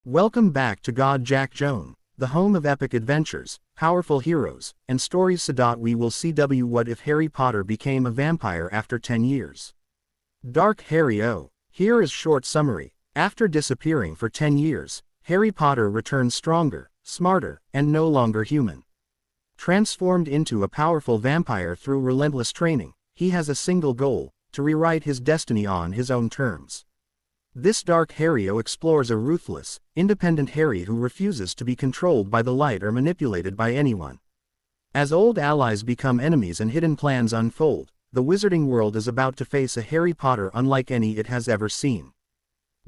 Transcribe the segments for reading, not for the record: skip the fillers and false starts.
Welcome back to God Jack Joan, the home of epic adventures, powerful heroes, and stories. We will see what if Harry Potter became a vampire after 10 years. Dark Harry O. Here is short summary. After disappearing for 10 years, Harry Potter returns stronger, smarter, and no longer human. Transformed into a powerful vampire through relentless training, he has a single goal: to rewrite his destiny on his own terms. This Dark Harry O explores a ruthless, independent Harry who refuses to be controlled by the light or manipulated by anyone. As old allies become enemies and hidden plans unfold, the wizarding world is about to face a Harry Potter unlike any it has ever seen.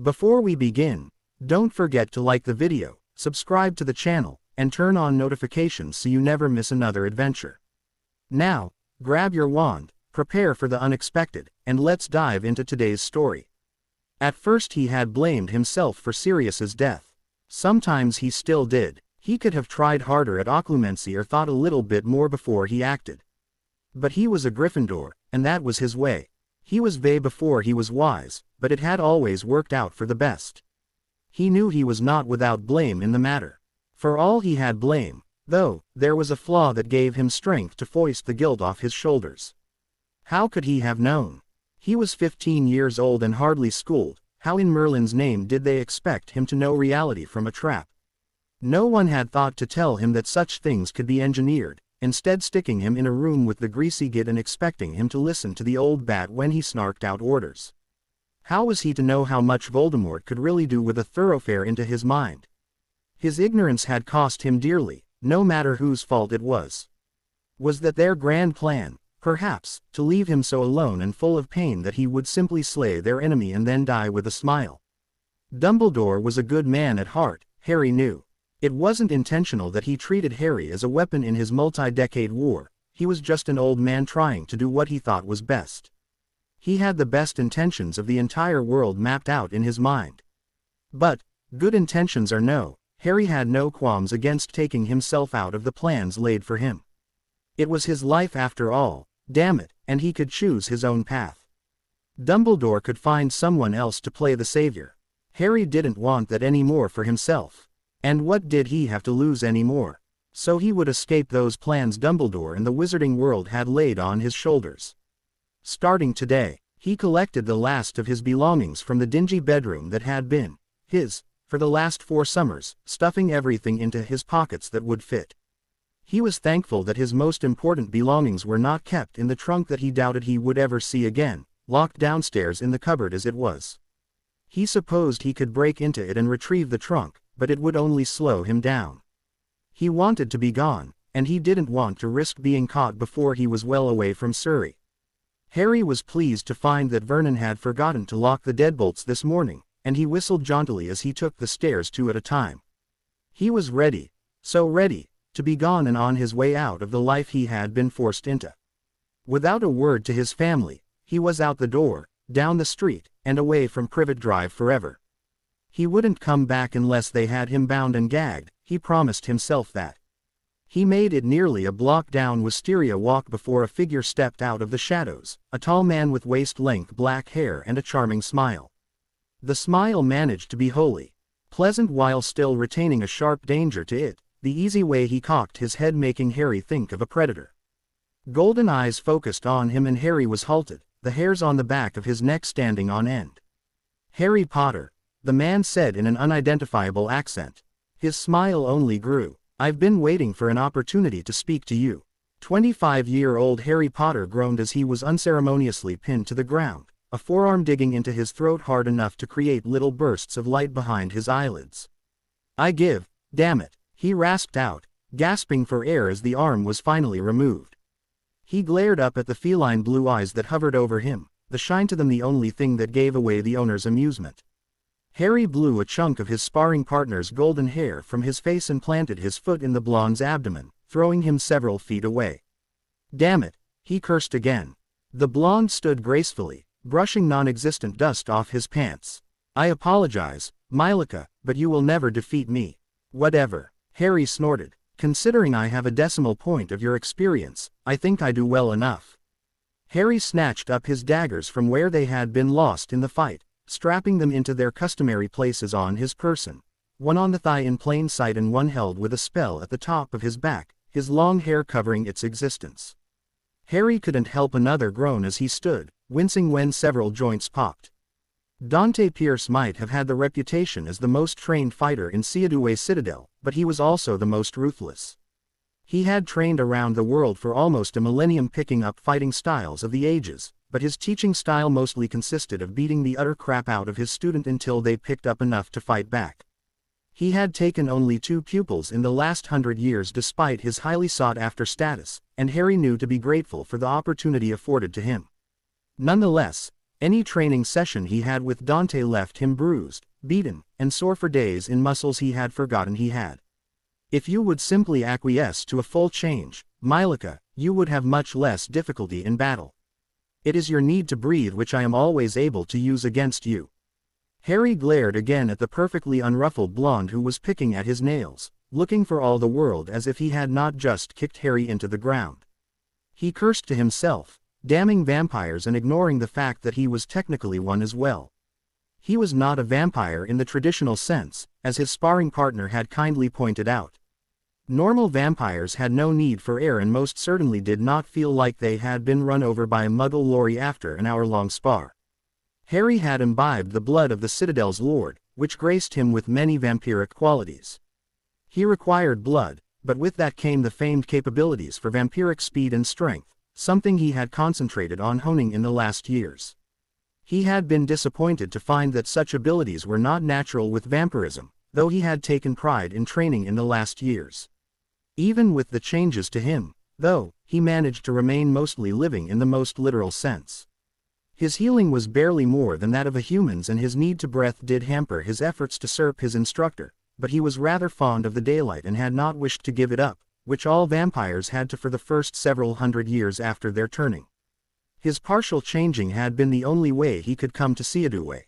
Before we begin, don't forget to like the video, subscribe to the channel, and turn on notifications so you never miss another adventure. Now, grab your wand, prepare for the unexpected, and let's dive into today's story. At first he had blamed himself for Sirius's death. Sometimes he still did. He could have tried harder at occlumency or thought a little bit more before he acted. But he was a Gryffindor, and that was his way. He was vague before he was wise, but it had always worked out for the best. He knew he was not without blame in the matter. For all he had blame, though, there was a flaw that gave him strength to foist the guilt off his shoulders. How could he have known? He was 15 years old and hardly schooled. How in Merlin's name did they expect him to know reality from a trap? No one had thought to tell him that such things could be engineered, instead sticking him in a room with the greasy git and expecting him to listen to the old bat when he snarked out orders. How was he to know how much Voldemort could really do with a thoroughfare into his mind? His ignorance had cost him dearly, no matter whose fault it was. Was that their grand plan? Perhaps, to leave him so alone and full of pain that he would simply slay their enemy and then die with a smile. Dumbledore was a good man at heart, Harry knew. It wasn't intentional that he treated Harry as a weapon in his multi-decade war. He was just an old man trying to do what he thought was best. He had the best intentions of the entire world mapped out in his mind. But, good intentions or no, Harry had no qualms against taking himself out of the plans laid for him. It was his life after all, damn it, and he could choose his own path. Dumbledore could find someone else to play the savior. Harry didn't want that anymore for himself. And what did he have to lose anymore? So he would escape those plans Dumbledore and the wizarding world had laid on his shoulders. Starting today, he collected the last of his belongings from the dingy bedroom that had been his for the last 4 summers, stuffing everything into his pockets that would fit. He was thankful that his most important belongings were not kept in the trunk that he doubted he would ever see again, locked downstairs in the cupboard as it was. He supposed he could break into it and retrieve the trunk, but it would only slow him down. He wanted to be gone, and he didn't want to risk being caught before he was well away from Surrey. Harry was pleased to find that Vernon had forgotten to lock the deadbolts this morning, and he whistled jauntily as he took the stairs 2 at a time. He was ready, so ready, to be gone and on his way out of the life he had been forced into. Without a word to his family, he was out the door, down the street, and away from Privet Drive forever. He wouldn't come back unless they had him bound and gagged. He promised himself that. He made it nearly a block down Wisteria Walk before a figure stepped out of the shadows, a tall man with waist-length black hair and a charming smile. The smile managed to be wholly pleasant while still retaining a sharp danger to it. The easy way he cocked his head making Harry think of a predator. Golden eyes focused on him and Harry was halted, the hairs on the back of his neck standing on end. "Harry Potter," the man said in an unidentifiable accent. His smile only grew. "I've been waiting for an opportunity to speak to you." 25-year-old Harry Potter groaned as he was unceremoniously pinned to the ground, a forearm digging into his throat hard enough to create little bursts of light behind his eyelids. Damn it. He rasped out, gasping for air as the arm was finally removed. He glared up at the feline blue eyes that hovered over him, the shine to them the only thing that gave away the owner's amusement. Harry blew a chunk of his sparring partner's golden hair from his face and planted his foot in the blonde's abdomen, throwing him several feet away. "Damn it," he cursed again. The blonde stood gracefully, brushing non-existent dust off his pants. "I apologize, Mylika, but you will never defeat me." "Whatever," Harry snorted. "Considering I have a decimal point of your experience, I think I do well enough." Harry snatched up his daggers from where they had been lost in the fight, strapping them into their customary places on his person. one on the thigh in plain sight and one held with a spell at the top of his back, his long hair covering its existence. Harry couldn't help another groan as he stood, wincing when several joints popped. Dante Pierce might have had the reputation as the most trained fighter in Seadoué Citadel, but he was also the most ruthless. He had trained around the world for almost a millennium picking up fighting styles of the ages, but his teaching style mostly consisted of beating the utter crap out of his student until they picked up enough to fight back. He had taken only 2 pupils in the last 100 years despite his highly sought-after status, and Harry knew to be grateful for the opportunity afforded to him. Nonetheless, any training session he had with Dante left him bruised, beaten, and sore for days in muscles he had forgotten he had. If you would simply acquiesce to a full change, Mylika, you would have much less difficulty in battle. It is your need to breathe which I am always able to use against you. Harry glared again at the perfectly unruffled blonde who was picking at his nails, looking for all the world as if he had not just kicked Harry into the ground. He cursed to himself, damning vampires and ignoring the fact that he was technically one as well. He was not a vampire in the traditional sense, as his sparring partner had kindly pointed out. Normal vampires had no need for air and most certainly did not feel like they had been run over by a muggle lorry after an hour-long spar. Harry had imbibed the blood of the Citadel's lord, which graced him with many vampiric qualities. He required blood, but with that came the famed capabilities for vampiric speed and strength, something he had concentrated on honing in the last years. He had been disappointed to find that such abilities were not natural with vampirism, though he had taken pride in training in the last years. Even with the changes to him, though, he managed to remain mostly living in the most literal sense. His healing was barely more than that of a human's and his need to breath did hamper his efforts to serve his instructor, but he was rather fond of the daylight and had not wished to give it up, which all vampires had to for the first several hundred years after their turning. His partial changing had been the only way he could come to Seadoué.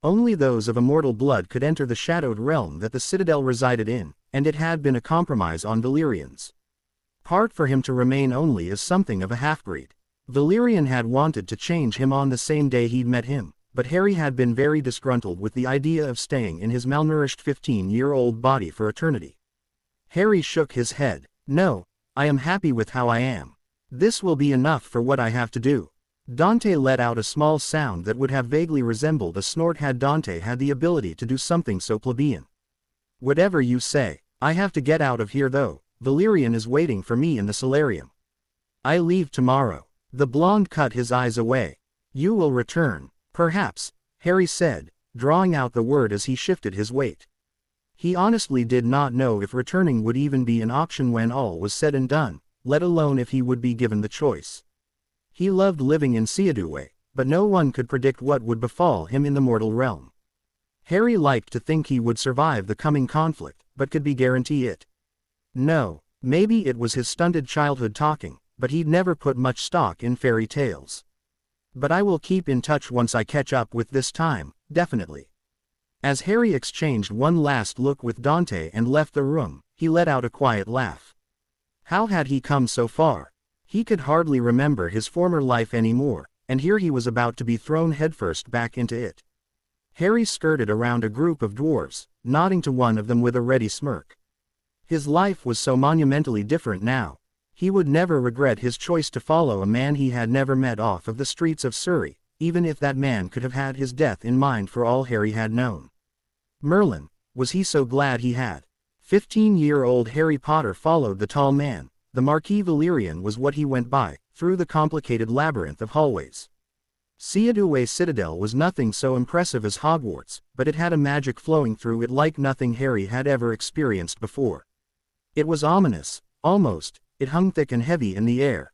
Only those of immortal blood could enter the shadowed realm that the Citadel resided in, and it had been a compromise on Valyrians. Part for him to remain only as something of a half-breed. Valyrian had wanted to change him on the same day he'd met him, but Harry had been very disgruntled with the idea of staying in his malnourished 15-year-old body for eternity. Harry shook his head. No, I am happy with how I am. This will be enough for what I have to do. Dante let out a small sound that would have vaguely resembled a snort had Dante had the ability to do something so plebeian. Whatever you say, I have to get out of here though. Valyrian is waiting for me in the solarium. I leave tomorrow. The blonde cut his eyes away. You will return. Perhaps, Harry said, drawing out the word as he shifted his weight. He honestly did not know if returning would even be an option when all was said and done, let alone if he would be given the choice. He loved living in Seadoué, but no one could predict what would befall him in the mortal realm. Harry liked to think he would survive the coming conflict, but could he guarantee it? No, maybe it was his stunted childhood talking, but he'd never put much stock in fairy tales. But I will keep in touch once I catch up with this time, definitely. As Harry exchanged one last look with Dante and left the room, he let out a quiet laugh. How had he come so far? He could hardly remember his former life anymore, and here he was about to be thrown headfirst back into it. Harry skirted around a group of dwarves, nodding to one of them with a ready smirk. His life was so monumentally different now. He would never regret his choice to follow a man he had never met off of the streets of Surrey, even if that man could have had his death in mind for all Harry had known. Merlin, was he so glad he had? 15-year-old Harry Potter followed the tall man. The Marquis Valyrian was what he went by, through the complicated labyrinth of hallways. Seadoué Citadel was nothing so impressive as Hogwarts, but it had a magic flowing through it like nothing Harry had ever experienced before. It was ominous, almost. It hung thick and heavy in the air.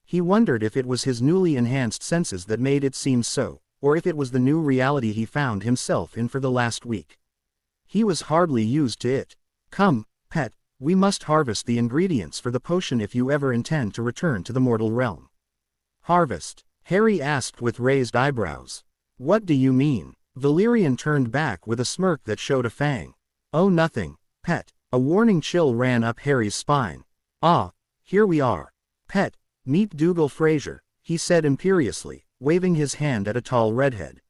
He wondered if it was his newly enhanced senses that made it seem so, or if it was the new reality he found himself in for the last week. He was hardly used to it. Come, pet, we must harvest the ingredients for the potion if you ever intend to return to the mortal realm. Harvest? Harry asked with raised eyebrows. What do you mean? Valyrian turned back with a smirk that showed a fang. Oh, nothing, pet. A warning chill ran up Harry's spine. Ah, here we are. Pet, meet Dougal Fraser, he said imperiously, waving his hand at a tall redhead.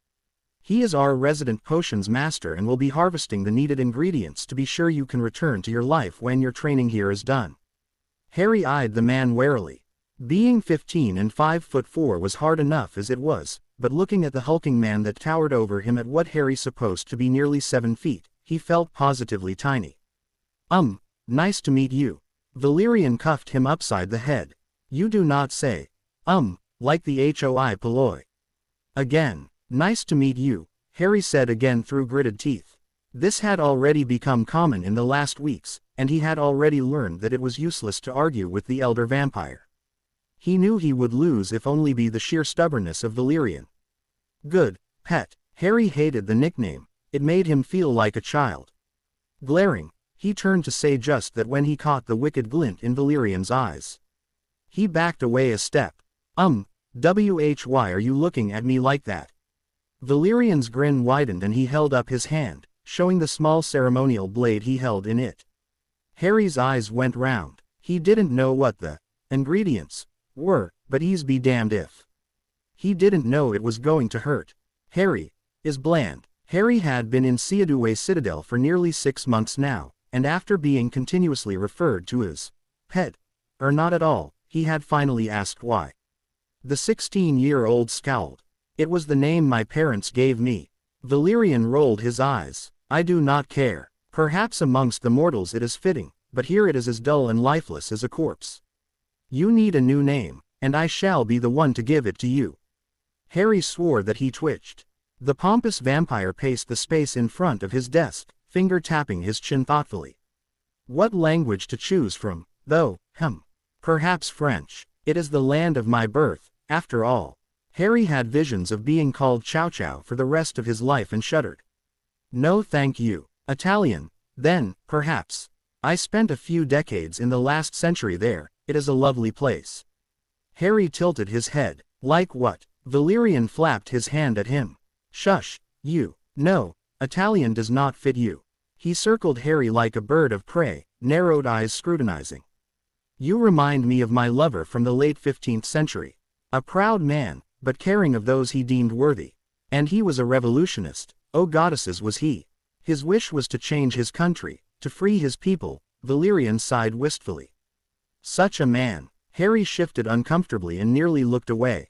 He is our resident potions master and will be harvesting the needed ingredients to be sure you can return to your life when your training here is done. Harry eyed the man warily. Being 15 and 5'4" was hard enough as it was, but looking at the hulking man that towered over him at what Harry supposed to be nearly 7 feet, he felt positively tiny. Nice to meet you. Valerian cuffed him upside the head. You do not say. Like the hoi polloi. Again. Nice to meet you, Harry said again through gritted teeth. This had already become common in the last weeks, and he had already learned that it was useless to argue with the elder vampire. He knew he would lose if only by the sheer stubbornness of Valerian. Good, pet. Harry hated the nickname, it made him feel like a child. Glaring, he turned to say just that when he caught the wicked glint in Valerian's eyes. He backed away a step. Why are you looking at me like that? Valerian's grin widened and he held up his hand, showing the small ceremonial blade he held in it. Harry's eyes went round. He didn't know what the ingredients were, but he's be damned if. He didn't know it was going to hurt. Harry is bland. Harry had been in Seadoué Citadel for nearly 6 months now, and after being continuously referred to as pet, or not at all, he had finally asked why. The 16-year-old scowled. It was the name my parents gave me. Valerian rolled his eyes. I do not care. Perhaps amongst the mortals it is fitting, but here it is as dull and lifeless as a corpse. You need a new name, and I shall be the one to give it to you. Harry swore that he twitched. The pompous vampire paced the space in front of his desk, finger tapping his chin thoughtfully. What language to choose from, though? Perhaps French. It is the land of my birth, after all. Harry had visions of being called Chow Chow for the rest of his life and shuddered. No thank you. Italian, then, perhaps. I spent a few decades in the last century there, it is a lovely place. Harry tilted his head. Like what? Valerian flapped his hand at him. Shush, you. No, Italian does not fit you. He circled Harry like a bird of prey, narrowed eyes scrutinizing. You remind me of my lover from the late 15th century. A proud man, but caring of those he deemed worthy. And he was a revolutionist, oh goddesses was he. His wish was to change his country, to free his people. Valerian sighed wistfully. Such a man. Harry shifted uncomfortably and nearly looked away.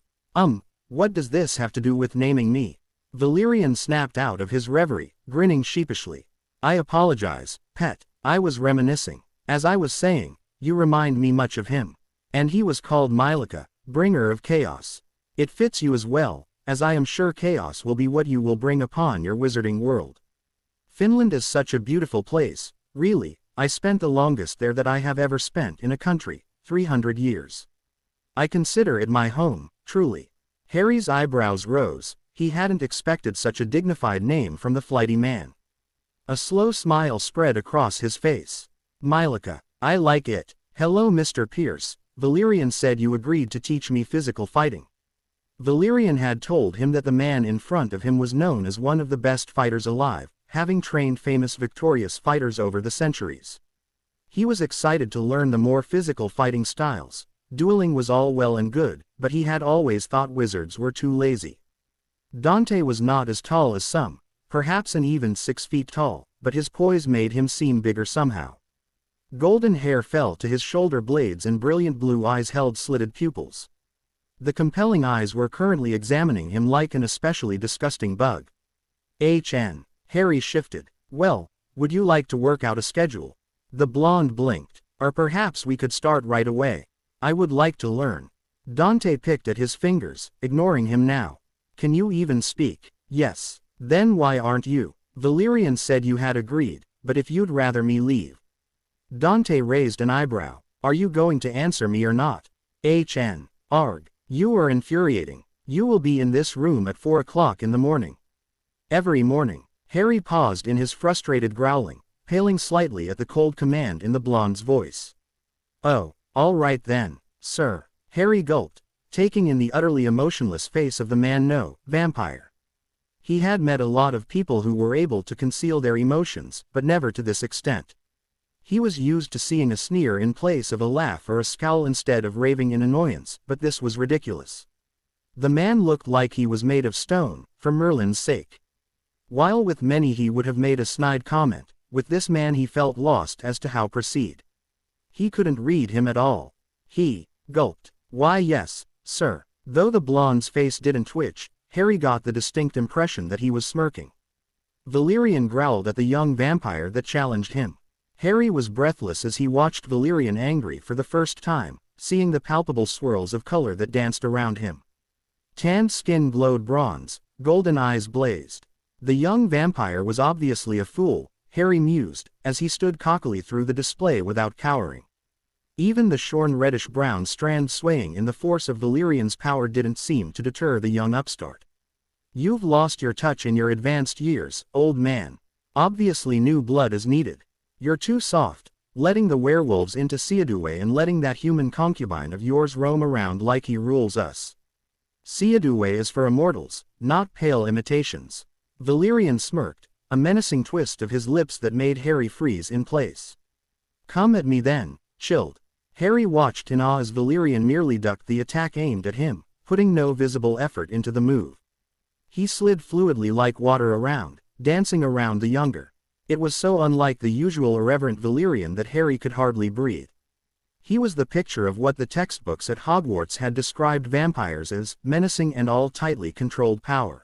What does this have to do with naming me? Valerian snapped out of his reverie, grinning sheepishly. I apologize, pet, I was reminiscing. As I was saying, you remind me much of him. And he was called Mylika, bringer of chaos. It fits you as well, as I am sure chaos will be what you will bring upon your wizarding world. Finland is such a beautiful place, really. I spent the longest there that I have ever spent in a country, 300 years. I consider it my home, truly. Harry's eyebrows rose, he hadn't expected such a dignified name from the flighty man. A slow smile spread across his face. Mylika, I like it. Hello Mr. Pierce, Valerian said you agreed to teach me physical fighting. Valerian had told him that the man in front of him was known as one of the best fighters alive, having trained famous victorious fighters over the centuries. He was excited to learn the more physical fighting styles. Dueling was all well and good, but he had always thought wizards were too lazy. Dante was not as tall as some, perhaps an even 6 feet tall, but his poise made him seem bigger somehow. Golden hair fell to his shoulder blades and brilliant blue eyes held slitted pupils. The compelling eyes were currently examining him like an especially disgusting bug. Harry shifted. Well, would you like to work out a schedule? The blonde blinked. Or perhaps we could start right away. I would like to learn. Dante picked at his fingers, ignoring him now. Can you even speak? Yes. Then why aren't you? Valerian said you had agreed, but if you'd rather me leave. Dante raised an eyebrow. Are you going to answer me or not? Arg. You are infuriating. You will be in this room at 4 o'clock in the morning. Every morning. Harry paused in his frustrated growling, paling slightly at the cold command in the blonde's voice. Oh, all right then, sir. Harry gulped, taking in the utterly emotionless face of the man no vampire. He had met a lot of people who were able to conceal their emotions, but never to this extent. He was used to seeing a sneer in place of a laugh or a scowl instead of raving in annoyance, but this was ridiculous. The man looked like he was made of stone, for Merlin's sake. While with many he would have made a snide comment, with this man he felt lost as to how proceed. He couldn't read him at all. He gulped. "Why yes, sir." Though the blonde's face didn't twitch, Harry got the distinct impression that he was smirking. Valerian growled at the young vampire that challenged him. Harry was breathless as he watched Valerian angry for the first time, seeing the palpable swirls of color that danced around him. Tanned skin glowed bronze, golden eyes blazed. The young vampire was obviously a fool, Harry mused, as he stood cockily through the display without cowering. Even the shorn reddish-brown strand swaying in the force of Valerian's power didn't seem to deter the young upstart. "You've lost your touch in your advanced years, old man. Obviously new blood is needed. You're too soft, letting the werewolves into Seaduwe and letting that human concubine of yours roam around like he rules us. Seaduwe is for immortals, not pale imitations." Valerian smirked, a menacing twist of his lips that made Harry freeze in place. "Come at me then, chilled." Harry watched in awe as Valerian merely ducked the attack aimed at him, putting no visible effort into the move. He slid fluidly like water around, dancing around the younger. It was so unlike the usual irreverent Valerian that Harry could hardly breathe. He was the picture of what the textbooks at Hogwarts had described vampires as, menacing and all tightly controlled power.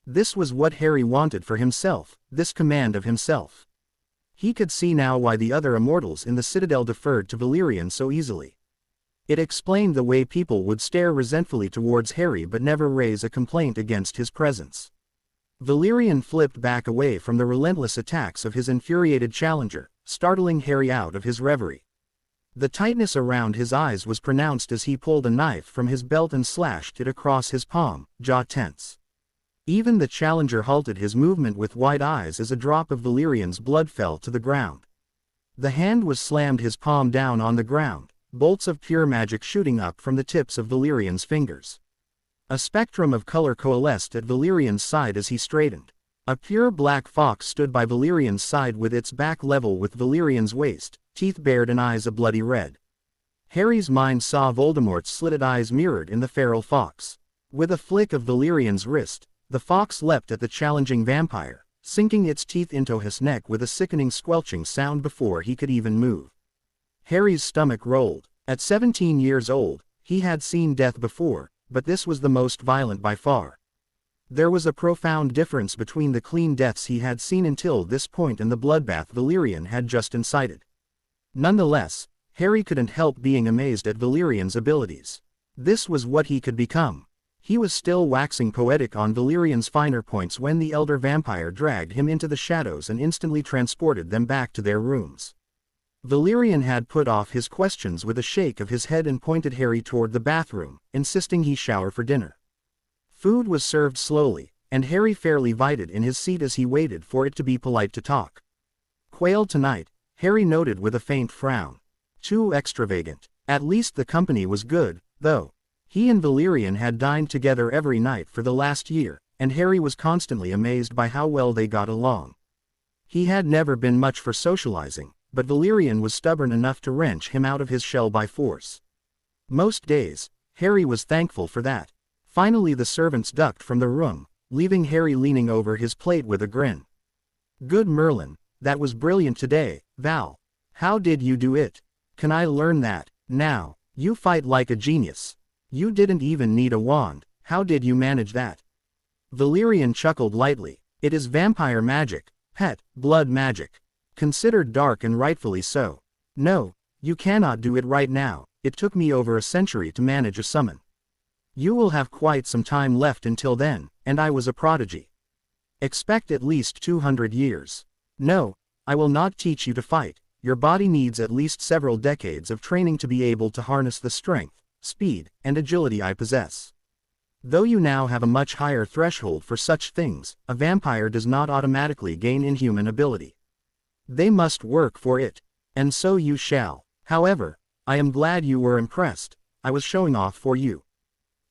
This was what Harry wanted for himself, this command of himself. He could see now why the other immortals in the Citadel deferred to Valerian so easily. It explained the way people would stare resentfully towards Harry but never raise a complaint against his presence. Valerian flipped back away from the relentless attacks of his infuriated challenger, startling Harry out of his reverie. The tightness around his eyes was pronounced as he pulled a knife from his belt and slashed it across his palm, jaw tense. Even the challenger halted his movement with wide eyes as a drop of Valerian's blood fell to the ground. The hand was slammed his palm down on the ground, bolts of pure magic shooting up from the tips of Valerian's fingers. A spectrum of color coalesced at Valerian's side as he straightened. A pure black fox stood by Valerian's side with its back level with Valerian's waist, teeth bared and eyes a bloody red. Harry's mind saw Voldemort's slitted eyes mirrored in the feral fox. With a flick of Valerian's wrist, the fox leapt at the challenging vampire, sinking its teeth into his neck with a sickening squelching sound before he could even move. Harry's stomach rolled. At 17 years old, he had seen death before, but this was the most violent by far. There was a profound difference between the clean deaths he had seen until this point and the bloodbath Valerian had just incited. Nonetheless, Harry couldn't help being amazed at Valerian's abilities. This was what he could become. He was still waxing poetic on Valerian's finer points when the elder vampire dragged him into the shadows and instantly transported them back to their rooms. Valerian had put off his questions with a shake of his head and pointed Harry toward the bathroom, insisting he shower for dinner. Food was served slowly, and Harry fairly vied in his seat as he waited for it to be polite to talk. "Quail tonight," Harry noted with a faint frown. "Too extravagant. At least the company was good, though." He and Valerian had dined together every night for the last year, and Harry was constantly amazed by how well they got along. He had never been much for socializing, but Valerian was stubborn enough to wrench him out of his shell by force. Most days, Harry was thankful for that. Finally the servants ducked from the room, leaving Harry leaning over his plate with a grin. "Good Merlin, that was brilliant today, Val. How did you do it? Can I learn that? Now, you fight like a genius. You didn't even need a wand, how did you manage that?" Valerian chuckled lightly. "It is vampire magic, pet, blood magic. Considered dark and rightfully so. No, you cannot do it right now, it took me over a century to manage a summon. You will have quite some time left until then, and I was a prodigy. Expect at least 200 years. No, I will not teach you to fight, your body needs at least several decades of training to be able to harness the strength, speed, and agility I possess. Though you now have a much higher threshold for such things, a vampire does not automatically gain inhuman ability. They must work for it. And so you shall. However, I am glad you were impressed, I was showing off for you."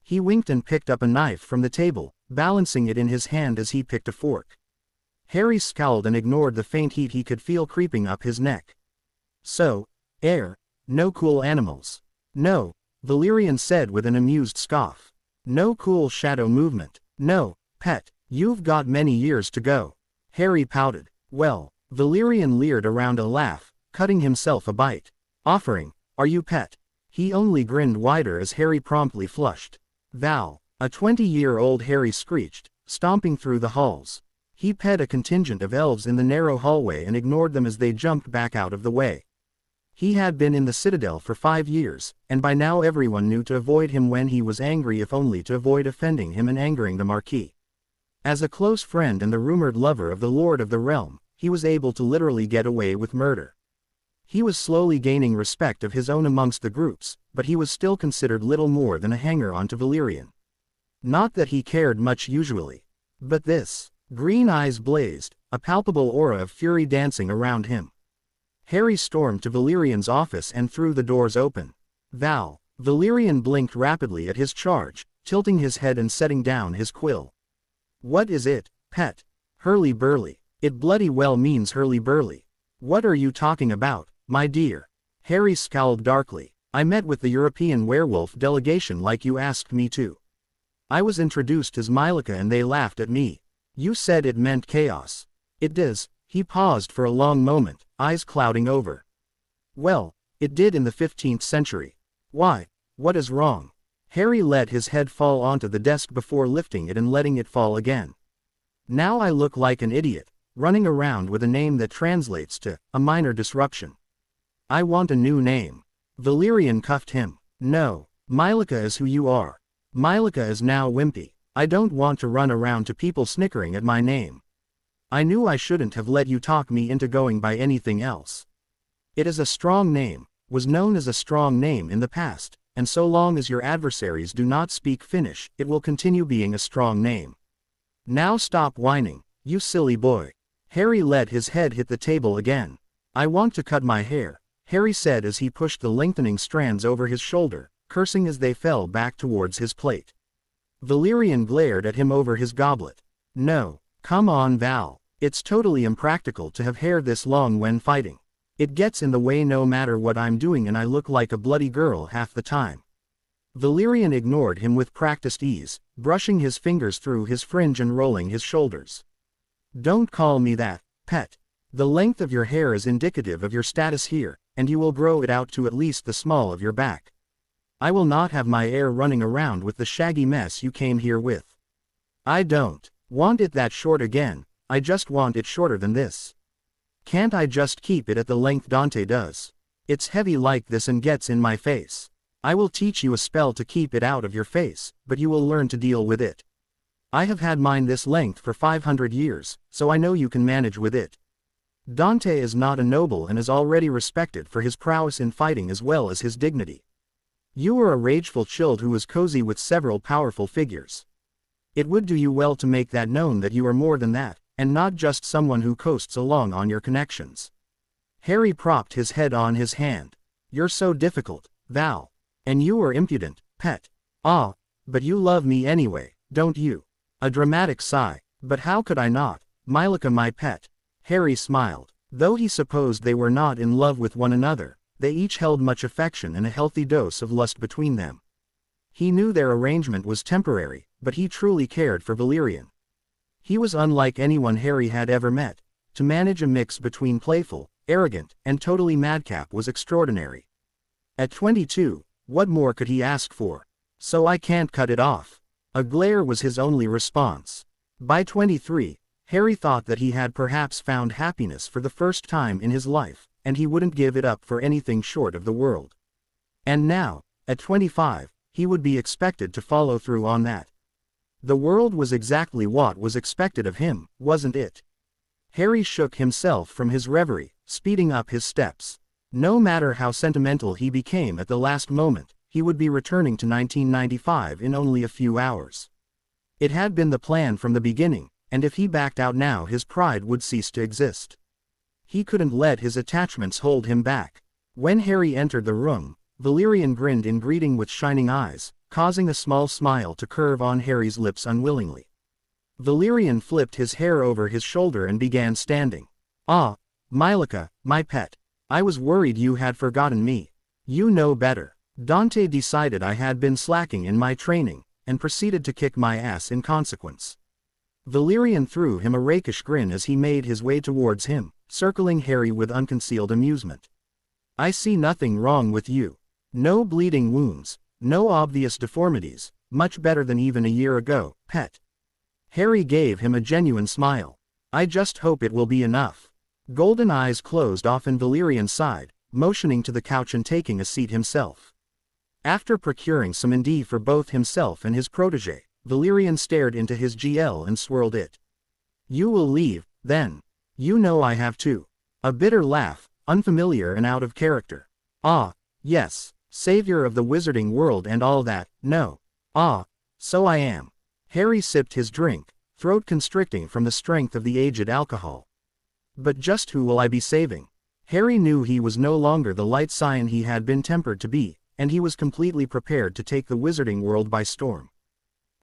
He winked and picked up a knife from the table, balancing it in his hand as he picked a fork. Harry scowled and ignored the faint heat he could feel creeping up his neck. "So, no cool animals. No," Valerian said with an amused scoff. "No cool shadow movement. No, pet, You've got many years to go. Harry pouted. Well, Valerian leered around a laugh, cutting himself a bite. Offering, are you pet? He only grinned wider as Harry promptly flushed. Val, a 20-year-old Harry screeched, stomping through the halls. He pet a contingent of elves in the narrow hallway and ignored them as they jumped back out of the way. He had been in the Citadel for 5 years, and by now everyone knew to avoid him when he was angry, if only to avoid offending him and angering the Marquis. As a close friend and the rumored lover of the Lord of the Realm, he was able to literally get away with murder. He was slowly gaining respect of his own amongst the groups, but he was still considered little more than a hanger-on to Valerian. Not that he cared much usually. But this. Green eyes blazed, a palpable aura of fury dancing around him. Harry stormed to Valerian's office and threw the doors open. Val. Valerian blinked rapidly at his charge, tilting his head and setting down his quill. What is it, pet? Hurly-burly. It bloody well means hurly-burly. What are you talking about, my dear? Harry scowled darkly. I met with the European werewolf delegation like you asked me to. I was introduced as Mylika and they laughed at me. You said it meant chaos. It does. He paused for a long moment, eyes clouding over. Well, it did in the 15th century. Why? What is wrong? Harry let his head fall onto the desk before lifting it and letting it fall again. Now I look like an idiot, running around with a name that translates to, a minor disruption. I want a new name. Valerian cuffed him. No, Mylika is who you are. Mylika is now wimpy. I don't want to run around to people snickering at my name. I knew I shouldn't have let you talk me into going by anything else. It is a strong name, was known as a strong name in the past, and so long as your adversaries do not speak Finnish, it will continue being a strong name. Now stop whining, you silly boy. Harry let his head hit the table again. I want to cut my hair, Harry said as he pushed the lengthening strands over his shoulder, cursing as they fell back towards his plate. Valerian glared at him over his goblet. No, come on Val, it's totally impractical to have hair this long when fighting. It gets in the way no matter what I'm doing and I look like a bloody girl half the time. Valerian ignored him with practiced ease, brushing his fingers through his fringe and rolling his shoulders. Don't call me that, pet. The length of your hair is indicative of your status here, and you will grow it out to at least the small of your back. I will not have my heir running around with the shaggy mess you came here with. I don't want it that short again, I just want it shorter than this. Can't I just keep it at the length Dante does? It's heavy like this and gets in my face. I will teach you a spell to keep it out of your face, but you will learn to deal with it. I have had mine this length for 500 years, so I know you can manage with it. Dante is not a noble and is already respected for his prowess in fighting as well as his dignity. You are a rageful child who is cozy with several powerful figures. It would do you well to make that known that you are more than that, and not just someone who coasts along on your connections. Harry propped his head on his hand. You're so difficult, Val. And you are impudent, pet. Ah, but you love me anyway, don't you? A dramatic sigh. But how could I not, Mylika my pet? Harry smiled. Though he supposed they were not in love with one another, they each held much affection and a healthy dose of lust between them. He knew their arrangement was temporary, but he truly cared for Valerian. He was unlike anyone Harry had ever met. To manage a mix between playful, arrogant, and totally madcap was extraordinary. At 22, what more could he ask for? So I can't cut it off. A glare was his only response. By 23, Harry thought that he had perhaps found happiness for the first time in his life, and he wouldn't give it up for anything short of the world. And now, at 25, he would be expected to follow through on that. The world was exactly what was expected of him, wasn't it? Harry shook himself from his reverie, speeding up his steps. No matter how sentimental he became at the last moment, he would be returning to 1995 in only a few hours. It had been the plan from the beginning, and if he backed out now his pride would cease to exist. He couldn't let his attachments hold him back. When Harry entered the room, Valerian grinned in greeting with shining eyes, causing a small smile to curve on Harry's lips unwillingly. Valerian flipped his hair over his shoulder and began standing. Ah, Mylika, my pet. I was worried you had forgotten me. You know better. Dante decided I had been slacking in my training, and proceeded to kick my ass in consequence. Valerian threw him a rakish grin as he made his way towards him, circling Harry with unconcealed amusement. I see nothing wrong with you. No bleeding wounds, no obvious deformities, much better than even a year ago, pet. Harry gave him a genuine smile. I just hope it will be enough. Golden eyes closed off in Valerian's side, motioning to the couch and taking a seat himself. After procuring some indi for both himself and his protege, Valerian stared into his GL and swirled it. You will leave, then. You know I have to. A bitter laugh, unfamiliar and out of character. Ah, yes, savior of the wizarding world and all that, no. Ah, so I am. Harry sipped his drink, throat constricting from the strength of the aged alcohol. But just who will I be saving? Harry knew he was no longer the light scion he had been tempered to be, and he was completely prepared to take the wizarding world by storm.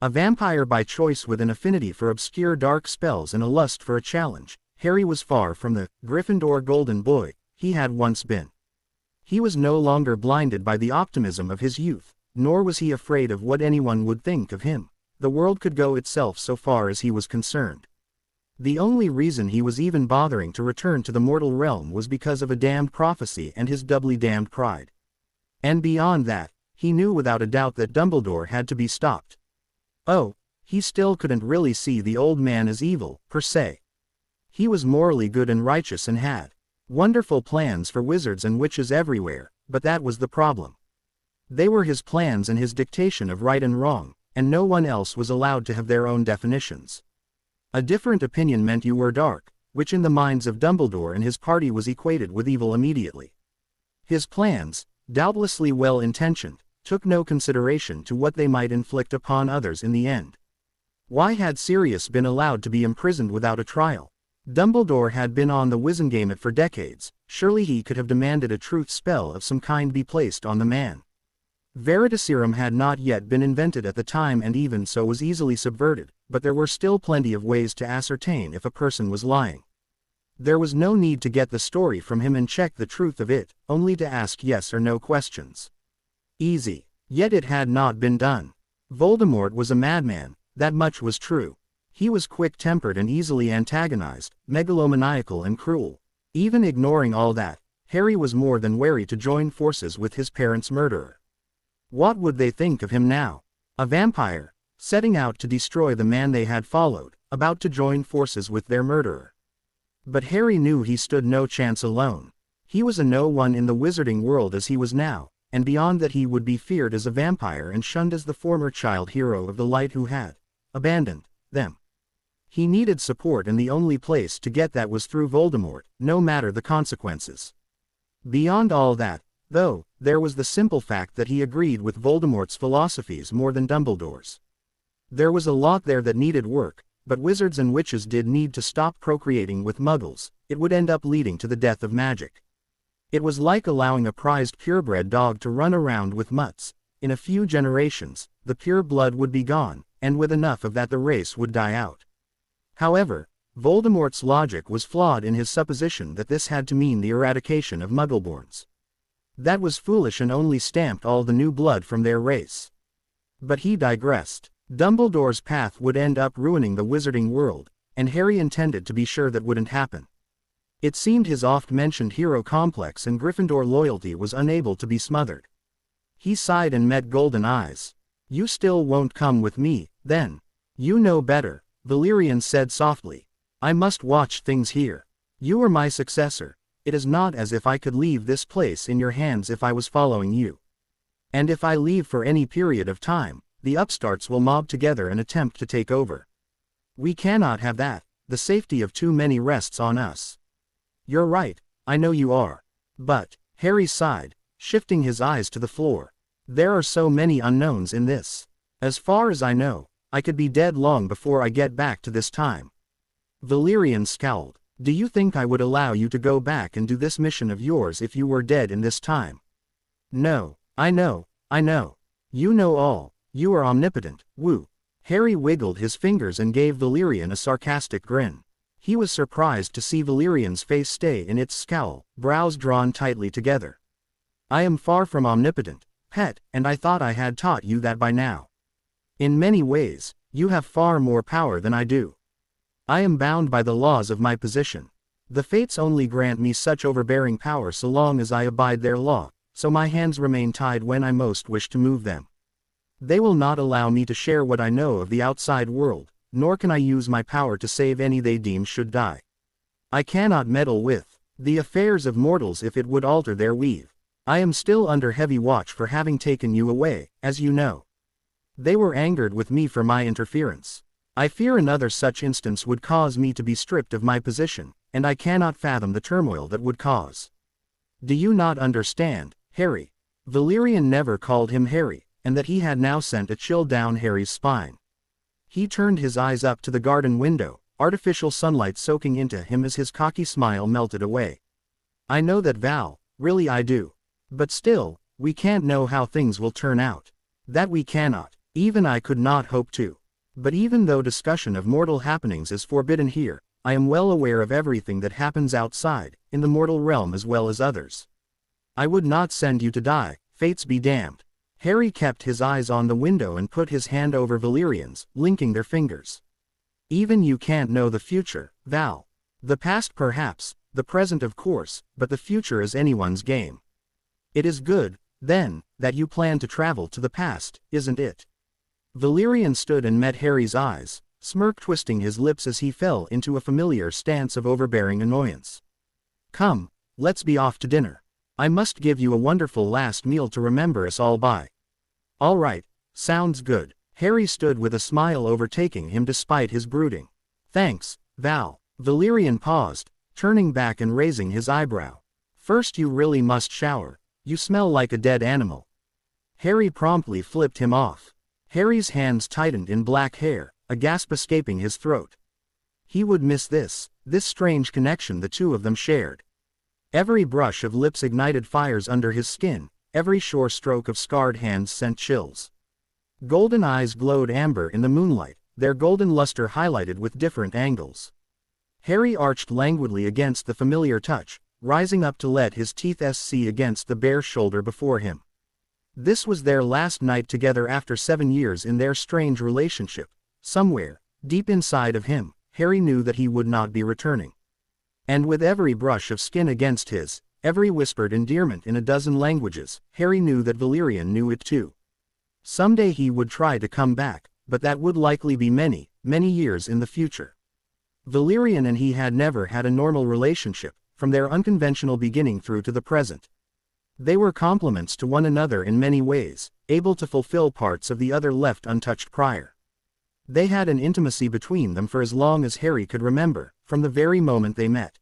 A vampire by choice with an affinity for obscure dark spells and a lust for a challenge, Harry was far from the Gryffindor golden boy he had once been. He was no longer blinded by the optimism of his youth, nor was he afraid of what anyone would think of him. The world could go itself so far as he was concerned. The only reason he was even bothering to return to the mortal realm was because of a damned prophecy and his doubly damned pride. And beyond that, he knew without a doubt that Dumbledore had to be stopped. Oh, he still couldn't really see the old man as evil, per se. He was morally good and righteous and had wonderful plans for wizards and witches everywhere, but that was the problem. They were his plans and his dictation of right and wrong, and no one else was allowed to have their own definitions. A different opinion meant you were dark, which in the minds of Dumbledore and his party was equated with evil immediately. His plans, doubtlessly well-intentioned, took no consideration to what they might inflict upon others in the end. Why had Sirius been allowed to be imprisoned without a trial? Dumbledore had been on the Wizengamot for decades, surely he could have demanded a truth spell of some kind be placed on the man. Veritaserum had not yet been invented at the time and even so was easily subverted, but there were still plenty of ways to ascertain if a person was lying. There was no need to get the story from him and check the truth of it, only to ask yes or no questions. Easy. Yet it had not been done. Voldemort was a madman, that much was true. He was quick-tempered and easily antagonized, megalomaniacal and cruel. Even ignoring all that, Harry was more than wary to join forces with his parents' murderer. What would they think of him now? A vampire, setting out to destroy the man they had followed, about to join forces with their murderer. But Harry knew he stood no chance alone. He was a no-one in the wizarding world as he was now, and beyond that he would be feared as a vampire and shunned as the former child hero of the light who had abandoned them. He needed support and the only place to get that was through Voldemort, no matter the consequences. Beyond all that, though, there was the simple fact that he agreed with Voldemort's philosophies more than Dumbledore's. There was a lot there that needed work, but wizards and witches did need to stop procreating with muggles. It would end up leading to the death of magic. It was like allowing a prized purebred dog to run around with mutts. In a few generations, the pure blood would be gone, and with enough of that the race would die out. However, Voldemort's logic was flawed in his supposition that this had to mean the eradication of Muggleborns. That was foolish and only stamped all the new blood from their race. But he digressed. Dumbledore's path would end up ruining the wizarding world, and Harry intended to be sure that wouldn't happen. It seemed his oft-mentioned hero complex and Gryffindor loyalty was unable to be smothered. He sighed and met Golden eyes. You still won't come with me, then? You know better, Valerian said softly. I must watch things here. You are my successor. It is not as if I could leave this place in your hands if I was following you. And if I leave for any period of time, the upstarts will mob together and attempt to take over. We cannot have that. The safety of too many rests on us. You're right, I know you are. But, Harry sighed, shifting his eyes to the floor. There are so many unknowns in this. As far as I know, I could be dead long before I get back to this time. Valerian scowled. Do you think I would allow you to go back and do this mission of yours if you were dead in this time? No, I know. You know all. You are omnipotent, woo. Harry wiggled his fingers and gave Valerian a sarcastic grin. He was surprised to see Valerian's face stay in its scowl, brows drawn tightly together. I am far from omnipotent, pet, and I thought I had taught you that by now. In many ways, you have far more power than I do. I am bound by the laws of my position. The fates only grant me such overbearing power so long as I abide their law, so my hands remain tied when I most wish to move them. They will not allow me to share what I know of the outside world, nor can I use my power to save any they deem should die. I cannot meddle with the affairs of mortals if it would alter their weave. I am still under heavy watch for having taken you away, as you know. They were angered with me for my interference. I fear another such instance would cause me to be stripped of my position, and I cannot fathom the turmoil that would cause. Do you not understand, Harry? Valerian never called him Harry, and that he had now sent a chill down Harry's spine. He turned his eyes up to the garden window, artificial sunlight soaking into him as his cocky smile melted away. I know that, Val, really I do. But still, we can't know how things will turn out. That we cannot. Even I could not hope to. But even though discussion of mortal happenings is forbidden here, I am well aware of everything that happens outside, in the mortal realm as well as others. I would not send you to die, fates be damned. Harry kept his eyes on the window and put his hand over Valerian's, linking their fingers. Even you can't know the future, Val. The past perhaps, the present of course, but the future is anyone's game. It is good, then, that you plan to travel to the past, isn't it? Valerian stood and met Harry's eyes, smirk twisting his lips as he fell into a familiar stance of overbearing annoyance. Come, let's be off to dinner. I must give you a wonderful last meal to remember us all by. All right, sounds good. Harry stood with a smile overtaking him despite his brooding. Thanks, Val. Valerian paused, turning back and raising his eyebrow. First you really must shower. You smell like a dead animal. Harry promptly flipped him off. Harry's hands tightened in black hair, a gasp escaping his throat. He would miss this strange connection the two of them shared. Every brush of lips ignited fires under his skin, every sure stroke of scarred hands sent chills. Golden eyes glowed amber in the moonlight, their golden luster highlighted with different angles. Harry arched languidly against the familiar touch, rising up to let his teeth see against the bare shoulder before him. This was their last night together after 7 years in their strange relationship. Somewhere, deep inside of him, Harry knew that he would not be returning. And with every brush of skin against his, every whispered endearment in a dozen languages, Harry knew that Valerian knew it too. Someday he would try to come back, but that would likely be many, many years in the future. Valerian and he had never had a normal relationship, from their unconventional beginning through to the present. They were complements to one another in many ways, able to fulfill parts of the other left untouched prior. They had an intimacy between them for as long as Harry could remember, from the very moment they met.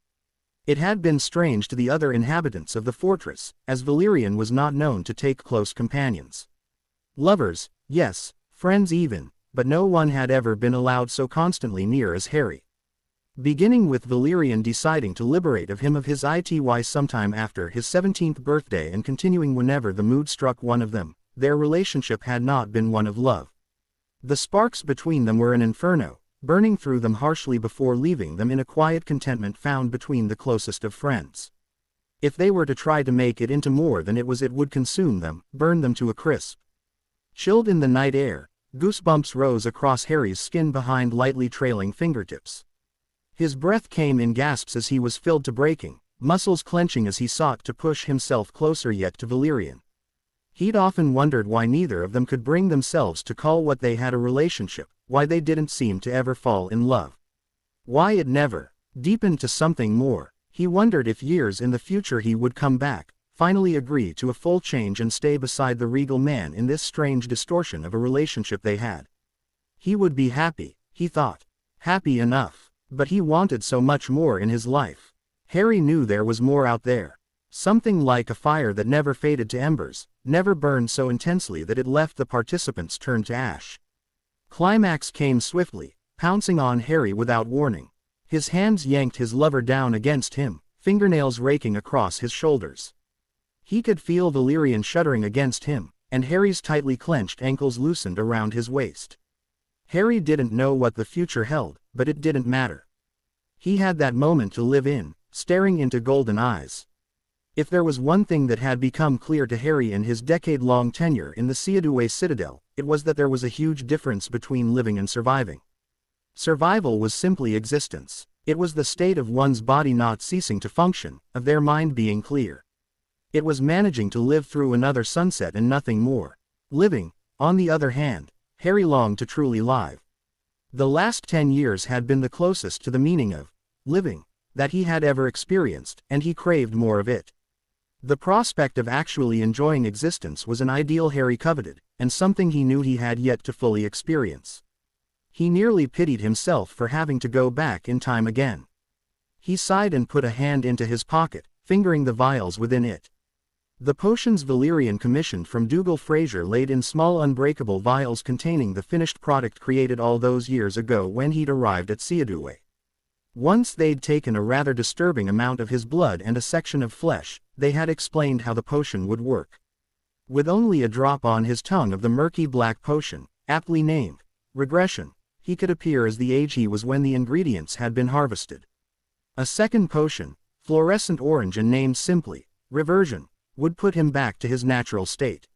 It had been strange to the other inhabitants of the fortress, as Valerian was not known to take close companions. Lovers, yes, friends even, but no one had ever been allowed so constantly near as Harry. Beginning with Valerian deciding to liberate him of his ity sometime after his 17th birthday and continuing whenever the mood struck one of them, their relationship had not been one of love. The sparks between them were an inferno, burning through them harshly before leaving them in a quiet contentment found between the closest of friends. If they were to try to make it into more than it would consume them, burn them to a crisp. Chilled in the night air, goosebumps rose across Harry's skin behind lightly trailing fingertips. His breath came in gasps as he was filled to breaking, muscles clenching as he sought to push himself closer yet to Valerian. He'd often wondered why neither of them could bring themselves to call what they had a relationship, why they didn't seem to ever fall in love. Why it never deepened to something more. He wondered if years in the future he would come back, finally agree to a full change and stay beside the regal man in this strange distortion of a relationship they had. He would be happy, he thought. Happy enough. But he wanted so much more in his life. Harry knew there was more out there. Something like a fire that never faded to embers, never burned so intensely that it left the participants turned to ash. Climax came swiftly, pouncing on Harry without warning. His hands yanked his lover down against him, fingernails raking across his shoulders. He could feel Valerian shuddering against him, and Harry's tightly clenched ankles loosened around his waist. Harry didn't know what the future held, but it didn't matter. He had that moment to live in, staring into golden eyes. If there was one thing that had become clear to Harry in his decade-long tenure in the Seadoué Citadel, it was that there was a huge difference between living and surviving. Survival was simply existence. It was the state of one's body not ceasing to function, of their mind being clear. It was managing to live through another sunset and nothing more. Living, on the other hand, Harry longed to truly live. The last 10 years had been the closest to the meaning of living that he had ever experienced, and he craved more of it. The prospect of actually enjoying existence was an ideal Harry coveted, and something he knew he had yet to fully experience. He nearly pitied himself for having to go back in time again. He sighed and put a hand into his pocket, fingering the vials within it. The potions Valerian commissioned from Dougal Fraser laid in small unbreakable vials containing the finished product created all those years ago when he'd arrived at Seadoué. Once they'd taken a rather disturbing amount of his blood and a section of flesh, they had explained how the potion would work. With only a drop on his tongue of the murky black potion, aptly named regression, he could appear as the age he was when the ingredients had been harvested. A second potion, fluorescent orange and named simply reversion, would put him back to his natural state.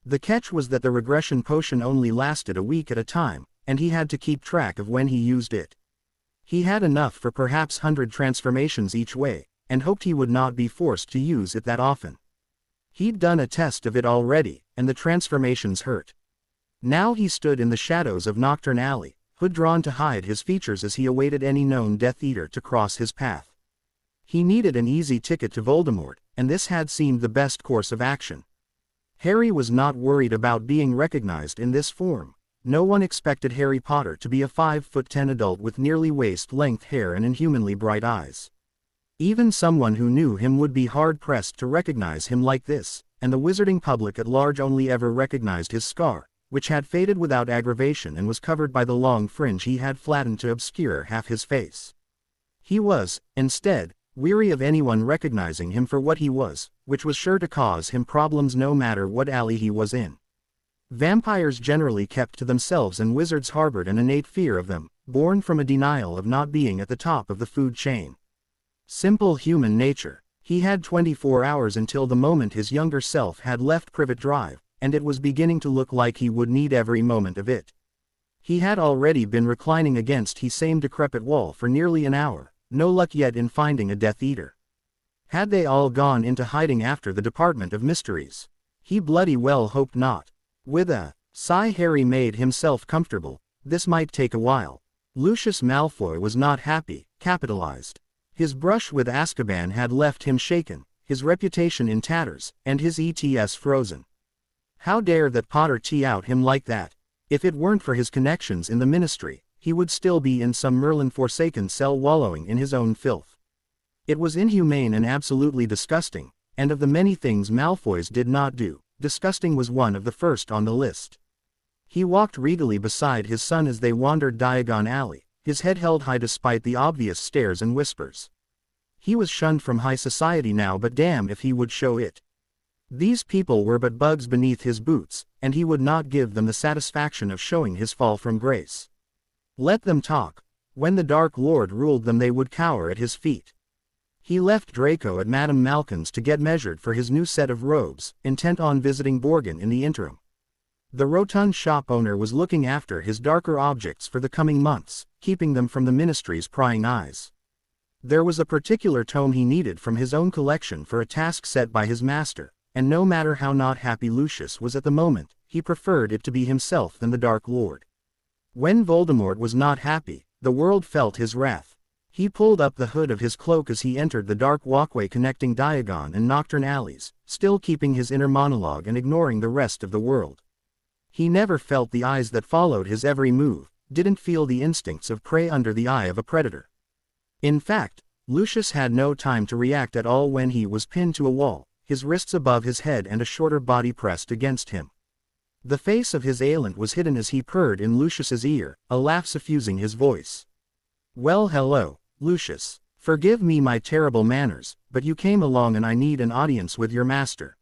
The catch was that the regression potion only lasted a week at a time, and he had to keep track of when he used it. He had enough for perhaps 100 transformations each way, and hoped he would not be forced to use it that often. He'd done a test of it already, and the transformations hurt. Now he stood in the shadows of Nocturne Alley, hood drawn to hide his features as he awaited any known Death Eater to cross his path. He needed an easy ticket to Voldemort, and this had seemed the best course of action. Harry was not worried about being recognized in this form. No one expected Harry Potter to be a 5'10" adult with nearly waist-length hair and inhumanly bright eyes. Even someone who knew him would be hard-pressed to recognize him like this, and the wizarding public at large only ever recognized his scar, which had faded without aggravation and was covered by the long fringe he had flattened to obscure half his face. He was, instead, weary of anyone recognizing him for what he was, which was sure to cause him problems no matter what alley he was in. Vampires generally kept to themselves and wizards harbored an innate fear of them, born from a denial of not being at the top of the food chain. Simple human nature. He had 24 hours until the moment his younger self had left Privet Drive, and it was beginning to look like he would need every moment of it. He had already been reclining against his same decrepit wall for nearly an hour, no luck yet in finding a Death Eater. Had they all gone into hiding after the Department of Mysteries? He bloody well hoped not. With a sigh Harry made himself comfortable. This might take a while. Lucius Malfoy was not happy, capitalized. His brush with Azkaban had left him shaken, his reputation in tatters, and his ETS frozen. How dare that Potter tee out him like that? If it weren't for his connections in the Ministry, he would still be in some Merlin-forsaken cell wallowing in his own filth. It was inhumane and absolutely disgusting, and of the many things Malfoys did not do, disgusting was one of the first on the list. He walked regally beside his son as they wandered Diagon Alley, his head held high despite the obvious stares and whispers. He was shunned from high society now, but damn if he would show it. These people were but bugs beneath his boots, and he would not give them the satisfaction of showing his fall from grace. Let them talk. When the Dark Lord ruled them they would cower at his feet. He left Draco at Madame Malkin's to get measured for his new set of robes, intent on visiting Borgin in the interim. The rotund shop owner was looking after his darker objects for the coming months, keeping them from the Ministry's prying eyes. There was a particular tome he needed from his own collection for a task set by his master, and no matter how not happy Lucius was at the moment, he preferred it to be himself than the Dark Lord. When Voldemort was not happy, the world felt his wrath. He pulled up the hood of his cloak as he entered the dark walkway connecting Diagon and Nocturne Alleys, still keeping his inner monologue and ignoring the rest of the world. He never felt the eyes that followed his every move, didn't feel the instincts of prey under the eye of a predator. In fact, Lucius had no time to react at all when he was pinned to a wall, his wrists above his head and a shorter body pressed against him. The face of his assailant was hidden as he purred in Lucius's ear, a laugh suffusing his voice. "Well, hello, Lucius. Forgive me my terrible manners, but you came along and I need an audience with your master."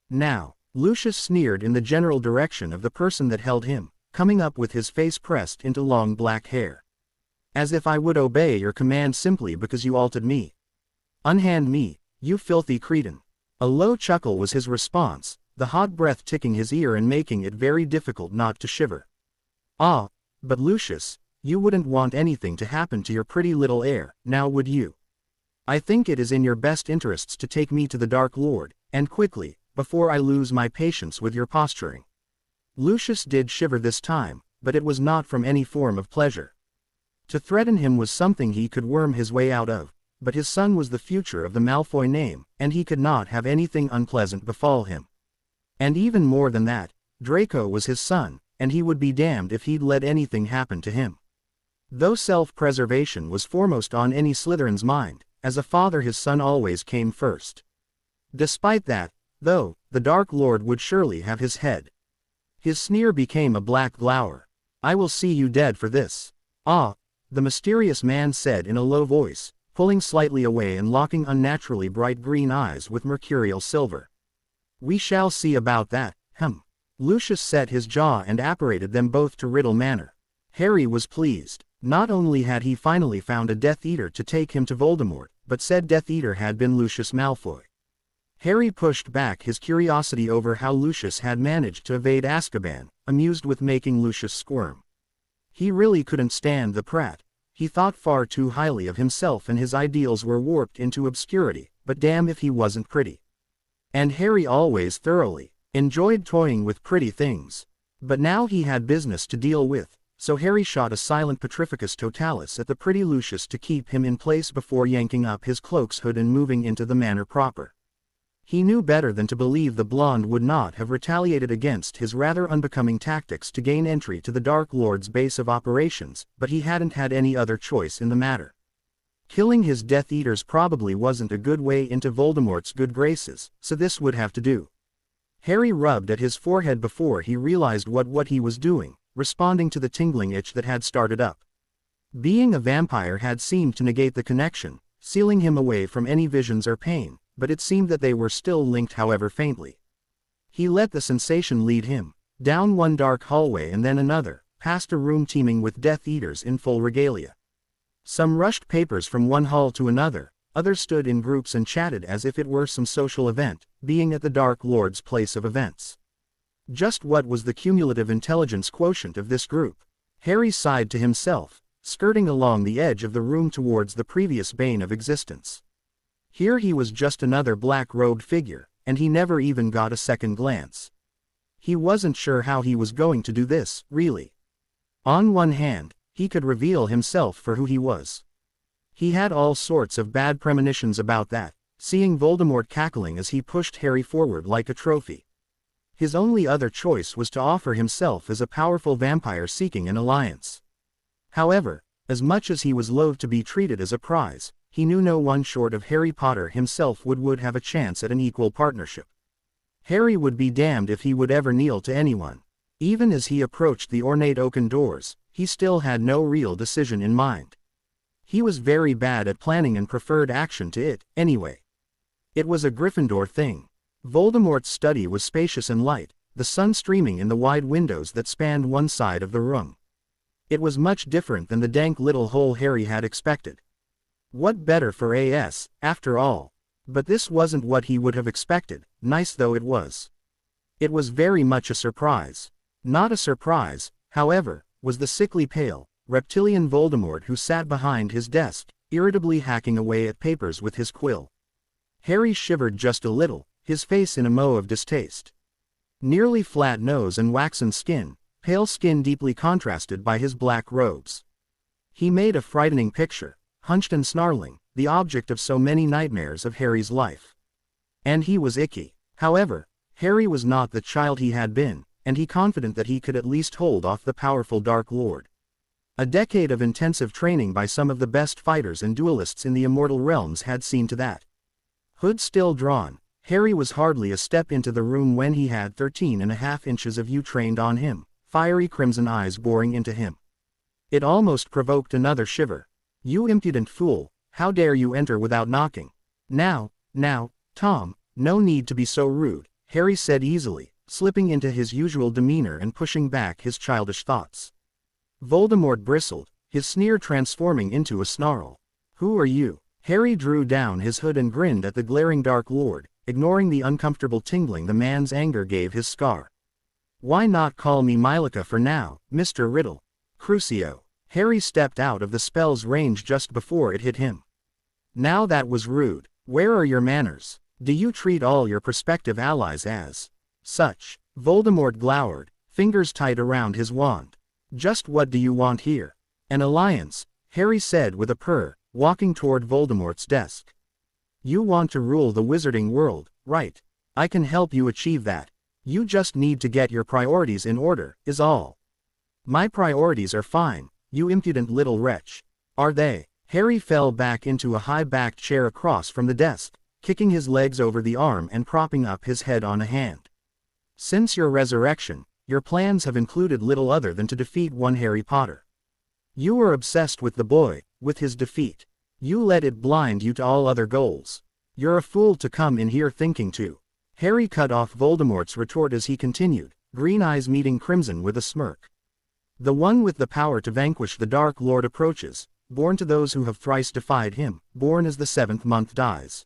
Now, Lucius sneered in the general direction of the person that held him, coming up with his face pressed into long black hair. "As if I would obey your command simply because you altered me. Unhand me, you filthy cretin." A low chuckle was his response, the hot breath ticking his ear and making it very difficult not to shiver. "Ah, but Lucius, You wouldn't want anything to happen to your pretty little heir, now would you? I think it is in your best interests to take me to the Dark Lord, and quickly, before I lose my patience with your posturing." Lucius did shiver this time, but it was not from any form of pleasure. To threaten him was something he could worm his way out of, but his son was the future of the Malfoy name, and he could not have anything unpleasant befall him. And even more than that, Draco was his son, and he would be damned if he'd let anything happen to him. Though self-preservation was foremost on any Slytherin's mind, as a father his son always came first. Despite that, though, the Dark Lord would surely have his head. His sneer became a black glower. "I will see you dead for this." "Ah," the mysterious man said in a low voice, pulling slightly away and locking unnaturally bright green eyes with mercurial silver. "We shall see about that, Lucius set his jaw and apparated them both to Riddle Manor. Harry was pleased. Not only had he finally found a Death Eater to take him to Voldemort, but said Death Eater had been Lucius Malfoy. Harry pushed back his curiosity over how Lucius had managed to evade Azkaban, amused with making Lucius squirm. He really couldn't stand the prat. He thought far too highly of himself and his ideals were warped into obscurity, but damn if he wasn't pretty. And Harry always thoroughly enjoyed toying with pretty things. But now he had business to deal with, so Harry shot a silent Petrificus Totalis at the pretty Lucius to keep him in place before yanking up his cloak's hood and moving into the manor proper. He knew better than to believe the blonde would not have retaliated against his rather unbecoming tactics to gain entry to the Dark Lord's base of operations, but he hadn't had any other choice in the matter. Killing his Death Eaters probably wasn't a good way into Voldemort's good graces, so this would have to do. Harry rubbed at his forehead before he realized what he was doing, responding to the tingling itch that had started up. Being a vampire had seemed to negate the connection, sealing him away from any visions or pain, but it seemed that they were still linked however faintly. He let the sensation lead him, down one dark hallway and then another, past a room teeming with Death Eaters in full regalia. Some rushed papers from one hall to another, others stood in groups and chatted as if it were some social event, being at the Dark Lord's place of events. Just what was the cumulative intelligence quotient of this group? Harry sighed to himself, skirting along the edge of the room towards the previous bane of existence. Here he was just another black-robed figure, and he never even got a second glance. He wasn't sure how he was going to do this, really. On one hand, he could reveal himself for who he was. He had all sorts of bad premonitions about that, seeing Voldemort cackling as he pushed Harry forward like a trophy. His only other choice was to offer himself as a powerful vampire seeking an alliance. However, as much as he was loath to be treated as a prize, he knew no one short of Harry Potter himself would have a chance at an equal partnership. Harry would be damned if he would ever kneel to anyone. Even as he approached the ornate oaken doors, he still had no real decision in mind. He was very bad at planning and preferred action to it, anyway. It was a Gryffindor thing. Voldemort's study was spacious and light, the sun streaming in the wide windows that spanned one side of the room. It was much different than the dank little hole Harry had expected. What better for AS, after all? But this wasn't what he would have expected, nice though it was. It was very much a surprise. Not a surprise, however, was the sickly pale, reptilian Voldemort who sat behind his desk, irritably hacking away at papers with his quill. Harry shivered just a little, his face in a mow of distaste. Nearly flat nose and waxen skin, pale skin deeply contrasted by his black robes. He made a frightening picture, hunched and snarling, the object of so many nightmares of Harry's life. And he was icky. However, Harry was not the child he had been, and he confident that he could at least hold off the powerful Dark Lord. A decade of intensive training by some of the best fighters and duelists in the immortal realms had seen to that. Hood still drawn, Harry was hardly a step into the room when he had 13.5 inches of yew trained on him, fiery crimson eyes boring into him. It almost provoked another shiver. "You impudent fool, how dare you enter without knocking?" Now, Tom, no need to be so rude," Harry said easily, slipping into his usual demeanor and pushing back his childish thoughts. Voldemort bristled, his sneer transforming into a snarl. "Who are you?" Harry drew down his hood and grinned at the glaring Dark Lord, ignoring the uncomfortable tingling the man's anger gave his scar. "Why not call me Mylica for now, Mr. Riddle?" "Crucio." Harry stepped out of the spell's range just before it hit him. Now that was rude. Where are your manners? Do you treat all your prospective allies as such? Voldemort glowered, fingers tight around his wand. Just what do you want here? An alliance, Harry said with a purr, walking toward Voldemort's desk. You want to rule the wizarding world, right? I can help you achieve that. You just need to get your priorities in order, is all. My priorities are fine, you impudent little wretch. Are they? Harry fell back into a high-backed chair across from the desk, kicking his legs over the arm and propping up his head on a hand. Since your resurrection, your plans have included little other than to defeat one Harry Potter. You were obsessed with the boy, with his defeat. You let it blind you to all other goals. You're a fool to come in here thinking to. Harry cut off Voldemort's retort as he continued, green eyes meeting crimson with a smirk. The one with the power to vanquish the Dark Lord approaches, born to those who have thrice defied him, born as the seventh month dies.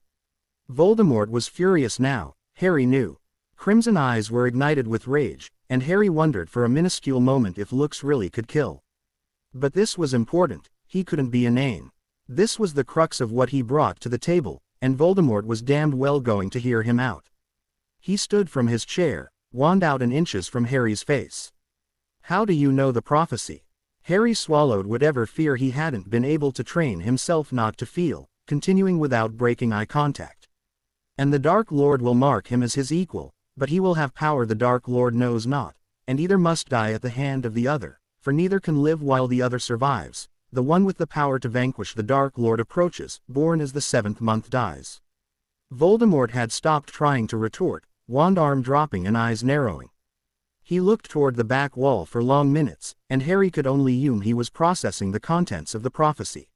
Voldemort was furious now, Harry knew. Crimson eyes were ignited with rage, and Harry wondered for a minuscule moment if looks really could kill. But this was important, he couldn't be inane. This was the crux of what he brought to the table, and Voldemort was damned well going to hear him out. He stood from his chair, wand out and inches from Harry's face. How do you know the prophecy? Harry swallowed whatever fear he hadn't been able to train himself not to feel, continuing without breaking eye contact. And the Dark Lord will mark him as his equal, but he will have power the Dark Lord knows not, and either must die at the hand of the other, for neither can live while the other survives. The one with the power to vanquish the Dark Lord approaches, born as the seventh month dies. Voldemort had stopped trying to retort, wand arm dropping and eyes narrowing. He looked toward the back wall for long minutes, and Harry could only assume he was processing the contents of the prophecy.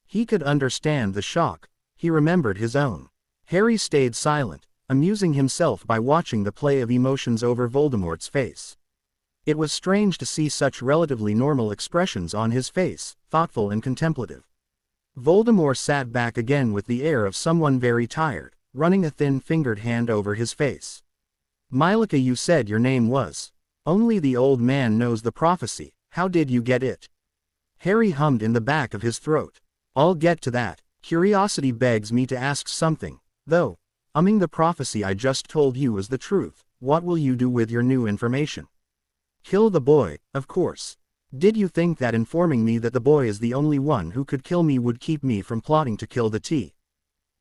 He could understand the shock, he remembered his own. Harry stayed silent, amusing himself by watching the play of emotions over Voldemort's face. It was strange to see such relatively normal expressions on his face, thoughtful and contemplative. Voldemort sat back again with the air of someone very tired, running a thin-fingered hand over his face. Mylika, you said your name was. Only the old man knows the prophecy, how did you get it? Harry hummed in the back of his throat. I'll get to that. Curiosity begs me to ask something, though. The prophecy I just told you is the truth, what will you do with your new information? Kill the boy, of course. Did you think that informing me that the boy is the only one who could kill me would keep me from plotting to kill the T?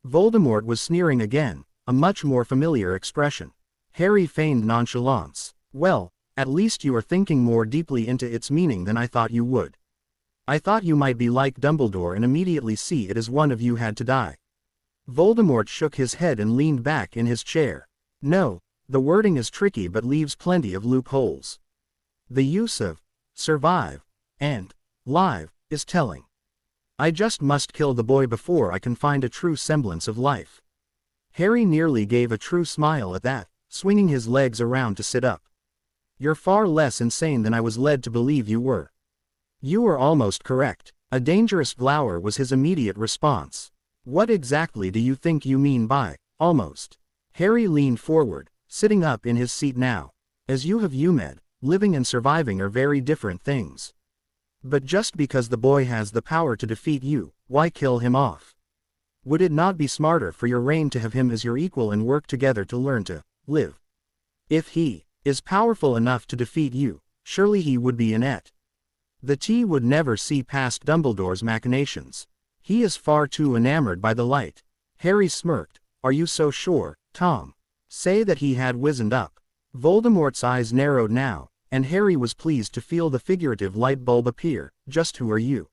Voldemort was sneering again, a much more familiar expression. Harry feigned nonchalance. Well, at least you are thinking more deeply into its meaning than I thought you would. I thought you might be like Dumbledore and immediately see it as one of you had to die. Voldemort shook his head and leaned back in his chair. No, the wording is tricky but leaves plenty of loopholes. The use of survive and live is telling. I just must kill the boy before I can find a true semblance of life. Harry nearly gave a true smile at that, swinging his legs around to sit up. You're far less insane than I was led to believe you were. You were almost correct. A dangerous glower was his immediate response. What exactly do you think you mean by almost? Harry leaned forward, sitting up in his seat now. As you have UMed, living and surviving are very different things. But just because the boy has the power to defeat you, why kill him off? Would it not be smarter for your reign to have him as your equal and work together to learn to live? If he is powerful enough to defeat you, surely he would be inept. The T would never see past Dumbledore's machinations. He is far too enamored by the light. Harry smirked. Are you so sure, Tom? Say that he had wizened up. Voldemort's eyes narrowed now, and Harry was pleased to feel the figurative light bulb appear. Just who are you?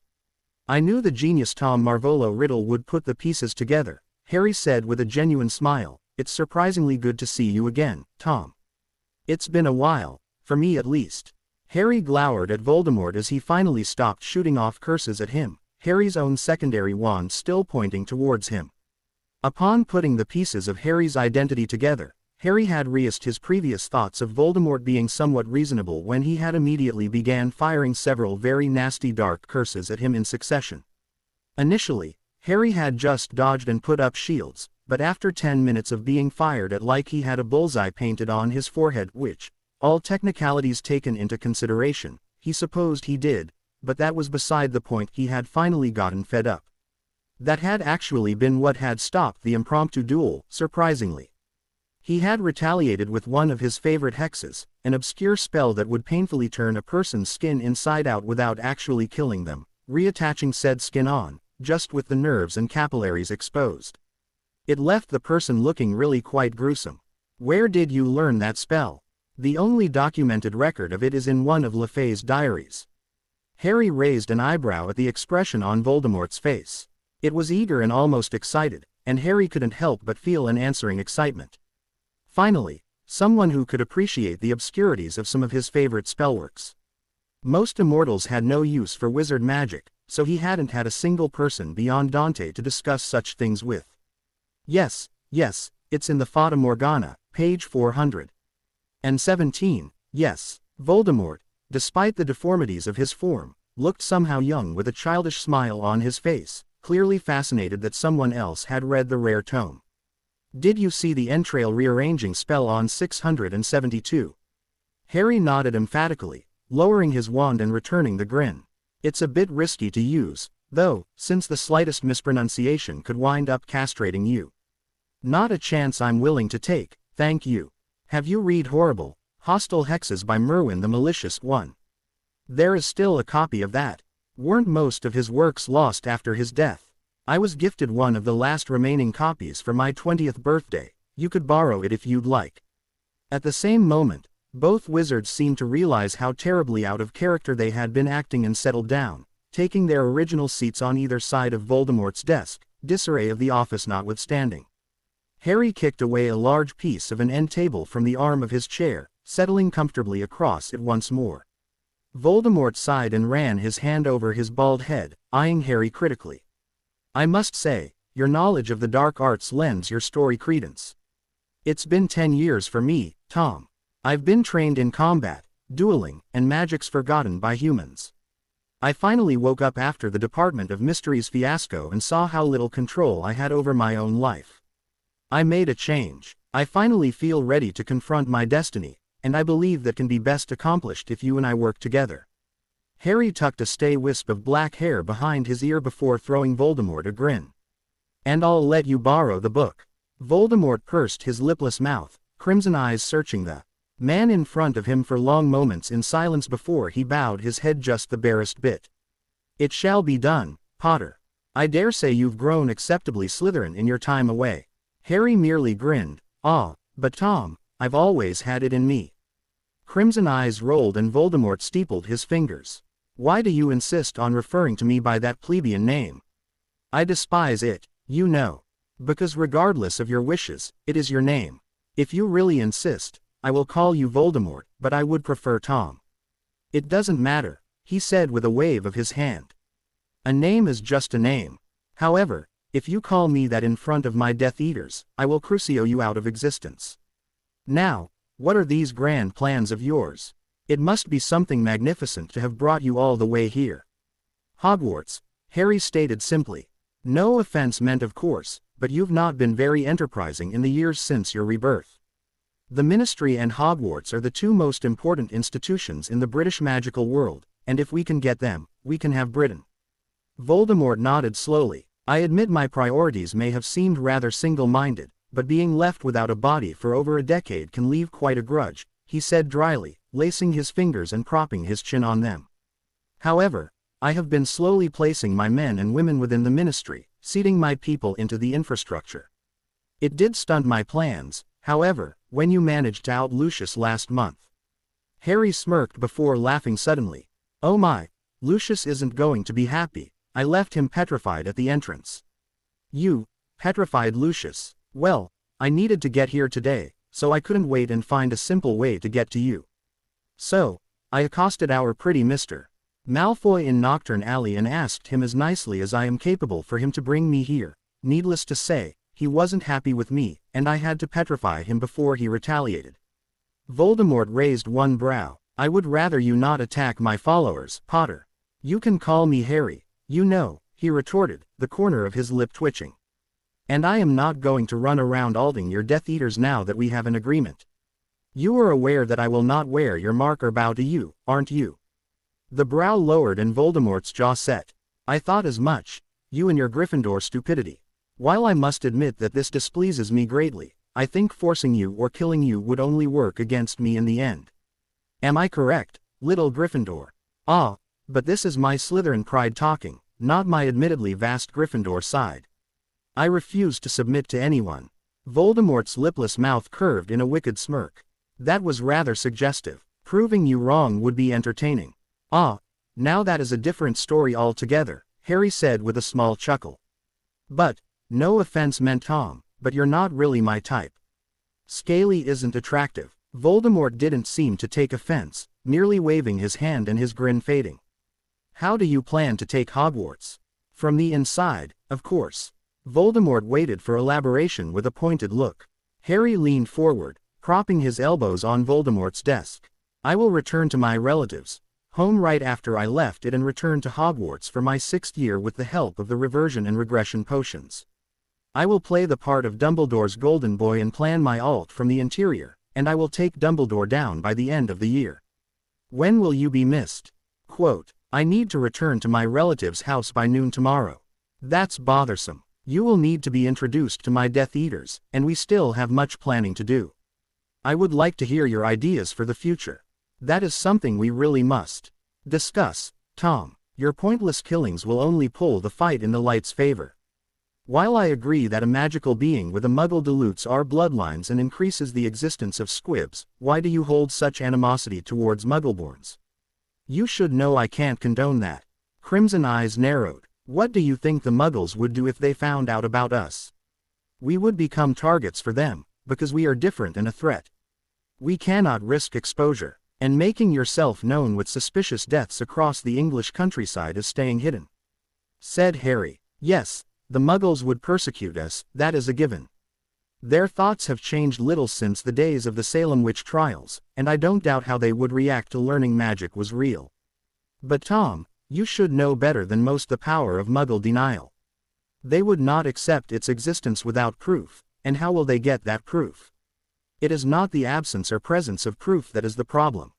I knew the genius Tom Marvolo Riddle would put the pieces together, Harry said with a genuine smile. It's surprisingly good to see you again, Tom. It's been a while, for me at least. Harry glowered at Voldemort as he finally stopped shooting off curses at him, Harry's own secondary wand still pointing towards him. Upon putting the pieces of Harry's identity together, Harry had realized his previous thoughts of Voldemort being somewhat reasonable when he had immediately began firing several very nasty dark curses at him in succession. Initially, Harry had just dodged and put up shields, but after 10 minutes of being fired at like he had a bullseye painted on his forehead which, all technicalities taken into consideration, he supposed he did, but that was beside the point. He had finally gotten fed up. That had actually been what had stopped the impromptu duel, surprisingly. He had retaliated with one of his favorite hexes, an obscure spell that would painfully turn a person's skin inside out without actually killing them, reattaching said skin on, just with the nerves and capillaries exposed. It left the person looking really quite gruesome. Where did you learn that spell? The only documented record of it is in one of LeFay's diaries. Harry raised an eyebrow at the expression on Voldemort's face. It was eager and almost excited, and Harry couldn't help but feel an answering excitement. Finally, someone who could appreciate the obscurities of some of his favorite spellworks. Most immortals had no use for wizard magic, so he hadn't had a single person beyond Dante to discuss such things with. Yes, it's in the Fata Morgana, page 417. Yes, Voldemort, despite the deformities of his form, looked somehow young with a childish smile on his face, clearly fascinated that someone else had read the rare tome. Did you see the entrail rearranging spell on 672? Harry nodded emphatically, lowering his wand and returning the grin. It's a bit risky to use, though, since the slightest mispronunciation could wind up castrating you. Not a chance I'm willing to take, thank you. Have you read Horrible, Hostile Hexes by Merwin the Malicious One? There is still a copy of that. Weren't most of his works lost after his death? I was gifted one of the last remaining copies for my 20th birthday. You could borrow it if you'd like. At the same moment, both wizards seemed to realize how terribly out of character they had been acting and settled down, taking their original seats on either side of Voldemort's desk, disarray of the office notwithstanding. Harry kicked away a large piece of an end table from the arm of his chair, settling comfortably across it once more. Voldemort sighed and ran his hand over his bald head, eyeing Harry critically. I must say, your knowledge of the dark arts lends your story credence. It's been 10 years for me, Tom. I've been trained in combat, dueling, and magics forgotten by humans. I finally woke up after the Department of Mysteries fiasco and saw how little control I had over my own life. I made a change. I finally feel ready to confront my destiny, and I believe that can be best accomplished if you and I work together. Harry tucked a stay wisp of black hair behind his ear before throwing Voldemort a grin. And I'll let you borrow the book. Voldemort pursed his lipless mouth, crimson eyes searching the man in front of him for long moments in silence before he bowed his head just the barest bit. It shall be done, Potter. I dare say you've grown acceptably Slytherin in your time away. Harry merely grinned. Ah, but Tom, I've always had it in me. Crimson eyes rolled and Voldemort steepled his fingers. Why do you insist on referring to me by that plebeian name? I despise it, you know. Because regardless of your wishes, it is your name. If you really insist, I will call you Voldemort, but I would prefer Tom. It doesn't matter, he said with a wave of his hand. A name is just a name. However, if you call me that in front of my Death Eaters, I will crucio you out of existence. Now, what are these grand plans of yours? It must be something magnificent to have brought you all the way here. Hogwarts, Harry stated simply. No offense meant of course, but you've not been very enterprising in the years since your rebirth. The Ministry and Hogwarts are the two most important institutions in the British magical world, and if we can get them, we can have Britain. Voldemort nodded slowly. I admit my priorities may have seemed rather single-minded, but being left without a body for over a decade can leave quite a grudge, he said dryly, lacing his fingers and propping his chin on them. However, I have been slowly placing my men and women within the Ministry, seeding my people into the infrastructure. It did stunt my plans, however, when you managed to out Lucius last month. Harry smirked before laughing suddenly. Oh my, Lucius isn't going to be happy. I left him petrified at the entrance. You, petrified Lucius? Well, I needed to get here today, so I couldn't wait and find a simple way to get to you. So, I accosted our pretty Mr. Malfoy in Nocturne Alley and asked him as nicely as I am capable for him to bring me here. Needless to say, he wasn't happy with me, and I had to petrify him before he retaliated. Voldemort raised one brow. I would rather you not attack my followers, Potter. You can call me Harry. You know, he retorted, the corner of his lip twitching. And I am not going to run around alting your Death Eaters now that we have an agreement. You are aware that I will not wear your mark or bow to you, aren't you? The brow lowered and Voldemort's jaw set. I thought as much. You and your Gryffindor stupidity. While I must admit that this displeases me greatly, I think forcing you or killing you would only work against me in the end. Am I correct, little Gryffindor? Ah, but this is my Slytherin pride talking, not my admittedly vast Gryffindor side. I refuse to submit to anyone. Voldemort's lipless mouth curved in a wicked smirk. That was rather suggestive. Proving you wrong would be entertaining. Ah, now that is a different story altogether, Harry said with a small chuckle. But, no offense meant Tom, but you're not really my type. Scaly isn't attractive. Voldemort didn't seem to take offense, merely waving his hand and his grin fading. How do you plan to take Hogwarts? From the inside, of course. Voldemort waited for elaboration with a pointed look. Harry leaned forward, propping his elbows on Voldemort's desk. I will return to my relatives' home right after I left it and return to Hogwarts for my 6th year with the help of the reversion and regression potions. I will play the part of Dumbledore's golden boy and plan my ult from the interior, and I will take Dumbledore down by the end of the year. When will you be missed? Quote, I need to return to my relative's house by noon tomorrow. That's bothersome. You will need to be introduced to my Death Eaters, and we still have much planning to do. I would like to hear your ideas for the future. That is something we really must discuss, Tom. Your pointless killings will only pull the fight in the light's favor. While I agree that a magical being with a muggle dilutes our bloodlines and increases the existence of squibs, why do you hold such animosity towards muggleborns? You should know I can't condone that. Crimson eyes narrowed. What do you think the muggles would do if they found out about us? We would become targets for them, because we are different and a threat. We cannot risk exposure. And making yourself known with suspicious deaths across the English countryside is staying hidden. Said Harry. Yes, the muggles would persecute us, that is a given. Their thoughts have changed little since the days of the Salem witch trials, and I don't doubt how they would react to learning magic was real. But Tom, you should know better than most the power of muggle denial. They would not accept its existence without proof, and how will they get that proof? It is not the absence or presence of proof that is the problem.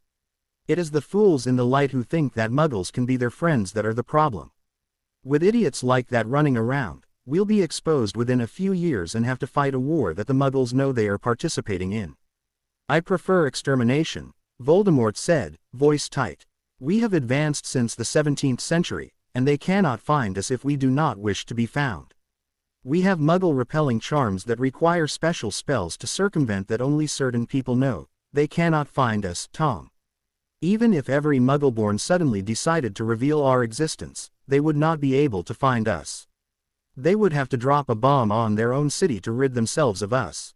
It is the fools in the light who think that muggles can be their friends that are the problem. With idiots like that running around, we'll be exposed within a few years and have to fight a war that the muggles know they are participating in. I prefer extermination, Voldemort said, voice tight. We have advanced since the 17th century, and they cannot find us if we do not wish to be found. We have muggle-repelling charms that require special spells to circumvent that only certain people know. They cannot find us, Tom. Even if every muggleborn suddenly decided to reveal our existence, they would not be able to find us. They would have to drop a bomb on their own city to rid themselves of us.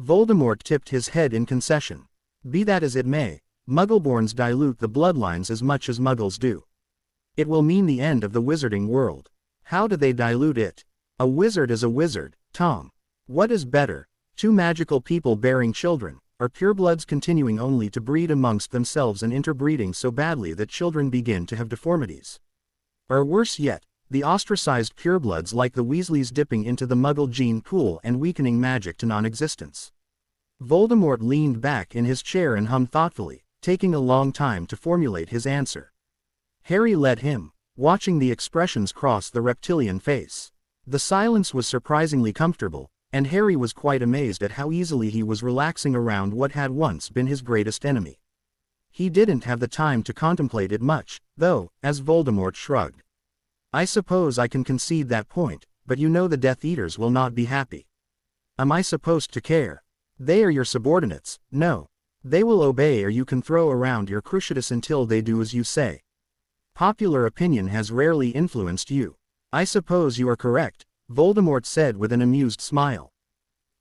Voldemort tipped his head in concession. Be that as it may, muggleborns dilute the bloodlines as much as muggles do. It will mean the end of the wizarding world. How do they dilute it? A wizard is a wizard, Tom. What is better, two magical people bearing children, or purebloods continuing only to breed amongst themselves and interbreeding so badly that children begin to have deformities? Or worse yet, the ostracized purebloods like the Weasleys dipping into the muggle gene pool and weakening magic to non-existence? Voldemort leaned back in his chair and hummed thoughtfully, taking a long time to formulate his answer. Harry led him, watching the expressions cross the reptilian face. The silence was surprisingly comfortable, and Harry was quite amazed at how easily he was relaxing around what had once been his greatest enemy. He didn't have the time to contemplate it much, though, as Voldemort shrugged. I suppose I can concede that point, but you know the Death Eaters will not be happy. Am I supposed to care? They are your subordinates, no. They will obey or you can throw around your cruciatus until they do as you say. Popular opinion has rarely influenced you. I suppose you are correct, Voldemort said with an amused smile.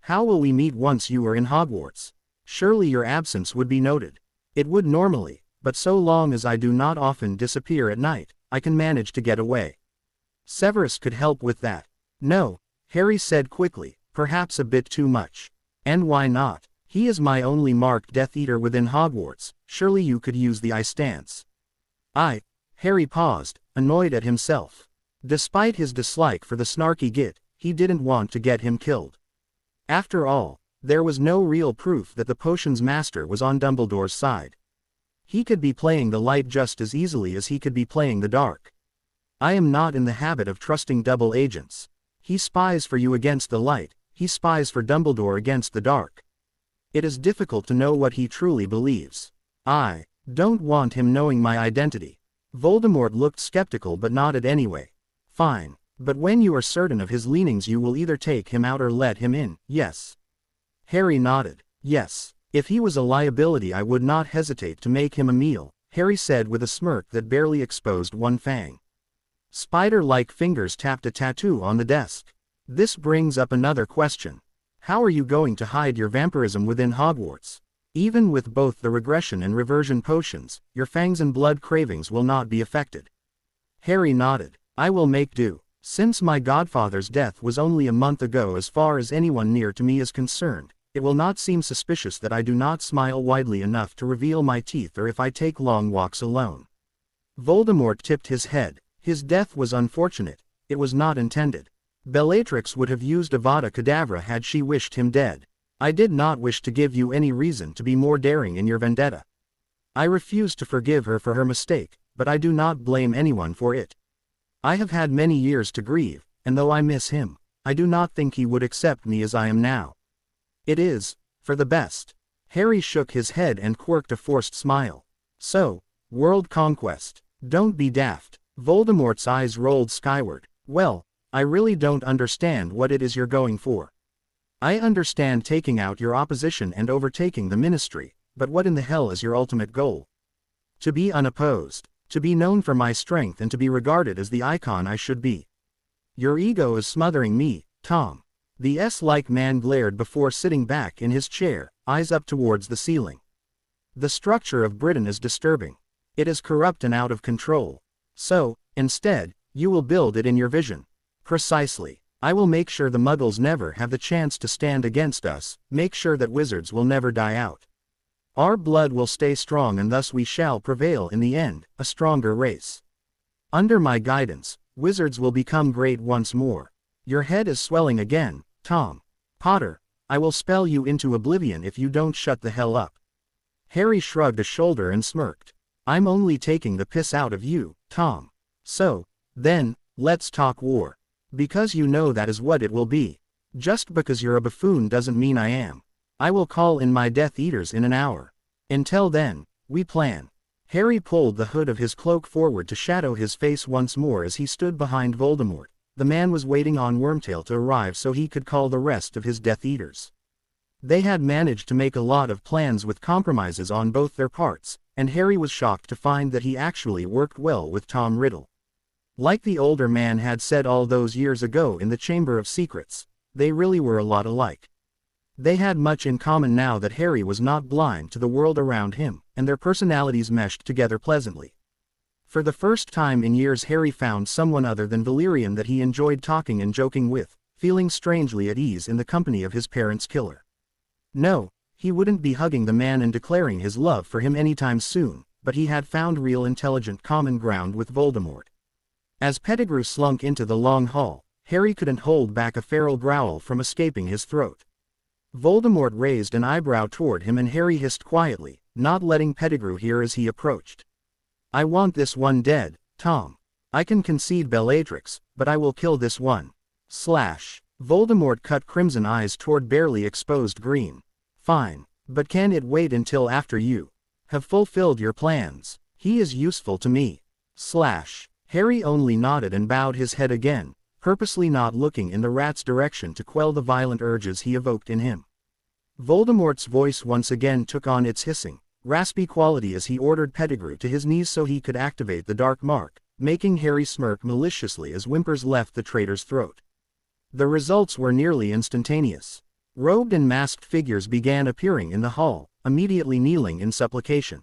How will we meet once you are in Hogwarts? Surely your absence would be noted. It would normally, but so long as I do not often disappear at night, I can manage to get away. Severus could help with that. No, Harry said quickly, perhaps a bit too much. And why not? He is my only marked Death Eater within Hogwarts, surely you could use the I stance. Harry paused, annoyed at himself. Despite his dislike for the snarky git, he didn't want to get him killed. After all, there was no real proof that the potion's master was on Dumbledore's side. He could be playing the light just as easily as he could be playing the dark. I am not in the habit of trusting double agents. He spies for you against the light, he spies for Dumbledore against the dark. It is difficult to know what he truly believes. I don't want him knowing my identity. Voldemort looked skeptical but nodded anyway. Fine. But when you are certain of his leanings you will either take him out or let him in, yes? Harry nodded. Yes. If he was a liability I would not hesitate to make him a meal, Harry said with a smirk that barely exposed one fang. Spider-like fingers tapped a tattoo on the desk. This brings up another question. How are you going to hide your vampirism within Hogwarts? Even with both the regression and reversion potions, your fangs and blood cravings will not be affected. Harry nodded. I will make do. Since my godfather's death was only a month ago, as far as anyone near to me is concerned, it will not seem suspicious that I do not smile widely enough to reveal my teeth or if I take long walks alone. Voldemort tipped his head. His death was unfortunate. It was not intended. Bellatrix would have used Avada Kedavra had she wished him dead. I did not wish to give you any reason to be more daring in your vendetta. I refuse to forgive her for her mistake, but I do not blame anyone for it. I have had many years to grieve, and though I miss him, I do not think he would accept me as I am now. It is for the best. Harry shook his head and quirked a forced smile. So, world conquest. Don't be daft. Voldemort's eyes rolled skyward. Well, I really don't understand what it is you're going for. I understand taking out your opposition and overtaking the ministry, but what in the hell is your ultimate goal? To be unopposed, to be known for my strength and to be regarded as the icon I should be. Your ego is smothering me, Tom. The S-like man glared before sitting back in his chair, eyes up towards the ceiling. The structure of Britain is disturbing. It is corrupt and out of control. So, instead, you will build it in your vision. Precisely. I will make sure the Muggles never have the chance to stand against us, make sure that wizards will never die out. Our blood will stay strong and thus we shall prevail in the end, a stronger race. Under my guidance, wizards will become great once more. Your head is swelling again, Tom. Potter, I will spell you into oblivion if you don't shut the hell up. Harry shrugged a shoulder and smirked. I'm only taking the piss out of you, Tom. So, then, let's talk war. Because you know that is what it will be. Just because you're a buffoon doesn't mean I am. I will call in my Death Eaters in an hour. Until then, we plan. Harry pulled the hood of his cloak forward to shadow his face once more as he stood behind Voldemort. The man was waiting on Wormtail to arrive so he could call the rest of his Death Eaters. They had managed to make a lot of plans with compromises on both their parts, and Harry was shocked to find that he actually worked well with Tom Riddle. Like the older man had said all those years ago in the Chamber of Secrets, they really were a lot alike. They had much in common now that Harry was not blind to the world around him, and their personalities meshed together pleasantly. For the first time in years Harry found someone other than Valerian that he enjoyed talking and joking with, feeling strangely at ease in the company of his parents' killer. No, he wouldn't be hugging the man and declaring his love for him anytime soon, but he had found real intelligent common ground with Voldemort. As Pettigrew slunk into the long hall, Harry couldn't hold back a feral growl from escaping his throat. Voldemort raised an eyebrow toward him and Harry hissed quietly, not letting Pettigrew hear as he approached. I want this one dead, Tom. I can concede Bellatrix, but I will kill this one. Slash. Voldemort cut Crimson eyes toward barely exposed green. Fine, but can it wait until after you have fulfilled your plans? He is useful to me. Slash. Harry only nodded and bowed his head again, purposely not looking in the rat's direction to quell the violent urges he evoked in him. Voldemort's voice once again took on its hissing, raspy quality as he ordered Pettigrew to his knees so he could activate the dark mark, making Harry smirk maliciously as whimpers left the traitor's throat. The results were nearly instantaneous. Robed and masked figures began appearing in the hall, immediately kneeling in supplication.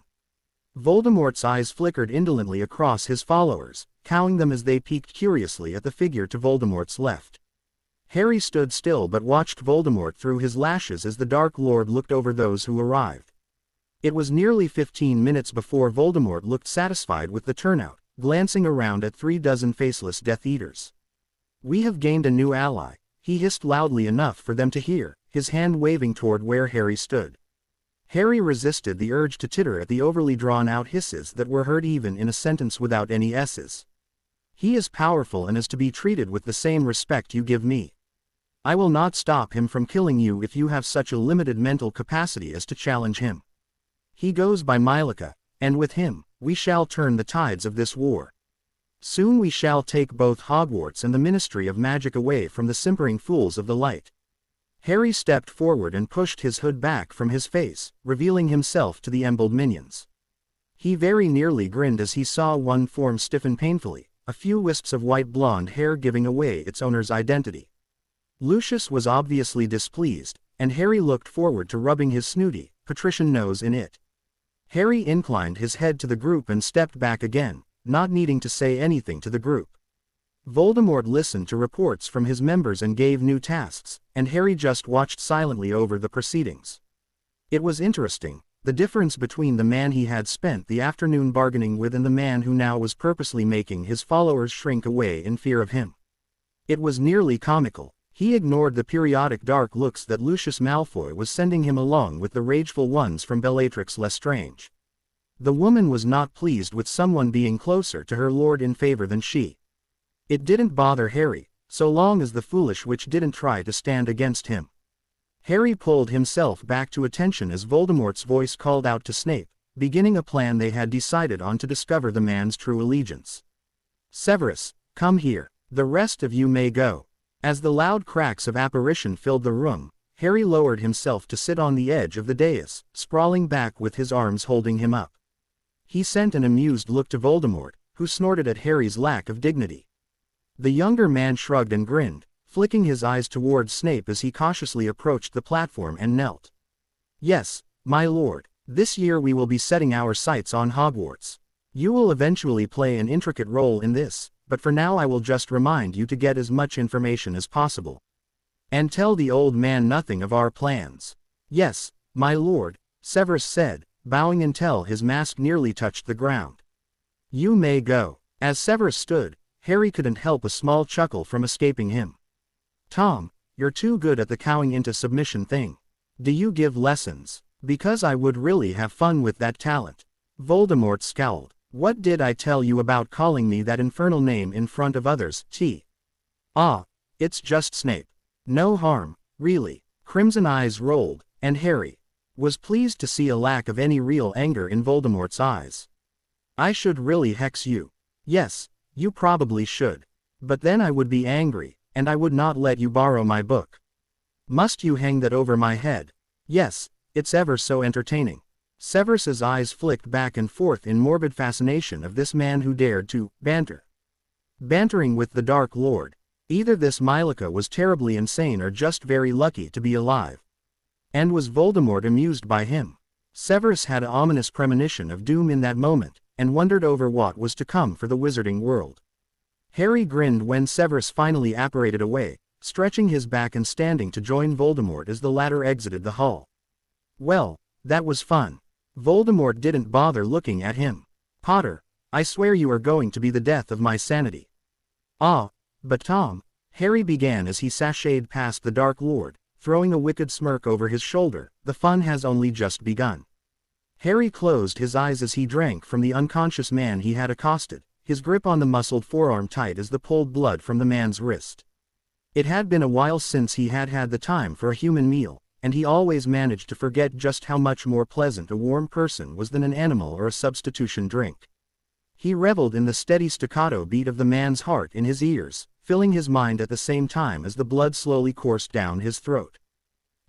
Voldemort's eyes flickered indolently across his followers, cowing them as they peeked curiously at the figure to Voldemort's left. Harry stood still but watched Voldemort through his lashes as the Dark Lord looked over those who arrived. It was nearly 15 minutes before Voldemort looked satisfied with the turnout, glancing around at 36 faceless Death Eaters. We have gained a new ally, he hissed loudly enough for them to hear, his hand waving toward where Harry stood. Harry resisted the urge to titter at the overly drawn-out hisses that were heard even in a sentence without any S's. He is powerful and is to be treated with the same respect you give me. I will not stop him from killing you if you have such a limited mental capacity as to challenge him. He goes by Mylika, and with him, we shall turn the tides of this war. Soon we shall take both Hogwarts and the Ministry of Magic away from the simpering fools of the light. Harry stepped forward and pushed his hood back from his face, revealing himself to the embled minions. He very nearly grinned as he saw one form stiffen painfully, a few wisps of white blonde hair giving away its owner's identity. Lucius was obviously displeased, and Harry looked forward to rubbing his snooty, patrician nose in it. Harry inclined his head to the group and stepped back again, not needing to say anything to the group. Voldemort listened to reports from his members and gave new tasks, and Harry just watched silently over the proceedings. It was interesting, the difference between the man he had spent the afternoon bargaining with and the man who now was purposely making his followers shrink away in fear of him. It was nearly comical. He ignored the periodic dark looks that Lucius Malfoy was sending him along with the rageful ones from Bellatrix Lestrange. The woman was not pleased with someone being closer to her lord in favor than she. It didn't bother Harry, so long as the foolish witch didn't try to stand against him. Harry pulled himself back to attention as Voldemort's voice called out to Snape, beginning a plan they had decided on to discover the man's true allegiance. "Severus, come here. The rest of you may go." As the loud cracks of apparition filled the room, Harry lowered himself to sit on the edge of the dais, sprawling back with his arms holding him up. He sent an amused look to Voldemort, who snorted at Harry's lack of dignity. The younger man shrugged and grinned, flicking his eyes towards Snape as he cautiously approached the platform and knelt. "Yes, my lord, this year we will be setting our sights on Hogwarts. You will eventually play an intricate role in this, but for now I will just remind you to get as much information as possible. And tell the old man nothing of our plans." "Yes, my lord," Severus said, bowing until his mask nearly touched the ground. "You may go." As Severus stood, Harry couldn't help a small chuckle from escaping him. "Tom, you're too good at the cowing into submission thing. Do you give lessons? Because I would really have fun with that talent." Voldemort scowled. "What did I tell you about calling me that infernal name in front of others, Ah, it's just Snape. No harm, really." Crimson eyes rolled, and Harry was pleased to see a lack of any real anger in Voldemort's eyes. "I should really hex you." "Yes, you probably should. But then I would be angry, and I would not let you borrow my book." "Must you hang that over my head?" "Yes, it's ever so entertaining." Severus's eyes flicked back and forth in morbid fascination of this man who dared to banter. Bantering with the Dark Lord. Either this Mylika was terribly insane or just very lucky to be alive. And was Voldemort amused by him? Severus had an ominous premonition of doom in that moment, and wondered over what was to come for the wizarding world. Harry grinned when Severus finally apparated away, stretching his back and standing to join Voldemort as the latter exited the hall. "Well, that was fun." Voldemort didn't bother looking at him. "Potter, I swear you are going to be the death of my sanity." "Ah, but Tom," Harry began as he sashayed past the Dark Lord, throwing a wicked smirk over his shoulder, "the fun has only just begun." Harry closed his eyes as he drank from the unconscious man he had accosted, his grip on the muscled forearm tight as the pulled blood from the man's wrist. It had been a while since he had had the time for a human meal, and he always managed to forget just how much more pleasant a warm person was than an animal or a substitution drink. He reveled in the steady staccato beat of the man's heart in his ears, filling his mind at the same time as the blood slowly coursed down his throat.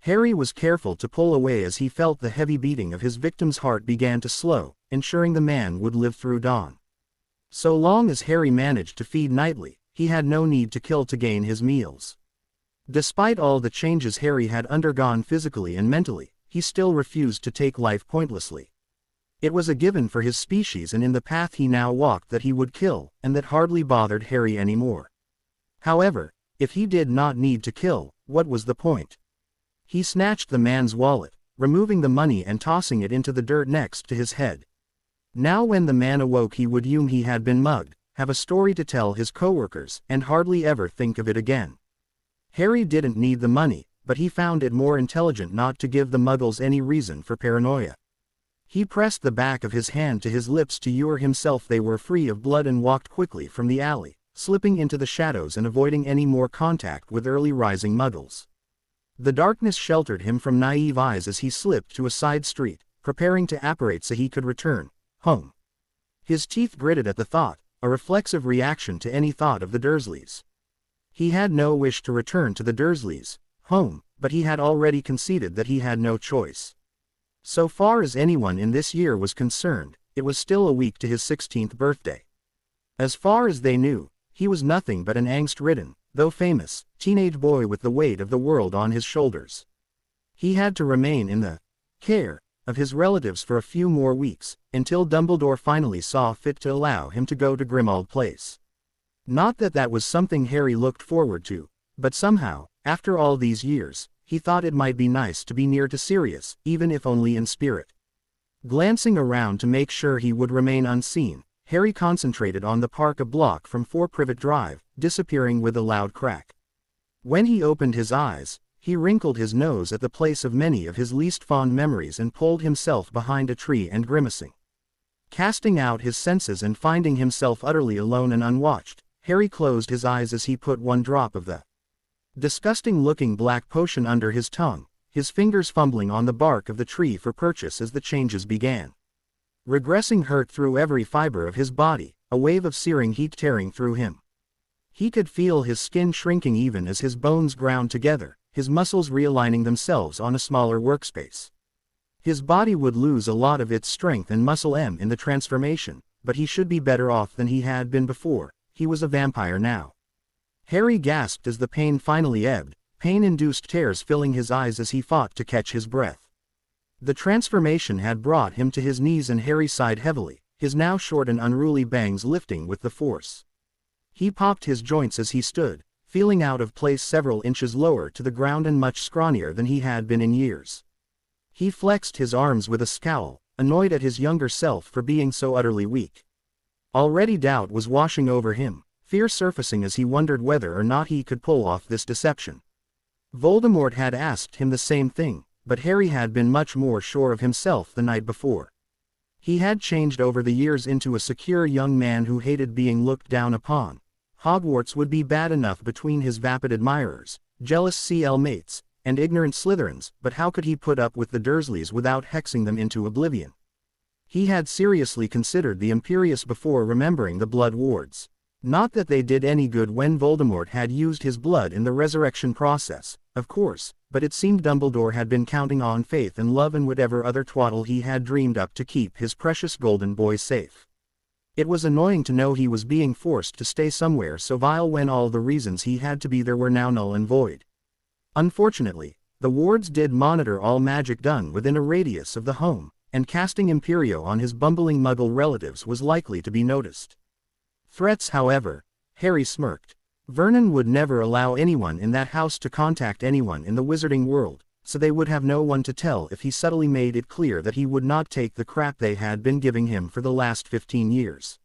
Harry was careful to pull away as he felt the heavy beating of his victim's heart began to slow, ensuring the man would live through dawn. So long as Harry managed to feed nightly, he had no need to kill to gain his meals. Despite all the changes Harry had undergone physically and mentally, he still refused to take life pointlessly. It was a given for his species and in the path he now walked that he would kill, and that hardly bothered Harry anymore. However, if he did not need to kill, what was the point? He snatched the man's wallet, removing the money and tossing it into the dirt next to his head. Now when the man awoke he would assume he had been mugged, have a story to tell his coworkers, and hardly ever think of it again. Harry didn't need the money, but he found it more intelligent not to give the muggles any reason for paranoia. He pressed the back of his hand to his lips to assure himself they were free of blood and walked quickly from the alley, slipping into the shadows and avoiding any more contact with early rising muggles. The darkness sheltered him from naive eyes as he slipped to a side street, preparing to apparate so he could return home. His teeth gritted at the thought, a reflexive reaction to any thought of the Dursleys. He had no wish to return to the Dursleys' home, but he had already conceded that he had no choice. So far as anyone in this year was concerned, it was still a week to his 16th birthday. As far as they knew, he was nothing but an angst-ridden, though famous, teenage boy with the weight of the world on his shoulders. He had to remain in the care of his relatives for a few more weeks, until Dumbledore finally saw fit to allow him to go to Grimmauld Place. Not that that was something Harry looked forward to, but somehow, after all these years, he thought it might be nice to be near to Sirius, even if only in spirit. Glancing around to make sure he would remain unseen, Harry concentrated on the park a block from 4 Privet Drive, disappearing with a loud crack. When he opened his eyes, he wrinkled his nose at the place of many of his least fond memories and pulled himself behind a tree and grimacing. Casting out his senses and finding himself utterly alone and unwatched, Harry closed his eyes as he put 1 drop of the disgusting-looking black potion under his tongue, his fingers fumbling on the bark of the tree for purchase as the changes began. Regressing hurt through every fiber of his body, a wave of searing heat tearing through him. He could feel his skin shrinking even as his bones ground together, his muscles realigning themselves on a smaller workspace. His body would lose a lot of its strength and muscle in the transformation, but he should be better off than he had been before. He was a vampire now. Harry gasped as the pain finally ebbed, pain-induced tears filling his eyes as he fought to catch his breath. The transformation had brought him to his knees and Harry sighed heavily, his now short and unruly bangs lifting with the force. He popped his joints as he stood, feeling out of place several inches lower to the ground and much scrawnier than he had been in years. He flexed his arms with a scowl, annoyed at his younger self for being so utterly weak. Already doubt was washing over him, fear surfacing as he wondered whether or not he could pull off this deception. Voldemort had asked him the same thing, but Harry had been much more sure of himself the night before. He had changed over the years into a secure young man who hated being looked down upon. Hogwarts would be bad enough between his vapid admirers, jealous CL mates, and ignorant Slytherins, but how could he put up with the Dursleys without hexing them into oblivion? He had seriously considered the Imperius before remembering the Blood Wards. Not that they did any good when Voldemort had used his blood in the resurrection process, of course, but it seemed Dumbledore had been counting on faith and love and whatever other twaddle he had dreamed up to keep his precious golden boy safe. It was annoying to know he was being forced to stay somewhere so vile when all the reasons he had to be there were now null and void. Unfortunately, the wards did monitor all magic done within a radius of the home, and casting Imperio on his bumbling Muggle relatives was likely to be noticed. Threats, however, Harry smirked. Vernon would never allow anyone in that house to contact anyone in the wizarding world, so they would have no one to tell if he subtly made it clear that he would not take the crap they had been giving him for the last 15 years.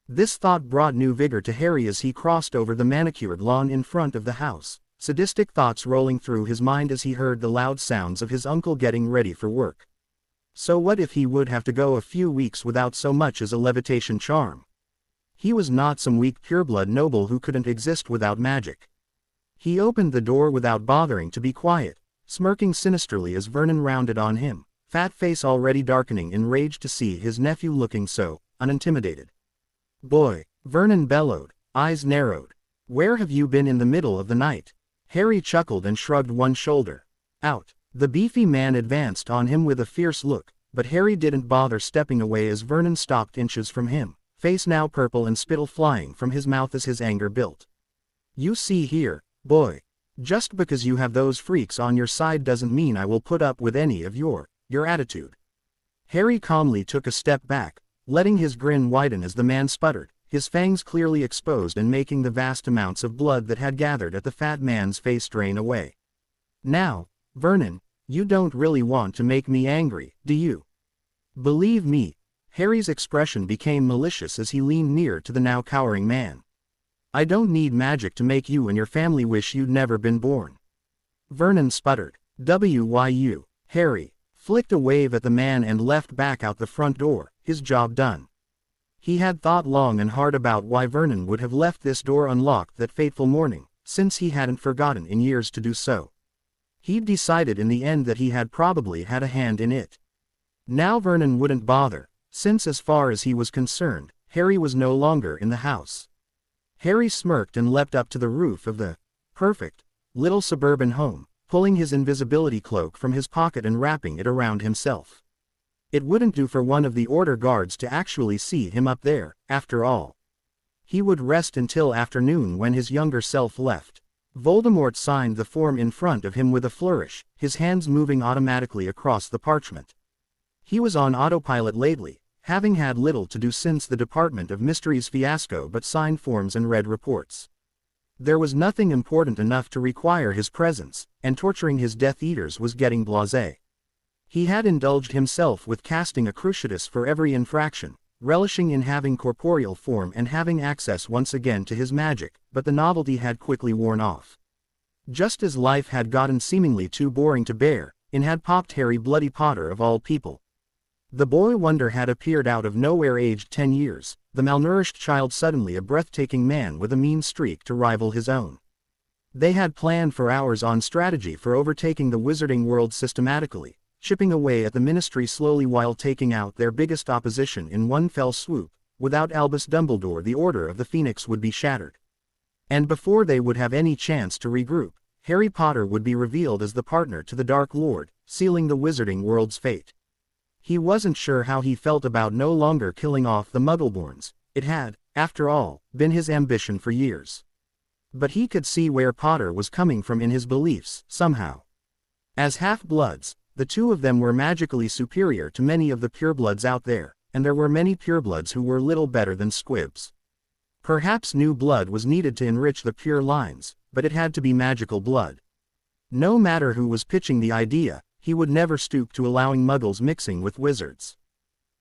This thought brought new vigor to Harry as he crossed over the manicured lawn in front of the house, sadistic thoughts rolling through his mind as he heard the loud sounds of his uncle getting ready for work. So what if he would have to go a few weeks without so much as a levitation charm? He was not some weak pureblood noble who couldn't exist without magic. He opened the door without bothering to be quiet, smirking sinisterly as Vernon rounded on him, fat face already darkening in rage to see his nephew looking so unintimidated. "Boy," Vernon bellowed, eyes narrowed. "Where have you been in the middle of the night?" Harry chuckled and shrugged one shoulder. "Out." The beefy man advanced on him with a fierce look, but Harry didn't bother stepping away as Vernon stalked inches from him, face now purple and spittle flying from his mouth as his anger built. "You see here, boy. Just because you have those freaks on your side doesn't mean I will put up with any of your attitude." Harry calmly took a step back, letting his grin widen as the man sputtered, his fangs clearly exposed and making the vast amounts of blood that had gathered at the fat man's face drain away. "Now, Vernon, you don't really want to make me angry, do you?" "Believe me." Harry's expression became malicious as he leaned near to the now cowering man. "I don't need magic to make you and your family wish you'd never been born." Vernon sputtered. "Wyu." Harry flicked a wave at the man and left back out the front door, his job done. He had thought long and hard about why Vernon would have left this door unlocked that fateful morning, since he hadn't forgotten in years to do so. He'd decided in the end that he had probably had a hand in it. Now Vernon wouldn't bother, since as far as he was concerned, Harry was no longer in the house. Harry smirked and leapt up to the roof of the perfect little suburban home, pulling his invisibility cloak from his pocket and wrapping it around himself. It wouldn't do for one of the order guards to actually see him up there, after all. He would rest until afternoon when his younger self left. Voldemort signed the form in front of him with a flourish, his hands moving automatically across the parchment. He was on autopilot lately, having had little to do since the Department of Mysteries fiasco but signed forms and read reports. There was nothing important enough to require his presence, and torturing his Death Eaters was getting blasé. He had indulged himself with casting a cruciatus for every infraction, relishing in having corporeal form and having access once again to his magic, but the novelty had quickly worn off. Just as life had gotten seemingly too boring to bear, in had popped Harry Bloody Potter of all people. The boy wonder had appeared out of nowhere, aged 10 years, the malnourished child suddenly a breathtaking man with a mean streak to rival his own. They had planned for hours on strategy for overtaking the wizarding world systematically, chipping away at the ministry slowly while taking out their biggest opposition in one fell swoop. Without Albus Dumbledore the Order of the Phoenix would be shattered. And before they would have any chance to regroup, Harry Potter would be revealed as the partner to the Dark Lord, sealing the wizarding world's fate. He wasn't sure how he felt about no longer killing off the Muggleborns. It had, after all, been his ambition for years. But he could see where Potter was coming from in his beliefs, somehow. As half-bloods, the two of them were magically superior to many of the purebloods out there, and there were many purebloods who were little better than squibs. Perhaps new blood was needed to enrich the pure lines, but it had to be magical blood. No matter who was pitching the idea, he would never stoop to allowing muggles mixing with wizards.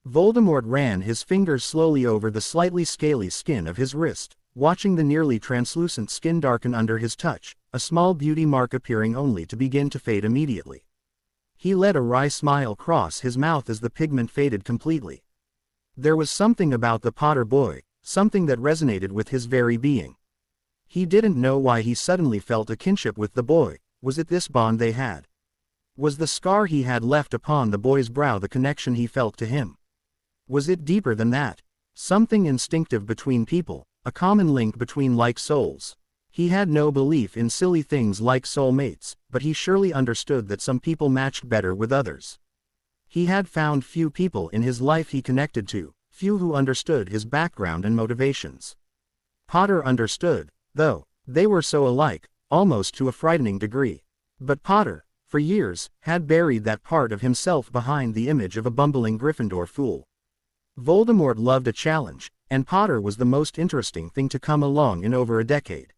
Voldemort ran his fingers slowly over the slightly scaly skin of his wrist, watching the nearly translucent skin darken under his touch, a small beauty mark appearing only to begin to fade immediately. He let a wry smile cross his mouth as the pigment faded completely. There was something about the Potter boy, something that resonated with his very being. He didn't know why he suddenly felt a kinship with the boy. Was it this bond they had? Was the scar he had left upon the boy's brow the connection he felt to him? Was it deeper than that? Something instinctive between people, a common link between like souls. He had no belief in silly things like soulmates, but he surely understood that some people matched better with others. He had found few people in his life he connected to, few who understood his background and motivations. Potter understood, though. They were so alike, almost to a frightening degree. But Potter, for years, had buried that part of himself behind the image of a bumbling Gryffindor fool. Voldemort loved a challenge, and Potter was the most interesting thing to come along in over a decade.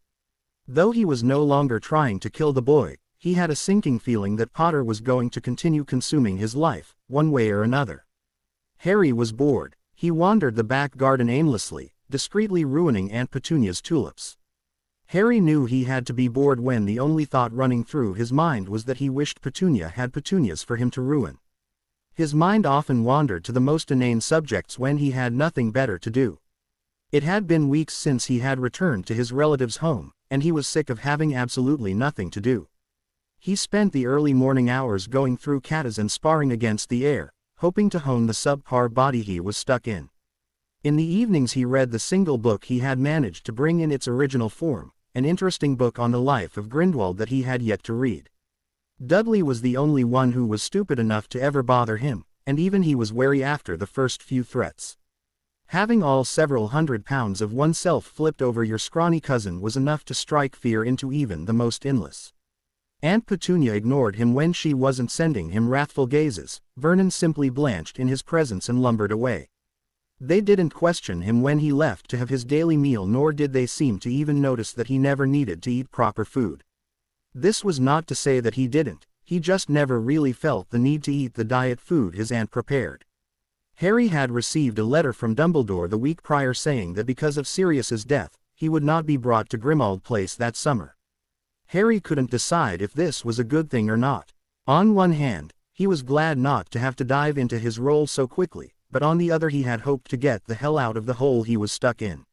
Though he was no longer trying to kill the boy, he had a sinking feeling that Potter was going to continue consuming his life, one way or another. Harry was bored. He wandered the back garden aimlessly, discreetly ruining Aunt Petunia's tulips. Harry knew he had to be bored when the only thought running through his mind was that he wished Petunia had petunias for him to ruin. His mind often wandered to the most inane subjects when he had nothing better to do. It had been weeks since he had returned to his relative's home, and he was sick of having absolutely nothing to do. He spent the early morning hours going through katas and sparring against the air, hoping to hone the subpar body he was stuck in. In the evenings he read the single book he had managed to bring in its original form, an interesting book on the life of Grindelwald that he had yet to read. Dudley was the only one who was stupid enough to ever bother him, and even he was wary after the first few threats. Having all several hundred pounds of oneself flipped over your scrawny cousin was enough to strike fear into even the most inless. Aunt Petunia ignored him when she wasn't sending him wrathful gazes. Vernon simply blanched in his presence and lumbered away. They didn't question him when he left to have his daily meal, nor did they seem to even notice that he never needed to eat proper food. This was not to say that he didn't, he just never really felt the need to eat the diet food his aunt prepared. Harry had received a letter from Dumbledore the week prior saying that because of Sirius's death, he would not be brought to Grimmauld Place that summer. Harry couldn't decide if this was a good thing or not. On one hand, he was glad not to have to dive into his role so quickly, but on the other he had hoped to get the hell out of the hole he was stuck in.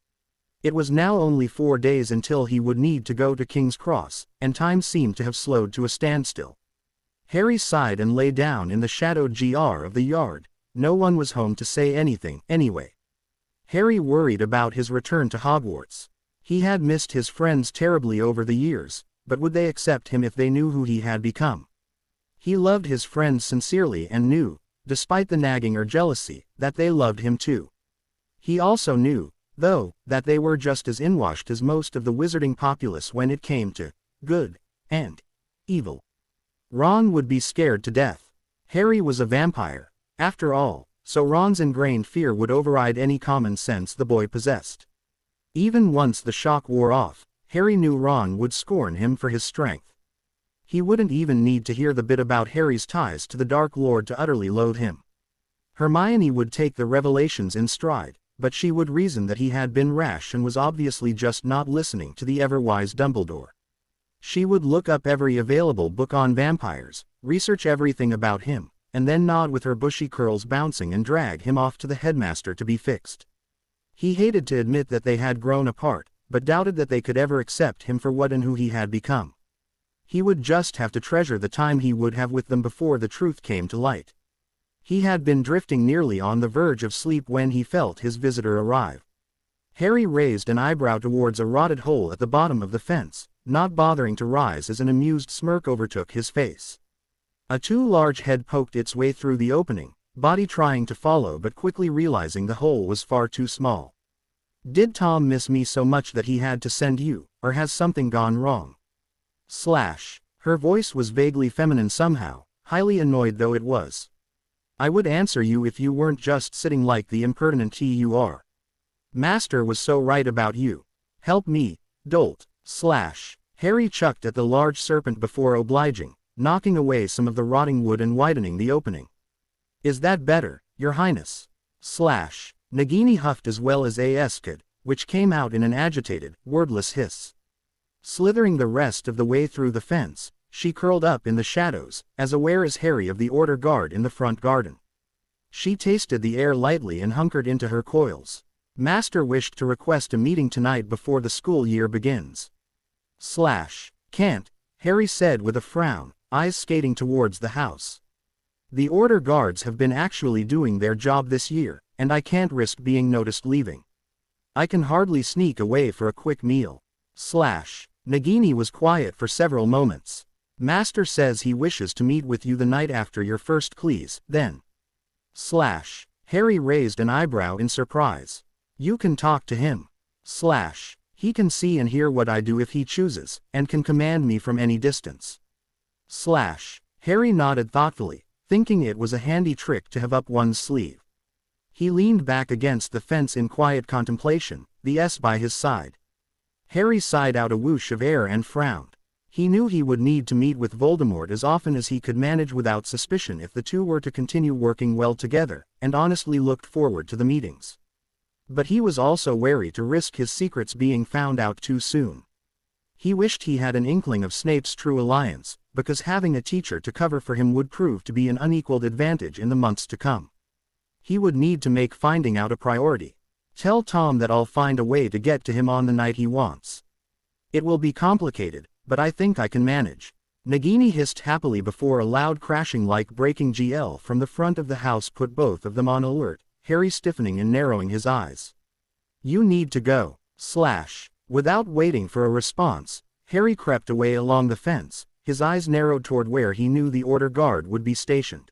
It was now only 4 days until he would need to go to King's Cross, and time seemed to have slowed to a standstill. Harry sighed and lay down in the shadowed GR of the yard. No one was home to say anything, anyway. Harry worried about his return to Hogwarts. He had missed his friends terribly over the years, but would they accept him if they knew who he had become? He loved his friends sincerely and knew, despite the nagging or jealousy, that they loved him too. He also knew, though, that they were just as inwashed as most of the wizarding populace when it came to good and evil. Ron would be scared to death. Harry was a vampire, after all, so Ron's ingrained fear would override any common sense the boy possessed. Even once the shock wore off, Harry knew Ron would scorn him for his strength. He wouldn't even need to hear the bit about Harry's ties to the Dark Lord to utterly loathe him. Hermione would take the revelations in stride, but she would reason that he had been rash and was obviously just not listening to the ever-wise Dumbledore. She would look up every available book on vampires, research everything about him, and then nod with her bushy curls bouncing and drag him off to the headmaster to be fixed. He hated to admit that they had grown apart, but doubted that they could ever accept him for what and who he had become. He would just have to treasure the time he would have with them before the truth came to light. He had been drifting nearly on the verge of sleep when he felt his visitor arrive. Harry raised an eyebrow towards a rotted hole at the bottom of the fence, not bothering to rise as an amused smirk overtook his face. A too large head poked its way through the opening, body trying to follow but quickly realizing the hole was far too small. "Did Tom miss me so much that he had to send you, or has something gone wrong?" Her voice was vaguely feminine somehow, highly annoyed though it was. "I would answer you if you weren't just sitting like the impertinent tea you are. Master was so right about you. Help me, dolt." Harry chucked at the large serpent before obliging, knocking away some of the rotting wood and widening the opening. "Is that better, Your Highness?" Nagini huffed as well as As could, which came out in an agitated, wordless hiss. Slithering the rest of the way through the fence, she curled up in the shadows, as aware as Harry of the order guard in the front garden. She tasted the air lightly and hunkered into her coils. "Master wished to request a meeting tonight before the school year begins." "Can't," Harry said with a frown, eyes skating towards the house. "The order guards have been actually doing their job this year, and I can't risk being noticed leaving. I can hardly sneak away for a quick meal." Nagini was quiet for several moments. "Master says he wishes to meet with you the night after your first Cleese, then." Harry raised an eyebrow in surprise. "You can talk to him." "He can see and hear what I do if he chooses, and can command me from any distance." Harry nodded thoughtfully, thinking it was a handy trick to have up one's sleeve. He leaned back against the fence in quiet contemplation, the S by his side. Harry sighed out a whoosh of air and frowned. He knew he would need to meet with Voldemort as often as he could manage without suspicion if the two were to continue working well together, and honestly looked forward to the meetings. But he was also wary to risk his secrets being found out too soon. He wished he had an inkling of Snape's true alliance, because having a teacher to cover for him would prove to be an unequaled advantage in the months to come. He would need to make finding out a priority. "Tell Tom that I'll find a way to get to him on the night he wants. It will be complicated, but I think I can manage." Nagini hissed happily before a loud crashing like breaking GL from the front of the house put both of them on alert, Harry stiffening and narrowing his eyes. "You need to go." Without waiting for a response, Harry crept away along the fence, his eyes narrowed toward where he knew the order guard would be stationed.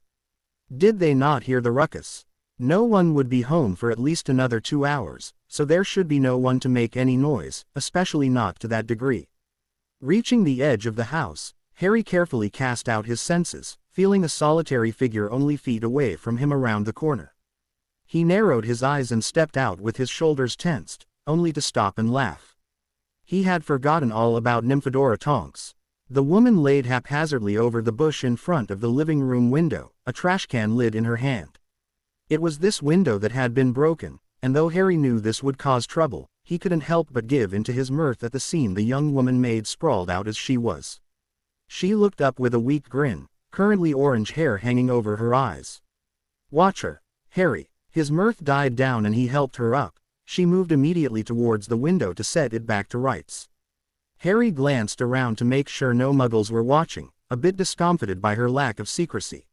Did they not hear the ruckus? No one would be home for at least another 2 hours, so there should be no one to make any noise, especially not to that degree. Reaching the edge of the house, Harry carefully cast out his senses, feeling a solitary figure only feet away from him around the corner. He narrowed his eyes and stepped out with his shoulders tensed, only to stop and laugh. He had forgotten all about Nymphadora Tonks. The woman laid haphazardly over the bush in front of the living room window, a trash can lid in her hand. It was this window that had been broken, and though Harry knew this would cause trouble, he couldn't help but give in to his mirth at the scene the young woman made sprawled out as she was. She looked up with a weak grin, currently orange hair hanging over her eyes. "Watch her, Harry." His mirth died down and he helped her up. She moved immediately towards the window to set it back to rights. Harry glanced around to make sure no muggles were watching, a bit discomfited by her lack of secrecy.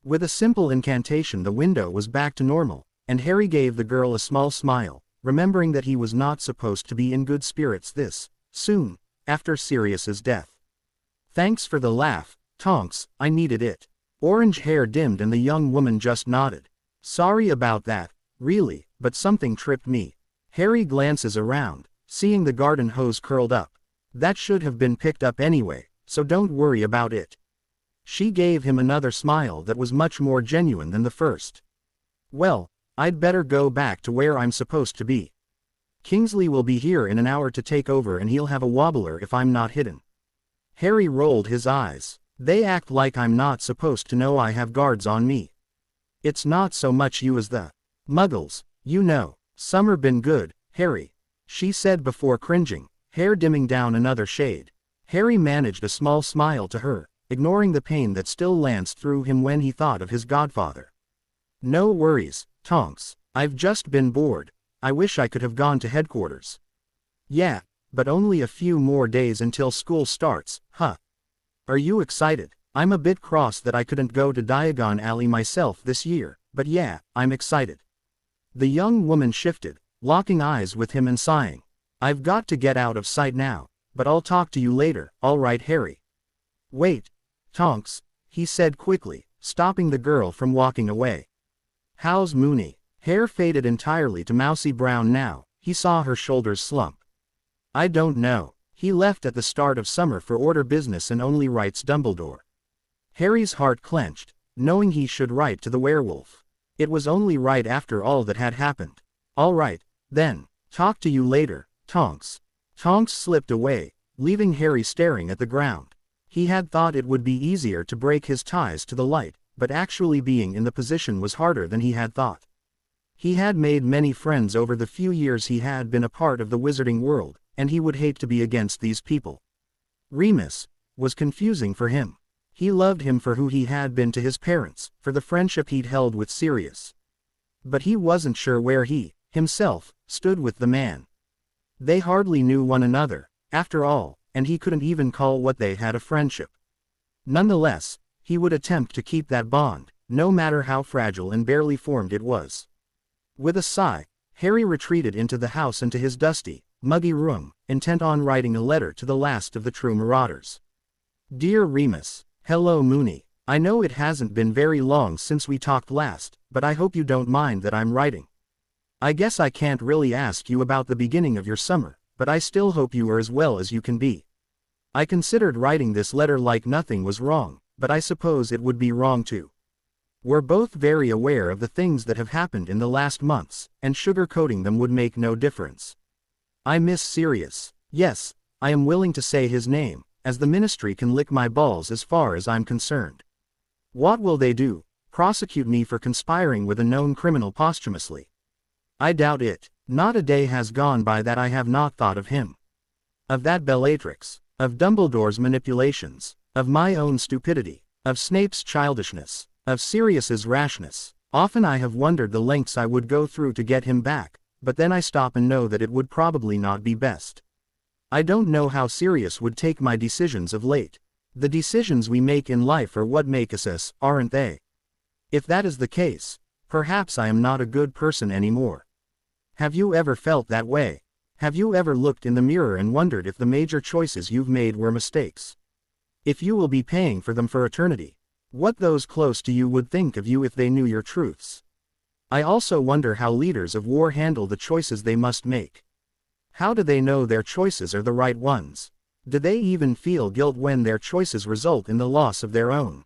With a simple incantation the window was back to normal, and Harry gave the girl a small smile, remembering that he was not supposed to be in good spirits this soon after Sirius's death. "Thanks for the laugh, Tonks, I needed it." Orange hair dimmed and the young woman just nodded. "Sorry about that, really, but something tripped me." Harry glances around, seeing the garden hose curled up. "That should have been picked up anyway, so don't worry about it." She gave him another smile that was much more genuine than the first. "Well, I'd better go back to where I'm supposed to be. Kingsley will be here in an hour to take over and he'll have a wobbler if I'm not hidden." Harry rolled his eyes. "They act like I'm not supposed to know I have guards on me." "It's not so much you as the muggles, you know. Summer been good, Harry?" she said before cringing, hair dimming down another shade. Harry managed a small smile to her, ignoring the pain that still lanced through him when he thought of his godfather. "No worries, Tonks. I've just been bored. I wish I could have gone to headquarters." "Yeah, but only a few more days until school starts, huh? Are you excited?" "I'm a bit cross that I couldn't go to Diagon Alley myself this year, but yeah, I'm excited." The young woman shifted, locking eyes with him and sighing. "I've got to get out of sight now, but I'll talk to you later, all right, Harry?" "Wait, Tonks," he said quickly, stopping the girl from walking away. "How's Mooney?" Hair faded entirely to mousy brown now, he saw her shoulders slump. "I don't know. He left at the start of summer for order business and only writes Dumbledore." Harry's heart clenched, knowing he should write to the werewolf. It was only right after all that had happened. "All right, then. Talk to you later, Tonks." Tonks slipped away, leaving Harry staring at the ground. He had thought it would be easier to break his ties to the light, but actually being in the position was harder than he had thought. He had made many friends over the few years he had been a part of the wizarding world, and he would hate to be against these people. Remus was confusing for him. He loved him for who he had been to his parents, for the friendship he'd held with Sirius. But he wasn't sure where he, himself, stood with the man. They hardly knew one another, after all, and he couldn't even call what they had a friendship. Nonetheless, he would attempt to keep that bond, no matter how fragile and barely formed it was. With a sigh, Harry retreated into the house and to his dusty, muggy room, intent on writing a letter to the last of the true marauders. "Dear Remus, hello Mooney. I know it hasn't been very long since we talked last, but I hope you don't mind that I'm writing. I guess I can't really ask you about the beginning of your summer, but I still hope you are as well as you can be. I considered writing this letter like nothing was wrong, but I suppose it would be wrong too. We're both very aware of the things that have happened in the last months, and sugarcoating them would make no difference. I miss Sirius. Yes, I am willing to say his name, as the ministry can lick my balls as far as I'm concerned. What will they do? Prosecute me for conspiring with a known criminal posthumously? I doubt it. Not a day has gone by that I have not thought of him. Of that Bellatrix. Of Dumbledore's manipulations. Of my own stupidity. Of Snape's childishness. Of Sirius's rashness. Often I have wondered the lengths I would go through to get him back, but then I stop and know that it would probably not be best. I don't know how Sirius would take my decisions of late. The decisions we make in life are what make us, aren't they? If that is the case, perhaps I am not a good person anymore. Have you ever felt that way? Have you ever looked in the mirror and wondered if the major choices you've made were mistakes? If you will be paying for them for eternity? What those close to you would think of you if they knew your truths? I also wonder how leaders of war handle the choices they must make. How do they know their choices are the right ones? Do they even feel guilt when their choices result in the loss of their own?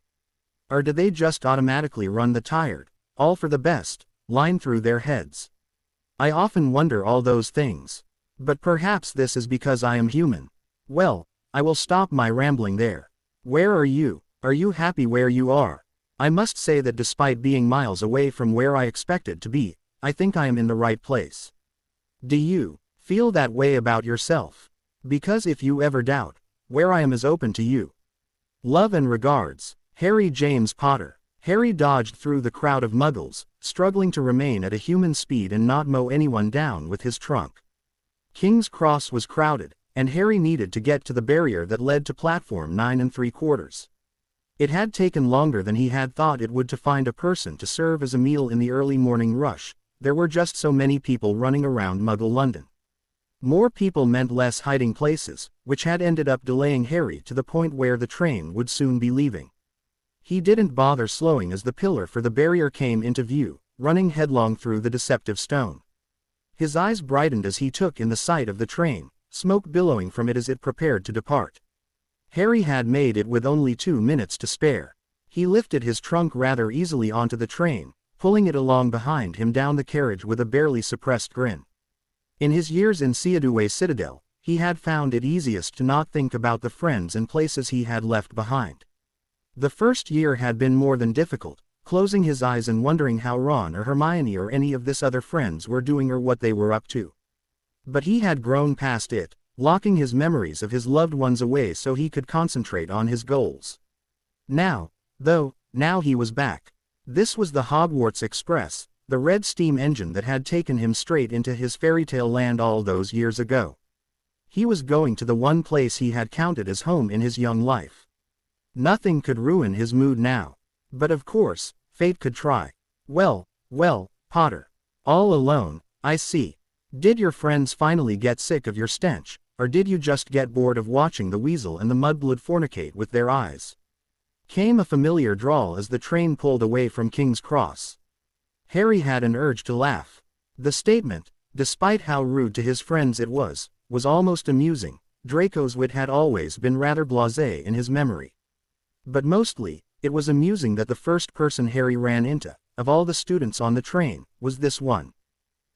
Or do they just automatically run the tired, all for the best, line through their heads? I often wonder all those things. But perhaps this is because I am human. Well, I will stop my rambling there. Where are you? Are you happy where you are? I must say that despite being miles away from where I expected to be, I think I am in the right place. Do you Feel that way about yourself. Because if you ever doubt, where I am is open to you. Love and regards, Harry James Potter. Harry dodged through the crowd of muggles, struggling to remain at a human speed and not mow anyone down with his trunk. King's Cross was crowded, and Harry needed to get to the barrier that led to platform 9 3/4. It had taken longer than he had thought it would to find a person to serve as a meal in the early morning rush. There were just so many people running around Muggle London. More people meant less hiding places, which had ended up delaying Harry to the point where the train would soon be leaving. He didn't bother slowing as the pillar for the barrier came into view, running headlong through the deceptive stone. His eyes brightened as he took in the sight of the train, smoke billowing from it as it prepared to depart. Harry had made it with only 2 minutes to spare. He lifted his trunk rather easily onto the train, pulling it along behind him down the carriage with a barely suppressed grin. In his years in Seadouay Citadel, he had found it easiest to not think about the friends and places he had left behind. The first year had been more than difficult, closing his eyes and wondering how Ron or Hermione or any of his other friends were doing or what they were up to. But he had grown past it, locking his memories of his loved ones away so he could concentrate on his goals. Now he was back. This was the Hogwarts Express, the red steam engine that had taken him straight into his fairytale land all those years ago. He was going to the one place he had counted as home in his young life. Nothing could ruin his mood now. But of course, fate could try. Well, Potter. All alone, I see. Did your friends finally get sick of your stench, or did you just get bored of watching the weasel and the mudblood fornicate with their eyes? Came a familiar drawl as the train pulled away from King's Cross. Harry had an urge to laugh. The statement, despite how rude to his friends it was almost amusing. Draco's wit had always been rather blasé in his memory. But mostly, it was amusing that the first person Harry ran into, of all the students on the train, was this one.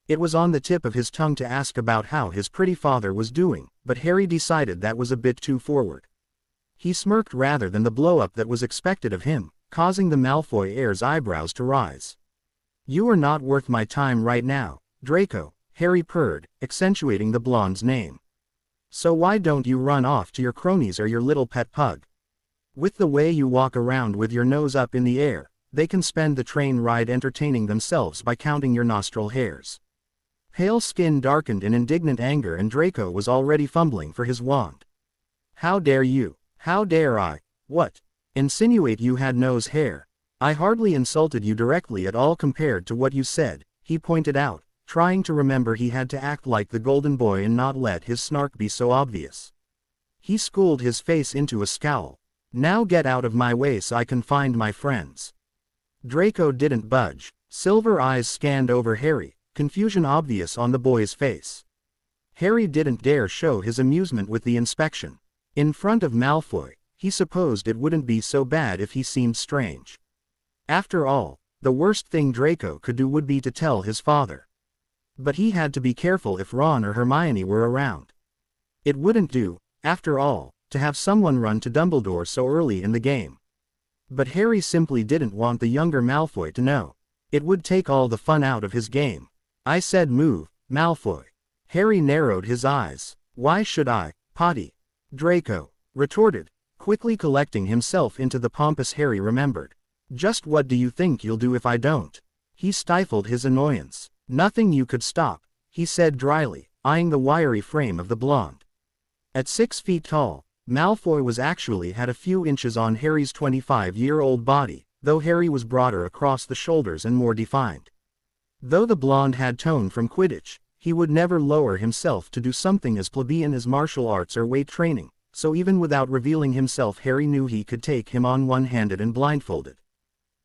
It was on the tip of his tongue to ask about how his pretty father was doing, but Harry decided that was a bit too forward. He smirked rather than the blow-up that was expected of him, causing the Malfoy heir's eyebrows to rise. You are not worth my time right now, Draco, Harry purred, accentuating the blonde's name. So why don't you run off to your cronies or your little pet pug? With the way you walk around with your nose up in the air, they can spend the train ride entertaining themselves by counting your nostril hairs. Pale skin darkened in indignant anger and Draco was already fumbling for his wand. How dare you? How dare I? What? Insinuate you had nose hair? I hardly insulted you directly at all compared to what you said, he pointed out, trying to remember he had to act like the golden boy and not let his snark be so obvious. He schooled his face into a scowl. Now get out of my way so I can find my friends. Draco didn't budge. Silver eyes scanned over Harry, confusion obvious on the boy's face. Harry didn't dare show his amusement with the inspection. In front of Malfoy, he supposed it wouldn't be so bad if he seemed strange. After all, the worst thing Draco could do would be to tell his father. But he had to be careful if Ron or Hermione were around. It wouldn't do, after all, to have someone run to Dumbledore so early in the game. But Harry simply didn't want the younger Malfoy to know. It would take all the fun out of his game. I said move, Malfoy. Harry narrowed his eyes. Why should I, Potty? Draco retorted, quickly collecting himself into the pompous Harry remembered. Just what do you think you'll do if I don't? He stifled his annoyance. Nothing you could stop, he said dryly, eyeing the wiry frame of the blonde. At 6 feet tall, Malfoy was actually had a few inches on Harry's 25-year-old body, though Harry was broader across the shoulders and more defined. Though the blonde had tone from Quidditch, he would never lower himself to do something as plebeian as martial arts or weight training, so even without revealing himself Harry knew he could take him on one-handed and blindfolded.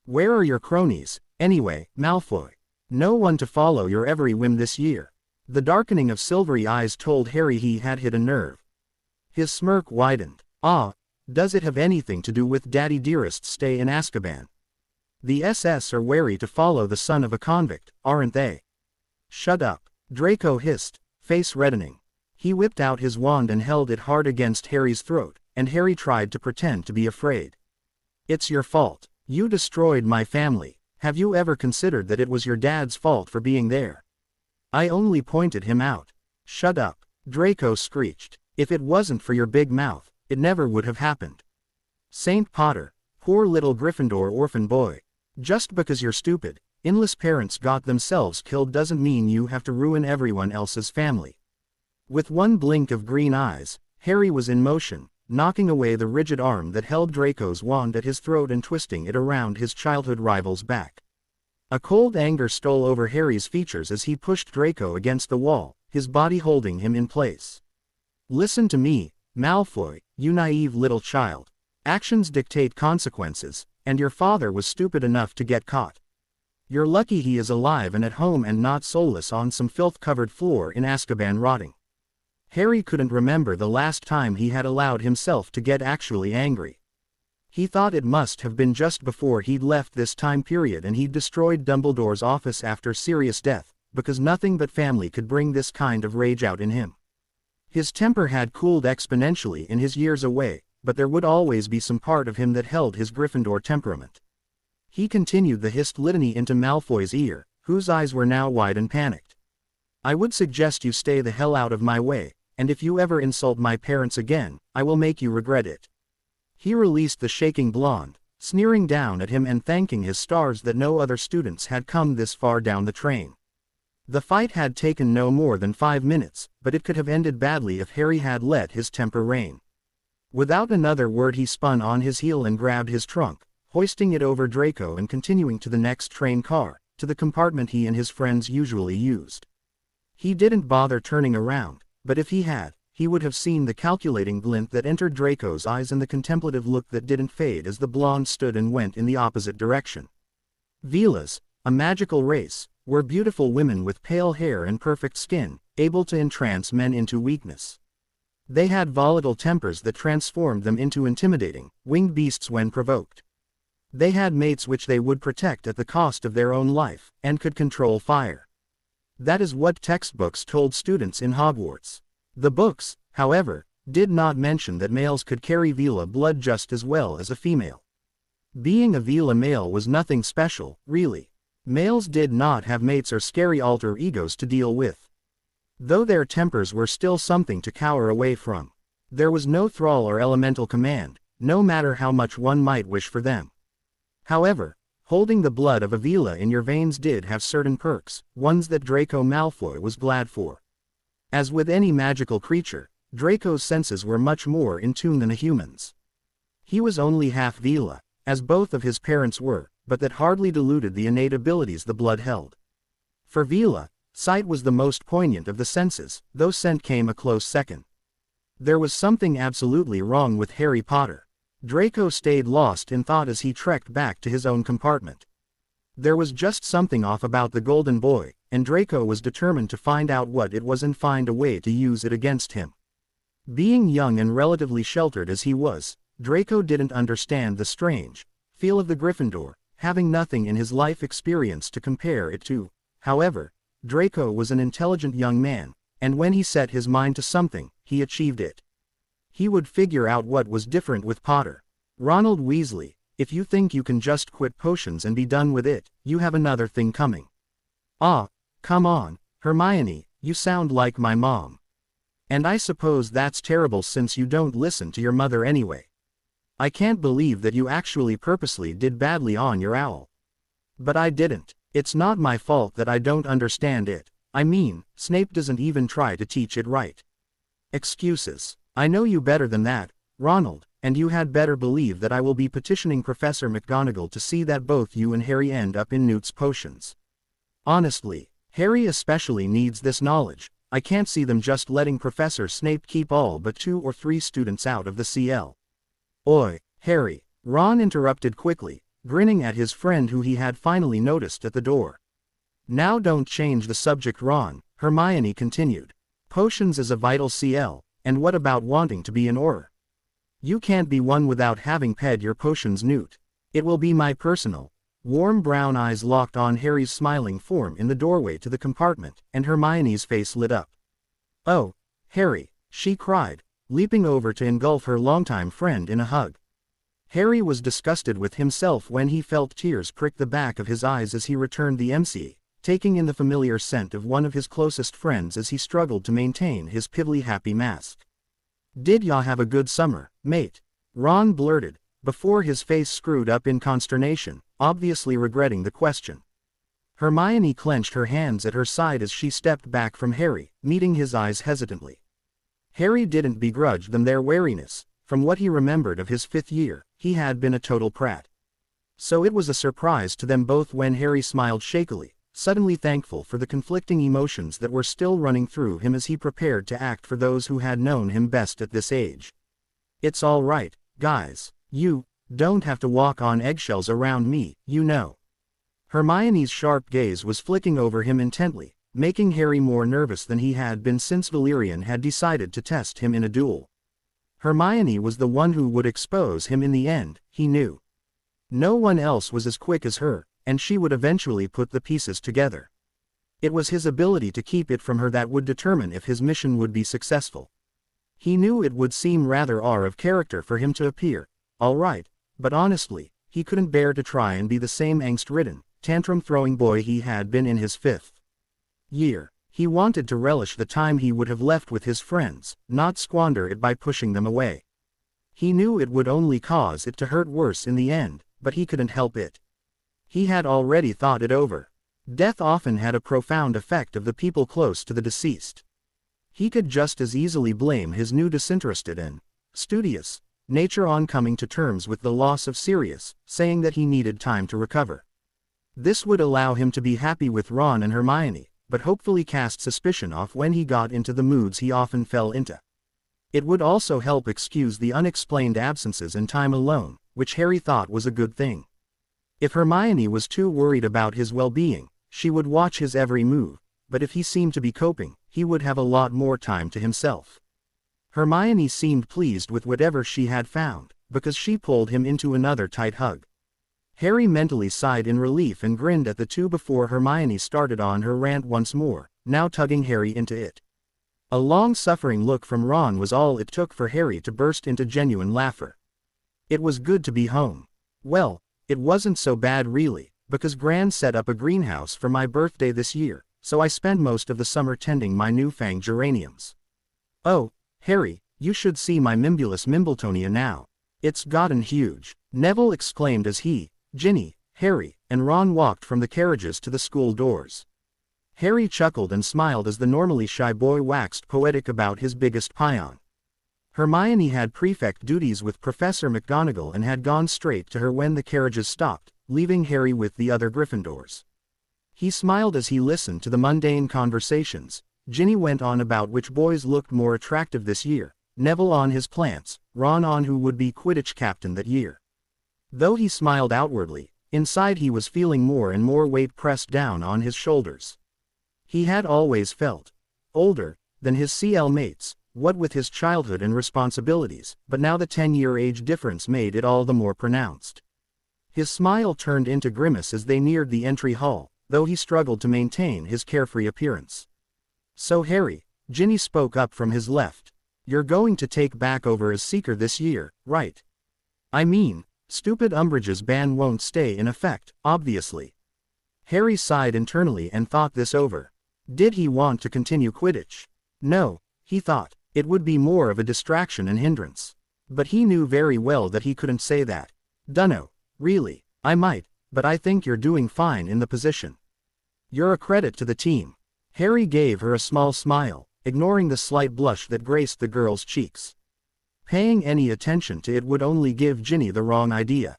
Where are your cronies, anyway, Malfoy? No one to follow your every whim this year. The darkening of silvery eyes told Harry he had hit a nerve. His smirk widened. Ah, does it have anything to do with Daddy Dearest's stay in Azkaban? The SS are wary to follow the son of a convict, aren't they? Shut up, Draco hissed, face reddening. He whipped out his wand and held it hard against Harry's throat, and Harry tried to pretend to be afraid. It's your fault. You destroyed my family. Have you ever considered that it was your dad's fault for being there? I only pointed him out. Shut up, Draco screeched. If it wasn't for your big mouth, it never would have happened. St. Potter, poor little Gryffindor orphan boy. Just because you're stupid, endless parents got themselves killed doesn't mean you have to ruin everyone else's family. With one blink of green eyes, Harry was in motion, knocking away the rigid arm that held Draco's wand at his throat and twisting it around his childhood rival's back. A cold anger stole over Harry's features as he pushed Draco against the wall, his body holding him in place. Listen to me, Malfoy, you naive little child. Actions dictate consequences, and your father was stupid enough to get caught. You're lucky he is alive and at home and not soulless on some filth-covered floor in Azkaban rotting. Harry couldn't remember the last time he had allowed himself to get actually angry. He thought it must have been just before he'd left this time period and he'd destroyed Dumbledore's office after Sirius' death, because nothing but family could bring this kind of rage out in him. His temper had cooled exponentially in his years away, but there would always be some part of him that held his Gryffindor temperament. He continued the hissed litany into Malfoy's ear, whose eyes were now wide and panicked. I would suggest you stay the hell out of my way, and if you ever insult my parents again, I will make you regret it. He released the shaking blonde, sneering down at him and thanking his stars that no other students had come this far down the train. The fight had taken no more than 5 minutes, but it could have ended badly if Harry had let his temper reign. Without another word he spun on his heel and grabbed his trunk, hoisting it over Draco and continuing to the next train car, to the compartment he and his friends usually used. He didn't bother turning around, but if he had, he would have seen the calculating glint that entered Draco's eyes and the contemplative look that didn't fade as the blonde stood and went in the opposite direction. Velas, a magical race, were beautiful women with pale hair and perfect skin, able to entrance men into weakness. They had volatile tempers that transformed them into intimidating, winged beasts when provoked. They had mates which they would protect at the cost of their own life, and could control fire. That is what textbooks told students in Hogwarts. The books, however, did not mention that males could carry Vela blood just as well as a female. Being a Vela male was nothing special, really. Males did not have mates or scary alter egos to deal with. Though their tempers were still something to cower away from. There was no thrall or elemental command, no matter how much one might wish for them. However, holding the blood of a Vela in your veins did have certain perks, ones that Draco Malfoy was glad for. As with any magical creature, Draco's senses were much more in tune than a human's. He was only half Vela, as both of his parents were, but that hardly diluted the innate abilities the blood held. For Vela, sight was the most poignant of the senses, though scent came a close second. There was something absolutely wrong with Harry Potter. Draco stayed lost in thought as he trekked back to his own compartment. There was just something off about the Golden Boy, and Draco was determined to find out what it was and find a way to use it against him. Being young and relatively sheltered as he was, Draco didn't understand the strange feel of the Gryffindor, having nothing in his life experience to compare it to. However, Draco was an intelligent young man, and when he set his mind to something, he achieved it. He would figure out what was different with Potter. Ronald Weasley, if you think you can just quit potions and be done with it, you have another thing coming. Ah, come on, Hermione, you sound like my mom. And I suppose that's terrible since you don't listen to your mother anyway. I can't believe that you actually purposely did badly on your owl. But I didn't. It's not my fault that I don't understand it. I mean, Snape doesn't even try to teach it right. Excuses. I know you better than that, Ronald, and you had better believe that I will be petitioning Professor McGonagall to see that both you and Harry end up in Newt's potions. Honestly, Harry especially needs this knowledge. I can't see them just letting Professor Snape keep all but 2 or 3 students out of the CL. Oi, Harry, Ron interrupted quickly, grinning at his friend who he had finally noticed at the door. Now don't change the subject, Ron, Hermione continued. Potions is a vital CL. And what about wanting to be an Auror? You can't be one without having ped your potions, Newt. It will be my personal. Warm brown eyes locked on Harry's smiling form in the doorway to the compartment, and Hermione's face lit up. Oh, Harry, she cried, leaping over to engulf her longtime friend in a hug. Harry was disgusted with himself when he felt tears prick the back of his eyes as he returned the MC. taking in the familiar scent of one of his closest friends as he struggled to maintain his pivotly happy mask. "Did ya have a good summer, mate?" Ron blurted, before his face screwed up in consternation, obviously regretting the question. Hermione clenched her hands at her side as she stepped back from Harry, meeting his eyes hesitantly. Harry didn't begrudge them their wariness. From what he remembered of his 5th year, he had been a total prat. So it was a surprise to them both when Harry smiled shakily, suddenly thankful for the conflicting emotions that were still running through him as he prepared to act for those who had known him best at this age. "It's all right, guys. You don't have to walk on eggshells around me, you know." Hermione's sharp gaze was flicking over him intently, making Harry more nervous than he had been since Valerian had decided to test him in a duel. Hermione was the one who would expose him in the end, he knew. No one else was as quick as her, and she would eventually put the pieces together. It was his ability to keep it from her that would determine if his mission would be successful. He knew it would seem rather out of character for him to appear all right, but honestly, he couldn't bear to try and be the same angst-ridden, tantrum-throwing boy he had been in his 5th year. He wanted to relish the time he would have left with his friends, not squander it by pushing them away. He knew it would only cause it to hurt worse in the end, but he couldn't help it. He had already thought it over. Death often had a profound effect of the people close to the deceased. He could just as easily blame his new disinterested and studious nature on coming to terms with the loss of Sirius, saying that he needed time to recover. This would allow him to be happy with Ron and Hermione, but hopefully cast suspicion off when he got into the moods he often fell into. It would also help excuse the unexplained absences and time alone, which Harry thought was a good thing. If Hermione was too worried about his well-being, she would watch his every move, but if he seemed to be coping, he would have a lot more time to himself. Hermione seemed pleased with whatever she had found, because she pulled him into another tight hug. Harry mentally sighed in relief and grinned at the two before Hermione started on her rant once more, now tugging Harry into it. A long-suffering look from Ron was all it took for Harry to burst into genuine laughter. It was good to be home. Well, it wasn't so bad really, because Gran set up a greenhouse for my birthday this year, so I spent most of the summer tending my newfangled geraniums. Oh, Harry, you should see my Mimbulus Mimbletonia now. It's gotten huge, Neville exclaimed as he, Ginny, Harry, and Ron walked from the carriages to the school doors. Harry chuckled and smiled as the normally shy boy waxed poetic about his biggest pion. Hermione had prefect duties with Professor McGonagall and had gone straight to her when the carriages stopped, leaving Harry with the other Gryffindors. He smiled as he listened to the mundane conversations. Ginny went on about which boys looked more attractive this year, Neville on his plants, Ron on who would be Quidditch captain that year. Though he smiled outwardly, inside he was feeling more and more weight pressed down on his shoulders. He had always felt older than his CL mates, what with his childhood and responsibilities, but now the 10-year age difference made it all the more pronounced. His smile turned into grimace as they neared the entry hall, though he struggled to maintain his carefree appearance. "So Harry," Ginny spoke up from his left, "you're going to take back over as Seeker this year, right? I mean, stupid Umbridge's ban won't stay in effect, obviously." Harry sighed internally and thought this over. Did he want to continue Quidditch? No, he thought. It would be more of a distraction and hindrance. But he knew very well that he couldn't say that. "Dunno, really, I might, but I think you're doing fine in the position. You're a credit to the team." Harry gave her a small smile, ignoring the slight blush that graced the girl's cheeks. Paying any attention to it would only give Ginny the wrong idea.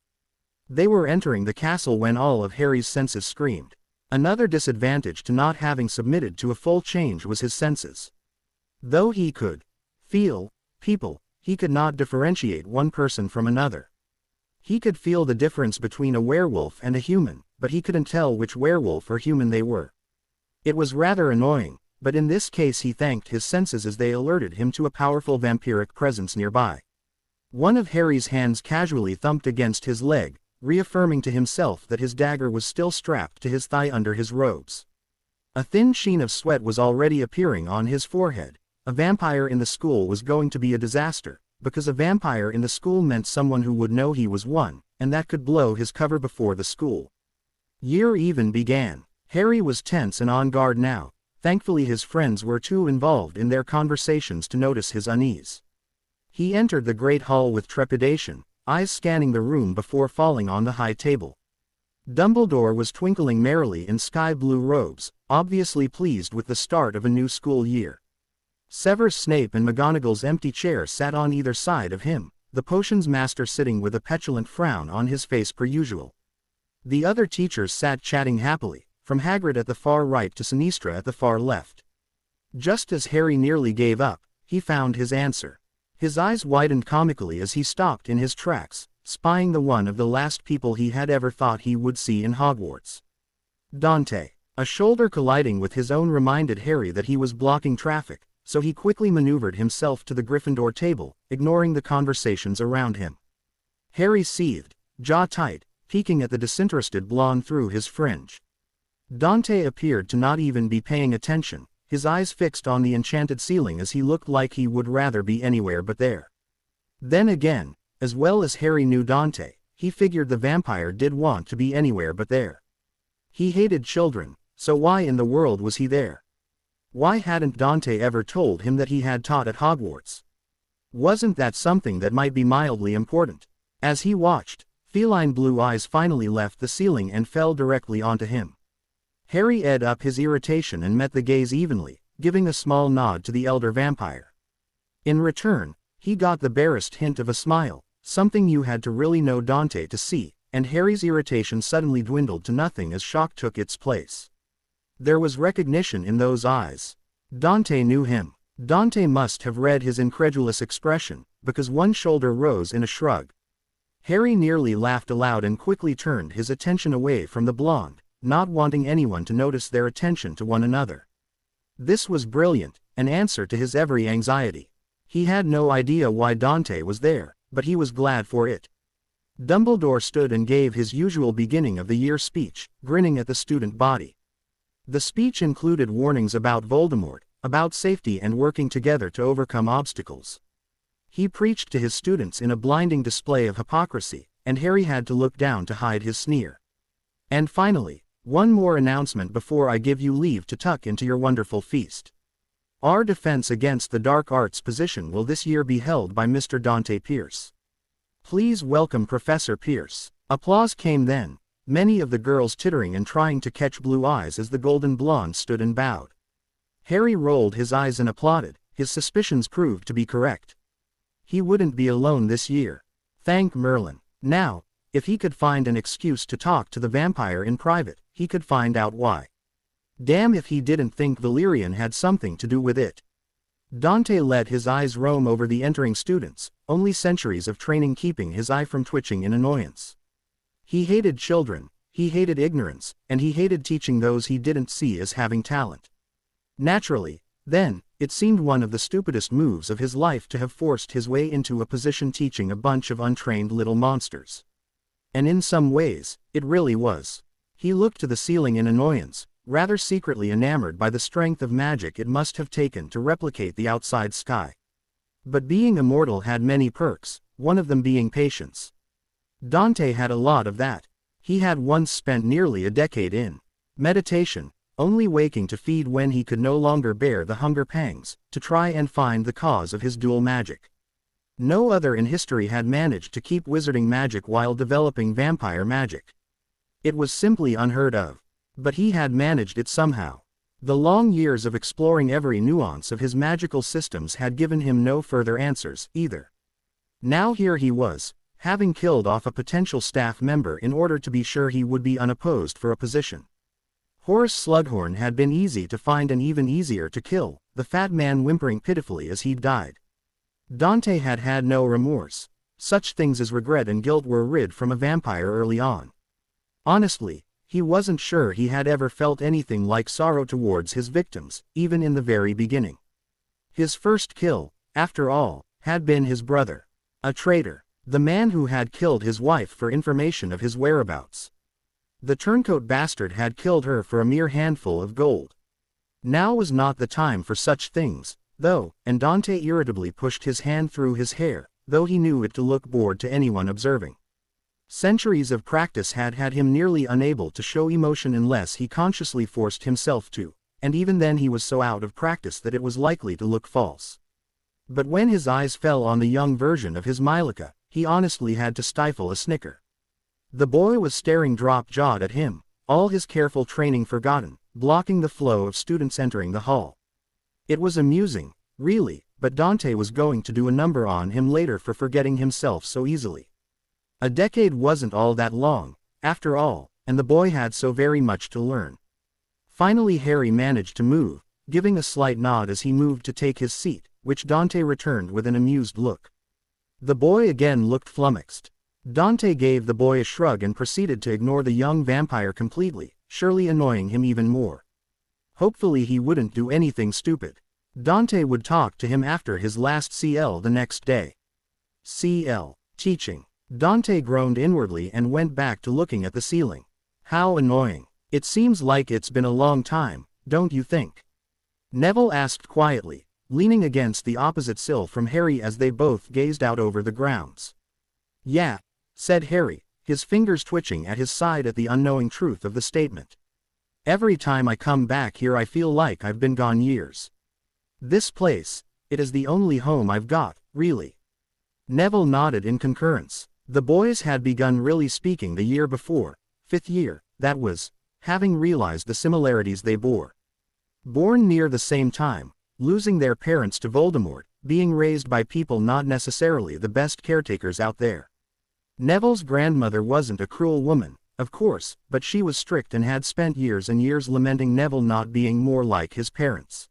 They were entering the castle when all of Harry's senses screamed. Another disadvantage to not having submitted to a full change was his senses. Though he could feel people, he could not differentiate one person from another. He could feel the difference between a werewolf and a human, but he couldn't tell which werewolf or human they were. It was rather annoying, but in this case he thanked his senses as they alerted him to a powerful vampiric presence nearby. One of Harry's hands casually thumped against his leg, reaffirming to himself that his dagger was still strapped to his thigh under his robes. A thin sheen of sweat was already appearing on his forehead. A vampire in the school was going to be a disaster, because a vampire in the school meant someone who would know he was one, and that could blow his cover before the school year even began. Harry was tense and on guard now. Thankfully his friends were too involved in their conversations to notice his unease. He entered the great hall with trepidation, eyes scanning the room before falling on the high table. Dumbledore was twinkling merrily in sky-blue robes, obviously pleased with the start of a new school year. Severus Snape and McGonagall's empty chair sat on either side of him, the potions master sitting with a petulant frown on his face per usual. The other teachers sat chatting happily, from Hagrid at the far right to Sinistra at the far left. Just as Harry nearly gave up, he found his answer. His eyes widened comically as he stopped in his tracks, spying the one of the last people he had ever thought he would see in Hogwarts. Dante. A shoulder colliding with his own reminded Harry that he was blocking traffic, so he quickly maneuvered himself to the Gryffindor table, ignoring the conversations around him. Harry seethed, jaw tight, peeking at the disinterested blonde through his fringe. Dante appeared to not even be paying attention, his eyes fixed on the enchanted ceiling as he looked like he would rather be anywhere but there. Then again, as well as Harry knew Dante, he figured the vampire did want to be anywhere but there. He hated children, so why in the world was he there? Why hadn't Dante ever told him that he had taught at Hogwarts? Wasn't that something that might be mildly important? As he watched, feline blue eyes finally left the ceiling and fell directly onto him. Harry ed up his irritation and met the gaze evenly, giving a small nod to the elder vampire. In return, he got the barest hint of a smile, something you had to really know Dante to see, and Harry's irritation suddenly dwindled to nothing as shock took its place. There was recognition in those eyes. Dante knew him. Dante must have read his incredulous expression, because one shoulder rose in a shrug. Harry nearly laughed aloud and quickly turned his attention away from the blonde, not wanting anyone to notice their attention to one another. This was brilliant, an answer to his every anxiety. He had no idea why Dante was there, but he was glad for it. Dumbledore stood and gave his usual beginning of the year speech, grinning at the student body. The speech included warnings about Voldemort, about safety and working together to overcome obstacles. He preached to his students in a blinding display of hypocrisy, and Harry had to look down to hide his sneer. And finally, one more announcement before I give you leave to tuck into your wonderful feast. Our defense against the dark arts position will this year be held by Mr. Dante Pierce. Please welcome Professor Pierce. Applause came then, many of the girls tittering and trying to catch Blue Eyes as the golden blonde stood and bowed. Harry rolled his eyes and applauded, his suspicions proved to be correct. He wouldn't be alone this year. Thank Merlin. Now, if he could find an excuse to talk to the vampire in private, he could find out why. Damn if he didn't think Valerian had something to do with it. Dante let his eyes roam over the entering students, only centuries of training keeping his eye from twitching in annoyance. He hated children, he hated ignorance, and he hated teaching those he didn't see as having talent. Naturally, then, it seemed one of the stupidest moves of his life to have forced his way into a position teaching a bunch of untrained little monsters. And in some ways, it really was. He looked to the ceiling in annoyance, rather secretly enamored by the strength of magic it must have taken to replicate the outside sky. But being immortal had many perks, one of them being patience. Dante had a lot of that. He had once spent nearly a decade in meditation, only waking to feed when he could no longer bear the hunger pangs, to try and find the cause of his dual magic. No other in history had managed to keep wizarding magic while developing vampire magic. It was simply unheard of. But he had managed it somehow. The long years of exploring every nuance of his magical systems had given him no further answers, either. Now here he was, having killed off a potential staff member in order to be sure he would be unopposed for a position. Horace Slughorn had been easy to find and even easier to kill, the fat man whimpering pitifully as he died. Dante had had no remorse. Such things as regret and guilt were rid from a vampire early on. Honestly, he wasn't sure he had ever felt anything like sorrow towards his victims, even in the very beginning. His first kill, after all, had been his brother. A traitor. The man who had killed his wife for information of his whereabouts. The turncoat bastard had killed her for a mere handful of gold. Now was not the time for such things, though, and Dante irritably pushed his hand through his hair, though he knew it to look bored to anyone observing. Centuries of practice had had him nearly unable to show emotion unless he consciously forced himself to, and even then he was so out of practice that it was likely to look false. But when his eyes fell on the young version of his Mylika, he honestly had to stifle a snicker. The boy was staring drop-jawed at him, all his careful training forgotten, blocking the flow of students entering the hall. It was amusing, really, but Dante was going to do a number on him later for forgetting himself so easily. A decade wasn't all that long, after all, and the boy had so very much to learn. Finally Harry managed to move, giving a slight nod as he moved to take his seat, which Dante returned with an amused look. The boy again looked flummoxed. Dante gave the boy a shrug and proceeded to ignore the young vampire completely, surely annoying him even more. Hopefully he wouldn't do anything stupid. Dante would talk to him after his last CL the next day. CL. Teaching. Dante groaned inwardly and went back to looking at the ceiling. How annoying. It seems like it's been a long time, don't you think? Neville asked quietly, leaning against the opposite sill from Harry as they both gazed out over the grounds. Yeah, said Harry, his fingers twitching at his side at the unknowing truth of the statement. Every time I come back here I feel like I've been gone years. This place, it is the only home I've got, really. Neville nodded in concurrence. The boys had begun really speaking the year before, 5th year, that was, having realized the similarities they bore. Born near the same time, losing their parents to Voldemort, being raised by people not necessarily the best caretakers out there. Neville's grandmother wasn't a cruel woman, of course, but she was strict and had spent years and years lamenting Neville not being more like his parents.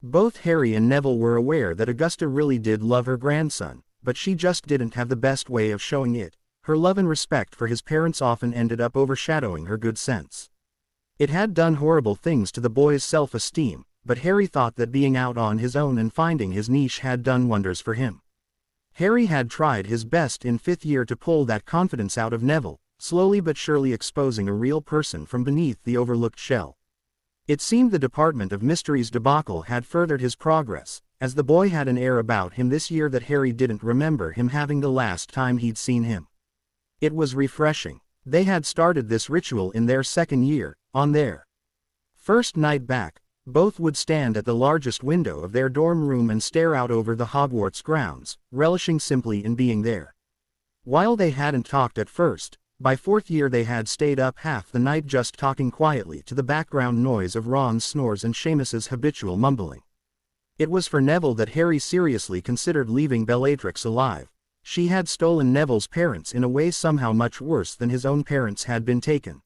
Both Harry and Neville were aware that Augusta really did love her grandson, but she just didn't have the best way of showing it. Her love and respect for his parents often ended up overshadowing her good sense. It had done horrible things to the boy's self-esteem, but Harry thought that being out on his own and finding his niche had done wonders for him. Harry had tried his best in 5th year to pull that confidence out of Neville, slowly but surely exposing a real person from beneath the overlooked shell. It seemed the Department of Mysteries debacle had furthered his progress, as the boy had an air about him this year that Harry didn't remember him having the last time he'd seen him. It was refreshing. They had started this ritual in their 2nd year, on their first night back. Both would stand at the largest window of their dorm room and stare out over the Hogwarts grounds, relishing simply in being there. While they hadn't talked at first, by 4th year they had stayed up half the night just talking quietly to the background noise of Ron's snores and Seamus's habitual mumbling. It was for Neville that Harry seriously considered leaving Bellatrix alive. She had stolen Neville's parents in a way somehow much worse than his own parents had been taken.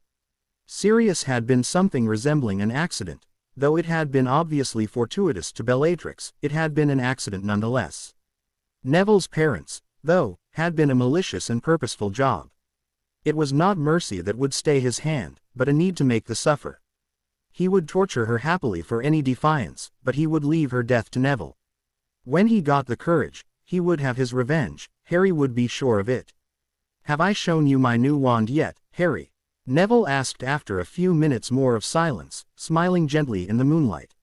Sirius had been something resembling an accident. Though it had been obviously fortuitous to Bellatrix, it had been an accident nonetheless. Neville's parents, though, had been a malicious and purposeful job. It was not mercy that would stay his hand, but a need to make the suffer. He would torture her happily for any defiance, but he would leave her death to Neville. When he got the courage, he would have his revenge. Harry would be sure of it. Have I shown you my new wand yet, Harry? Neville asked after a few minutes more of silence, smiling gently in the moonlight.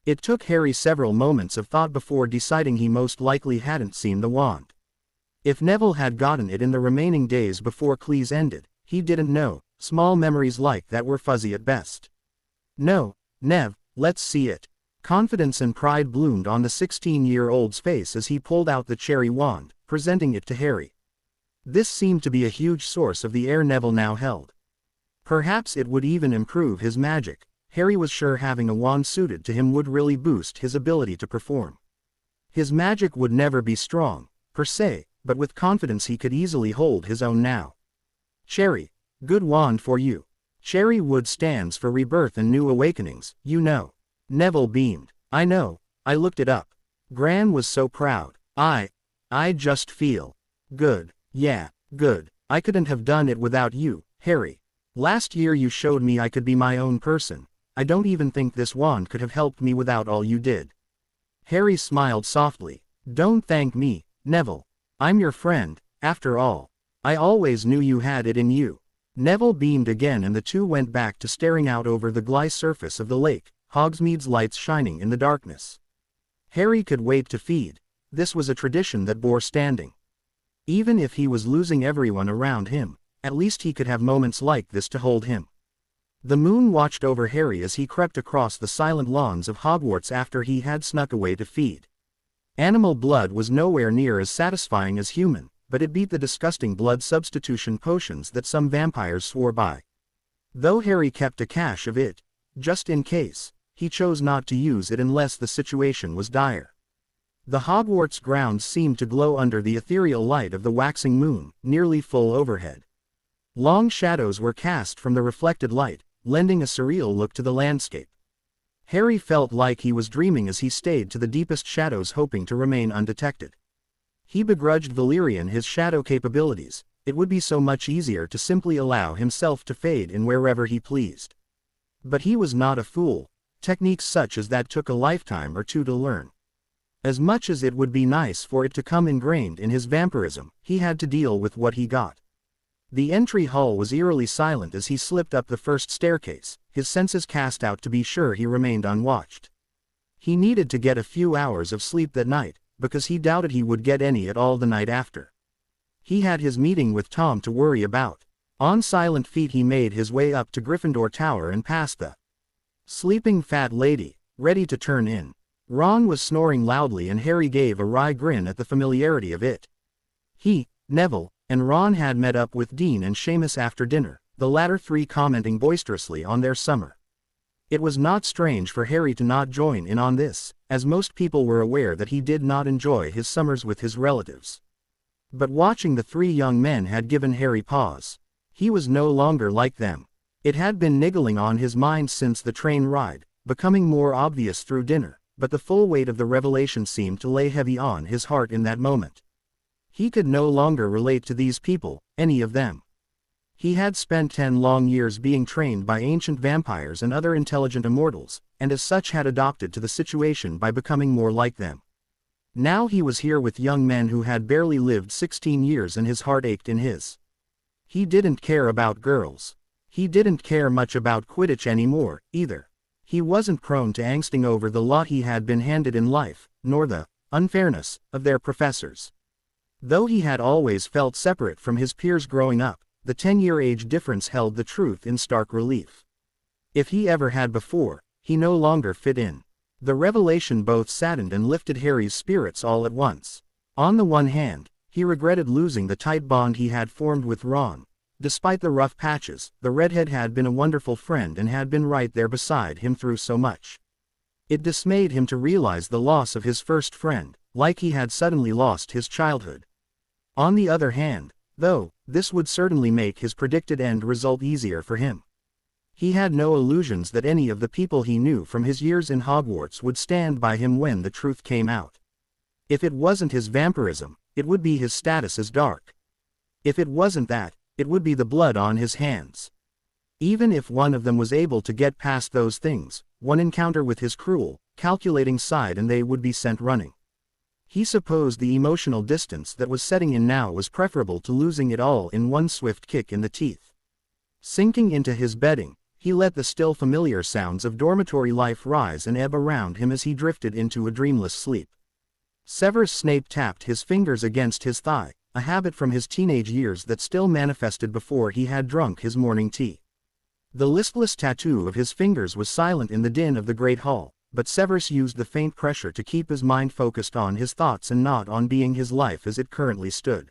It took Harry several moments of thought before deciding he most likely hadn't seen the wand. If Neville had gotten it in the remaining days before Cleese ended, he didn't know. Small memories like that were fuzzy at best. No, Nev, let's see it. Confidence and pride bloomed on the 16-year-old's face as he pulled out the cherry wand, presenting it to Harry. This seemed to be a huge source of the air Neville now held. Perhaps it would even improve his magic. Harry was sure having a wand suited to him would really boost his ability to perform. His magic would never be strong, per se, but with confidence he could easily hold his own now. Cherry, good wand for you. Cherry wood stands for rebirth and new awakenings, you know. Neville beamed. I know, I looked it up. Gran was so proud. I just feel good. Yeah, good. I couldn't have done it without you, Harry. Last year you showed me I could be my own person. I don't even think this wand could have helped me without all you did. Harry smiled softly. Don't thank me, Neville. I'm your friend, after all. I always knew you had it in you. Neville beamed again and the two went back to staring out over the glass surface of the lake, Hogsmeade's lights shining in the darkness. Harry could wait to feed. This was a tradition that bore standing. Even if he was losing everyone around him, at least he could have moments like this to hold him. The moon watched over Harry as he crept across the silent lawns of Hogwarts after he had snuck away to feed. Animal blood was nowhere near as satisfying as human, but it beat the disgusting blood substitution potions that some vampires swore by. Though Harry kept a cache of it, just in case, he chose not to use it unless the situation was dire. The Hogwarts grounds seemed to glow under the ethereal light of the waxing moon, nearly full overhead. Long shadows were cast from the reflected light, lending a surreal look to the landscape. Harry felt like he was dreaming as he stayed to the deepest shadows, hoping to remain undetected. He begrudged Valerian his shadow capabilities. It would be so much easier to simply allow himself to fade in wherever he pleased. But he was not a fool. Techniques such as that took a lifetime or two to learn. As much as it would be nice for it to come ingrained in his vampirism, he had to deal with what he got. The entry hall was eerily silent as he slipped up the first staircase, his senses cast out to be sure he remained unwatched. He needed to get a few hours of sleep that night, because he doubted he would get any at all the night after. He had his meeting with Tom to worry about. On silent feet he made his way up to Gryffindor Tower and past the sleeping fat lady, ready to turn in. Ron was snoring loudly and Harry gave a wry grin at the familiarity of it. He, Neville, and Ron had met up with Dean and Seamus after dinner, the latter three commenting boisterously on their summer. It was not strange for Harry to not join in on this, as most people were aware that he did not enjoy his summers with his relatives. But watching the three young men had given Harry pause. He was no longer like them. It had been niggling on his mind since the train ride, becoming more obvious through dinner, but the full weight of the revelation seemed to lay heavy on his heart in that moment. He could no longer relate to these people, any of them. He had spent 10 long years being trained by ancient vampires and other intelligent immortals, and as such had adopted to the situation by becoming more like them. Now he was here with young men who had barely lived 16 years and his heart ached in his. He didn't care about girls. He didn't care much about Quidditch anymore, either. He wasn't prone to angsting over the lot he had been handed in life, nor the unfairness of their professors. Though he had always felt separate from his peers growing up, the 10-year age difference held the truth in stark relief. If he ever had before, he no longer fit in. The revelation both saddened and lifted Harry's spirits all at once. On the one hand, he regretted losing the tight bond he had formed with Ron. Despite the rough patches, the redhead had been a wonderful friend and had been right there beside him through so much. It dismayed him to realize the loss of his first friend, like he had suddenly lost his childhood. On the other hand, though, this would certainly make his predicted end result easier for him. He had no illusions that any of the people he knew from his years in Hogwarts would stand by him when the truth came out. If it wasn't his vampirism, it would be his status as dark. If it wasn't that, it would be the blood on his hands. Even if one of them was able to get past those things, one encounter with his cruel, calculating side and they would be sent running. He supposed the emotional distance that was setting in now was preferable to losing it all in one swift kick in the teeth. Sinking into his bedding, he let the still familiar sounds of dormitory life rise and ebb around him as he drifted into a dreamless sleep. Severus Snape tapped his fingers against his thigh, a habit from his teenage years that still manifested before he had drunk his morning tea. The listless tattoo of his fingers was silent in the din of the great hall, but Severus used the faint pressure to keep his mind focused on his thoughts and not on being his life as it currently stood.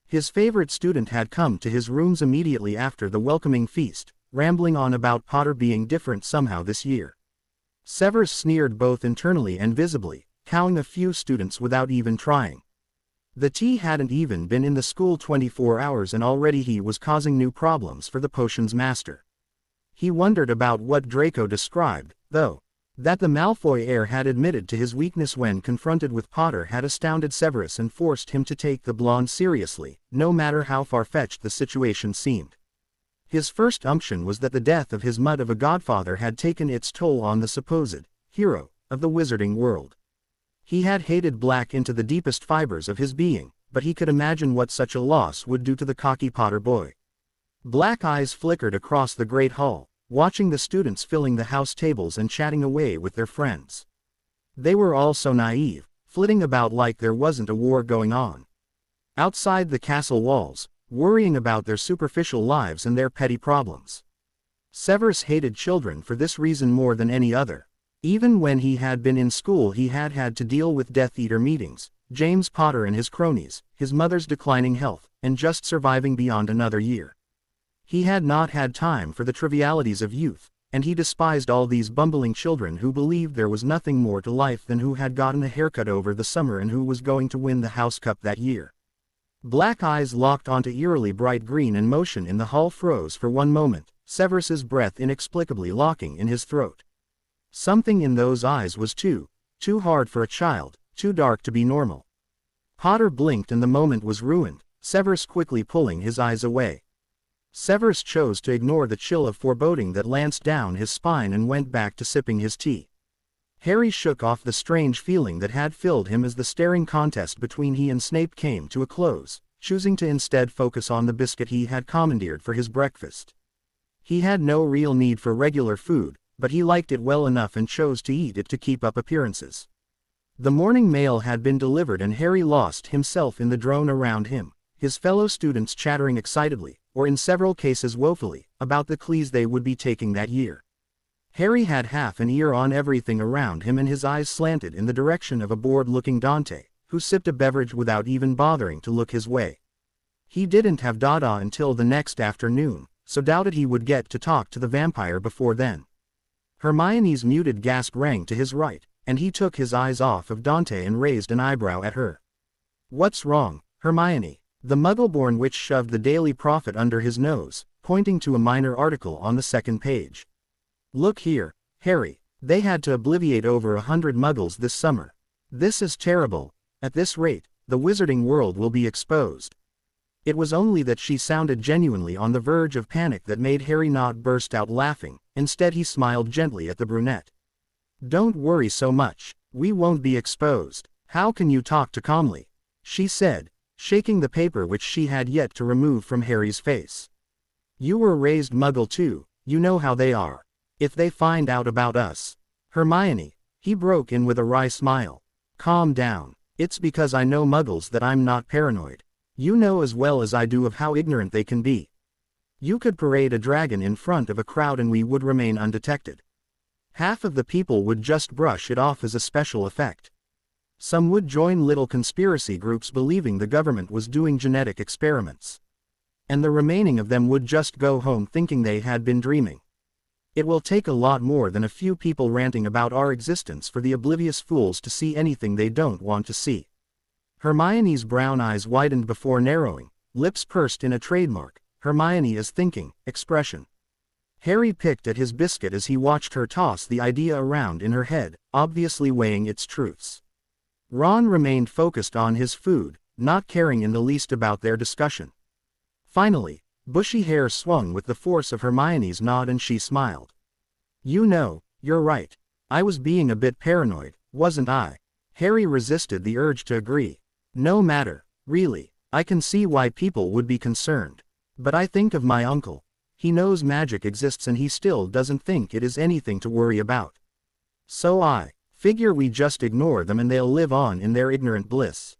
His favorite student had come to his rooms immediately after the welcoming feast, rambling on about Potter being different somehow this year. Severus sneered both internally and visibly, cowing a few students without even trying. The tea hadn't even been in the school 24 hours and already he was causing new problems for the potions master. He wondered about what Draco described, though. That the Malfoy heir had admitted to his weakness when confronted with Potter had astounded Severus and forced him to take the blonde seriously, no matter how far-fetched the situation seemed. His first unction was that the death of his mud of a godfather had taken its toll on the supposed hero of the wizarding world. He had hated Black into the deepest fibers of his being, but he could imagine what such a loss would do to the cocky Potter boy. Black eyes flickered across the great hall, watching the students filling the house tables and chatting away with their friends. They were all so naive, flitting about like there wasn't a war going on. Outside the castle walls, worrying about their superficial lives and their petty problems. Severus hated children for this reason more than any other. Even when he had been in school he had had to deal with Death Eater meetings, James Potter and his cronies, his mother's declining health, and just surviving beyond another year. He had not had time for the trivialities of youth, and he despised all these bumbling children who believed there was nothing more to life than who had gotten a haircut over the summer and who was going to win the House Cup that year. Black eyes locked onto eerily bright green and motion in the hall froze for one moment, Severus's breath inexplicably locking in his throat. Something in those eyes was too hard for a child, too dark to be normal. Potter blinked and the moment was ruined, Severus quickly pulling his eyes away. Severus chose to ignore the chill of foreboding that lanced down his spine and went back to sipping his tea. Harry shook off the strange feeling that had filled him as the staring contest between he and Snape came to a close, choosing to instead focus on the biscuit he had commandeered for his breakfast. He had no real need for regular food, but he liked it well enough and chose to eat it to keep up appearances. The morning mail had been delivered and Harry lost himself in the drone around him, his fellow students chattering excitedly, or in several cases woefully, about the classes they would be taking that year. Harry had half an ear on everything around him and his eyes slanted in the direction of a bored-looking Dante, who sipped a beverage without even bothering to look his way. He didn't have Dada until the next afternoon, so doubted he would get to talk to the vampire before then. Hermione's muted gasp rang to his right, and he took his eyes off of Dante and raised an eyebrow at her. "What's wrong, Hermione?" The Muggle-born witch shoved the Daily Prophet under his nose, pointing to a minor article on the second page. "Look here, Harry, they had to obliviate over 100 Muggles this summer. This is terrible. At this rate, the wizarding world will be exposed." It was only that she sounded genuinely on the verge of panic that made Harry not burst out laughing. Instead he smiled gently at the brunette. "Don't worry so much, we won't be exposed. How can you talk too calmly?" she said, shaking the paper which she had yet to remove from Harry's face. "You were raised Muggle too, you know how they are. If they find out about us." "Hermione," he broke in with a wry smile. "Calm down. It's because I know Muggles that I'm not paranoid. You know as well as I do of how ignorant they can be. You could parade a dragon in front of a crowd and we would remain undetected. Half of the people would just brush it off as a special effect. Some would join little conspiracy groups believing the government was doing genetic experiments. And the remaining of them would just go home thinking they had been dreaming. It will take a lot more than a few people ranting about our existence for the oblivious fools to see anything they don't want to see." Hermione's brown eyes widened before narrowing, lips pursed in a trademark, "Hermione is thinking," expression. Harry picked at his biscuit as he watched her toss the idea around in her head, obviously weighing its truths. Ron remained focused on his food, not caring in the least about their discussion. Finally, bushy hair swung with the force of Hermione's nod and she smiled. "You know, you're right. I was being a bit paranoid, wasn't I?" Harry resisted the urge to agree. "No matter, really. I can see why people would be concerned. But I think of my uncle. He knows magic exists and he still doesn't think it is anything to worry about. So I figure we just ignore them and they'll live on in their ignorant bliss.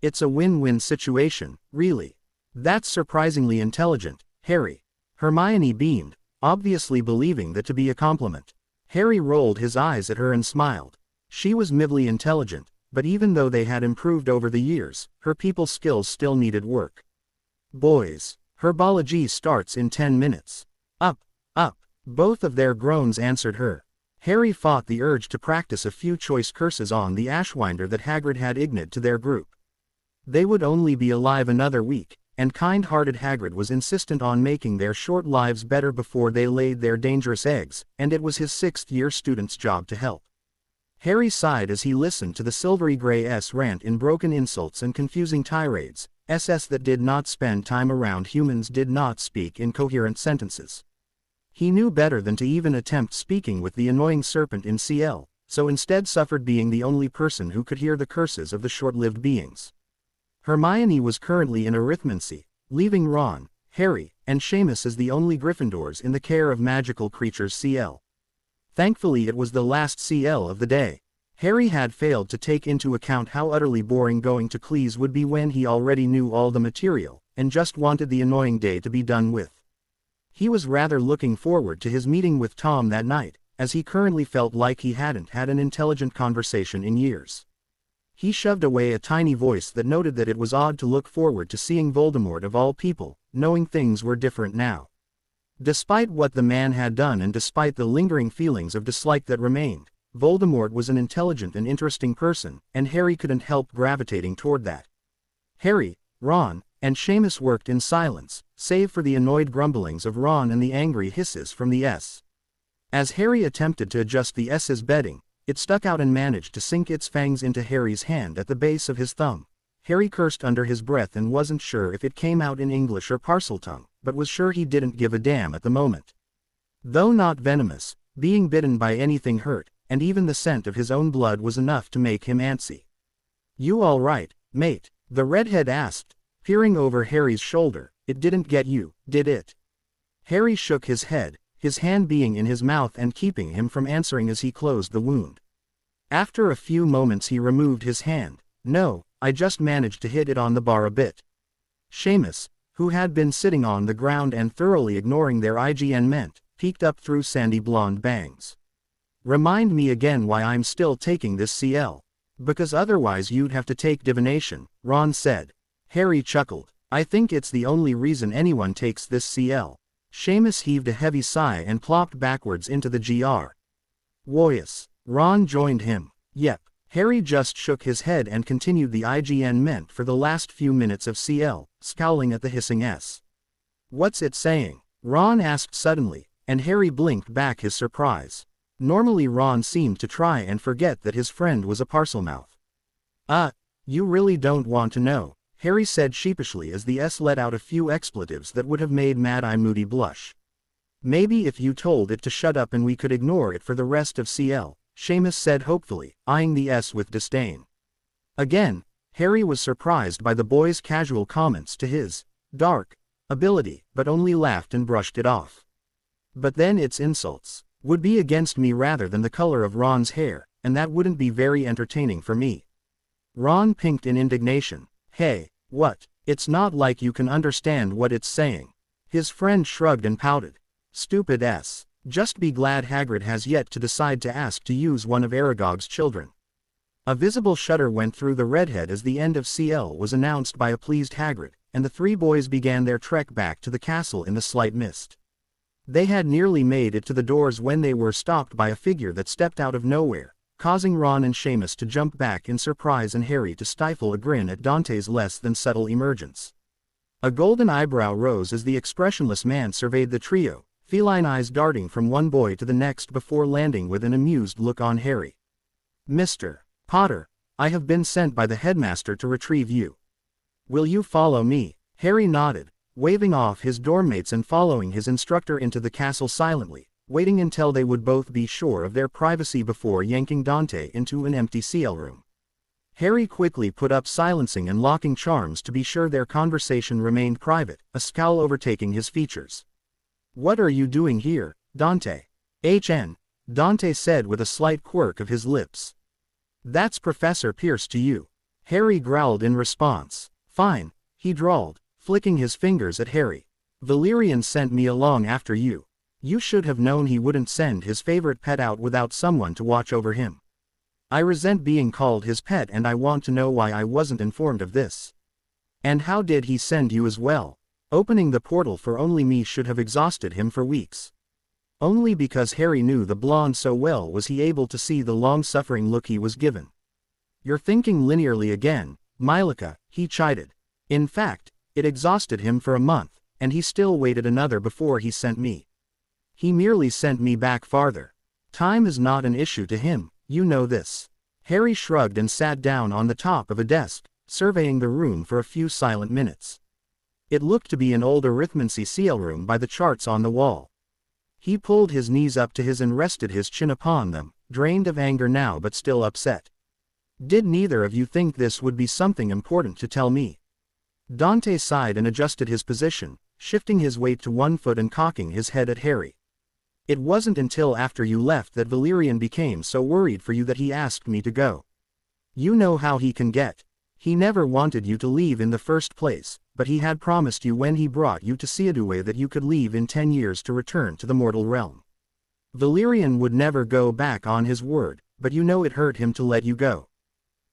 It's a win-win situation, really." "That's surprisingly intelligent, Harry." Hermione beamed, obviously believing that to be a compliment. Harry rolled his eyes at her and smiled. She was middling intelligent, but even though they had improved over the years, her people skills still needed work. "Boys, herbology starts in 10 minutes. Up, up." Both of their groans answered her. Harry fought the urge to practice a few choice curses on the Ashwinder that Hagrid had ignited to their group. They would only be alive another week, and kind-hearted Hagrid was insistent on making their short lives better before they laid their dangerous eggs, and it was his 6th-year student's job to help. Harry sighed as he listened to the silvery grey rant in broken insults and confusing tirades, SS that did not spend time around humans did not speak in coherent sentences. He knew better than to even attempt speaking with the annoying serpent in CL, so instead suffered being the only person who could hear the curses of the short-lived beings. Hermione was currently in arithmancy, leaving Ron, Harry, and Seamus as the only Gryffindors in the care of magical creatures CL. Thankfully it was the last CL of the day. Harry had failed to take into account how utterly boring going to Cleese would be when he already knew all the material, and just wanted the annoying day to be done with. He was rather looking forward to his meeting with Tom that night, as he currently felt like he hadn't had an intelligent conversation in years. He shoved away a tiny voice that noted that it was odd to look forward to seeing Voldemort of all people, knowing things were different now. Despite what the man had done and despite the lingering feelings of dislike that remained, Voldemort was an intelligent and interesting person, and Harry couldn't help gravitating toward that. Harry, Ron, and Seamus worked in silence, save for the annoyed grumblings of Ron and the angry hisses from the S. As Harry attempted to adjust the S's bedding, it stuck out and managed to sink its fangs into Harry's hand at the base of his thumb. Harry cursed under his breath and wasn't sure if it came out in English or Parseltongue, but was sure he didn't give a damn at the moment. Though not venomous, being bitten by anything hurt, and even the scent of his own blood was enough to make him antsy. "You all right, mate?" the redhead asked, peering over Harry's shoulder. "It didn't get you, did it?" Harry shook his head, his hand being in his mouth and keeping him from answering as he closed the wound. After a few moments he removed his hand. "No, I just managed to hit it on the bar a bit." Seamus, who had been sitting on the ground and thoroughly ignoring their IGN meant, peeked up through sandy blonde bangs. "Remind me again why I'm still taking this CL. Because otherwise you'd have to take divination," Ron said. Harry chuckled. "I think it's the only reason anyone takes this CL." Seamus heaved a heavy sigh and plopped backwards into the GR. "Woyus." Ron joined him. "Yep." Harry just shook his head and continued the IGN meant for the last few minutes of CL, scowling at the hissing S. "What's it saying?" Ron asked suddenly, and Harry blinked back his surprise. Normally Ron seemed to try and forget that his friend was a parselmouth. You really don't want to know," Harry said sheepishly as the S let out a few expletives that would have made Mad-Eye Moody blush. "Maybe if you told it to shut up and we could ignore it for the rest of CL, Seamus said hopefully, eyeing the S with disdain. Again, Harry was surprised by the boy's casual comments to his dark ability, but only laughed and brushed it off. "But then its insults would be against me rather than the color of Ron's hair, and that wouldn't be very entertaining for me." Ron pinked in indignation. "Hey, what? It's not like you can understand what it's saying." His friend shrugged and pouted. "Stupid S. Just be glad Hagrid has yet to decide to ask to use one of Aragog's children." A visible shudder went through the redhead as the end of CL was announced by a pleased Hagrid, and the three boys began their trek back to the castle in the slight mist. They had nearly made it to the doors when they were stopped by a figure that stepped out of nowhere, causing Ron and Seamus to jump back in surprise and Harry to stifle a grin at Dante's less than subtle emergence. A golden eyebrow rose as the expressionless man surveyed the trio, feline eyes darting from one boy to the next before landing with an amused look on Harry. "Mr. Potter, I have been sent by the headmaster to retrieve you. Will you follow me?" Harry nodded, waving off his dormmates and following his instructor into the castle silently, waiting until they would both be sure of their privacy before yanking Dante into an empty CL room. Harry quickly put up silencing and locking charms to be sure their conversation remained private, a scowl overtaking his features. "What are you doing here, Dante?" Dante said with a slight quirk of his lips. "That's Professor Pierce to you." Harry growled in response. "Fine," he drawled, flicking his fingers at Harry. "Valerian sent me along after you. You should have known he wouldn't send his favorite pet out without someone to watch over him. I resent being called his pet and I want to know why I wasn't informed of this. And how did he send you as well? Opening the portal for only me should have exhausted him for weeks." Only because Harry knew the blonde so well was he able to see the long-suffering look he was given. "You're thinking linearly again, Mylika," he chided. "In fact, it exhausted him for a month, and he still waited another before he sent me. He merely sent me back farther. Time is not an issue to him, you know this." Harry shrugged and sat down on the top of a desk, surveying the room for a few silent minutes. It looked to be an old arithmancy CL room by the charts on the wall. He pulled his knees up to his and rested his chin upon them, drained of anger now but still upset. "Did neither of you think this would be something important to tell me?" Dante sighed and adjusted his position, shifting his weight to one foot and cocking his head at Harry. "It wasn't until after you left that Valerian became so worried for you that he asked me to go. You know how he can get." He never wanted you to leave in the first place, but he had promised you when he brought you to Seaduwe that you could leave in 10 years to return to the mortal realm. Valerian would never go back on his word, but you know it hurt him to let you go.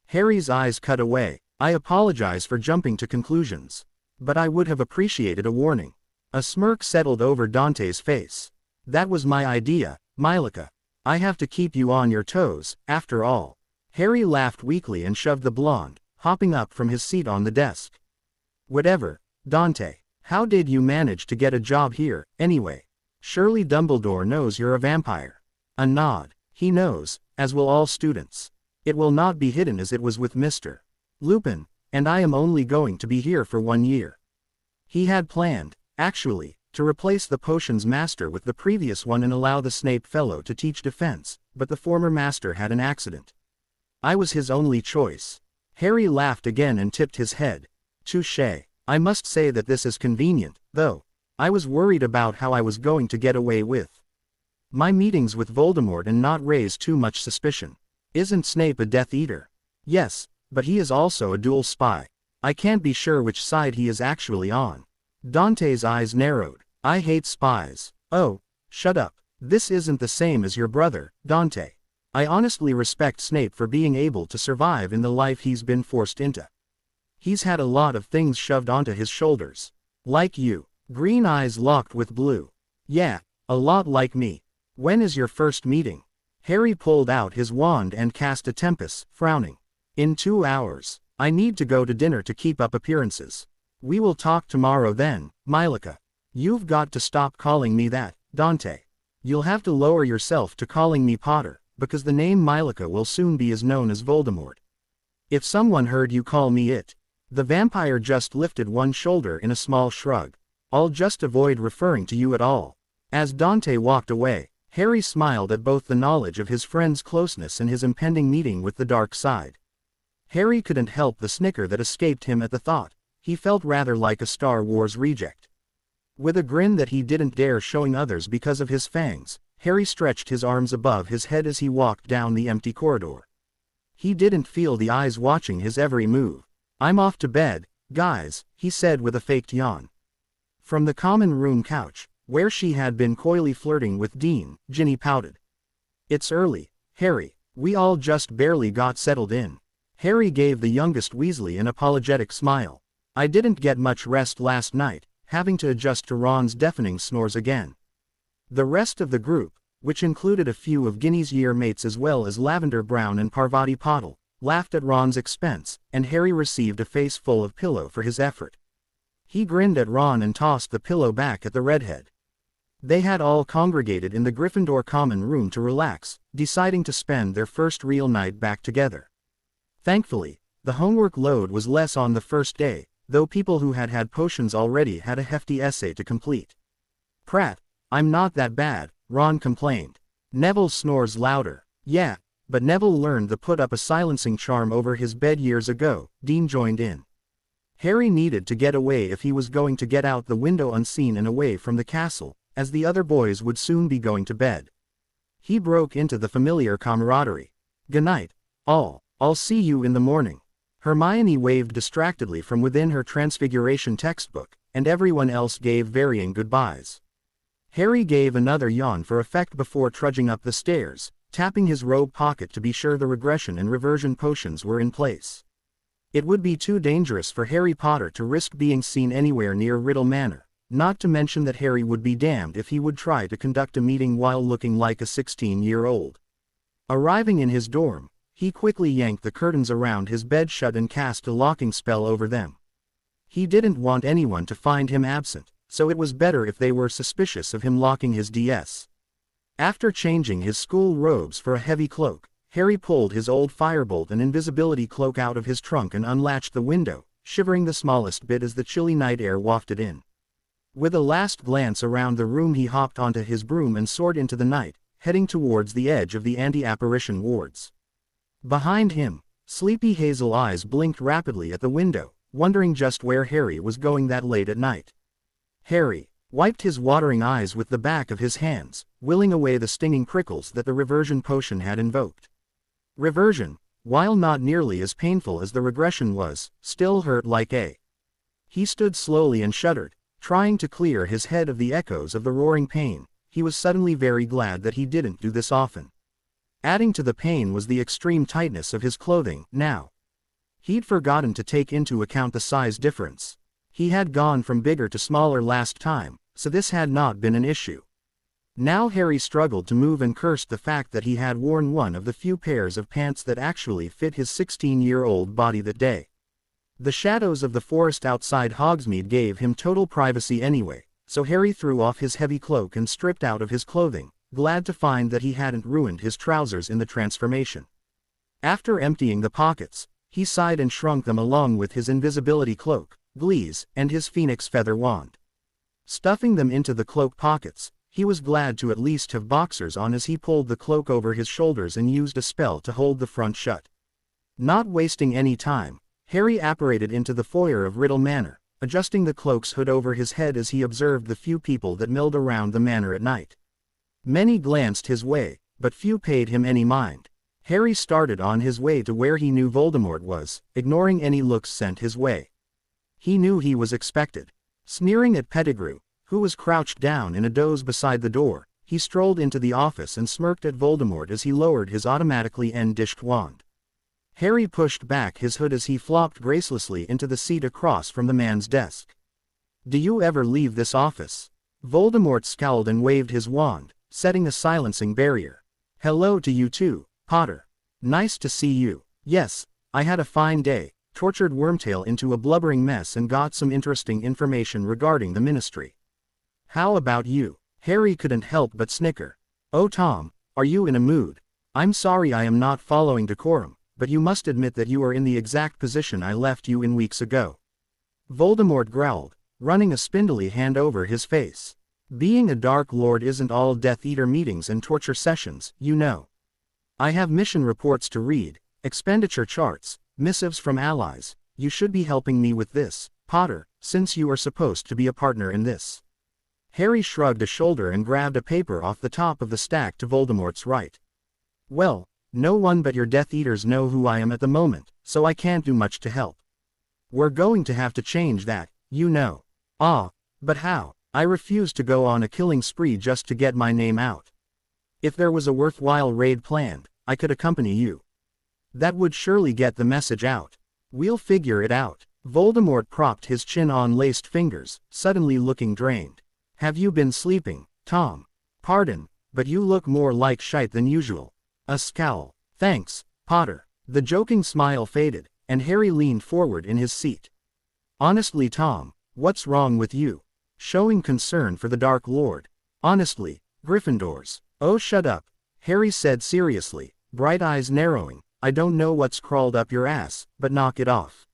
Harry's eyes cut away. I apologize for jumping to conclusions. But I would have appreciated a warning. A smirk settled over Dante's face. That was my idea, Mylika. I have to keep you on your toes, after all. Harry laughed weakly and shoved the blonde, hopping up from his seat on the desk. Whatever, Dante. How did you manage to get a job here, anyway? Surely Dumbledore knows you're a vampire. A nod. He knows, as will all students. It will not be hidden as it was with Mr. Lupin, and I am only going to be here for 1 year. He had planned, actually, to replace the potions master with the previous one and allow the Snape fellow to teach defense, but the former master had an accident. I was his only choice. Harry laughed again and tipped his head. Touché. I must say that this is convenient, though. I was worried about how I was going to get away with my meetings with Voldemort and not raise too much suspicion. Isn't Snape a Death Eater? Yes, but he is also a dual spy. I can't be sure which side he is actually on. Dante's eyes narrowed. I hate spies. Oh, shut up. This isn't the same as your brother, Dante. I honestly respect Snape for being able to survive in the life he's been forced into. He's had a lot of things shoved onto his shoulders. Like you. Green eyes locked with blue. Yeah, a lot like me. When is your first meeting? Harry pulled out his wand and cast a tempest, frowning. In 2 hours. I need to go to dinner to keep up appearances. We will talk tomorrow then, Mylika. You've got to stop calling me that, Dante. You'll have to lower yourself to calling me Potter, because the name Mylika will soon be as known as Voldemort. If someone heard you call me it. The vampire just lifted one shoulder in a small shrug. I'll just avoid referring to you at all. As Dante walked away, Harry smiled at both the knowledge of his friend's closeness and his impending meeting with the dark side. Harry couldn't help the snicker that escaped him at the thought. He felt rather like a Star Wars reject. With a grin that he didn't dare showing others because of his fangs, Harry stretched his arms above his head as he walked down the empty corridor. He didn't feel the eyes watching his every move. I'm off to bed, guys, he said with a faked yawn. From the common room couch, where she had been coyly flirting with Dean, Ginny pouted. It's early, Harry, we all just barely got settled in. Harry gave the youngest Weasley an apologetic smile. I didn't get much rest last night, having to adjust to Ron's deafening snores again. The rest of the group, which included a few of Ginny's year mates as well as Lavender Brown and Parvati Patil, laughed at Ron's expense, and Harry received a face full of pillow for his effort. He grinned at Ron and tossed the pillow back at the redhead. They had all congregated in the Gryffindor common room to relax, deciding to spend their first real night back together. Thankfully, the homework load was less on the first day, though people who had had potions already had a hefty essay to complete. Pratt, I'm not that bad, Ron complained. Neville snores louder. Yeah, but Neville learned to put up a silencing charm over his bed years ago, Dean joined in. Harry needed to get away if he was going to get out the window unseen and away from the castle, as the other boys would soon be going to bed. He broke into the familiar camaraderie. Goodnight, all. I'll see you in the morning. Hermione waved distractedly from within her Transfiguration textbook, and everyone else gave varying goodbyes. Harry gave another yawn for effect before trudging up the stairs, tapping his robe pocket to be sure the regression and reversion potions were in place. It would be too dangerous for Harry Potter to risk being seen anywhere near Riddle Manor, not to mention that Harry would be damned if he would try to conduct a meeting while looking like a 16-year-old. Arriving in his dorm, he quickly yanked the curtains around his bed shut and cast a locking spell over them. He didn't want anyone to find him absent, so it was better if they were suspicious of him locking his DS. After changing his school robes for a heavy cloak, Harry pulled his old firebolt and invisibility cloak out of his trunk and unlatched the window, shivering the smallest bit as the chilly night air wafted in. With a last glance around the room he hopped onto his broom and soared into the night, heading towards the edge of the anti-apparition wards. Behind him, sleepy hazel eyes blinked rapidly at the window, wondering just where Harry was going that late at night. Harry wiped his watering eyes with the back of his hands, willing away the stinging prickles that the reversion potion had invoked. Reversion, while not nearly as painful as the regression was, still hurt like a. He stood slowly and shuddered, trying to clear his head of the echoes of the roaring pain. He was suddenly very glad that he didn't do this often. Adding to the pain was the extreme tightness of his clothing. Now, he'd forgotten to take into account the size difference. He had gone from bigger to smaller last time, so this had not been an issue. Now Harry struggled to move and cursed the fact that he had worn one of the few pairs of pants that actually fit his 16-year-old body that day. The shadows of the forest outside Hogsmeade gave him total privacy anyway, so Harry threw off his heavy cloak and stripped out of his clothing, glad to find that he hadn't ruined his trousers in the transformation. After emptying the pockets, he sighed and shrunk them along with his invisibility cloak, Glees, and his phoenix feather wand. Stuffing them into the cloak pockets, he was glad to at least have boxers on as he pulled the cloak over his shoulders and used a spell to hold the front shut. Not wasting any time, Harry apparated into the foyer of Riddle Manor, adjusting the cloak's hood over his head as he observed the few people that milled around the manor at night. Many glanced his way, but few paid him any mind. Harry started on his way to where he knew Voldemort was, ignoring any looks sent his way. He knew he was expected. Sneering at Pettigrew, who was crouched down in a doze beside the door, he strolled into the office and smirked at Voldemort as he lowered his automatically end-dished wand. Harry pushed back his hood as he flopped gracelessly into the seat across from the man's desk. "Do you ever leave this office?" Voldemort scowled and waved his wand, setting a silencing barrier. "Hello to you too, Potter. Nice to see you. Yes, I had a fine day, tortured Wormtail into a blubbering mess and got some interesting information regarding the Ministry. How about you?" Harry couldn't help but snicker. "Oh Tom, are you in a mood? I'm sorry I am not following decorum, but you must admit that you are in the exact position I left you in weeks ago." Voldemort growled, running a spindly hand over his face. "Being a Dark Lord isn't all Death Eater meetings and torture sessions, you know. I have mission reports to read, expenditure charts, missives from allies. You should be helping me with this, Potter, since you are supposed to be a partner in this." Harry shrugged a shoulder and grabbed a paper off the top of the stack to Voldemort's right. "Well, no one but your Death Eaters know who I am at the moment, so I can't do much to help. We're going to have to change that, you know." "Ah, but how? I refuse to go on a killing spree just to get my name out. If there was a worthwhile raid planned, I could accompany you. That would surely get the message out. We'll figure it out." Voldemort propped his chin on laced fingers, suddenly looking drained. "Have you been sleeping, Tom? Pardon, but you look more like shite than usual." A scowl. "Thanks, Potter." The joking smile faded, and Harry leaned forward in his seat. "Honestly Tom, what's wrong with you? Showing concern for the Dark Lord. Honestly, Gryffindors." "Oh shut up," Harry said seriously, bright eyes narrowing. "I don't know what's crawled up your ass, but knock it off.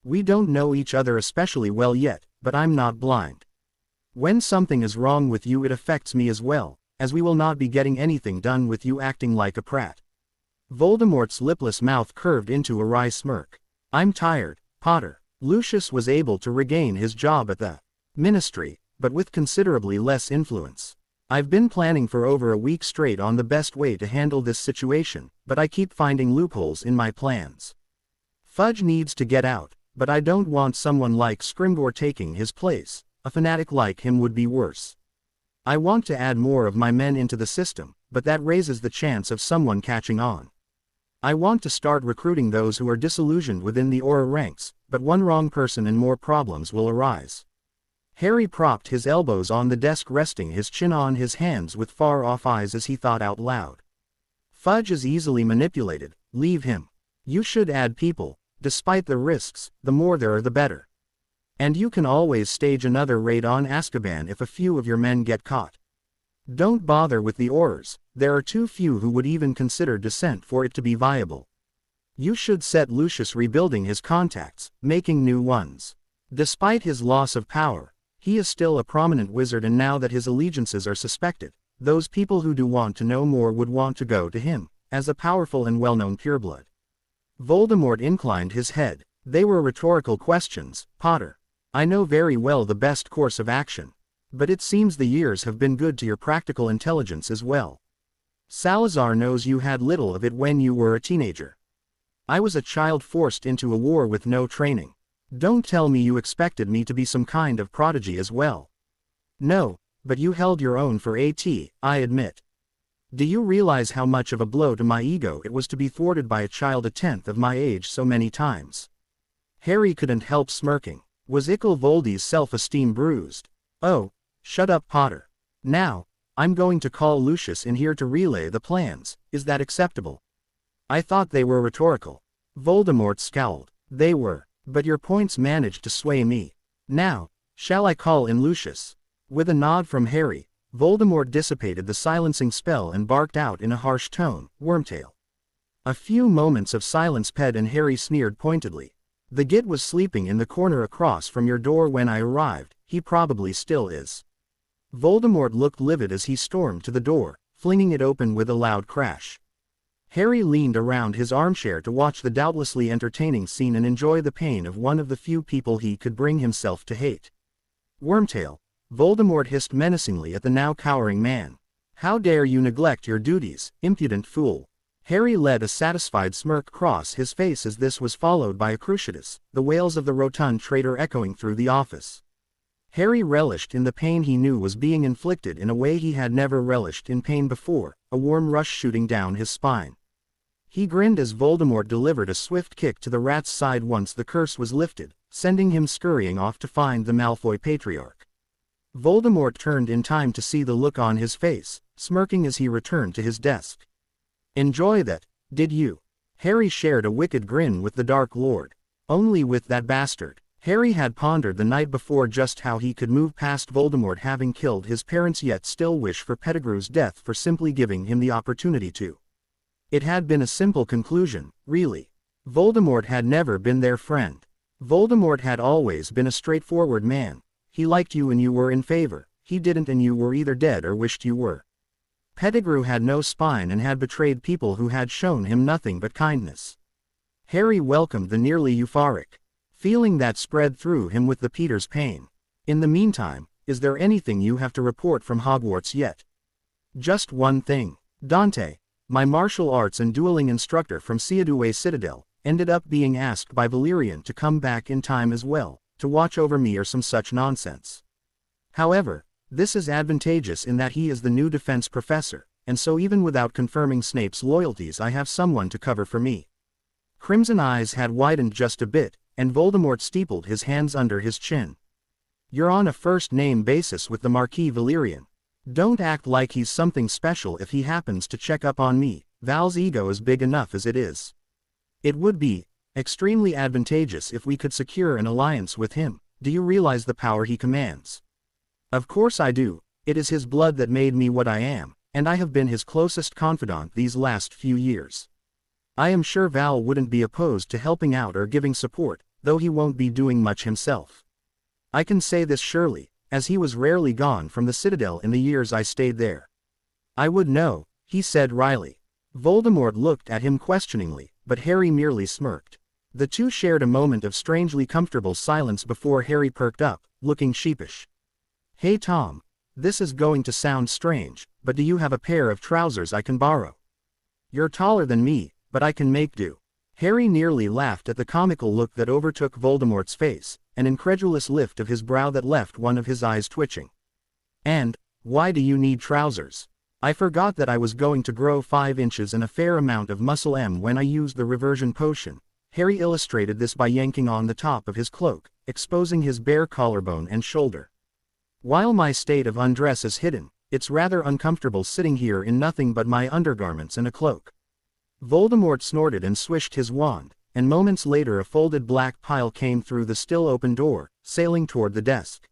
We don't know each other especially well yet, but I'm not blind. When something is wrong with you it affects me as well, as we will not be getting anything done with you acting like a prat." Voldemort's lipless mouth curved into a wry smirk. "I'm tired, Potter." Lucius was able to regain his job at the Ministry, but with considerably less influence. "I've been planning for over a week straight on the best way to handle this situation, but I keep finding loopholes in my plans. Fudge needs to get out, but I don't want someone like Scrimgeour taking his place. A fanatic like him would be worse. I want to add more of my men into the system, but that raises the chance of someone catching on. I want to start recruiting those who are disillusioned within the Auror ranks, but one wrong person and more problems will arise." Harry propped his elbows on the desk, resting his chin on his hands with far-off eyes as he thought out loud. "Fudge is easily manipulated, leave him. You should add people, despite the risks, the more there are the better. And you can always stage another raid on Azkaban if a few of your men get caught. Don't bother with the Aurors, there are too few who would even consider dissent for it to be viable. You should set Lucius rebuilding his contacts, making new ones. Despite his loss of power, he is still a prominent wizard, and now that his allegiances are suspected, those people who do want to know more would want to go to him, as a powerful and well-known pureblood." Voldemort inclined his head. "They were rhetorical questions, Potter. I know very well the best course of action. But it seems the years have been good to your practical intelligence as well. Salazar knows you had little of it when you were a teenager. I was a child forced into a war with no training. Don't tell me you expected me to be some kind of prodigy as well. No, but you held your own for I admit. Do you realize how much of a blow to my ego it was to be thwarted by a child a tenth of my age so many times? Harry couldn't help smirking. Was Voldy's self-esteem bruised? Oh, shut up, Potter. Now, I'm going to call Lucius in here to relay the plans. Is that acceptable? I thought they were rhetorical. Voldemort scowled. They were, but your points managed to sway me. Now, shall I call in Lucius? With a nod from Harry, Voldemort dissipated the silencing spell and barked out in a harsh tone, Wormtail. A few moments of silence passed and Harry sneered pointedly. The git was sleeping in the corner across from your door when I arrived, he probably still is. Voldemort looked livid as he stormed to the door, flinging it open with a loud crash. Harry leaned around his armchair to watch the doubtlessly entertaining scene and enjoy the pain of one of the few people he could bring himself to hate. Wormtail, Voldemort hissed menacingly at the now cowering man. How dare you neglect your duties, impudent fool? Harry let a satisfied smirk cross his face as this was followed by a cruciatus, the wails of the rotund traitor echoing through the office. Harry relished in the pain he knew was being inflicted in a way he had never relished in pain before, a warm rush shooting down his spine. He grinned as Voldemort delivered a swift kick to the rat's side once the curse was lifted, sending him scurrying off to find the Malfoy Patriarch. Voldemort turned in time to see the look on his face, smirking as he returned to his desk. Enjoy that, did you? Harry shared a wicked grin with the Dark Lord. Only with that bastard. Harry had pondered the night before just how he could move past Voldemort having killed his parents yet still wish for Pettigrew's death for simply giving him the opportunity to. It had been a simple conclusion, really. Voldemort had never been their friend. Voldemort had always been a straightforward man. He liked you and you were in favor, he didn't and you were either dead or wished you were. Pettigrew had no spine and had betrayed people who had shown him nothing but kindness. Harry welcomed the nearly euphoric feeling that spread through him with the Peter's pain. In the meantime, is there anything you have to report from Hogwarts yet? Just one thing. Dante, my martial arts and dueling instructor from Seadoué Citadel, ended up being asked by Valerian to come back in time as well, to watch over me or some such nonsense. However, this is advantageous in that he is the new defense professor, and so even without confirming Snape's loyalties I have someone to cover for me. Crimson eyes had widened just a bit, and Voldemort steepled his hands under his chin. You're on a first-name basis with the Marquis Valerian. Don't act like he's something special if he happens to check up on me. Val's ego is big enough as it is. It would be extremely advantageous if we could secure an alliance with him. Do you realize the power he commands? Of course I do. It is his blood that made me what I am, and I have been his closest confidant these last few years. I am sure Val wouldn't be opposed to helping out or giving support, though he won't be doing much himself. I can say this surely, as he was rarely gone from the Citadel in the years I stayed there. I would know, he said wryly. Voldemort looked at him questioningly, but Harry merely smirked. The two shared a moment of strangely comfortable silence before Harry perked up, looking sheepish. Hey Tom, this is going to sound strange, but do you have a pair of trousers I can borrow? You're taller than me, but I can make do. Harry nearly laughed at the comical look that overtook Voldemort's face, an incredulous lift of his brow that left one of his eyes twitching. And, why do you need trousers? I forgot that I was going to grow 5 inches and a fair amount of muscle when I used the reversion potion. Harry illustrated this by yanking on the top of his cloak, exposing his bare collarbone and shoulder. While my state of undress is hidden, it's rather uncomfortable sitting here in nothing but my undergarments and a cloak. Voldemort snorted and swished his wand, and moments later a folded black pile came through the still open door, sailing toward the desk.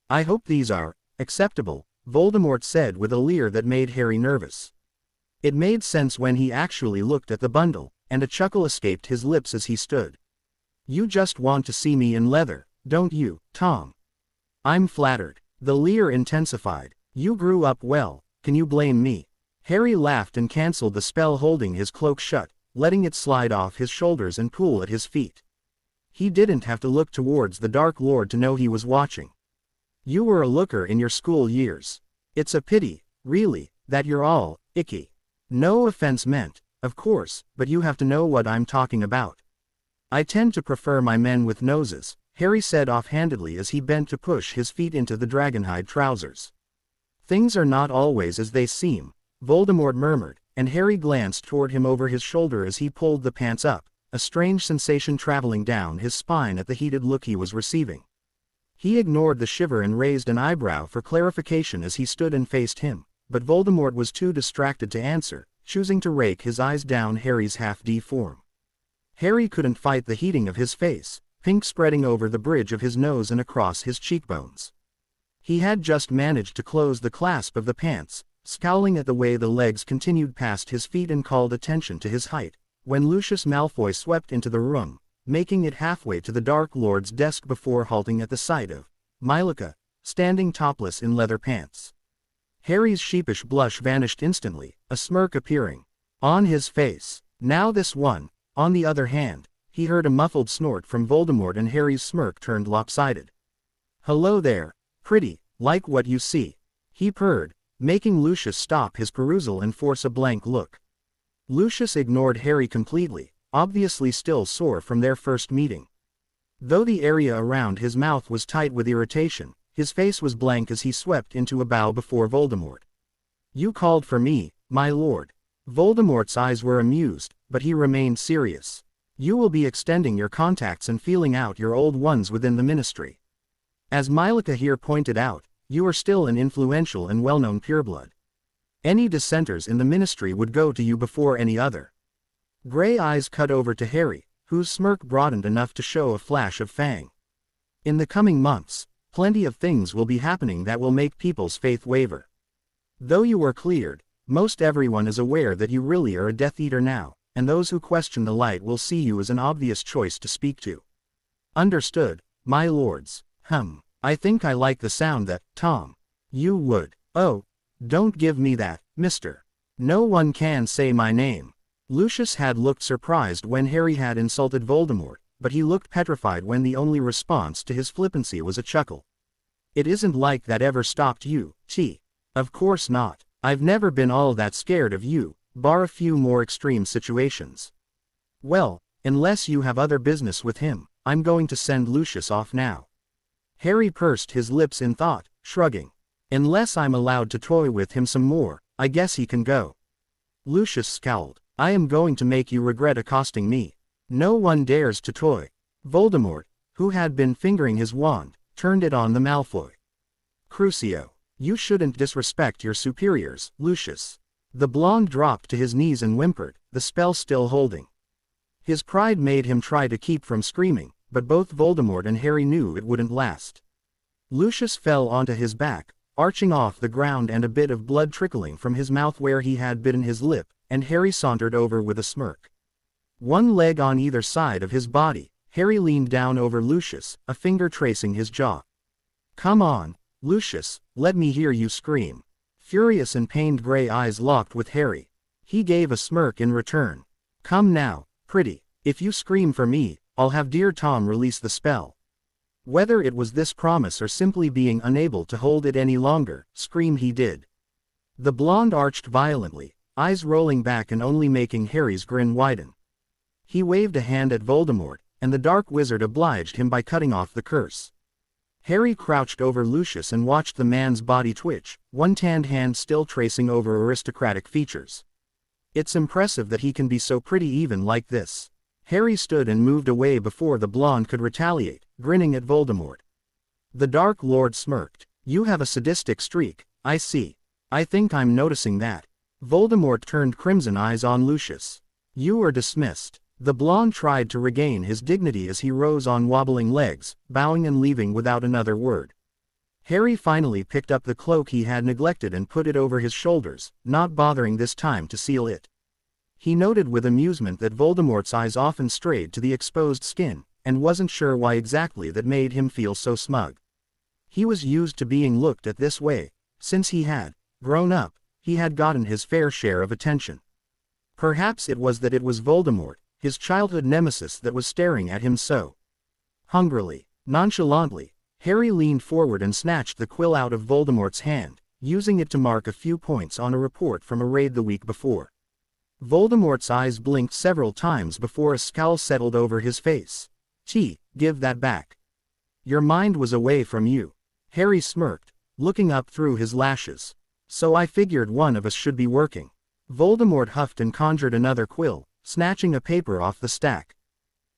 I hope these are acceptable, Voldemort said with a leer that made Harry nervous. It made sense when he actually looked at the bundle, and a chuckle escaped his lips as he stood. You just want to see me in leather, don't you, Tom? I'm flattered. The leer intensified. You grew up well, can you blame me? Harry laughed and cancelled the spell, holding his cloak shut, letting it slide off his shoulders and pool at his feet. He didn't have to look towards the Dark Lord to know he was watching. You were a looker in your school years. It's a pity, really, that you're all icky. No offense meant. Of course, but you have to know what I'm talking about. I tend to prefer my men with noses, Harry said offhandedly as he bent to push his feet into the dragonhide trousers. Things are not always as they seem, Voldemort murmured, and Harry glanced toward him over his shoulder as he pulled the pants up, a strange sensation traveling down his spine at the heated look he was receiving. He ignored the shiver and raised an eyebrow for clarification as he stood and faced him, but Voldemort was too distracted to answer, choosing to rake his eyes down Harry's half-D form. Harry couldn't fight the heating of his face, pink spreading over the bridge of his nose and across his cheekbones. He had just managed to close the clasp of the pants, scowling at the way the legs continued past his feet and called attention to his height, when Lucius Malfoy swept into the room, making it halfway to the Dark Lord's desk before halting at the sight of Mylica, standing topless in leather pants. Harry's sheepish blush vanished instantly, a smirk appearing on his face. Now this one, on the other hand, he heard a muffled snort from Voldemort and Harry's smirk turned lopsided. "Hello there, pretty, like what you see," he purred, making Lucius stop his perusal and force a blank look. Lucius ignored Harry completely, obviously still sore from their first meeting. Though the area around his mouth was tight with irritation, his face was blank as he swept into a bow before Voldemort. "You called for me, my lord." Voldemort's eyes were amused, but he remained serious. "You will be extending your contacts and feeling out your old ones within the ministry. As Mylica here pointed out, you are still an influential and well-known pureblood. Any dissenters in the ministry would go to you before any other." Gray eyes cut over to Harry, whose smirk broadened enough to show a flash of fang. "In the coming months, plenty of things will be happening that will make people's faith waver. Though you were cleared, most everyone is aware that you really are a Death Eater now, and those who question the light will see you as an obvious choice to speak to." "Understood, my lords." I think I like the sound that, Tom. You would." "Oh, don't give me that, mister. No one can say my name." Lucius had looked surprised when Harry had insulted Voldemort, but he looked petrified when the only response to his flippancy was a chuckle. "It isn't like that ever stopped you, T. Of course not. I've never been all that scared of you, bar a few more extreme situations." "Well, unless you have other business with him, I'm going to send Lucius off now." Harry pursed his lips in thought, shrugging. "Unless I'm allowed to toy with him some more, I guess he can go." Lucius scowled. "I am going to make you regret accosting me. No one dares to toy." Voldemort, who had been fingering his wand, turned it on the Malfoy. "Crucio, you shouldn't disrespect your superiors, Lucius." The blonde dropped to his knees and whimpered, the spell still holding. His pride made him try to keep from screaming, but both Voldemort and Harry knew it wouldn't last. Lucius fell onto his back, arching off the ground and a bit of blood trickling from his mouth where he had bitten his lip, and Harry sauntered over with a smirk. One leg on either side of his body, Harry leaned down over Lucius, a finger tracing his jaw. "Come on, Lucius, let me hear you scream." Furious and pained gray eyes locked with Harry. He gave a smirk in return. "Come now, pretty. If you scream for me, I'll have dear Tom release the spell." Whether it was this promise or simply being unable to hold it any longer, scream he did. The blonde arched violently, eyes rolling back and only making Harry's grin widen. He waved a hand at Voldemort, and the dark wizard obliged him by cutting off the curse. Harry crouched over Lucius and watched the man's body twitch, one tanned hand still tracing over aristocratic features. "It's impressive that he can be so pretty even like this." Harry stood and moved away before the blonde could retaliate, grinning at Voldemort. The Dark Lord smirked. "You have a sadistic streak, I see. I think I'm noticing that." Voldemort turned crimson eyes on Lucius. "You are dismissed." The blonde tried to regain his dignity as he rose on wobbling legs, bowing and leaving without another word. Harry finally picked up the cloak he had neglected and put it over his shoulders, not bothering this time to seal it. He noted with amusement that Voldemort's eyes often strayed to the exposed skin, and wasn't sure why exactly that made him feel so smug. He was used to being looked at this way. Since he had grown up, he had gotten his fair share of attention. Perhaps it was that it was Voldemort, his childhood nemesis, that was staring at him so hungrily. Nonchalantly, Harry leaned forward and snatched the quill out of Voldemort's hand, using it to mark a few points on a report from a raid the week before. Voldemort's eyes blinked several times before a scowl settled over his face. Give that back. Your mind was away from you. Harry smirked, looking up through his lashes. So I figured one of us should be working. Voldemort huffed and conjured another quill, snatching a paper off the stack.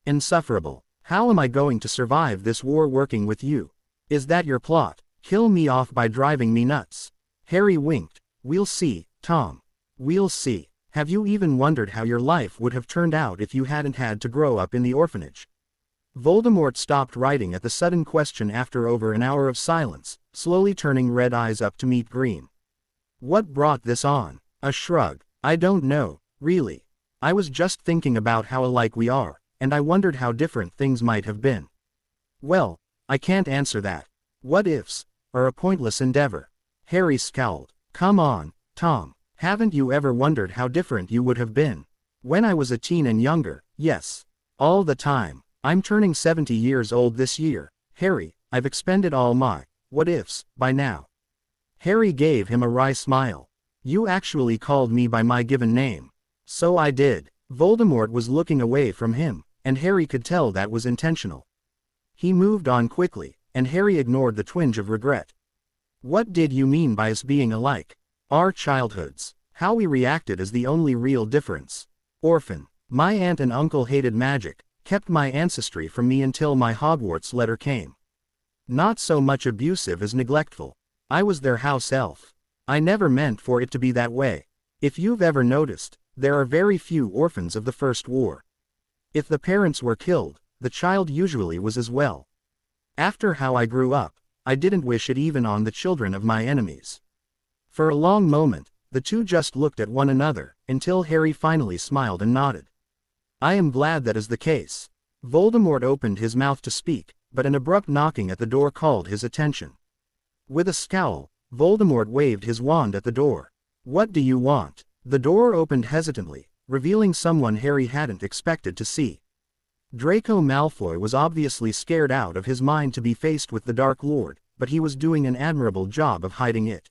Insufferable. How am I going to survive this war working with you? Is that your plot? Kill me off by driving me nuts. Harry winked. We'll see, Tom. We'll see. Have you even wondered how your life would have turned out if you hadn't had to grow up in the orphanage? Voldemort stopped writing at the sudden question after over an hour of silence, slowly turning red eyes up to meet green. What brought this on? A shrug. I don't know, really. I was just thinking about how alike we are, and I wondered how different things might have been. Well, I can't answer that. What ifs are a pointless endeavor. Harry scowled. Come on, Tom. Haven't you ever wondered how different you would have been? When I was a teen and younger, yes. All the time. I'm turning 70 years old this year. Harry, I've expended all my what ifs by now. Harry gave him a wry smile. You actually called me by my given name. So I did. Voldemort was looking away from him, and Harry could tell that was intentional. He moved on quickly, and Harry ignored the twinge of regret. What did you mean by us being alike? Our childhoods. How we reacted is the only real difference. Orphan. My aunt and uncle hated magic, kept my ancestry from me until my Hogwarts letter came. Not so much abusive as neglectful. I was their house elf. I never meant for it to be that way. If you've ever noticed, there are very few orphans of the First War. If the parents were killed, the child usually was as well. After how I grew up, I didn't wish it even on the children of my enemies. For a long moment, the two just looked at one another, until Harry finally smiled and nodded. I am glad that is the case. Voldemort opened his mouth to speak, but an abrupt knocking at the door called his attention. With a scowl, Voldemort waved his wand at the door. What do you want? The door opened hesitantly, revealing someone Harry hadn't expected to see. Draco Malfoy was obviously scared out of his mind to be faced with the Dark Lord, but he was doing an admirable job of hiding it.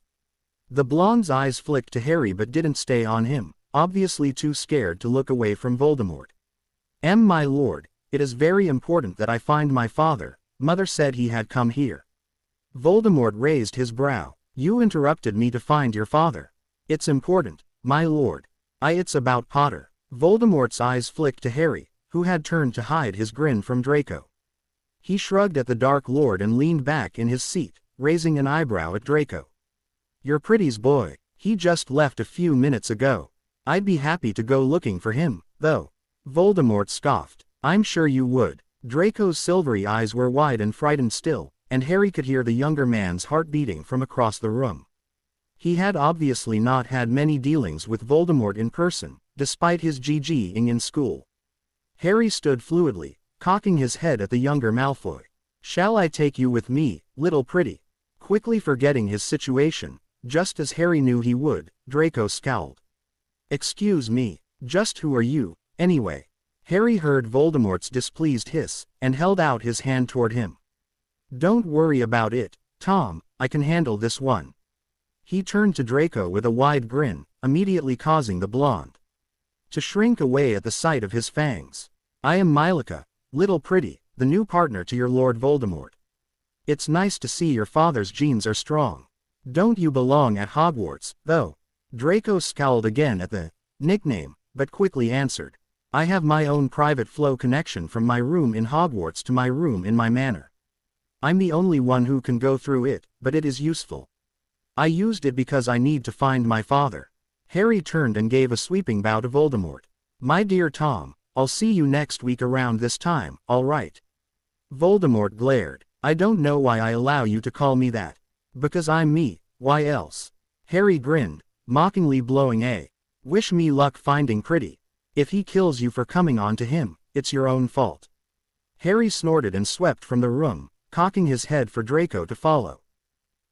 The blonde's eyes flicked to Harry but didn't stay on him, obviously too scared to look away from Voldemort. My lord, it is very important that I find my father. Mother said he had come here. Voldemort raised his brow. You interrupted me to find your father. It's important, my lord. It's about Potter. Voldemort's eyes flicked to Harry, who had turned to hide his grin from Draco. He shrugged at the Dark Lord and leaned back in his seat, raising an eyebrow at Draco. Your pretty's boy. He just left a few minutes ago. I'd be happy to go looking for him, though. Voldemort scoffed. I'm sure you would. Draco's silvery eyes were wide and frightened still, and Harry could hear the younger man's heart beating from across the room. He had obviously not had many dealings with Voldemort in person, despite his GGing in school. Harry stood fluidly, cocking his head at the younger Malfoy. Shall I take you with me, little pretty? Quickly forgetting his situation, just as Harry knew he would, Draco scowled. Excuse me, just who are you, anyway? Harry heard Voldemort's displeased hiss, and held out his hand toward him. Don't worry about it, Tom, I can handle this one. He turned to Draco with a wide grin, immediately causing the blonde to shrink away at the sight of his fangs. I am Mylika, little pretty, the new partner to your Lord Voldemort. It's nice to see your father's genes are strong. Don't you belong at Hogwarts, though? Draco scowled again at the nickname, but quickly answered. I have my own private flow connection from my room in Hogwarts to my room in my manor. I'm the only one who can go through it, but it is useful. I used it because I need to find my father. Harry turned and gave a sweeping bow to Voldemort. My dear Tom, I'll see you next week around this time, all right? Voldemort glared. I don't know why I allow you to call me that. Because I'm me, why else? Harry grinned, mockingly blowing a wish me luck finding pretty. If he kills you for coming on to him, it's your own fault. Harry snorted and swept from the room, cocking his head for Draco to follow.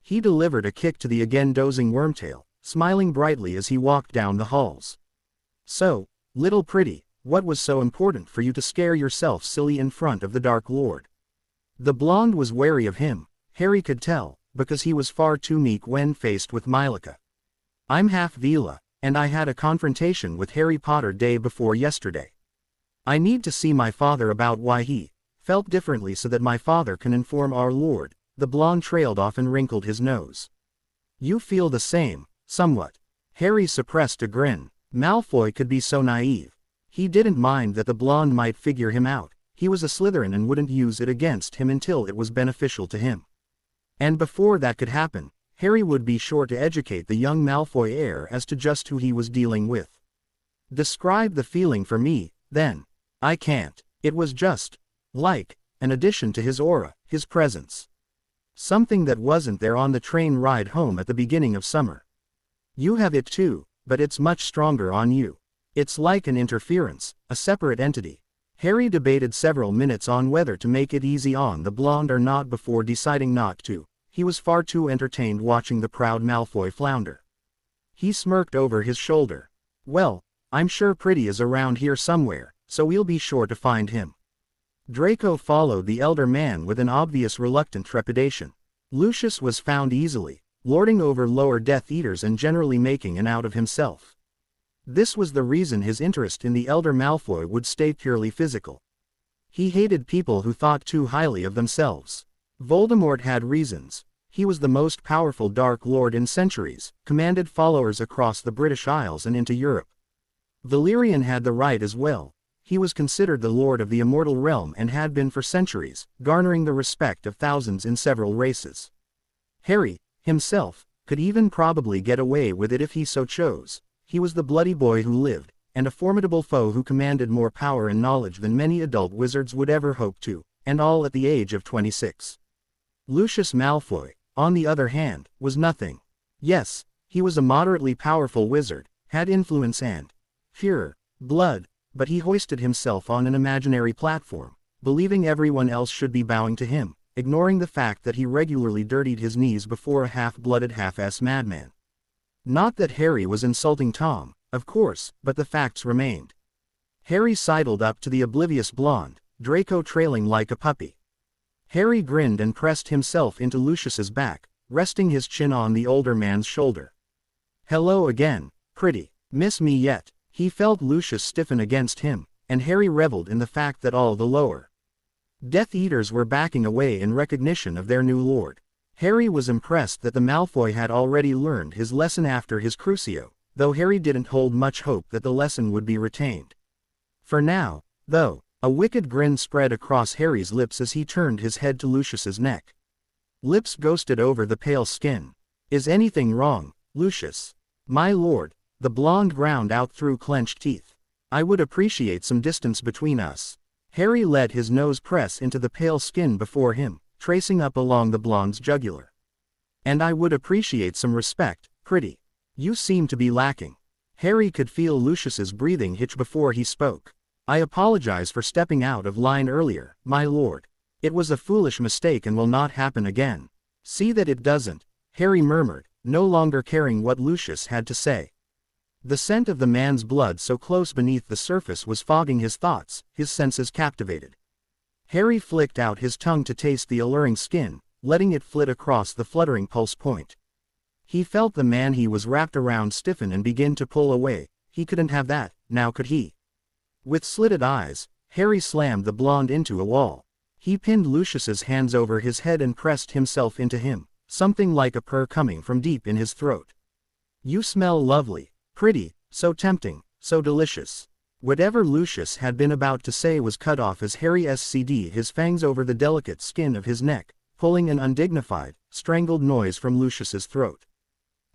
He delivered a kick to the again dozing Wormtail, smiling brightly as he walked down the halls. So, little pretty, what was so important for you to scare yourself silly in front of the Dark Lord? The blonde was wary of him, Harry could tell, because he was far too meek when faced with Mylika. I'm half Veela, And I had a confrontation with Harry Potter day before yesterday. I need to see my father about why he felt differently so that my father can inform our Lord." The blonde trailed off and wrinkled his nose. "You feel the same, somewhat." Harry suppressed a grin. Malfoy could be so naive. He didn't mind that the blonde might figure him out. He was a Slytherin and wouldn't use it against him until it was beneficial to him. And before that could happen, Harry would be sure to educate the young Malfoy heir as to just who he was dealing with. "Describe the feeling for me, then." "I can't. It was just like an addition to his aura, his presence. Something that wasn't there on the train ride home at the beginning of summer. You have it too, but it's much stronger on you. It's like an interference, a separate entity." Harry debated several minutes on whether to make it easy on the blonde or not before deciding not to. He was far too entertained watching the proud Malfoy flounder. He smirked over his shoulder. "Well, I'm sure Pretty is around here somewhere, so we'll be sure to find him." Draco followed the elder man with an obvious reluctant trepidation. Lucius was found easily, lording over lower Death Eaters and generally making an out of himself. This was the reason his interest in the elder Malfoy would stay purely physical. He hated people who thought too highly of themselves. Voldemort had reasons. He was the most powerful Dark Lord in centuries, commanded followers across the British Isles and into Europe. Valerian had the right as well. He was considered the Lord of the Immortal Realm and had been for centuries, garnering the respect of thousands in several races. Harry, himself, could even probably get away with it if he so chose. He was the bloody boy who lived, and a formidable foe who commanded more power and knowledge than many adult wizards would ever hope to, and all at the age of 26. Lucius Malfoy, on the other hand, was nothing. Yes, he was a moderately powerful wizard, had influence and furor, blood, but he hoisted himself on an imaginary platform, believing everyone else should be bowing to him, ignoring the fact that he regularly dirtied his knees before a half-blooded half-ass madman. Not that Harry was insulting Tom, of course, but the facts remained. Harry sidled up to the oblivious blonde, Draco trailing like a puppy. Harry grinned and pressed himself into Lucius's back, resting his chin on the older man's shoulder. "Hello again, Pretty. Miss me yet?" He felt Lucius stiffen against him, and Harry reveled in the fact that all the lower Death Eaters were backing away in recognition of their new lord. Harry was impressed that the Malfoy had already learned his lesson after his Crucio, though Harry didn't hold much hope that the lesson would be retained. For now, though, a wicked grin spread across Harry's lips as he turned his head to Lucius's neck. Lips ghosted over the pale skin. "Is anything wrong, Lucius?" "My lord," the blonde ground out through clenched teeth. "I would appreciate some distance between us." Harry let his nose press into the pale skin before him, tracing up along the blonde's jugular. "And I would appreciate some respect, Pretty. You seem to be lacking." Harry could feel Lucius's breathing hitch before he spoke. "I apologize for stepping out of line earlier, my lord. It was a foolish mistake and will not happen again." "See that it doesn't," Harry murmured, no longer caring what Lucius had to say. The scent of the man's blood so close beneath the surface was fogging his thoughts, his senses captivated. Harry flicked out his tongue to taste the alluring skin, letting it flit across the fluttering pulse point. He felt the man he was wrapped around stiffen and begin to pull away. He couldn't have that, now could he? With slitted eyes, Harry slammed the blonde into a wall. He pinned Lucius's hands over his head and pressed himself into him, something like a purr coming from deep in his throat. "You smell lovely, Pretty, so tempting, so delicious." Whatever Lucius had been about to say was cut off as Harry sc'd his fangs over the delicate skin of his neck, pulling an undignified, strangled noise from Lucius's throat.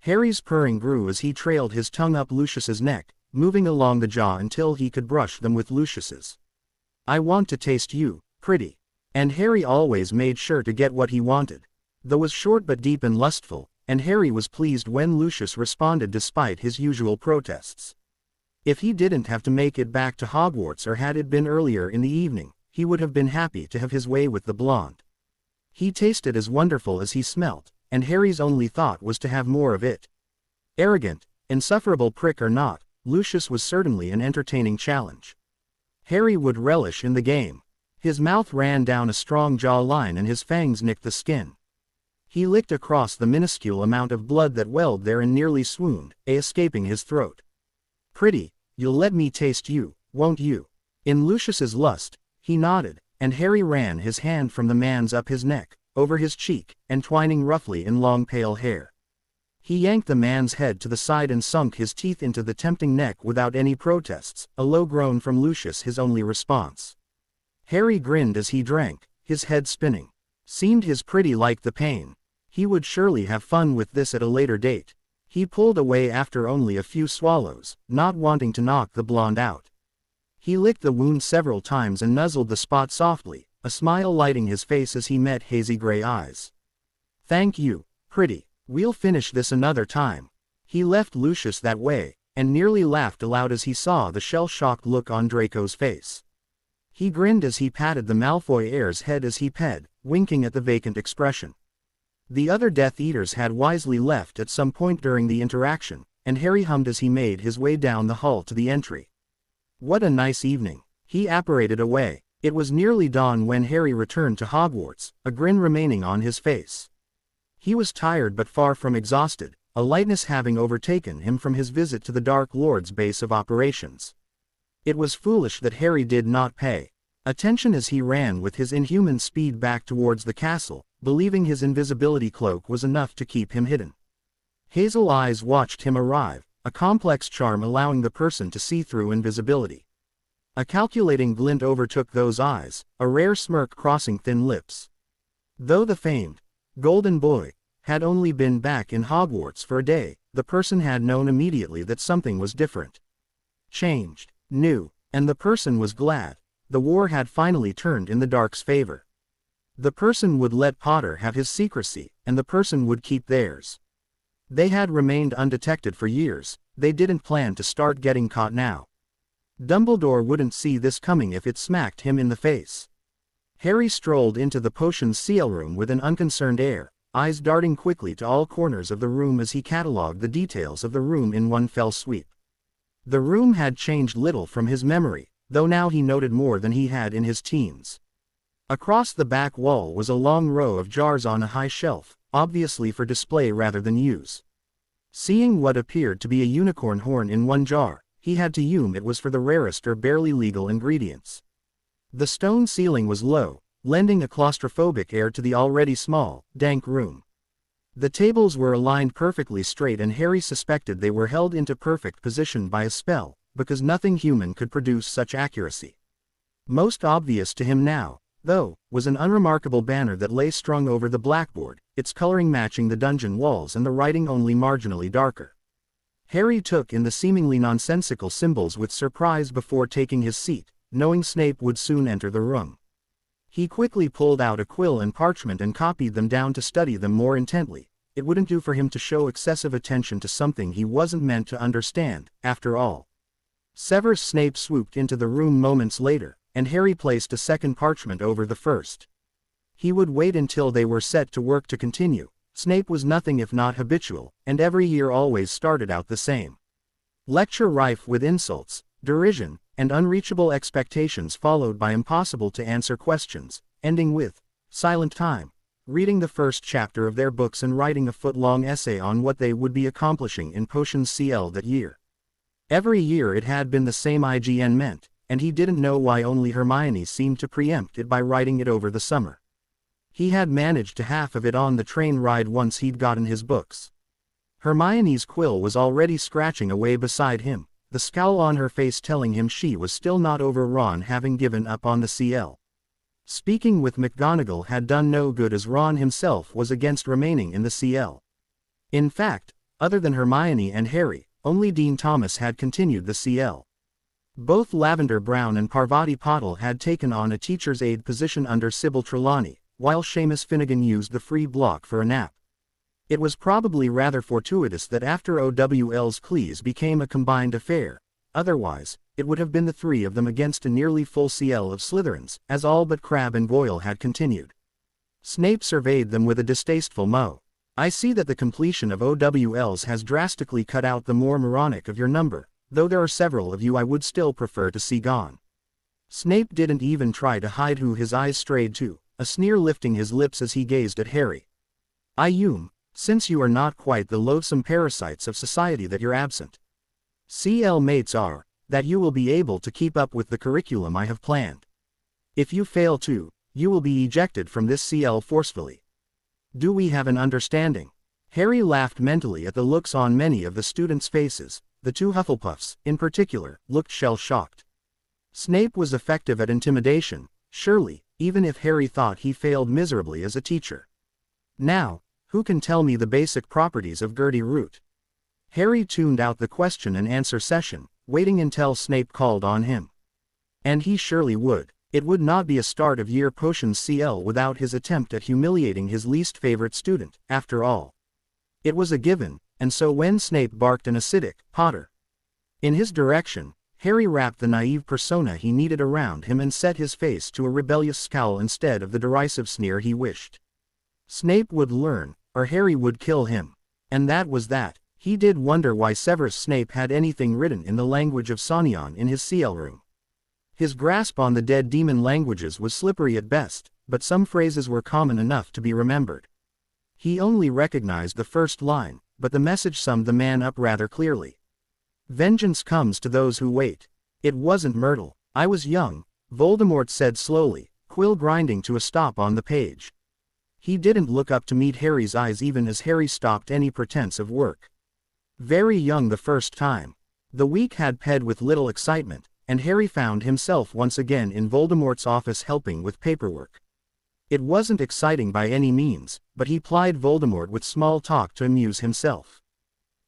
Harry's purring grew as he trailed his tongue up Lucius's neck, moving along the jaw until he could brush them with Lucius's. "I want to taste you, Pretty." And Harry always made sure to get what he wanted. Though was short but deep and lustful, and Harry was pleased when Lucius responded despite his usual protests. If he didn't have to make it back to Hogwarts or had it been earlier in the evening, he would have been happy to have his way with the blonde. He tasted as wonderful as he smelt, and Harry's only thought was to have more of it. Arrogant, insufferable prick or not, Lucius was certainly an entertaining challenge. Harry would relish in the game. His mouth ran down a strong jaw line and his fangs nicked the skin. He licked across the minuscule amount of blood that welled there and nearly swooned, escaping his throat. "Pretty, you'll let me taste you, won't you?" In Lucius's lust, he nodded, and Harry ran his hand from the man's up his neck, over his cheek, entwining roughly in long pale hair. He yanked the man's head to the side and sunk his teeth into the tempting neck without any protests, a low groan from Lucius his only response. Harry grinned as he drank, his head spinning. Seemed his pretty liked the pain. He would surely have fun with this at a later date. He pulled away after only a few swallows, not wanting to knock the blonde out. He licked the wound several times and nuzzled the spot softly, a smile lighting his face as he met hazy gray eyes. "Thank you, pretty. We'll finish this another time." He left Lucius that way, and nearly laughed aloud as he saw the shell-shocked look on Draco's face. He grinned as he patted the Malfoy heir's head as he ped, winking at the vacant expression. The other Death Eaters had wisely left at some point during the interaction, and Harry hummed as he made his way down the hall to the entry. What a nice evening. He apparated away. It was nearly dawn when Harry returned to Hogwarts, a grin remaining on his face. He was tired but far from exhausted, a lightness having overtaken him from his visit to the Dark Lord's base of operations. It was foolish that Harry did not pay attention as he ran with his inhuman speed back towards the castle, believing his invisibility cloak was enough to keep him hidden. Hazel eyes watched him arrive, a complex charm allowing the person to see through invisibility. A calculating glint overtook those eyes, a rare smirk crossing thin lips. Though the famed Golden Boy had only been back in Hogwarts for a day, the person had known immediately that something was different. Changed, new, and the person was glad. The war had finally turned in the Dark's favor. The person would let Potter have his secrecy, and the person would keep theirs. They had remained undetected for years, they didn't plan to start getting caught now. Dumbledore wouldn't see this coming if it smacked him in the face. Harry strolled into the potions seal room with an unconcerned air, eyes darting quickly to all corners of the room as he catalogued the details of the room in one fell sweep. The room had changed little from his memory, though now he noted more than he had in his teens. Across the back wall was a long row of jars on a high shelf, obviously for display rather than use. Seeing what appeared to be a unicorn horn in one jar, he had to assume it was for the rarest or barely legal ingredients. The stone ceiling was low, lending a claustrophobic air to the already small, dank room. The tables were aligned perfectly straight and Harry suspected they were held into perfect position by a spell, because nothing human could produce such accuracy. Most obvious to him now, though, was an unremarkable banner that lay strung over the blackboard, its coloring matching the dungeon walls and the writing only marginally darker. Harry took in the seemingly nonsensical symbols with surprise before taking his seat, knowing Snape would soon enter the room. He quickly pulled out a quill and parchment and copied them down to study them more intently. It wouldn't do for him to show excessive attention to something he wasn't meant to understand, after all. Severus Snape swooped into the room moments later, and Harry placed a second parchment over the first. He would wait until they were set to work to continue. Snape was nothing if not habitual, and every year always started out the same. Lecture rife with insults, derision, and unreachable expectations followed by impossible to answer questions, ending with silent time, reading the first chapter of their books and writing a foot-long essay on what they would be accomplishing in Potions CL that year. Every year it had been the same. IGN meant, and he didn't know why only Hermione seemed to preempt it by writing it over the summer. He had managed to half of it on the train ride once he'd gotten his books. Hermione's quill was already scratching away beside him, the scowl on her face telling him she was still not over Ron having given up on the CL. Speaking with McGonagall had done no good as Ron himself was against remaining in the CL. In fact, other than Hermione and Harry, only Dean Thomas had continued the CL. Both Lavender Brown and Parvati Patil had taken on a teacher's aide position under Sybil Trelawney, while Seamus Finnegan used the free block for a nap. It was probably rather fortuitous that after OWL's Cleese became a combined affair. Otherwise, it would have been the three of them against a nearly full CL of Slytherins, as all but Crabbe and Goyle had continued. Snape surveyed them with a distasteful moe. I see that the completion of OWLs has drastically cut out the more moronic of your number, though there are several of you I would still prefer to see gone. Snape didn't even try to hide who his eyes strayed to, a sneer lifting his lips as he gazed at Harry. Since you are not quite the loathsome parasites of society that you're absent. CL mates are, that you will be able to keep up with the curriculum I have planned. If you fail to, you will be ejected from this CL forcefully. Do we have an understanding? Harry laughed mentally at the looks on many of the students' faces. The two Hufflepuffs, in particular, looked shell-shocked. Snape was effective at intimidation, surely, even if Harry thought he failed miserably as a teacher. Now, who can tell me the basic properties of Gertie Root? Harry tuned out the question and answer session, waiting until Snape called on him. And he surely would. It would not be a start of year potions CL without his attempt at humiliating his least favorite student, after all. It was a given, and so when Snape barked an acidic, "Potter," in his direction, Harry wrapped the naive persona he needed around him and set his face to a rebellious scowl instead of the derisive sneer he wished. Snape would learn, or Harry would kill him. And that was that. He did wonder why Severus Snape had anything written in the language of Sonion in his CL room. His grasp on the dead demon languages was slippery at best, but some phrases were common enough to be remembered. He only recognized the first line, but the message summed the man up rather clearly. Vengeance comes to those who wait. It wasn't Myrtle. I was young, Voldemort said slowly, quill grinding to a stop on the page. He didn't look up to meet Harry's eyes even as Harry stopped any pretense of work. Very young the first time. The week had ped with little excitement, and Harry found himself once again in Voldemort's office helping with paperwork. It wasn't exciting by any means, but he plied Voldemort with small talk to amuse himself.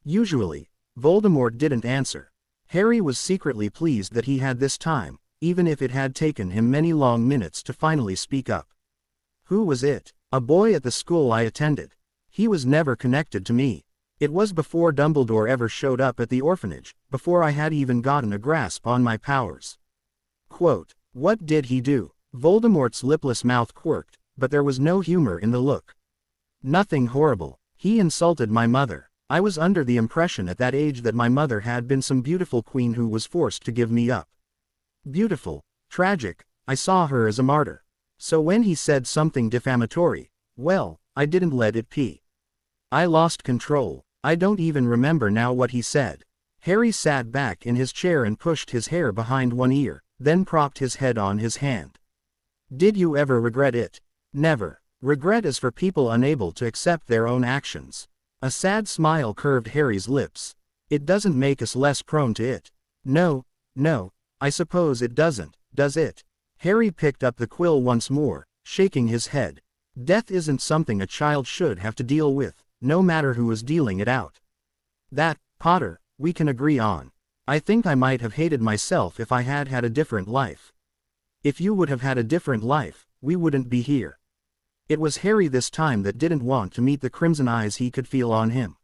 Usually, Voldemort didn't answer. Harry was secretly pleased that he had this time, even if it had taken him many long minutes to finally speak up. Who was it? A boy at the school I attended. He was never connected to me. It was before Dumbledore ever showed up at the orphanage, before I had even gotten a grasp on my powers. Quote, what did he do? Voldemort's lipless mouth quirked, but there was no humor in the look. Nothing horrible. He insulted my mother. I was under the impression at that age that my mother had been some beautiful queen who was forced to give me up. Beautiful, tragic, I saw her as a martyr. So when he said something defamatory, well, I didn't let it pee. I lost control. I don't even remember now what he said. Harry sat back in his chair and pushed his hair behind one ear, then propped his head on his hand. Did you ever regret it? Never. Regret is for people unable to accept their own actions. A sad smile curved Harry's lips. It doesn't make us less prone to it. No, I suppose it doesn't, does it? Harry picked up the quill once more, shaking his head. Death isn't something a child should have to deal with, no matter who is dealing it out. That, Potter, we can agree on. I think I might have hated myself if I had had a different life. If you would have had a different life, we wouldn't be here. It was Harry this time that didn't want to meet the crimson eyes he could feel on him.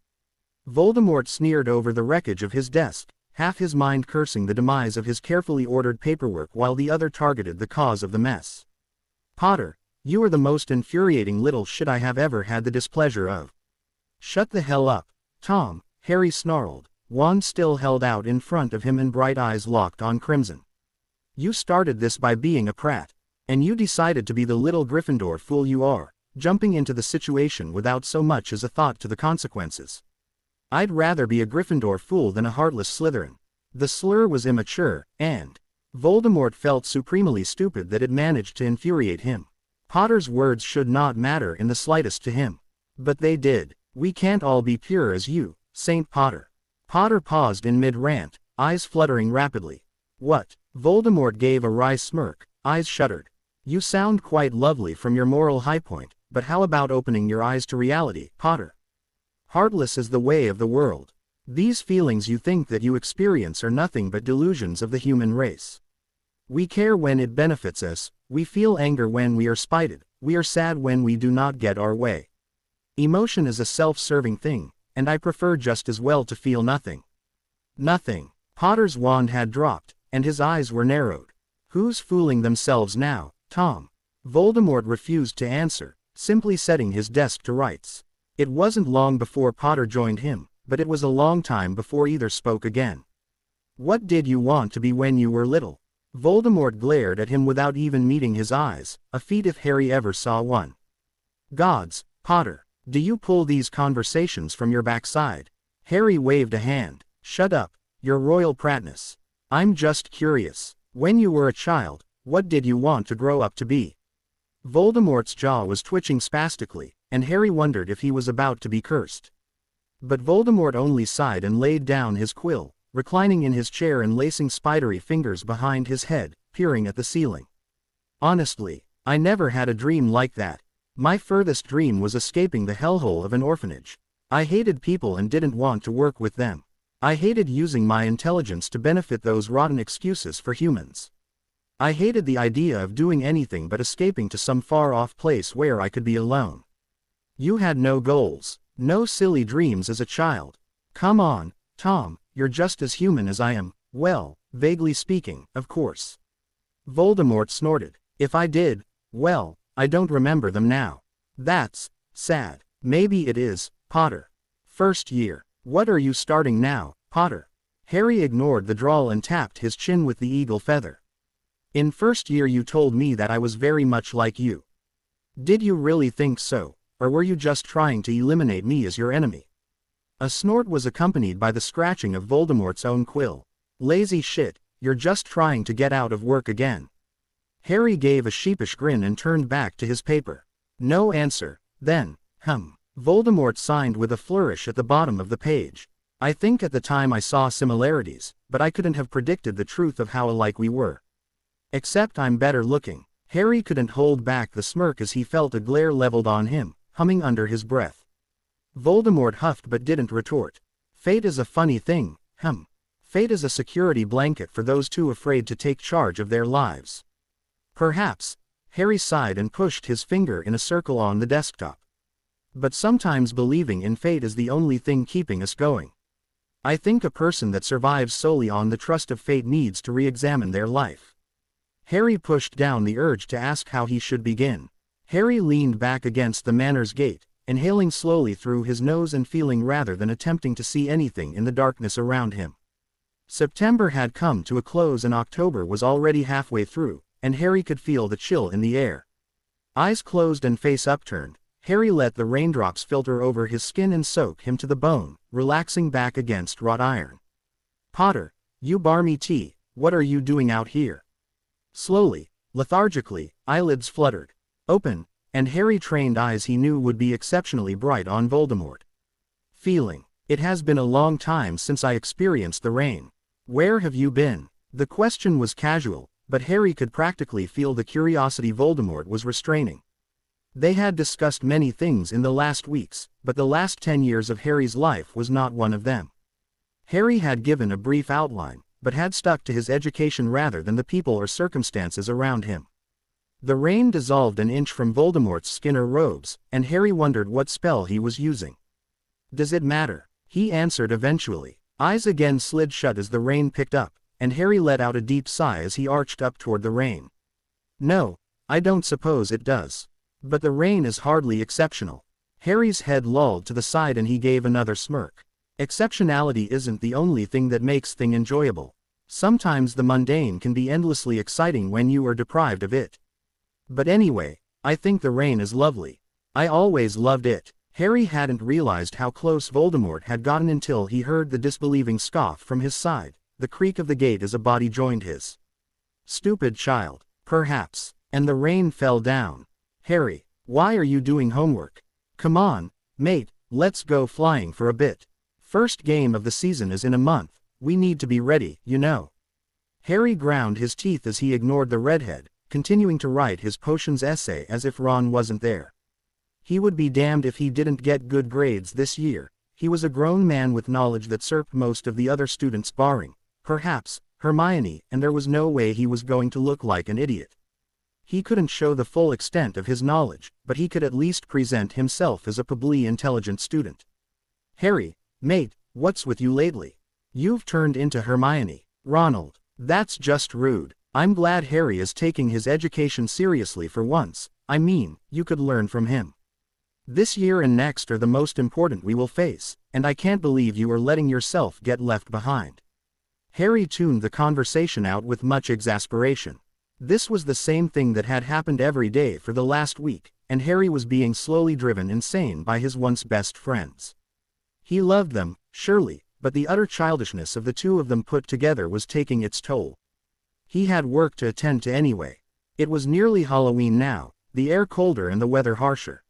Voldemort sneered over the wreckage of his desk, half his mind cursing the demise of his carefully ordered paperwork while the other targeted the cause of the mess. Potter, you are the most infuriating little shit I have ever had the displeasure of. Shut the hell up, Tom, Harry snarled, wand still held out in front of him and bright eyes locked on crimson. You started this by being a prat. And you decided to be the little Gryffindor fool you are, jumping into the situation without so much as a thought to the consequences. I'd rather be a Gryffindor fool than a heartless Slytherin. The slur was immature, and Voldemort felt supremely stupid that it managed to infuriate him. Potter's words should not matter in the slightest to him. But they did. We can't all be pure as you, Saint Potter. Potter paused in mid-rant, eyes fluttering rapidly. What? Voldemort gave a wry smirk, eyes shuttered. You sound quite lovely from your moral high point, but how about opening your eyes to reality, Potter? Heartless is the way of the world. These feelings you think that you experience are nothing but delusions of the human race. We care when it benefits us, we feel anger when we are spited, we are sad when we do not get our way. Emotion is a self-serving thing, and I prefer just as well to feel nothing. Nothing. Potter's wand had dropped, and his eyes were narrowed. Who's fooling themselves now, Tom? Voldemort refused to answer, simply setting his desk to rights. It wasn't long before Potter joined him, but it was a long time before either spoke again. What did you want to be when you were little? Voldemort glared at him without even meeting his eyes, a feat if Harry ever saw one. Gods, Potter. Do you pull these conversations from your backside? Harry waved a hand. Shut up, your royal pratness. I'm just curious. When you were a child, what did you want to grow up to be? Voldemort's jaw was twitching spastically, and Harry wondered if he was about to be cursed. But Voldemort only sighed and laid down his quill, reclining in his chair and lacing spidery fingers behind his head, peering at the ceiling. Honestly, I never had a dream like that. My furthest dream was escaping the hellhole of an orphanage. I hated people and didn't want to work with them. I hated using my intelligence to benefit those rotten excuses for humans. I hated the idea of doing anything but escaping to some far-off place where I could be alone. You had no goals, no silly dreams as a child. Come on, Tom, you're just as human as I am. Well, vaguely speaking, of course. Voldemort snorted. If I did, well, I don't remember them now. That's sad. Maybe it is, Potter. First year. What are you starting now, Potter? Harry ignored the drawl and tapped his chin with the eagle feather. In first year you told me that I was very much like you. Did you really think so, or were you just trying to eliminate me as your enemy? A snort was accompanied by the scratching of Voldemort's own quill. Lazy shit, you're just trying to get out of work again. Harry gave a sheepish grin and turned back to his paper. No answer. Then, Voldemort signed with a flourish at the bottom of the page. I think at the time I saw similarities, but I couldn't have predicted the truth of how alike we were. Except I'm better looking. Harry couldn't hold back the smirk as he felt a glare leveled on him, humming under his breath. Voldemort huffed but didn't retort. Fate is a funny thing, Fate is a security blanket for those too afraid to take charge of their lives. Perhaps. Harry sighed and pushed his finger in a circle on the desktop. But sometimes believing in fate is the only thing keeping us going. I think a person that survives solely on the trust of fate needs to re-examine their life. Harry pushed down the urge to ask how he should begin. Harry leaned back against the manor's gate, inhaling slowly through his nose and feeling rather than attempting to see anything in the darkness around him. September had come to a close and October was already halfway through, and Harry could feel the chill in the air. Eyes closed and face upturned, Harry let the raindrops filter over his skin and soak him to the bone, relaxing back against wrought iron. Potter, you barmy tea, what are you doing out here? Slowly, lethargically, eyelids fluttered open, and Harry-trained eyes he knew would be exceptionally bright on Voldemort. Feeling. It has been a long time since I experienced the rain. Where have you been? The question was casual, but Harry could practically feel the curiosity Voldemort was restraining. They had discussed many things in the last weeks, but the last 10 years of Harry's life was not one of them. Harry had given a brief outline, but had stuck to his education rather than the people or circumstances around him. The rain dissolved an inch from Voldemort's skin or robes, and Harry wondered what spell he was using. Does it matter? He answered eventually. Eyes again slid shut as the rain picked up, and Harry let out a deep sigh as he arched up toward the rain. No, I don't suppose it does. But the rain is hardly exceptional. Harry's head lolled to the side and he gave another smirk. Exceptionality isn't the only thing that makes things enjoyable. Sometimes the mundane can be endlessly exciting when you are deprived of it. But anyway, I think the rain is lovely. I always loved it. Harry hadn't realized how close Voldemort had gotten until he heard the disbelieving scoff from his side, the creak of the gate as a body joined his. Stupid child, perhaps. And the rain fell down. Harry, why are you doing homework? Come on, mate, let's go flying for a bit. First game of the season is in a month, we need to be ready, you know. Harry ground his teeth as he ignored the redhead, continuing to write his potions essay as if Ron wasn't there. He would be damned if he didn't get good grades this year. He was a grown man with knowledge that surpassed most of the other students barring, perhaps, Hermione, and there was no way he was going to look like an idiot. He couldn't show the full extent of his knowledge, but he could at least present himself as a probably intelligent student. Harry, mate, what's with you lately? You've turned into Hermione. Ronald, that's just rude. I'm glad Harry is taking his education seriously for once. I mean, you could learn from him. This year and next are the most important we will face, and I can't believe you are letting yourself get left behind. Harry tuned the conversation out with much exasperation. This was the same thing that had happened every day for the last week, and Harry was being slowly driven insane by his once best friends. He loved them, surely, but the utter childishness of the two of them put together was taking its toll. He had work to attend to anyway. It was nearly Halloween now, the air colder and the weather harsher.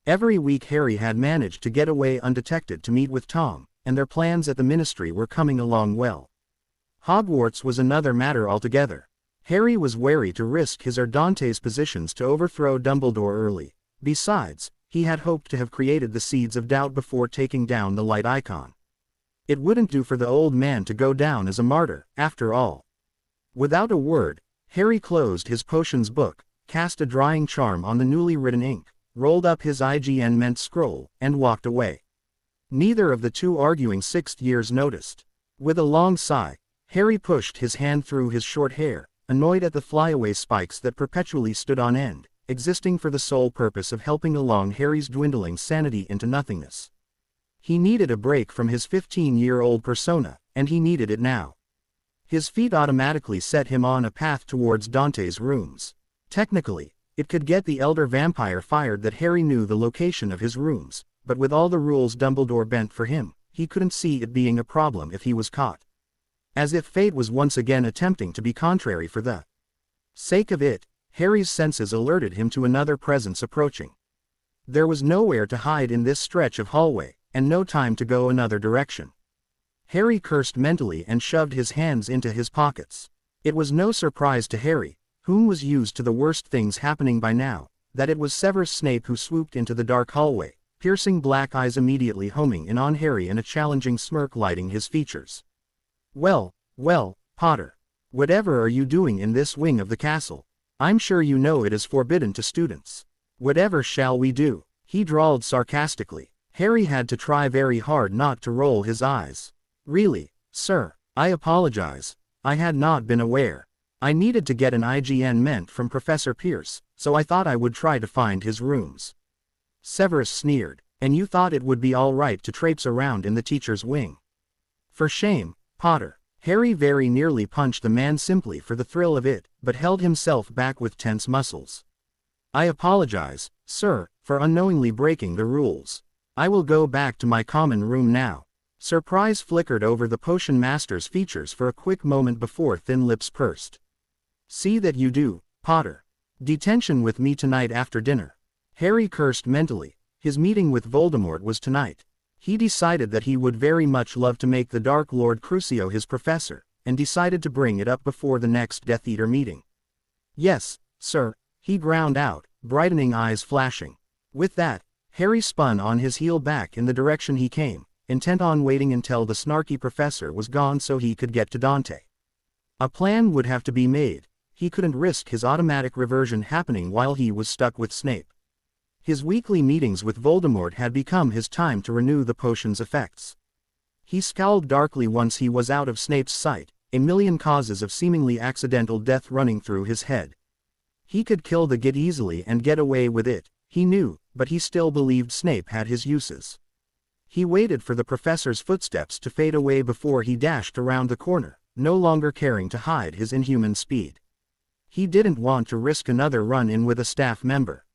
Every week Harry had managed to get away undetected to meet with Tom, and their plans at the ministry were coming along well. Hogwarts was another matter altogether. Harry was wary to risk his or Dante's positions to overthrow Dumbledore early. Besides, he had hoped to have created the seeds of doubt before taking down the light icon. It wouldn't do for the old man to go down as a martyr, after all. Without a word, Harry closed his potions book, cast a drying charm on the newly written ink, rolled up his IGN-meant scroll, and walked away. Neither of the two arguing sixth years noticed. With a long sigh, Harry pushed his hand through his short hair, annoyed at the flyaway spikes that perpetually stood on end, existing for the sole purpose of helping along Harry's dwindling sanity into nothingness. He needed a break from his 15-year-old persona, and he needed it now. His feet automatically set him on a path towards Dante's rooms. Technically, it could get the elder vampire fired that Harry knew the location of his rooms, but with all the rules Dumbledore bent for him, he couldn't see it being a problem if he was caught. As if fate was once again attempting to be contrary for the sake of it, Harry's senses alerted him to another presence approaching. There was nowhere to hide in this stretch of hallway, and no time to go another direction. Harry cursed mentally and shoved his hands into his pockets. It was no surprise to Harry, whom was used to the worst things happening by now, that it was Severus Snape who swooped into the dark hallway, piercing black eyes immediately homing in on Harry and a challenging smirk lighting his features. Well, Potter. Whatever are you doing in this wing of the castle? I'm sure you know it is forbidden to students. Whatever shall we do? He drawled sarcastically. Harry had to try very hard not to roll his eyes. Really, sir, I apologize. I had not been aware. I needed to get an IGN-ment from Professor Pierce, so I thought I would try to find his rooms. Severus sneered. And you thought it would be all right to traipse around in the teacher's wing? For shame, Potter. Harry very nearly punched the man simply for the thrill of it, but held himself back with tense muscles. I apologize, sir, for unknowingly breaking the rules. I will go back to my common room now. Surprise flickered over the potion master's features for a quick moment before thin lips pursed. See that you do, Potter. Detention with me tonight after dinner. Harry cursed mentally. His meeting with Voldemort was tonight. He decided that he would very much love to make the Dark Lord Crucio his professor, and decided to bring it up before the next Death Eater meeting. Yes, sir, he ground out, brightening eyes flashing. With that, Harry spun on his heel back in the direction he came, intent on waiting until the snarky professor was gone so he could get to Dante. A plan would have to be made. He couldn't risk his automatic reversion happening while he was stuck with Snape. His weekly meetings with Voldemort had become his time to renew the potion's effects. He scowled darkly once he was out of Snape's sight, a million causes of seemingly accidental death running through his head. He could kill the Git easily and get away with it, he knew, but he still believed Snape had his uses. He waited for the professor's footsteps to fade away before he dashed around the corner, no longer caring to hide his inhuman speed. He didn't want to risk another run-in with a staff member.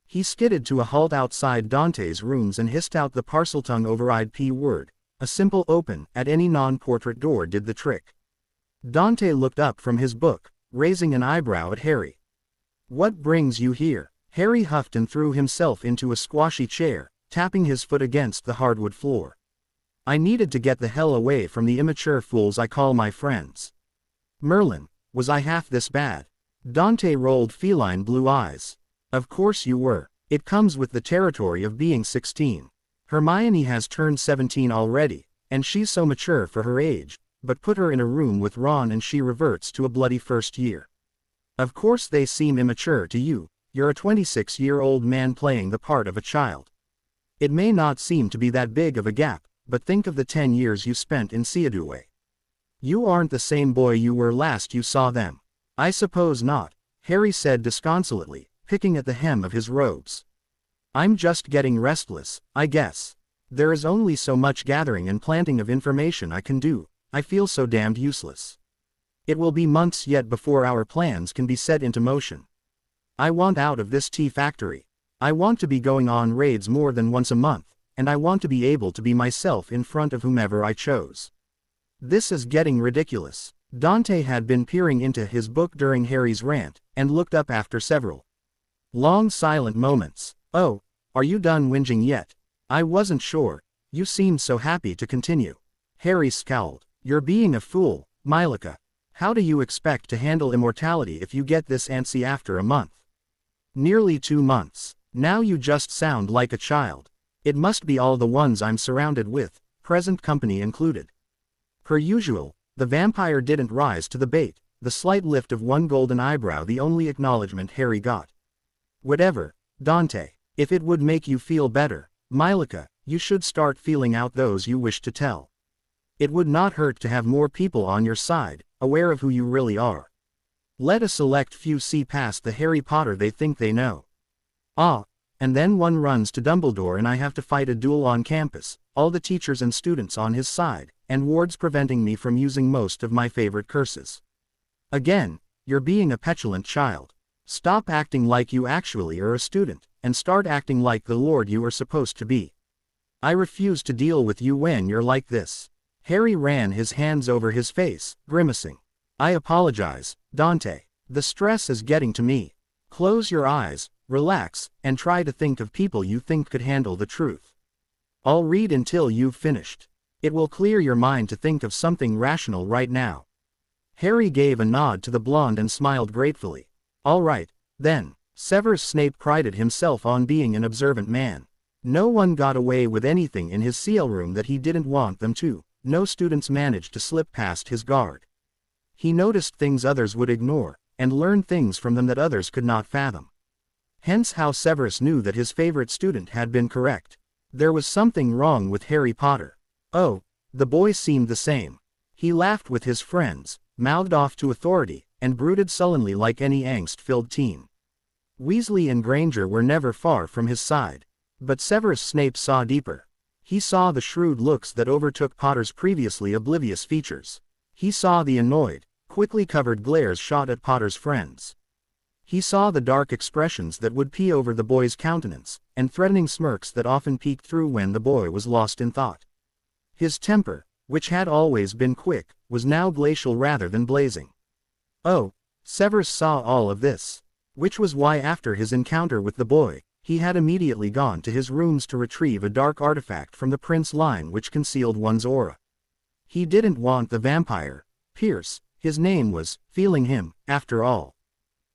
He skidded to a halt outside Dante's rooms and hissed out the Parseltongue override P-word. A simple open at any non-portrait door did the trick. Dante looked up from his book, raising an eyebrow at Harry. What brings you here? Harry huffed and threw himself into a squashy chair, tapping his foot against the hardwood floor. I needed to get the hell away from the immature fools I call my friends. Merlin, was I half this bad? Dante rolled feline blue eyes. Of course you were. It comes with the territory of being 16. Hermione has turned 17 already, and she's so mature for her age, but put her in a room with Ron and she reverts to a bloody first year. Of course they seem immature to you. You're a 26-year-old man playing the part of a child. It may not seem to be that big of a gap, but think of the 10 years you spent in Seadoué. You aren't the same boy you were last you saw them. I suppose not, Harry said disconsolately, picking at the hem of his robes. I'm just getting restless, I guess. There is only so much gathering and planting of information I can do. I feel so damned useless. It will be months yet before our plans can be set into motion. I want out of this tea factory. I want to be going on raids more than once a month, and I want to be able to be myself in front of whomever I chose. This is getting ridiculous. Dante had been peering into his book during Harry's rant, and looked up after several long silent moments. Oh, are you done whinging yet? I wasn't sure. You seemed so happy to continue. Harry scowled. You're being a fool, Mylika. How do you expect to handle immortality if you get this antsy after a month? Nearly 2 months. Now you just sound like a child. It must be all the ones I'm surrounded with, present company included. Per usual, the vampire didn't rise to the bait, the slight lift of one golden eyebrow the only acknowledgement Harry got. Whatever, Dante. If it would make you feel better, Mylika, you should start feeling out those you wish to tell. It would not hurt to have more people on your side, aware of who you really are. Let a select few see past the Harry Potter they think they know. Ah, and then one runs to Dumbledore and I have to fight a duel on campus, all the teachers and students on his side, and wards preventing me from using most of my favorite curses. Again, you're being a petulant child. Stop acting like you actually are a student, and start acting like the lord you are supposed to be. I refuse to deal with you when you're like this. Harry ran his hands over his face, grimacing. I apologize, Dante. The stress is getting to me. Close your eyes, relax, and try to think of people you think could handle the truth. I'll read until you've finished. It will clear your mind to think of something rational right now. Harry gave a nod to the blonde and smiled gratefully. All right, then. Severus Snape prided himself on being an observant man. No one got away with anything in his seal room that he didn't want them to. No students managed to slip past his guard. He noticed things others would ignore, and learned things from them that others could not fathom. Hence how Severus knew that his favorite student had been correct. There was something wrong with Harry Potter. Oh, the boy seemed the same. He laughed with his friends, mouthed off to authority, and brooded sullenly like any angst-filled teen. Weasley and Granger were never far from his side. But Severus Snape saw deeper. He saw the shrewd looks that overtook Potter's previously oblivious features. He saw the annoyed, quickly covered glares shot at Potter's friends. He saw the dark expressions that would pee over the boy's countenance, and threatening smirks that often peeked through when the boy was lost in thought. His temper, which had always been quick, was now glacial rather than blazing. Oh, Severus saw all of this. Which was why after his encounter with the boy, he had immediately gone to his rooms to retrieve a dark artifact from the Prince line which concealed one's aura. He didn't want the vampire, Pierce, his name was, feeling him, after all.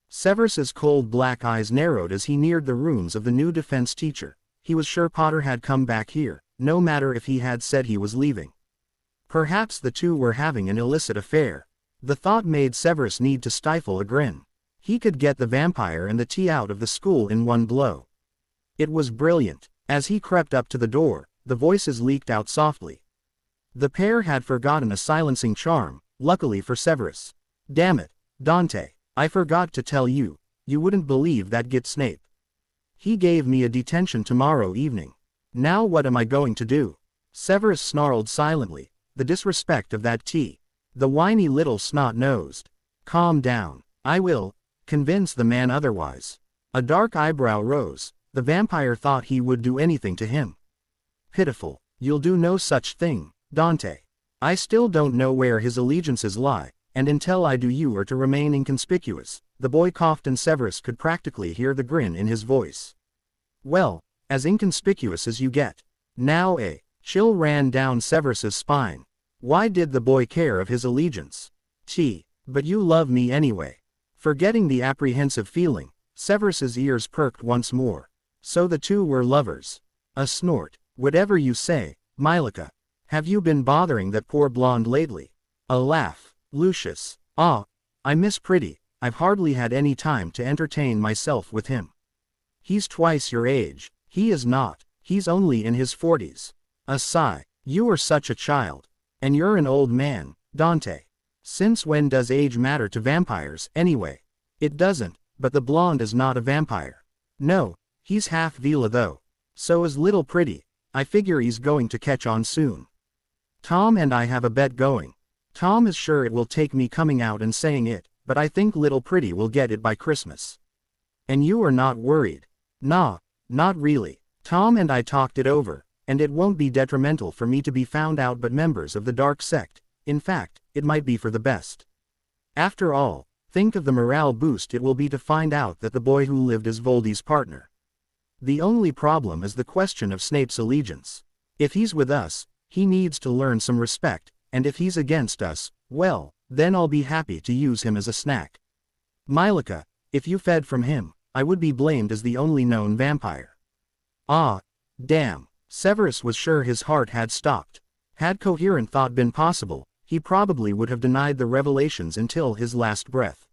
Severus's cold black eyes narrowed as he neared the rooms of the new defense teacher. He was sure Potter had come back here, no matter if he had said he was leaving. Perhaps the two were having an illicit affair. The thought made Severus need to stifle a grin. He could get the vampire and the tea out of the school in one blow. It was brilliant. As he crept up to the door, the voices leaked out softly. The pair had forgotten a silencing charm, luckily for Severus. Damn it, Dante, I forgot to tell you, you wouldn't believe that git Snape. He gave me a detention tomorrow evening. Now what am I going to do? Severus snarled silently. The disrespect of that tea. The whiny little snot-nosed. Calm down. I will convince the man otherwise. A dark eyebrow rose. The vampire thought he would do anything to him. Pitiful. You'll do no such thing, Dante. I still don't know where his allegiances lie, and until I do you are to remain inconspicuous. The boy coughed and Severus could practically hear the grin in his voice. Well, as inconspicuous as you get. Now a chill ran down Severus's spine. Why did the boy care of his allegiance? But you love me anyway. Forgetting the apprehensive feeling, Severus's ears perked once more. So the two were lovers. A snort. Whatever you say, Mylika. Have you been bothering that poor blonde lately? A laugh. Lucius. Ah, I miss Pretty. I've hardly had any time to entertain myself with him. He's twice your age. He is not. He's only in his 40s. A sigh. You are such a child. And you're an old man, Dante. Since when does age matter to vampires, anyway? It doesn't, but the blonde is not a vampire. No, he's half Vila though. So is Little Pretty. I figure he's going to catch on soon. Tom and I have a bet going. Tom is sure it will take me coming out and saying it, but I think Little Pretty will get it by Christmas. And you are not worried? Nah, Not really. Tom and I talked it over, and it won't be detrimental for me to be found out but members of the dark sect. In fact, it might be for the best. After all, think of the morale boost it will be to find out that the boy who lived is Voldy's partner. The only problem is the question of Snape's allegiance. If he's with us, he needs to learn some respect, and if he's against us, well, then I'll be happy to use him as a snack. Mylica, if you fed from him, I would be blamed as the only known vampire. Ah, damn. Severus was sure his heart had stopped. Had coherent thought been possible, he probably would have denied the revelations until his last breath.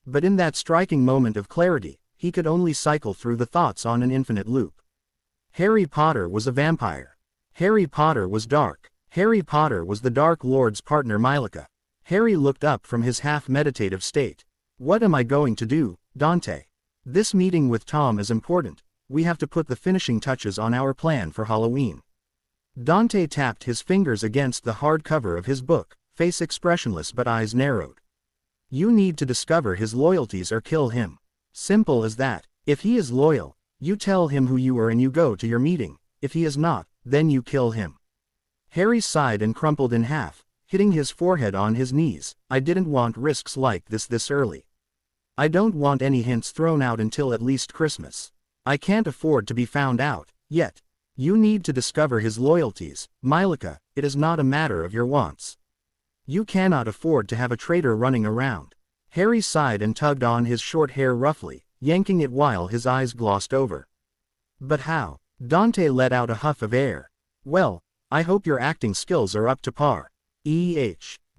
But in that striking moment of clarity, he could only cycle through the thoughts on an infinite loop. Harry Potter was a vampire. Harry Potter was dark. Harry Potter was the Dark Lord's partner Mylica. Harry looked up from his half-meditative state. What am I going to do, Dante? This meeting with Tom is important. We have to put the finishing touches on our plan for Halloween. Dante tapped his fingers against the hard cover of his book, face expressionless but eyes narrowed. You need to discover his loyalties or kill him. Simple as that. If he is loyal, you tell him who you are and you go to your meeting. If he is not, then you kill him. Harry sighed and crumpled in half, hitting his forehead on his knees. I didn't want risks like this early. I don't want any hints thrown out until at least Christmas. I can't afford to be found out, yet. You need to discover his loyalties, Mylica. It is not a matter of your wants. You cannot afford to have a traitor running around. Harry sighed and tugged on his short hair roughly, yanking it while his eyes glossed over. But how? Dante let out a huff of air. Well, I hope your acting skills are up to par.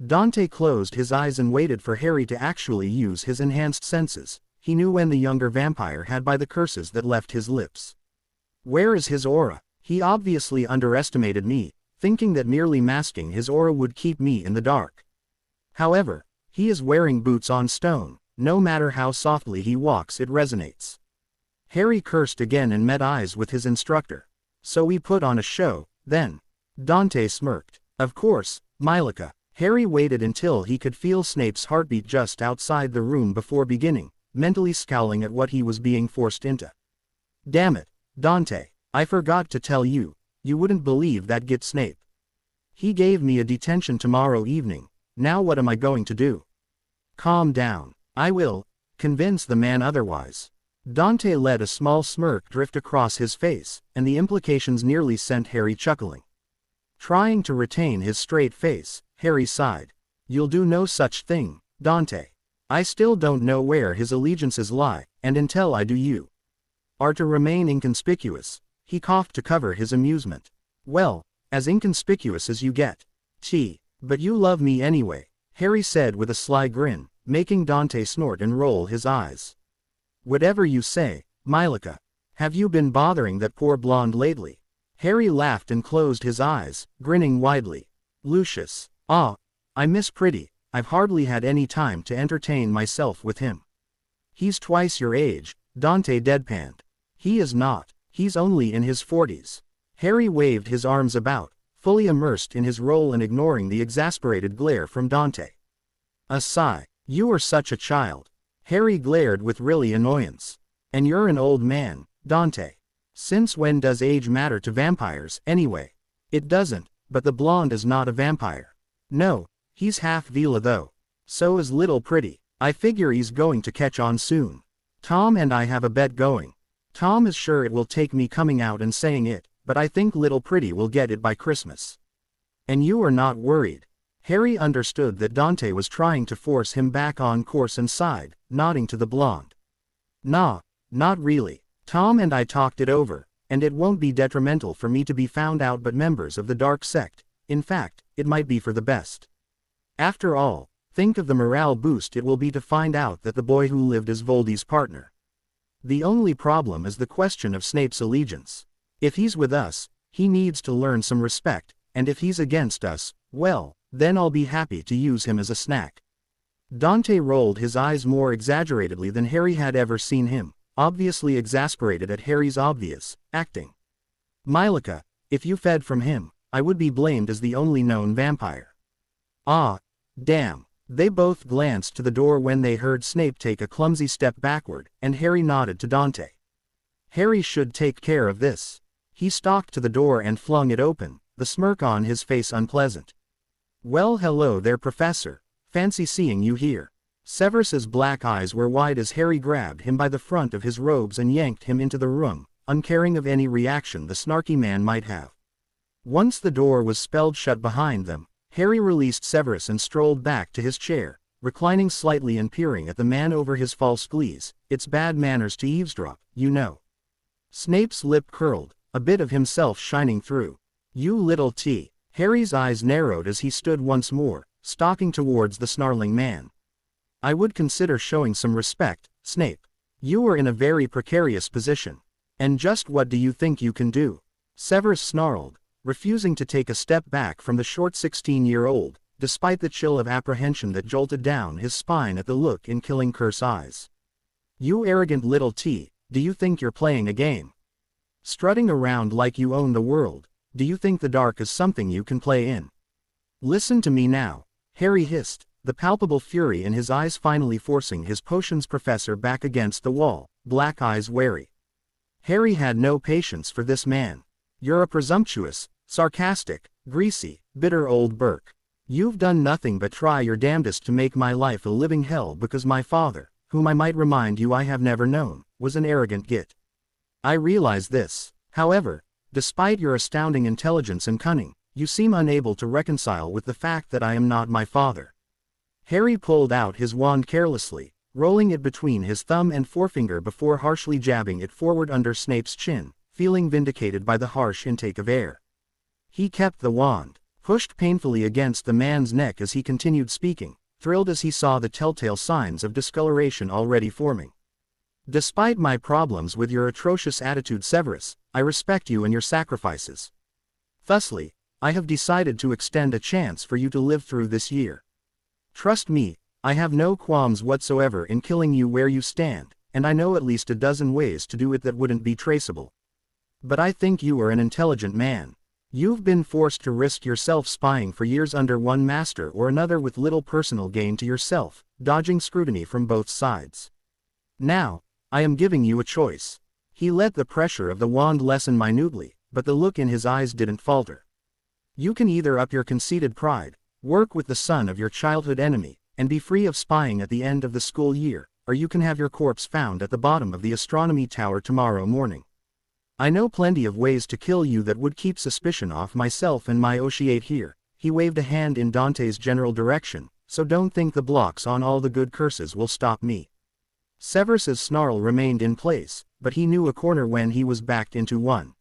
Dante closed his eyes and waited for Harry to actually use his enhanced senses. He knew when the younger vampire had by the curses that left his lips. Where is his aura? He obviously underestimated me, thinking that merely masking his aura would keep me in the dark. However, he is wearing boots on stone. No matter how softly he walks, it resonates. Harry cursed again and met eyes with his instructor. So we put on a show, then. Dante smirked. Of course, Mylica. Harry waited until he could feel Snape's heartbeat just outside the room before beginning, mentally scowling at what he was being forced into. Damn it, Dante. I forgot to tell you. You wouldn't believe that git Snape. He gave me a detention tomorrow evening. Now what am I going to do? Calm down. I will convince the man otherwise. Dante let a small smirk drift across his face, and the implications nearly sent Harry chuckling. Trying to retain his straight face, Harry sighed. You'll do no such thing, Dante. I still don't know where his allegiances lie, and until I do you are to remain inconspicuous. He coughed to cover his amusement. Well, as inconspicuous as you get. But you love me anyway, Harry said with a sly grin, making Dante snort and roll his eyes. Whatever you say, Mylica. Have you been bothering that poor blonde lately? Harry laughed and closed his eyes, grinning widely. Lucius. Ah, I miss Pretty. I've hardly had any time to entertain myself with him. He's twice your age, Dante deadpanned. He is not. He's only in his 40s. Harry waved his arms about, fully immersed in his role and ignoring the exasperated glare from Dante. A sigh. You are such a child. Harry glared with really annoyance. And you're an old man, Dante. Since when does age matter to vampires, anyway? It doesn't, but the blonde is not a vampire. No, he's half Vila though. So is Little Pretty. I figure he's going to catch on soon. Tom and I have a bet going. Tom is sure it will take me coming out and saying it, but I think Little Pretty will get it by Christmas. And you are not worried. Harry understood that Dante was trying to force him back on course and sighed, nodding to the blonde. Nah, not really. Tom and I talked it over, and it won't be detrimental for me to be found out but members of the dark sect. In fact, it might be for the best. After all, think of the morale boost it will be to find out that the boy who lived is Voldy's partner. The only problem is the question of Snape's allegiance. If he's with us, he needs to learn some respect, and if he's against us, well, then I'll be happy to use him as a snack. Dante rolled his eyes more exaggeratedly than Harry had ever seen him, obviously exasperated at Harry's obvious acting. Mylica, if you fed from him, I would be blamed as the only known vampire. Ah, damn. They both glanced to the door when they heard Snape take a clumsy step backward, and Harry nodded to Dante. Harry should take care of this. He stalked to the door and flung it open, the smirk on his face unpleasant. Well, hello there, Professor. Fancy seeing you here. Severus's black eyes were wide as Harry grabbed him by the front of his robes and yanked him into the room, uncaring of any reaction the snarky man might have. Once the door was spelled shut behind them, Harry released Severus and strolled back to his chair, reclining slightly and peering at the man over his false glees. It's bad manners to eavesdrop, you know. Snape's lip curled, a bit of himself shining through. You little T. Harry's eyes narrowed as he stood once more, stalking towards the snarling man. I would consider showing some respect, Snape. You are in a very precarious position. And just what do you think you can do? Severus snarled, refusing to take a step back from the short 16-year-old, despite the chill of apprehension that jolted down his spine at the look in Killing Curse eyes. You arrogant little T, do you think you're playing a game? Strutting around like you own the world, do you think the dark is something you can play in? Listen to me now, Harry hissed, the palpable fury in his eyes finally forcing his potions professor back against the wall, black eyes wary. Harry had no patience for this man. You're a presumptuous, sarcastic, greasy, bitter old Burke. You've done nothing but try your damnedest to make my life a living hell because my father, whom I might remind you I have never known, was an arrogant git. I realize this. However, despite your astounding intelligence and cunning, you seem unable to reconcile with the fact that I am not my father. Harry pulled out his wand carelessly, rolling it between his thumb and forefinger before harshly jabbing it forward under Snape's chin, feeling vindicated by the harsh intake of air. He kept the wand, pushed painfully against the man's neck as he continued speaking, thrilled as he saw the telltale signs of discoloration already forming. Despite my problems with your atrocious attitude, Severus, I respect you and your sacrifices. Thusly, I have decided to extend a chance for you to live through this year. Trust me, I have no qualms whatsoever in killing you where you stand, and I know at least a dozen ways to do it that wouldn't be traceable. But I think you are an intelligent man. You've been forced to risk yourself spying for years under one master or another with little personal gain to yourself, dodging scrutiny from both sides. Now, I am giving you a choice. He let the pressure of the wand lessen minutely, but the look in his eyes didn't falter. You can either up your conceited pride, work with the son of your childhood enemy, and be free of spying at the end of the school year, or you can have your corpse found at the bottom of the astronomy tower tomorrow morning. I know plenty of ways to kill you that would keep suspicion off myself and my Oceate here. He waved a hand in Dante's general direction, so don't think the blocks on all the good curses will stop me. Severus's snarl remained in place, but he knew a corner when he was backed into one.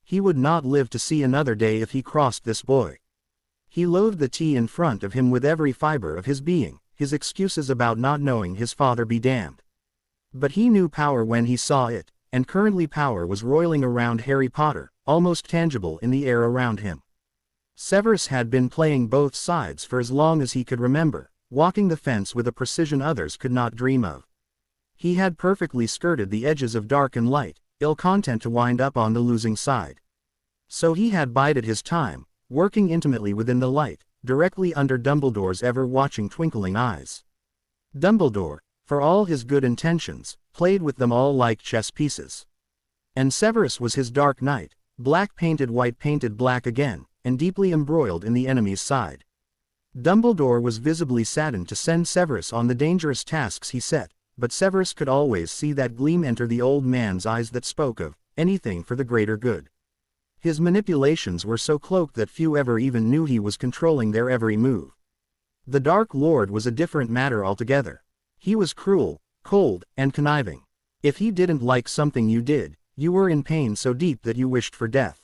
He would not live to see another day if he crossed this boy. He loathed the tea in front of him with every fiber of his being, his excuses about not knowing his father be damned. But he knew power when he saw it, and currently power was roiling around Harry Potter, almost tangible in the air around him. Severus had been playing both sides for as long as he could remember, walking the fence with a precision others could not dream of. He had perfectly skirted the edges of dark and light, ill content to wind up on the losing side. So he had bided his time, working intimately within the light, directly under Dumbledore's ever-watching twinkling eyes. Dumbledore, for all his good intentions, played with them all like chess pieces. And Severus was his dark knight, black painted white painted black again, and deeply embroiled in the enemy's side. Dumbledore was visibly saddened to send Severus on the dangerous tasks he set, but Severus could always see that gleam enter the old man's eyes that spoke of anything for the greater good. His manipulations were so cloaked that few ever even knew he was controlling their every move. The Dark Lord was a different matter altogether. He was cruel, cold, and conniving. If he didn't like something you did, you were in pain so deep that you wished for death.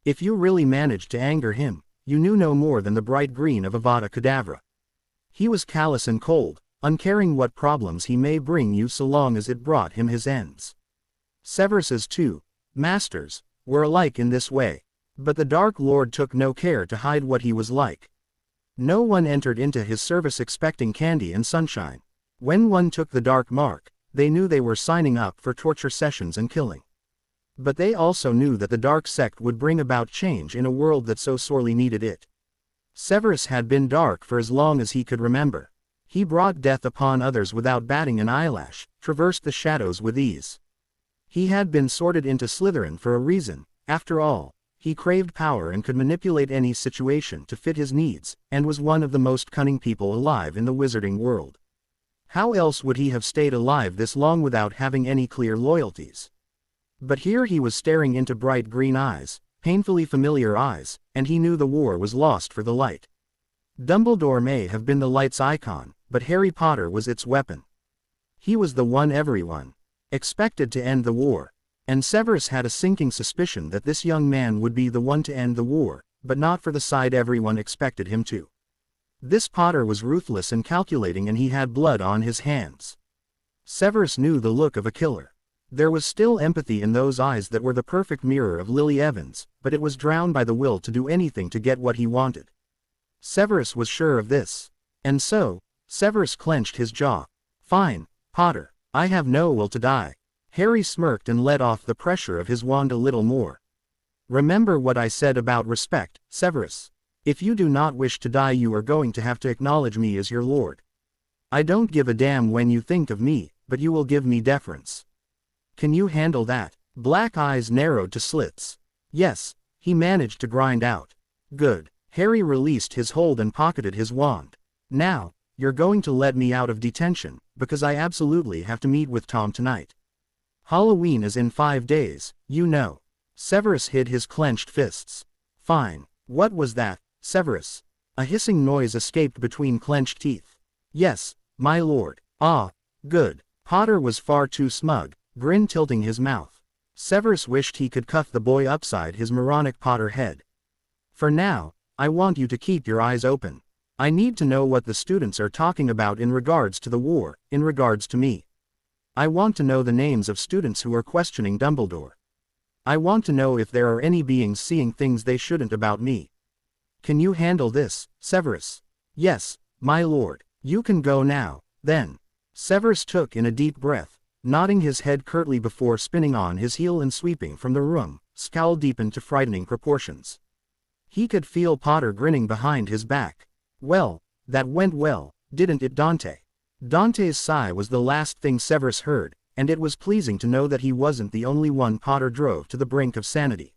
If you really managed to anger him, you knew no more than the bright green of Avada Kedavra. He was callous and cold, uncaring what problems he may bring you so long as it brought him his ends. Severus's two masters were alike in this way, but the Dark Lord took no care to hide what he was like. No one entered into his service expecting candy and sunshine. When one took the dark mark, they knew they were signing up for torture sessions and killing. But they also knew that the dark sect would bring about change in a world that so sorely needed it. Severus had been dark for as long as he could remember. He brought death upon others without batting an eyelash, traversed the shadows with ease. He had been sorted into Slytherin for a reason. After all, he craved power and could manipulate any situation to fit his needs, and was one of the most cunning people alive in the wizarding world. How else would he have stayed alive this long without having any clear loyalties? But here he was staring into bright green eyes, painfully familiar eyes, and he knew the war was lost for the light. Dumbledore may have been the light's icon, but Harry Potter was its weapon. He was the one everyone expected to end the war, and Severus had a sinking suspicion that this young man would be the one to end the war, but not for the side everyone expected him to. This Potter was ruthless and calculating, and he had blood on his hands. Severus knew the look of a killer. There was still empathy in those eyes that were the perfect mirror of Lily Evans, but it was drowned by the will to do anything to get what he wanted. Severus was sure of this. And so, Severus clenched his jaw. "Fine, Potter, I have no will to die." Harry smirked and let off the pressure of his wand a little more. "Remember what I said about respect, Severus. If you do not wish to die, you are going to have to acknowledge me as your lord. I don't give a damn when you think of me, but you will give me deference. Can you handle that?" Black eyes narrowed to slits. Yes, he managed to grind out. "Good." Harry released his hold and pocketed his wand. "Now, you're going to let me out of detention, because I absolutely have to meet with Tom tonight. Halloween is in 5 days, you know." Severus hid his clenched fists. "Fine." What was that, Severus? A hissing noise escaped between clenched teeth. "Yes, my lord." "Ah, good." Potter was far too smug, grin tilting his mouth. Severus wished he could cuff the boy upside his moronic Potter head. "For now, I want you to keep your eyes open. I need to know what the students are talking about in regards to the war, in regards to me. I want to know the names of students who are questioning Dumbledore. I want to know if there are any beings seeing things they shouldn't about me. Can you handle this, Severus?" "Yes, my lord." "You can go now, then." Severus took in a deep breath, nodding his head curtly before spinning on his heel and sweeping from the room, scowl deepened to frightening proportions. He could feel Potter grinning behind his back. "Well, that went well, didn't it, Dante?" Dante's sigh was the last thing Severus heard, and it was pleasing to know that he wasn't the only one Potter drove to the brink of sanity.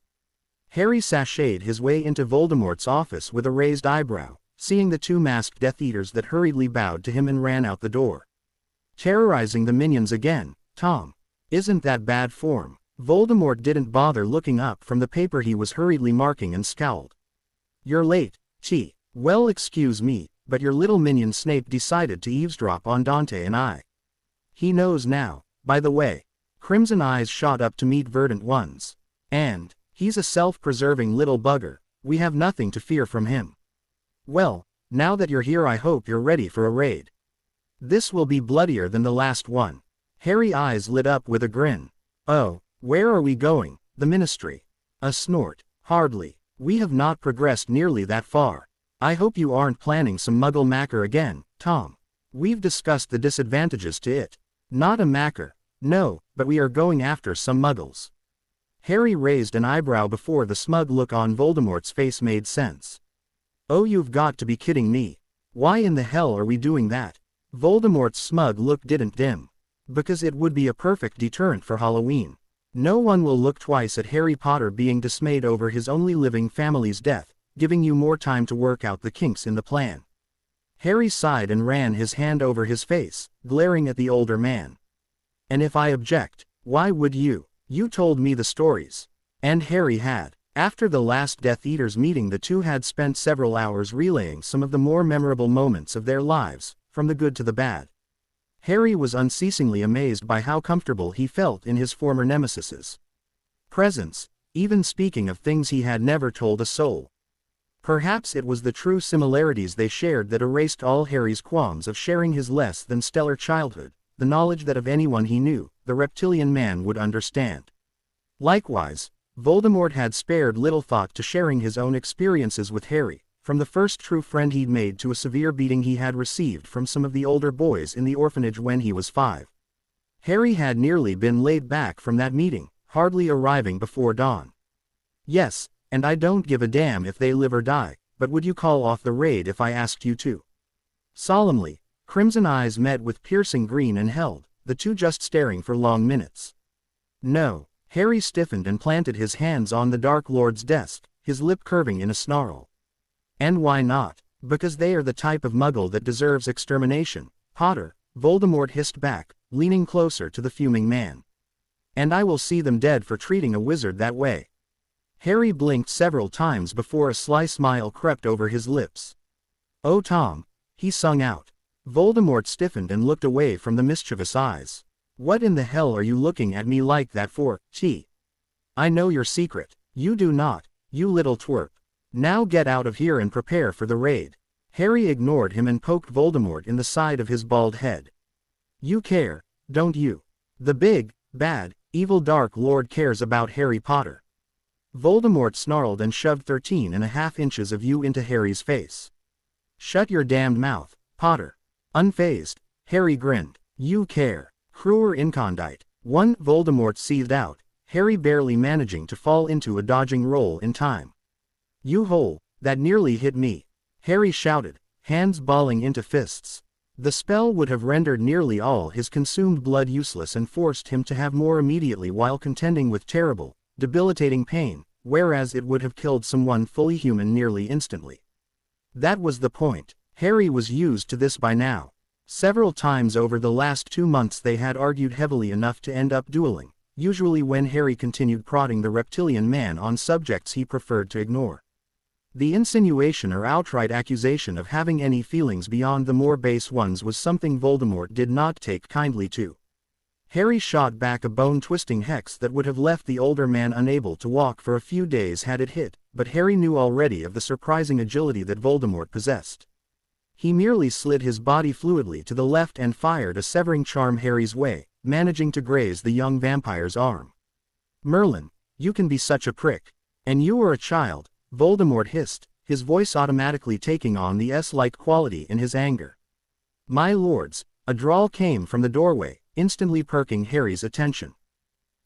Harry sashayed his way into Voldemort's office with a raised eyebrow, seeing the 2 masked Death Eaters that hurriedly bowed to him and ran out the door. "Terrorizing the minions again, Tom. Isn't that bad form?" Voldemort didn't bother looking up from the paper he was hurriedly marking and scowled. "You're late, T. Well, excuse me, but your little minion Snape decided to eavesdrop on Dante and I. He knows now, by the way." Crimson eyes shot up to meet verdant ones. "And he's a self-preserving little bugger. We have nothing to fear from him." "Well, now that you're here, I hope you're ready for a raid. This will be bloodier than the last one." Harry's eyes lit up with a grin. "Oh, where are we going? The Ministry?" A snort. "Hardly. We have not progressed nearly that far. I hope you aren't planning some Muggle macker again, Tom. We've discussed the disadvantages to it. Not a macker. No, but we are going after some Muggles." Harry raised an eyebrow before the smug look on Voldemort's face made sense. "Oh, you've got to be kidding me. Why in the hell are we doing that?" Voldemort's smug look didn't dim. "Because it would be a perfect deterrent for Halloween. No one will look twice at Harry Potter being dismayed over his only living family's death, giving you more time to work out the kinks in the plan." Harry sighed and ran his hand over his face, glaring at the older man. "And if I object, why would you? You told me the stories." And Harry had. After the last Death Eaters meeting, the two had spent several hours relaying some of the more memorable moments of their lives, from the good to the bad. Harry was unceasingly amazed by how comfortable he felt in his former nemesis's presence, even speaking of things he had never told a soul. Perhaps it was the true similarities they shared that erased all Harry's qualms of sharing his less than stellar childhood, the knowledge that of anyone he knew, the reptilian man would understand. Likewise, Voldemort had spared little thought to sharing his own experiences with Harry, from the first true friend he'd made to a severe beating he had received from some of the older boys in the orphanage when he was 5. Harry had nearly been laid back from that meeting, hardly arriving before dawn. "Yes, and I don't give a damn if they live or die, but would you call off the raid if I asked you to?" Solemnly, crimson eyes met with piercing green and held, the two just staring for long minutes. No. Harry stiffened and planted his hands on the Dark Lord's desk, his lip curving in a snarl. And why not? Because they are the type of muggle that deserves extermination, Potter, Voldemort hissed back, leaning closer to the fuming man. And I will see them dead for treating a wizard that way. Harry blinked several times before a sly smile crept over his lips. Oh Tom, he sung out. Voldemort stiffened and looked away from the mischievous eyes. What in the hell are you looking at me like that for, T? I know your secret. You do not, you little twerp. Now get out of here and prepare for the raid. Harry ignored him and poked Voldemort in the side of his bald head. You care, don't you? The big, bad, evil Dark Lord cares about Harry Potter. Voldemort snarled and shoved 13.5 inches of you into Harry's face. Shut your damned mouth, Potter. Unfazed, Harry grinned. You care. Cruer incondite. One, Voldemort seethed out, Harry barely managing to fall into a dodging roll in time. You hole, that nearly hit me. Harry shouted, hands balling into fists. The spell would have rendered nearly all his consumed blood useless and forced him to have more immediately while contending with terrible, debilitating pain, whereas it would have killed someone fully human nearly instantly. That was the point. Harry was used to this by now. Several times over the last 2 months they had argued heavily enough to end up dueling, usually when Harry continued prodding the reptilian man on subjects he preferred to ignore. The insinuation or outright accusation of having any feelings beyond the more base ones was something Voldemort did not take kindly to. Harry shot back a bone-twisting hex that would have left the older man unable to walk for a few days had it hit, but Harry knew already of the surprising agility that Voldemort possessed. He merely slid his body fluidly to the left and fired a severing charm Harry's way, managing to graze the young vampire's arm. Merlin, you can be such a prick. And you were a child, Voldemort hissed, his voice automatically taking on the S-like quality in his anger. My lords, a drawl came from the doorway, instantly perking Harry's attention.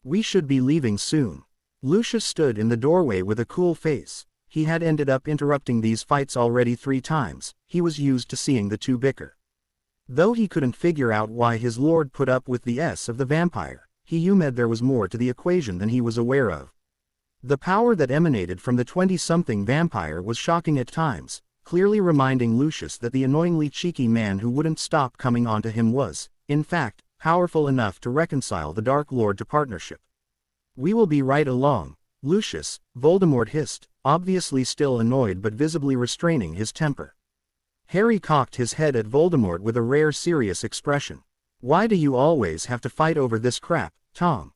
We should be leaving soon. Lucius stood in the doorway with a cool face. He had ended up interrupting these fights already 3 times, he was used to seeing the two bicker. Though he couldn't figure out why his lord put up with the S of the vampire, he assumed there was more to the equation than he was aware of. The power that emanated from the 20-something vampire was shocking at times, clearly reminding Lucius that the annoyingly cheeky man who wouldn't stop coming onto him was, in fact, powerful enough to reconcile the Dark Lord to partnership. We will be right along, Lucius, Voldemort hissed, obviously still annoyed but visibly restraining his temper. Harry cocked his head at Voldemort with a rare serious expression. Why do you always have to fight over this crap, Tom?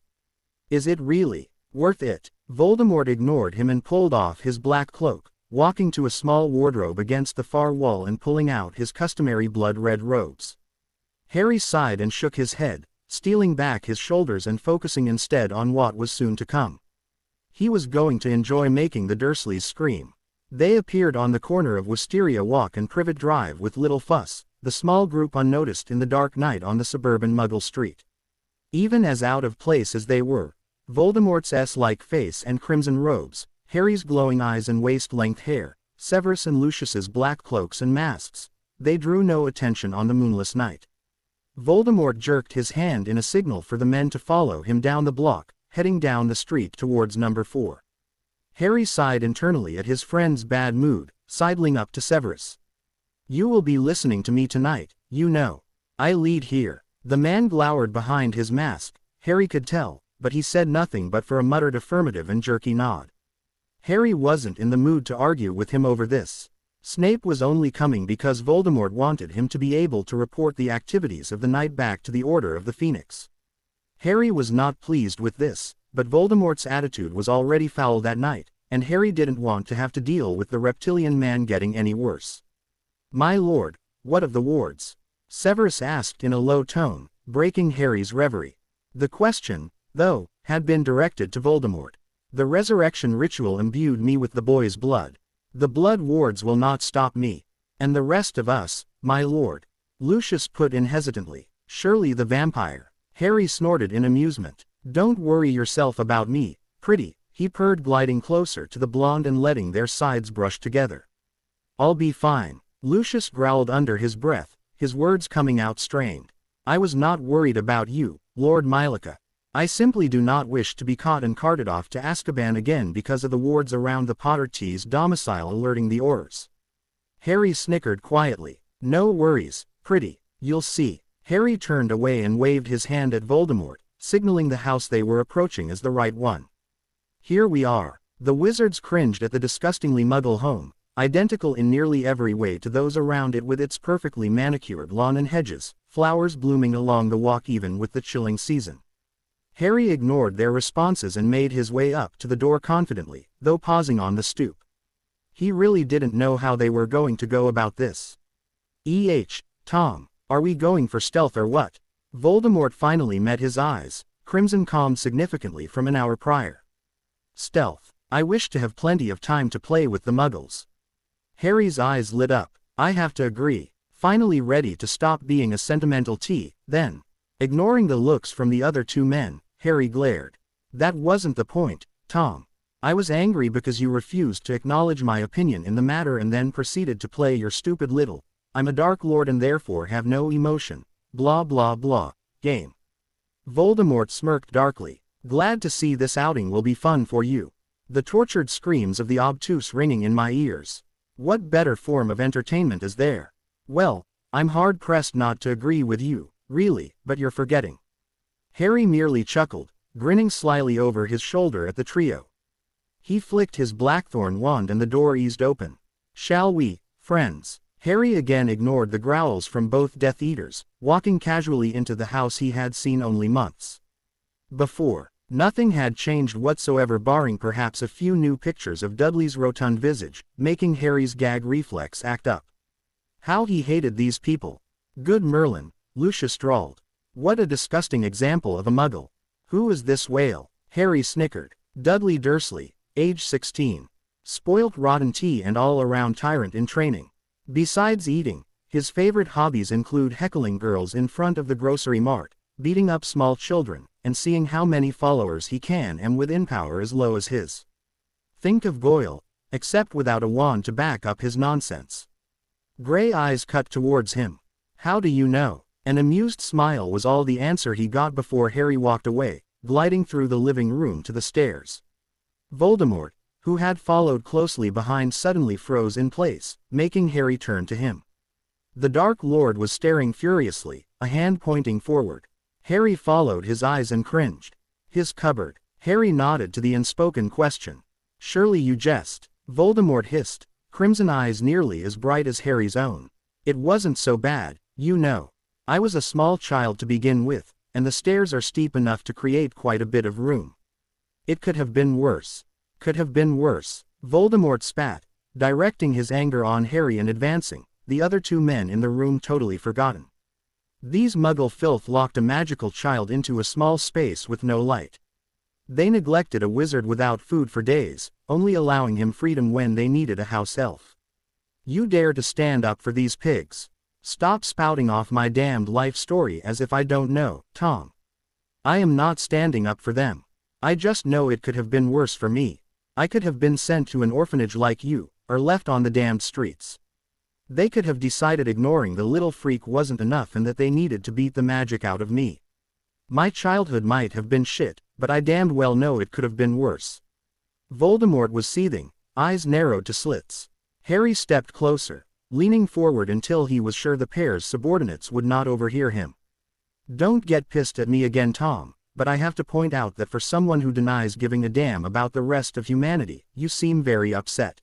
Is it really worth it? Voldemort ignored him and pulled off his black cloak, walking to a small wardrobe against the far wall and pulling out his customary blood-red robes. Harry sighed and shook his head, stealing back his shoulders and focusing instead on what was soon to come. He was going to enjoy making the Dursleys scream. They appeared on the corner of Wisteria Walk and Privet Drive with little fuss, the small group unnoticed in the dark night on the suburban Muggle street. Even as out of place as they were, Voldemort's S-like face and crimson robes, Harry's glowing eyes and waist-length hair, Severus and Lucius's black cloaks and masks, they drew no attention on the moonless night. Voldemort jerked his hand in a signal for the men to follow him down the block, heading down the street towards number 4. Harry sighed internally at his friend's bad mood, sidling up to Severus. You will be listening to me tonight, you know. I lead here. The man glowered behind his mask, Harry could tell, but he said nothing but for a muttered affirmative and jerky nod. Harry wasn't in the mood to argue with him over this. Snape was only coming because Voldemort wanted him to be able to report the activities of the night back to the Order of the Phoenix. Harry was not pleased with this, but Voldemort's attitude was already foul that night, and Harry didn't want to have to deal with the reptilian man getting any worse. My lord, what of the wards? Severus asked in a low tone, breaking Harry's reverie. The question, though, had been directed to Voldemort. The resurrection ritual imbued me with the boy's blood. The blood wards will not stop me. And the rest of us, my lord. Lucius put in hesitantly. Surely the vampire. Harry snorted in amusement. Don't worry yourself about me, pretty, he purred, gliding closer to the blonde and letting their sides brush together. I'll be fine. Lucius growled under his breath, his words coming out strained. I was not worried about you, Lord Mylica. I simply do not wish to be caught and carted off to Azkaban again because of the wards around the Potter T's domicile alerting the Aurors. Harry snickered quietly. No worries, pretty, you'll see. Harry turned away and waved his hand at Voldemort, signaling the house they were approaching as the right one. Here we are. The wizards cringed at the disgustingly muggle home, identical in nearly every way to those around it with its perfectly manicured lawn and hedges, flowers blooming along the walk even with the chilling season. Harry ignored their responses and made his way up to the door confidently, though pausing on the stoop. He really didn't know how they were going to go about this. Tom, are we going for stealth or what? Voldemort finally met his eyes, crimson calmed significantly from an hour prior. Stealth. I wish to have plenty of time to play with the muggles. Harry's eyes lit up. I have to agree. Finally ready to stop being a sentimental then. Ignoring the looks from the other two men, Harry glared. That wasn't the point, Tom. I was angry because you refused to acknowledge my opinion in the matter and then proceeded to play your stupid little, I'm a Dark Lord and therefore have no emotion, blah blah blah, game. Voldemort smirked darkly. Glad to see this outing will be fun for you. The tortured screams of the obtuse ringing in my ears. What better form of entertainment is there? Well, I'm hard-pressed not to agree with you, really, but you're forgetting. Harry merely chuckled, grinning slyly over his shoulder at the trio. He flicked his blackthorn wand and the door eased open. Shall we, friends? Harry again ignored the growls from both Death Eaters, walking casually into the house he had seen only months before. Nothing had changed whatsoever barring perhaps a few new pictures of Dudley's rotund visage, making Harry's gag reflex act up. How he hated these people. Good Merlin, Lucius drawled. What a disgusting example of a muggle. Who is this whale? Harry snickered. Dudley Dursley, age 16. Spoilt rotten tea and all-around tyrant in training. Besides eating, his favorite hobbies include heckling girls in front of the grocery mart, beating up small children, and seeing how many followers he can and within power as low as his. Think of Goyle, except without a wand to back up his nonsense. Gray eyes cut towards him. How do you know? An amused smile was all the answer he got before Harry walked away, gliding through the living room to the stairs. Voldemort, who had followed closely behind, suddenly froze in place, making Harry turn to him. The Dark Lord was staring furiously, a hand pointing forward. Harry followed his eyes and cringed. His cupboard. Harry nodded to the unspoken question. Surely you jest. Voldemort hissed, crimson eyes nearly as bright as Harry's own. It wasn't so bad, you know. I was a small child to begin with, and the stairs are steep enough to create quite a bit of room. It could have been worse. Could have been worse. Voldemort spat, directing his anger on Harry and advancing, the other two men in the room totally forgotten. These muggle filth locked a magical child into a small space with no light. They neglected a wizard without food for days, only allowing him freedom when they needed a house elf. You dare to stand up for these pigs? Stop spouting off my damned life story as if I don't know, Tom. I am not standing up for them. I just know it could have been worse for me. I could have been sent to an orphanage like you, or left on the damned streets. They could have decided ignoring the little freak wasn't enough and that they needed to beat the magic out of me. My childhood might have been shit, but I damned well know it could have been worse. Voldemort was seething, eyes narrowed to slits. Harry stepped closer, leaning forward until he was sure the pair's subordinates would not overhear him. Don't get pissed at me again, Tom, but I have to point out that for someone who denies giving a damn about the rest of humanity, you seem very upset.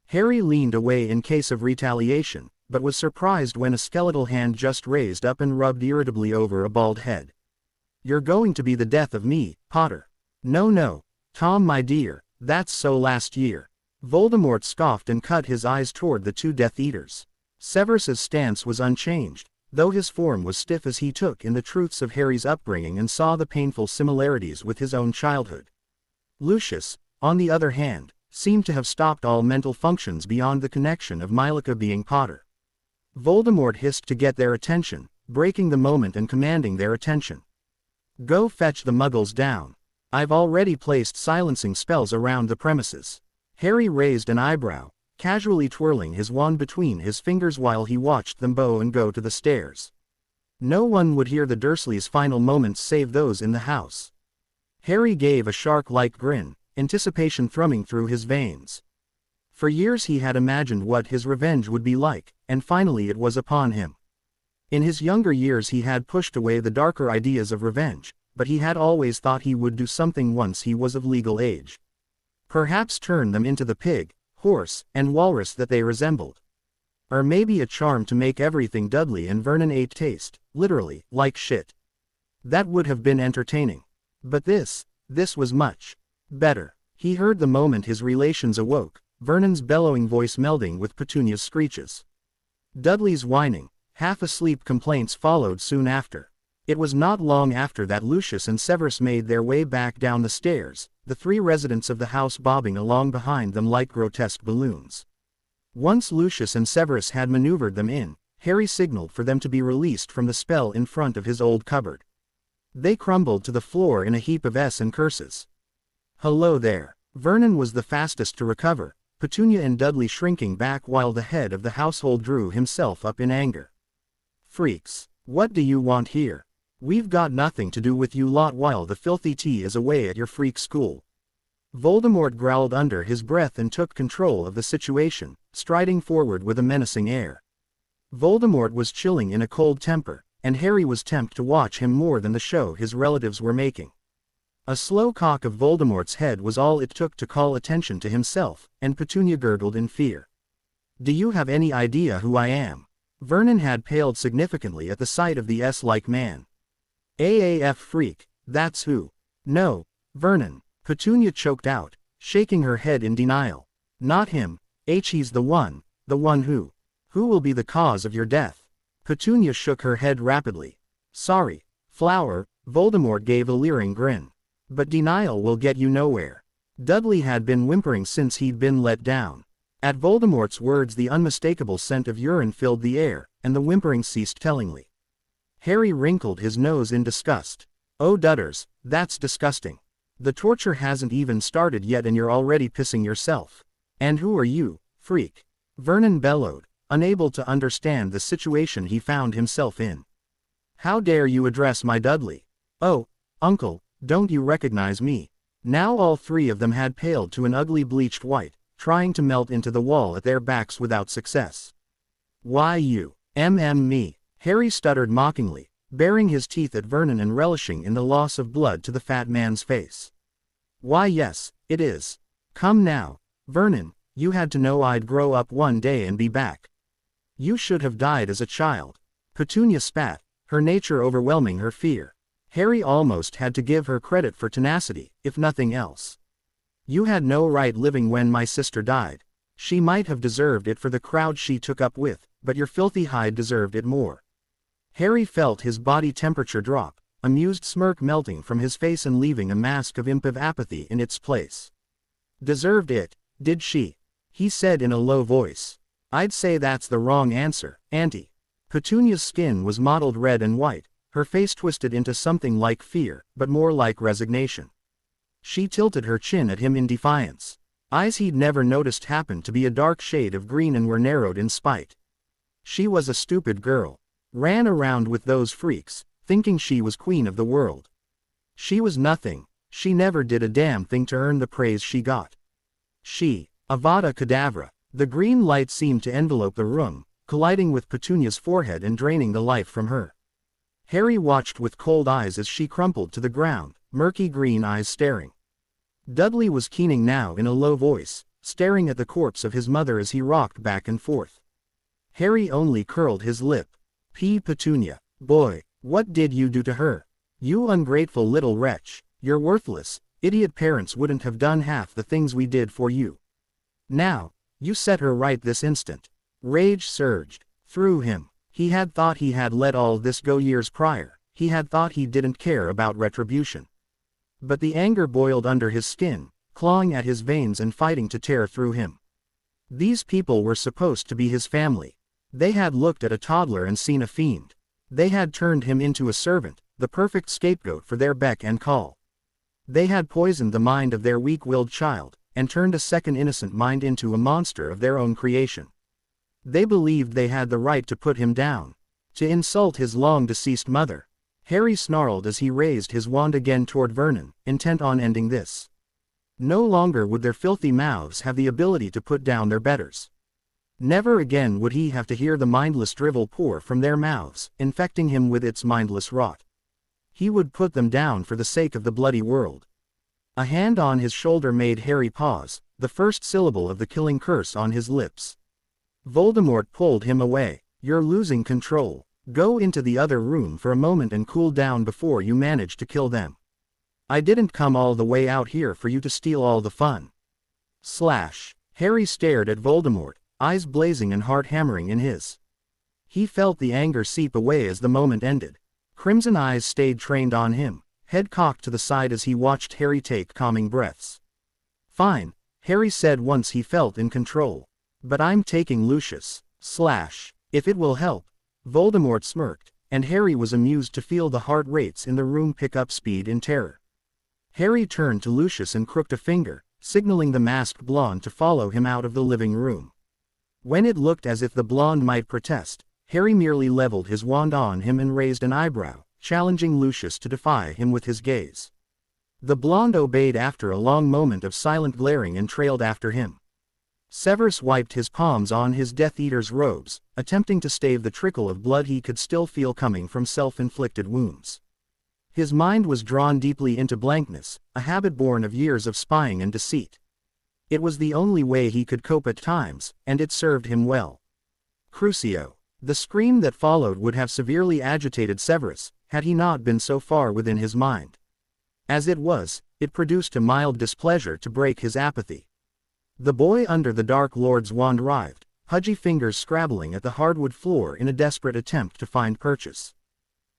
Harry leaned away in case of retaliation, but was surprised when a skeletal hand just raised up and rubbed irritably over a bald head. You're going to be the death of me, Potter. No, Tom my dear, that's so last year. Voldemort scoffed and cut his eyes toward the two Death Eaters. Severus's stance was unchanged, though his form was stiff as he took in the truths of Harry's upbringing and saw the painful similarities with his own childhood. Lucius, on the other hand, seemed to have stopped all mental functions beyond the connection of Mylica being Potter. Voldemort hissed to get their attention, breaking the moment and commanding their attention. Go fetch the muggles down. I've already placed silencing spells around the premises. Harry raised an eyebrow, casually twirling his wand between his fingers while he watched them bow and go to the stairs. No one would hear the Dursleys' final moments save those in the house. Harry gave a shark-like grin, anticipation thrumming through his veins. For years he had imagined what his revenge would be like, and finally it was upon him. In his younger years he had pushed away the darker ideas of revenge, but he had always thought he would do something once he was of legal age. Perhaps turn them into the pig, horse, and walrus that they resembled. Or maybe a charm to make everything Dudley and Vernon ate taste, literally, like shit. That would have been entertaining. But this was much better. He heard the moment his relations awoke, Vernon's bellowing voice melding with Petunia's screeches. Dudley's whining, half-asleep complaints followed soon after. It was not long after that Lucius and Severus made their way back down the stairs, the three residents of the house bobbing along behind them like grotesque balloons. Once Lucius and Severus had maneuvered them in, Harry signaled for them to be released from the spell in front of his old cupboard. They crumbled to the floor in a heap of s and curses. Hello there. Vernon was the fastest to recover, Petunia and Dudley shrinking back while the head of the household drew himself up in anger. Freaks. What do you want here? We've got nothing to do with you lot while the filthy tea is away at your freak school. Voldemort growled under his breath and took control of the situation, striding forward with a menacing air. Voldemort was chilling in a cold temper, and Harry was tempted to watch him more than the show his relatives were making. A slow cock of Voldemort's head was all it took to call attention to himself, and Petunia gurgled in fear. Do you have any idea who I am? Vernon had paled significantly at the sight of the S-like man. AAF freak, that's who. No, Vernon, Petunia choked out, shaking her head in denial. Not him, he's the one who. Who will be the cause of your death? Petunia shook her head rapidly. Sorry, Flower, Voldemort gave a leering grin. But denial will get you nowhere. Dudley had been whimpering since he'd been let down. At Voldemort's words the unmistakable scent of urine filled the air, and the whimpering ceased tellingly. Harry wrinkled his nose in disgust. Oh Dudders, that's disgusting. The torture hasn't even started yet and you're already pissing yourself. And who are you, freak? Vernon bellowed, unable to understand the situation he found himself in. How dare you address my Dudley? Oh, Uncle, don't you recognize me? Now all three of them had paled to an ugly bleached white, trying to melt into the wall at their backs without success. Why you, me, Harry stuttered mockingly, baring his teeth at Vernon and relishing in the loss of blood to the fat man's face. Why yes, it is. Come now, Vernon, you had to know I'd grow up one day and be back. You should have died as a child. Petunia spat, her nature overwhelming her fear. Harry almost had to give her credit for tenacity, if nothing else. You had no right living when my sister died. She might have deserved it for the crowd she took up with, but your filthy hide deserved it more. Harry felt his body temperature drop, amused smirk melting from his face and leaving a mask of impish apathy in its place. Deserved it, did she? He said in a low voice. I'd say that's the wrong answer, Auntie. Petunia's skin was mottled red and white, her face twisted into something like fear, but more like resignation. She tilted her chin at him in defiance. Eyes he'd never noticed happened to be a dark shade of green and were narrowed in spite. She was a stupid girl. Ran around with those freaks, thinking she was queen of the world. She was nothing. She never did a damn thing to earn the praise she got. She, Avada Kedavra. The green light seemed to envelope the room, colliding with Petunia's forehead and draining the life from her. Harry watched with cold eyes as she crumpled to the ground, murky green eyes staring. Dudley was keening now in a low voice, staring at the corpse of his mother as he rocked back and forth. Harry only curled his lip. Petunia, boy, what did you do to her? You ungrateful little wretch, you're worthless, idiot parents wouldn't have done half the things we did for you. Now, you set her right this instant. Rage surged through him. He had thought he had let all this go years prior, he had thought he didn't care about retribution. But the anger boiled under his skin, clawing at his veins and fighting to tear through him. These people were supposed to be his family. They had looked at a toddler and seen a fiend. They had turned him into a servant, the perfect scapegoat for their beck and call. They had poisoned the mind of their weak-willed child, and turned a second innocent mind into a monster of their own creation. They believed they had the right to put him down, to insult his long-deceased mother. Harry snarled as he raised his wand again toward Vernon, intent on ending this. No longer would their filthy mouths have the ability to put down their betters. Never again would he have to hear the mindless drivel pour from their mouths, infecting him with its mindless rot. He would put them down for the sake of the bloody world. A hand on his shoulder made Harry pause, the first syllable of the killing curse on his lips. Voldemort pulled him away. You're losing control. Go into the other room for a moment and cool down before you manage to kill them. I didn't come all the way out here for you to steal all the fun. Slash. Harry stared at Voldemort, eyes blazing and heart hammering in his. He felt the anger seep away as the moment ended. Crimson eyes stayed trained on him, head cocked to the side as he watched Harry take calming breaths. Fine, Harry said once he felt in control. But I'm taking Lucius. Slash. If it will help. Voldemort smirked, and Harry was amused to feel the heart rates in the room pick up speed in terror. Harry turned to Lucius and crooked a finger, signaling the masked blonde to follow him out of the living room. When it looked as if the blonde might protest, Harry merely leveled his wand on him and raised an eyebrow, challenging Lucius to defy him with his gaze. The blonde obeyed after a long moment of silent glaring and trailed after him. Severus wiped his palms on his Death Eater's robes, attempting to stave the trickle of blood he could still feel coming from self-inflicted wounds. His mind was drawn deeply into blankness, a habit born of years of spying and deceit. It was the only way he could cope at times, and it served him well. Crucio. The scream that followed would have severely agitated Severus, had he not been so far within his mind. As it was, it produced a mild displeasure to break his apathy. The boy under the Dark Lord's wand writhed, pudgy fingers scrabbling at the hardwood floor in a desperate attempt to find purchase.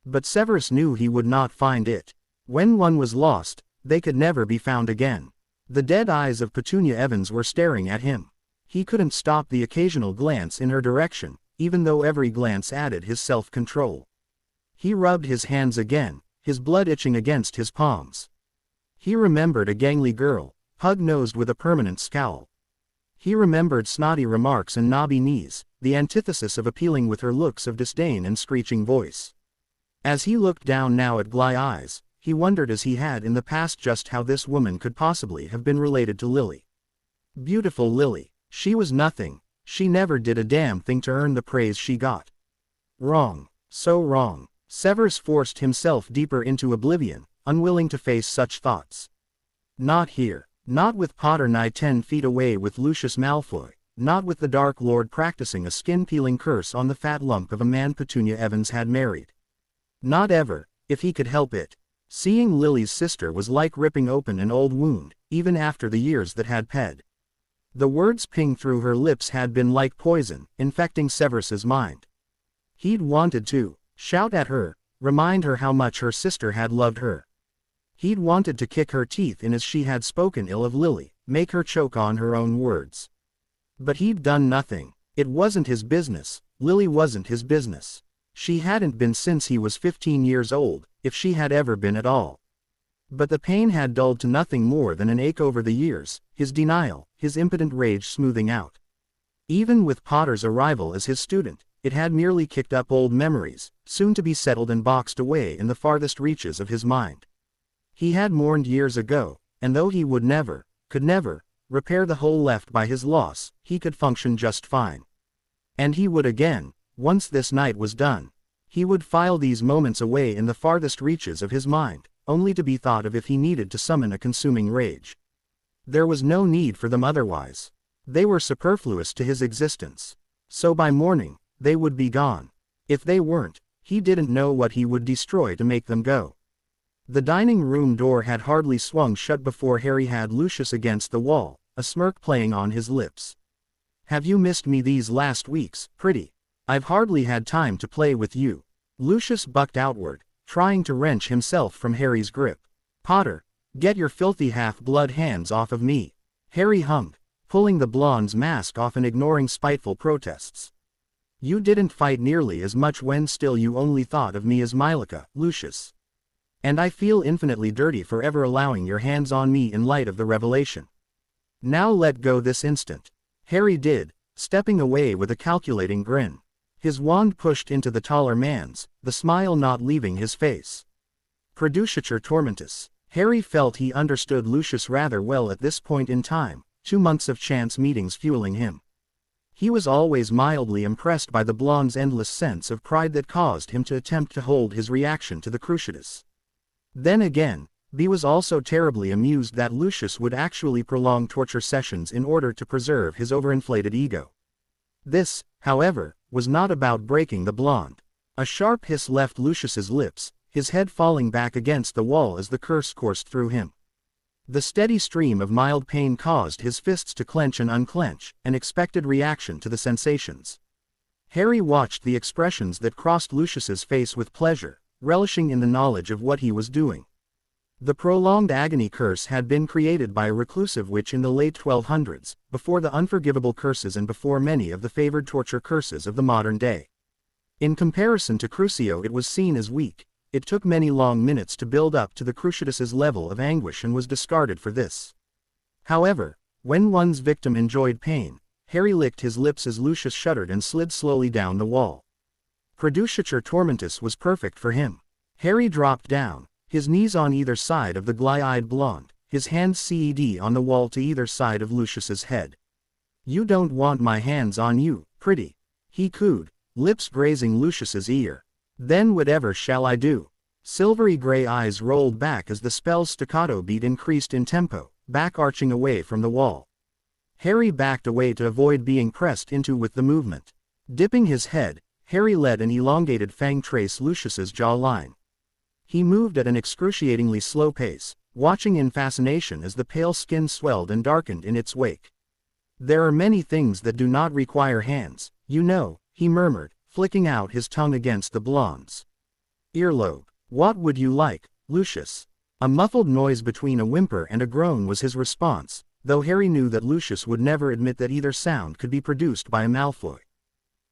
But Severus knew he would not find it. When one was lost, they could never be found again. The dead eyes of Petunia Evans were staring at him. He couldn't stop the occasional glance in her direction, even though every glance added his self-control. He rubbed his hands again, his blood itching against his palms. He remembered a gangly girl, pug-nosed with a permanent scowl. He remembered snotty remarks and knobby knees, the antithesis of appealing with her looks of disdain and screeching voice. As he looked down now at Gly Eyes, he wondered as he had in the past just how this woman could possibly have been related to Lily. Beautiful Lily. She was nothing. She never did a damn thing to earn the praise she got. Wrong. So wrong. Severus forced himself deeper into oblivion, unwilling to face such thoughts. Not here. Not with Potter nigh 10 feet away with Lucius Malfoy, not with the Dark Lord practicing a skin-peeling curse on the fat lump of a man Petunia Evans had married. Not ever, if he could help it. Seeing Lily's sister was like ripping open an old wound, even after the years that had passed. The words pinged through her lips had been like poison, infecting Severus's mind. He'd wanted to shout at her, remind her how much her sister had loved her. He'd wanted to kick her teeth in as she had spoken ill of Lily, make her choke on her own words. But he'd done nothing. It wasn't his business. Lily wasn't his business. She hadn't been since he was 15 years old, if she had ever been at all. But the pain had dulled to nothing more than an ache over the years, his denial, his impotent rage smoothing out. Even with Potter's arrival as his student, it had merely kicked up old memories, soon to be settled and boxed away in the farthest reaches of his mind. He had mourned years ago, and though he would never, could never, repair the hole left by his loss, he could function just fine. And he would again, once this night was done. He would file these moments away in the farthest reaches of his mind, only to be thought of if he needed to summon a consuming rage. There was no need for them otherwise. They were superfluous to his existence. So by morning, they would be gone. If they weren't, he didn't know what he would destroy to make them go. The dining room door had hardly swung shut before Harry had Lucius against the wall, a smirk playing on his lips. Have you missed me these last weeks, pretty? I've hardly had time to play with you. Lucius bucked outward, trying to wrench himself from Harry's grip. Potter, get your filthy half-blood hands off of me. Harry hummed, pulling the blonde's mask off and ignoring spiteful protests. You didn't fight nearly as much when still you only thought of me as Mylica, Lucius. And I feel infinitely dirty for ever allowing your hands on me in light of the revelation. Now let go this instant. Harry did, stepping away with a calculating grin. His wand pushed into the taller man's, the smile not leaving his face. Produciature tormentus. Harry felt he understood Lucius rather well at this point in time, 2 months of chance meetings fueling him. He was always mildly impressed by the blonde's endless sense of pride that caused him to attempt to hold his reaction to the cruciatus. Then again, B was also terribly amused that Lucius would actually prolong torture sessions in order to preserve his overinflated ego. This, however, was not about breaking the blonde. A sharp hiss left Lucius's lips, his head falling back against the wall as the curse coursed through him. The steady stream of mild pain caused his fists to clench and unclench, an expected reaction to the sensations. Harry watched the expressions that crossed Lucius's face with pleasure, relishing in the knowledge of what he was doing. The prolonged agony curse had been created by a reclusive witch in the late 1200s, before the unforgivable curses and before many of the favored torture curses of the modern day. In comparison to Crucio, it was seen as weak. It took many long minutes to build up to the cruciatus's level of anguish and was discarded for this. However, when one's victim enjoyed pain, Harry licked his lips as Lucius shuddered and slid slowly down the wall. Produciature tormentus was perfect for him. Harry dropped down, his knees on either side of the gly-eyed blonde, his hands CED on the wall to either side of Lucius's head. "You don't want my hands on you, pretty," he cooed, lips grazing Lucius's ear. "Then whatever shall I do?" Silvery gray eyes rolled back as the spell's staccato beat increased in tempo, back arching away from the wall. Harry backed away to avoid being pressed into with the movement. Dipping his head, Harry let an elongated fang trace Lucius's jawline. He moved at an excruciatingly slow pace, watching in fascination as the pale skin swelled and darkened in its wake. "There are many things that do not require hands, you know," he murmured, flicking out his tongue against the blonde's earlobe. "What would you like, Lucius?" A muffled noise between a whimper and a groan was his response, though Harry knew that Lucius would never admit that either sound could be produced by a Malfoy.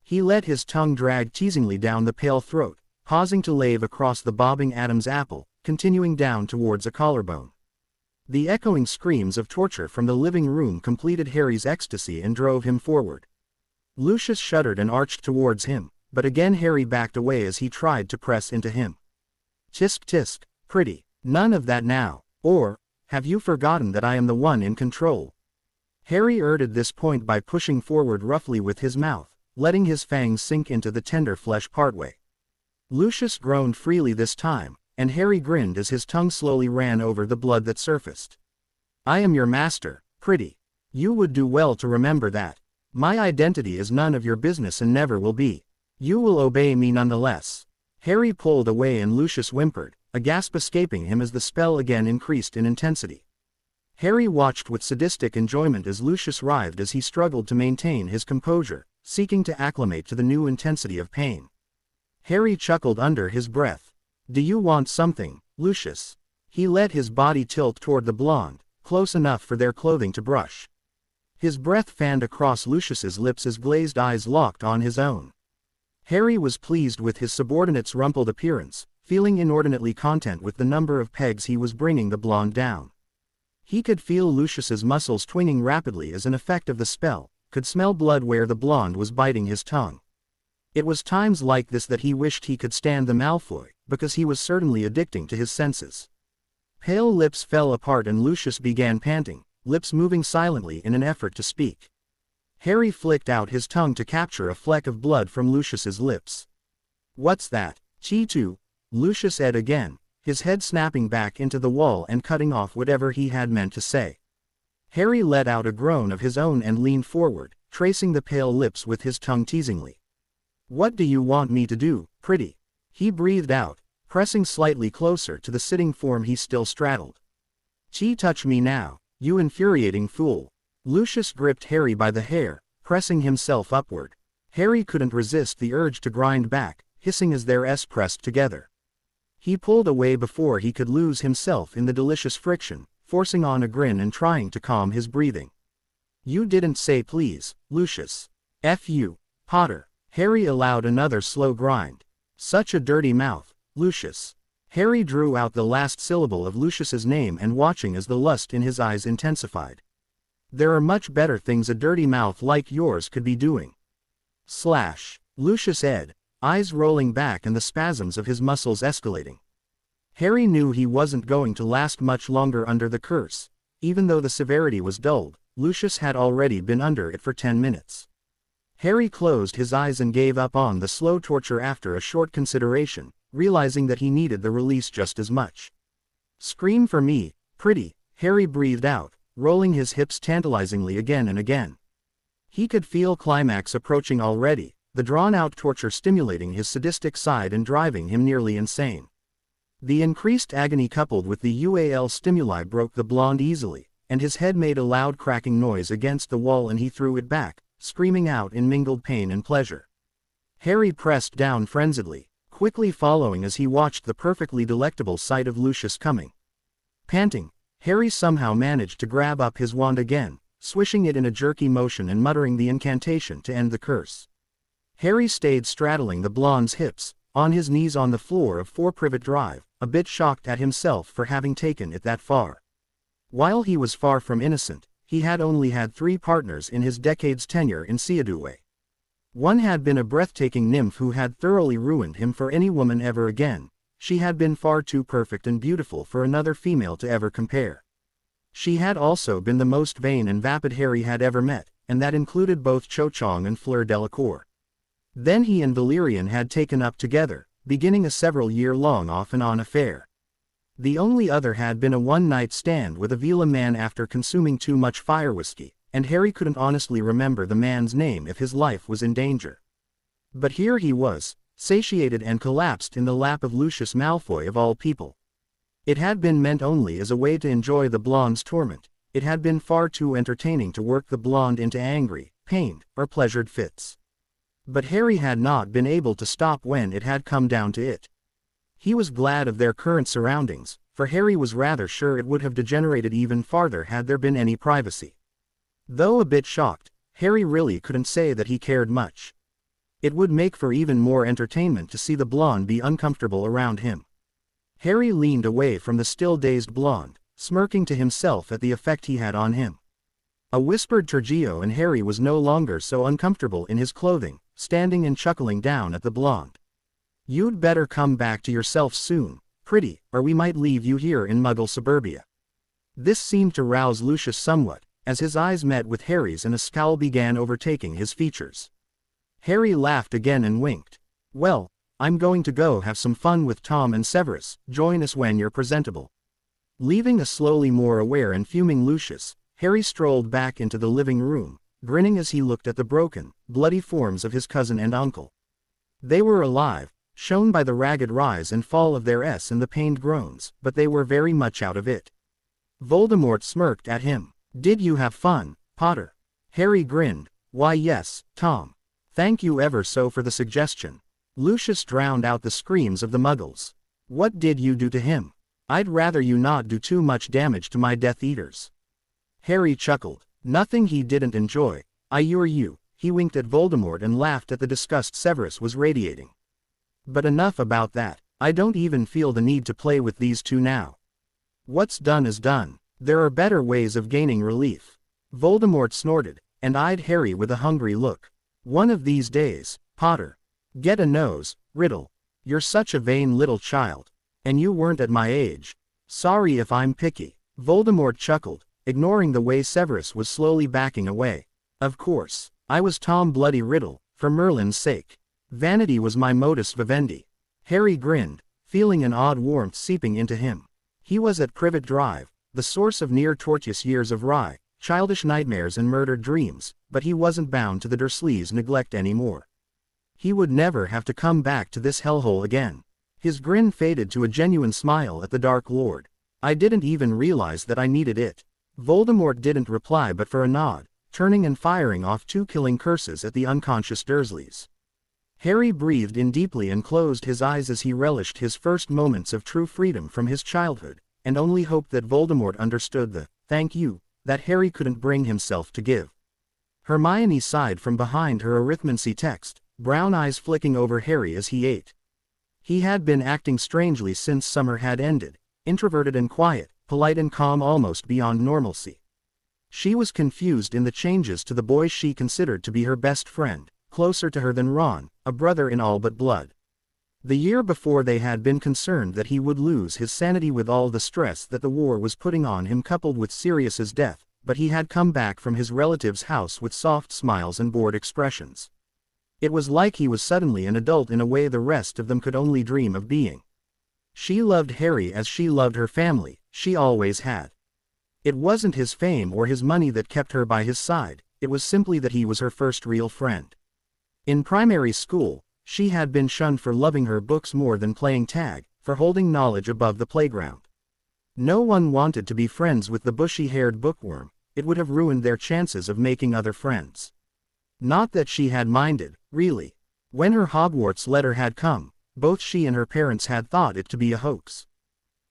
He let his tongue drag teasingly down the pale throat, pausing to lave across the bobbing Adam's apple, continuing down towards a collarbone. The echoing screams of torture from the living room completed Harry's ecstasy and drove him forward. Lucius shuddered and arched towards him, but again Harry backed away as he tried to press into him. "Tisk tisk, pretty, none of that now, or, have you forgotten that I am the one in control?" Harry urged this point by pushing forward roughly with his mouth, letting his fangs sink into the tender flesh partway. Lucius groaned freely this time, and Harry grinned as his tongue slowly ran over the blood that surfaced. "I am your master, pretty. You would do well to remember that. My identity is none of your business and never will be. You will obey me nonetheless." Harry pulled away and Lucius whimpered, a gasp escaping him as the spell again increased in intensity. Harry watched with sadistic enjoyment as Lucius writhed as he struggled to maintain his composure, seeking to acclimate to the new intensity of pain. Harry chuckled under his breath. "Do you want something, Lucius?" He let his body tilt toward the blonde, close enough for their clothing to brush. His breath fanned across Lucius's lips as glazed eyes locked on his own. Harry was pleased with his subordinate's rumpled appearance, feeling inordinately content with the number of pegs he was bringing the blonde down. He could feel Lucius's muscles twinging rapidly as an effect of the spell, could smell blood where the blonde was biting his tongue. It was times like this that he wished he could stand the Malfoy, because he was certainly addicting to his senses. Pale lips fell apart and Lucius began panting, lips moving silently in an effort to speak. Harry flicked out his tongue to capture a fleck of blood from Lucius's lips. "What's that, Chi-Tu?" Lucius said again, his head snapping back into the wall and cutting off whatever he had meant to say. Harry let out a groan of his own and leaned forward, tracing the pale lips with his tongue teasingly. "What do you want me to do, pretty?" he breathed out, pressing slightly closer to the sitting form he still straddled. "Chi, touch me now, you infuriating fool." Lucius gripped Harry by the hair, pressing himself upward. Harry couldn't resist the urge to grind back, hissing as their S pressed together. He pulled away before he could lose himself in the delicious friction, forcing on a grin and trying to calm his breathing. "You didn't say please, Lucius. F you, Potter." Harry allowed another slow grind. "Such a dirty mouth, Lucius." Harry drew out the last syllable of Lucius's name and watching as the lust in his eyes intensified. "There are much better things a dirty mouth like yours could be doing." Lucius Ed, eyes rolling back and the spasms of his muscles escalating. Harry knew he wasn't going to last much longer under the curse. Even though the severity was dulled, Lucius had already been under it for 10 minutes. Harry closed his eyes and gave up on the slow torture after a short consideration, realizing that he needed the release just as much. "Scream for me, pretty," Harry breathed out, rolling his hips tantalizingly again and again. He could feel climax approaching already, the drawn-out torture stimulating his sadistic side and driving him nearly insane. The increased agony coupled with the UAL stimuli broke the blonde easily, and his head made a loud cracking noise against the wall and he threw it back, screaming out in mingled pain and pleasure. Harry pressed down frenziedly, quickly following as he watched the perfectly delectable sight of Lucius coming. Panting, Harry somehow managed to grab up his wand again, swishing it in a jerky motion and muttering the incantation to end the curse. Harry stayed straddling the blonde's hips, on his knees on the floor of 4 Privet Drive, a bit shocked at himself for having taken it that far. While he was far from innocent, he had only had 3 partners in his decade's tenure in Seaduwe. One had been a breathtaking nymph who had thoroughly ruined him for any woman ever again. She had been far too perfect and beautiful for another female to ever compare. She had also been the most vain and vapid Harry had ever met, and that included both Cho Chang and Fleur Delacour. Then he and Valerian had taken up together, beginning a several-year-long off-and-on affair. The only other had been a one-night stand with a Vila man after consuming too much fire whiskey, and Harry couldn't honestly remember the man's name if his life was in danger. But here he was, satiated and collapsed in the lap of Lucius Malfoy of all people. It had been meant only as a way to enjoy the blonde's torment. It had been far too entertaining to work the blonde into angry, pained, or pleasured fits. But Harry had not been able to stop when it had come down to it. He was glad of their current surroundings, for Harry was rather sure it would have degenerated even farther had there been any privacy. Though a bit shocked, Harry really couldn't say that he cared much. It would make for even more entertainment to see the blonde be uncomfortable around him. Harry leaned away from the still dazed blonde, smirking to himself at the effect he had on him. A whispered Tergio and Harry was no longer so uncomfortable in his clothing, standing and chuckling down at the blonde. "You'd better come back to yourself soon, pretty, or we might leave you here in Muggle suburbia." This seemed to rouse Lucius somewhat, as his eyes met with Harry's and a scowl began overtaking his features. Harry laughed again and winked. "Well, I'm going to go have some fun with Tom and Severus. Join us when you're presentable." Leaving a slowly more aware and fuming Lucius, Harry strolled back into the living room, grinning as he looked at the broken, bloody forms of his cousin and uncle. They were alive, shown by the ragged rise and fall of their S and the pained groans, but they were very much out of it. Voldemort smirked at him. "Did you have fun, Potter?" Harry grinned. "Why yes, Tom. Thank you ever so for the suggestion." Lucius drowned out the screams of the Muggles. "What did you do to him? I'd rather you not do too much damage to my Death Eaters." Harry chuckled. "Nothing he didn't enjoy. You." He winked at Voldemort and laughed at the disgust Severus was radiating. "But enough about that. I don't even feel the need to play with these two now. What's done is done. There are better ways of gaining relief." Voldemort snorted, and eyed Harry with a hungry look. "One of these days, Potter. Get a nose, Riddle. You're such a vain little child. And you weren't at my age. Sorry if I'm picky." Voldemort chuckled, ignoring the way Severus was slowly backing away. "Of course, I was Tom Bloody Riddle, for Merlin's sake. Vanity was my modus vivendi." Harry grinned, feeling an odd warmth seeping into him. He was at Privet Drive, the source of near-tortuous years of wry, childish nightmares and murdered dreams, but he wasn't bound to the Dursleys' neglect anymore. He would never have to come back to this hellhole again. His grin faded to a genuine smile at the Dark Lord. "I didn't even realize that I needed it." Voldemort didn't reply but for a nod, turning and firing off 2 killing curses at the unconscious Dursleys. Harry breathed in deeply and closed his eyes as he relished his first moments of true freedom from his childhood, and only hoped that Voldemort understood the "thank you" that Harry couldn't bring himself to give. Hermione sighed from behind her arithmancy text, brown eyes flicking over Harry as he ate. He had been acting strangely since summer had ended, introverted and quiet, polite and calm almost beyond normalcy. She was confused in the changes to the boy she considered to be her best friend, closer to her than Ron, a brother in all but blood. The year before they had been concerned that he would lose his sanity with all the stress that the war was putting on him coupled with Sirius's death, but he had come back from his relative's house with soft smiles and bored expressions. It was like he was suddenly an adult in a way the rest of them could only dream of being. She loved Harry as she loved her family, she always had. It wasn't his fame or his money that kept her by his side, it was simply that he was her first real friend. In primary school, she had been shunned for loving her books more than playing tag, for holding knowledge above the playground. No one wanted to be friends with the bushy-haired bookworm, it would have ruined their chances of making other friends. Not that she had minded, really. When her Hogwarts letter had come, both she and her parents had thought it to be a hoax.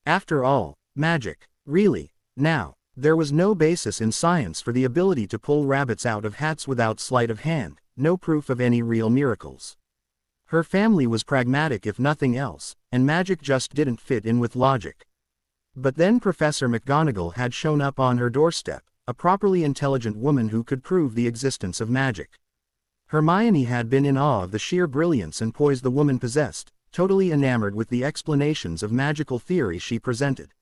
After all, magic, really, now, there was no basis in science for the ability to pull rabbits out of hats without sleight of hand, no proof of any real miracles. Her family was pragmatic if nothing else, and magic just didn't fit in with logic. But then Professor McGonagall had shown up on her doorstep, a properly intelligent woman who could prove the existence of magic. Hermione had been in awe of the sheer brilliance and poise the woman possessed, totally enamored with the explanations of magical theory she presented.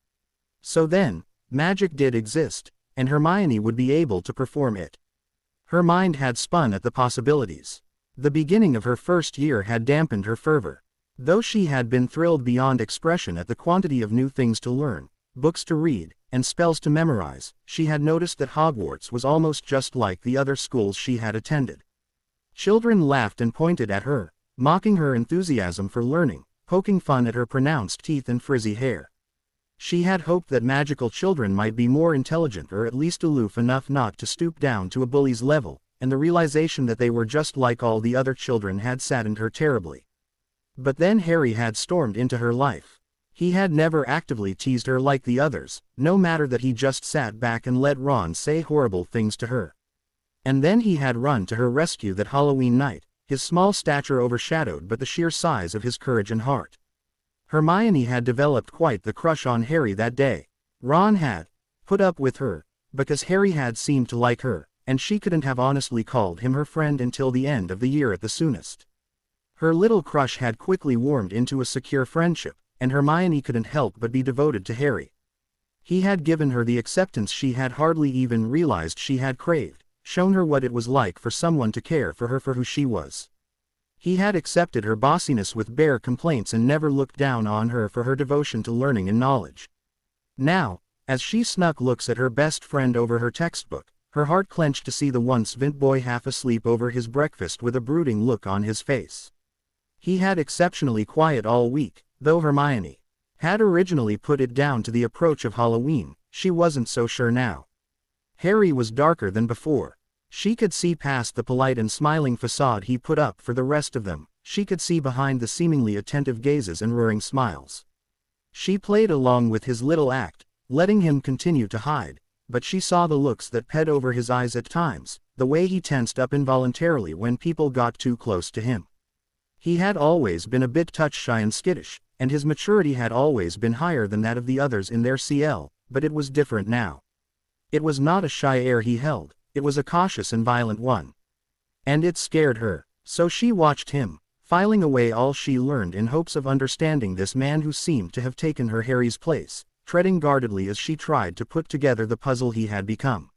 So then, magic did exist, and Hermione would be able to perform it. Her mind had spun at the possibilities. The beginning of her first year had dampened her fervor. Though she had been thrilled beyond expression at the quantity of new things to learn, books to read, and spells to memorize, she had noticed that Hogwarts was almost just like the other schools she had attended. Children laughed and pointed at her, mocking her enthusiasm for learning, poking fun at her pronounced teeth and frizzy hair. She had hoped that magical children might be more intelligent or at least aloof enough not to stoop down to a bully's level, and the realization that they were just like all the other children had saddened her terribly. But then Harry had stormed into her life. He had never actively teased her like the others, no matter that he just sat back and let Ron say horrible things to her. And then he had run to her rescue that Halloween night, his small stature overshadowed but the sheer size of his courage and heart. Hermione had developed quite the crush on Harry that day. Ron had put up with her, because Harry had seemed to like her, and she couldn't have honestly called him her friend until the end of the year at the soonest. Her little crush had quickly warmed into a secure friendship, and Hermione couldn't help but be devoted to Harry. He had given her the acceptance she had hardly even realized she had craved, shown her what it was like for someone to care for her for who she was. He had accepted her bossiness with bare complaints and never looked down on her for her devotion to learning and knowledge. Now, as she snuck looks at her best friend over her textbook, her heart clenched to see the once Vint boy half asleep over his breakfast with a brooding look on his face. He had exceptionally quiet all week, though Hermione had originally put it down to the approach of Halloween, she wasn't so sure now. Harry was darker than before. She could see past the polite and smiling facade he put up for the rest of them, she could see behind the seemingly attentive gazes and roaring smiles. She played along with his little act, letting him continue to hide, but she saw the looks that ped over his eyes at times, the way he tensed up involuntarily when people got too close to him. He had always been a bit touch-shy and skittish, and his maturity had always been higher than that of the others in their CL, but it was different now. It was not a shy air he held, it was a cautious and violent one. And it scared her, so she watched him, filing away all she learned in hopes of understanding this man who seemed to have taken her Harry's place, treading guardedly as she tried to put together the puzzle he had become.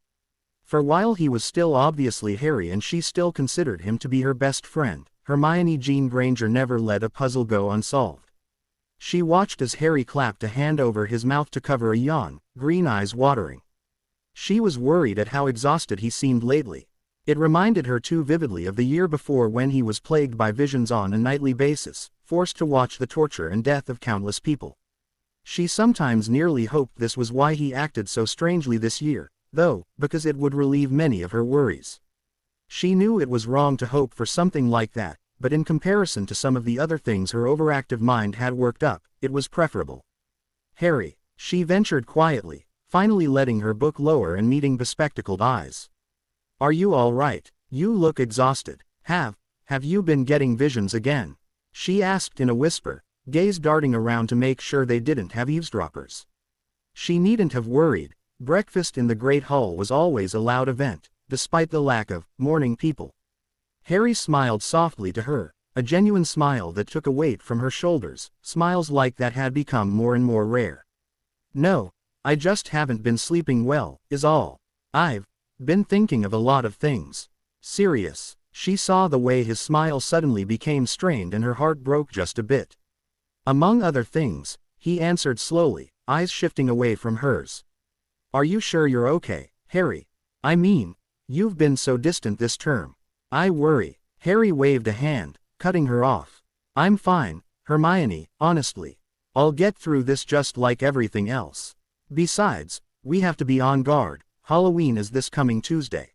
For while he was still obviously Harry and she still considered him to be her best friend, Hermione Jean Granger never let a puzzle go unsolved. She watched as Harry clapped a hand over his mouth to cover a yawn, green eyes watering. She was worried at how exhausted he seemed lately. It reminded her too vividly of the year before when he was plagued by visions on a nightly basis, forced to watch the torture and death of countless people. She sometimes nearly hoped this was why he acted so strangely this year, though, because it would relieve many of her worries. She knew it was wrong to hope for something like that, but in comparison to some of the other things her overactive mind had worked up, it was preferable. Harry, she ventured quietly, finally letting her book lower and meeting bespectacled eyes. Are you all right? You look exhausted. Have you been getting visions again? She asked in a whisper, gaze darting around to make sure they didn't have eavesdroppers. She needn't have worried, breakfast in the Great Hall was always a loud event, despite the lack of morning people. Harry smiled softly to her, a genuine smile that took a weight from her shoulders. Smiles like that had become more and more rare. No, I just haven't been sleeping well, is all. I've been thinking of a lot of things. Serious. She saw the way his smile suddenly became strained and her heart broke just a bit. Among other things, he answered slowly, eyes shifting away from hers. Are you sure you're okay, Harry? I mean, you've been so distant this term. I worry. Harry waved a hand, cutting her off. I'm fine, Hermione, honestly. I'll get through this just like everything else. Besides, we have to be on guard. Halloween is this coming Tuesday.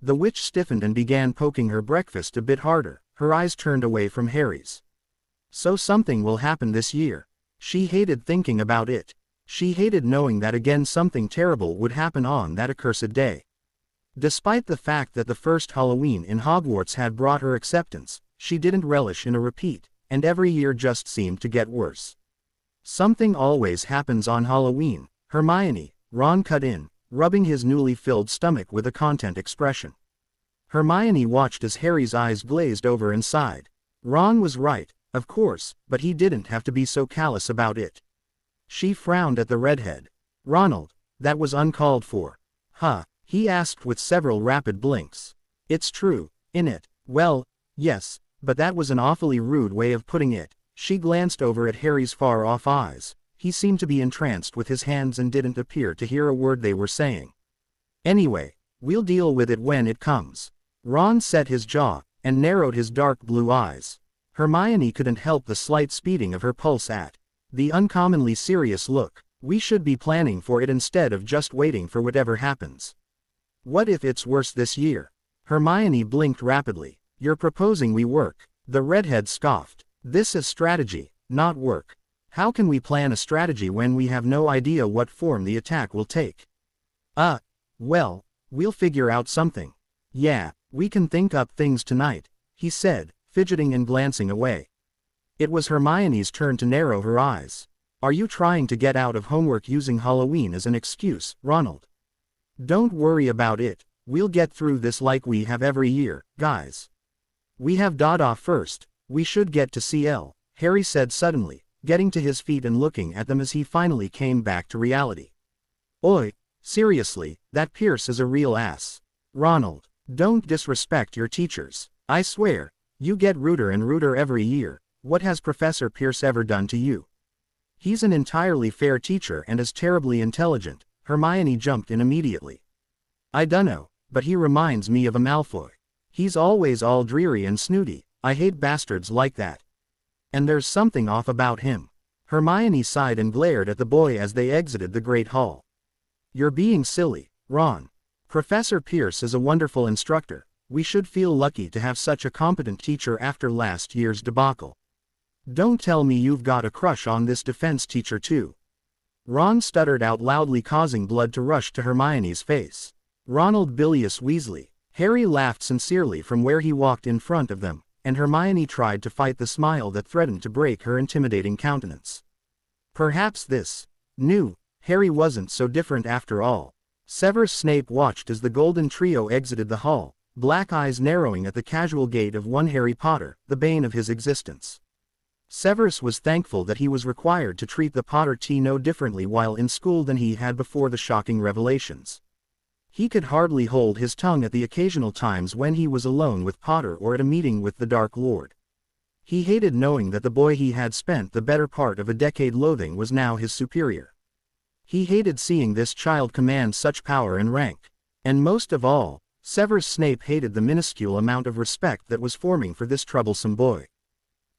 The witch stiffened and began poking her breakfast a bit harder, her eyes turned away from Harry's. So something will happen this year. She hated thinking about it. She hated knowing that again something terrible would happen on that accursed day. Despite the fact that the first Halloween in Hogwarts had brought her acceptance, she didn't relish in a repeat, and every year just seemed to get worse. Something always happens on Halloween, Hermione, Ron cut in, rubbing his newly filled stomach with a content expression. Hermione watched as Harry's eyes glazed over and sighed. Ron was right, of course, but he didn't have to be so callous about it. She frowned at the redhead. Ronald, that was uncalled for. Huh, he asked with several rapid blinks. It's true, innit? Well, yes, but that was an awfully rude way of putting it. She glanced over at Harry's far-off eyes. He seemed to be entranced with his hands and didn't appear to hear a word they were saying. Anyway, we'll deal with it when it comes. Ron set his jaw, and narrowed his dark blue eyes. Hermione couldn't help the slight speeding of her pulse at the uncommonly serious look. We should be planning for it instead of just waiting for whatever happens. What if it's worse this year? Hermione blinked rapidly. You're proposing we work. The redhead scoffed. This is strategy, not work. How can we plan a strategy when we have no idea what form the attack will take? Well, we'll figure out something. Yeah, we can think up things tonight, he said, fidgeting and glancing away. It was Hermione's turn to narrow her eyes. Are you trying to get out of homework using Halloween as an excuse, Ronald? Don't worry about it, we'll get through this like we have every year, guys. We have Dada first, we should get to CL, Harry said suddenly, getting to his feet and looking at them as he finally came back to reality. Oi, seriously, that Pierce is a real ass. Ronald, don't disrespect your teachers. I swear, you get ruder and ruder every year. What has Professor Pierce ever done to you? He's an entirely fair teacher and is terribly intelligent, Hermione jumped in immediately. I dunno, but he reminds me of a Malfoy. He's always all dreary and snooty. I hate bastards like that. And there's something off about him. Hermione sighed and glared at the boy as they exited the Great Hall. You're being silly, Ron. Professor Pierce is a wonderful instructor. We should feel lucky to have such a competent teacher after last year's debacle. Don't tell me you've got a crush on this defense teacher too. Ron stuttered out loudly, causing blood to rush to Hermione's face. Ronald Bilious Weasley. Harry laughed sincerely from where he walked in front of them, and Hermione tried to fight the smile that threatened to break her intimidating countenance. Perhaps this new Harry wasn't so different after all. Severus Snape watched as the golden trio exited the hall, black eyes narrowing at the casual gait of one Harry Potter, the bane of his existence. Severus was thankful that he was required to treat the Potter T no differently while in school than he had before the shocking revelations. He could hardly hold his tongue at the occasional times when he was alone with Potter or at a meeting with the Dark Lord. He hated knowing that the boy he had spent the better part of a decade loathing was now his superior. He hated seeing this child command such power and rank. And most of all, Severus Snape hated the minuscule amount of respect that was forming for this troublesome boy.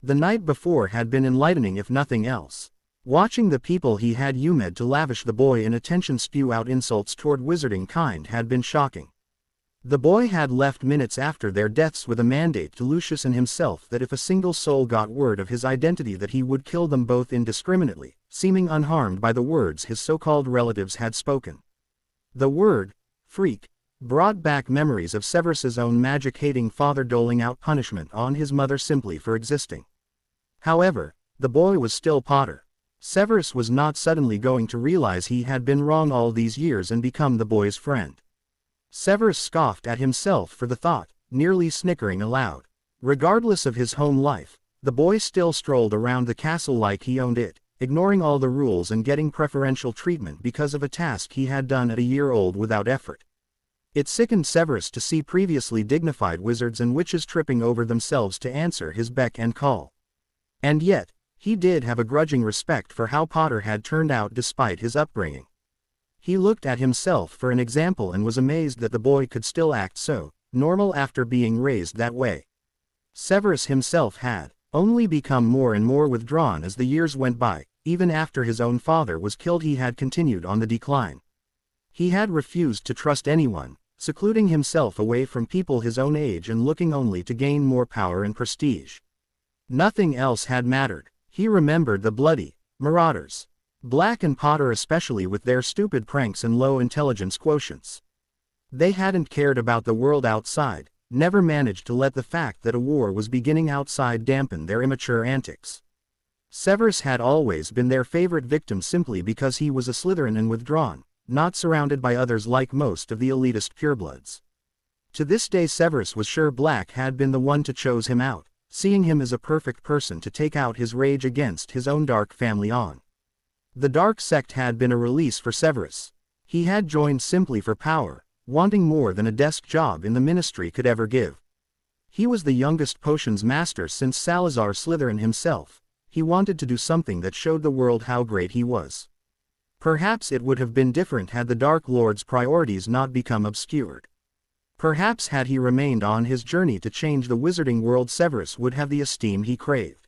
The night before had been enlightening if nothing else. Watching the people he had humoured to lavish the boy in attention spew out insults toward wizarding kind had been shocking. The boy had left minutes after their deaths with a mandate to Lucius and himself that if a single soul got word of his identity that he would kill them both indiscriminately, seeming unharmed by the words his so-called relatives had spoken. The word, freak, brought back memories of Severus's own magic-hating father doling out punishment on his mother simply for existing. However, the boy was still Potter. Severus was not suddenly going to realize he had been wrong all these years and become the boy's friend. Severus scoffed at himself for the thought, nearly snickering aloud. Regardless of his home life, the boy still strolled around the castle like he owned it, ignoring all the rules and getting preferential treatment because of a task he had done at a year old without effort. It sickened Severus to see previously dignified wizards and witches tripping over themselves to answer his beck and call. And yet, he did have a grudging respect for how Potter had turned out despite his upbringing. He looked at himself for an example and was amazed that the boy could still act so normal after being raised that way. Severus himself had only become more and more withdrawn as the years went by. Even after his own father was killed, he had continued on the decline. He had refused to trust anyone, secluding himself away from people his own age and looking only to gain more power and prestige. Nothing else had mattered. He remembered the bloody marauders. Black and Potter especially, with their stupid pranks and low intelligence quotients. They hadn't cared about the world outside, never managed to let the fact that a war was beginning outside dampen their immature antics. Severus had always been their favorite victim simply because he was a Slytherin and withdrawn, not surrounded by others like most of the elitist purebloods. To this day Severus was sure Black had been the one to chose him out, seeing him as a perfect person to take out his rage against his own dark family on. The dark sect had been a release for Severus. He had joined simply for power, wanting more than a desk job in the ministry could ever give. He was the youngest potions master since Salazar Slytherin himself. He wanted to do something that showed the world how great he was. Perhaps it would have been different had the Dark Lord's priorities not become obscured. Perhaps had he remained on his journey to change the wizarding world, Severus would have the esteem he craved.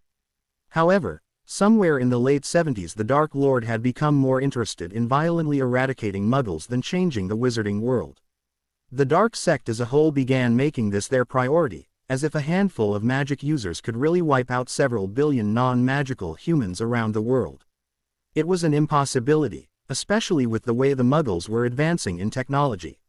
However, somewhere in the late 70s the Dark Lord had become more interested in violently eradicating Muggles than changing the wizarding world. The Dark Sect as a whole began making this their priority, as if a handful of magic users could really wipe out several billion non-magical humans around the world. It was an impossibility, especially with the way the Muggles were advancing in technology.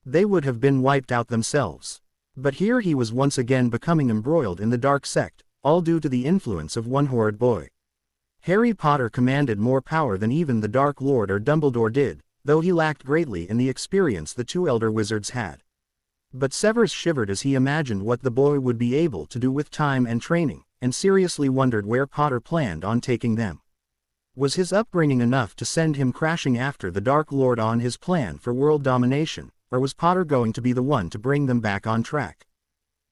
They would have been wiped out themselves. But here he was once again becoming embroiled in the Dark Sect, all due to the influence of one horrid boy. Harry Potter commanded more power than even the Dark Lord or Dumbledore did, though he lacked greatly in the experience the two elder wizards had. But Severus shivered as he imagined what the boy would be able to do with time and training, and seriously wondered where Potter planned on taking them. Was his upbringing enough to send him crashing after the Dark Lord on his plan for world domination, or was Potter going to be the one to bring them back on track?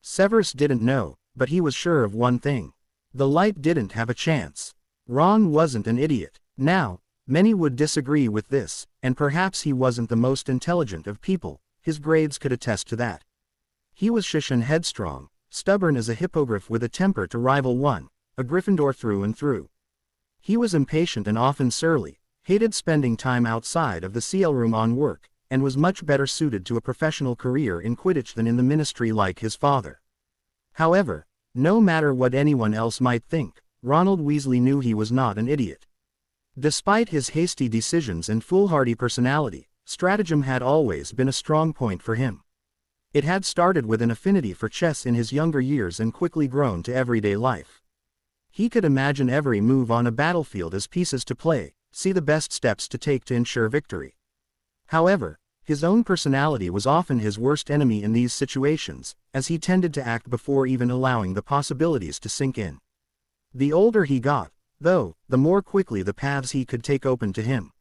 Severus didn't know, but he was sure of one thing. The light didn't have a chance. Ron wasn't an idiot. Now, many would disagree with this, and perhaps he wasn't the most intelligent of people. His grades could attest to that. He was shy and headstrong, stubborn as a hippogriff with a temper to rival one, a Gryffindor through and through. He was impatient and often surly, hated spending time outside of the CL room on work, and was much better suited to a professional career in Quidditch than in the ministry like his father. However, no matter what anyone else might think, Ronald Weasley knew he was not an idiot. Despite his hasty decisions and foolhardy personality, stratagem had always been a strong point for him. It had started with an affinity for chess in his younger years and quickly grown to everyday life. He could imagine every move on a battlefield as pieces to play, see the best steps to take to ensure victory. However, his own personality was often his worst enemy in these situations, as he tended to act before even allowing the possibilities to sink in. The older he got, though, the more quickly the paths he could take opened to him.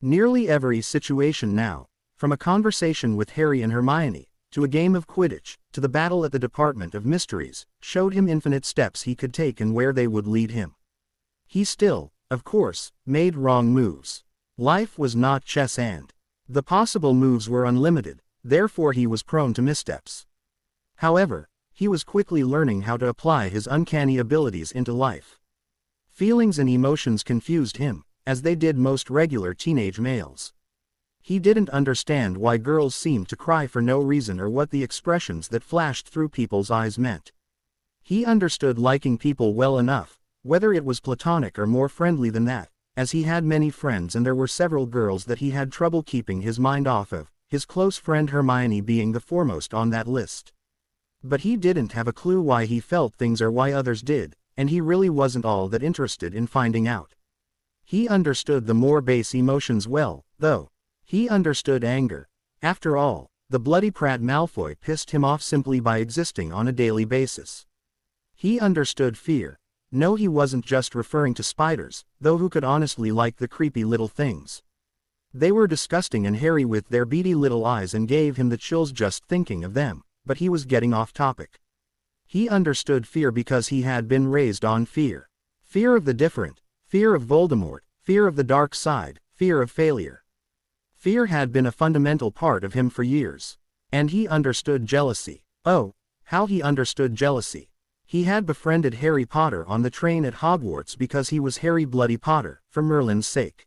Nearly every situation now, from a conversation with Harry and Hermione, to a game of Quidditch, to the battle at the Department of Mysteries, showed him infinite steps he could take and where they would lead him. He still, of course, made wrong moves. Life was not chess and the possible moves were unlimited, therefore he was prone to missteps. However, he was quickly learning how to apply his uncanny abilities into life. Feelings and emotions confused him, as they did most regular teenage males. He didn't understand why girls seemed to cry for no reason or what the expressions that flashed through people's eyes meant. He understood liking people well enough, whether it was platonic or more friendly than that, as he had many friends and there were several girls that he had trouble keeping his mind off of, his close friend Hermione being the foremost on that list. But he didn't have a clue why he felt things or why others did, and he really wasn't all that interested in finding out. He understood the more base emotions well, though. He understood anger. After all, The bloody Prat Malfoy pissed him off simply by existing on a daily basis. He understood fear. No, he wasn't just referring to spiders, though who could honestly like the creepy little things? They were disgusting and hairy with their beady little eyes and gave him the chills just thinking of them, but he was getting off topic. He understood fear because he had been raised on fear. Fear of the different, fear of Voldemort, fear of the dark side, fear of failure. Fear had been a fundamental part of him for years. And he understood jealousy. Oh, how he understood jealousy. He had befriended Harry Potter on the train at Hogwarts because he was Harry Bloody Potter, for Merlin's sake.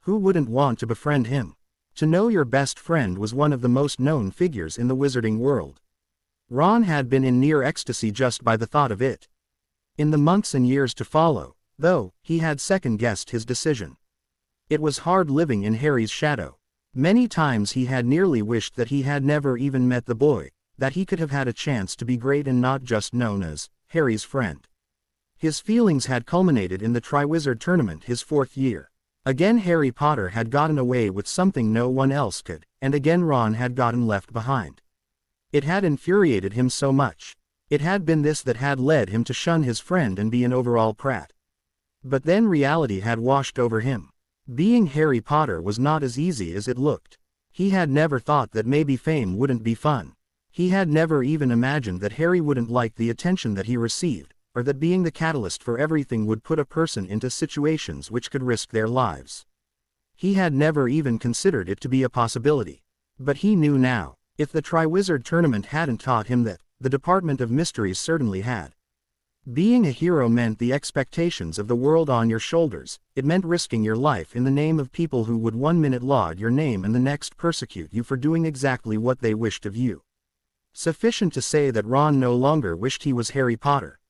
Who wouldn't want to befriend him? To know your best friend was one of the most known figures in the wizarding world. Ron had been in near ecstasy just by the thought of it. In the months and years to follow, though, he had second-guessed his decision. It was hard living in Harry's shadow. Many times he had nearly wished that he had never even met the boy, that he could have had a chance to be great and not just known as Harry's friend. His feelings had culminated in the Triwizard Tournament his 4th year. Again Harry Potter had gotten away with something no one else could, and again Ron had gotten left behind. It had infuriated him so much. It had been this that had led him to shun his friend and be an overall prat. But then reality had washed over him. Being Harry Potter was not as easy as it looked. He had never thought that maybe fame wouldn't be fun. He had never even imagined that Harry wouldn't like the attention that he received, or that being the catalyst for everything would put a person into situations which could risk their lives. He had never even considered it to be a possibility. But he knew now, if the Triwizard Tournament hadn't taught him that, the Department of Mysteries certainly had. Being a hero meant the expectations of the world on your shoulders. It meant risking your life in the name of people who would one minute laud your name and the next persecute you for doing exactly what they wished of you. Sufficient to say that Ron no longer wished he was Harry Potter.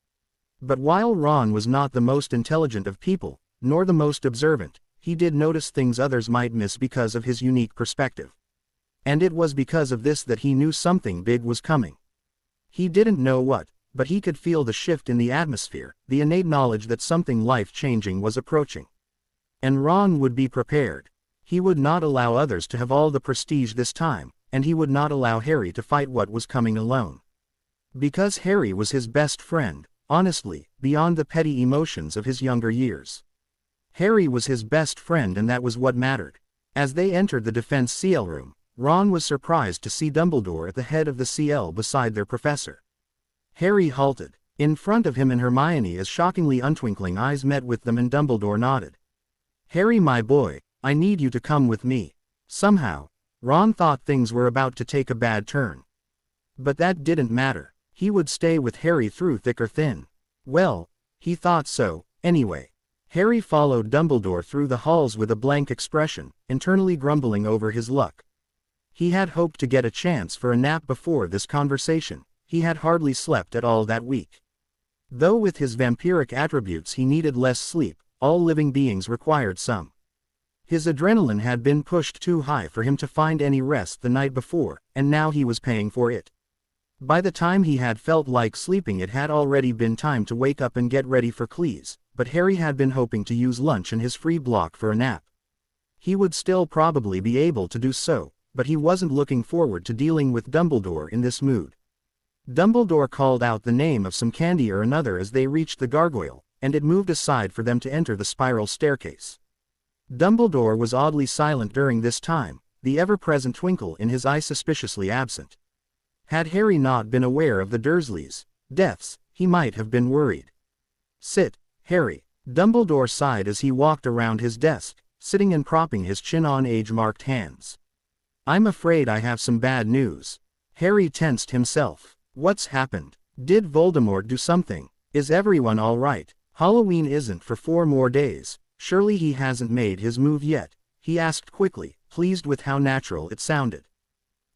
But while Ron was not the most intelligent of people, nor the most observant, he did notice things others might miss because of his unique perspective. And it was because of this that he knew something big was coming. He didn't know what, but he could feel the shift in the atmosphere, the innate knowledge that something life-changing was approaching. And Ron would be prepared. He would not allow others to have all the prestige this time, and he would not allow Harry to fight what was coming alone. Because Harry was his best friend, honestly, beyond the petty emotions of his younger years. Harry was his best friend and that was what mattered. As they entered the defense CL room, Ron was surprised to see Dumbledore at the head of the CL beside their professor. Harry halted, in front of him and Hermione as shockingly untwinkling eyes met with them and Dumbledore nodded. "Harry my boy, I need you to come with me." Somehow, Ron thought things were about to take a bad turn. But that didn't matter. He would stay with Harry through thick or thin. Well, he thought so, anyway. Harry followed Dumbledore through the halls with a blank expression, internally grumbling over his luck. He had hoped to get a chance for a nap before this conversation. He had hardly slept at all that week. Though with his vampiric attributes he needed less sleep, all living beings required some. His adrenaline had been pushed too high for him to find any rest the night before, and now he was paying for it. By the time he had felt like sleeping it had already been time to wake up and get ready for Cleese, but Harry had been hoping to use lunch and his free block for a nap. He would still probably be able to do so, but he wasn't looking forward to dealing with Dumbledore in this mood. Dumbledore called out the name of some candy or another as they reached the gargoyle, and it moved aside for them to enter the spiral staircase. Dumbledore was oddly silent during this time, the ever-present twinkle in his eye suspiciously absent. Had Harry not been aware of the Dursleys' deaths, he might have been worried. "Sit, Harry," Dumbledore sighed as he walked around his desk, sitting and propping his chin on age-marked hands. "I'm afraid I have some bad news." Harry tensed himself. What's happened? Did Voldemort do something? Is everyone all right? Halloween isn't for 4 more days. Surely he hasn't made his move yet, he asked quickly, pleased with how natural it sounded.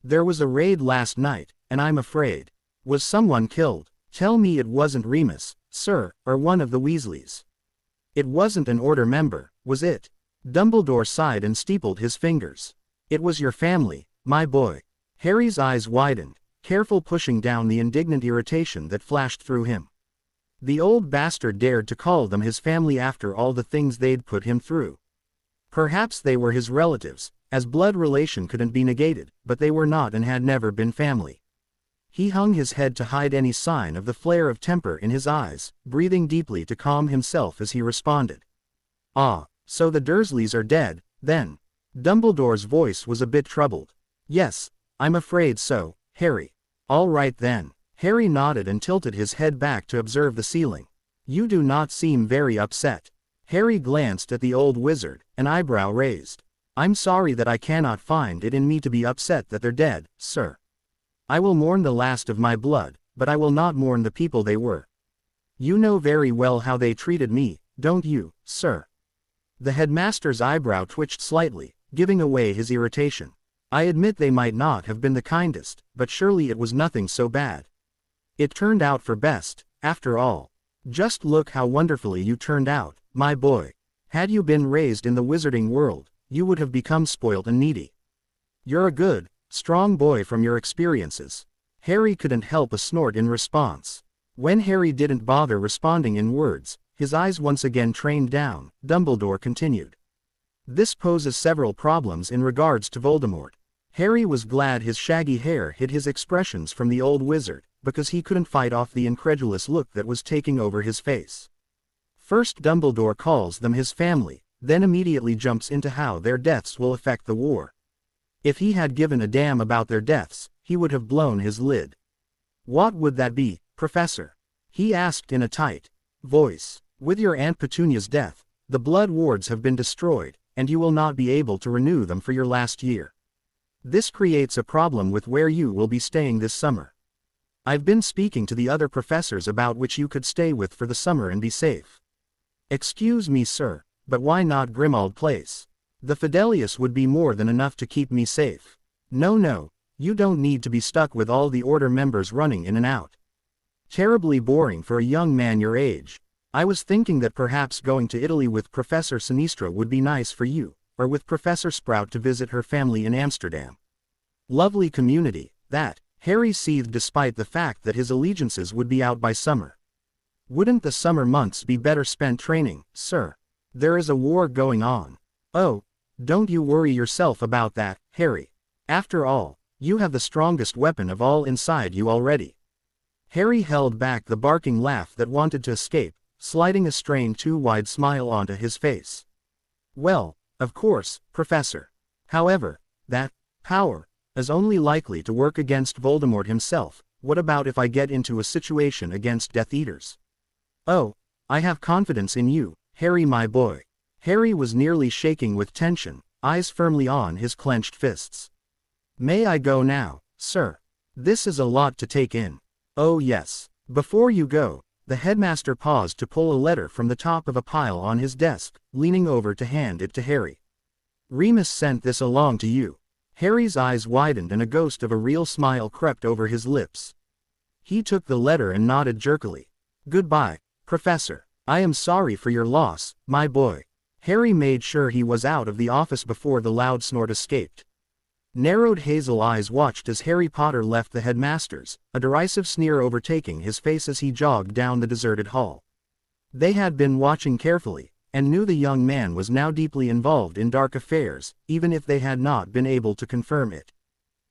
"There was a raid last night, and I'm afraid. Was someone killed? Tell me it wasn't Remus, sir, or one of the Weasleys. It wasn't an Order member, was it?" Dumbledore sighed and steepled his fingers. "It was your family, my boy." Harry's eyes widened, careful pushing down the indignant irritation that flashed through him. The old bastard dared to call them his family after all the things they'd put him through. Perhaps they were his relatives, as blood relation couldn't be negated, but they were not and had never been family. He hung his head to hide any sign of the flare of temper in his eyes, breathing deeply to calm himself as he responded. "Ah, so the Dursleys are dead, then?" Dumbledore's voice was a bit troubled. "Yes, I'm afraid so, Harry." "All right then." Harry nodded and tilted his head back to observe the ceiling. "You do not seem very upset." Harry glanced at the old wizard, an eyebrow raised. "I'm sorry that I cannot find it in me to be upset that they're dead, sir. I will mourn the last of my blood, but I will not mourn the people they were. You know very well how they treated me, don't you, sir?" The headmaster's eyebrow twitched slightly, giving away his irritation. "I admit they might not have been the kindest, but surely it was nothing so bad. It turned out for best, after all. Just look how wonderfully you turned out, my boy. Had you been raised in the wizarding world, you would have become spoilt and needy. You're a good, strong boy from your experiences." Harry couldn't help a snort in response. When Harry didn't bother responding in words, his eyes once again trained down, Dumbledore continued. "This poses several problems in regards to Voldemort." Harry was glad his shaggy hair hid his expressions from the old wizard, because he couldn't fight off the incredulous look that was taking over his face. First Dumbledore calls them his family, then immediately jumps into how their deaths will affect the war. If he had given a damn about their deaths, he would have blown his lid. "What would that be, Professor?" he asked in a tight voice. "With your Aunt Petunia's death, the blood wards have been destroyed, and you will not be able to renew them for your last year. This creates a problem with where you will be staying this summer. I've been speaking to the other professors about which you could stay with for the summer and be safe." "Excuse me, sir, but why not Grimmauld Place? The Fidelius would be more than enough to keep me safe." No, you don't need to be stuck with all the order members running in and out. Terribly boring for a young man your age. I was thinking that perhaps going to Italy with Professor Sinistra would be nice for you, or with Professor Sprout to visit her family in Amsterdam. Lovely community, that." Harry seethed despite the fact that his allegiances would be out by summer. "Wouldn't the summer months be better spent training, sir? There is a war going on." "Oh, don't you worry yourself about that, Harry. After all, you have the strongest weapon of all inside you already." Harry held back the barking laugh that wanted to escape, sliding a strained too wide smile onto his face. "Well, of course, Professor. However, that power is only likely to work against Voldemort himself. What about if I get into a situation against Death Eaters?" "Oh, I have confidence in you, Harry my boy." Harry was nearly shaking with tension, eyes firmly on his clenched fists. "May I go now, sir? This is a lot to take in." "Oh yes. Before you go," the headmaster paused to pull a letter from the top of a pile on his desk, leaning over to hand it to Harry. "Remus sent this along to you." Harry's eyes widened and a ghost of a real smile crept over his lips. He took the letter and nodded jerkily. "Goodbye, Professor. I am sorry for your loss, my boy." Harry made sure he was out of the office before the loud snort escaped. Narrowed hazel eyes watched as Harry Potter left the headmaster's, a derisive sneer overtaking his face as he jogged down the deserted hall. They had been watching carefully, and knew the young man was now deeply involved in dark affairs, even if they had not been able to confirm it.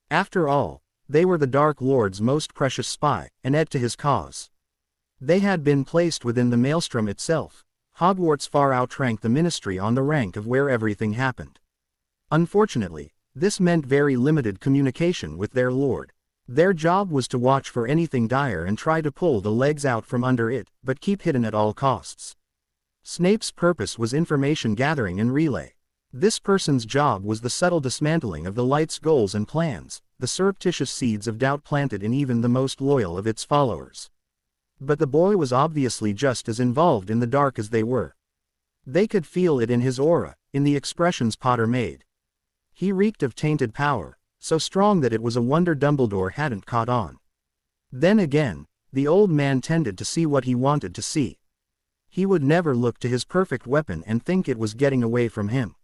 After all, they were the Dark Lord's most precious spy, and aid to his cause. They had been placed within the maelstrom itself. Hogwarts far outranked the Ministry on the rank of where everything happened. Unfortunately, this meant very limited communication with their Lord. Their job was to watch for anything dire and try to pull the legs out from under it, but keep hidden at all costs. Snape's purpose was information gathering and relay. This person's job was the subtle dismantling of the light's goals and plans, the surreptitious seeds of doubt planted in even the most loyal of its followers. But the boy was obviously just as involved in the dark as they were. They could feel it in his aura, in the expressions Potter made. He reeked of tainted power, so strong that it was a wonder Dumbledore hadn't caught on. Then again, the old man tended to see what he wanted to see. He would never look to his perfect weapon and think it was getting away from him.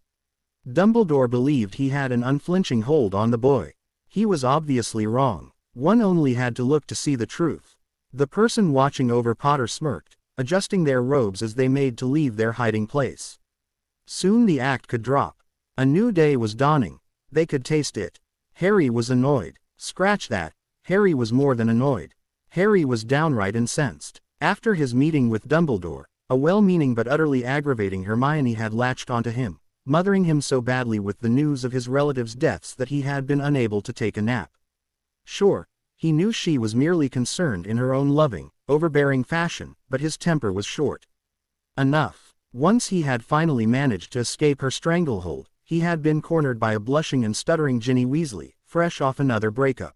Dumbledore believed he had an unflinching hold on the boy. He was obviously wrong. One only had to look to see the truth. The person watching over Potter smirked, adjusting their robes as they made to leave their hiding place. Soon the act could drop. A new day was dawning, They could taste it. Harry was annoyed. Scratch that. Harry was more than annoyed. Harry was downright incensed. After his meeting with Dumbledore, a well-meaning but utterly aggravating Hermione had latched onto him, mothering him so badly with the news of his relatives' deaths that he had been unable to take a nap. Sure, he knew she was merely concerned in her own loving, overbearing fashion, but his temper was short. Enough. Once he had finally managed to escape her stranglehold, he had been cornered by a blushing and stuttering Ginny Weasley, fresh off another breakup.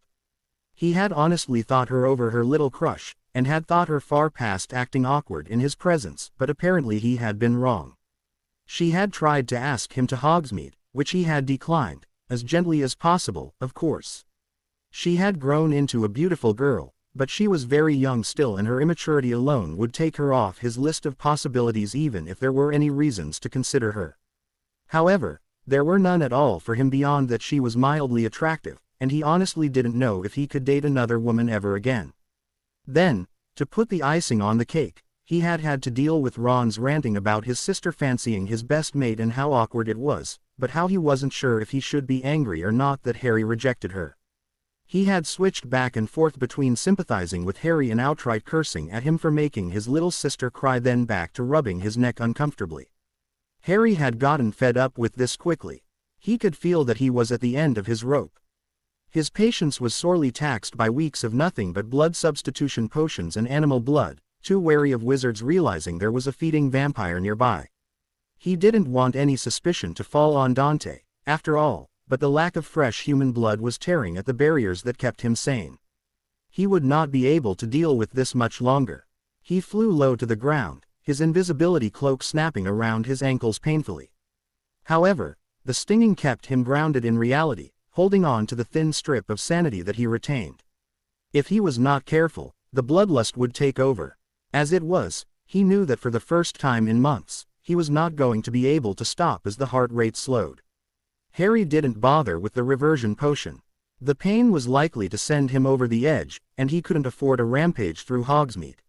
He had honestly thought her over her little crush, and had thought her far past acting awkward in his presence, but apparently he had been wrong. She had tried to ask him to Hogsmeade, which he had declined, as gently as possible, of course. She had grown into a beautiful girl, but she was very young still, and her immaturity alone would take her off his list of possibilities even if there were any reasons to consider her. However, there were none at all for him beyond that she was mildly attractive, and he honestly didn't know if he could date another woman ever again. Then, to put the icing on the cake, he had had to deal with Ron's ranting about his sister fancying his best mate and how awkward it was, but how he wasn't sure if he should be angry or not that Harry rejected her. He had switched back and forth between sympathizing with Harry and outright cursing at him for making his little sister cry, then back to rubbing his neck uncomfortably. Harry had gotten fed up with this quickly. He could feel that he was at the end of his rope. His patience was sorely taxed by weeks of nothing but blood substitution potions and animal blood, too wary of wizards realizing there was a feeding vampire nearby. He didn't want any suspicion to fall on Dante, after all, but the lack of fresh human blood was tearing at the barriers that kept him sane. He would not be able to deal with this much longer. He flew low to the ground, his invisibility cloak snapping around his ankles painfully. However, the stinging kept him grounded in reality, holding on to the thin strip of sanity that he retained. If he was not careful, the bloodlust would take over. As it was, he knew that for the first time in months, he was not going to be able to stop as the heart rate slowed. Harry didn't bother with the reversion potion. The pain was likely to send him over the edge, and he couldn't afford a rampage through Hogsmeade.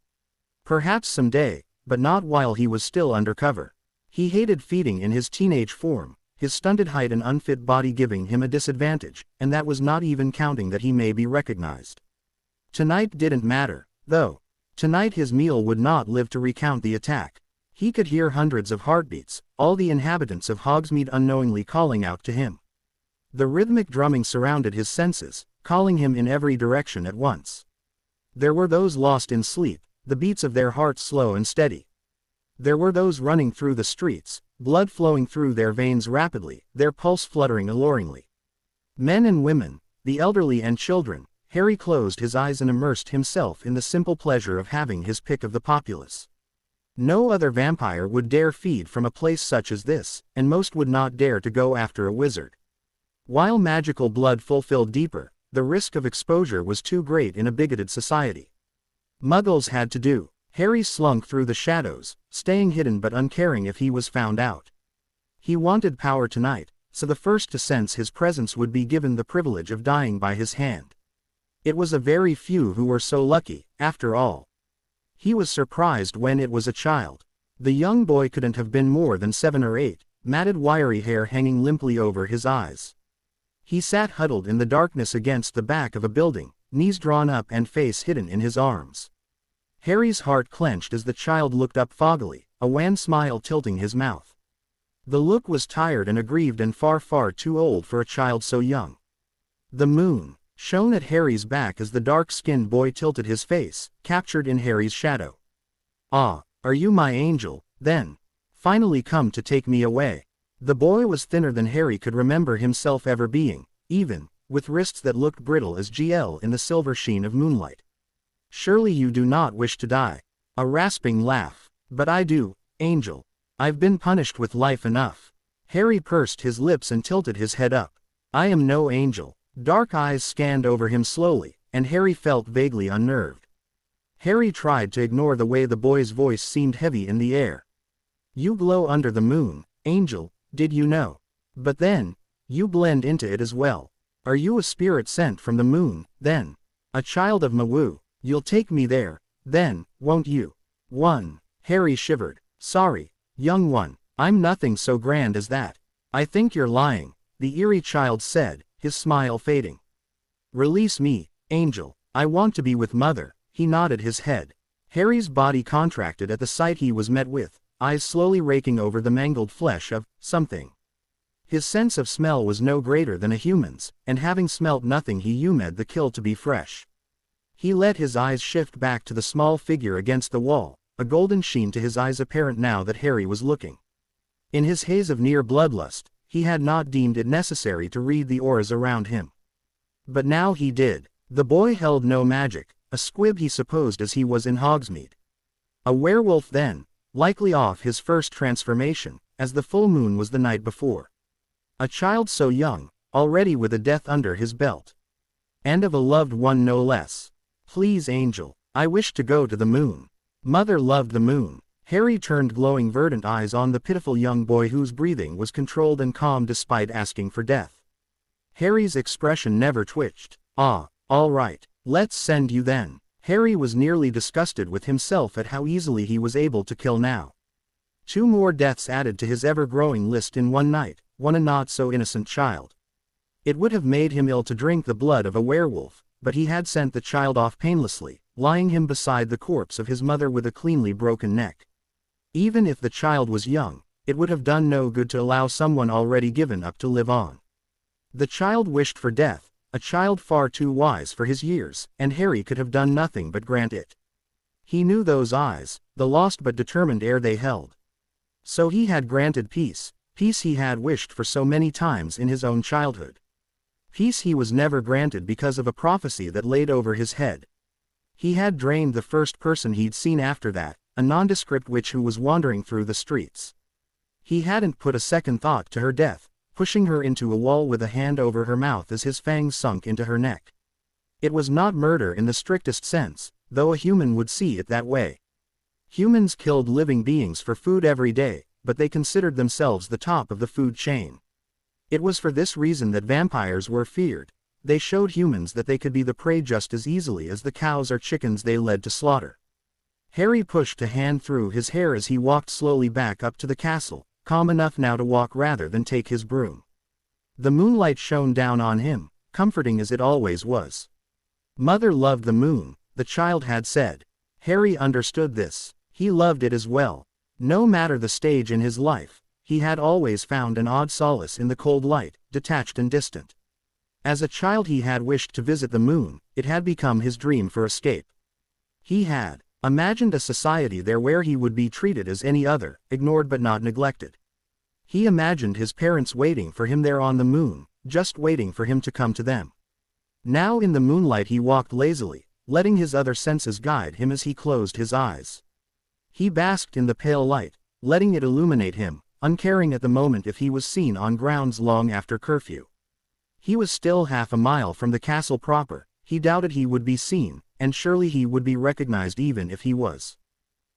Perhaps someday, but not while he was still undercover. He hated feeding in his teenage form, his stunted height and unfit body giving him a disadvantage, and that was not even counting that he may be recognized. Tonight didn't matter, though. Tonight his meal would not live to recount the attack. He could hear hundreds of heartbeats, all the inhabitants of Hogsmeade unknowingly calling out to him. The rhythmic drumming surrounded his senses, calling him in every direction at once. There were those lost in sleep, the beats of their hearts slow and steady. There were those running through the streets, blood flowing through their veins rapidly, their pulse fluttering alluringly. Men and women, the elderly and children. Harry closed his eyes and immersed himself in the simple pleasure of having his pick of the populace. No other vampire would dare feed from a place such as this, and most would not dare to go after a wizard. While magical blood fulfilled deeper, the risk of exposure was too great in a bigoted society. Muggles had to do. Harry slunk through the shadows, staying hidden but uncaring if he was found out. He wanted power tonight, so the first to sense his presence would be given the privilege of dying by his hand. It was a very few who were so lucky, after all. He was surprised when it was a child. The young boy couldn't have been more than 7 or 8, matted wiry hair hanging limply over his eyes. He sat huddled in the darkness against the back of a building, knees drawn up and face hidden in his arms. Harry's heart clenched as the child looked up foggily, a wan smile tilting his mouth. The look was tired and aggrieved and far, far too old for a child so young. The moon shone at Harry's back as the dark-skinned boy tilted his face, captured in Harry's shadow. "Ah, are you my angel, then? Finally come to take me away?" The boy was thinner than Harry could remember himself ever being, even, with wrists that looked brittle as gel in the silver sheen of moonlight. "Surely you do not wish to die." A rasping laugh. "But I do, angel. I've been punished with life enough." Harry pursed his lips and tilted his head up. "I am no angel." Dark eyes scanned over him slowly, and Harry felt vaguely unnerved. Harry tried to ignore the way the boy's voice seemed heavy in the air. "You glow under the moon, angel, did you know? But then, you blend into it as well. Are you a spirit sent from the moon, then? A child of Mawu? You'll take me there, then, won't you?" Harry shivered. "Sorry, young one, I'm nothing so grand as that. I think you're lying. the eerie child said, his smile fading. Release me, Angel. I want to be with Mother. He nodded his head. Harry's body contracted at the sight he was met with, eyes slowly raking over the mangled flesh of something. His sense of smell was no greater than a human's, and having smelt nothing he hummed the kill to be fresh. He let his eyes shift back to the small figure against the wall, a golden sheen to his eyes apparent now that Harry was looking. In his haze of near bloodlust, he had not deemed it necessary to read the auras around him. But now he did. The boy held no magic, a squib he supposed as he was in Hogsmeade. A werewolf then, likely off his first transformation, as the full moon was the night before. A child so young, already with a death under his belt. And of a loved one no less. Please, Angel, I wish to go to the moon. Mother loved the moon. Harry turned glowing verdant eyes on the pitiful young boy whose breathing was controlled and calm despite asking for death. Harry's expression never twitched. Ah, all right, let's send you then. Harry was nearly disgusted with himself at how easily he was able to kill now. 2 more deaths added to his ever-growing list in one night, one a not-so-innocent child. It would have made him ill to drink the blood of a werewolf, but he had sent the child off painlessly, lying him beside the corpse of his mother with a cleanly broken neck. Even if the child was young, it would have done no good to allow someone already given up to live on. The child wished for death, a child far too wise for his years, and Harry could have done nothing but grant it. He knew those eyes, the lost but determined air they held. So he had granted peace, peace he had wished for so many times in his own childhood. Peace he was never granted because of a prophecy that laid over his head. He had drained the first person he'd seen after that, a nondescript witch who was wandering through the streets. He hadn't put a second thought to her death, pushing her into a wall with a hand over her mouth as his fangs sunk into her neck. It was not murder in the strictest sense, though a human would see it that way. Humans killed living beings for food every day, but they considered themselves the top of the food chain. It was for this reason that vampires were feared. They showed humans that they could be the prey just as easily as the cows or chickens they led to slaughter. Harry pushed a hand through his hair as he walked slowly back up to the castle, calm enough now to walk rather than take his broom. The moonlight shone down on him, comforting as it always was. Mother loved the moon, the child had said. Harry understood this. He loved it as well. No matter the stage in his life, he had always found an odd solace in the cold light, detached and distant. As a child he had wished to visit the moon, it had become his dream for escape. He had imagined a society there where he would be treated as any other, ignored but not neglected. He imagined his parents waiting for him there on the moon, just waiting for him to come to them. Now in the moonlight he walked lazily, letting his other senses guide him as he closed his eyes. He basked in the pale light, letting it illuminate him, uncaring at the moment if he was seen on grounds long after curfew. He was still half a mile from the castle proper. He doubted he would be seen, and surely he would be recognized even if he was.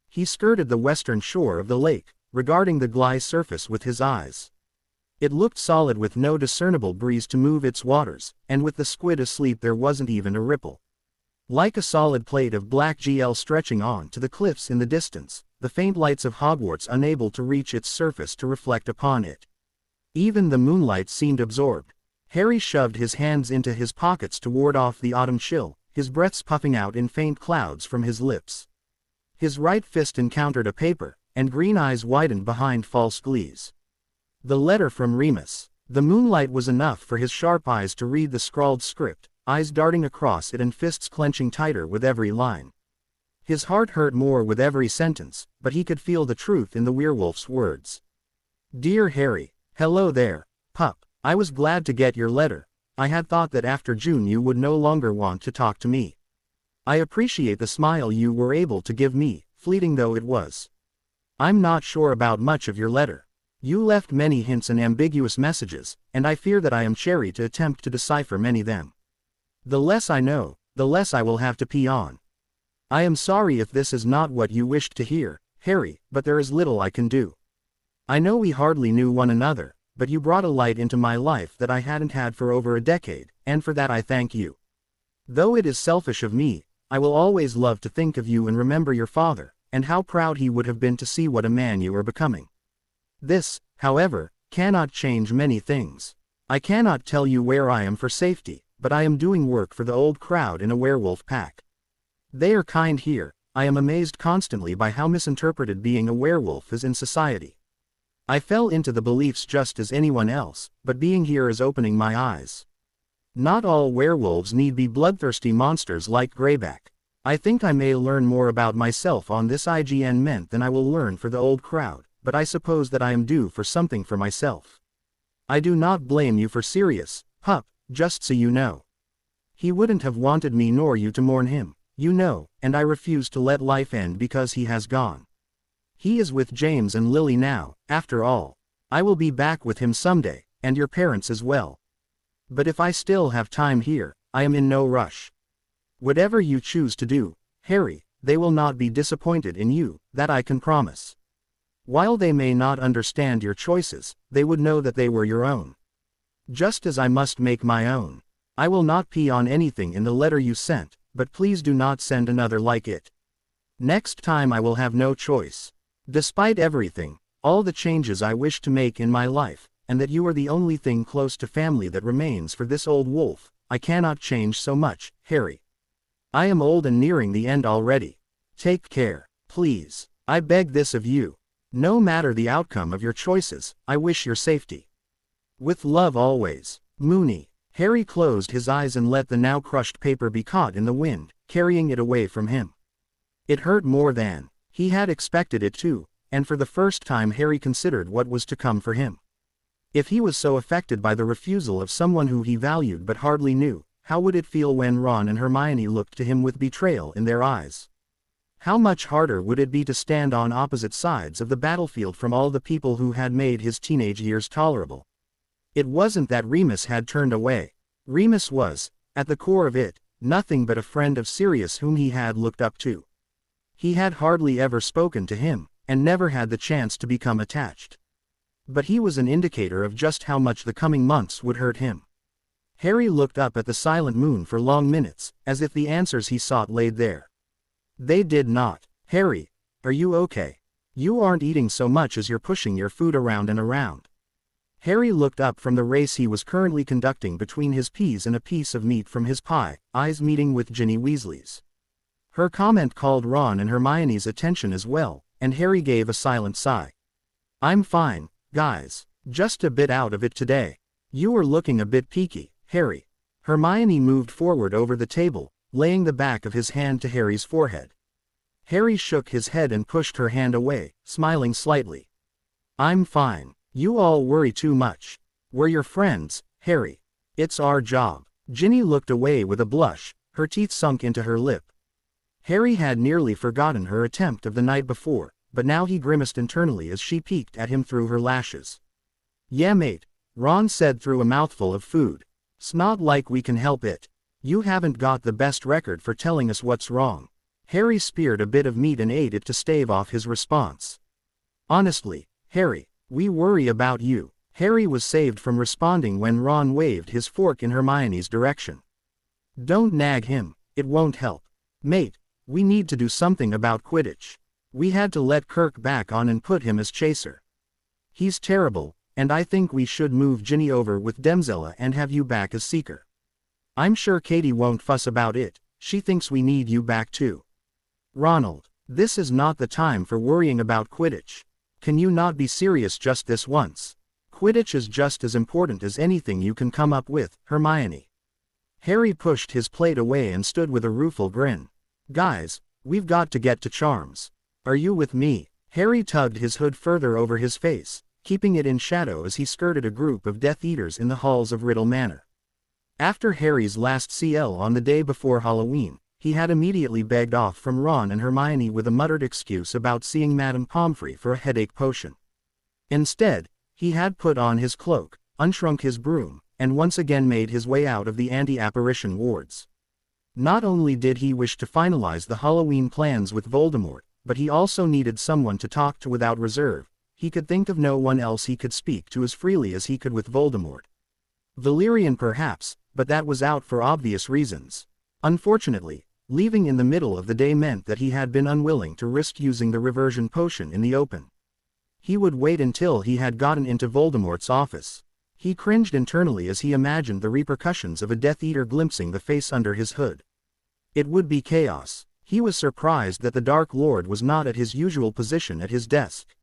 He skirted the western shore of the lake, regarding the glass surface with his eyes. It looked solid with no discernible breeze to move its waters, and with the squid asleep there wasn't even a ripple. Like a solid plate of black gel stretching on to the cliffs in the distance, the faint lights of Hogwarts unable to reach its surface to reflect upon it. Even the moonlight seemed absorbed. Harry shoved his hands into his pockets to ward off the autumn chill, his breaths puffing out in faint clouds from his lips. His right fist encountered a paper, and green eyes widened behind false glees. The letter from Remus. The moonlight was enough for his sharp eyes to read the scrawled script, eyes darting across it and fists clenching tighter with every line. His heart hurt more with every sentence, but he could feel the truth in the werewolf's words. Dear Harry, hello there, pup. I was glad to get your letter. I had thought that after June you would no longer want to talk to me. I appreciate the smile you were able to give me, fleeting though it was. I'm not sure about much of your letter. You left many hints and ambiguous messages, and I fear that I am chary to attempt to decipher many of them. The less I know, the less I will have to pee on. I am sorry if this is not what you wished to hear, Harry, but there is little I can do. I know we hardly knew one another, but you brought a light into my life that I hadn't had for over a decade, and for that I thank you. Though it is selfish of me, I will always love to think of you and remember your father, and how proud he would have been to see what a man you are becoming. This, however, cannot change many things. I cannot tell you where I am for safety, but I am doing work for the old crowd in a werewolf pack. They are kind here. I am amazed constantly by how misinterpreted being a werewolf is in society. I fell into the beliefs just as anyone else, but being here is opening my eyes. Not all werewolves need be bloodthirsty monsters like Greyback. I think I may learn more about myself on this IGN Ment than I will learn for the old crowd, but I suppose that I am due for something for myself. I do not blame you for Sirius, pup, just so you know. He wouldn't have wanted me nor you to mourn him, you know, and I refuse to let life end because he has gone. He is with James and Lily now, after all. I will be back with him someday, and your parents as well. But if I still have time here, I am in no rush. Whatever you choose to do, Harry, they will not be disappointed in you, that I can promise. While they may not understand your choices, they would know that they were your own. Just as I must make my own. I will not pee on anything in the letter you sent, but please do not send another like it. Next time I will have no choice. Despite everything, all the changes I wish to make in my life, and that you are the only thing close to family that remains for this old wolf, I cannot change so much, Harry. I am old and nearing the end already. Take care, please. I beg this of you. No matter the outcome of your choices, I wish your safety. With love always, Mooney. Harry closed his eyes and let the now crushed paper be caught in the wind, carrying it away from him. It hurt more than he had expected it to, and for the first time Harry considered what was to come for him. If he was so affected by the refusal of someone who he valued but hardly knew, how would it feel when Ron and Hermione looked to him with betrayal in their eyes? How much harder would it be to stand on opposite sides of the battlefield from all the people who had made his teenage years tolerable? It wasn't that Remus had turned away. Remus was, at the core of it, nothing but a friend of Sirius whom he had looked up to. He had hardly ever spoken to him, and never had the chance to become attached. But he was an indicator of just how much the coming months would hurt him. Harry looked up at the silent moon for long minutes, as if the answers he sought laid there. They did not. Harry, are you okay? You aren't eating so much as you're pushing your food around and around. Harry looked up from the race he was currently conducting between his peas and a piece of meat from his pie, eyes meeting with Ginny Weasley's. Her comment called Ron and Hermione's attention as well, and Harry gave a silent sigh. I'm fine, guys. Just a bit out of it today. You are looking a bit peaky, Harry. Hermione moved forward over the table, laying the back of his hand to Harry's forehead. Harry shook his head and pushed her hand away, smiling slightly. I'm fine. You all worry too much. We're your friends, Harry. It's our job. Ginny looked away with a blush, her teeth sunk into her lip. Harry had nearly forgotten her attempt of the night before, but now he grimaced internally as she peeked at him through her lashes. Yeah mate, Ron said through a mouthful of food. "'S not like we can help it. You haven't got the best record for telling us what's wrong." Harry speared a bit of meat and ate it to stave off his response. Honestly, Harry, we worry about you. Harry was saved from responding when Ron waved his fork in Hermione's direction. Don't nag him, it won't help. Mate, we need to do something about Quidditch. We had to let Kirk back on and put him as chaser. He's terrible, and I think we should move Ginny over with Demzella and have you back as Seeker. I'm sure Katie won't fuss about it, she thinks we need you back too. Ronald, this is not the time for worrying about Quidditch. Can you not be serious just this once? Quidditch is just as important as anything you can come up with, Hermione. Harry pushed his plate away and stood with a rueful grin. Guys, we've got to get to Charms. Are you with me? Harry tugged his hood further over his face, keeping it in shadow as he skirted a group of Death Eaters in the halls of Riddle Manor. After Harry's last CL on the day before Halloween, he had immediately begged off from Ron and Hermione with a muttered excuse about seeing Madame Pomfrey for a headache potion. Instead, he had put on his cloak, unshrunk his broom, and once again made his way out of the anti-apparition wards. Not only did he wish to finalize the Halloween plans with Voldemort, but he also needed someone to talk to without reserve. He could think of no one else he could speak to as freely as he could with Voldemort. Valerian perhaps, but that was out for obvious reasons. Unfortunately, leaving in the middle of the day meant that he had been unwilling to risk using the reversion potion in the open. He would wait until he had gotten into Voldemort's office. He cringed internally as he imagined the repercussions of a Death Eater glimpsing the face under his hood. It would be chaos. He was surprised that the Dark Lord was not at his usual position at his desk.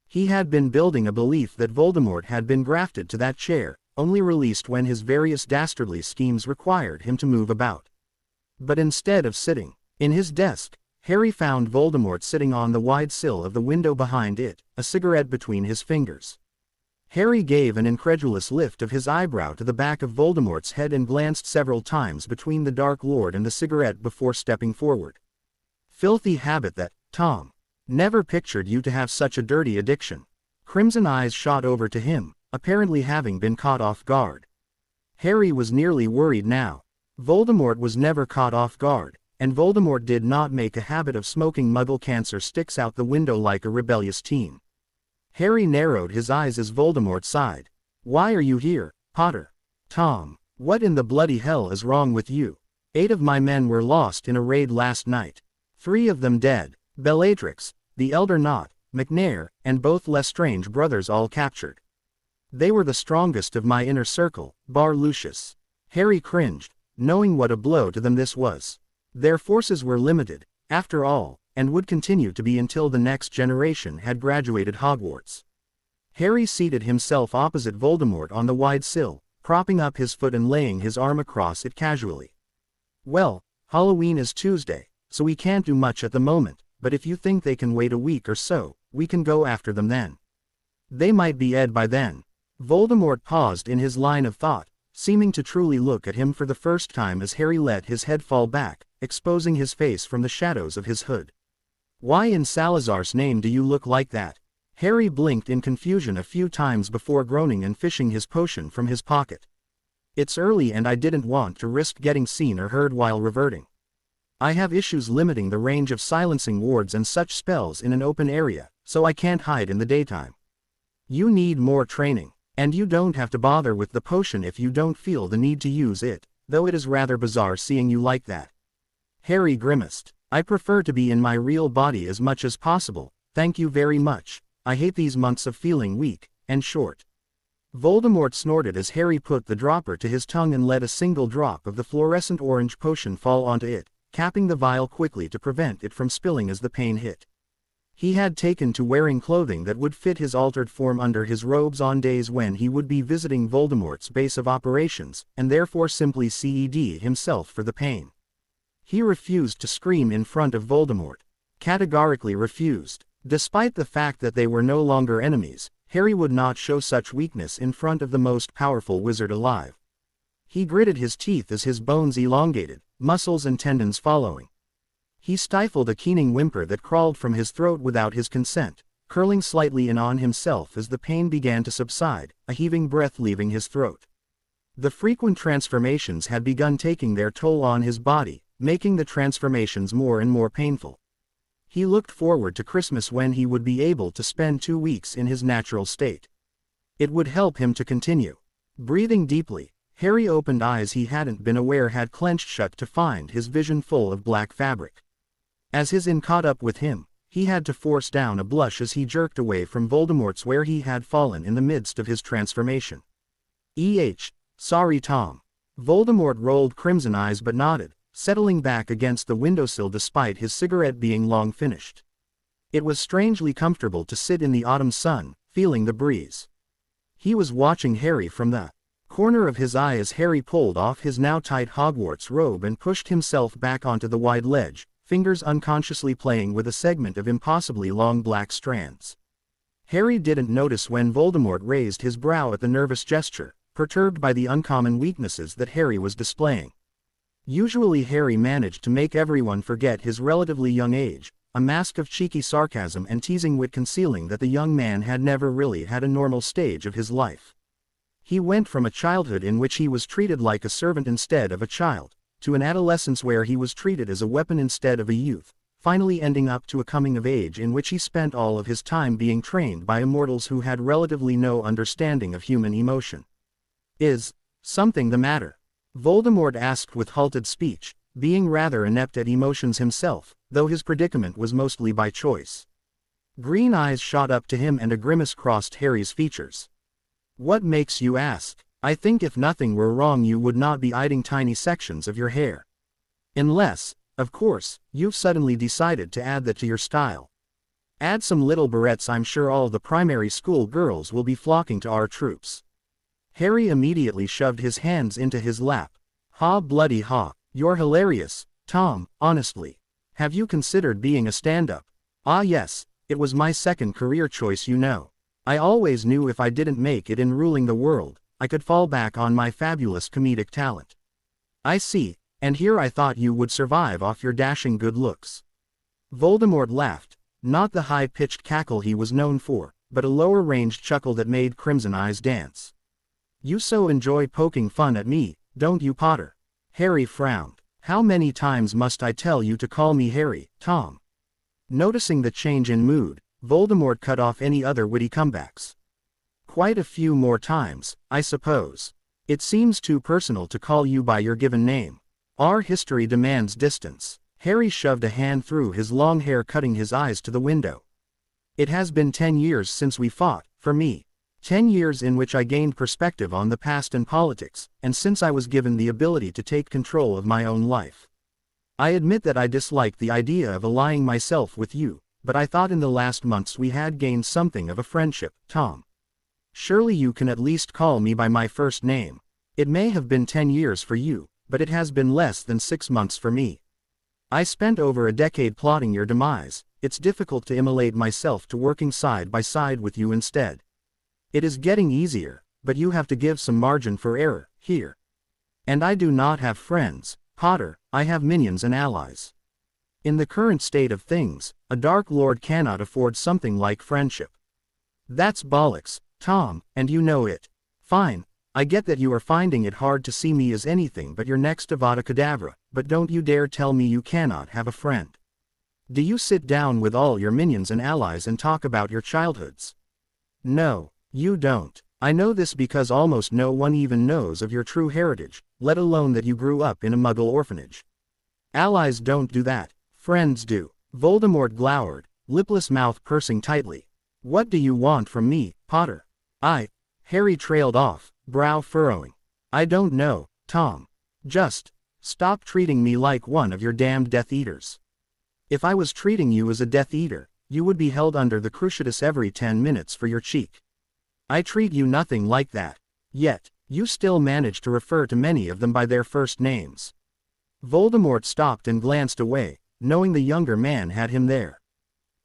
He had been building a belief that Voldemort had been grafted to that chair, only released when his various dastardly schemes required him to move about. But instead of sitting in his desk, Harry found Voldemort sitting on the wide sill of the window behind it, a cigarette between his fingers. Harry gave an incredulous lift of his eyebrow to the back of Voldemort's head and glanced several times between the Dark Lord and the cigarette before stepping forward. "Filthy habit that, Tom. Never pictured you to have such a dirty addiction." Crimson eyes shot over to him, apparently having been caught off guard. Harry was nearly worried now. Voldemort was never caught off guard, and Voldemort did not make a habit of smoking Muggle cancer sticks out the window like a rebellious teen. Harry narrowed his eyes as Voldemort sighed. "Why are you here, Potter?" "Tom, what in the bloody hell is wrong with you? 8 of my men were lost in a raid last night. 3 of them dead, Bellatrix, the Elder Knot, McNair, and both Lestrange brothers all captured. They were the strongest of my inner circle, bar Lucius." Harry cringed, knowing what a blow to them this was. Their forces were limited, after all, and would continue to be until the next generation had graduated Hogwarts. Harry seated himself opposite Voldemort on the wide sill, propping up his foot and laying his arm across it casually. "Well, Halloween is Tuesday, so we can't do much at the moment, but if you think they can wait a week or so, we can go after them then. They might be dead by then." Voldemort paused in his line of thought, seeming to truly look at him for the first time as Harry let his head fall back, exposing his face from the shadows of his hood. "Why in Salazar's name do you look like that?" Harry blinked in confusion a few times before groaning and fishing his potion from his pocket. "It's early and I didn't want to risk getting seen or heard while reverting. I have issues limiting the range of silencing wards and such spells in an open area, so I can't hide in the daytime. You need more training, and you don't have to bother with the potion if you don't feel the need to use it, though it is rather bizarre seeing you like that." Harry grimaced. "I prefer to be in my real body as much as possible, thank you very much. I hate these months of feeling weak and short." Voldemort snorted as Harry put the dropper to his tongue and let a single drop of the fluorescent orange potion fall onto it, capping the vial quickly to prevent it from spilling as the pain hit. He had taken to wearing clothing that would fit his altered form under his robes on days when he would be visiting Voldemort's base of operations, and therefore simply CED himself for the pain. He refused to scream in front of Voldemort. Categorically refused. Despite the fact that they were no longer enemies, Harry would not show such weakness in front of the most powerful wizard alive. He gritted his teeth as his bones elongated, muscles and tendons following. He stifled a keening whimper that crawled from his throat without his consent, curling slightly in on himself as the pain began to subside, a heaving breath leaving his throat. The frequent transformations had begun taking their toll on his body, making the transformations more and more painful. He looked forward to Christmas when he would be able to spend 2 weeks in his natural state. It would help him to continue. Breathing deeply, Harry opened eyes he hadn't been aware had clenched shut to find his vision full of black fabric. As his inn caught up with him, he had to force down a blush as he jerked away from Voldemort's where he had fallen in the midst of his transformation. Sorry Tom." Voldemort rolled crimson eyes but nodded, settling back against the windowsill despite his cigarette being long finished. It was strangely comfortable to sit in the autumn sun, feeling the breeze. He was watching Harry from the corner of his eye as Harry pulled off his now tight Hogwarts robe and pushed himself back onto the wide ledge, fingers unconsciously playing with a segment of impossibly long black strands. Harry didn't notice when Voldemort raised his brow at the nervous gesture, perturbed by the uncommon weaknesses that Harry was displaying. Usually Harry managed to make everyone forget his relatively young age, a mask of cheeky sarcasm and teasing wit concealing that the young man had never really had a normal stage of his life. He went from a childhood in which he was treated like a servant instead of a child, to an adolescence where he was treated as a weapon instead of a youth, finally ending up to a coming of age in which he spent all of his time being trained by immortals who had relatively no understanding of human emotion. "Is something the matter?" Voldemort asked with halted speech, being rather inept at emotions himself, though his predicament was mostly by choice. Green eyes shot up to him and a grimace crossed Harry's features. What makes you ask? I think if nothing were wrong you would not be hiding tiny sections of your hair. Unless, of course, you've suddenly decided to add that to your style. Add some little barrettes, I'm sure all the primary school girls will be flocking to our troops. Harry immediately shoved his hands into his lap. Ha bloody ha, you're hilarious, Tom, honestly. Have you considered being a stand-up? Ah yes, it was my second career choice you know. I always knew if I didn't make it in ruling the world, I could fall back on my fabulous comedic talent. I see, and here I thought you would survive off your dashing good looks. Voldemort laughed, not the high-pitched cackle he was known for, but a lower-ranged chuckle that made Crimson Eyes dance. You so enjoy poking fun at me, don't you, Potter? Harry frowned. How many times must I tell you to call me Harry, Tom? Noticing the change in mood, Voldemort cut off any other witty comebacks. Quite a few more times, I suppose. It seems too personal to call you by your given name. Our history demands distance. Harry shoved a hand through his long hair, cutting his eyes to the window. It has been 10 years since we fought, for me. 10 years in which I gained perspective on the past and politics, and since I was given the ability to take control of my own life. I admit that I disliked the idea of allying myself with you, but I thought in the last months we had gained something of a friendship, Tom. Surely you can at least call me by my first name. It may have been 10 years for you, but it has been less than 6 months for me. I spent over a decade plotting your demise. It's difficult to immolate myself to working side by side with you instead. It is getting easier, but you have to give some margin for error, here. And I do not have friends, Potter, I have minions and allies. In the current state of things, a Dark Lord cannot afford something like friendship. That's bollocks, Tom, and you know it. Fine, I get that you are finding it hard to see me as anything but your next Avada Kedavra, but don't you dare tell me you cannot have a friend. Do you sit down with all your minions and allies and talk about your childhoods? No. You don't. I know this because almost no one even knows of your true heritage, let alone that you grew up in a Muggle orphanage. Allies don't do that, friends do. Voldemort glowered, lipless mouth pursing tightly. What do you want from me, Potter? Harry trailed off, brow furrowing. I don't know, Tom. Just stop treating me like one of your damned Death Eaters. If I was treating you as a Death Eater, you would be held under the Cruciatus every 10 minutes for your cheek. I treat you nothing like that. Yet, you still manage to refer to many of them by their first names. Voldemort stopped and glanced away, knowing the younger man had him there.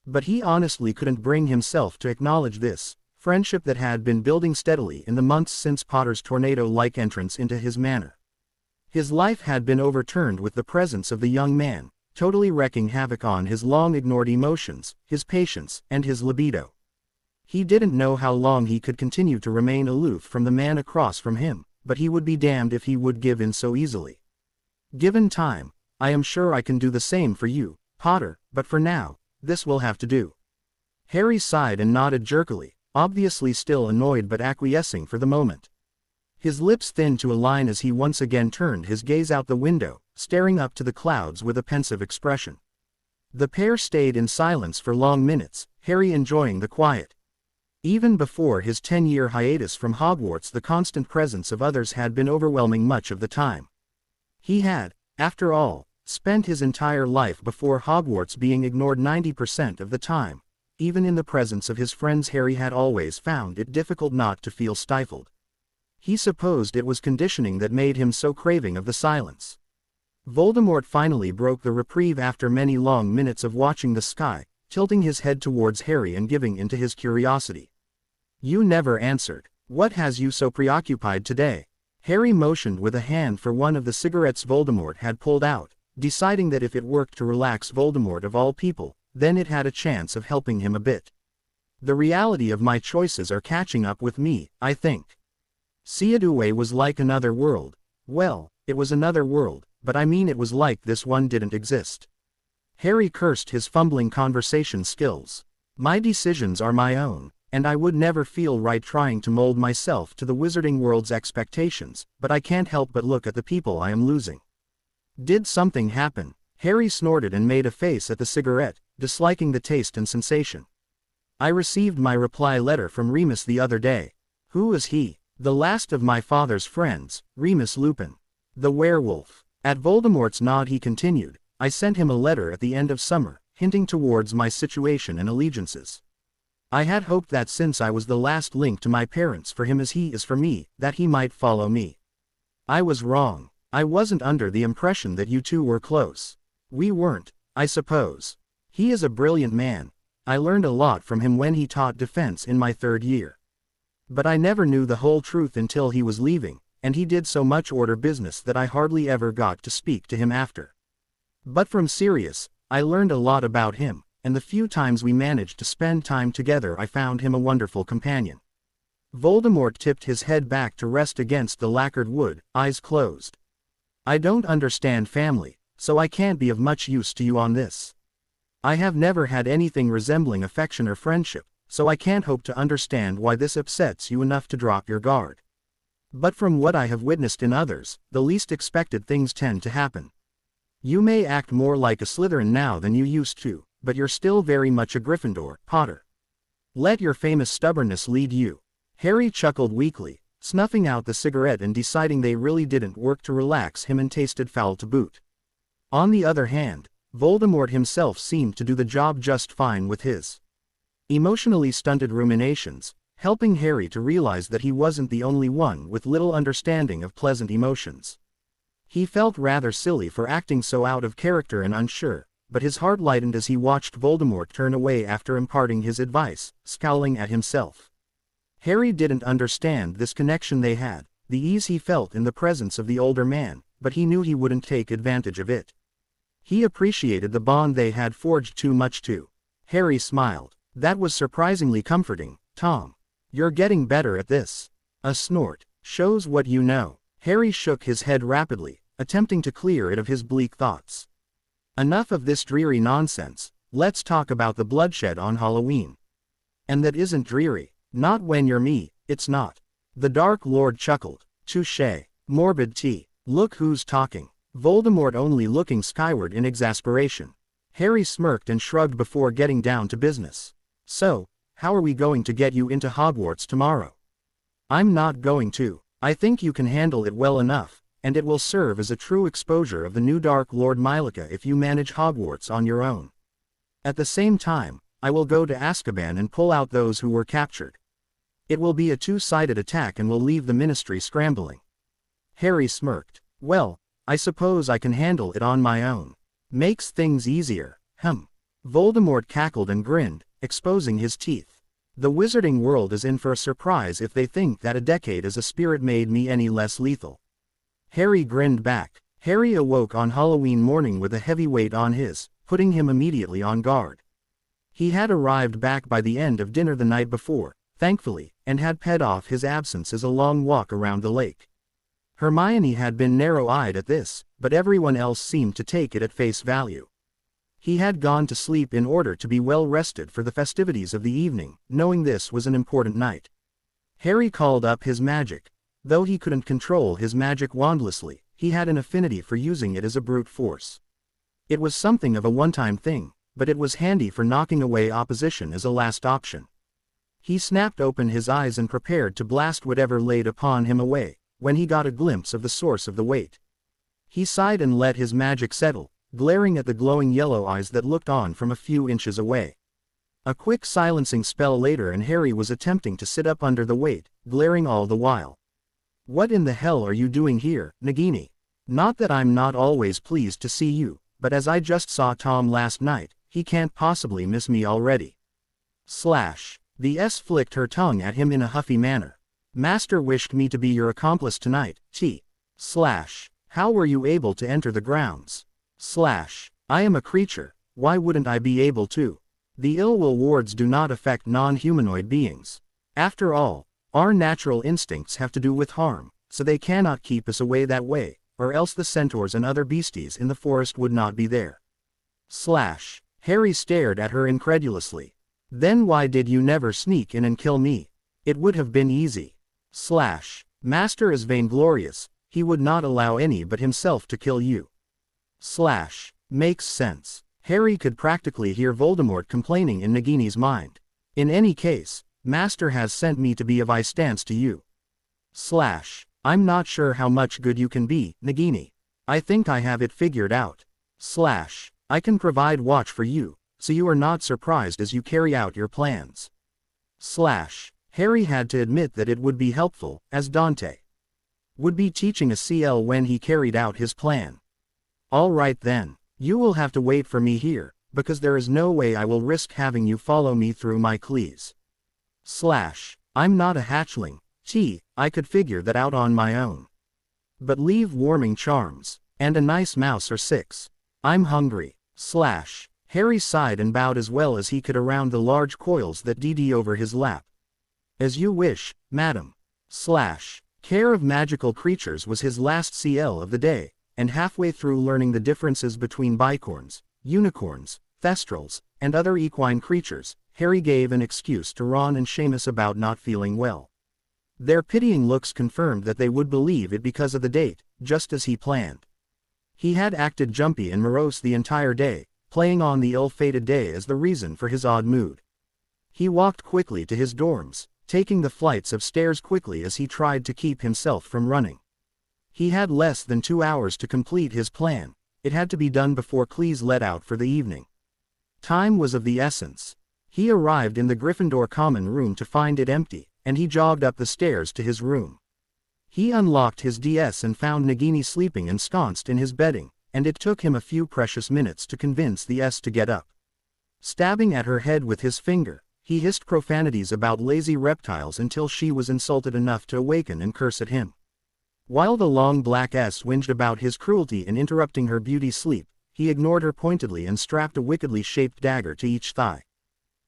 But he honestly couldn't bring himself to acknowledge this friendship that had been building steadily in the months since Potter's tornado-like entrance into his manor. His life had been overturned with the presence of the young man, totally wreaking havoc on his long-ignored emotions, his patience, and his libido. He didn't know how long he could continue to remain aloof from the man across from him, but he would be damned if he would give in so easily. Given time, I am sure I can do the same for you, Potter, but for now, this will have to do. Harry sighed and nodded jerkily, obviously still annoyed but acquiescing for the moment. His lips thinned to a line as he once again turned his gaze out the window, staring up to the clouds with a pensive expression. The pair stayed in silence for long minutes, Harry enjoying the quiet. Even before his 10-year hiatus from Hogwarts, the constant presence of others had been overwhelming much of the time. He had, after all, spent his entire life before Hogwarts being ignored 90% of the time. Even in the presence of his friends, Harry had always found it difficult not to feel stifled. He supposed it was conditioning that made him so craving of the silence. Voldemort finally broke the reprieve after many long minutes of watching the sky, tilting his head towards Harry and giving in to his curiosity. You never answered. What has you so preoccupied today? Harry motioned with a hand for one of the cigarettes Voldemort had pulled out, deciding that if it worked to relax Voldemort of all people, then it had a chance of helping him a bit. The reality of my choices are catching up with me, I think. Seaduwe was like another world. Well, it was another world, but I mean it was like this one didn't exist. Harry cursed his fumbling conversation skills. My decisions are my own, and I would never feel right trying to mold myself to the wizarding world's expectations, but I can't help but look at the people I am losing. Did something happen? Harry snorted and made a face at the cigarette, disliking the taste and sensation. I received my reply letter from Remus the other day. Who is he? The last of my father's friends, Remus Lupin. The werewolf. At Voldemort's nod he continued, I sent him a letter at the end of summer, hinting towards my situation and allegiances. I had hoped that since I was the last link to my parents for him as he is for me, that he might follow me. I was wrong. I wasn't under the impression that you two were close. We weren't, I suppose. He is a brilliant man. I learned a lot from him when he taught defense in my 3rd year. But I never knew the whole truth until he was leaving, and he did so much order business that I hardly ever got to speak to him after. But from Sirius, I learned a lot about him, and the few times we managed to spend time together I found him a wonderful companion. Voldemort tipped his head back to rest against the lacquered wood, eyes closed. I don't understand family, so I can't be of much use to you on this. I have never had anything resembling affection or friendship, so I can't hope to understand why this upsets you enough to drop your guard. But from what I have witnessed in others, the least expected things tend to happen. You may act more like a Slytherin now than you used to, but you're still very much a Gryffindor, Potter. Let your famous stubbornness lead you. Harry chuckled weakly, snuffing out the cigarette and deciding they really didn't work to relax him and tasted foul to boot. On the other hand, Voldemort himself seemed to do the job just fine with his emotionally stunted ruminations, helping Harry to realize that he wasn't the only one with little understanding of pleasant emotions. He felt rather silly for acting so out of character and unsure, but his heart lightened as he watched Voldemort turn away after imparting his advice, scowling at himself. Harry didn't understand this connection they had, the ease he felt in the presence of the older man, but he knew he wouldn't take advantage of it. He appreciated the bond they had forged too much to. Harry smiled. That was surprisingly comforting, Tom. You're getting better at this. A snort. Shows what you know. Harry shook his head rapidly, attempting to clear it of his bleak thoughts. Enough of this dreary nonsense, let's talk about the bloodshed on Halloween. And that isn't dreary. Not when you're me, it's not. The Dark Lord chuckled. Touché. Morbid tea. Look who's talking. Voldemort only looking skyward in exasperation. Harry smirked and shrugged before getting down to business. So, how are we going to get you into Hogwarts tomorrow? I'm not going to. I think you can handle it well enough, and it will serve as a true exposure of the new Dark Lord Mylica if you manage Hogwarts on your own. At the same time, I will go to Azkaban and pull out those who were captured. It will be a two-sided attack and will leave the Ministry scrambling. Harry smirked. Well, I suppose I can handle it on my own. Makes things easier, Voldemort cackled and grinned, exposing his teeth. The wizarding world is in for a surprise if they think that a decade as a spirit made me any less lethal. Harry grinned back. Harry awoke on Halloween morning with a heavy weight on his, putting him immediately on guard. He had arrived back by the end of dinner the night before, thankfully, and had paid off his absence as a long walk around the lake. Hermione had been narrow-eyed at this, but everyone else seemed to take it at face value. He had gone to sleep in order to be well rested for the festivities of the evening, knowing this was an important night. Harry called up his magic. Though he couldn't control his magic wandlessly, he had an affinity for using it as a brute force. It was something of a one-time thing, but it was handy for knocking away opposition as a last option. He snapped open his eyes and prepared to blast whatever laid upon him away, when he got a glimpse of the source of the weight. He sighed and let his magic settle, glaring at the glowing yellow eyes that looked on from a few inches away. A quick silencing spell later and Harry was attempting to sit up under the weight, glaring all the while. What in the hell are you doing here, Nagini? Not that I'm not always pleased to see you, but as I just saw Tom last night, he can't possibly miss me already. Slash. The S flicked her tongue at him in a huffy manner. Master wished me to be your accomplice tonight, T. Slash. How were you able to enter the grounds? Slash. I am a creature, why wouldn't I be able to? The ill-will wards do not affect non-humanoid beings. After all, our natural instincts have to do with harm, so they cannot keep us away that way, or else the centaurs and other beasties in the forest would not be there. Slash. Harry stared at her incredulously. Then why did you never sneak in and kill me? It would have been easy. Slash. Master is vainglorious, he would not allow any but himself to kill you. Slash. Makes sense. Harry could practically hear Voldemort complaining in Nagini's mind. In any case, Master has sent me to be of assistance to you. I'm not sure how much good you can be, Nagini. I think I have it figured out. I can provide watch for you, so you are not surprised as you carry out your plans. Harry had to admit that it would be helpful, as Dante would be teaching a CL when he carried out his plan. All right then, you will have to wait for me here, because there is no way I will risk having you follow me through my clees. I'm not a hatchling, I could figure that out on my own. But leave warming charms, and a nice mouse or 6. I'm hungry. Harry sighed and bowed as well as he could around the large coils that DD over his lap. As you wish, madam. Care of magical creatures was his last CL of the day, and halfway through learning the differences between bicorns, unicorns, thestrals, and other equine creatures, Harry gave an excuse to Ron and Seamus about not feeling well. Their pitying looks confirmed that they would believe it because of the date, just as he planned. He had acted jumpy and morose the entire day, playing on the ill-fated day as the reason for his odd mood. He walked quickly to his dorms, taking the flights of stairs quickly as he tried to keep himself from running. He had less than 2 hours to complete his plan. It had to be done before Cleese let out for the evening. Time was of the essence. He arrived in the Gryffindor common room to find it empty, and he jogged up the stairs to his room. He unlocked his DS and found Nagini sleeping ensconced in his bedding, and it took him a few precious minutes to convince the S to get up. Stabbing at her head with his finger, he hissed profanities about lazy reptiles until she was insulted enough to awaken and curse at him. While the long black S whinged about his cruelty in interrupting her beauty sleep, he ignored her pointedly and strapped a wickedly shaped dagger to each thigh.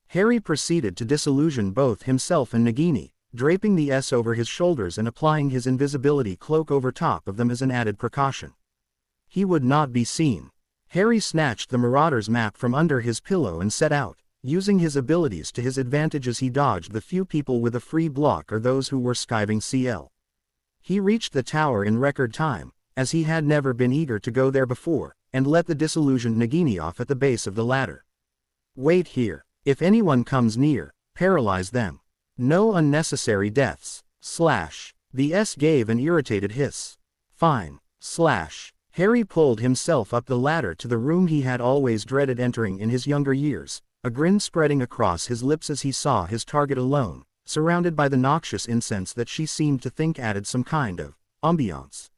Harry proceeded to disillusion both himself and Nagini, draping the S over his shoulders and applying his invisibility cloak over top of them as an added precaution. He would not be seen. Harry snatched the Marauder's map from under his pillow and set out, using his abilities to his advantage as he dodged the few people with a free block or those who were skiving CL. He reached the tower in record time, as he had never been eager to go there before, and let the disillusioned Nagini off at the base of the ladder. Wait here. If anyone comes near, paralyze them. No unnecessary deaths. The S gave an irritated hiss. Fine. Harry pulled himself up the ladder to the room he had always dreaded entering in his younger years, a grin spreading across his lips as he saw his target alone, surrounded by the noxious incense that she seemed to think added some kind of ambiance.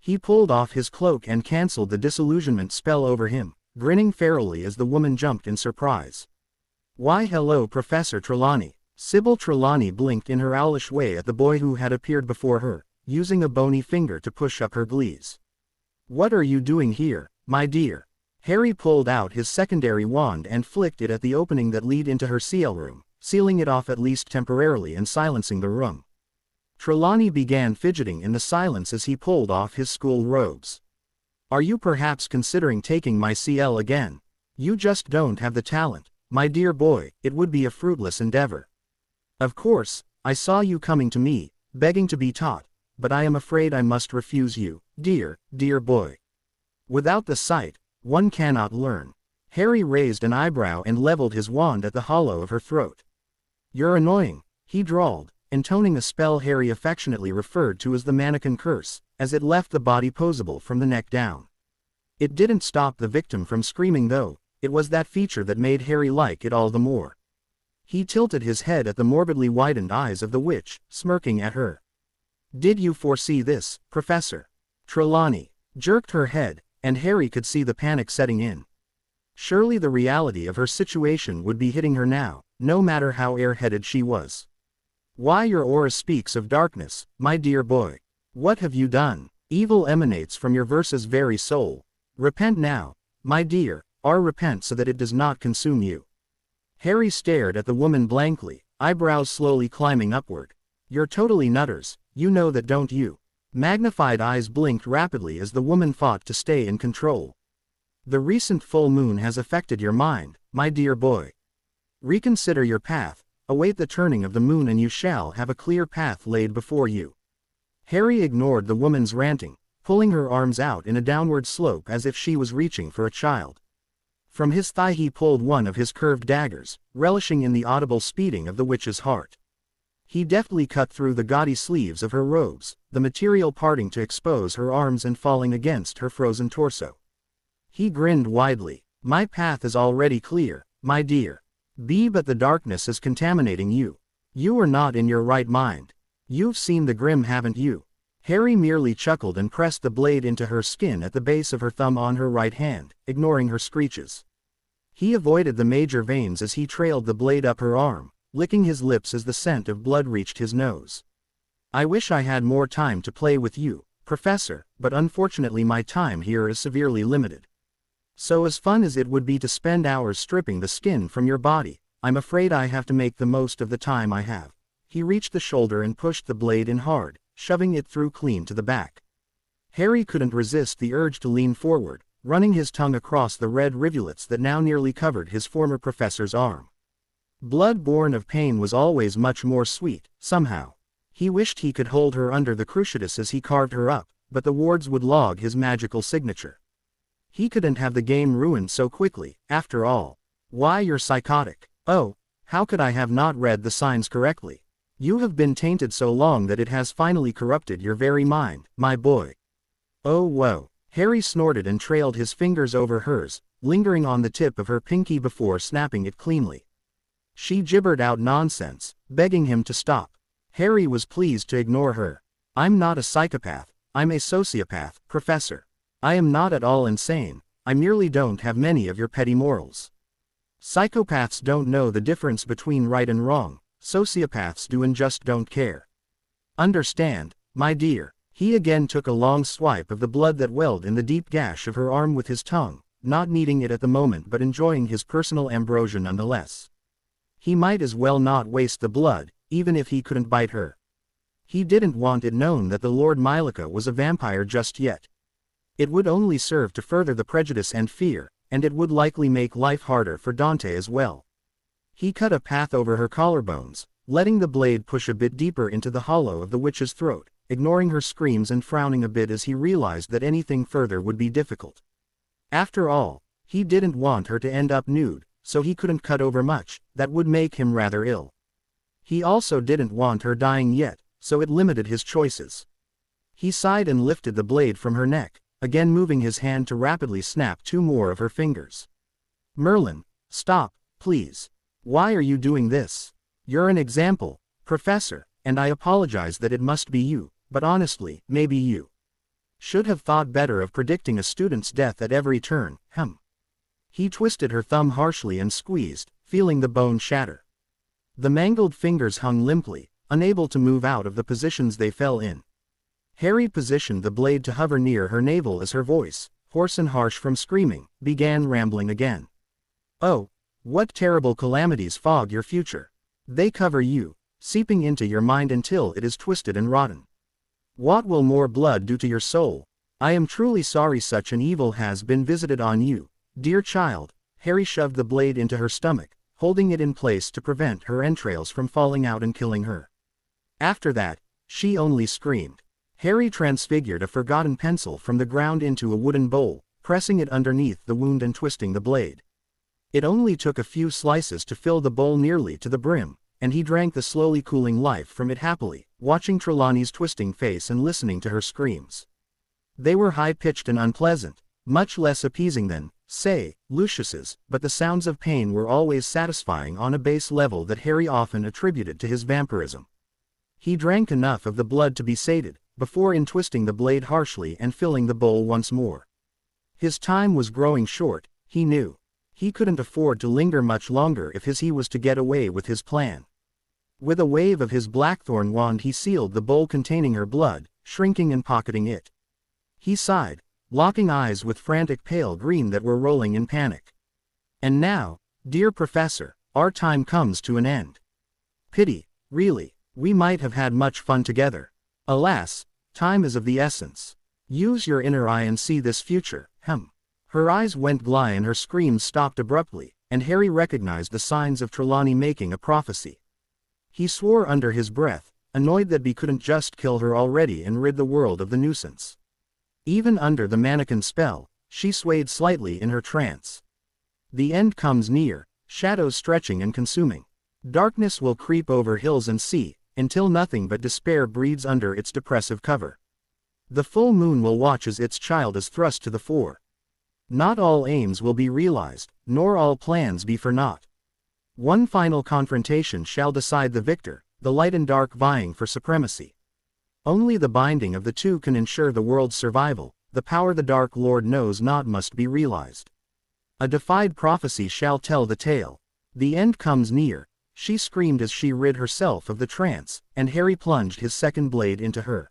He pulled off his cloak and cancelled the disillusionment spell over him, grinning ferally as the woman jumped in surprise. Why hello Professor Trelawney. Sybil Trelawney blinked in her owlish way at the boy who had appeared before her, using a bony finger to push up her glees. What are you doing here, my dear? Harry pulled out his secondary wand and flicked it at the opening that led into her CL room, sealing it off at least temporarily and silencing the room. Trelawney began fidgeting in the silence as he pulled off his school robes. Are you perhaps considering taking my CL again? You just don't have the talent, my dear boy. It would be a fruitless endeavor. Of course, I saw you coming to me, begging to be taught, but I am afraid I must refuse you, dear boy. Without the sight, one cannot learn. Harry raised an eyebrow and leveled his wand at the hollow of her throat. You're annoying, he drawled, intoning a spell Harry affectionately referred to as the mannequin curse, as it left the body posable from the neck down. It didn't stop the victim from screaming though, it was that feature that made Harry like it all the more. He tilted his head at the morbidly widened eyes of the witch, smirking at her. Did you foresee this, Professor? Trelawney jerked her head, and Harry could see the panic setting in. Surely the reality of her situation would be hitting her now, no matter how airheaded she was. Why your aura speaks of darkness, my dear boy. What have you done? Evil emanates from your verse's very soul. Repent now, my dear, or repent so that it does not consume you. Harry stared at the woman blankly, eyebrows slowly climbing upward. You're totally nutters, you know that, don't you? Magnified eyes blinked rapidly as the woman fought to stay in control. The recent full moon has affected your mind, my dear boy. Reconsider your path, await the turning of the moon and you shall have a clear path laid before you. Harry ignored the woman's ranting, pulling her arms out in a downward slope as if she was reaching for a child. From his thigh he pulled one of his curved daggers, relishing in the audible speeding of the witch's heart. He deftly cut through the gaudy sleeves of her robes, the material parting to expose her arms and falling against her frozen torso. He grinned widely. My path is already clear, my dear. But the darkness is contaminating you. You are not in your right mind. You've seen the Grim, haven't you? Harry merely chuckled and pressed the blade into her skin at the base of her thumb on her right hand, ignoring her screeches. He avoided the major veins as he trailed the blade up her arm, licking his lips as the scent of blood reached his nose. I wish I had more time to play with you, Professor, but unfortunately my time here is severely limited. So as fun as it would be to spend hours stripping the skin from your body, I'm afraid I have to make the most of the time I have. He reached the shoulder and pushed the blade in hard, shoving it through clean to the back. Harry couldn't resist the urge to lean forward, running his tongue across the red rivulets that now nearly covered his former professor's arm. Blood born of pain was always much more sweet, somehow. He wished he could hold her under the cruciatus as he carved her up, but the wards would log his magical signature. He couldn't have the game ruined so quickly, after all. Why, you're psychotic. Oh, how could I have not read the signs correctly? You have been tainted so long that it has finally corrupted your very mind, my boy. Oh whoa. Harry snorted and trailed his fingers over hers, lingering on the tip of her pinky before snapping it cleanly. She gibbered out nonsense, begging him to stop. Harry was pleased to ignore her. I'm not a psychopath, I'm a sociopath, Professor. I am not at all insane, I merely don't have many of your petty morals. Psychopaths don't know the difference between right and wrong, sociopaths do and just don't care. Understand, my dear. He again took a long swipe of the blood that welled in the deep gash of her arm with his tongue, not needing it at the moment but enjoying his personal ambrosia nonetheless. He might as well not waste the blood, even if he couldn't bite her. He didn't want it known that the Lord Mylica was a vampire just yet. It would only serve to further the prejudice and fear, and it would likely make life harder for Dante as well. He cut a path over her collarbones, letting the blade push a bit deeper into the hollow of the witch's throat, ignoring her screams and frowning a bit as he realized that anything further would be difficult. After all, he didn't want her to end up nude, so he couldn't cut over much, that would make him rather ill. He also didn't want her dying yet, so it limited his choices. He sighed and lifted the blade from her neck, again moving his hand to rapidly snap two more of her fingers. Merlin, stop, please. Why are you doing this? You're an example, Professor, and I apologize that it must be you, but honestly, maybe you should have thought better of predicting a student's death at every turn, He twisted her thumb harshly and squeezed, feeling the bone shatter. The mangled fingers hung limply, unable to move out of the positions they fell in. Harry positioned the blade to hover near her navel as her voice, hoarse and harsh from screaming, began rambling again. Oh, what terrible calamities fog your future. They cover you, seeping into your mind until it is twisted and rotten. What will more blood do to your soul? I am truly sorry such an evil has been visited on you, dear child. Harry shoved the blade into her stomach, holding it in place to prevent her entrails from falling out and killing her. After that, she only screamed. Harry transfigured a forgotten pencil from the ground into a wooden bowl, pressing it underneath the wound and twisting the blade. It only took a few slices to fill the bowl nearly to the brim, and he drank the slowly cooling life from it happily, watching Trelawney's twisting face and listening to her screams. They were high-pitched and unpleasant, much less appeasing than, say, Lucius's, but the sounds of pain were always satisfying on a base level that Harry often attributed to his vampirism. He drank enough of the blood to be sated, before untwisting the blade harshly and filling the bowl once more. His time was growing short, he knew. He couldn't afford to linger much longer if he was to get away with his plan. With a wave of his blackthorn wand he sealed the bowl containing her blood, shrinking and pocketing it. He sighed, locking eyes with frantic pale green that were rolling in panic. And now, dear Professor, our time comes to an end. Pity, really, we might have had much fun together. Alas, time is of the essence. Use your inner eye and see this future, Her eyes went gly and her screams stopped abruptly, and Harry recognized the signs of Trelawney making a prophecy. He swore under his breath, annoyed that he couldn't just kill her already and rid the world of the nuisance. Even under the mannequin spell, she swayed slightly in her trance. The end comes near, shadows stretching and consuming. Darkness will creep over hills and sea, until nothing but despair breeds under its depressive cover. The full moon will watch as its child is thrust to the fore. Not all aims will be realized, nor all plans be for naught. One final confrontation shall decide the victor, the light and dark vying for supremacy. Only the binding of the two can ensure the world's survival. The power the Dark Lord knows not must be realized. A defied prophecy shall tell the tale. The end comes near, she screamed as she rid herself of the trance, and Harry plunged his second blade into her.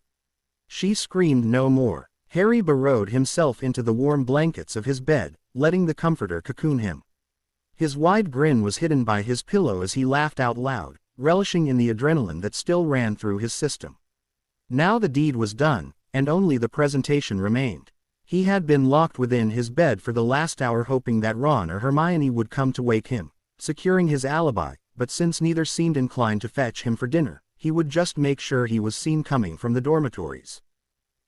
She screamed no more. Harry burrowed himself into the warm blankets of his bed, letting the comforter cocoon him. His wide grin was hidden by his pillow as he laughed out loud, relishing in the adrenaline that still ran through his system. Now the deed was done, and only the presentation remained. He had been locked within his bed for the last hour hoping that Ron or Hermione would come to wake him, securing his alibi, but since neither seemed inclined to fetch him for dinner, he would just make sure he was seen coming from the dormitories.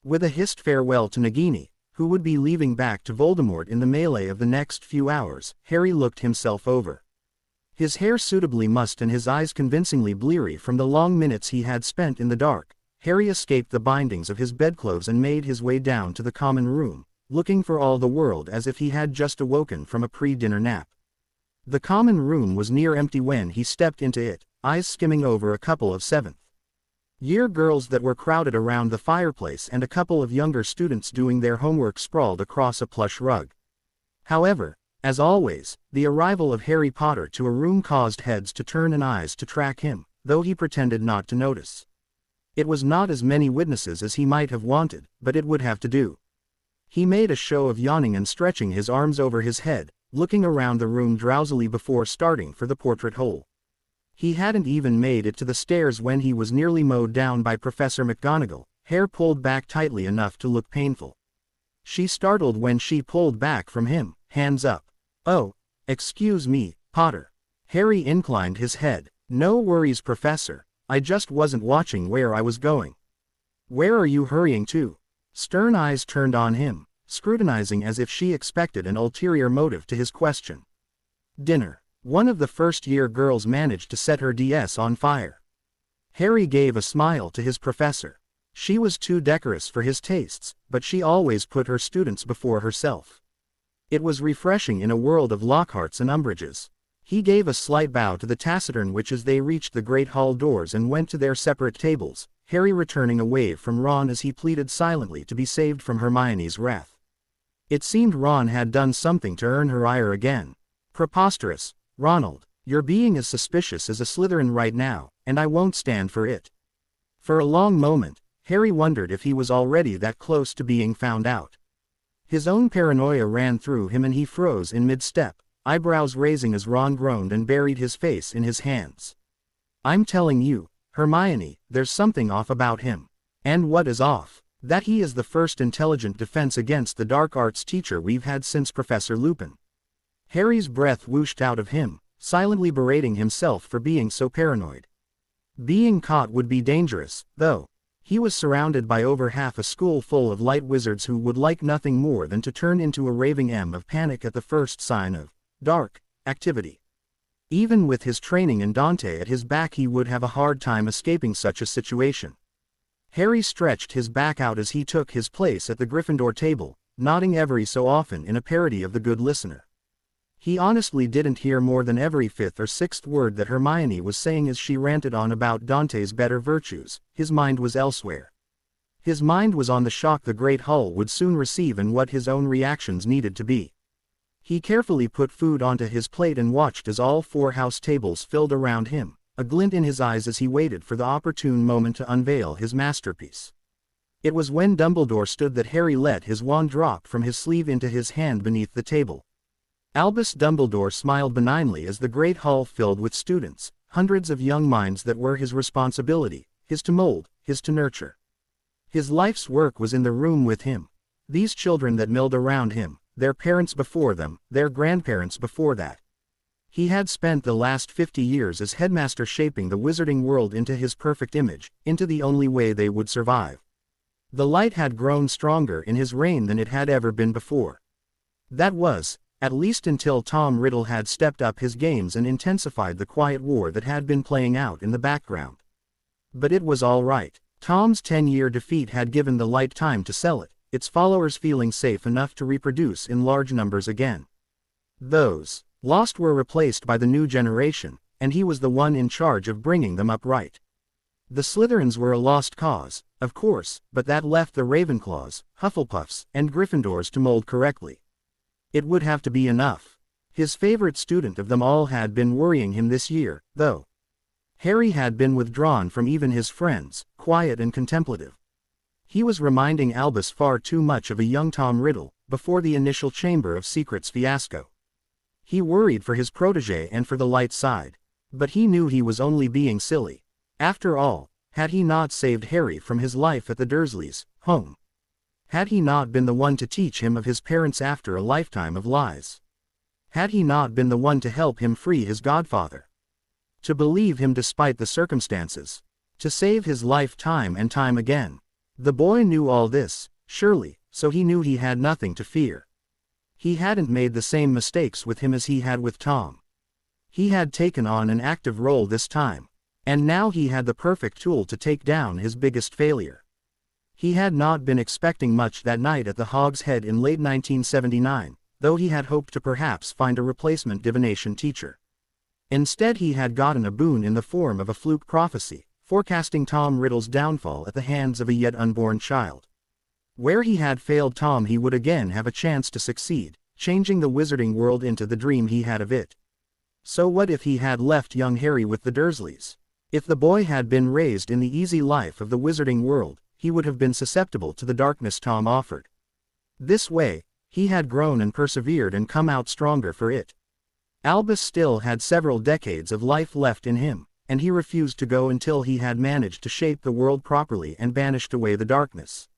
With a hissed farewell to Nagini, who would be leaving back to Voldemort in the melee of the next few hours, Harry looked himself over. His hair suitably mussed and his eyes convincingly bleary from the long minutes he had spent in the dark, Harry escaped the bindings of his bedclothes and made his way down to the common room, looking for all the world as if he had just awoken from a pre-dinner nap. The common room was near empty when he stepped into it, eyes skimming over a couple of seventh-year girls that were crowded around the fireplace and a couple of younger students doing their homework sprawled across a plush rug. However, as always, the arrival of Harry Potter to a room caused heads to turn and eyes to track him, though he pretended not to notice. It was not as many witnesses as he might have wanted, but it would have to do. He made a show of yawning and stretching his arms over his head, looking around the room drowsily before starting for the portrait hole. He hadn't even made it to the stairs when he was nearly mowed down by Professor McGonagall, hair pulled back tightly enough to look painful. She startled when she pulled back from him, hands up. "Oh, excuse me, Potter." Harry inclined his head. "No worries, Professor. I just wasn't watching where I was going." "Where are you hurrying to?" Stern eyes turned on him, scrutinizing as if she expected an ulterior motive to his question. "Dinner." One of the first-year girls managed to set her DS on fire. Harry gave a smile to his professor. She was too decorous for his tastes, but she always put her students before herself. It was refreshing in a world of Lockharts and Umbridges. He gave a slight bow to the taciturn witch as they reached the great hall doors and went to their separate tables, Harry returning a wave from Ron as he pleaded silently to be saved from Hermione's wrath. It seemed Ron had done something to earn her ire again. "Preposterous, Ronald. You're being as suspicious as a Slytherin right now, and I won't stand for it." For a long moment, Harry wondered if he was already that close to being found out. His own paranoia ran through him and he froze in mid-step, eyebrows raising as Ron groaned and buried his face in his hands. "I'm telling you, Hermione, there's something off about him." "And what is off?" "That he is the first intelligent defense against the dark arts teacher we've had since Professor Lupin." Harry's breath whooshed out of him, silently berating himself for being so paranoid. Being caught would be dangerous, though. He was surrounded by over half a school full of light wizards who would like nothing more than to turn into a raving M of panic at the first sign of dark activity. Even with his training and Dante at his back, he would have a hard time escaping such a situation. Harry stretched his back out as he took his place at the Gryffindor table, nodding every so often in a parody of The Good Listener. He honestly didn't hear more than every fifth or sixth word that Hermione was saying as she ranted on about Dante's better virtues. His mind was elsewhere. His mind was on the shock the Great Hall would soon receive and what his own reactions needed to be. He carefully put food onto his plate and watched as all four house tables filled around him, a glint in his eyes as he waited for the opportune moment to unveil his masterpiece. It was when Dumbledore stood that Harry let his wand drop from his sleeve into his hand beneath the table. Albus Dumbledore smiled benignly as the great hall filled with students, hundreds of young minds that were his responsibility, his to mold, his to nurture. His life's work was in the room with him. These children that milled around him, their parents before them, their grandparents before that. He had spent the last 50 years as headmaster shaping the wizarding world into his perfect image, into the only way they would survive. The light had grown stronger in his reign than it had ever been before. That was, At least until Tom Riddle had stepped up his games and intensified the quiet war that had been playing out in the background. But it was all right. Tom's 10-year defeat had given the light time to sell it, its followers feeling safe enough to reproduce in large numbers again. Those lost were replaced by the new generation, and he was the one in charge of bringing them up right. The Slytherins were a lost cause, of course, but that left the Ravenclaws, Hufflepuffs, and Gryffindors to mold correctly. It would have to be enough. His favorite student of them all had been worrying him this year, though. Harry had been withdrawn from even his friends, quiet and contemplative. He was reminding Albus far too much of a young Tom Riddle, before the initial Chamber of Secrets fiasco. He worried for his protégé and for the light side. But he knew he was only being silly. After all, had he not saved Harry from his life at the Dursleys' home? Had he not been the one to teach him of his parents after a lifetime of lies? Had he not been the one to help him free his godfather? To believe him despite the circumstances? To save his life time and time again? The boy knew all this, surely, so he knew he had nothing to fear. He hadn't made the same mistakes with him as he had with Tom. He had taken on an active role this time. And now he had the perfect tool to take down his biggest failure. He had not been expecting much that night at the Hog's Head in late 1979, though he had hoped to perhaps find a replacement divination teacher. Instead he had gotten a boon in the form of a fluke prophecy, forecasting Tom Riddle's downfall at the hands of a yet unborn child. Where he had failed Tom he would again have a chance to succeed, changing the wizarding world into the dream he had of it. So what if he had left young Harry with the Dursleys? If the boy had been raised in the easy life of the wizarding world, he would have been susceptible to the darkness Tom offered. This way, he had grown and persevered and come out stronger for it. Albus still had several decades of life left in him, and he refused to go until he had managed to shape the world properly and banished away the darkness.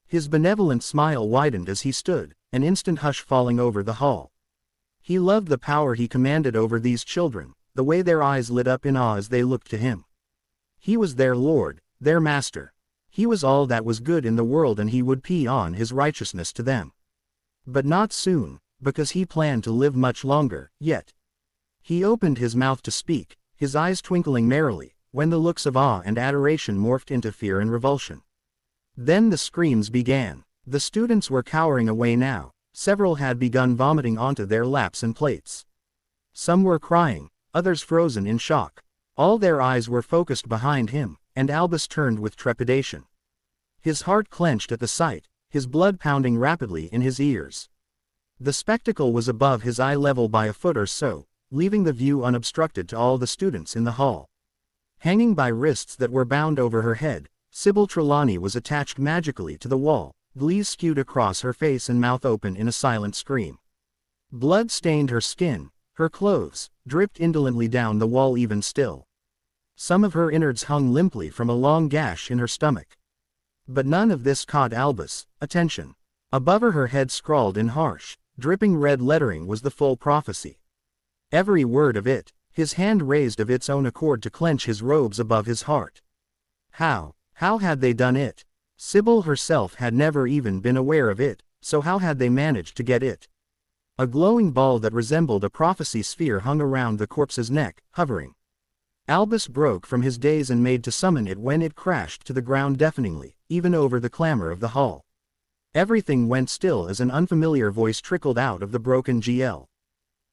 His benevolent smile widened as he stood, an instant hush falling over the hall. He loved the power he commanded over these children, the way their eyes lit up in awe as they looked to him. He was their Lord, their Master. He was all that was good in the world and he would pay on his righteousness to them. But not soon, because he planned to live much longer, yet. He opened his mouth to speak, his eyes twinkling merrily, when the looks of awe and adoration morphed into fear and revulsion. Then the screams began. The students were cowering away now, several had begun vomiting onto their laps and plates. Some were crying, others frozen in shock. All their eyes were focused behind him, and Albus turned with trepidation. His heart clenched at the sight, his blood pounding rapidly in his ears. The spectacle was above his eye level by a foot or so, leaving the view unobstructed to all the students in the hall. Hanging by wrists that were bound over her head, Sybil Trelawney was attached magically to the wall, glees skewed across her face and mouth open in a silent scream. Blood stained her skin, her clothes dripped indolently down the wall even still. Some of her innards hung limply from a long gash in her stomach. But none of this caught Albus' attention. Above her head scrawled in harsh, dripping red lettering was the full prophecy. Every word of it, his hand raised of its own accord to clench his robes above his heart. How had they done it? Sybil herself had never even been aware of it, so how had they managed to get it? A glowing ball that resembled a prophecy sphere hung around the corpse's neck, hovering. Albus broke from his daze and made to summon it when it crashed to the ground deafeningly, even over the clamor of the hall. Everything went still as an unfamiliar voice trickled out of the broken GL.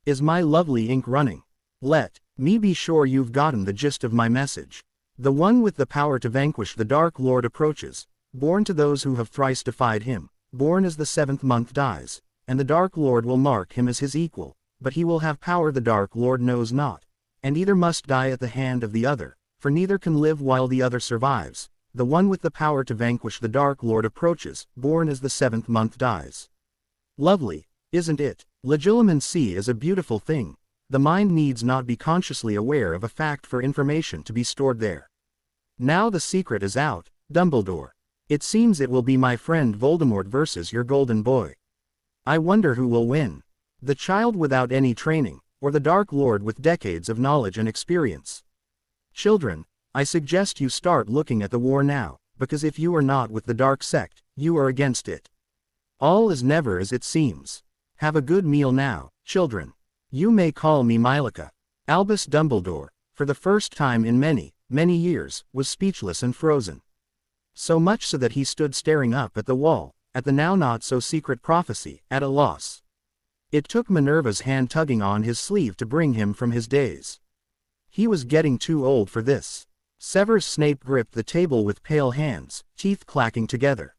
Is my lovely ink running? Let me be sure you've gotten the gist of my message. The one with the power to vanquish the Dark Lord approaches, born to those who have thrice defied him, born as the 7th month dies. And the Dark Lord will mark him as his equal, but he will have power the Dark Lord knows not, and either must die at the hand of the other, for neither can live while the other survives. The one with the power to vanquish the Dark Lord approaches, born as the 7th month dies. Lovely, isn't it? Legilimency is a beautiful thing. The mind needs not be consciously aware of a fact for information to be stored there. Now the secret is out, Dumbledore. It seems it will be my friend Voldemort versus your golden boy. I wonder who will win. The child without any training, or the Dark Lord with decades of knowledge and experience. Children, I suggest you start looking at the war now, because if you are not with the dark sect, you are against it. All is never as it seems. Have a good meal now, children. You may call me Mylica. Albus Dumbledore, for the first time in many, many years, was speechless and frozen. So much so that he stood staring up at the wall, at the now not-so-secret prophecy, at a loss. It took Minerva's hand tugging on his sleeve to bring him from his daze. He was getting too old for this. Severus Snape gripped the table with pale hands, teeth clacking together.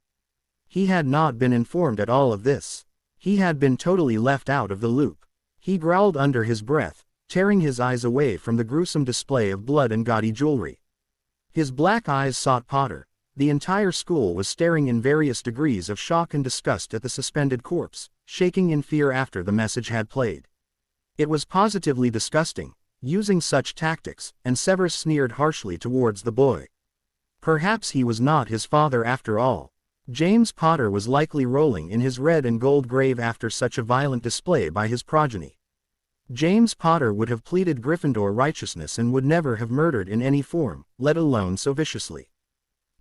He had not been informed at all of this. He had been totally left out of the loop. He growled under his breath, tearing his eyes away from the gruesome display of blood and gaudy jewelry. His black eyes sought Potter. The entire school was staring in various degrees of shock and disgust at the suspended corpse, shaking in fear after the message had played. It was positively disgusting, using such tactics, and Severus sneered harshly towards the boy. Perhaps he was not his father after all. James Potter was likely rolling in his red and gold grave after such a violent display by his progeny. James Potter would have pleaded Gryffindor righteousness and would never have murdered in any form, let alone so viciously.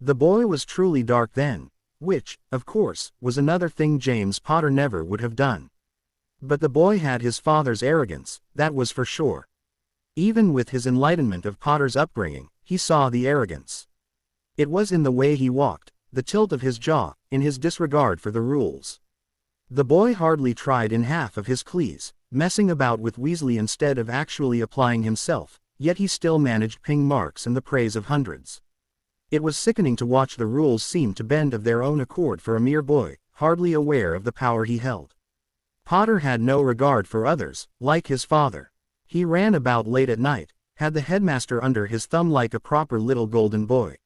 The boy was truly dark then, which, of course, was another thing James Potter never would have done. But the boy had his father's arrogance, that was for sure. Even with his enlightenment of Potter's upbringing, he saw the arrogance. It was in the way he walked, the tilt of his jaw, in his disregard for the rules. The boy hardly tried in half of his clees, messing about with Weasley instead of actually applying himself, yet he still managed ping marks and the praise of hundreds. It was sickening to watch the rules seem to bend of their own accord for a mere boy, hardly aware of the power he held. Potter had no regard for others, like his father. He ran about late at night, had the headmaster under his thumb like a proper little golden boy.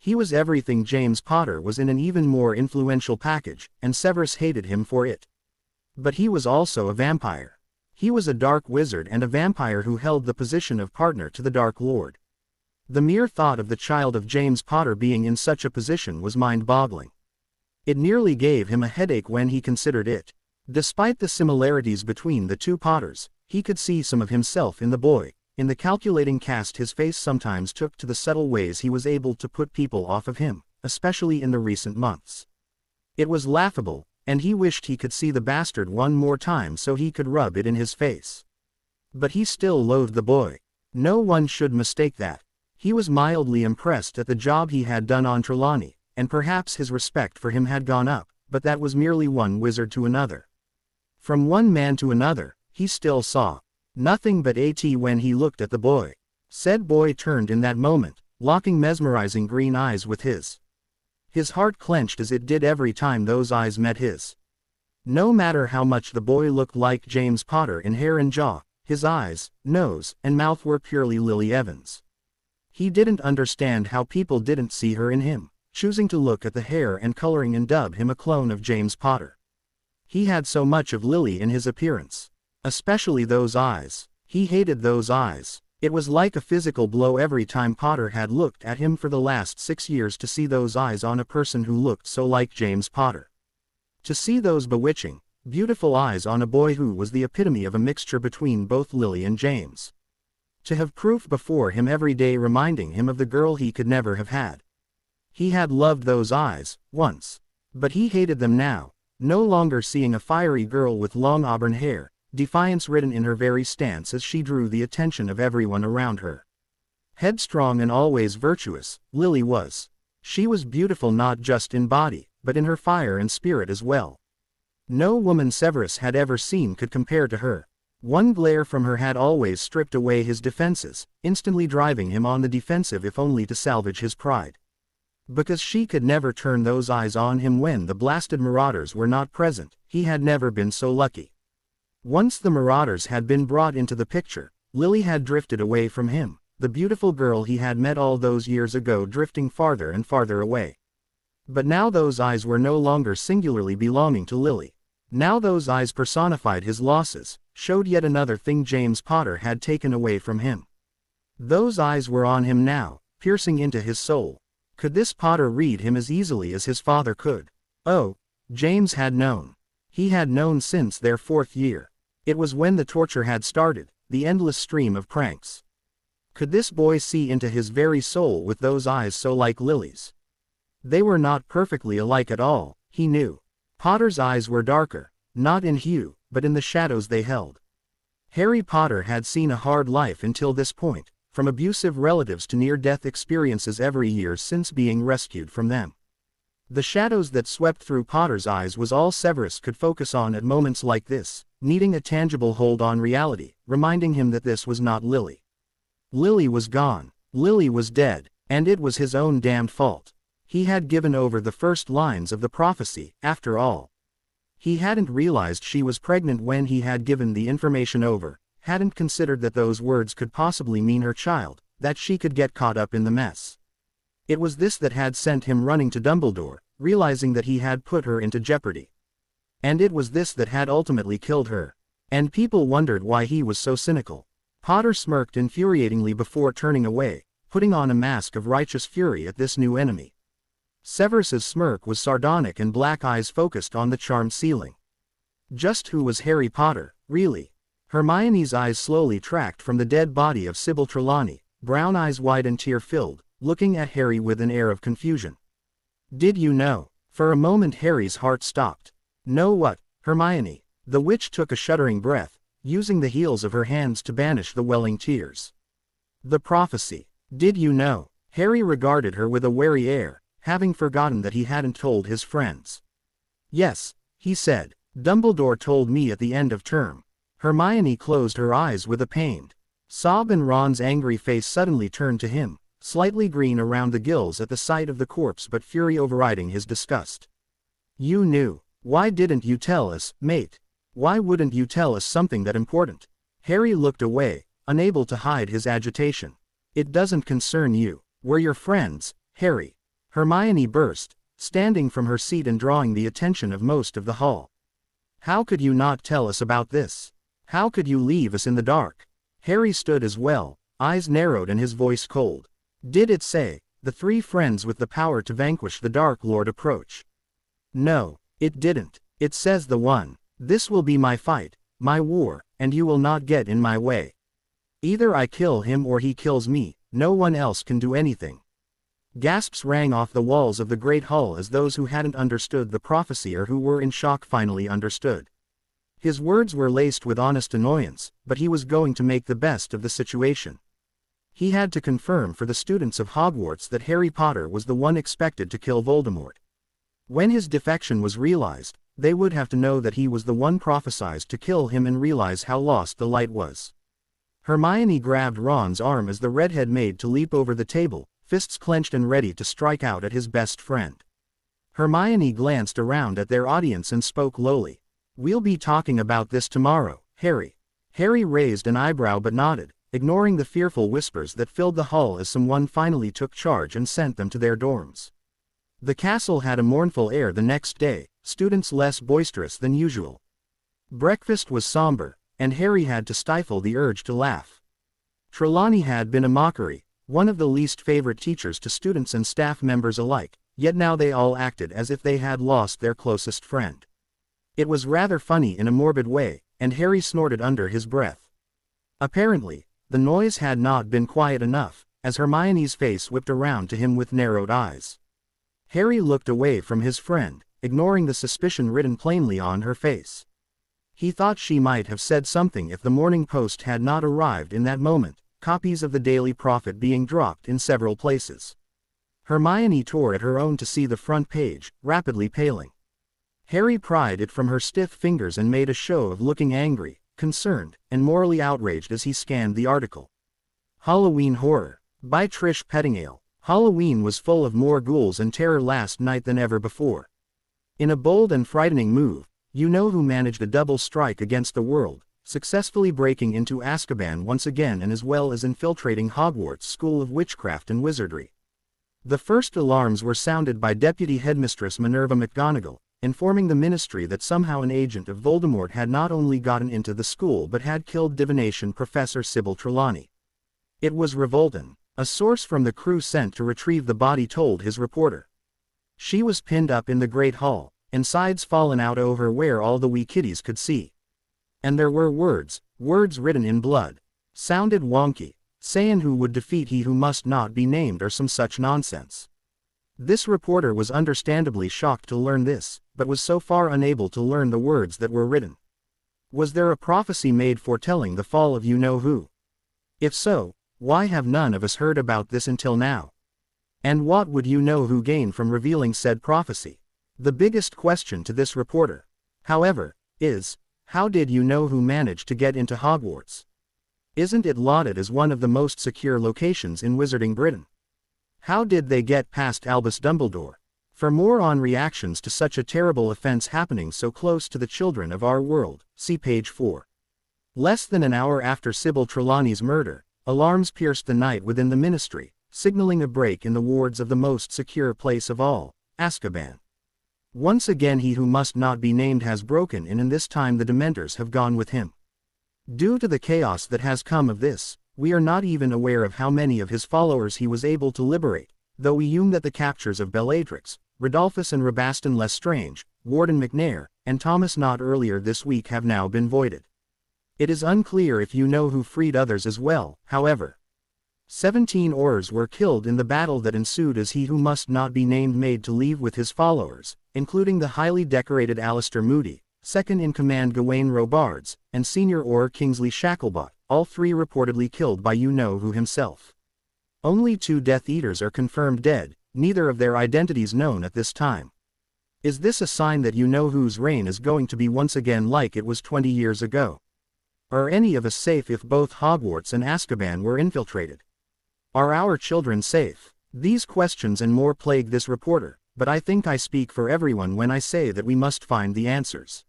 He was everything James Potter was in an even more influential package, and Severus hated him for it. But he was also a vampire. He was a dark wizard and a vampire who held the position of partner to the Dark Lord. The mere thought of the child of James Potter being in such a position was mind-boggling. It nearly gave him a headache when he considered it. Despite the similarities between the two Potters, he could see some of himself in the boy, in the calculating cast his face sometimes took to the subtle ways he was able to put people off of him, especially in the recent months. It was laughable, and he wished he could see the bastard one more time so he could rub it in his face. But he still loathed the boy. No one should mistake that. He was mildly impressed at the job he had done on Trelawney, and perhaps his respect for him had gone up, but that was merely one wizard to another. From one man to another, he still saw nothing but AT when he looked at the boy. Said boy turned in that moment, locking mesmerizing green eyes with his. His heart clenched as it did every time those eyes met his. No matter how much the boy looked like James Potter in hair and jaw, his eyes, nose, and mouth were purely Lily Evans. He didn't understand how people didn't see her in him, choosing to look at the hair and coloring and dub him a clone of James Potter. He had so much of Lily in his appearance. Especially those eyes. He hated those eyes. It was like a physical blow every time Potter had looked at him for the last 6 years to see those eyes on a person who looked so like James Potter. To see those bewitching, beautiful eyes on a boy who was the epitome of a mixture between both Lily and James. To have proof before him every day reminding him of the girl he could never have had. He had loved those eyes, once. But he hated them now, no longer seeing a fiery girl with long auburn hair, defiance written in her very stance as she drew the attention of everyone around her. Headstrong and always virtuous, Lily was. She was beautiful not just in body, but in her fire and spirit as well. No woman Severus had ever seen could compare to her. One glare from her had always stripped away his defenses, instantly driving him on the defensive if only to salvage his pride. Because she could never turn those eyes on him when the blasted marauders were not present, he had never been so lucky. Once the marauders had been brought into the picture, Lily had drifted away from him, the beautiful girl he had met all those years ago drifting farther and farther away. But now those eyes were no longer singularly belonging to Lily. Now those eyes personified his losses, showed yet another thing James Potter had taken away from him. Those eyes were on him now, piercing into his soul. Could this Potter read him as easily as his father could? Oh, James had known. He had known since their 4th year. It was when the torture had started, the endless stream of pranks. Could this boy see into his very soul with those eyes so like Lily's? They were not perfectly alike at all, he knew. Potter's eyes were darker, not in hue, but in the shadows they held. Harry Potter had seen a hard life until this point, from abusive relatives to near-death experiences every year since being rescued from them. The shadows that swept through Potter's eyes was all Severus could focus on at moments like this, needing a tangible hold on reality, reminding him that this was not Lily. Lily was gone, Lily was dead, and it was his own damned fault. He had given over the first lines of the prophecy, after all. He hadn't realized she was pregnant when he had given the information over, hadn't considered that those words could possibly mean her child, that she could get caught up in the mess. It was this that had sent him running to Dumbledore, realizing that he had put her into jeopardy. And it was this that had ultimately killed her. And people wondered why he was so cynical. Potter smirked infuriatingly before turning away, putting on a mask of righteous fury at this new enemy. Severus's smirk was sardonic and black eyes focused on the charmed ceiling. Just who was Harry Potter, really? Hermione's eyes slowly tracked from the dead body of Sybil Trelawney, brown eyes wide and tear-filled, looking at Harry with an air of confusion. Did you know? For a moment Harry's heart stopped. Know what, Hermione? The witch took a shuddering breath, using the heels of her hands to banish the welling tears. The prophecy. Did you know? Harry regarded her with a wary air, having forgotten that he hadn't told his friends. Yes, he said. Dumbledore told me at the end of term. Hermione closed her eyes with a pained sob and Ron's angry face suddenly turned to him, slightly green around the gills at the sight of the corpse but fury overriding his disgust. You knew. Why didn't you tell us, mate? Why wouldn't you tell us something that important? Harry looked away, unable to hide his agitation. It doesn't concern you. We're your friends, Harry. Hermione burst, standing from her seat and drawing the attention of most of the hall. How could you not tell us about this? How could you leave us in the dark? Harry stood as well, eyes narrowed and his voice cold. Did it say, the three friends with the power to vanquish the Dark Lord approach? No, it didn't. It says the one. This will be my fight, my war, and you will not get in my way. Either I kill him or he kills me, no one else can do anything. Gasps rang off the walls of the great hall as those who hadn't understood the prophecy or who were in shock finally understood. His words were laced with honest annoyance, but he was going to make the best of the situation. He had to confirm for the students of Hogwarts that Harry Potter was the one expected to kill Voldemort. When his defection was realized, they would have to know that he was the one prophesied to kill him and realize how lost the light was. Hermione grabbed Ron's arm as the redhead made to leap over the table, fists clenched and ready to strike out at his best friend. Hermione glanced around at their audience and spoke lowly. We'll be talking about this tomorrow, Harry. Harry raised an eyebrow but nodded, ignoring the fearful whispers that filled the hall as someone finally took charge and sent them to their dorms. The castle had a mournful air the next day, students less boisterous than usual. Breakfast was somber, and Harry had to stifle the urge to laugh. Trelawney had been a mockery, one of the least favorite teachers to students and staff members alike, yet now they all acted as if they had lost their closest friend. It was rather funny in a morbid way, and Harry snorted under his breath. Apparently, the noise had not been quiet enough, as Hermione's face whipped around to him with narrowed eyes. Harry looked away from his friend, ignoring the suspicion written plainly on her face. He thought she might have said something if the Morning Post had not arrived in that moment, copies of the Daily Prophet being dropped in several places. Hermione tore at her own to see the front page, rapidly paling. Harry pried it from her stiff fingers and made a show of looking angry, concerned, and morally outraged as he scanned the article. Halloween Horror. By Trish Pettingale. Halloween was full of more ghouls and terror last night than ever before. In a bold and frightening move, you know who managed a double strike against the world, successfully breaking into Azkaban once again and as well as infiltrating Hogwarts School of Witchcraft and Wizardry. The first alarms were sounded by Deputy Headmistress Minerva McGonagall, informing the Ministry that somehow an agent of Voldemort had not only gotten into the school but had killed divination professor Sybil Trelawney. It was Revolton, a source from the crew sent to retrieve the body told his reporter. She was pinned up in the Great Hall, and sides fallen out over where all the wee kiddies could see. And there were words written in blood. Sounded wonky, saying who would defeat he who must not be named or some such nonsense. This reporter was understandably shocked to learn this, but was so far unable to learn the words that were written. Was there a prophecy made foretelling the fall of you-know-who? If so, why have none of us heard about this until now? And what would you-know-who gain from revealing said prophecy? The biggest question to this reporter, however, is, how did you-know-who manage to get into Hogwarts? Isn't it lauded as one of the most secure locations in Wizarding Britain? How did they get past Albus Dumbledore? For more on reactions to such a terrible offense happening so close to the children of our world, see page 4. Less than an hour after Sybil Trelawney's murder, alarms pierced the night within the Ministry, signaling a break in the wards of the most secure place of all, Azkaban. Once again he who must not be named has broken in, and this time the Dementors have gone with him. Due to the chaos that has come of this, we are not even aware of how many of his followers he was able to liberate, though we assume that the captures of Bellatrix, Rodolphus and Rabaston Lestrange, Warden McNair, and Thomas Knott earlier this week have now been voided. It is unclear if you-know-who freed others as well, however. 17 Aurors were killed in the battle that ensued as he who must not be named made to leave with his followers, including the highly decorated Alistair Moody, second-in-command Gawain Robards, and senior Auror Kingsley Shacklebot, all three reportedly killed by you-know-who himself. Only 2 Death Eaters are confirmed dead, neither of their identities known at this time. Is this a sign that you-know-who's reign is going to be once again like it was 20 years ago? Are any of us safe if both Hogwarts and Azkaban were infiltrated? Are our children safe? These questions and more plague this reporter, but I think I speak for everyone when I say that we must find the answers.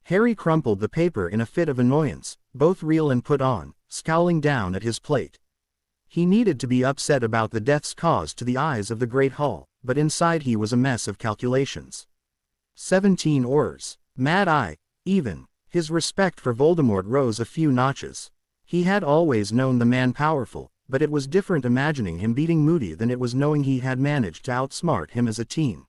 Harry crumpled the paper in a fit of annoyance, both real and put on, scowling down at his plate. He needed to be upset about the deaths caused to the eyes of the Great Hall, but inside he was a mess of calculations. 17 Aurors. Mad Eye, even. His respect for Voldemort rose a few notches. He had always known the man powerful, but it was different imagining him beating Moody than it was knowing he had managed to outsmart him as a teen.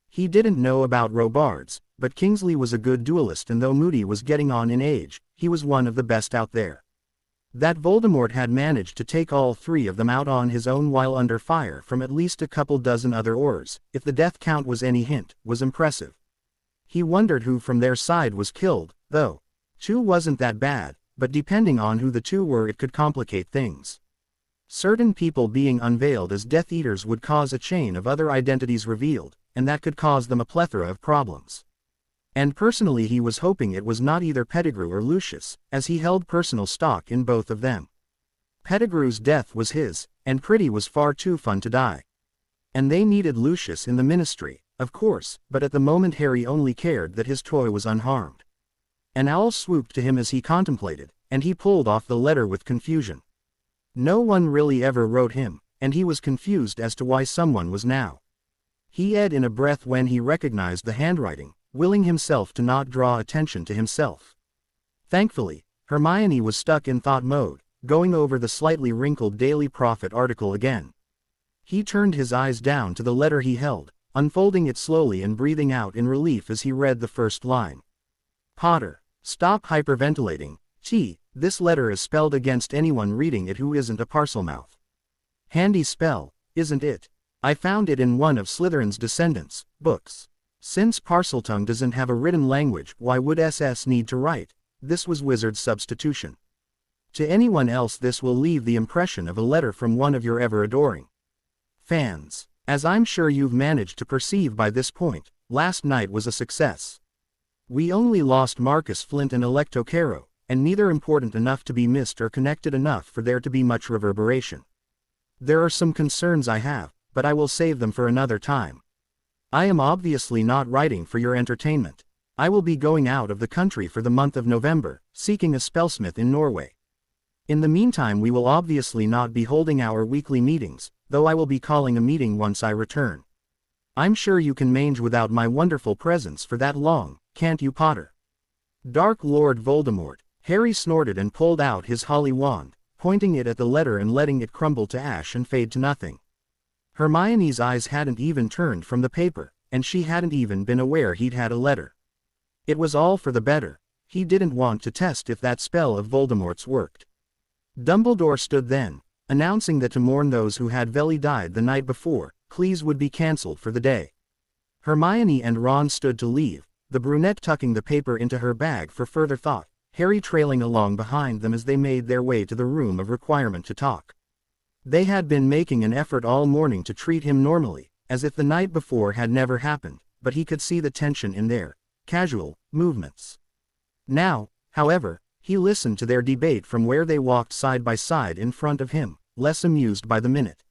He didn't know about Robards, but Kingsley was a good duelist, and though Moody was getting on in age, he was one of the best out there. That Voldemort had managed to take all 3 of them out on his own while under fire from at least a couple dozen other Aurors, if the death count was any hint, was impressive. He wondered who from their side was killed, though. 2 wasn't that bad, but depending on who the 2 were it could complicate things. Certain people being unveiled as Death Eaters would cause a chain of other identities revealed, and that could cause them a plethora of problems. And personally he was hoping it was not either Pettigrew or Lucius, as he held personal stock in both of them. Pettigrew's death was his, and Pretty was far too fun to die. And they needed Lucius in the Ministry, of course, but at the moment Harry only cared that his toy was unharmed. An owl swooped to him as he contemplated, and he pulled off the letter with confusion. No one really ever wrote him, and he was confused as to why someone was now. He edged in a breath when he recognized the handwriting, willing himself to not draw attention to himself. Thankfully, Hermione was stuck in thought mode, going over the slightly wrinkled Daily Prophet article again. He turned his eyes down to the letter he held, unfolding it slowly and breathing out in relief as he read the first line. Potter, stop hyperventilating. This letter is spelled against anyone reading it who isn't a Parselmouth. Handy spell, isn't it? I found it in one of Slytherin's Descendants books. Since Parseltongue doesn't have a written language, why would SS need to write? This was Wizard's substitution. To anyone else this will leave the impression of a letter from one of your ever-adoring fans. As I'm sure you've managed to perceive by this point, last night was a success. We only lost Marcus Flint and Electo Caro, and neither important enough to be missed or connected enough for there to be much reverberation. There are some concerns I have, but I will save them for another time. I am obviously not writing for your entertainment. I will be going out of the country for the month of November, seeking a spellsmith in Norway. In the meantime we will obviously not be holding our weekly meetings, though I will be calling a meeting once I return. I'm sure you can manage without my wonderful presence for that long, can't you, Potter? Dark Lord Voldemort. Harry snorted and pulled out his holly wand, pointing it at the letter and letting it crumble to ash and fade to nothing. Hermione's eyes hadn't even turned from the paper, and she hadn't even been aware he'd had a letter. It was all for the better. He didn't want to test if that spell of Voldemort's worked. Dumbledore stood then, announcing that to mourn those who had Veli died the night before, Cleese would be cancelled for the day. Hermione and Ron stood to leave, the brunette tucking the paper into her bag for further thought, Harry trailing along behind them as they made their way to the room of requirement to talk. They had been making an effort all morning to treat him normally, as if the night before had never happened, but he could see the tension in their casual movements. Now, however, he listened to their debate from where they walked side by side in front of him, less amused by the minute.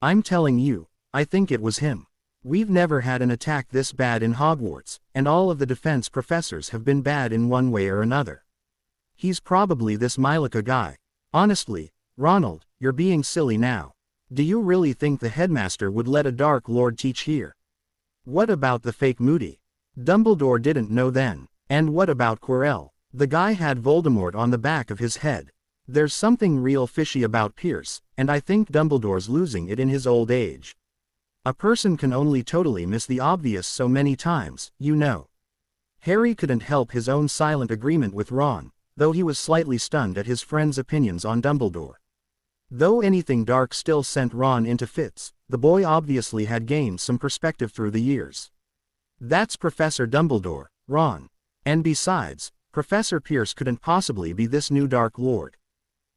"I'm telling you, I think it was him. We've never had an attack this bad in Hogwarts, and all of the defense professors have been bad in one way or another. He's probably this Mylica guy. Honestly, Ronald, you're being silly now. Do you really think the headmaster would let a Dark Lord teach here? What about the fake Moody? Dumbledore didn't know then. And what about Quirrell? The guy had Voldemort on the back of his head. There's something real fishy about Pierce, and I think Dumbledore's losing it in his old age. A person can only totally miss the obvious so many times, you know." Harry couldn't help his own silent agreement with Ron, though he was slightly stunned at his friend's opinions on Dumbledore. Though anything dark still sent Ron into fits, the boy obviously had gained some perspective through the years. "That's Professor Dumbledore, Ron. And besides, Professor Pierce couldn't possibly be this new Dark Lord."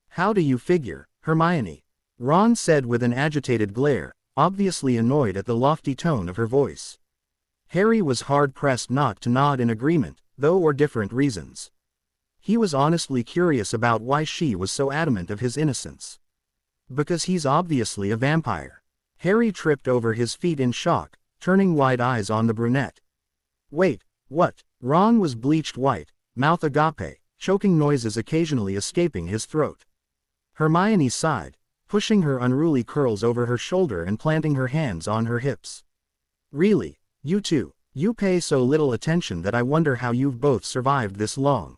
"How do you figure, Hermione?" Ron said with an agitated glare, obviously annoyed at the lofty tone of her voice. Harry was hard-pressed not to nod in agreement, though for different reasons. He was honestly curious about why she was so adamant of his innocence. "Because he's obviously a vampire." Harry tripped over his feet in shock, turning wide eyes on the brunette. "Wait, what?" Ron was bleached white, mouth agape, choking noises occasionally escaping his throat. Hermione sighed, pushing her unruly curls over her shoulder and planting her hands on her hips. "Really, you two, you pay so little attention that I wonder how you've both survived this long.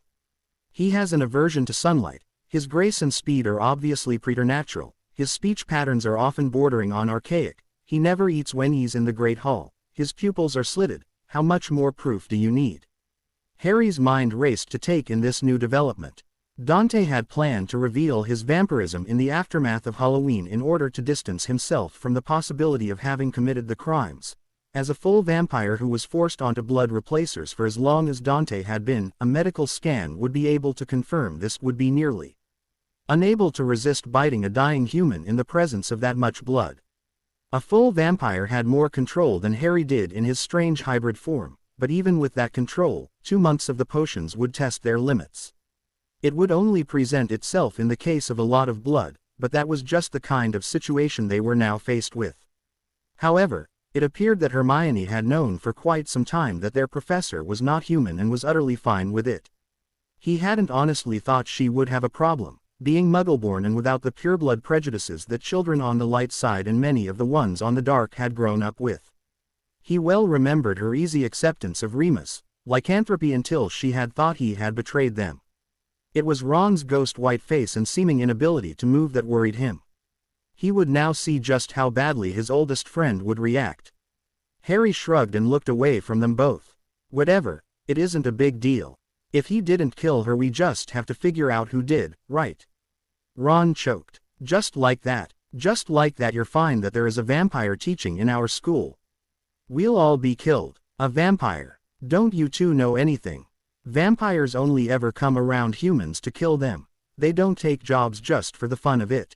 He has an aversion to sunlight, his grace and speed are obviously preternatural, his speech patterns are often bordering on archaic, he never eats when he's in the Great Hall, his pupils are slitted, how much more proof do you need?" Harry's mind raced to take in this new development. Dante had planned to reveal his vampirism in the aftermath of Halloween in order to distance himself from the possibility of having committed the crimes. As a full vampire who was forced onto blood replacers for as long as Dante had been, a medical scan would be able to confirm this would be nearly unable to resist biting a dying human in the presence of that much blood. A full vampire had more control than Harry did in his strange hybrid form, but even with that control, 2 months of the potions would test their limits. It would only present itself in the case of a lot of blood, but that was just the kind of situation they were now faced with. However, it appeared that Hermione had known for quite some time that their professor was not human and was utterly fine with it. He hadn't honestly thought she would have a problem, being Muggleborn and without the pureblood prejudices that children on the light side and many of the ones on the dark had grown up with. He well remembered her easy acceptance of Remus, lycanthropy until she had thought he had betrayed them. It was Ron's ghost-white face and seeming inability to move that worried him. He would now see just how badly his oldest friend would react. Harry shrugged and looked away from them both. "Whatever, it isn't a big deal. If he didn't kill her we just have to figure out who did, right?" Ron choked. Just like that you're fine that there is a vampire teaching in our school. We'll all be killed. A vampire. Don't you two know anything? Vampires only ever come around humans to kill them. They don't take jobs just for the fun of it.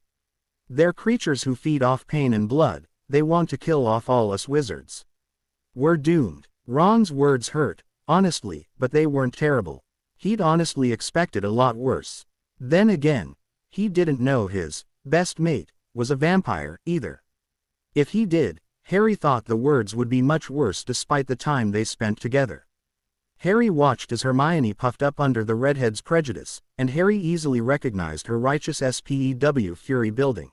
They're creatures who feed off pain and blood, they want to kill off all us wizards. We're doomed. Ron's words hurt, honestly, but they weren't terrible. He'd honestly expected a lot worse. Then again, he didn't know his best mate was a vampire, either. If he did, Harry thought the words would be much worse despite the time they spent together. Harry watched as Hermione puffed up under the redhead's prejudice, and Harry easily recognized her righteous SPEW fury building.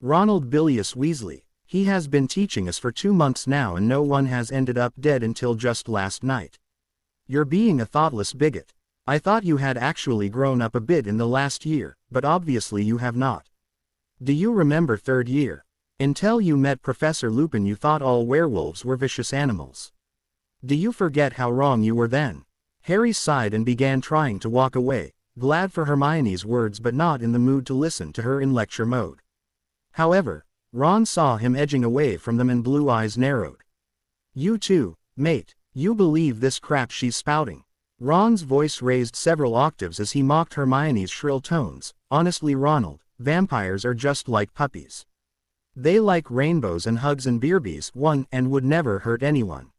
Ronald Bilious Weasley. He has been teaching us for 2 months now and no one has ended up dead until just last night. You're being a thoughtless bigot. I thought you had actually grown up a bit in the last year, but obviously you have not. Do you remember 3rd year? Until you met Professor Lupin you thought all werewolves were vicious animals. Do you forget how wrong you were then? Harry sighed and began trying to walk away, glad for Hermione's words but not in the mood to listen to her in lecture mode. However, Ron saw him edging away from them and blue eyes narrowed. "You too, mate," You believe this crap she's spouting? Ron's voice raised several octaves as he mocked Hermione's shrill tones. Honestly, Ronald, vampires are just like puppies. They like rainbows and hugs and beerbies, and would never hurt anyone.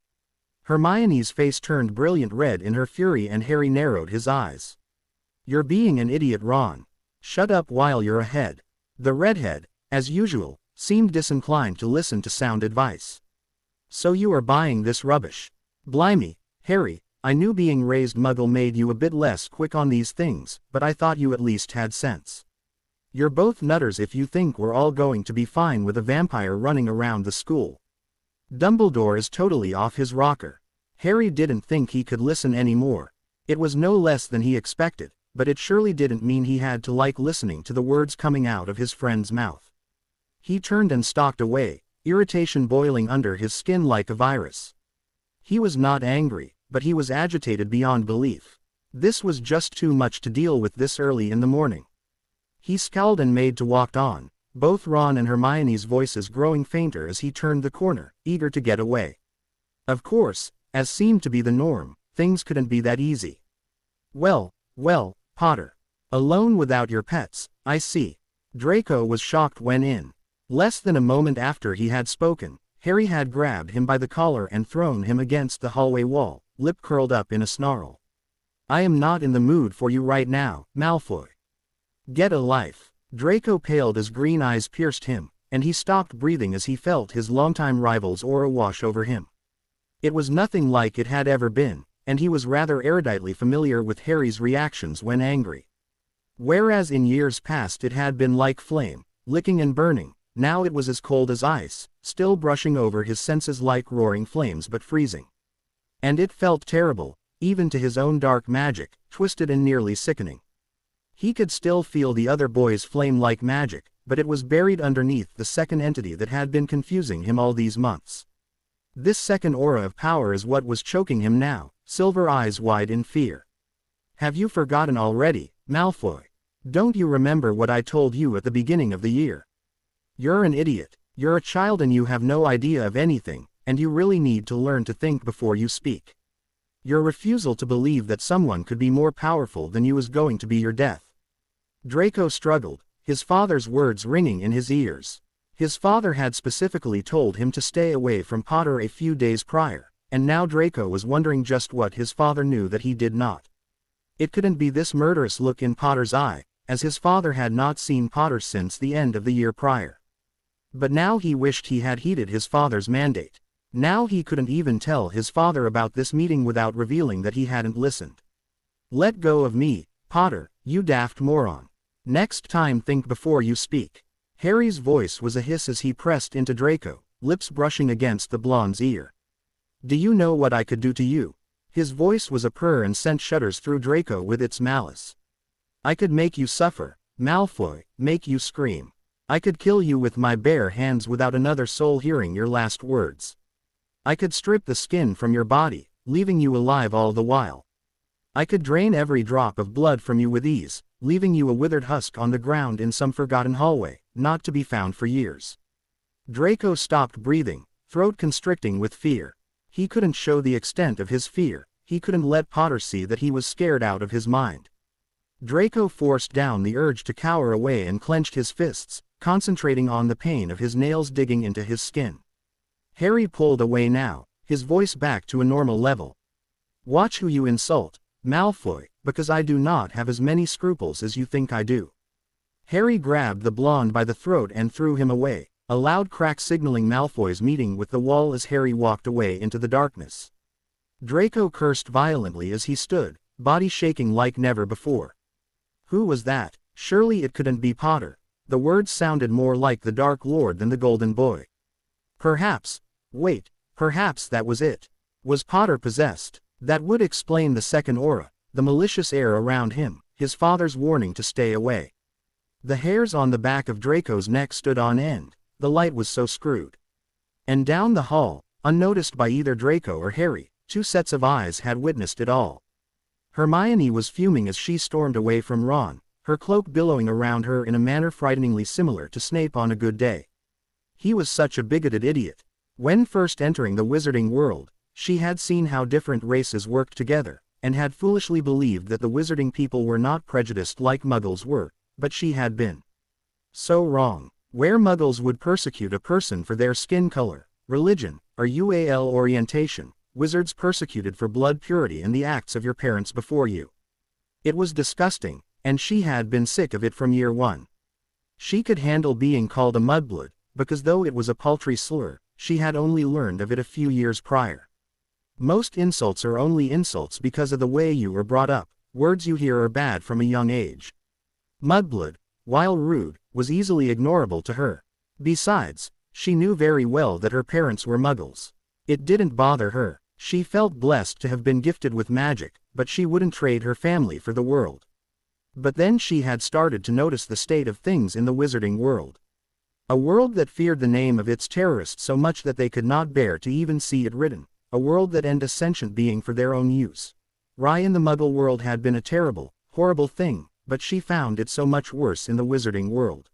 Hermione's face turned brilliant red in her fury and Harry narrowed his eyes. You're being an idiot, Ron. Shut up while you're ahead. The redhead, as usual, seemed disinclined to listen to sound advice. So you are buying this rubbish? Blimey, Harry, I knew being raised Muggle made you a bit less quick on these things, but I thought you at least had sense. You're both nutters if you think we're all going to be fine with a vampire running around the school. Dumbledore is totally off his rocker. Harry didn't think he could listen anymore. It was no less than he expected, but it surely didn't mean he had to like listening to the words coming out of his friend's mouth. He turned and stalked away, irritation boiling under his skin like a virus. He was not angry, but he was agitated beyond belief. This was just too much to deal with this early in the morning. He scowled and made to walk on, both Ron and Hermione's voices growing fainter as he turned the corner, eager to get away. Of course, as seemed to be the norm, things couldn't be that easy. Well, Potter. Alone without your pets, I see. Draco was shocked when in. Less than a moment after he had spoken, Harry had grabbed him by the collar and thrown him against the hallway wall, lip curled up in a snarl. I am not in the mood for you right now, Malfoy. Get a life. Draco paled as green eyes pierced him, and he stopped breathing as he felt his longtime rival's aura wash over him. It was nothing like it had ever been, and he was rather eruditely familiar with Harry's reactions when angry. Whereas in years past it had been like flame, licking and burning, now it was as cold as ice, still brushing over his senses like roaring flames but freezing. And it felt terrible, even to his own dark magic, twisted and nearly sickening. He could still feel the other boy's flame like magic, but it was buried underneath the second entity that had been confusing him all these months. This second aura of power is what was choking him now, silver eyes wide in fear. Have you forgotten already, Malfoy? Don't you remember what I told you at the beginning of the year? You're an idiot, you're a child and you have no idea of anything, and you really need to learn to think before you speak. Your refusal to believe that someone could be more powerful than you is going to be your death. Draco struggled, his father's words ringing in his ears. His father had specifically told him to stay away from Potter a few days prior, and now Draco was wondering just what his father knew that he did not. It couldn't be this murderous look in Potter's eye, as his father had not seen Potter since the end of the year prior. But now he wished he had heeded his father's mandate. Now he couldn't even tell his father about this meeting without revealing that he hadn't listened. Let go of me, Potter, you daft moron. Next time think before you speak. Harry's voice was a hiss as he pressed into Draco, lips brushing against the blonde's ear. Do you know what I could do to you? His voice was a purr and sent shudders through Draco with its malice. I could make you suffer, Malfoy, make you scream. I could kill you with my bare hands without another soul hearing your last words. I could strip the skin from your body, leaving you alive all the while. I could drain every drop of blood from you with ease, leaving you a withered husk on the ground in some forgotten hallway, not to be found for years. Draco stopped breathing, throat constricting with fear. He couldn't show the extent of his fear, he couldn't let Potter see that he was scared out of his mind. Draco forced down the urge to cower away and clenched his fists, concentrating on the pain of his nails digging into his skin. Harry pulled away now, his voice back to a normal level. Watch who you insult, Malfoy, because I do not have as many scruples as you think I do. Harry grabbed the blonde by the throat and threw him away, a loud crack signaling Malfoy's meeting with the wall as Harry walked away into the darkness. Draco cursed violently as he stood, body shaking like never before. Who was that? Surely it couldn't be Potter. The words sounded more like the Dark Lord than the Golden Boy. Perhaps that was it. Was Potter possessed? That would explain the second aura, the malicious air around him, his father's warning to stay away. The hairs on the back of Draco's neck stood on end, the light was so screwed. And down the hall, unnoticed by either Draco or Harry, two sets of eyes had witnessed it all. Hermione was fuming as she stormed away from Ron, her cloak billowing around her in a manner frighteningly similar to Snape on a good day. He was such a bigoted idiot. When first entering the wizarding world, She had seen how different races worked together, and had foolishly believed that the wizarding people were not prejudiced like Muggles were, but she had been so wrong. Where Muggles would persecute a person for their skin color, religion, or UAL orientation, wizards persecuted for blood purity and the acts of your parents before you. It was disgusting, and she had been sick of it from year one. She could handle being called a mudblood, because though it was a paltry slur, she had only learned of it a few years prior. Most insults are only insults because of the way you were brought up. Words you hear are bad from a young age. Mudblood, while rude, was easily ignorable to her. Besides, she knew very well that her parents were Muggles. It didn't bother her. She felt blessed to have been gifted with magic, but she wouldn't trade her family for the world. But then she had started to notice the state of things in the wizarding world. A world that feared the name of its terrorists so much that they could not bear to even see it written. A world that ended a sentient being for their own use. In the Muggle world had been a terrible, horrible thing, but she found it so much worse in the wizarding world.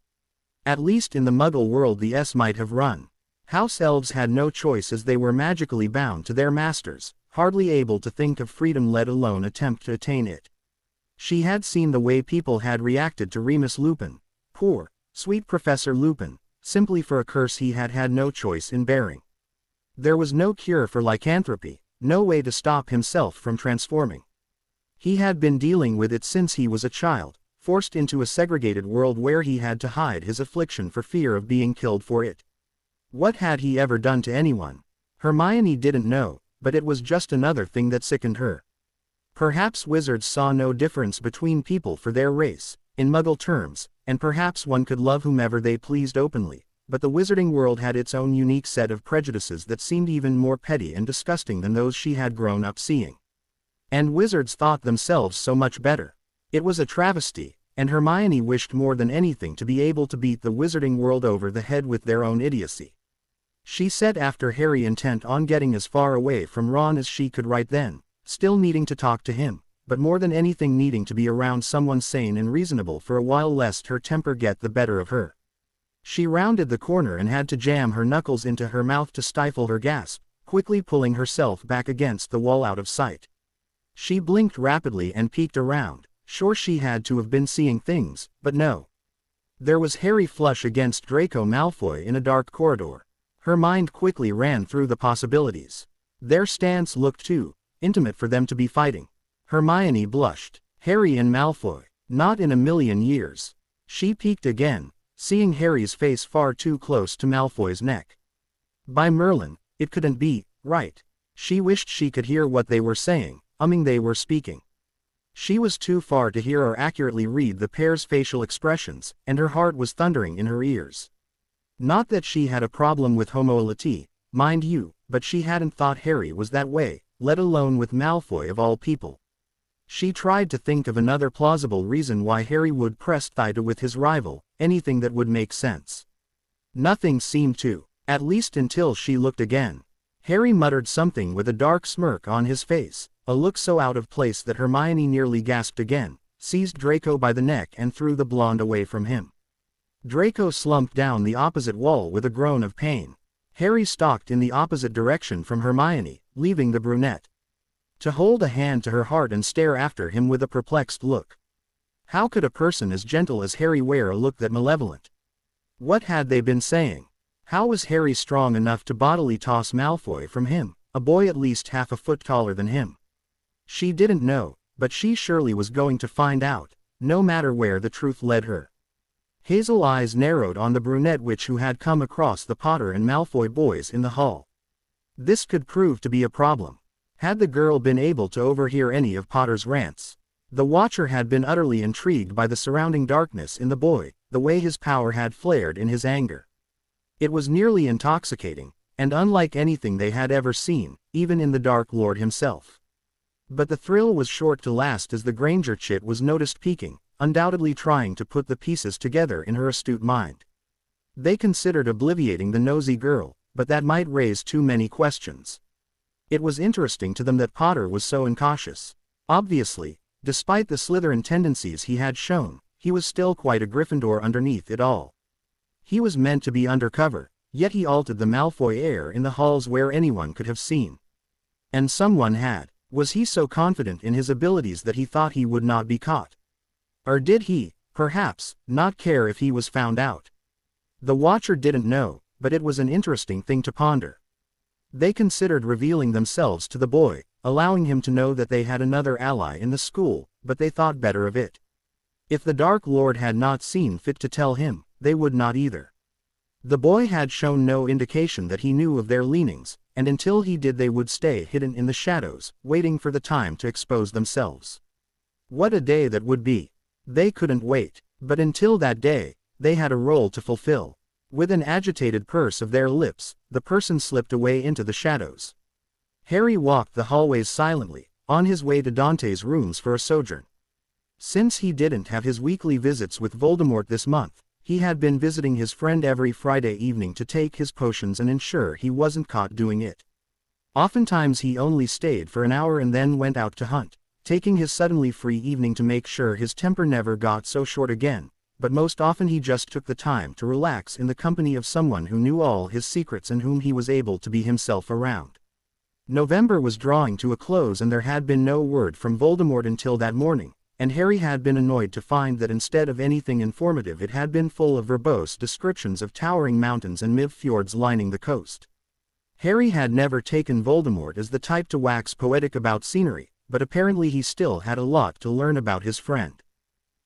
At least in the Muggle world the S might have run. House elves had no choice as they were magically bound to their masters, hardly able to think of freedom let alone attempt to attain it. She had seen the way people had reacted to Remus Lupin, poor, sweet Professor Lupin, simply for a curse he had had no choice in bearing. There was no cure for lycanthropy, no way to stop himself from transforming. He had been dealing with it since he was a child, forced into a segregated world where he had to hide his affliction for fear of being killed for it. What had he ever done to anyone? Hermione didn't know, but it was just another thing that sickened her. Perhaps wizards saw no difference between people for their race, in Muggle terms, and perhaps one could love whomever they pleased openly, but the wizarding world had its own unique set of prejudices that seemed even more petty and disgusting than those she had grown up seeing. And wizards thought themselves so much better. It was a travesty, and Hermione wished more than anything to be able to beat the wizarding world over the head with their own idiocy. She said after Harry, intent on getting as far away from Ron as she could right then, still needing to talk to him, but more than anything needing to be around someone sane and reasonable for a while lest her temper get the better of her. She rounded the corner and had to jam her knuckles into her mouth to stifle her gasp, quickly pulling herself back against the wall out of sight. She blinked rapidly and peeked around, sure she had to have been seeing things, but no. There was Harry flush against Draco Malfoy in a dark corridor. Her mind quickly ran through the possibilities. Their stance looked too intimate for them to be fighting. Hermione blushed. Harry and Malfoy. Not in a million years. She peeked again, seeing Harry's face far too close to Malfoy's neck. By Merlin, it couldn't be right. She wished she could hear what they were saying, they were speaking. She was too far to hear or accurately read the pair's facial expressions, and her heart was thundering in her ears. Not that she had a problem with homoequality, mind you, but she hadn't thought Harry was that way, let alone with Malfoy of all people. She tried to think of another plausible reason why Harry would press Thida with his rival, anything that would make sense. Nothing seemed to, at least until she looked again. Harry muttered something with a dark smirk on his face, a look so out of place that Hermione nearly gasped again, seized Draco by the neck and threw the blonde away from him. Draco slumped down the opposite wall with a groan of pain. Harry stalked in the opposite direction from Hermione, leaving the brunette to hold a hand to her heart and stare after him with a perplexed look. How could a person as gentle as Harry wear a look that malevolent? What had they been saying? How was Harry strong enough to bodily toss Malfoy from him, a boy at least half a foot taller than him? She didn't know, but she surely was going to find out, no matter where the truth led her. Hazel eyes narrowed on the brunette witch who had come across the Potter and Malfoy boys in the hall. This could prove to be a problem. Had the girl been able to overhear any of Potter's rants? The Watcher had been utterly intrigued by the surrounding darkness in the boy, the way his power had flared in his anger. It was nearly intoxicating, and unlike anything they had ever seen, even in the Dark Lord himself. But the thrill was short to last as the Granger chit was noticed peeking, undoubtedly trying to put the pieces together in her astute mind. They considered obliviating the nosy girl, but that might raise too many questions. It was interesting to them that Potter was so incautious. Obviously, despite the Slytherin tendencies he had shown, he was still quite a Gryffindor underneath it all. He was meant to be undercover, yet he altered the Malfoy air in the halls where anyone could have seen. And someone had. Was he so confident in his abilities that he thought he would not be caught? Or did he, perhaps, not care if he was found out? The Watcher didn't know, but it was an interesting thing to ponder. They considered revealing themselves to the boy, allowing him to know that they had another ally in the school, but they thought better of it. If the Dark Lord had not seen fit to tell him, they would not either. The boy had shown no indication that he knew of their leanings, and until he did they would stay hidden in the shadows, waiting for the time to expose themselves. What a day that would be! They couldn't wait, but until that day, they had a role to fulfill. With an agitated purse of their lips, the person slipped away into the shadows. Harry walked the hallways silently, on his way to Dante's rooms for a sojourn. Since he didn't have his weekly visits with Voldemort this month, he had been visiting his friend every Friday evening to take his potions and ensure he wasn't caught doing it. Oftentimes he only stayed for an hour and then went out to hunt, taking his suddenly free evening to make sure his temper never got so short again, but most often he just took the time to relax in the company of someone who knew all his secrets and whom he was able to be himself around. November was drawing to a close and there had been no word from Voldemort until that morning, and Harry had been annoyed to find that instead of anything informative it had been full of verbose descriptions of towering mountains and fjords lining the coast. Harry had never taken Voldemort as the type to wax poetic about scenery, but apparently he still had a lot to learn about his friend.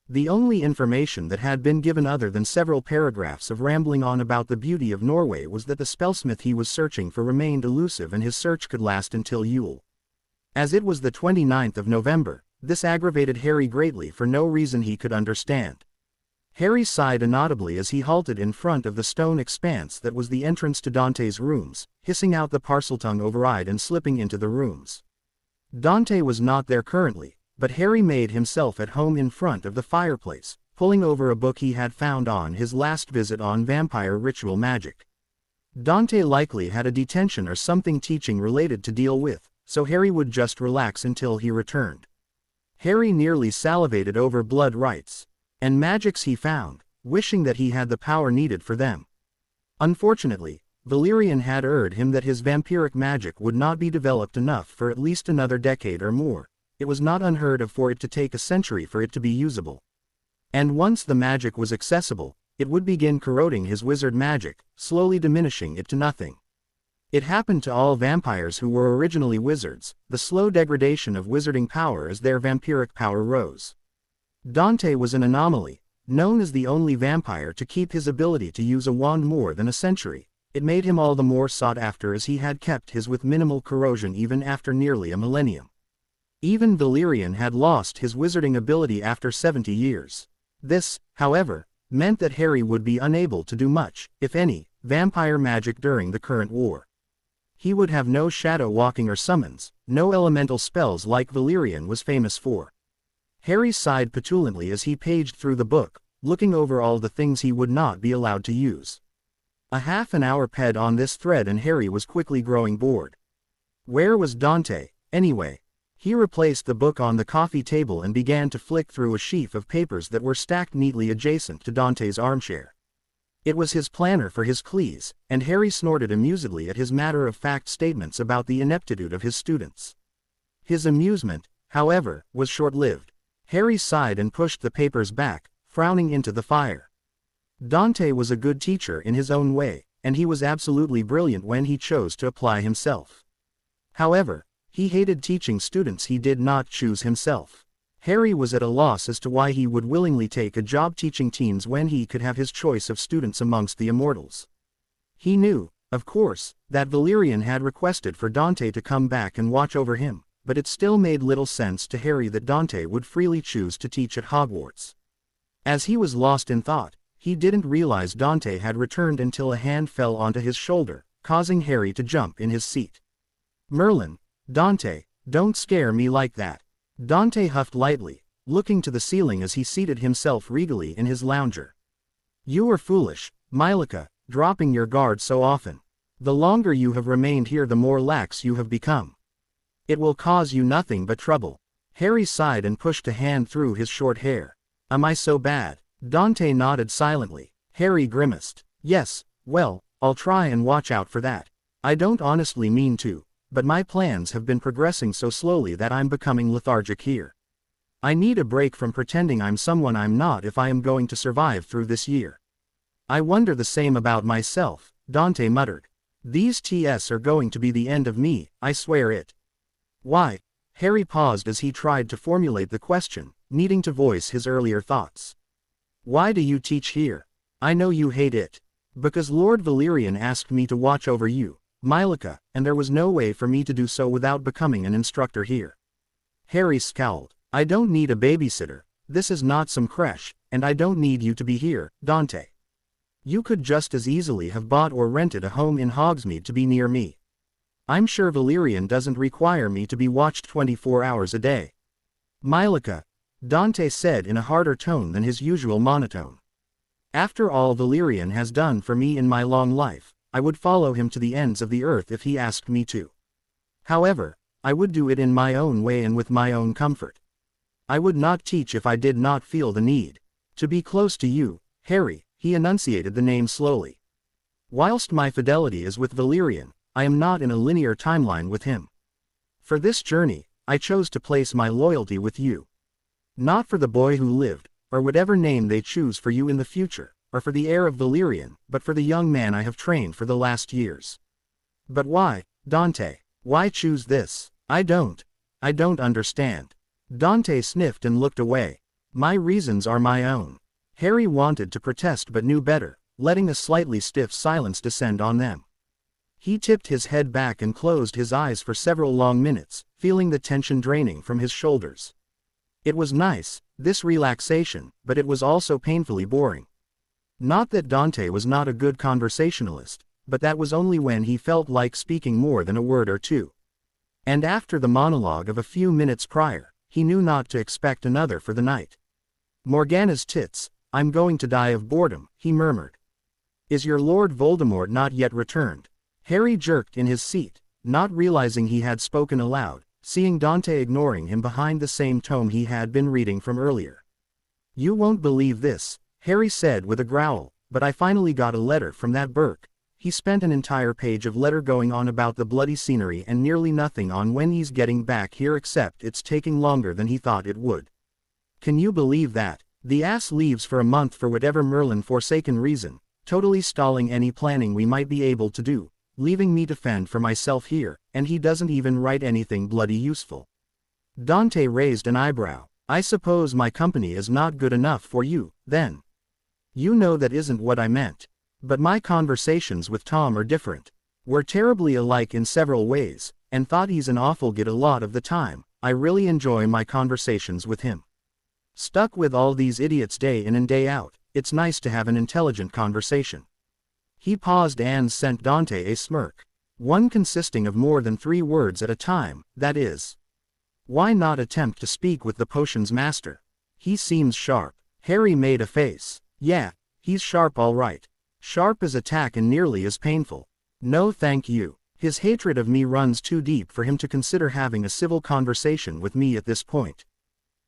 The only information that had been given other than several paragraphs of rambling on about the beauty of Norway was that the spellsmith he was searching for remained elusive and his search could last until Yule. As it was the 29th of November, this aggravated Harry greatly for no reason he could understand. Harry sighed inaudibly as he halted in front of the stone expanse that was the entrance to Dante's rooms, hissing out the Parseltongue override and slipping into the rooms. Dante was not there currently, but Harry made himself at home in front of the fireplace, pulling over a book he had found on his last visit on vampire ritual magic. Dante likely had a detention or something teaching related to deal with, so Harry would just relax until he returned. Harry nearly salivated over blood rites and magics he found, wishing that he had the power needed for them. Unfortunately, Valerian had assured him that his vampiric magic would not be developed enough for at least another decade or more. It was not unheard of for it to take a century for it to be usable. And once the magic was accessible, it would begin corroding his wizard magic, slowly diminishing it to nothing. It happened to all vampires who were originally wizards, the slow degradation of wizarding power as their vampiric power rose. Dante was an anomaly, known as the only vampire to keep his ability to use a wand more than a century. It made him all the more sought after as he had kept his with minimal corrosion even after nearly a millennium. Even Valerian had lost his wizarding ability after 70 years. This, however, meant that Harry would be unable to do much, if any, vampire magic during the current war. He would have no shadow walking or summons, no elemental spells like Valerian was famous for. Harry sighed petulantly as he paged through the book, looking over all the things he would not be allowed to use. A half an hour ped on this thread and Harry was quickly growing bored. Where was Dante, anyway? He replaced the book on the coffee table and began to flick through a sheaf of papers that were stacked neatly adjacent to Dante's armchair. It was his planner for his Cleese, and Harry snorted amusedly at his matter-of-fact statements about the ineptitude of his students. His amusement, however, was short-lived. Harry sighed and pushed the papers back, frowning into the fire. Dante was a good teacher in his own way, and he was absolutely brilliant when he chose to apply himself. However, he hated teaching students he did not choose himself. Harry was at a loss as to why he would willingly take a job teaching teens when he could have his choice of students amongst the immortals. He knew, of course, that Valerian had requested for Dante to come back and watch over him, but it still made little sense to Harry that Dante would freely choose to teach at Hogwarts. As he was lost in thought, he didn't realize Dante had returned until a hand fell onto his shoulder, causing Harry to jump in his seat. "Merlin, Dante, don't scare me like that." Dante huffed lightly, looking to the ceiling as he seated himself regally in his lounger. "You are foolish, Mylica, dropping your guard so often. The longer you have remained here the more lax you have become. It will cause you nothing but trouble." Harry sighed and pushed a hand through his short hair. "Am I so bad?" Dante nodded silently. Harry grimaced. "Yes, well, I'll try and watch out for that. I don't honestly mean to, but my plans have been progressing so slowly that I'm becoming lethargic here. I need a break from pretending I'm someone I'm not if I am going to survive through this year. I wonder the same about myself, Dante muttered. These TS are going to be the end of me, I swear it. Why? Harry paused as he tried to formulate the question, needing to voice his earlier thoughts. Why do you teach here? I know you hate it. Because Lord Valerian asked me to watch over you, Mylika, and there was no way for me to do so without becoming an instructor here. Harry scowled. I don't need a babysitter, this is not some creche, and I don't need you to be here, Dante. You could just as easily have bought or rented a home in Hogsmeade to be near me. I'm sure Valerian doesn't require me to be watched 24 hours a day. Mylika, Dante said in a harder tone than his usual monotone. After all Valerian has done for me in my long life, I would follow him to the ends of the earth if he asked me to. However, I would do it in my own way and with my own comfort. I would not teach if I did not feel the need. To be close to you, Harry, he enunciated the name slowly. Whilst my fidelity is with Valerian, I am not in a linear timeline with him. For this journey, I chose to place my loyalty with you. Not for the boy who lived, or whatever name they choose for you in the future, or for the heir of Valerian, but for the young man I have trained for the last years. But why, Dante? Why choose this? I don't understand. Dante sniffed and looked away. My reasons are my own. Harry wanted to protest but knew better, letting a slightly stiff silence descend on them. He tipped his head back and closed his eyes for several long minutes, feeling the tension draining from his shoulders. It was nice, this relaxation, but it was also painfully boring. Not that Dante was not a good conversationalist, but that was only when he felt like speaking more than a word or two. And after the monologue of a few minutes prior, he knew not to expect another for the night. Morgana's tits, I'm going to die of boredom, he murmured. Is your Lord Voldemort not yet returned? Harry jerked in his seat, not realizing he had spoken aloud, seeing Dante ignoring him behind the same tome he had been reading from earlier. You won't believe this, Harry said with a growl, but I finally got a letter from that Burke. He spent an entire page of letter going on about the bloody scenery and nearly nothing on when he's getting back here except it's taking longer than he thought it would. Can you believe that? The ass leaves for a month for whatever Merlin-forsaken reason, totally stalling any planning we might be able to do, leaving me to fend for myself here, and he doesn't even write anything bloody useful. Dante raised an eyebrow. I suppose my company is not good enough for you, then. You know that isn't what I meant. But my conversations with Tom are different. We're terribly alike in several ways, and thought he's an awful git a lot of the time. I really enjoy my conversations with him. Stuck with all these idiots day in and day out, it's nice to have an intelligent conversation. He paused and sent Dante a smirk. One consisting of more than 3 words at a time, that is. Why not attempt to speak with the potions master? He seems sharp. Harry made a face. Yeah, he's sharp all right. Sharp as a tack and nearly as painful. No thank you. His hatred of me runs too deep for him to consider having a civil conversation with me at this point.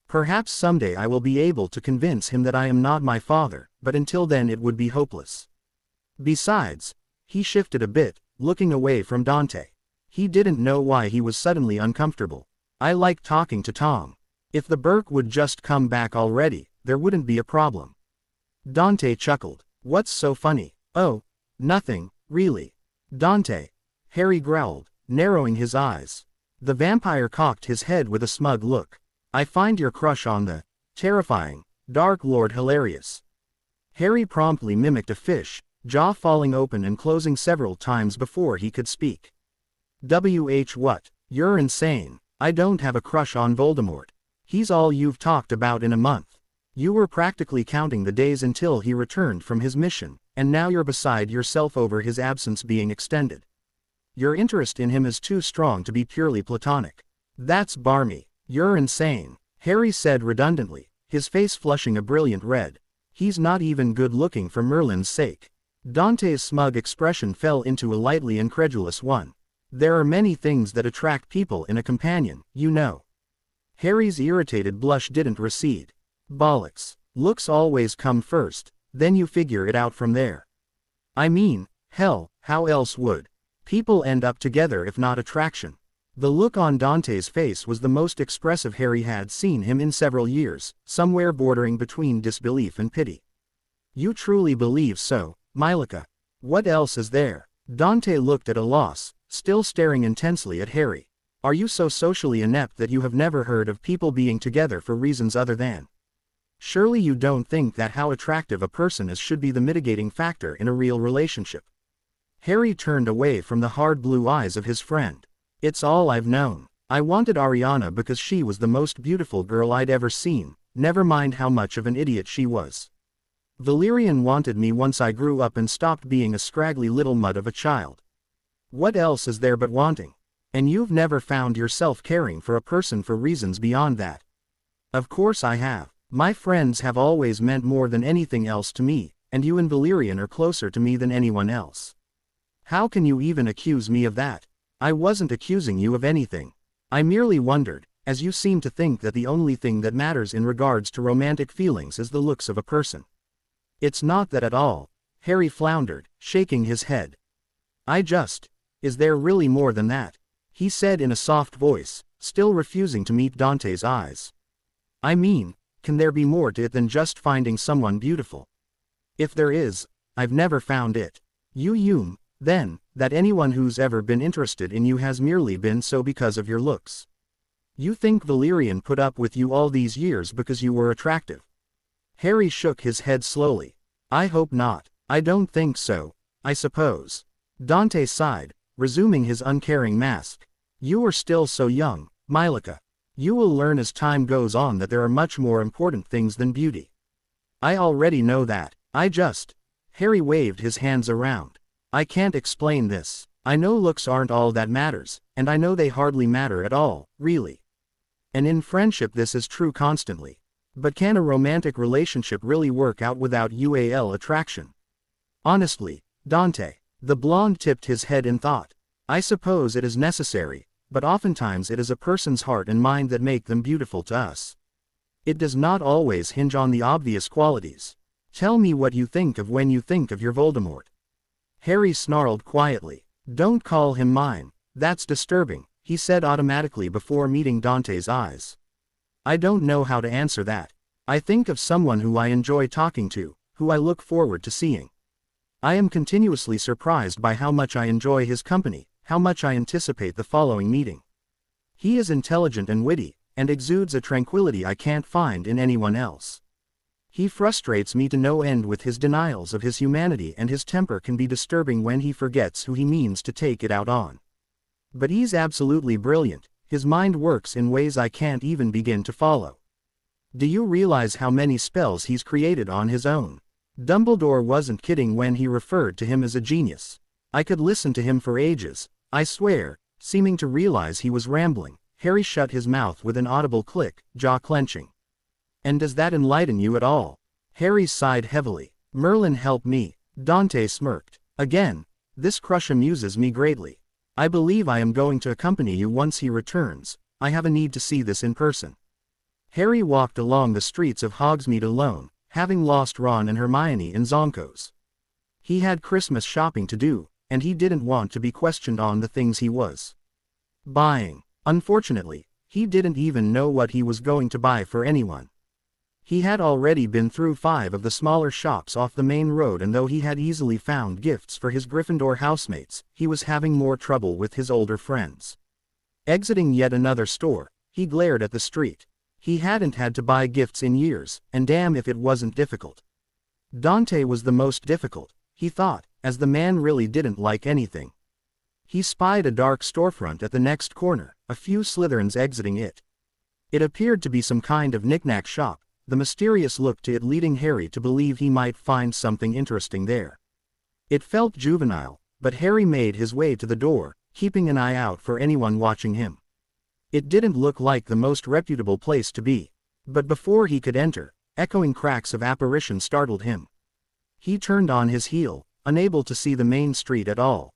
Perhaps someday I will be able to convince him that I am not my father, but until then it would be hopeless. Besides, he shifted a bit, looking away from Dante. He didn't know why he was suddenly uncomfortable. I like talking to Tom. If the Burke would just come back already, there wouldn't be a problem. Dante chuckled. What's so funny? Oh, nothing, really. Dante. Harry growled, narrowing his eyes. The vampire cocked his head with a smug look. I find your crush on the terrifying Dark Lord hilarious. Harry promptly mimicked a fish, jaw falling open and closing several times before he could speak. What? You're insane. I don't have a crush on Voldemort. He's all you've talked about in a month. You were practically counting the days until he returned from his mission, and now you're beside yourself over his absence being extended. Your interest in him is too strong to be purely platonic. That's barmy. You're insane, Harry said redundantly, his face flushing a brilliant red. He's not even good looking for Merlin's sake. Dante's smug expression fell into a lightly incredulous one. There are many things that attract people in a companion, you know. Harry's irritated blush didn't recede. Bollocks. Looks always come first, then you figure it out from there. I mean, hell, how else would People end up together if not attraction. The look on Dante's face was the most expressive Harry had seen him in several years, somewhere bordering between disbelief and pity. You truly believe so, Mylika? What else is there? Dante looked at a loss, still staring intensely at Harry. Are you so socially inept that you have never heard of people being together for reasons other than? Surely you don't think that how attractive a person is should be the mitigating factor in a real relationship. Harry turned away from the hard blue eyes of his friend. It's all I've known. I wanted Ariana because she was the most beautiful girl I'd ever seen, never mind how much of an idiot she was. Valerian wanted me once I grew up and stopped being a scraggly little mud of a child. What else is there but wanting? And you've never found yourself caring for a person for reasons beyond that. Of course I have. My friends have always meant more than anything else to me, and you and Valerian are closer to me than anyone else. How can you even accuse me of that? I wasn't accusing you of anything. I merely wondered, as you seem to think that the only thing that matters in regards to romantic feelings is the looks of a person. It's not that at all, Harry floundered, shaking his head. Is there really more than that? He said in a soft voice, still refusing to meet Dante's eyes. I mean, can there be more to it than just finding someone beautiful? If there is, I've never found it. You assume, then, that anyone who's ever been interested in you has merely been so because of your looks. You think Valerian put up with you all these years because you were attractive? Harry shook his head slowly. I hope not. I don't think so, I suppose. Dante sighed, resuming his uncaring mask. You are still so young, Mylika. You will learn as time goes on that there are much more important things than beauty. I already know that. Harry waved his hands around. I can't explain this. I know looks aren't all that matters, and I know they hardly matter at all, really. And in friendship this is true constantly. But can a romantic relationship really work out without attraction? Honestly, Dante. The blonde tipped his head in thought. I suppose it is necessary, but oftentimes it is a person's heart and mind that make them beautiful to us. It does not always hinge on the obvious qualities. Tell me what you think of when you think of your Voldemort. Harry snarled quietly. Don't call him mine, that's disturbing, he said automatically before meeting Dante's eyes. I don't know how to answer that. I think of someone who I enjoy talking to, who I look forward to seeing. I am continuously surprised by how much I enjoy his company, how much I anticipate the following meeting. He is intelligent and witty, and exudes a tranquility I can't find in anyone else. He frustrates me to no end with his denials of his humanity, and his temper can be disturbing when he forgets who he means to take it out on. But he's absolutely brilliant, his mind works in ways I can't even begin to follow. Do you realize how many spells he's created on his own? Dumbledore wasn't kidding when he referred to him as a genius. I could listen to him for ages, I swear. Seeming to realize he was rambling, Harry shut his mouth with an audible click, jaw clenching. And does that enlighten you at all? Harry sighed heavily. Merlin help me. Dante smirked. Again, this crush amuses me greatly. I believe I am going to accompany you once he returns. I have a need to see this in person. Harry walked along the streets of Hogsmeade alone, having lost Ron and Hermione in Zonkos. He had Christmas shopping to do, and he didn't want to be questioned on the things he was buying. Unfortunately, he didn't even know what he was going to buy for anyone. He had already been through 5 of the smaller shops off the main road, and though he had easily found gifts for his Gryffindor housemates, he was having more trouble with his older friends. Exiting yet another store, he glared at the street. He hadn't had to buy gifts in years, and damn if it wasn't difficult. Dante was the most difficult, he thought, as the man really didn't like anything. He spied a dark storefront at the next corner, a few Slytherins exiting it. It appeared to be some kind of knick-knack shop, the mysterious look to it leading Harry to believe he might find something interesting there. It felt juvenile, but Harry made his way to the door, keeping an eye out for anyone watching him. It didn't look like the most reputable place to be. But before he could enter, echoing cracks of apparition startled him. He turned on his heel, unable to see the main street at all.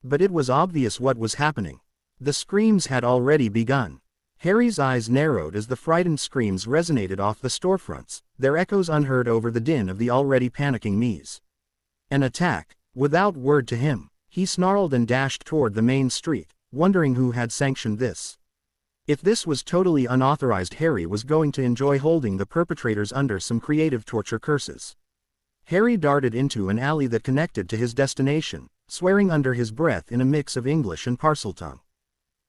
But it was obvious what was happening. The screams had already begun. Harry's eyes narrowed as the frightened screams resonated off the storefronts, their echoes unheard over the din of the already panicking Mies. An attack, without word to him. He snarled and dashed toward the main street, wondering who had sanctioned this. If this was totally unauthorized, Harry was going to enjoy holding the perpetrators under some creative torture curses. Harry darted into an alley that connected to his destination, swearing under his breath in a mix of English and Parseltongue.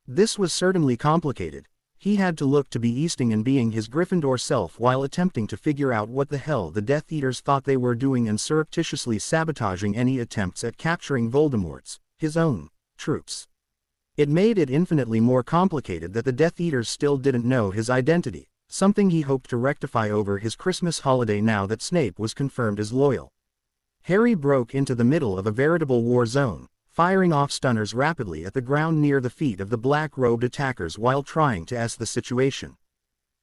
This was certainly complicated. He had to look to be Easting and being his Gryffindor self while attempting to figure out what the hell the Death Eaters thought they were doing and surreptitiously sabotaging any attempts at capturing Voldemort's, his own, troops. It made it infinitely more complicated that the Death Eaters still didn't know his identity, something he hoped to rectify over his Christmas holiday now that Snape was confirmed as loyal. Harry broke into the middle of a veritable war zone, firing off stunners rapidly at the ground near the feet of the black-robed attackers while trying to the situation.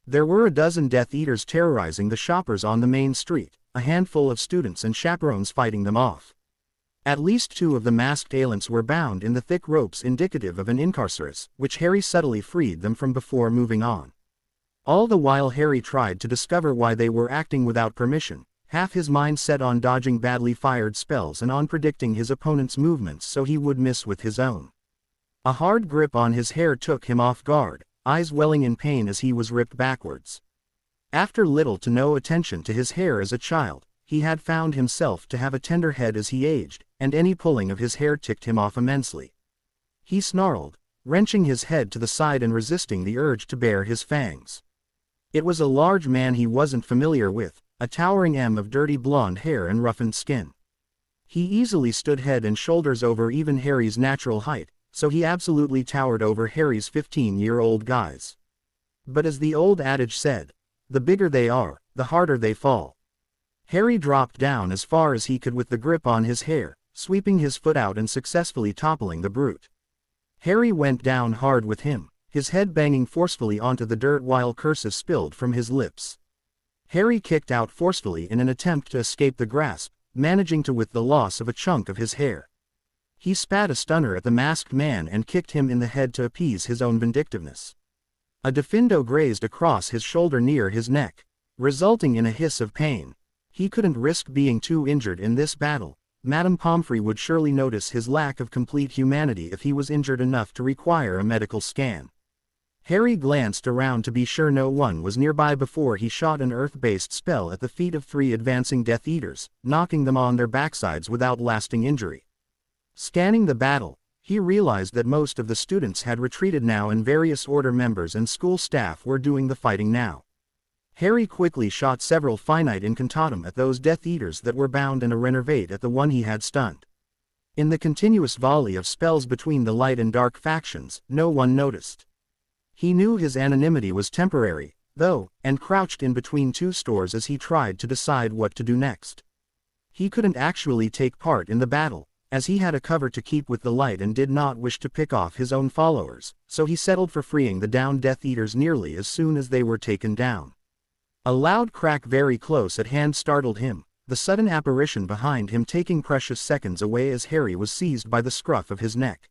There were a dozen Death Eaters terrorizing the shoppers on the main street, a handful of students and chaperones fighting them off. At least 2 of the masked aliens were bound in the thick ropes indicative of an incarcerus, which Harry subtly freed them from before moving on. All the while Harry tried to discover why they were acting without permission, half his mind set on dodging badly fired spells and on predicting his opponent's movements so he would miss with his own. A hard grip on his hair took him off guard, eyes welling in pain as he was ripped backwards. After little to no attention to his hair as a child, he had found himself to have a tender head as he aged, and any pulling of his hair ticked him off immensely. He snarled, wrenching his head to the side and resisting the urge to bare his fangs. It was a large man he wasn't familiar with, a towering M of dirty blonde hair and roughened skin. He easily stood head and shoulders over even Harry's natural height, so he absolutely towered over Harry's 15-year-old guys. But as the old adage said, the bigger they are, the harder they fall. Harry dropped down as far as he could with the grip on his hair, sweeping his foot out and successfully toppling the brute. Harry went down hard with him, his head banging forcefully onto the dirt while curses spilled from his lips. Harry kicked out forcefully in an attempt to escape the grasp, managing to with the loss of a chunk of his hair. He spat a stunner at the masked man and kicked him in the head to appease his own vindictiveness. A diffindo grazed across his shoulder near his neck, resulting in a hiss of pain. He couldn't risk being too injured in this battle. Madame Pomfrey would surely notice his lack of complete humanity if he was injured enough to require a medical scan. Harry glanced around to be sure no one was nearby before he shot an earth-based spell at the feet of 3 advancing Death Eaters, knocking them on their backsides without lasting injury. Scanning the battle, he realized that most of the students had retreated now and various order members and school staff were doing the fighting now. Harry quickly shot several finite incantatem at those Death Eaters that were bound and a renervate at the one he had stunned. In the continuous volley of spells between the light and dark factions, no one noticed. He knew his anonymity was temporary, though, and crouched in between 2 stores as he tried to decide what to do next. He couldn't actually take part in the battle, as he had a cover to keep with the light and did not wish to pick off his own followers, so he settled for freeing the downed Death Eaters nearly as soon as they were taken down. A loud crack very close at hand startled him, the sudden apparition behind him taking precious seconds away as Harry was seized by the scruff of his neck.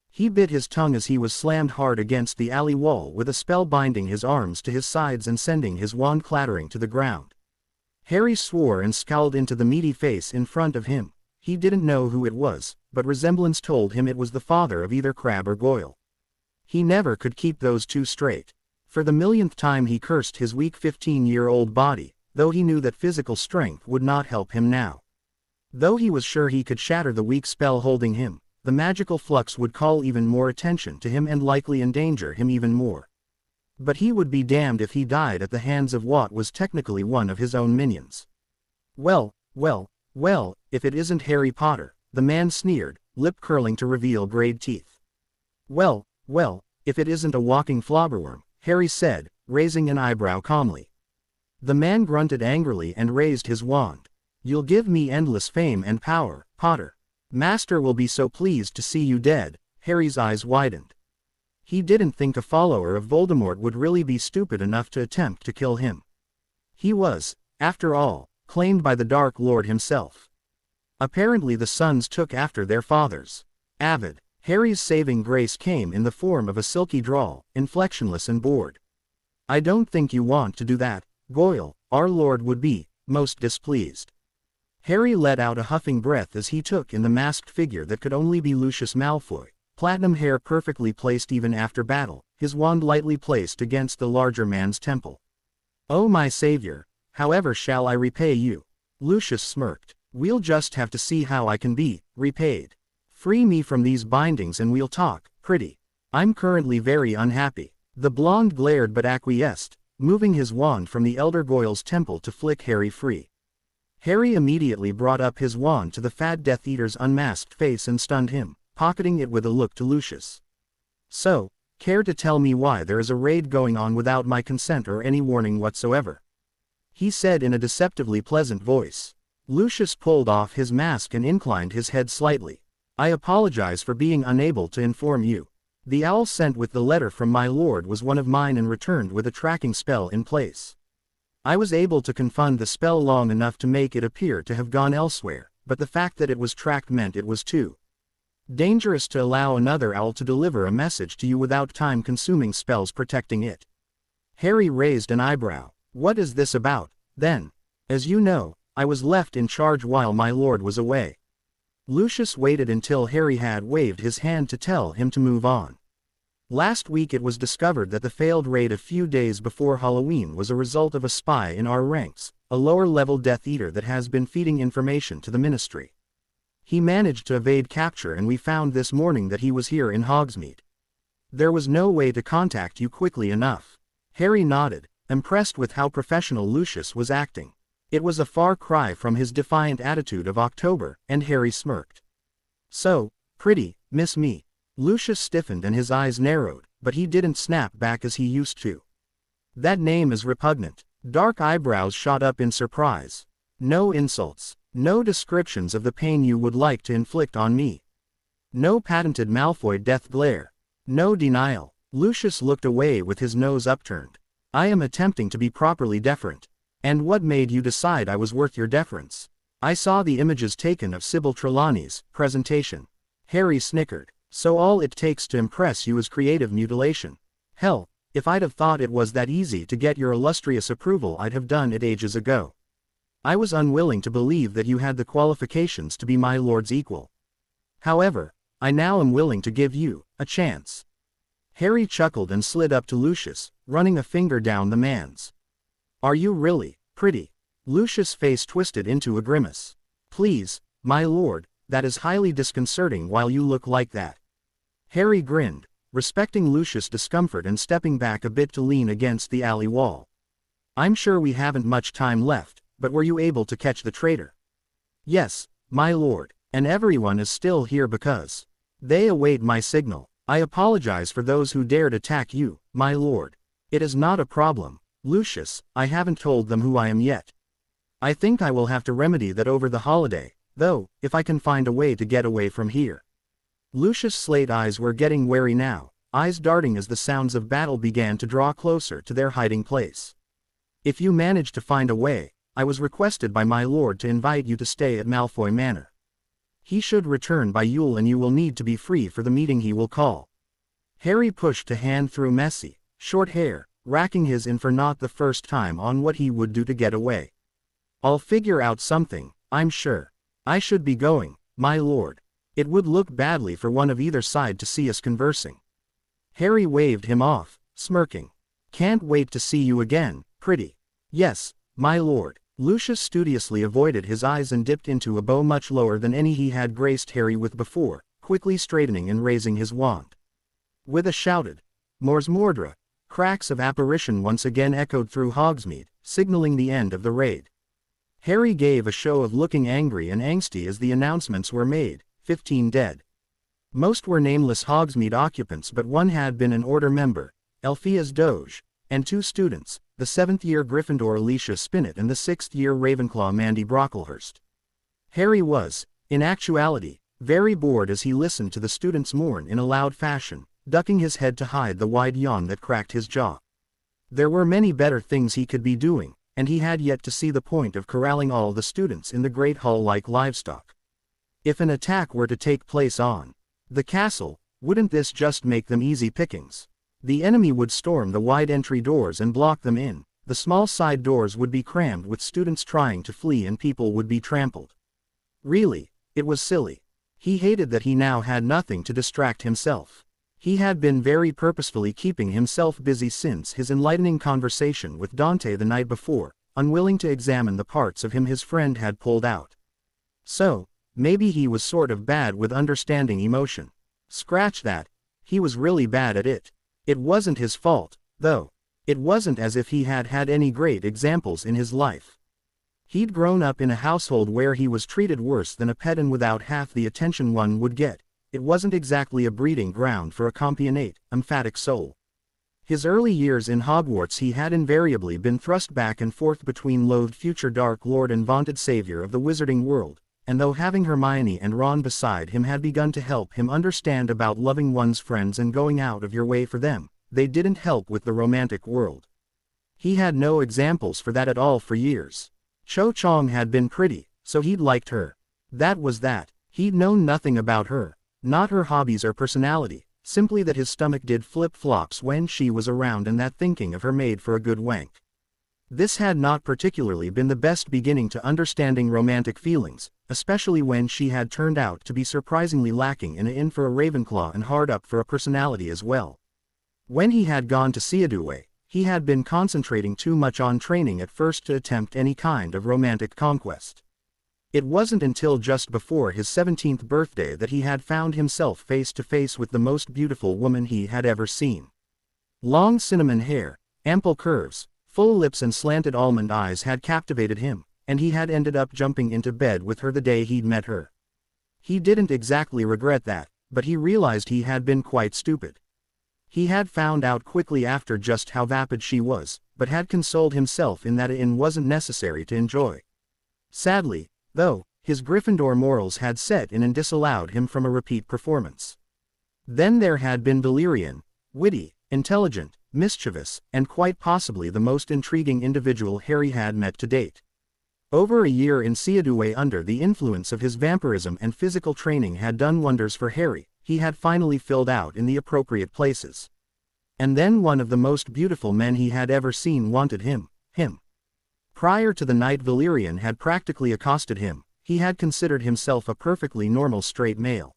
He bit his tongue as he was slammed hard against the alley wall with a spell binding his arms to his sides and sending his wand clattering to the ground. Harry swore and scowled into the meaty face in front of him. He didn't know who it was, but resemblance told him it was the father of either Crabbe or Goyle. He never could keep those 2 straight. For the millionth time he cursed his weak 15-year-old body, though he knew that physical strength would not help him now. Though he was sure he could shatter the weak spell holding him, the magical flux would call even more attention to him and likely endanger him even more. But he would be damned if he died at the hands of what was technically one of his own minions. Well, if it isn't Harry Potter, the man sneered, lip curling to reveal grayed teeth. Well, if it isn't a walking flobberworm, Harry said, raising an eyebrow calmly. The man grunted angrily and raised his wand. You'll give me endless fame and power, Potter. Master will be so pleased to see you dead. Harry's eyes widened. He didn't think a follower of Voldemort would really be stupid enough to attempt to kill him. He was, after all, claimed by the Dark Lord himself. Apparently the sons took after their fathers. Avid. Harry's saving grace came in the form of a silky drawl, inflectionless and bored. I don't think you want to do that, Goyle. Our Lord would be most displeased. Harry let out a huffing breath as he took in the masked figure that could only be Lucius Malfoy, platinum hair perfectly placed even after battle, his wand lightly placed against the larger man's temple. "Oh my savior, however shall I repay you?" Lucius smirked. "We'll just have to see how I can be repaid. Free me from these bindings and we'll talk, pretty. I'm currently very unhappy." The blonde glared but acquiesced, moving his wand from the Elder Goyle's temple to flick Harry free. Harry immediately brought up his wand to the fat Death Eater's unmasked face and stunned him, pocketing it with a look to Lucius. "So, care to tell me why there is a raid going on without my consent or any warning whatsoever?" he said in a deceptively pleasant voice. Lucius pulled off his mask and inclined his head slightly. "I apologize for being unable to inform you. The owl sent with the letter from my lord was one of mine and returned with a tracking spell in place. I was able to confine the spell long enough to make it appear to have gone elsewhere, but the fact that it was tracked meant it was too dangerous to allow another owl to deliver a message to you without time-consuming spells protecting it." Harry raised an eyebrow. "What is this about, then? As you know, I was left in charge while my lord was away." Lucius waited until Harry had waved his hand to tell him to move on. "Last week it was discovered that the failed raid a few days before Halloween was a result of a spy in our ranks, a lower-level Death Eater that has been feeding information to the Ministry. He managed to evade capture and we found this morning that he was here in Hogsmeade. There was no way to contact you quickly enough." Harry nodded, impressed with how professional Lucius was acting. It was a far cry from his defiant attitude of October, and Harry smirked. "So, pretty, miss me." Lucius stiffened and his eyes narrowed, but he didn't snap back as he used to. "That name is repugnant." Dark eyebrows shot up in surprise. "No insults. No descriptions of the pain you would like to inflict on me. No patented Malfoy death glare. No denial." Lucius looked away with his nose upturned. "I am attempting to be properly deferent. And what made you decide I was worth your deference?" "I saw the images taken of Sybil Trelawney's presentation." Harry snickered. "So all it takes to impress you is creative mutilation. Hell, if I'd have thought it was that easy to get your illustrious approval I'd have done it ages ago. I was unwilling to believe that you had the qualifications to be my lord's equal. However, I now am willing to give you a chance." Harry chuckled and slid up to Lucius, running a finger down the man's. "Are you really, pretty?" Lucius' face twisted into a grimace. "Please, my lord, that is highly disconcerting while you look like that." Harry grinned, respecting Lucius' discomfort and stepping back a bit to lean against the alley wall. "I'm sure we haven't much time left, but were you able to catch the traitor?" "Yes, my lord, and everyone is still here because they await my signal. I apologize for those who dared attack you, my lord." "It is not a problem, Lucius, I haven't told them who I am yet. I think I will have to remedy that over the holiday, though, if I can find a way to get away from here." Lucius' slate eyes were getting wary now, eyes darting as the sounds of battle began to draw closer to their hiding place. "If you manage to find a way, I was requested by my lord to invite you to stay at Malfoy Manor. He should return by Yule and you will need to be free for the meeting he will call." Harry pushed a hand through messy, short hair, racking his in for not the first time on what he would do to get away. "I'll figure out something, I'm sure. I should be going, my lord. It would look badly for one of either side to see us conversing." Harry waved him off, smirking. "Can't wait to see you again, pretty." "Yes, my lord." Lucius studiously avoided his eyes and dipped into a bow much lower than any he had graced Harry with before, quickly straightening and raising his wand. With a shouted, "Mors Mordre," cracks of apparition once again echoed through Hogsmeade, signaling the end of the raid. Harry gave a show of looking angry and angsty as the announcements were made, 15 dead. Most were nameless Hogsmeade occupants but one had been an Order member, Elphias Doge, and 2 students, the 7th-year Gryffindor Alicia Spinnet and the 6th-year Ravenclaw Mandy Brocklehurst. Harry was, in actuality, very bored as he listened to the students mourn in a loud fashion, ducking his head to hide the wide yawn that cracked his jaw. There were many better things he could be doing, and he had yet to see the point of corralling all the students in the great hall like livestock. If an attack were to take place on the castle, wouldn't this just make them easy pickings? The enemy would storm the wide entry doors and block them in, the small side doors would be crammed with students trying to flee and people would be trampled. Really, it was silly. He hated that he now had nothing to distract himself. He had been very purposefully keeping himself busy since his enlightening conversation with Dante the night before, unwilling to examine the parts of him his friend had pulled out. So, maybe he was sort of bad with understanding emotion. Scratch that, he was really bad at it. It wasn't his fault, though. It wasn't as if he had had any great examples in his life. He'd grown up in a household where he was treated worse than a pet and without half the attention one would get. It wasn't exactly a breeding ground for a compassionate, emphatic soul. His early years in Hogwarts he had invariably been thrust back and forth between loathed future Dark Lord and vaunted savior of the wizarding world, and though having Hermione and Ron beside him had begun to help him understand about loving one's friends and going out of your way for them, they didn't help with the romantic world. He had no examples for that at all for years. Cho Chang had been pretty, so he'd liked her. That was that. He'd known nothing about her, not her hobbies or personality, simply that his stomach did flip-flops when she was around and that thinking of her made for a good wank. This had not particularly been the best beginning to understanding romantic feelings, especially when she had turned out to be surprisingly lacking in for a Ravenclaw and hard up for a personality as well. When he had gone to Seadue, he had been concentrating too much on training at first to attempt any kind of romantic conquest. It wasn't until just before his 17th birthday that he had found himself face to face with the most beautiful woman he had ever seen. Long cinnamon hair, ample curves, full lips and slanted almond eyes had captivated him, and he had ended up jumping into bed with her the day he'd met her. He didn't exactly regret that, but he realized he had been quite stupid. He had found out quickly after just how vapid she was, but had consoled himself in that it wasn't necessary to enjoy. Sadly, though, his Gryffindor morals had set in and disallowed him from a repeat performance. Then there had been Valerian, witty, intelligent, mischievous, and quite possibly the most intriguing individual Harry had met to date. Over a year in Seadue under the influence of his vampirism and physical training had done wonders for Harry. He had finally filled out in the appropriate places. And then one of the most beautiful men he had ever seen wanted him. Prior to the night Valerian had practically accosted him, he had considered himself a perfectly normal straight male.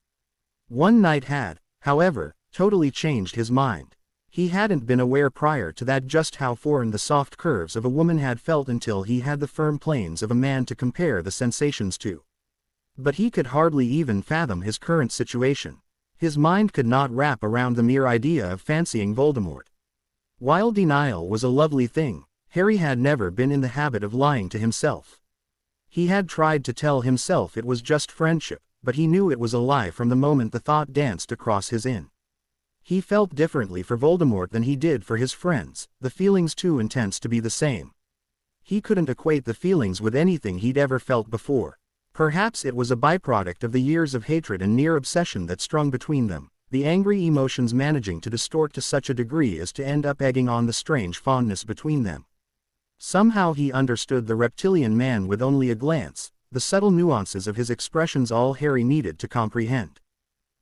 One night had, however, totally changed his mind. He hadn't been aware prior to that just how foreign the soft curves of a woman had felt until he had the firm planes of a man to compare the sensations to. But he could hardly even fathom his current situation. His mind could not wrap around the mere idea of fancying Voldemort. While denial was a lovely thing, Harry had never been in the habit of lying to himself. He had tried to tell himself it was just friendship, but he knew it was a lie from the moment the thought danced across his inn. He felt differently for Voldemort than he did for his friends, the feelings too intense to be the same. He couldn't equate the feelings with anything he'd ever felt before. Perhaps it was a byproduct of the years of hatred and near obsession that strung between them, the angry emotions managing to distort to such a degree as to end up egging on the strange fondness between them. Somehow he understood the reptilian man with only a glance, the subtle nuances of his expressions all Harry needed to comprehend.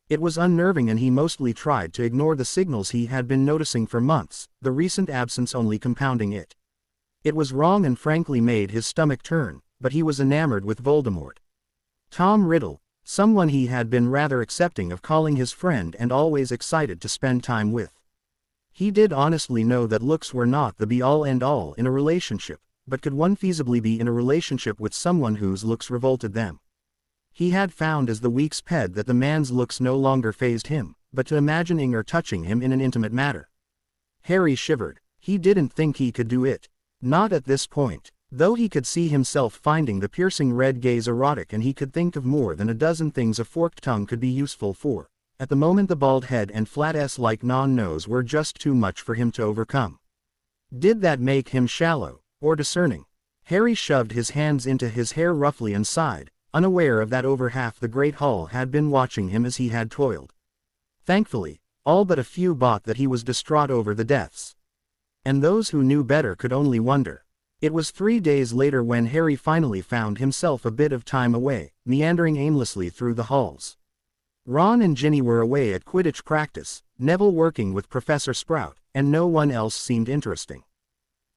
It was unnerving and he mostly tried to ignore the signals he had been noticing for months, the recent absence only compounding it. It was wrong and frankly made his stomach turn, but he was enamored with Voldemort. Tom Riddle, someone he had been rather accepting of calling his friend and always excited to spend time with. He did honestly know that looks were not the be-all end-all in a relationship, but could one feasibly be in a relationship with someone whose looks revolted them? He had found as the weeks sped that the man's looks no longer fazed him, but to imagining or touching him in an intimate manner. Harry shivered. He didn't think he could do it. Not at this point. Though he could see himself finding the piercing red gaze erotic and he could think of more than a dozen things a forked tongue could be useful for, at the moment the bald head and flat S-like non-nose were just too much for him to overcome. Did that make him shallow, or discerning? Harry shoved his hands into his hair roughly and sighed, unaware of that over half the Great Hall had been watching him as he had toiled. Thankfully, all but a few bought that he was distraught over the deaths. And those who knew better could only wonder. It was 3 days later when Harry finally found himself a bit of time away, meandering aimlessly through the halls. Ron and Ginny were away at Quidditch practice, Neville working with Professor Sprout, and no one else seemed interesting.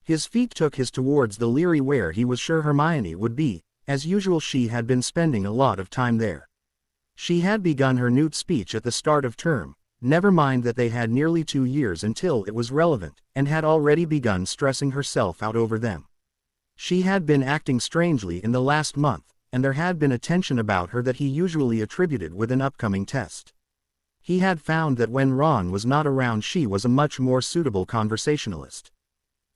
His feet took his towards the Leary where he was sure Hermione would be, As usual, she had been spending a lot of time there. She had begun her newt speech at the start of term, never mind that they had nearly 2 years until it was relevant, and had already begun stressing herself out over them. She had been acting strangely in the last month, and there had been a tension about her that he usually attributed with an upcoming test. He had found that when Ron was not around, she was a much more suitable conversationalist.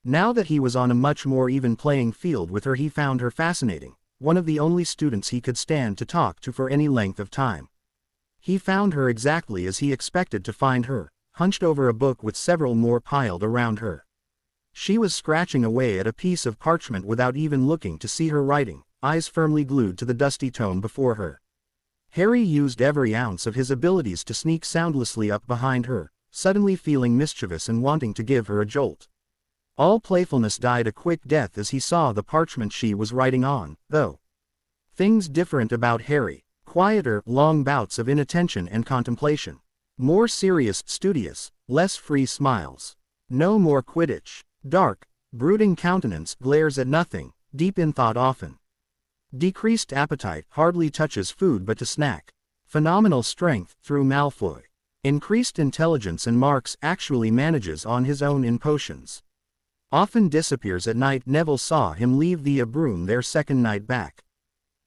Now that he was on a much more even playing field with her, he found her fascinating, one of the only students he could stand to talk to for any length of time. He found her exactly as he expected to find her, hunched over a book with several more piled around her. She was scratching away at a piece of parchment without even looking to see her writing, eyes firmly glued to the dusty tome before her. Harry used every ounce of his abilities to sneak soundlessly up behind her, suddenly feeling mischievous and wanting to give her a jolt. All playfulness died a quick death as he saw the parchment she was writing on, though. Things different about Harry. Quieter, long bouts of inattention and contemplation. More serious, studious, less free smiles. No more Quidditch. Dark, brooding countenance glares at nothing, deep in thought often. Decreased appetite, hardly touches food but to snack. Phenomenal strength, through Malfoy. Increased intelligence and marks actually manages on his own in potions. Often disappears at night. Neville saw him leave via broom their second night back.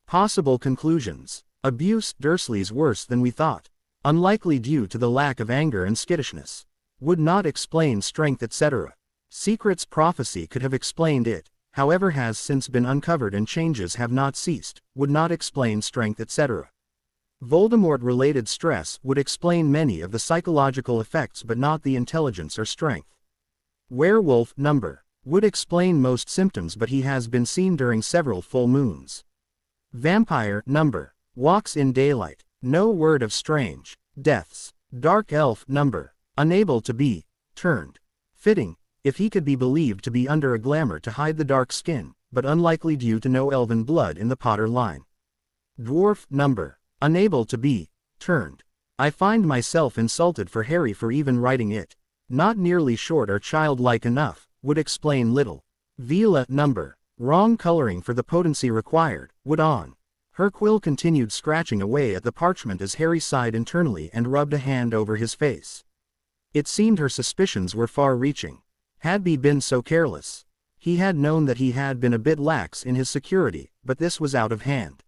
Possible conclusions. Abuse. Dursley's worse than we thought. Unlikely due to the lack of anger and skittishness. Would not explain strength, etc. Secrets. Prophecy could have explained it, however has since been uncovered and changes have not ceased. Would not explain strength, etc. Voldemort-related stress would explain many of the psychological effects but not the intelligence or strength. Werewolf number. Would explain most symptoms but he has been seen during several full moons. Vampire number. Walks in daylight. No word of strange deaths. Dark elf number. Unable to be turned. Fitting, if he could be believed to be under a glamour to hide the dark skin, but unlikely due to no elven blood in the Potter line. Dwarf number. Unable to be turned. I find myself insulted for Harry for even writing it. Not nearly short or childlike enough. Would explain little. Vila number. Wrong coloring for the potency required. Would on. Her quill continued scratching away at the parchment as Harry sighed internally and rubbed a hand over his face. It seemed her suspicions were far-reaching. Had he been so careless? He had known that he had been a bit lax in his security, but this was out of hand.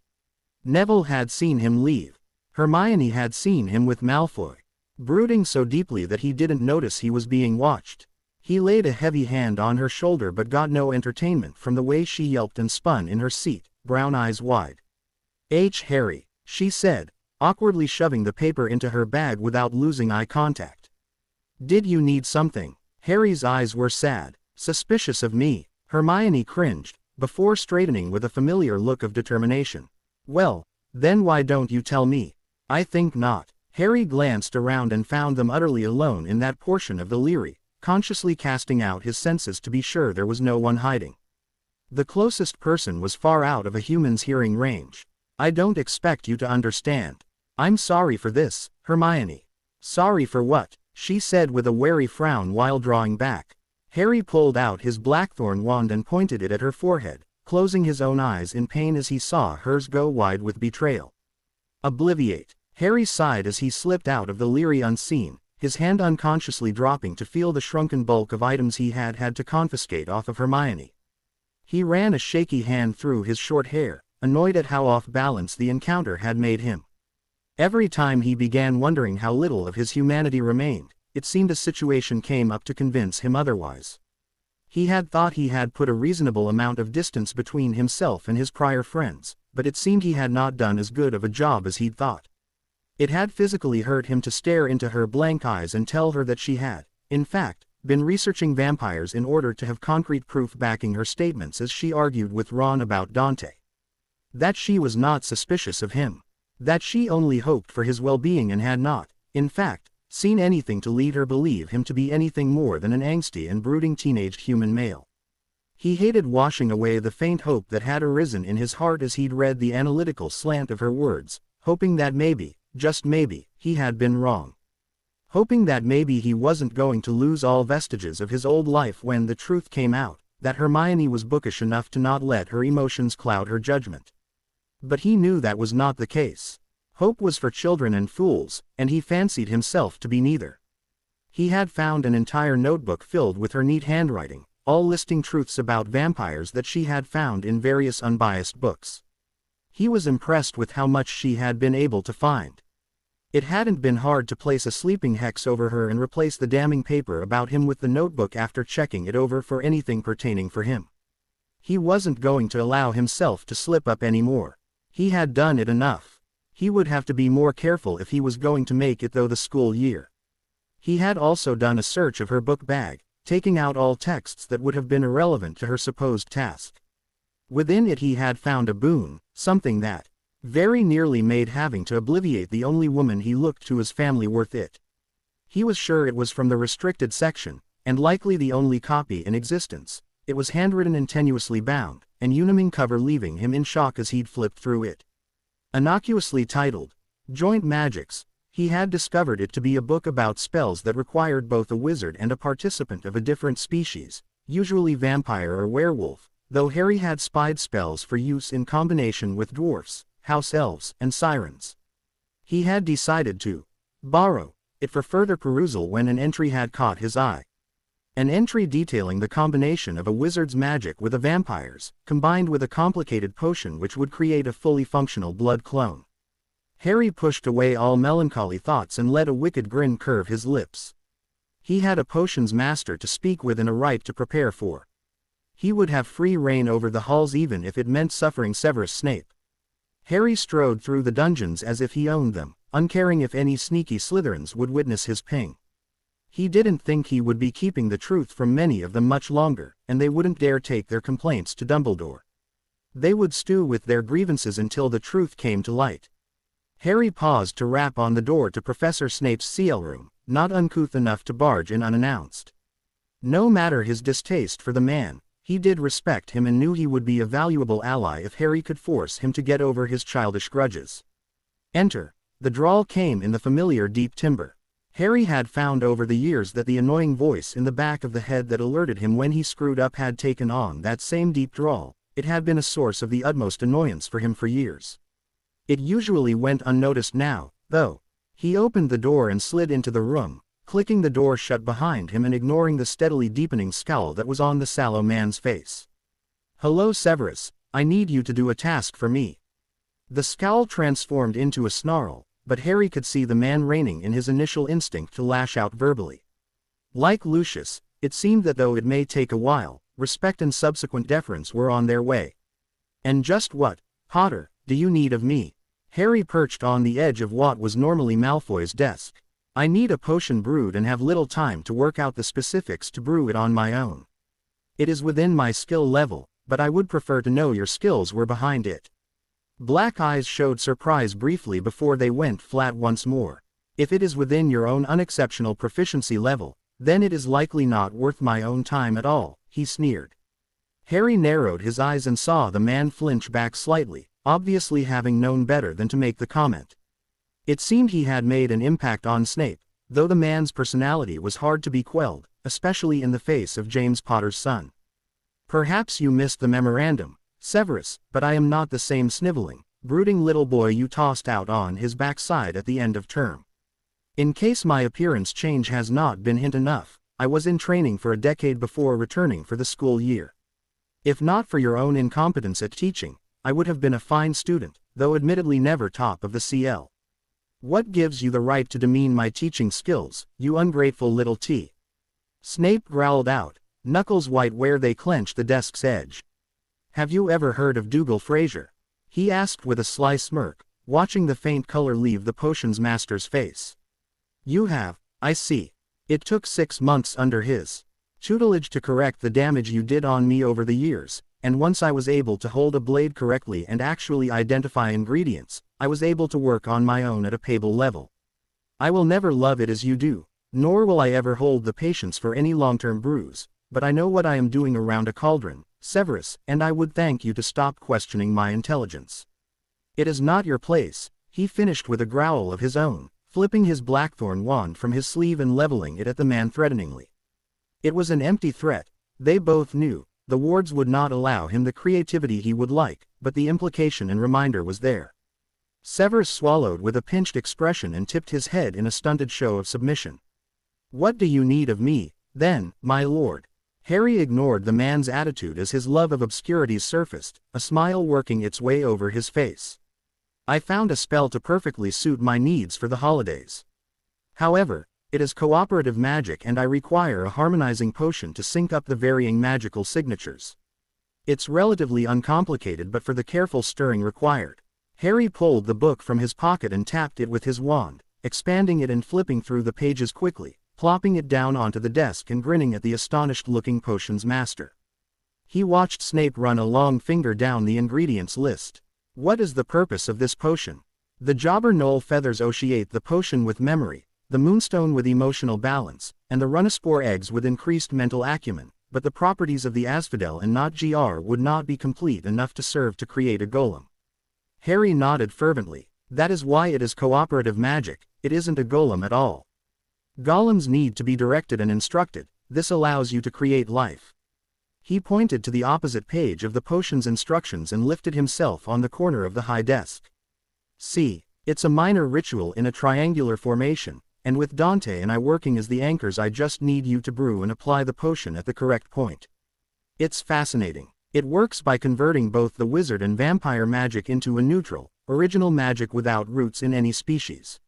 Neville had seen him leave. Hermione had seen him with Malfoy. Brooding so deeply that he didn't notice he was being watched. He laid a heavy hand on her shoulder but got no entertainment from the way she yelped and spun in her seat, brown eyes wide. Harry, she said, awkwardly shoving the paper into her bag without losing eye contact. Did you need something? Harry's eyes were sad. Suspicious of me? Hermione cringed, before straightening with a familiar look of determination. Well, then why don't you tell me? I think not. Harry glanced around and found them utterly alone in that portion of the Leary, consciously casting out his senses to be sure there was no one hiding. The closest person was far out of a human's hearing range. I don't expect you to understand. I'm sorry for this, Hermione. Sorry for what? She said with a wary frown while drawing back. Harry pulled out his blackthorn wand and pointed it at her forehead, closing his own eyes in pain as he saw hers go wide with betrayal. Obliviate. Harry sighed as he slipped out of the Leary unseen, his hand unconsciously dropping to feel the shrunken bulk of items he had had to confiscate off of Hermione. He ran a shaky hand through his short hair, annoyed at how off balance the encounter had made him. Every time he began wondering how little of his humanity remained, it seemed a situation came up to convince him otherwise. He had thought he had put a reasonable amount of distance between himself and his prior friends, but it seemed he had not done as good of a job as he'd thought. It had physically hurt him to stare into her blank eyes and tell her that she had, in fact, been researching vampires in order to have concrete proof backing her statements as she argued with Ron about Dante. That she was not suspicious of him. That she only hoped for his well-being and had not, in fact, seen anything to lead her believe him to be anything more than an angsty and brooding teenaged human male. He hated washing away the faint hope that had arisen in his heart as he'd read the analytical slant of her words, hoping that maybe, just maybe, he had been wrong. Hoping that maybe he wasn't going to lose all vestiges of his old life when the truth came out, that Hermione was bookish enough to not let her emotions cloud her judgment. But he knew that was not the case. Hope was for children and fools, and he fancied himself to be neither. He had found an entire notebook filled with her neat handwriting, all listing truths about vampires that she had found in various unbiased books. He was impressed with how much she had been able to find. It hadn't been hard to place a sleeping hex over her and replace the damning paper about him with the notebook after checking it over for anything pertaining for him. He wasn't going to allow himself to slip up anymore. He had done it enough. He would have to be more careful if he was going to make it through the school year. He had also done a search of her book bag, taking out all texts that would have been irrelevant to her supposed task. Within it he had found a boon, something that very nearly made having to obviate the only woman he looked to as family worth it. He was sure it was from the restricted section, and likely the only copy in existence. It was handwritten and tenuously bound, an uniming cover leaving him in shock as he'd flipped through it. Innocuously titled, Joint Magics, he had discovered it to be a book about spells that required both a wizard and a participant of a different species, usually vampire or werewolf, though Harry had spied spells for use in combination with dwarfs, house elves, and sirens. He had decided to borrow it for further perusal when an entry had caught his eye. An entry detailing the combination of a wizard's magic with a vampire's, combined with a complicated potion which would create a fully functional blood clone. Harry pushed away all melancholy thoughts and let a wicked grin curve his lips. He had a potions master to speak with and a rite to prepare for. He would have free reign over the halls even if it meant suffering Severus Snape. Harry strode through the dungeons as if he owned them, uncaring if any sneaky Slytherins would witness his ping. He didn't think he would be keeping the truth from many of them much longer, and they wouldn't dare take their complaints to Dumbledore. They would stew with their grievances until the truth came to light. Harry paused to rap on the door to Professor Snape's CL room, not uncouth enough to barge in unannounced. No matter his distaste for the man, he did respect him and knew he would be a valuable ally if Harry could force him to get over his childish grudges. Enter. The drawl came in the familiar deep timbre. Harry had found over the years that the annoying voice in the back of the head that alerted him when he screwed up had taken on that same deep drawl. It had been a source of the utmost annoyance for him for years. It usually went unnoticed now, though. He opened the door and slid into the room, clicking the door shut behind him and ignoring the steadily deepening scowl that was on the sallow man's face. "Hello Severus, I need you to do a task for me." The scowl transformed into a snarl, but Harry could see the man reining in his initial instinct to lash out verbally. Like Lucius, it seemed that though it may take a while, respect and subsequent deference were on their way. "And just what, Potter, do you need of me?" Harry perched on the edge of what was normally Malfoy's desk. "I need a potion brewed and have little time to work out the specifics to brew it on my own. It is within my skill level, but I would prefer to know your skills were behind it." Black eyes showed surprise briefly before they went flat once more. "If it is within your own unexceptional proficiency level, then it is likely not worth my own time at all," he sneered. Harry narrowed his eyes and saw the man flinch back slightly, obviously having known better than to make the comment. It seemed he had made an impact on Snape, though the man's personality was hard to be quelled, especially in the face of James Potter's son. "Perhaps you missed the memorandum, Severus, but I am not the same sniveling, brooding little boy you tossed out on his backside at the end of term. In case my appearance change has not been hint enough, I was in training for a decade before returning for the school year. If not for your own incompetence at teaching, I would have been a fine student, though admittedly never top of the CL. What gives you the right to demean my teaching skills, you ungrateful little T?" Snape growled out, knuckles white where they clenched the desk's edge. "Have you ever heard of Dougal Fraser?" he asked with a sly smirk, watching the faint color leave the potions master's face. "You have, I see. It took 6 months under his tutelage to correct the damage you did on me over the years, and once I was able to hold a blade correctly and actually identify ingredients, I was able to work on my own at a payable level. I will never love it as you do, nor will I ever hold the patience for any long-term brews, but I know what I am doing around a cauldron, Severus, and I would thank you to stop questioning my intelligence. It is not your place," he finished with a growl of his own, flipping his blackthorn wand from his sleeve and leveling it at the man threateningly. It was an empty threat, they both knew, the wards would not allow him the creativity he would like, but the implication and reminder was there. Severus swallowed with a pinched expression and tipped his head in a stunted show of submission. "What do you need of me, then, my lord?" Harry ignored the man's attitude as his love of obscurity surfaced, a smile working its way over his face. "I found a spell to perfectly suit my needs for the holidays. However, it is cooperative magic and I require a harmonizing potion to sync up the varying magical signatures. It's relatively uncomplicated but for the careful stirring required." Harry pulled the book from his pocket and tapped it with his wand, expanding it and flipping through the pages quickly, plopping it down onto the desk and grinning at the astonished-looking potions master. He watched Snape run a long finger down the ingredients list. "What is the purpose of this potion?" "The jobber knoll feathers oceate the potion with memory, the moonstone with emotional balance, and the runespore eggs with increased mental acumen, but the properties of the asphodel and not gr would not be complete enough to serve to create a golem." Harry nodded fervently. "That is why it is cooperative magic, it isn't a golem at all. Golems need to be directed and instructed, this allows you to create life." He pointed to the opposite page of the potion's instructions and lifted himself on the corner of the high desk. "See, it's a minor ritual in a triangular formation, and with Dante and I working as the anchors I just need you to brew and apply the potion at the correct point. It's fascinating. It works by converting both the wizard and vampire magic into a neutral, original magic without roots in any species.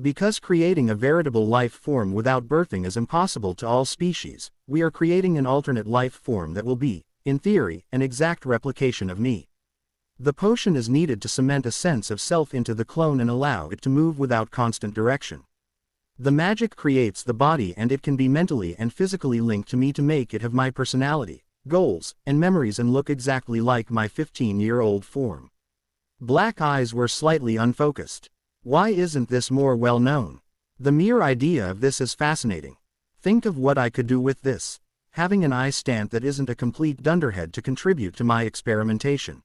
Because creating a veritable life form without birthing is impossible to all species, we are creating an alternate life form that will be, in theory, an exact replication of me. The potion is needed to cement a sense of self into the clone and allow it to move without constant direction. The magic creates the body and it can be mentally and physically linked to me to make it have my personality, goals, and memories and look exactly like my 15-year-old form." Black eyes were slightly unfocused. "Why isn't this more well known? The mere idea of this is fascinating. Think of what I could do with this. Having an eye stamp that isn't a complete dunderhead to contribute to my experimentation."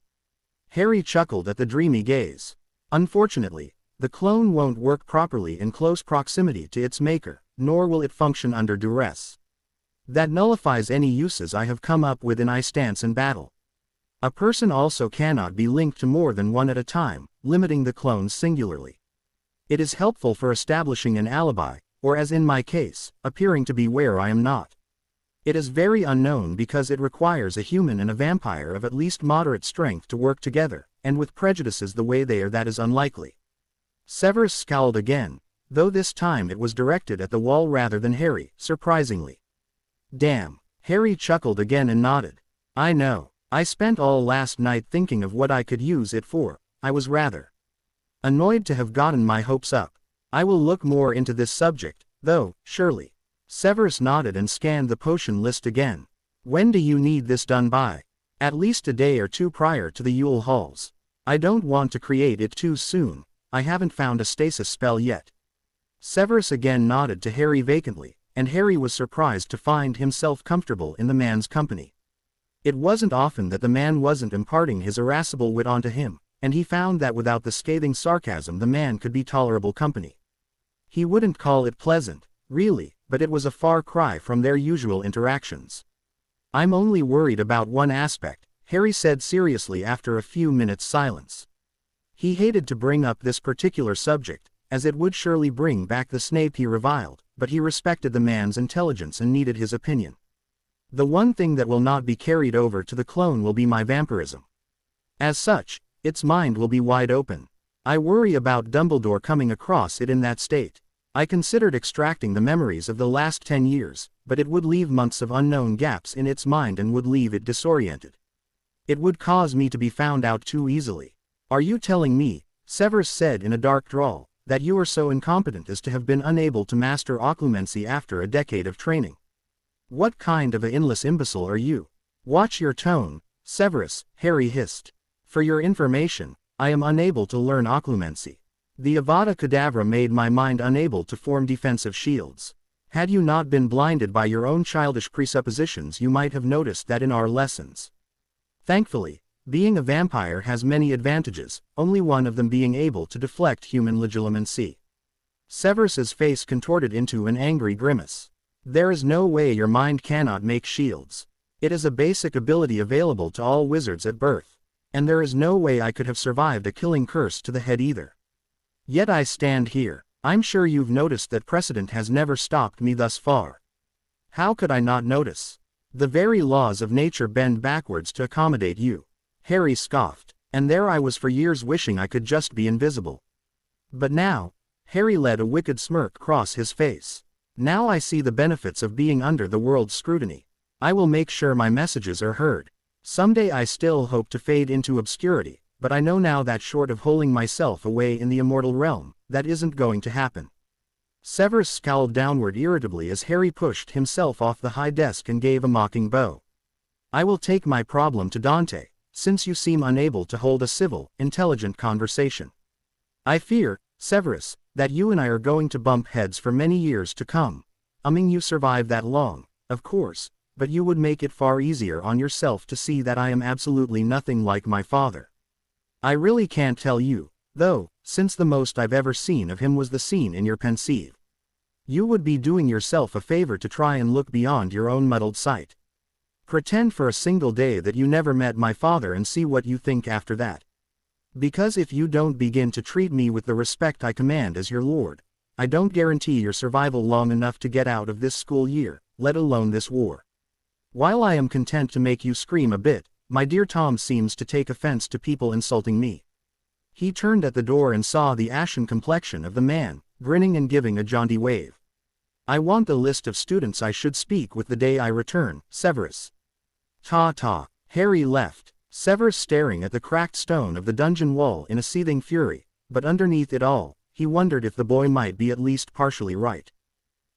Harry chuckled at the dreamy gaze. "Unfortunately, the clone won't work properly in close proximity to its maker, nor will it function under duress. That nullifies any uses I have come up with in eye stance and battle. A person also cannot be linked to more than one at a time, limiting the clones singularly. It is helpful for establishing an alibi, or as in my case, appearing to be where I am not. It is very unknown because it requires a human and a vampire of at least moderate strength to work together, and with prejudices the way they are that is unlikely." Severus scowled again, though this time it was directed at the wall rather than Harry, surprisingly. "Damn." Harry chuckled again and nodded. "I know. I spent all last night thinking of what I could use it for. I was rather annoyed to have gotten my hopes up. I will look more into this subject, though, surely." Severus nodded and scanned the potion list again. "When do you need this done by?" "At least a day or two prior to the Yule Halls. I don't want to create it too soon. I haven't found a stasis spell yet." Severus again nodded to Harry vacantly, and Harry was surprised to find himself comfortable in the man's company. It wasn't often that the man wasn't imparting his irascible wit onto him, and he found that without the scathing sarcasm the man could be tolerable company. He wouldn't call it pleasant, really, but it was a far cry from their usual interactions. "I'm only worried about one aspect," Harry said seriously after a few minutes' silence. He hated to bring up this particular subject, as it would surely bring back the Snape he reviled, but he respected the man's intelligence and needed his opinion. "The one thing that will not be carried over to the clone will be my vampirism. As such, its mind will be wide open. I worry about Dumbledore coming across it in that state. I considered extracting the memories of the last 10 years, but it would leave months of unknown gaps in its mind and would leave it disoriented. It would cause me to be found out too easily." "Are you telling me," Severus said in a dark drawl, "that you are so incompetent as to have been unable to master occlumency after a decade of training? What kind of a endless imbecile are you?" "Watch your tone, Severus," Harry hissed. "For your information, I am unable to learn occlumency. The Avada Kedavra made my mind unable to form defensive shields. Had you not been blinded by your own childish presuppositions you might have noticed that in our lessons. Thankfully, being a vampire has many advantages, only one of them being able to deflect human legilimency." Severus's face contorted into an angry grimace. "There is no way your mind cannot make shields. It is a basic ability available to all wizards at birth. And there is no way I could have survived a killing curse to the head either. Yet I stand here. I'm sure you've noticed that precedent has never stopped me thus far. How could I not notice? The very laws of nature bend backwards to accommodate you. Harry scoffed. And there I was for years wishing I could just be invisible. But now, Harry let a wicked smirk cross his face. Now I see the benefits of being under the world's scrutiny. I will make sure my messages are heard. Someday I still hope to fade into obscurity, but I know now that short of holding myself away in the immortal realm, that isn't going to happen. Severus scowled downward irritably as Harry pushed himself off the high desk and gave a mocking bow. I will take my problem to Dante, since you seem unable to hold a civil, intelligent conversation. I fear, Severus, that you and I are going to bump heads for many years to come. You survive that long, of course, but you would make it far easier on yourself to see that I am absolutely nothing like my father. I really can't tell you, though, since the most I've ever seen of him was the scene in your pensieve. You would be doing yourself a favor to try and look beyond your own muddled sight. Pretend for a single day that you never met my father and see what you think after that. Because if you don't begin to treat me with the respect I command as your lord, I don't guarantee your survival long enough to get out of this school year, let alone this war. While I am content to make you scream a bit, my dear Tom seems to take offense to people insulting me. He turned at the door and saw the ashen complexion of the man, grinning and giving a jaunty wave. I want the list of students I should speak with the day I return, Severus. Ta. Harry left, Severus staring at the cracked stone of the dungeon wall in a seething fury, but underneath it all, he wondered if the boy might be at least partially right.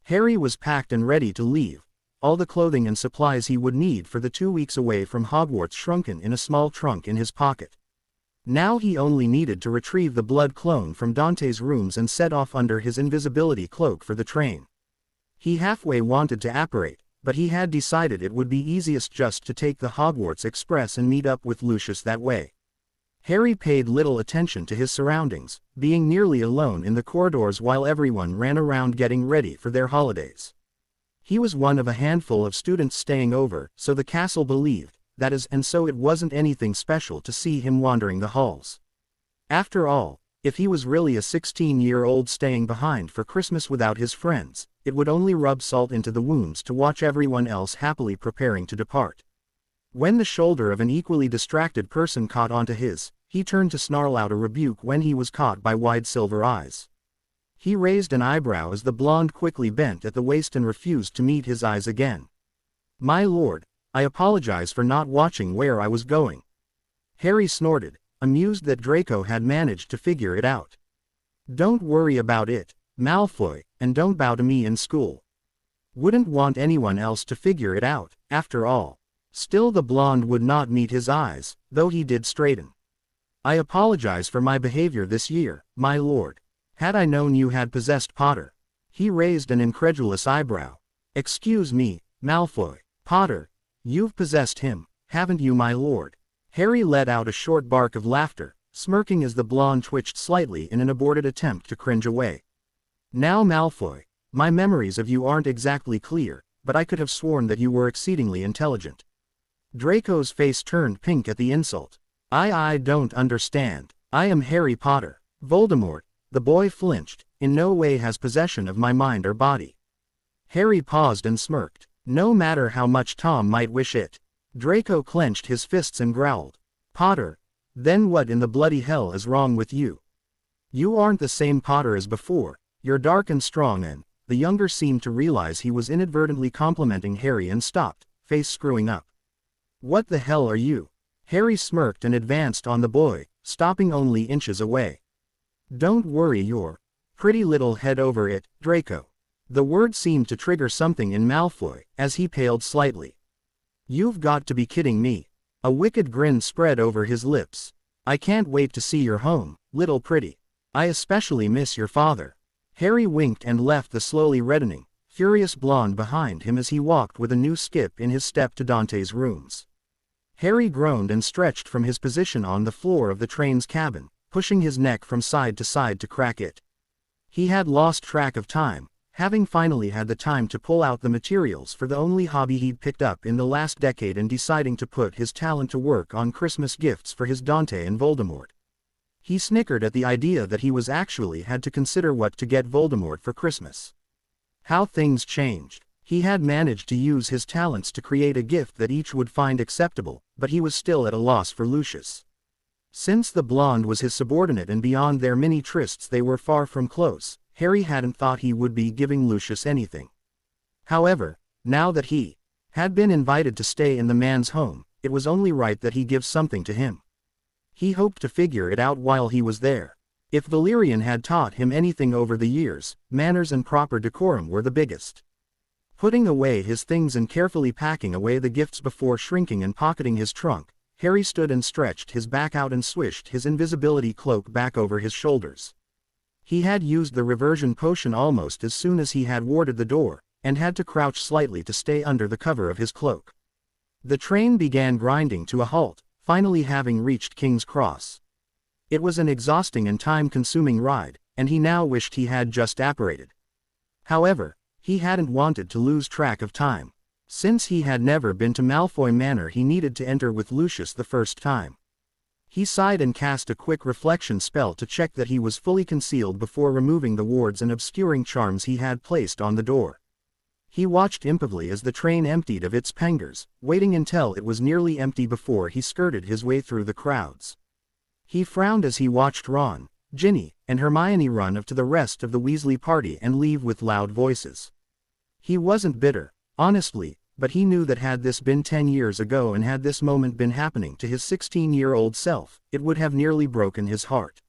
Harry was packed and ready to leave, all the clothing and supplies he would need for the 2 weeks away from Hogwarts shrunken in a small trunk in his pocket. Now he only needed to retrieve the blood clone from Dante's rooms and set off under his invisibility cloak for the train. He halfway wanted to apparate, but he had decided it would be easiest just to take the Hogwarts Express and meet up with Lucius that way. Harry paid little attention to his surroundings, being nearly alone in the corridors while everyone ran around getting ready for their holidays. He was one of a handful of students staying over, so the castle believed, that is, and so it wasn't anything special to see him wandering the halls. After all, if he was really a 16-year-old staying behind for Christmas without his friends, it would only rub salt into the wounds to watch everyone else happily preparing to depart. When the shoulder of an equally distracted person caught onto his, he turned to snarl out a rebuke when he was caught by wide silver eyes. He raised an eyebrow as the blonde quickly bent at the waist and refused to meet his eyes again. My lord, I apologize for not watching where I was going. Harry snorted, amused that Draco had managed to figure it out. Don't worry about it, Malfoy, and don't bow to me in school. Wouldn't want anyone else to figure it out, after all. Still the blonde would not meet his eyes, though he did straighten. I apologize for my behavior this year, my lord. Had I known you had possessed Potter. He raised an incredulous eyebrow. Excuse me, Malfoy. Potter. You've possessed him, haven't you, my lord? Harry let out a short bark of laughter, smirking as the blonde twitched slightly in an aborted attempt to cringe away. Now Malfoy, my memories of you aren't exactly clear, but I could have sworn that you were exceedingly intelligent. Draco's face turned pink at the insult. I don't understand. I am Harry Potter. Voldemort. The boy flinched, in no way has possession of my mind or body. Harry paused and smirked. No matter how much Tom might wish it. Draco clenched his fists and growled. Potter. Then what in the bloody hell is wrong with you? You aren't the same Potter as before, you're dark and strong and, the younger seemed to realize he was inadvertently complimenting Harry and stopped, face screwing up. What the hell are you? Harry smirked and advanced on the boy, stopping only inches away. Don't worry your pretty little head over it, Draco. The word seemed to trigger something in Malfoy, as he paled slightly. You've got to be kidding me. A wicked grin spread over his lips. I can't wait to see your home, little pretty. I especially miss your father. Harry winked and left the slowly reddening, furious blonde behind him as he walked with a new skip in his step to Dante's rooms. Harry groaned and stretched from his position on the floor of the train's cabin, pushing his neck from side to crack it. He had lost track of time, having finally had the time to pull out the materials for the only hobby he'd picked up in the last decade and deciding to put his talent to work on Christmas gifts for his Dante and Voldemort. He snickered at the idea that he was actually had to consider what to get Voldemort for Christmas. How things changed. He had managed to use his talents to create a gift that each would find acceptable, but he was still at a loss for Lucius. Since the blonde was his subordinate and beyond their many trysts they were far from close, Harry hadn't thought he would be giving Lucius anything. However, now that he had been invited to stay in the man's home, it was only right that he give something to him. He hoped to figure it out while he was there. If Valerian had taught him anything over the years, manners and proper decorum were the biggest. Putting away his things and carefully packing away the gifts before shrinking and pocketing his trunk, Harry stood and stretched his back out and swished his invisibility cloak back over his shoulders. He had used the reversion potion almost as soon as he had warded the door, and had to crouch slightly to stay under the cover of his cloak. The train began grinding to a halt, finally having reached King's Cross. It was an exhausting and time-consuming ride, and he now wished he had just apparated. However, he hadn't wanted to lose track of time. Since he had never been to Malfoy Manor, he needed to enter with Lucius the first time. He sighed and cast a quick reflection spell to check that he was fully concealed before removing the wards and obscuring charms he had placed on the door. He watched impotently as the train emptied of its pengers, waiting until it was nearly empty before he skirted his way through the crowds. He frowned as he watched Ron, Ginny, and Hermione run up to the rest of the Weasley party and leave with loud voices. He wasn't bitter, honestly, but he knew that had this been 10 years ago and had this moment been happening to his 16-year-old self, it would have nearly broken his heart.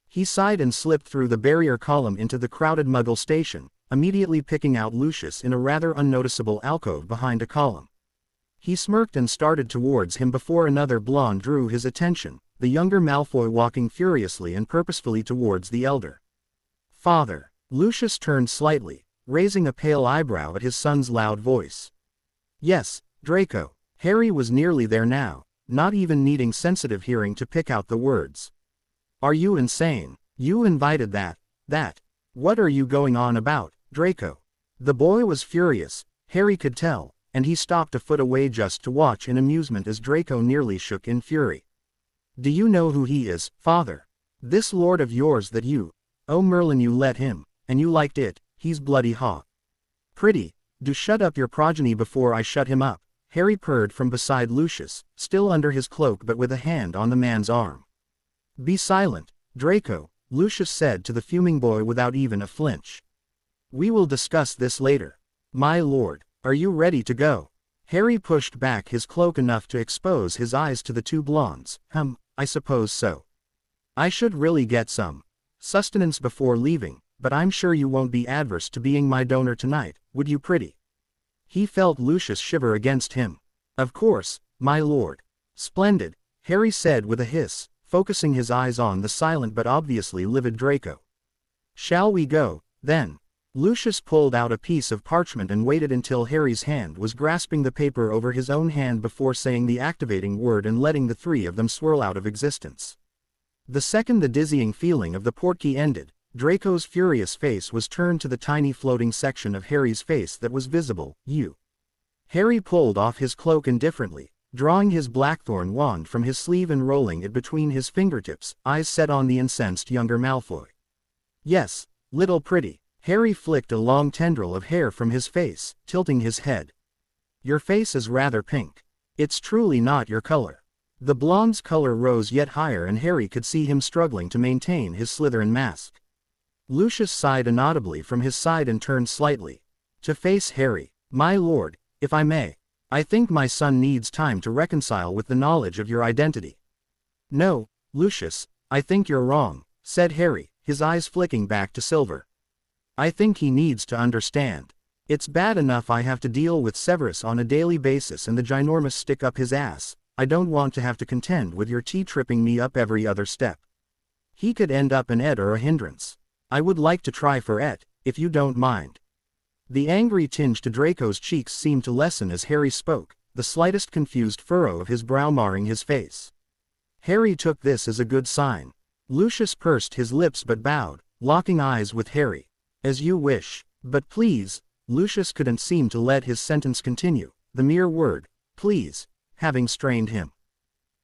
He sighed and slipped through the barrier column into the crowded Muggle station, immediately picking out Lucius in a rather unnoticeable alcove behind a column. He smirked and started towards him before another blonde drew his attention, the younger Malfoy walking furiously and purposefully towards the elder. "Father." Lucius turned slightly, raising a pale eyebrow at his son's loud voice. "Yes, Draco." Harry was nearly there now, not even needing sensitive hearing to pick out the words. "Are you insane? You invited that. What are you going on about, Draco?" The boy was furious, Harry could tell, and he stopped a foot away just to watch in amusement as Draco nearly shook in fury. "Do you know who he is, Father? This lord of yours that you... Oh Merlin, you let him, and you liked it, he's bloody hot. Pretty. Do shut up your progeny before I shut him up," Harry purred from beside Lucius, still under his cloak but with a hand on the man's arm. "Be silent, Draco," Lucius said to the fuming boy without even a flinch. "We will discuss this later. My lord, are you ready to go?" Harry pushed back his cloak enough to expose his eyes to the two blondes. I suppose so. I should really get some sustenance before leaving, but I'm sure you won't be adverse to being my donor tonight, would you, pretty?" He felt Lucius shiver against him. "Of course, my lord." "Splendid," Harry said with a hiss, focusing his eyes on the silent but obviously livid Draco. "Shall we go, then?" Lucius pulled out a piece of parchment and waited until Harry's hand was grasping the paper over his own hand before saying the activating word and letting the three of them swirl out of existence. The second the dizzying feeling of the portkey ended, Draco's furious face was turned to the tiny floating section of Harry's face that was visible. "You." Harry pulled off his cloak indifferently, drawing his blackthorn wand from his sleeve and rolling it between his fingertips, eyes set on the incensed younger Malfoy. "Yes, little pretty." Harry flicked a long tendril of hair from his face, tilting his head. "Your face is rather pink. It's truly not your color." The blonde's color rose yet higher and Harry could see him struggling to maintain his Slytherin mask. Lucius sighed inaudibly from his side and turned slightly to face Harry. "My lord, if I may, I think my son needs time to reconcile with the knowledge of your identity." "No, Lucius, I think you're wrong," said Harry, his eyes flicking back to silver. "I think he needs to understand. It's bad enough I have to deal with Severus on a daily basis and the ginormous stick up his ass. I don't want to have to contend with your tea tripping me up every other step. He could end up an Ed or a hindrance. I would like to try for Ed, if you don't mind." The angry tinge to Draco's cheeks seemed to lessen as Harry spoke, the slightest confused furrow of his brow marring his face. Harry took this as a good sign. Lucius pursed his lips but bowed, locking eyes with Harry. "As you wish." But please, Lucius couldn't seem to let his sentence continue, the mere word, please, having strained him.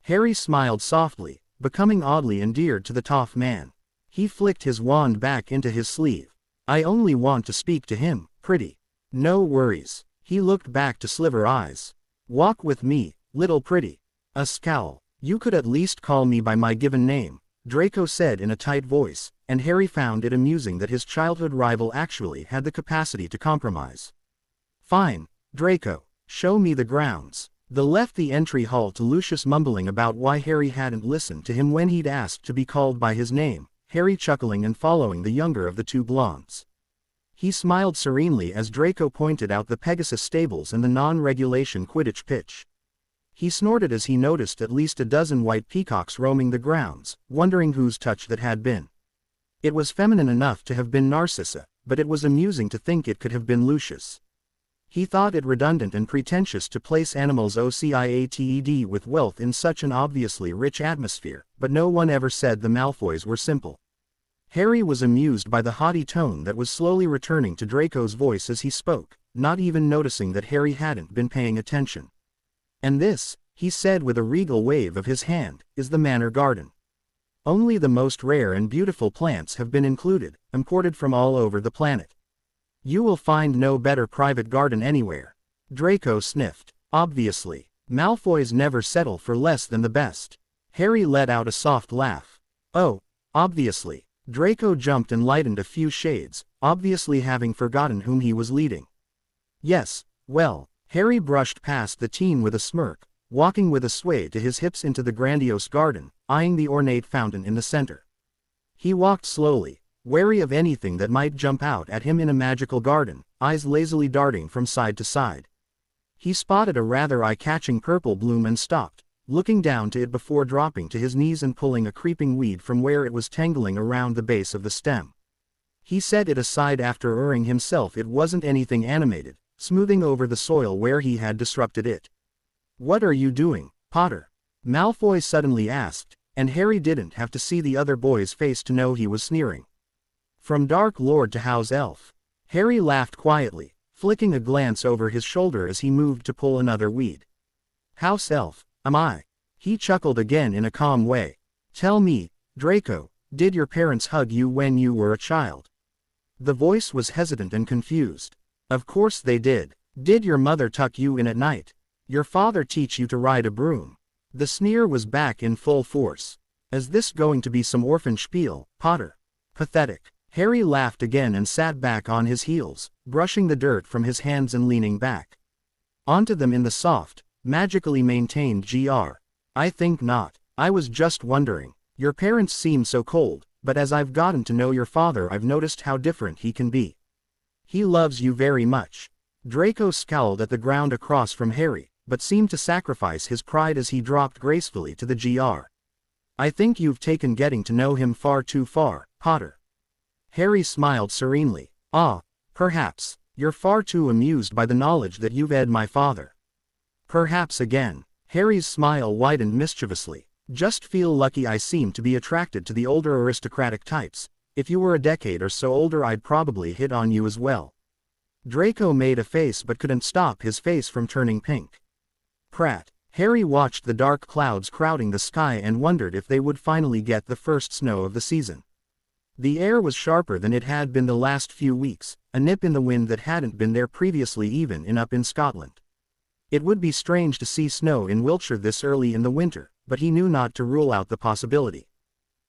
Harry smiled softly, becoming oddly endeared to the tough man. He flicked his wand back into his sleeve. I only want to speak to him, pretty. No worries. He looked back to Sliver Eyes. Walk with me, little pretty. A scowl. You could at least call me by my given name, Draco said in a tight voice, and Harry found it amusing that his childhood rival actually had the capacity to compromise. Fine, Draco, show me the grounds. They left the entry hall to Lucius mumbling about why Harry hadn't listened to him when he'd asked to be called by his name, Harry chuckling and following the younger of the two blondes. He smiled serenely as Draco pointed out the Pegasus stables and the non-regulation Quidditch pitch. He snorted as he noticed at least a dozen white peacocks roaming the grounds, wondering whose touch that had been. It was feminine enough to have been Narcissa, but it was amusing to think it could have been Lucius. He thought it redundant and pretentious to place animals OCIATED with wealth in such an obviously rich atmosphere, but no one ever said the Malfoys were simple. Harry was amused by the haughty tone that was slowly returning to Draco's voice as he spoke, not even noticing that Harry hadn't been paying attention. And this, he said with a regal wave of his hand, is the Manor Garden. Only the most rare and beautiful plants have been included, imported from all over the planet. You will find no better private garden anywhere. Draco sniffed. Obviously, Malfoys never settle for less than the best. Harry let out a soft laugh. Oh, obviously. Draco jumped and lightened a few shades, obviously having forgotten whom he was leading. Yes, well, Harry brushed past the teen with a smirk, walking with a sway to his hips into the grandiose garden, eyeing the ornate fountain in the center. He walked slowly, wary of anything that might jump out at him in a magical garden, eyes lazily darting from side to side. He spotted a rather eye-catching purple bloom and stopped, looking down to it before dropping to his knees and pulling a creeping weed from where it was tangling around the base of the stem. He set it aside after assuring himself it wasn't anything animated, smoothing over the soil where he had disrupted it. What are you doing, Potter? Malfoy suddenly asked, and Harry didn't have to see the other boy's face to know he was sneering. From Dark Lord to House Elf. Harry laughed quietly, flicking a glance over his shoulder as he moved to pull another weed. House Elf, am I? He chuckled again in a calm way. Tell me, Draco, did your parents hug you when you were a child? The voice was hesitant and confused. Of course they did. Did your mother tuck you in at night? Your father teach you to ride a broom? The sneer was back in full force. Is this going to be some orphan spiel, Potter? Pathetic. Harry laughed again and sat back on his heels, brushing the dirt from his hands and leaning back. Onto them in the soft, magically maintained GR. I think not. I was just wondering. Your parents seem so cold, but as I've gotten to know your father I've noticed how different he can be. He loves you very much. Draco scowled at the ground across from Harry, but seemed to sacrifice his pride as he dropped gracefully to the GR. I think you've taken getting to know him far too far, Potter. Harry smiled serenely. Ah, perhaps. You're far too amused by the knowledge that you've ed my father. Perhaps again. Harry's smile widened mischievously. Just feel lucky I seem to be attracted to the older aristocratic types. If you were a decade or so older I'd probably hit on you as well. Draco made a face but couldn't stop his face from turning pink. Prat. Harry watched the dark clouds crowding the sky and wondered if they would finally get the first snow of the season. The air was sharper than it had been the last few weeks, a nip in the wind that hadn't been there previously even up in Scotland. It would be strange to see snow in Wiltshire this early in the winter, but he knew not to rule out the possibility.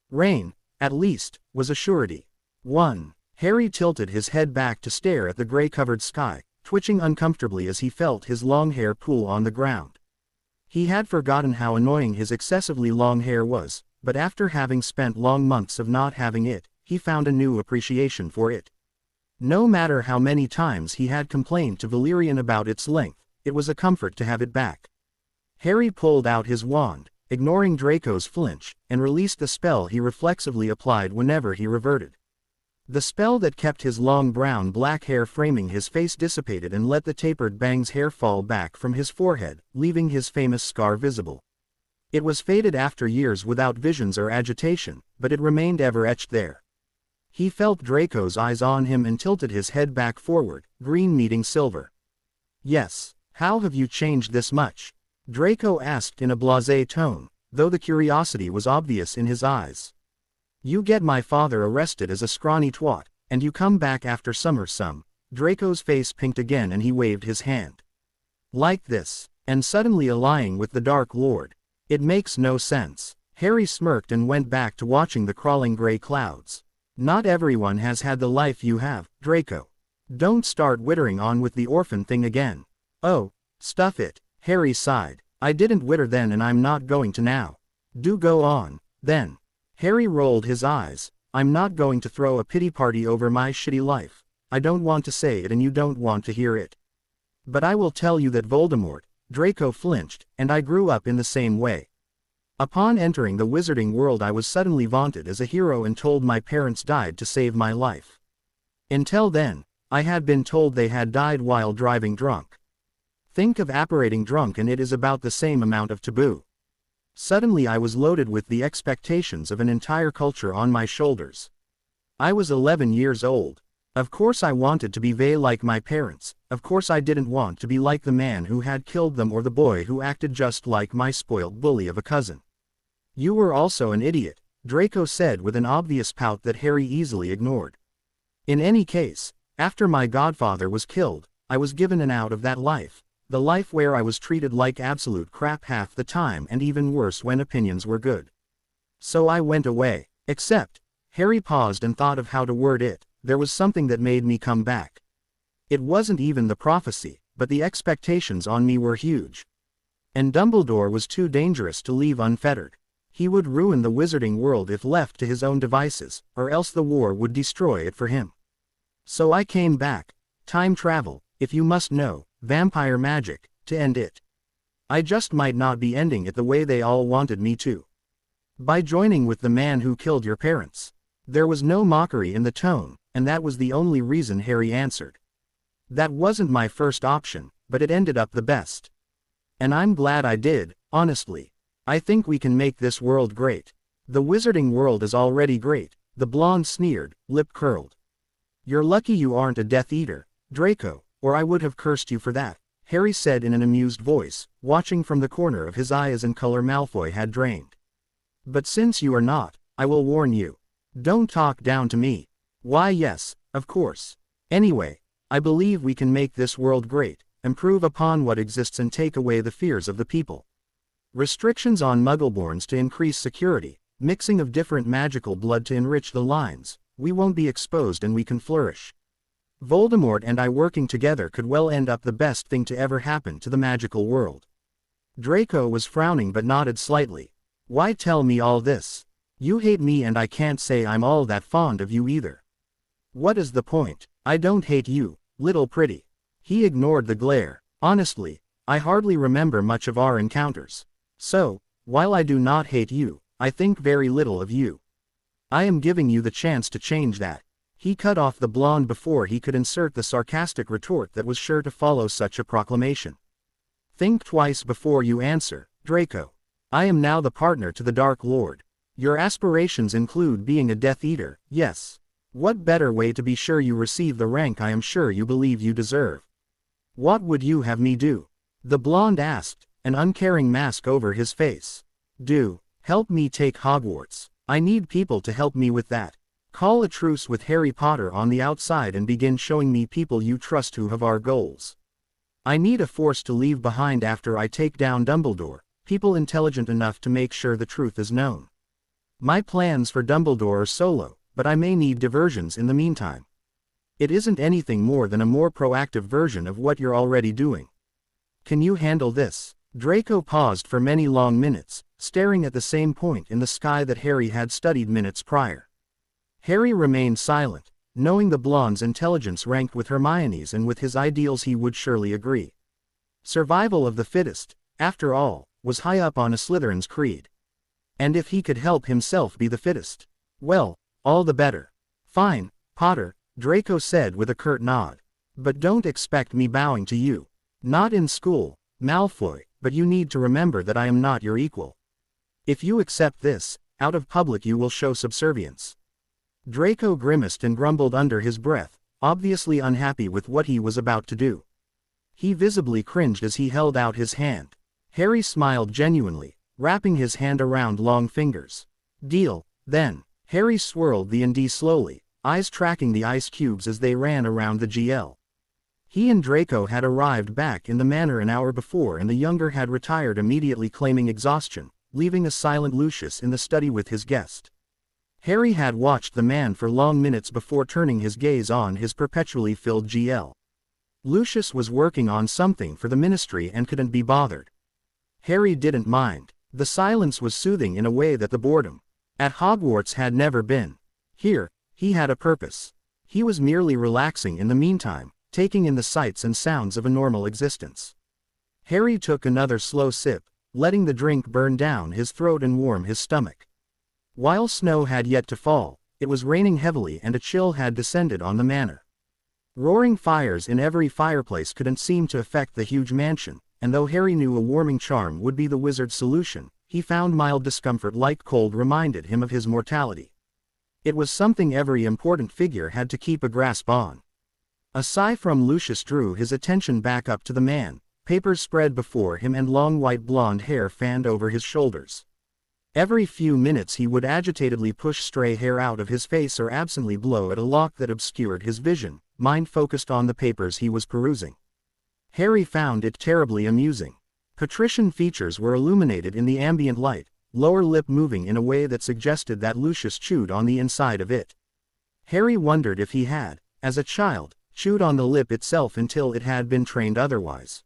Rain, at least, was a surety. 1. Harry tilted his head back to stare at the gray-covered sky, twitching uncomfortably as he felt his long hair pool on the ground. He had forgotten how annoying his excessively long hair was, but after having spent long months of not having it, he found a new appreciation for it. No matter how many times he had complained to Valerian about its length, it was a comfort to have it back. Harry pulled out his wand, ignoring Draco's flinch, and released the spell he reflexively applied whenever he reverted. The spell that kept his long brown-black hair framing his face dissipated and let the tapered bangs hair fall back from his forehead, leaving his famous scar visible. It was faded after years without visions or agitation, but it remained ever etched there. He felt Draco's eyes on him and tilted his head back forward, green meeting silver. Yes, how have you changed this much? Draco asked in a blasé tone, though the curiosity was obvious in his eyes. You get my father arrested as a scrawny twat, and you come back after summer some. Draco's face pinked again and he waved his hand. Like this, and suddenly allying with the Dark Lord. It makes no sense. Harry smirked and went back to watching the crawling gray clouds. Not everyone has had the life you have, Draco. Don't start wittering on with the orphan thing again. Oh, stuff it, Harry sighed. I didn't witter then and I'm not going to now. Do go on, then. Harry rolled his eyes. I'm not going to throw a pity party over my shitty life. I don't want to say it and you don't want to hear it. But I will tell you that Voldemort, Draco flinched, and I grew up in the same way. Upon entering the wizarding world I was suddenly vaunted as a hero and told my parents died to save my life. Until then, I had been told they had died while driving drunk. Think of apparating drunk and it is about the same amount of taboo. Suddenly I was loaded with the expectations of an entire culture on my shoulders. I was 11 years old. Of course I wanted to be like my parents, of course I didn't want to be like the man who had killed them or the boy who acted just like my spoiled bully of a cousin. You were also an idiot, Draco said with an obvious pout that Harry easily ignored. In any case, after my godfather was killed, I was given an out of that life, the life where I was treated like absolute crap half the time and even worse when opinions were good. So I went away, except, Harry paused and thought of how to word it, there was something that made me come back. It wasn't even the prophecy, but the expectations on me were huge. And Dumbledore was too dangerous to leave unfettered. He would ruin the wizarding world if left to his own devices, or else the war would destroy it for him. So I came back. Time travel, if you must know, vampire magic, to end it. I just might not be ending it the way they all wanted me to. By joining with the man who killed your parents. There was no mockery in the tone, and that was the only reason Harry answered. That wasn't my first option, but it ended up the best. And I'm glad I did, honestly. I think we can make this world great. The wizarding world is already great, the blonde sneered, lip curled. You're lucky you aren't a Death Eater, Draco, or I would have cursed you for that, Harry said in an amused voice, watching from the corner of his eye as in color Malfoy had drained. But since you are not, I will warn you. Don't talk down to me. Why yes, of course. Anyway, I believe we can make this world great, improve upon what exists and take away the fears of the people. Restrictions on Muggleborns to increase security, mixing of different magical blood to enrich the lines, we won't be exposed and we can flourish. Voldemort and I working together could well end up the best thing to ever happen to the magical world. Draco was frowning but nodded slightly. Why tell me all this? You hate me and I can't say I'm all that fond of you either. What is the point? I don't hate you, little pretty. He ignored the glare. Honestly, I hardly remember much of our encounters. So, while I do not hate you, I think very little of you. I am giving you the chance to change that. He cut off the blonde before he could insert the sarcastic retort that was sure to follow such a proclamation. Think twice before you answer, Draco. I am now the partner to the Dark Lord. Your aspirations include being a Death Eater, yes. What better way to be sure you receive the rank I am sure you believe you deserve? What would you have me do? The blonde asked, an uncaring mask over his face. Help me take Hogwarts. I need people to help me with that. Call a truce with Harry Potter on the outside and begin showing me people you trust who have our goals. I need a force to leave behind after I take down Dumbledore, people intelligent enough to make sure the truth is known. My plans for Dumbledore are solo, but I may need diversions in the meantime. It isn't anything more than a more proactive version of what you're already doing. Can you handle this? Draco paused for many long minutes, staring at the same point in the sky that Harry had studied minutes prior. Harry remained silent, knowing the blonde's intelligence ranked with Hermione's and with his ideals he would surely agree. Survival of the fittest, after all, was high up on a Slytherin's creed. And if he could help himself be the fittest, well, all the better. Fine, Potter, Draco said with a curt nod. But don't expect me bowing to you. Not in school, Malfoy, but you need to remember that I am not your equal. If you accept this, out of public you will show subservience. Draco grimaced and grumbled under his breath, obviously unhappy with what he was about to do. He visibly cringed as he held out his hand. Harry smiled genuinely, wrapping his hand around long fingers. Deal, then. Harry swirled the ND slowly, eyes tracking the ice cubes as they ran around the GL. He and Draco had arrived back in the manor an hour before, and the younger had retired immediately, claiming exhaustion, leaving a silent Lucius in the study with his guest. Harry had watched the man for long minutes before turning his gaze on his perpetually filled GL. Lucius was working on something for the ministry and couldn't be bothered. Harry didn't mind. The silence was soothing in a way that the boredom at Hogwarts had never been. Here, he had a purpose. He was merely relaxing in the meantime, taking in the sights and sounds of a normal existence. Harry took another slow sip, letting the drink burn down his throat and warm his stomach. While snow had yet to fall, it was raining heavily and a chill had descended on the manor. Roaring fires in every fireplace couldn't seem to affect the huge mansion, and though Harry knew a warming charm would be the wizard's solution, he found mild discomfort like cold reminded him of his mortality. It was something every important figure had to keep a grasp on. A sigh from Lucius drew his attention back up to the man, papers spread before him and long white blonde hair fanned over his shoulders. Every few minutes he would agitatedly push stray hair out of his face or absently blow at a lock that obscured his vision, mind focused on the papers he was perusing. Harry found it terribly amusing. Patrician features were illuminated in the ambient light, lower lip moving in a way that suggested that Lucius chewed on the inside of it. Harry wondered if he had, as a child, chewed on the lip itself until it had been trained otherwise.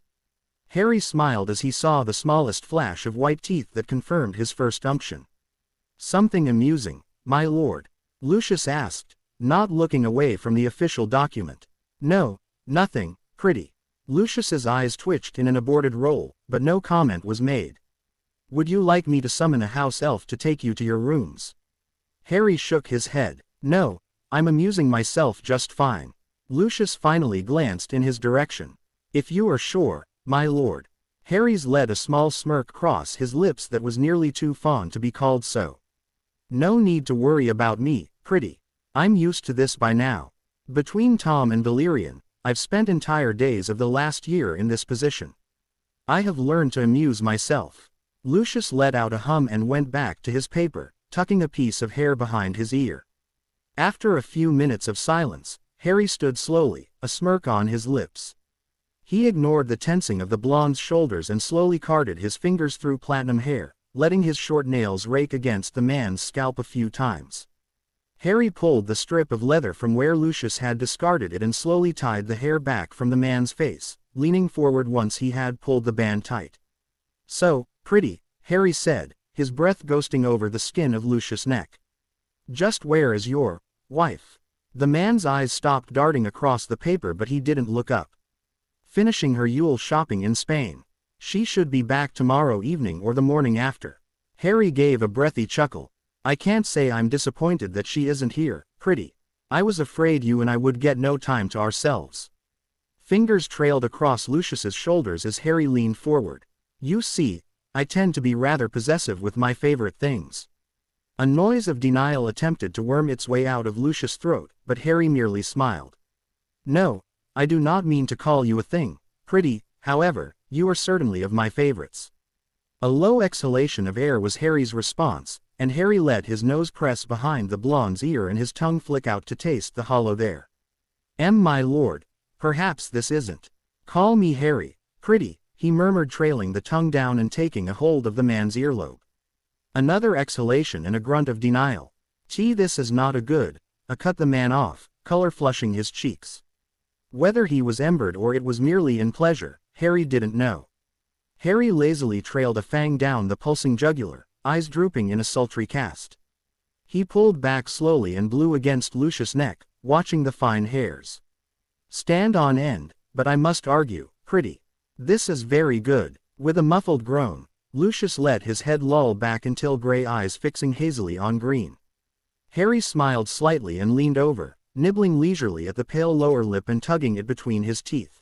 Harry smiled as he saw the smallest flash of white teeth that confirmed his first unction. "Something amusing, my lord?" Lucius asked, not looking away from the official document. "No, nothing, pretty." Lucius's eyes twitched in an aborted roll, but no comment was made. "Would you like me to summon a house elf to take you to your rooms?" Harry shook his head. "No, I'm amusing myself just fine." Lucius finally glanced in his direction. "If you are sure, my lord." Harry's let a small smirk cross his lips that was nearly too fond to be called so. "No need to worry about me, pretty. I'm used to this by now. Between Tom and Valerian, I've spent entire days of the last year in this position. I have learned to amuse myself." Lucius let out a hum and went back to his paper, tucking a piece of hair behind his ear. After a few minutes of silence, Harry stood slowly, a smirk on his lips. He ignored the tensing of the blonde's shoulders and slowly carded his fingers through platinum hair, letting his short nails rake against the man's scalp a few times. Harry pulled the strip of leather from where Lucius had discarded it and slowly tied the hair back from the man's face, leaning forward once he had pulled the band tight. "So, pretty," Harry said, his breath ghosting over the skin of Lucius' neck. "Just where is your wife?" The man's eyes stopped darting across the paper, but he didn't look up. "Finishing her Yule shopping in Spain. She should be back tomorrow evening or the morning after." Harry gave a breathy chuckle. "I can't say I'm disappointed that she isn't here, pretty. I was afraid you and I would get no time to ourselves." Fingers trailed across Lucius's shoulders as Harry leaned forward. "You see, I tend to be rather possessive with my favorite things." A noise of denial attempted to worm its way out of Lucius' throat, but Harry merely smiled. "No, I do not mean to call you a thing, pretty, however, you are certainly of my favorites." A low exhalation of air was Harry's response, and Harry let his nose press behind the blonde's ear and his tongue flick out to taste the hollow there. My lord, perhaps this isn't. Call me Harry, pretty," he murmured, trailing the tongue down and taking a hold of the man's earlobe. Another exhalation and a grunt of denial. This is not a good," cut the man off, color flushing his cheeks. Whether he was embered or it was merely in pleasure, Harry didn't know. Harry lazily trailed a fang down the pulsing jugular, eyes drooping in a sultry cast. He pulled back slowly and blew against Lucius' neck, watching the fine hairs stand on end. "But I must argue, pretty. This is very good." With a muffled groan, Lucius let his head loll back until gray eyes fixing hazily on green. Harry smiled slightly and leaned over, nibbling leisurely at the pale lower lip and tugging it between his teeth.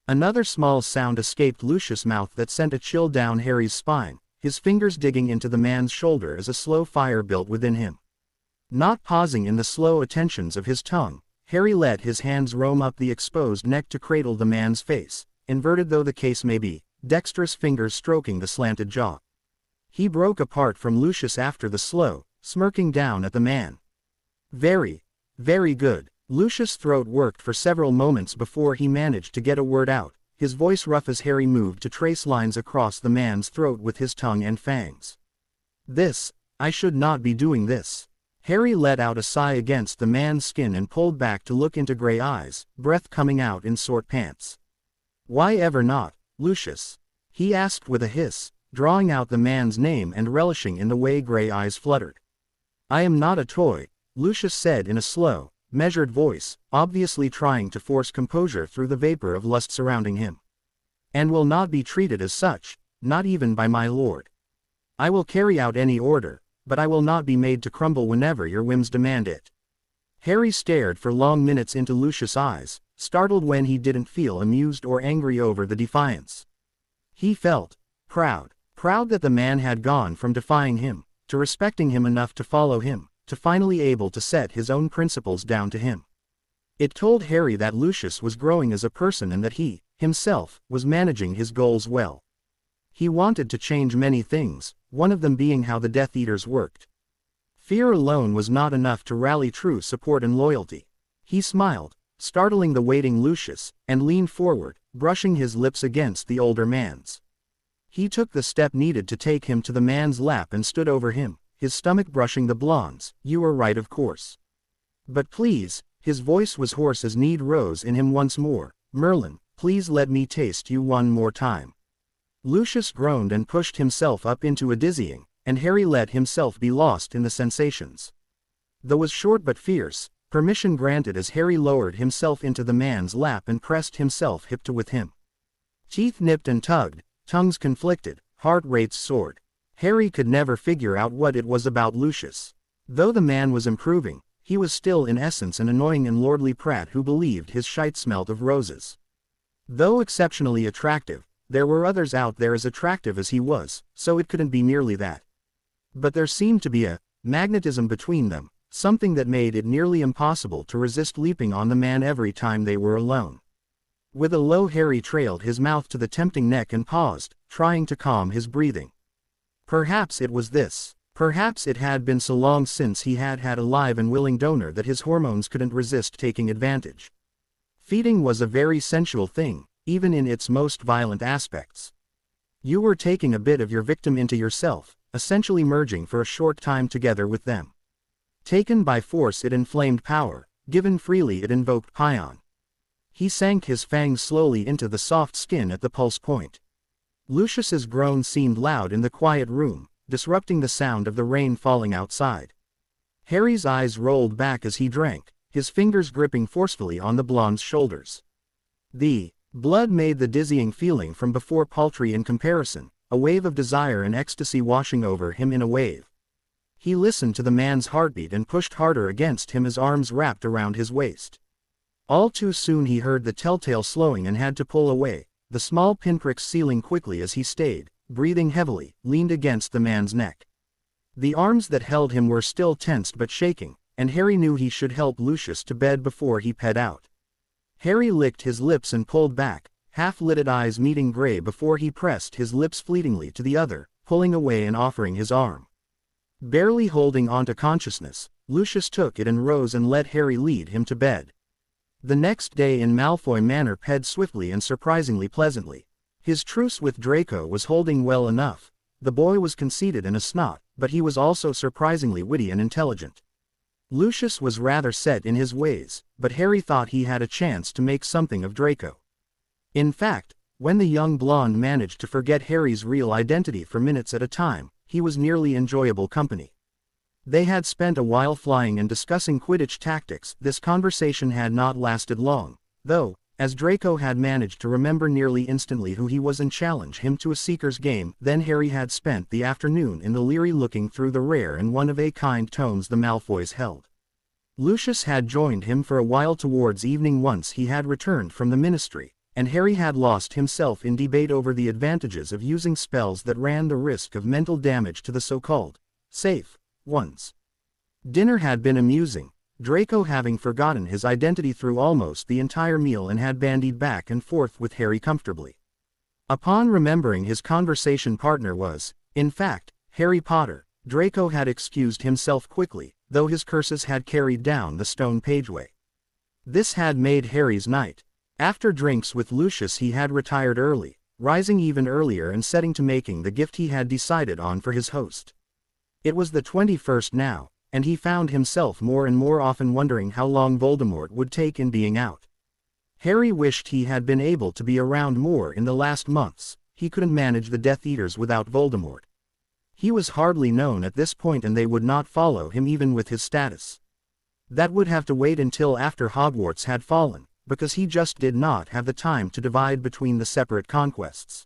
Another small sound escaped Lucius' mouth that sent a chill down Harry's spine, his fingers digging into the man's shoulder as a slow fire built within him. Not pausing in the slow attentions of his tongue, Harry let his hands roam up the exposed neck to cradle the man's face, inverted though the case may be, dexterous fingers stroking the slanted jaw. He broke apart from Lucius after the slow, smirking down at the man. Very, very good. Lucius' throat worked for several moments before he managed to get a word out, his voice rough as Harry moved to trace lines across the man's throat with his tongue and fangs. I should not be doing this. Harry let out a sigh against the man's skin and pulled back to look into gray eyes, breath coming out in short pants. Why ever not, Lucius? He asked with a hiss, drawing out the man's name and relishing in the way gray eyes fluttered. I am not a toy, Lucius said in a slow, measured voice, obviously trying to force composure through the vapor of lust surrounding him. And will not be treated as such, not even by my lord. I will carry out any order, but I will not be made to crumble whenever your whims demand it. Harry stared for long minutes into Lucius' eyes, startled when he didn't feel amused or angry over the defiance. He felt proud that the man had gone from defying him, to respecting him enough to follow him, to finally able to set his own principles down to him. It told Harry that Lucius was growing as a person and that he, himself, was managing his goals well. He wanted to change many things, one of them being how the Death Eaters worked. Fear alone was not enough to rally true support and loyalty. He smiled, startling the waiting Lucius, and leaned forward, brushing his lips against the older man's. He took the step needed to take him to the man's lap and stood over him, his stomach brushing the blonde's. You were right, of course. But please, his voice was hoarse as need rose in him once more, Merlin, please let me taste you one more time. Lucius groaned and pushed himself up into a dizzying, and Harry let himself be lost in the sensations. Though was short but fierce, permission granted as Harry lowered himself into the man's lap and pressed himself hip to with him. Teeth nipped and tugged, tongues conflicted, heart rates soared. Harry could never figure out what it was about Lucius. Though the man was improving, he was still in essence an annoying and lordly prat who believed his shite smelt of roses. Though exceptionally attractive, there were others out there as attractive as he was, so it couldn't be merely that. But there seemed to be a magnetism between them, something that made it nearly impossible to resist leaping on the man every time they were alone. With a low Harry trailed his mouth to the tempting neck and paused, trying to calm his breathing. Perhaps it was this. Perhaps it had been so long since he had had a live and willing donor that his hormones couldn't resist taking advantage. Feeding was a very sensual thing, even in its most violent aspects. You were taking a bit of your victim into yourself, essentially merging for a short time together with them. Taken by force it inflamed power, given freely it invoked pion. He sank his fangs slowly into the soft skin at the pulse point. Lucius's groan seemed loud in the quiet room, disrupting the sound of the rain falling outside. Harry's eyes rolled back as he drank, his fingers gripping forcefully on the blonde's shoulders. The blood made the dizzying feeling from before paltry in comparison, a wave of desire and ecstasy washing over him in a wave. He listened to the man's heartbeat and pushed harder against him as arms wrapped around his waist. All too soon he heard the telltale slowing and had to pull away, the small pinpricks sealing quickly as he stayed, breathing heavily, leaned against the man's neck. The arms that held him were still tensed but shaking, and Harry knew he should help Lucius to bed before he ped out. Harry licked his lips and pulled back, half-lidded eyes meeting gray before he pressed his lips fleetingly to the other, pulling away and offering his arm. Barely holding onto consciousness, Lucius took it and rose and let Harry lead him to bed. The next day in Malfoy Manor ped swiftly and surprisingly pleasantly. His truce with Draco was holding well enough. The boy was conceited and a snot, but he was also surprisingly witty and intelligent. Lucius was rather set in his ways, but Harry thought he had a chance to make something of Draco. In fact, when the young blonde managed to forget Harry's real identity for minutes at a time, he was nearly enjoyable company. They had spent a while flying and discussing Quidditch tactics. This conversation had not lasted long, though, as Draco had managed to remember nearly instantly who he was and challenge him to a Seeker's game. Then Harry had spent the afternoon in the Leary looking through the rare and one-of-a-kind tomes the Malfoys held. Lucius had joined him for a while towards evening once he had returned from the ministry, and Harry had lost himself in debate over the advantages of using spells that ran the risk of mental damage to the so-called safe ones. Dinner had been amusing, Draco having forgotten his identity through almost the entire meal and had bandied back and forth with Harry comfortably. Upon remembering his conversation partner was, in fact, Harry Potter, Draco had excused himself quickly, though his curses had carried down the stone pageway. This had made Harry's night. After drinks with Lucius he had retired early, rising even earlier and setting to making the gift he had decided on for his host. It was the 21st now, and he found himself more and more often wondering how long Voldemort would take in being out. Harry wished he had been able to be around more in the last months. He couldn't manage the Death Eaters without Voldemort. He was hardly known at this point and they would not follow him even with his status. That would have to wait until after Hogwarts had fallen, because he just did not have the time to divide between the separate conquests.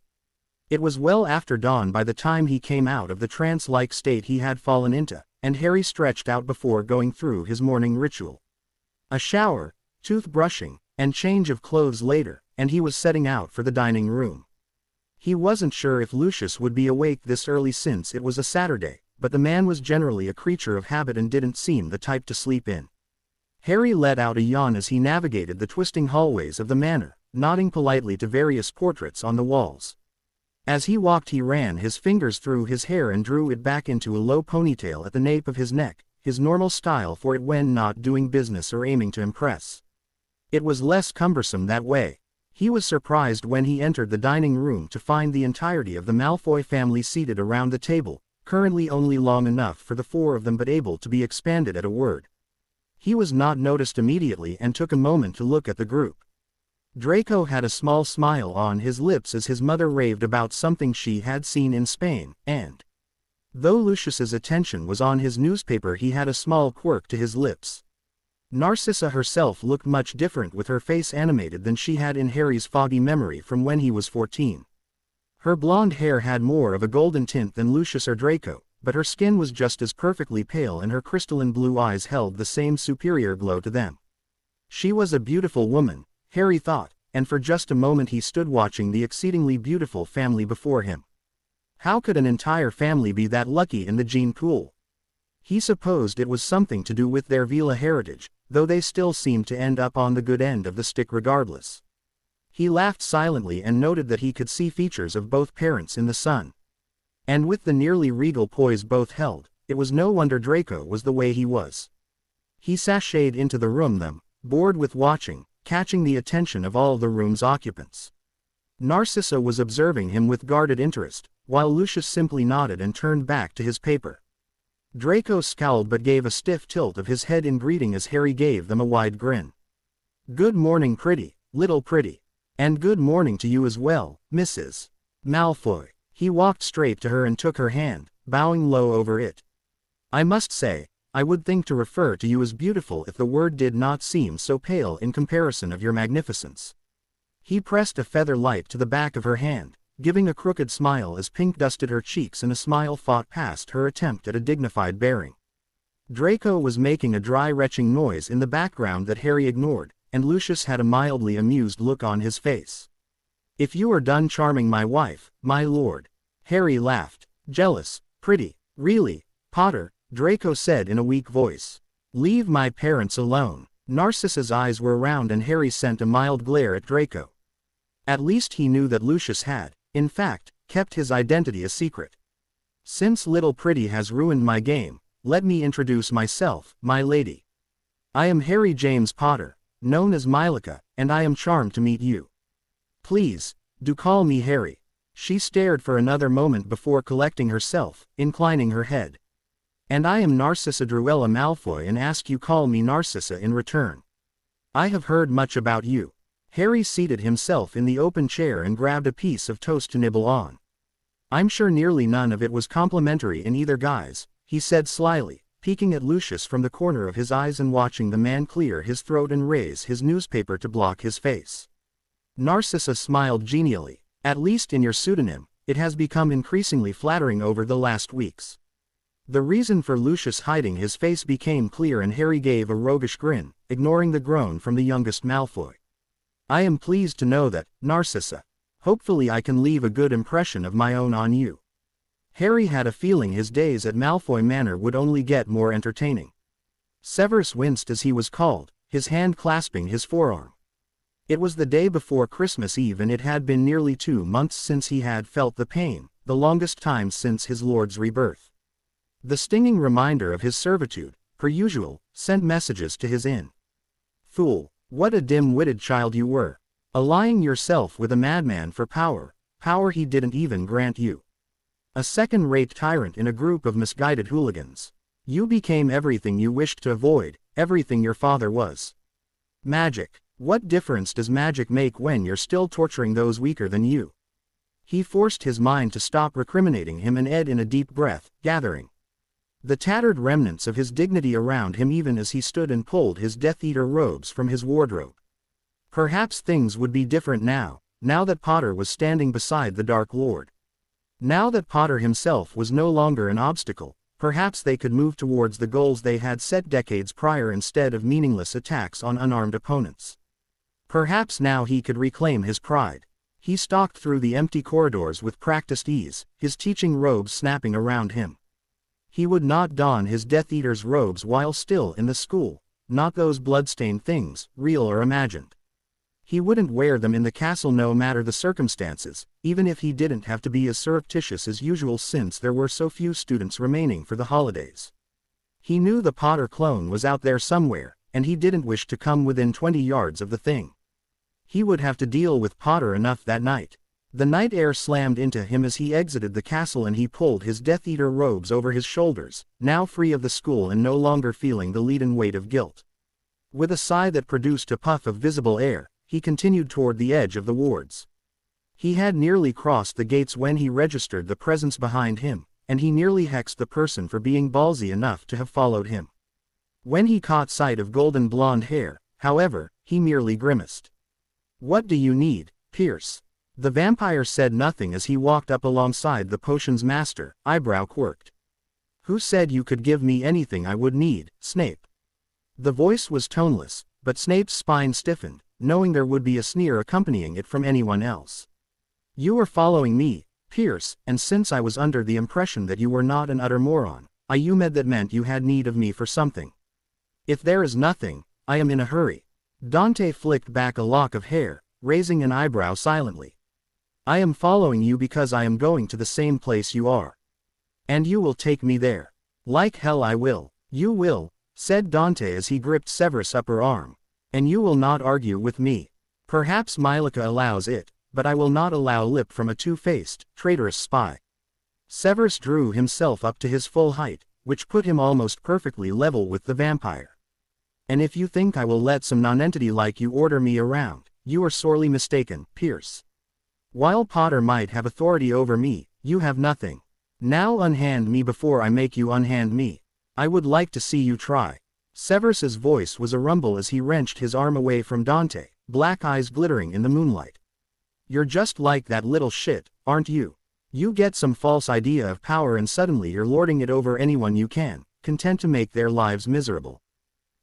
It was well after dawn by the time he came out of the trance-like state he had fallen into, and Harry stretched out before going through his morning ritual. A shower, toothbrushing, and change of clothes later, and he was setting out for the dining room. He wasn't sure if Lucius would be awake this early since it was a Saturday, but the man was generally a creature of habit and didn't seem the type to sleep in. Harry let out a yawn as he navigated the twisting hallways of the manor, nodding politely to various portraits on the walls. As he walked he ran his fingers through his hair and drew it back into a low ponytail at the nape of his neck, his normal style for it when not doing business or aiming to impress. It was less cumbersome that way. He was surprised when he entered the dining room to find the entirety of the Malfoy family seated around the table, currently only long enough for the four of them but able to be expanded at a word. He was not noticed immediately and took a moment to look at the group. Draco had a small smile on his lips as his mother raved about something she had seen in Spain, and though Lucius's attention was on his newspaper he had a small quirk to his lips. Narcissa herself looked much different with her face animated than she had in Harry's foggy memory from when he was 14. Her blonde hair had more of a golden tint than Lucius or Draco, but her skin was just as perfectly pale and her crystalline blue eyes held the same superior glow to them. She was a beautiful woman, Harry thought, and for just a moment he stood watching the exceedingly beautiful family before him. How could an entire family be that lucky in the gene pool? He supposed it was something to do with their Vila heritage, though they still seemed to end up on the good end of the stick regardless. He laughed silently and noted that he could see features of both parents in the son. And with the nearly regal poise both held, it was no wonder Draco was the way he was. He sashayed into the room them, bored with watching, catching the attention of all the room's occupants. Narcissa was observing him with guarded interest, while Lucius simply nodded and turned back to his paper. Draco scowled but gave a stiff tilt of his head in greeting as Harry gave them a wide grin. "Good morning, pretty, little pretty. And good morning to you as well, Mrs. Malfoy." He walked straight to her and took her hand, bowing low over it. "I must say, I would think to refer to you as beautiful if the word did not seem so pale in comparison of your magnificence." He pressed a feather light to the back of her hand, giving a crooked smile as pink dusted her cheeks and a smile fought past her attempt at a dignified bearing. Draco was making a dry retching noise in the background that Harry ignored, and Lucius had a mildly amused look on his face. "If you are done charming my wife, my lord." Harry laughed. "Jealous, pretty, really, Potter," Draco said in a weak voice. "Leave my parents alone." Narcissa's eyes were round and Harry sent a mild glare at Draco. At least he knew that Lucius had, in fact, kept his identity a secret. "Since little pretty has ruined my game, let me introduce myself, my lady. I am Harry James Potter, known as Mylica, and I am charmed to meet you. Please, do call me Harry." She stared for another moment before collecting herself, inclining her head. "And I am Narcissa Druella Malfoy and ask you call me Narcissa in return. I have heard much about you." Harry seated himself in the open chair and grabbed a piece of toast to nibble on. "I'm sure nearly none of it was complimentary in either guise," he said slyly, peeking at Lucius from the corner of his eyes and watching the man clear his throat and raise his newspaper to block his face. Narcissa smiled genially. "At least in your pseudonym, it has become increasingly flattering over the last weeks." The reason for Lucius hiding his face became clear and Harry gave a roguish grin, ignoring the groan from the youngest Malfoy. "I am pleased to know that, Narcissa. Hopefully I can leave a good impression of my own on you." Harry had a feeling his days at Malfoy Manor would only get more entertaining. Severus winced as he was called, his hand clasping his forearm. It was the day before Christmas Eve and it had been nearly 2 months since he had felt the pain, the longest time since his lord's rebirth. The stinging reminder of his servitude, per usual, sent messages to his inn. Fool, what a dim-witted child you were, allying yourself with a madman for power he didn't even grant you. A second-rate tyrant in a group of misguided hooligans. You became everything you wished to avoid, everything your father was. Magic. What difference does magic make when you're still torturing those weaker than you? He forced his mind to stop recriminating him and Ed in a deep breath, gathering the tattered remnants of his dignity around him even as he stood and pulled his Death Eater robes from his wardrobe. Perhaps things would be different now that Potter was standing beside the Dark Lord. Now that Potter himself was no longer an obstacle, perhaps they could move towards the goals they had set decades prior instead of meaningless attacks on unarmed opponents. Perhaps now he could reclaim his pride. He stalked through the empty corridors with practiced ease, his teaching robes snapping around him. He would not don his Death Eater's robes while still in the school, not those blood-stained things, real or imagined. He wouldn't wear them in the castle no matter the circumstances, even if he didn't have to be as surreptitious as usual since there were so few students remaining for the holidays. He knew the Potter clone was out there somewhere, and he didn't wish to come within 20 yards of the thing. He would have to deal with Potter enough that night. The night air slammed into him as he exited the castle and he pulled his Death Eater robes over his shoulders, now free of the school and no longer feeling the leaden weight of guilt. With a sigh that produced a puff of visible air, he continued toward the edge of the wards. He had nearly crossed the gates when he registered the presence behind him, and he nearly hexed the person for being ballsy enough to have followed him. When he caught sight of golden blonde hair, however, he merely grimaced. "What do you need, Pierce?" The vampire said nothing as he walked up alongside the potion's master, eyebrow quirked. "Who said you could give me anything I would need, Snape?" The voice was toneless, but Snape's spine stiffened, knowing there would be a sneer accompanying it from anyone else. "You are following me, Pierce, and since I was under the impression that you were not an utter moron, I assumed that meant you had need of me for something. If there is nothing, I am in a hurry." Dante flicked back a lock of hair, raising an eyebrow silently. "I am following you because I am going to the same place you are. And you will take me there." "Like hell I will." "You will," said Dante as he gripped Severus' upper arm. "And you will not argue with me. Perhaps Mylica allows it, but I will not allow lip from a two-faced, traitorous spy." Severus drew himself up to his full height, which put him almost perfectly level with the vampire. "And if you think I will let some nonentity like you order me around, you are sorely mistaken, Pierce. While Potter might have authority over me, you have nothing. Now unhand me before I make you unhand me. I would like to see you try." Severus's voice was a rumble as he wrenched his arm away from Dante, black eyes glittering in the moonlight. "You're just like that little shit, aren't you? You get some false idea of power and suddenly you're lording it over anyone you can, content to make their lives miserable.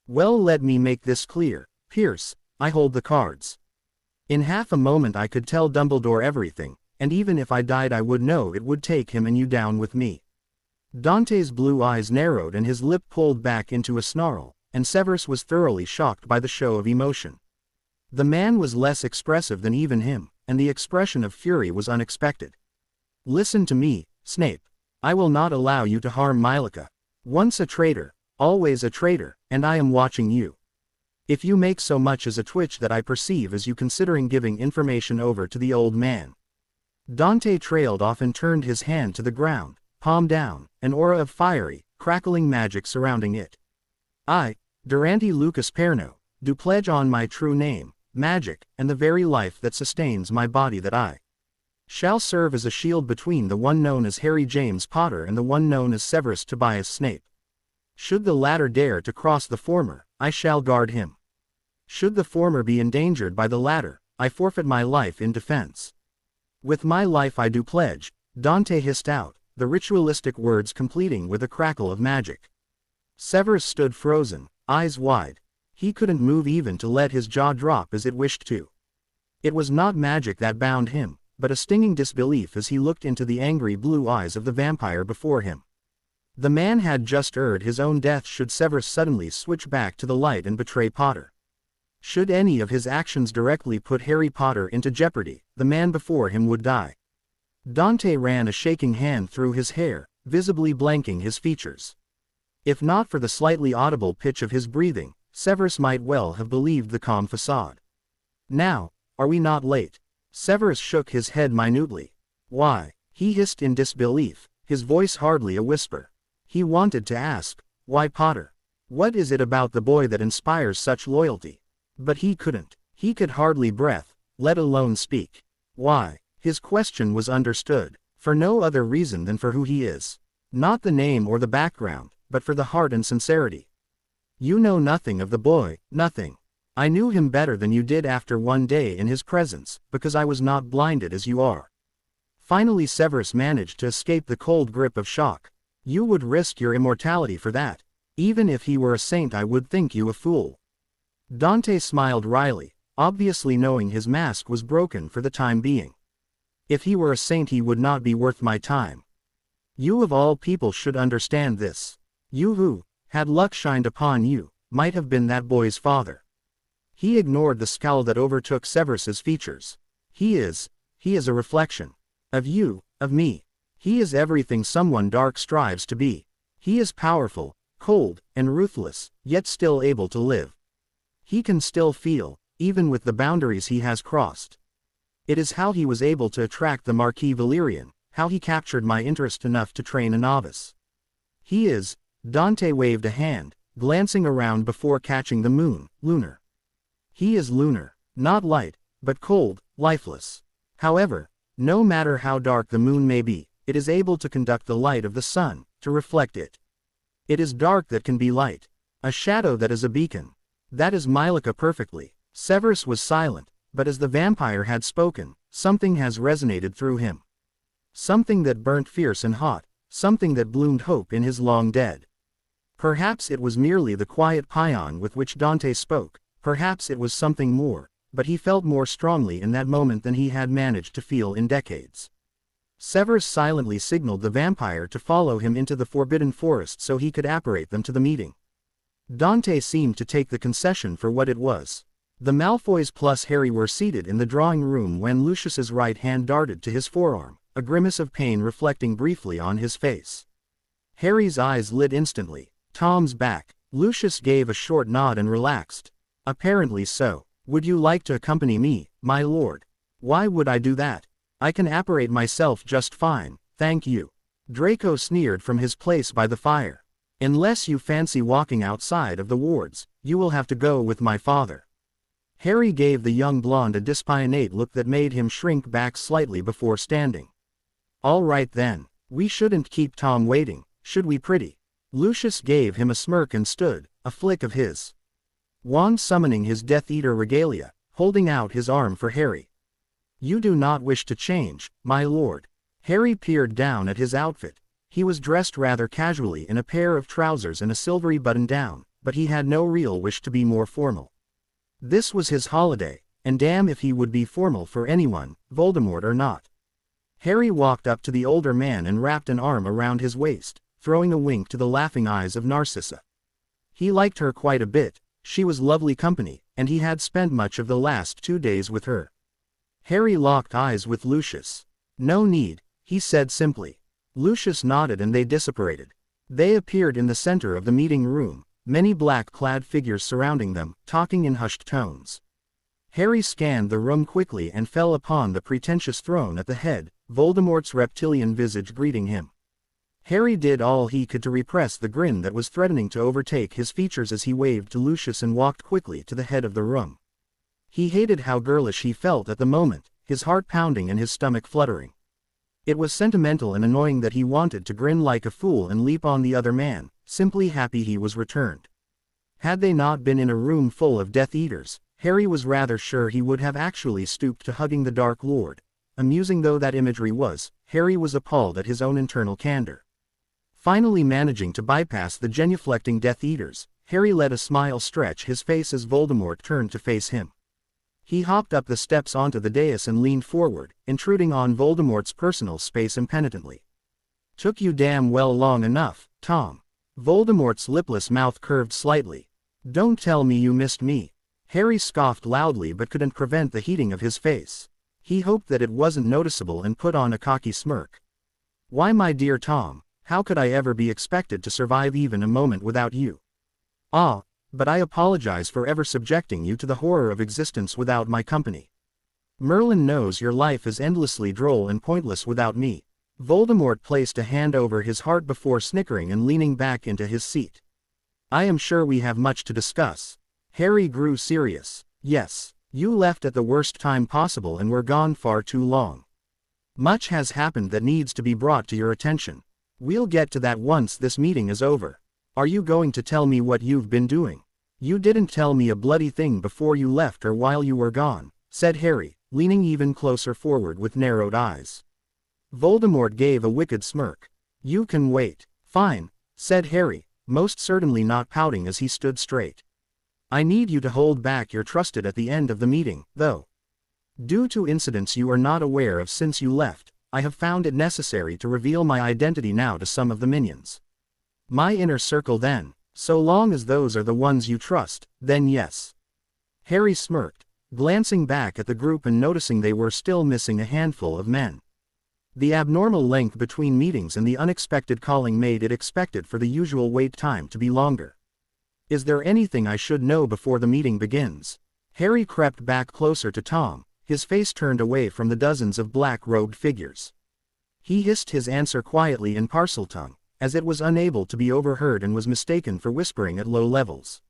Well, let me make this clear, Pierce, I hold the cards. In half a moment I could tell Dumbledore everything, and even if I died I would know it would take him and you down with me." Dante's blue eyes narrowed and his lip pulled back into a snarl, and Severus was thoroughly shocked by the show of emotion. The man was less expressive than even him, and the expression of fury was unexpected. "Listen to me, Snape. I will not allow you to harm Mylica. Once a traitor, always a traitor, and I am watching you. If you make so much as a twitch that I perceive as you considering giving information over to the old man." Dante trailed off and turned his hand to the ground, palm down, an aura of fiery, crackling magic surrounding it. "I, Durante Lucas Perno, do pledge on my true name, magic, and the very life that sustains my body that I shall serve as a shield between the one known as Harry James Potter and the one known as Severus Tobias Snape. Should the latter dare to cross the former, I shall guard him. Should the former be endangered by the latter, I forfeit my life in defense. With my life I do pledge," Dante hissed out, the ritualistic words completing with a crackle of magic. Severus stood frozen, eyes wide. He couldn't move even to let his jaw drop as it wished to. It was not magic that bound him, but a stinging disbelief as he looked into the angry blue eyes of the vampire before him. The man had just erred his own death should Severus suddenly switch back to the light and betray Potter. Should any of his actions directly put Harry Potter into jeopardy, the man before him would die. Dante ran a shaking hand through his hair, visibly blanking his features. If not for the slightly audible pitch of his breathing, Severus might well have believed the calm facade. Now, are we not late? Severus shook his head minutely. Why? He hissed in disbelief, his voice hardly a whisper. He wanted to ask, why Potter? What is it about the boy that inspires such loyalty? But he couldn't. He could hardly breath, let alone speak. Why? His question was understood, for no other reason than for who he is. Not the name or the background, but for the heart and sincerity. You know nothing of the boy, nothing. I knew him better than you did after one day in his presence, because I was not blinded as you are. Finally Severus managed to escape the cold grip of shock. You would risk your immortality for that. Even if he were a saint I would think you a fool. Dante smiled wryly, obviously knowing his mask was broken for the time being. If he were a saint he would not be worth my time. You of all people should understand this. You who, had luck shined upon you, might have been that boy's father. He ignored the scowl that overtook Severus's features. He is a reflection. Of you, of me. He is everything someone dark strives to be. He is powerful, cold, and ruthless, yet still able to live. He can still feel, even with the boundaries he has crossed. It is how he was able to attract the Marquis Valerian, how he captured my interest enough to train a novice. He is, Dante waved a hand, glancing around before catching the moon, lunar. He is lunar, not light, but cold, lifeless. However, no matter how dark the moon may be, it is able to conduct the light of the sun, to reflect it. It is dark that can be light. A shadow that is a beacon. That is Mylica perfectly. Severus was silent, but as the vampire had spoken, something has resonated through him. Something that burnt fierce and hot, something that bloomed hope in his long dead. Perhaps it was merely the quiet paean with which Dante spoke, perhaps it was something more, but he felt more strongly in that moment than he had managed to feel in decades. Severus silently signaled the vampire to follow him into the forbidden forest so he could apparate them to the meeting. Dante seemed to take the concession for what it was. The Malfoys plus Harry were seated in the drawing room when Lucius's right hand darted to his forearm, a grimace of pain reflecting briefly on his face. Harry's eyes lit instantly. Tom's back. Lucius gave a short nod and relaxed. Apparently so. Would you like to accompany me, my lord? Why would I do that? I can apparate myself just fine, thank you. Draco sneered from his place by the fire. Unless you fancy walking outside of the wards, you will have to go with my father. Harry gave the young blonde a dispionate look that made him shrink back slightly before standing. All right then, we shouldn't keep Tom waiting, should we pretty? Lucius gave him a smirk and stood, a flick of his wand summoning his Death Eater regalia, holding out his arm for Harry. You do not wish to change, my lord. Harry peered down at his outfit. He was dressed rather casually in a pair of trousers and a silvery button-down, but he had no real wish to be more formal. This was his holiday, and damn if he would be formal for anyone, Voldemort or not. Harry walked up to the older man and wrapped an arm around his waist, throwing a wink to the laughing eyes of Narcissa. He liked her quite a bit, she was lovely company, and he had spent much of the last 2 days with her. Harry locked eyes with Lucius. No need, he said simply. Lucius nodded and they disapparated. They appeared in the center of the meeting room, many black-clad figures surrounding them, talking in hushed tones. Harry scanned the room quickly and fell upon the pretentious throne at the head, Voldemort's reptilian visage greeting him. Harry did all he could to repress the grin that was threatening to overtake his features as he waved to Lucius and walked quickly to the head of the room. He hated how girlish he felt at the moment, his heart pounding and his stomach fluttering. It was sentimental and annoying that he wanted to grin like a fool and leap on the other man, simply happy he was returned. Had they not been in a room full of Death Eaters, Harry was rather sure he would have actually stooped to hugging the Dark Lord. Amusing though that imagery was, Harry was appalled at his own internal candor. Finally managing to bypass the genuflecting Death Eaters, Harry let a smile stretch his face as Voldemort turned to face him. He hopped up the steps onto the dais and leaned forward, intruding on Voldemort's personal space impenitently. Took you damn well long enough, Tom. Voldemort's lipless mouth curved slightly. Don't tell me you missed me. Harry scoffed loudly but couldn't prevent the heating of his face. He hoped that it wasn't noticeable and put on a cocky smirk. Why, my dear Tom, how could I ever be expected to survive even a moment without you? Ah, but I apologize for ever subjecting you to the horror of existence without my company. Merlin knows your life is endlessly droll and pointless without me. Voldemort placed a hand over his heart before snickering and leaning back into his seat. I am sure we have much to discuss. Harry grew serious. Yes, you left at the worst time possible and were gone far too long. Much has happened that needs to be brought to your attention. We'll get to that once this meeting is over. Are you going to tell me what you've been doing? You didn't tell me a bloody thing before you left or while you were gone, said Harry, leaning even closer forward with narrowed eyes. Voldemort gave a wicked smirk. You can wait. Fine, said Harry, most certainly not pouting as he stood straight. I need you to hold back your trusted at the end of the meeting, though. Due to incidents you are not aware of since you left, I have found it necessary to reveal my identity now to some of the minions. My inner circle then, so long as those are the ones you trust, then yes. Harry smirked, glancing back at the group and noticing they were still missing a handful of men. The abnormal length between meetings and the unexpected calling made it expected for the usual wait time to be longer. Is there anything I should know before the meeting begins? Harry crept back closer to Tom, his face turned away from the dozens of black-robed figures. He hissed his answer quietly in Parseltongue, as it was unable to be overheard and was mistaken for whispering at low levels.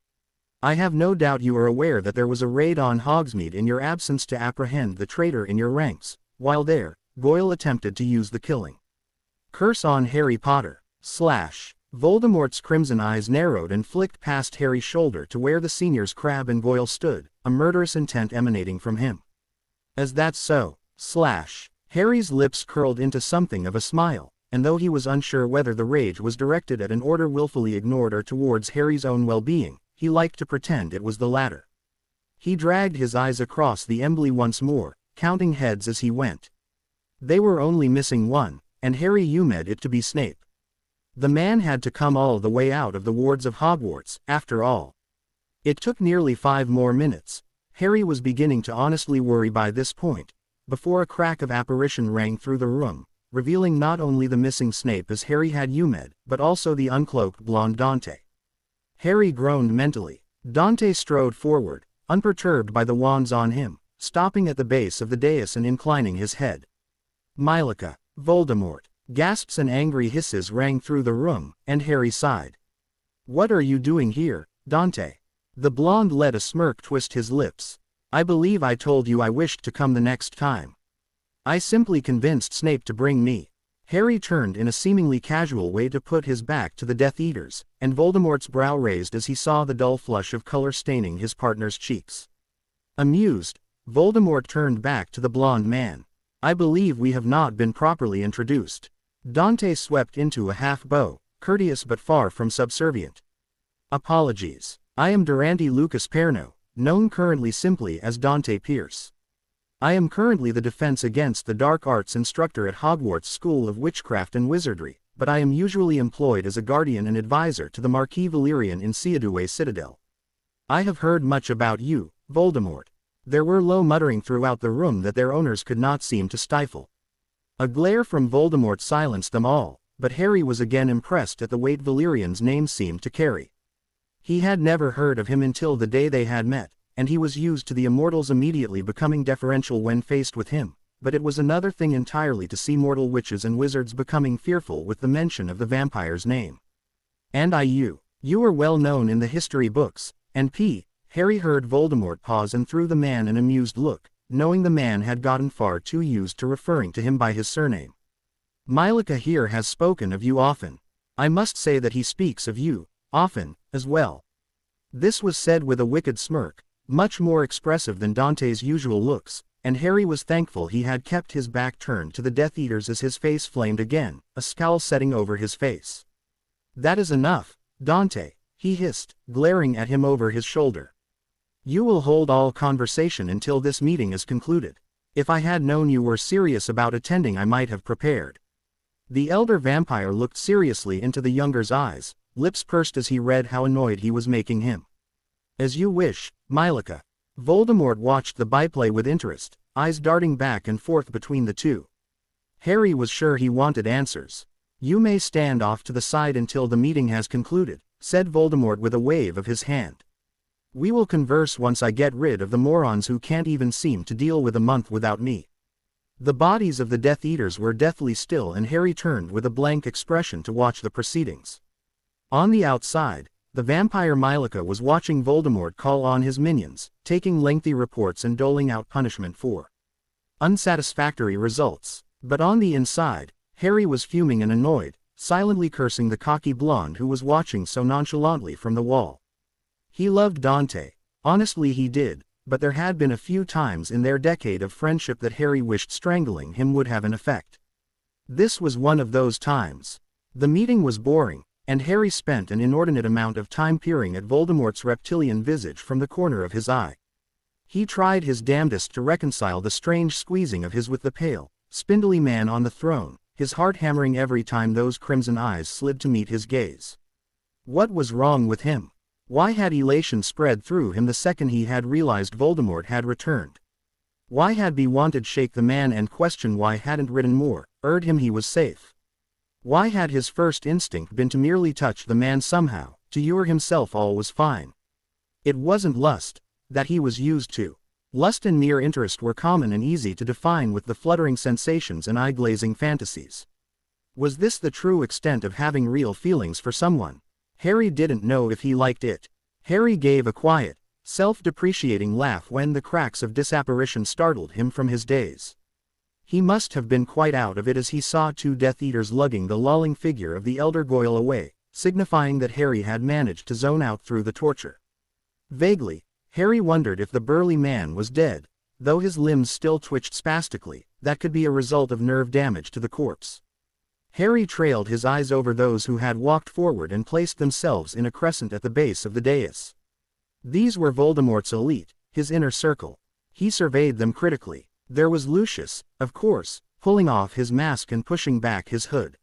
I have no doubt you are aware that there was a raid on Hogsmeade in your absence to apprehend the traitor in your ranks. While there, Goyle attempted to use the killing curse on Harry Potter. Voldemort's crimson eyes narrowed and flicked past Harry's shoulder to where the seniors Crabbe and Goyle stood, a murderous intent emanating from him. As that's so, Harry's lips curled into something of a smile, and though he was unsure whether the rage was directed at an order willfully ignored or towards Harry's own well-being, he liked to pretend it was the latter. He dragged his eyes across the Embly once more, counting heads as he went. They were only missing one, and Harry hummed it to be Snape. The man had to come all the way out of the wards of Hogwarts, after all. It took nearly 5 more minutes. Harry was beginning to honestly worry by this point, before a crack of apparition rang through the room, revealing not only the missing Snape as Harry had hummed, but also the uncloaked blonde Dante. Harry groaned mentally. Dante strode forward, unperturbed by the wands on him, stopping at the base of the dais and inclining his head. Mylika, Voldemort. Gasps and angry hisses rang through the room, and Harry sighed. What are you doing here, Dante? The blonde let a smirk twist his lips. I believe I told you I wished to come the next time. I simply convinced Snape to bring me. Harry turned in a seemingly casual way to put his back to the Death Eaters, and Voldemort's brow raised as he saw the dull flush of color staining his partner's cheeks. Amused, Voldemort turned back to the blonde man. I believe we have not been properly introduced. Dante swept into a half-bow, courteous but far from subservient. Apologies. I am Durante Lucas Perno, known currently simply as Dante Pierce. I am currently the Defense Against the Dark Arts instructor at Hogwarts School of Witchcraft and Wizardry, but I am usually employed as a guardian and advisor to the Marquis Valerian in Seadoué Citadel. I have heard much about you, Voldemort. There were low muttering throughout the room that their owners could not seem to stifle. A glare from Voldemort silenced them all, but Harry was again impressed at the weight Valerian's name seemed to carry. He had never heard of him until the day they had met, and he was used to the immortals immediately becoming deferential when faced with him, but it was another thing entirely to see mortal witches and wizards becoming fearful with the mention of the vampire's name. And you are well known in the history books, and Harry heard Voldemort pause and threw the man an amused look, knowing the man had gotten far too used to referring to him by his surname. Mylika here has spoken of you often. I must say that he speaks of you, often, as well. This was said with a wicked smirk, much more expressive than Dante's usual looks, and Harry was thankful he had kept his back turned to the Death Eaters as his face flamed again, a scowl setting over his face. That is enough, Dante, he hissed, glaring at him over his shoulder. You will hold all conversation until this meeting is concluded. If I had known you were serious about attending I might have prepared. The elder vampire looked seriously into the younger's eyes, lips pursed as he read how annoyed he was making him. As you wish, Mylika. Voldemort watched the byplay with interest, eyes darting back and forth between the two. Harry was sure he wanted answers. You may stand off to the side until the meeting has concluded, said Voldemort with a wave of his hand. We will converse once I get rid of the morons who can't even seem to deal with a month without me. The bodies of the Death Eaters were deathly still, and Harry turned with a blank expression to watch the proceedings. On the outside, the vampire Mylika was watching Voldemort call on his minions, taking lengthy reports and doling out punishment for unsatisfactory results. But on the inside, Harry was fuming and annoyed, silently cursing the cocky blonde who was watching so nonchalantly from the wall. He loved Dante, honestly he did, but there had been a few times in their decade of friendship that Harry wished strangling him would have an effect. This was one of those times. The meeting was boring, and Harry spent an inordinate amount of time peering at Voldemort's reptilian visage from the corner of his eye. He tried his damnedest to reconcile the strange squeezing of his with the pale, spindly man on the throne, his heart hammering every time those crimson eyes slid to meet his gaze. What was wrong with him? Why had elation spread through him the second he had realized Voldemort had returned? Why had he wanted to shake the man and question why hadn't written more, urged him he was safe? Why had his first instinct been to merely touch the man somehow, to assure himself all was fine? It wasn't lust that he was used to. Lust and mere interest were common and easy to define with the fluttering sensations and eye-glazing fantasies. Was this the true extent of having real feelings for someone? Harry didn't know if he liked it. Harry gave a quiet, self-depreciating laugh when the cracks of disapparition startled him from his daze. He must have been quite out of it as he saw two Death Eaters lugging the lolling figure of the elder Goyle away, signifying that Harry had managed to zone out through the torture. Vaguely, Harry wondered if the burly man was dead, though his limbs still twitched spastically. That could be a result of nerve damage to the corpse. Harry trailed his eyes over those who had walked forward and placed themselves in a crescent at the base of the dais. These were Voldemort's elite, his inner circle. He surveyed them critically. There was Lucius, of course, pulling off his mask and pushing back his hood.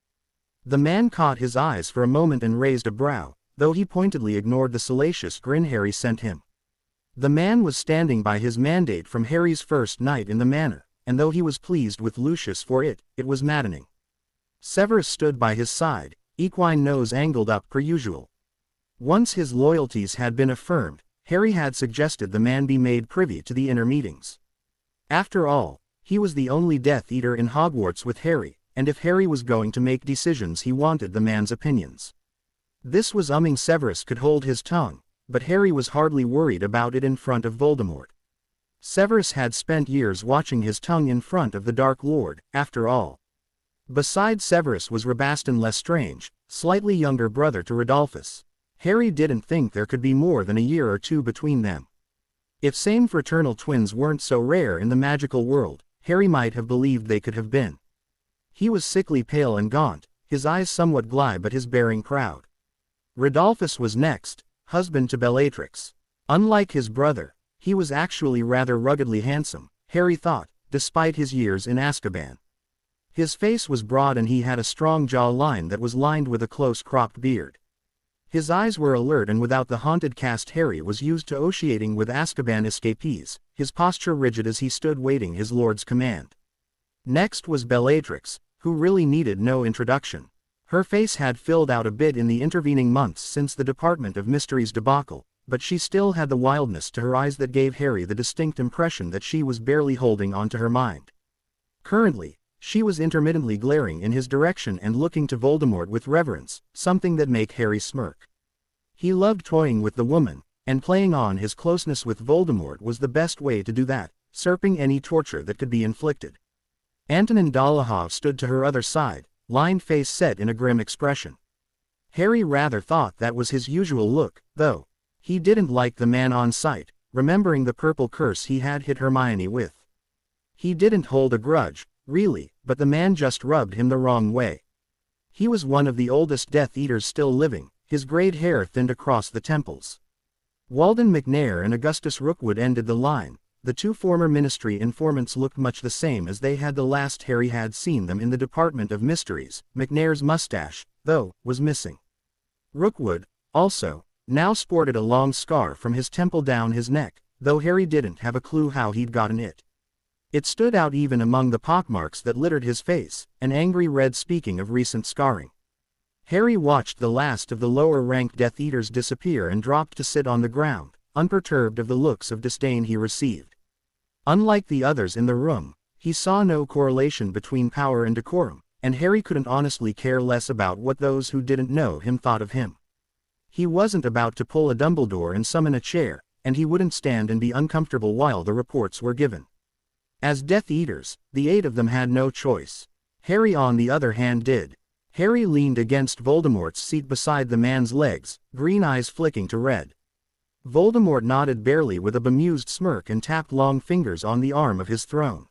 The man caught his eyes for a moment and raised a brow, though he pointedly ignored the salacious grin Harry sent him. The man was standing by his mandate from Harry's first night in the manor, and though he was pleased with Lucius for it, it was maddening. Severus stood by his side, equine nose angled up per usual. Once his loyalties had been affirmed, Harry had suggested the man be made privy to the inner meetings. After all, he was the only Death Eater in Hogwarts with Harry, and if Harry was going to make decisions he wanted the man's opinions. This was Severus could hold his tongue, but Harry was hardly worried about it in front of Voldemort. Severus had spent years watching his tongue in front of the Dark Lord, after all. Beside Severus was Rabastan Lestrange, slightly younger brother to Rodolphus. Harry didn't think there could be more than a year or two between them. If same fraternal twins weren't so rare in the magical world, Harry might have believed they could have been. He was sickly pale and gaunt, his eyes somewhat gly but his bearing proud. Rodolphus was next, husband to Bellatrix. Unlike his brother, he was actually rather ruggedly handsome, Harry thought, despite his years in Azkaban. His face was broad and he had a strong jaw line that was lined with a close-cropped beard. His eyes were alert and without the haunted cast Harry was used to oceating with Azkaban escapees, his posture rigid as he stood waiting his lord's command. Next was Bellatrix, who really needed no introduction. Her face had filled out a bit in the intervening months since the Department of Mysteries debacle, but she still had the wildness to her eyes that gave Harry the distinct impression that she was barely holding on to her mind. Currently, she was intermittently glaring in his direction and looking to Voldemort with reverence, something that made Harry smirk. He loved toying with the woman, and playing on his closeness with Voldemort was the best way to do that, usurping any torture that could be inflicted. Antonin Dolohov stood to her other side, lined face set in a grim expression. Harry rather thought that was his usual look, though. He didn't like the man on sight, remembering the purple curse he had hit Hermione with. He didn't hold a grudge, really, but the man just rubbed him the wrong way. He was one of the oldest Death Eaters still living, his grayed hair thinned across the temples. Walden McNair and Augustus Rookwood ended the line, the two former Ministry informants looked much the same as they had the last Harry had seen them in the Department of Mysteries. McNair's mustache, though, was missing. Rookwood, also, now sported a long scar from his temple down his neck, though Harry didn't have a clue how he'd gotten it. It stood out even among the pockmarks that littered his face, an angry red. Speaking of recent scarring. Harry watched the last of the lower-ranked Death Eaters disappear and dropped to sit on the ground, unperturbed of the looks of disdain he received. Unlike the others in the room, he saw no correlation between power and decorum, and Harry couldn't honestly care less about what those who didn't know him thought of him. He wasn't about to pull a Dumbledore and summon a chair, and he wouldn't stand and be uncomfortable while the reports were given. As Death Eaters, the 8 of them had no choice. Harry on the other hand did. Harry leaned against Voldemort's seat beside the man's legs, green eyes flicking to red. Voldemort nodded barely with a bemused smirk and tapped long fingers on the arm of his throne.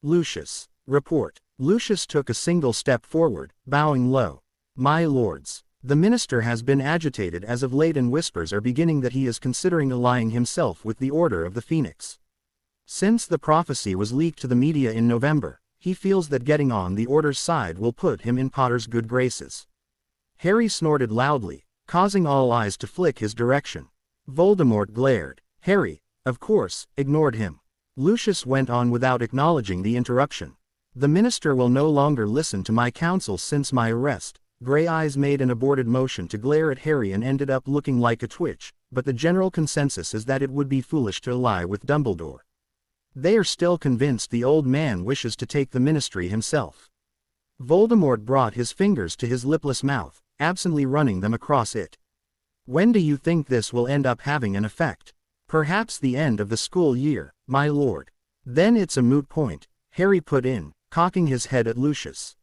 Lucius. Report. Lucius took a single step forward, bowing low. My lords. The minister has been agitated as of late and whispers are beginning that he is considering allying himself with the Order of the Phoenix. Since the prophecy was leaked to the media in November, he feels that getting on the Order's side will put him in Potter's good graces. Harry snorted loudly, causing all eyes to flick his direction. Voldemort glared. Harry, of course, ignored him. Lucius went on without acknowledging the interruption. The minister will no longer listen to my counsel since my arrest. Gray eyes made an aborted motion to glare at Harry and ended up looking like a twitch, but the general consensus is that it would be foolish to ally with Dumbledore. They are still convinced the old man wishes to take the ministry himself. Voldemort brought his fingers to his lipless mouth, absently running them across it. When do you think this will end up having an effect? Perhaps the end of the school year, my lord. Then it's a moot point, Harry put in, cocking his head at Lucius.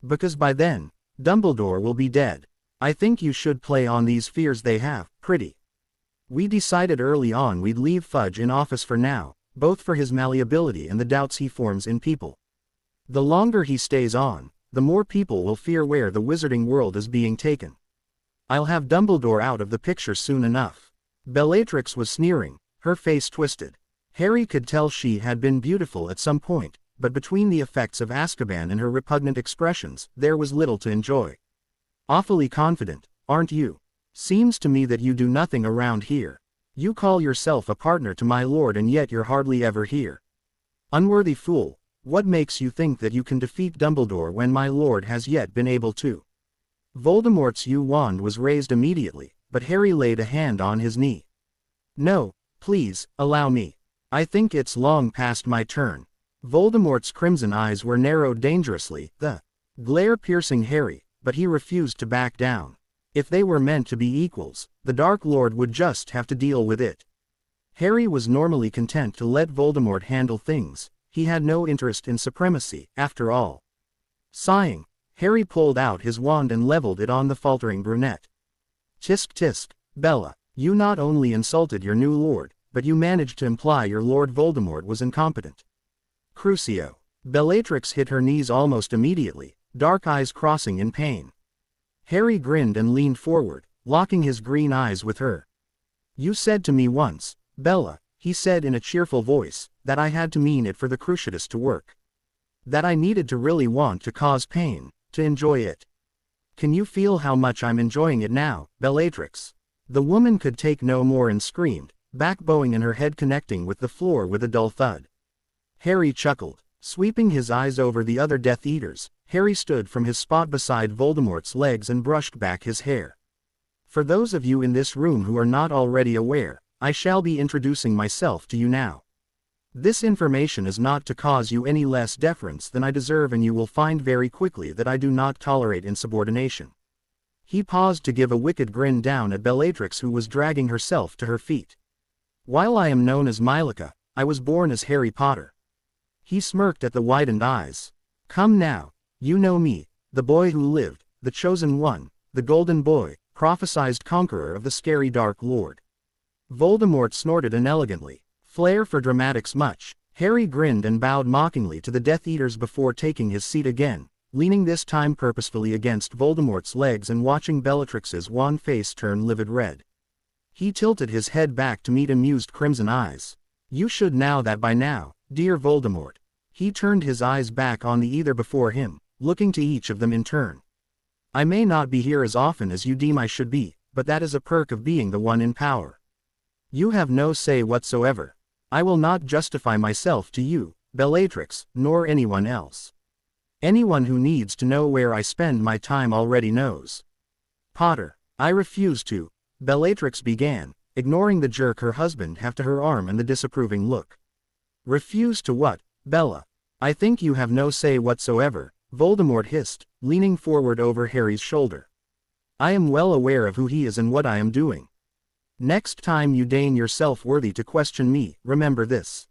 Because by then, Dumbledore will be dead. I think you should play on these fears they have, pretty. We decided early on we'd leave Fudge in office for now, both for his malleability and the doubts he forms in people. The longer he stays on, the more people will fear where the wizarding world is being taken. I'll have Dumbledore out of the picture soon enough. Bellatrix was sneering, her face twisted. Harry could tell she had been beautiful at some point, but between the effects of Azkaban and her repugnant expressions, there was little to enjoy. Awfully confident, aren't you? Seems to me that you do nothing around here. You call yourself a partner to my lord and yet you're hardly ever here. Unworthy fool, what makes you think that you can defeat Dumbledore when my lord has yet been able to? Voldemort's wand was raised immediately, but Harry laid a hand on his knee. No, please, allow me. I think it's long past my turn. Voldemort's crimson eyes were narrowed dangerously, the glare piercing Harry, but he refused to back down. If they were meant to be equals, the Dark Lord would just have to deal with it. Harry was normally content to let Voldemort handle things. He had no interest in supremacy, after all. Sighing, Harry pulled out his wand and leveled it on the faltering brunette. Tisk tisk, Bella, you not only insulted your new lord, but you managed to imply your Lord Voldemort was incompetent. Crucio. Bellatrix hit her knees almost immediately, dark eyes crossing in pain. Harry grinned and leaned forward, locking his green eyes with her. You said to me once, Bella, he said in a cheerful voice, that I had to mean it for the Cruciatus to work. That I needed to really want to cause pain, to enjoy it. Can you feel how much I'm enjoying it now, Bellatrix? The woman could take no more and screamed, back bowing and her head connecting with the floor with a dull thud. Harry chuckled, sweeping his eyes over the other Death Eaters. Harry stood from his spot beside Voldemort's legs and brushed back his hair. For those of you in this room who are not already aware, I shall be introducing myself to you now. This information is not to cause you any less deference than I deserve, and you will find very quickly that I do not tolerate insubordination. He paused to give a wicked grin down at Bellatrix, who was dragging herself to her feet. While I am known as Mylica, I was born as Harry Potter. He smirked at the widened eyes. Come now. You know me, the boy who lived, the chosen one, the golden boy, prophesied conqueror of the scary Dark Lord. Voldemort snorted inelegantly. Flair for dramatics much. Harry grinned and bowed mockingly to the Death Eaters before taking his seat again, leaning this time purposefully against Voldemort's legs and watching Bellatrix's wan face turn livid red. He tilted his head back to meet amused crimson eyes. You should know that by now, dear Voldemort. He turned his eyes back on the either before him, looking to each of them in turn. I may not be here as often as you deem I should be, but that is a perk of being the one in power. You have no say whatsoever. I will not justify myself to you, Bellatrix, nor anyone else. Anyone who needs to know where I spend my time already knows. Potter, I refuse to, Bellatrix began, ignoring the jerk her husband gave to her arm and the disapproving look. Refuse to what, Bella? I think you have no say whatsoever, Voldemort hissed, leaning forward over Harry's shoulder. I am well aware of who he is and what I am doing. Next time you deign yourself worthy to question me, remember this.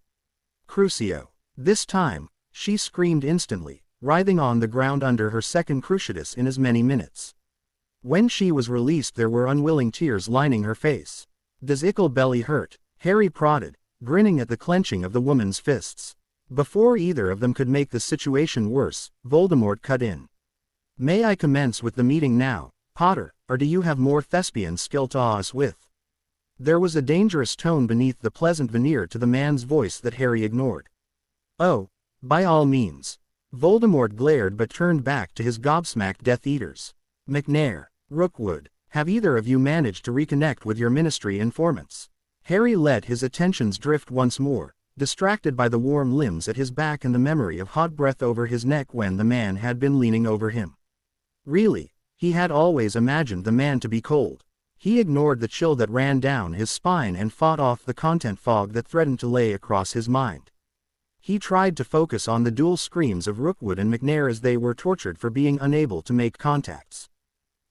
Crucio. This time, she screamed instantly, writhing on the ground under her second cruciatus in as many minutes. When she was released there were unwilling tears lining her face. Does ickle belly hurt? Harry prodded, grinning at the clenching of the woman's fists. Before either of them could make the situation worse, Voldemort cut in. May I commence with the meeting now, Potter, or do you have more thespian skill to awe us with? There was a dangerous tone beneath the pleasant veneer to the man's voice that Harry ignored. Oh, by all means. Voldemort glared but turned back to his gobsmacked Death Eaters. McNair, Rookwood, have either of you managed to reconnect with your ministry informants? Harry let his attentions drift once more, distracted by the warm limbs at his back and the memory of hot breath over his neck when the man had been leaning over him. Really, he had always imagined the man to be cold. He ignored the chill that ran down his spine and fought off the content fog that threatened to lay across his mind. He tried to focus on the dual screams of Rookwood and McNair as they were tortured for being unable to make contacts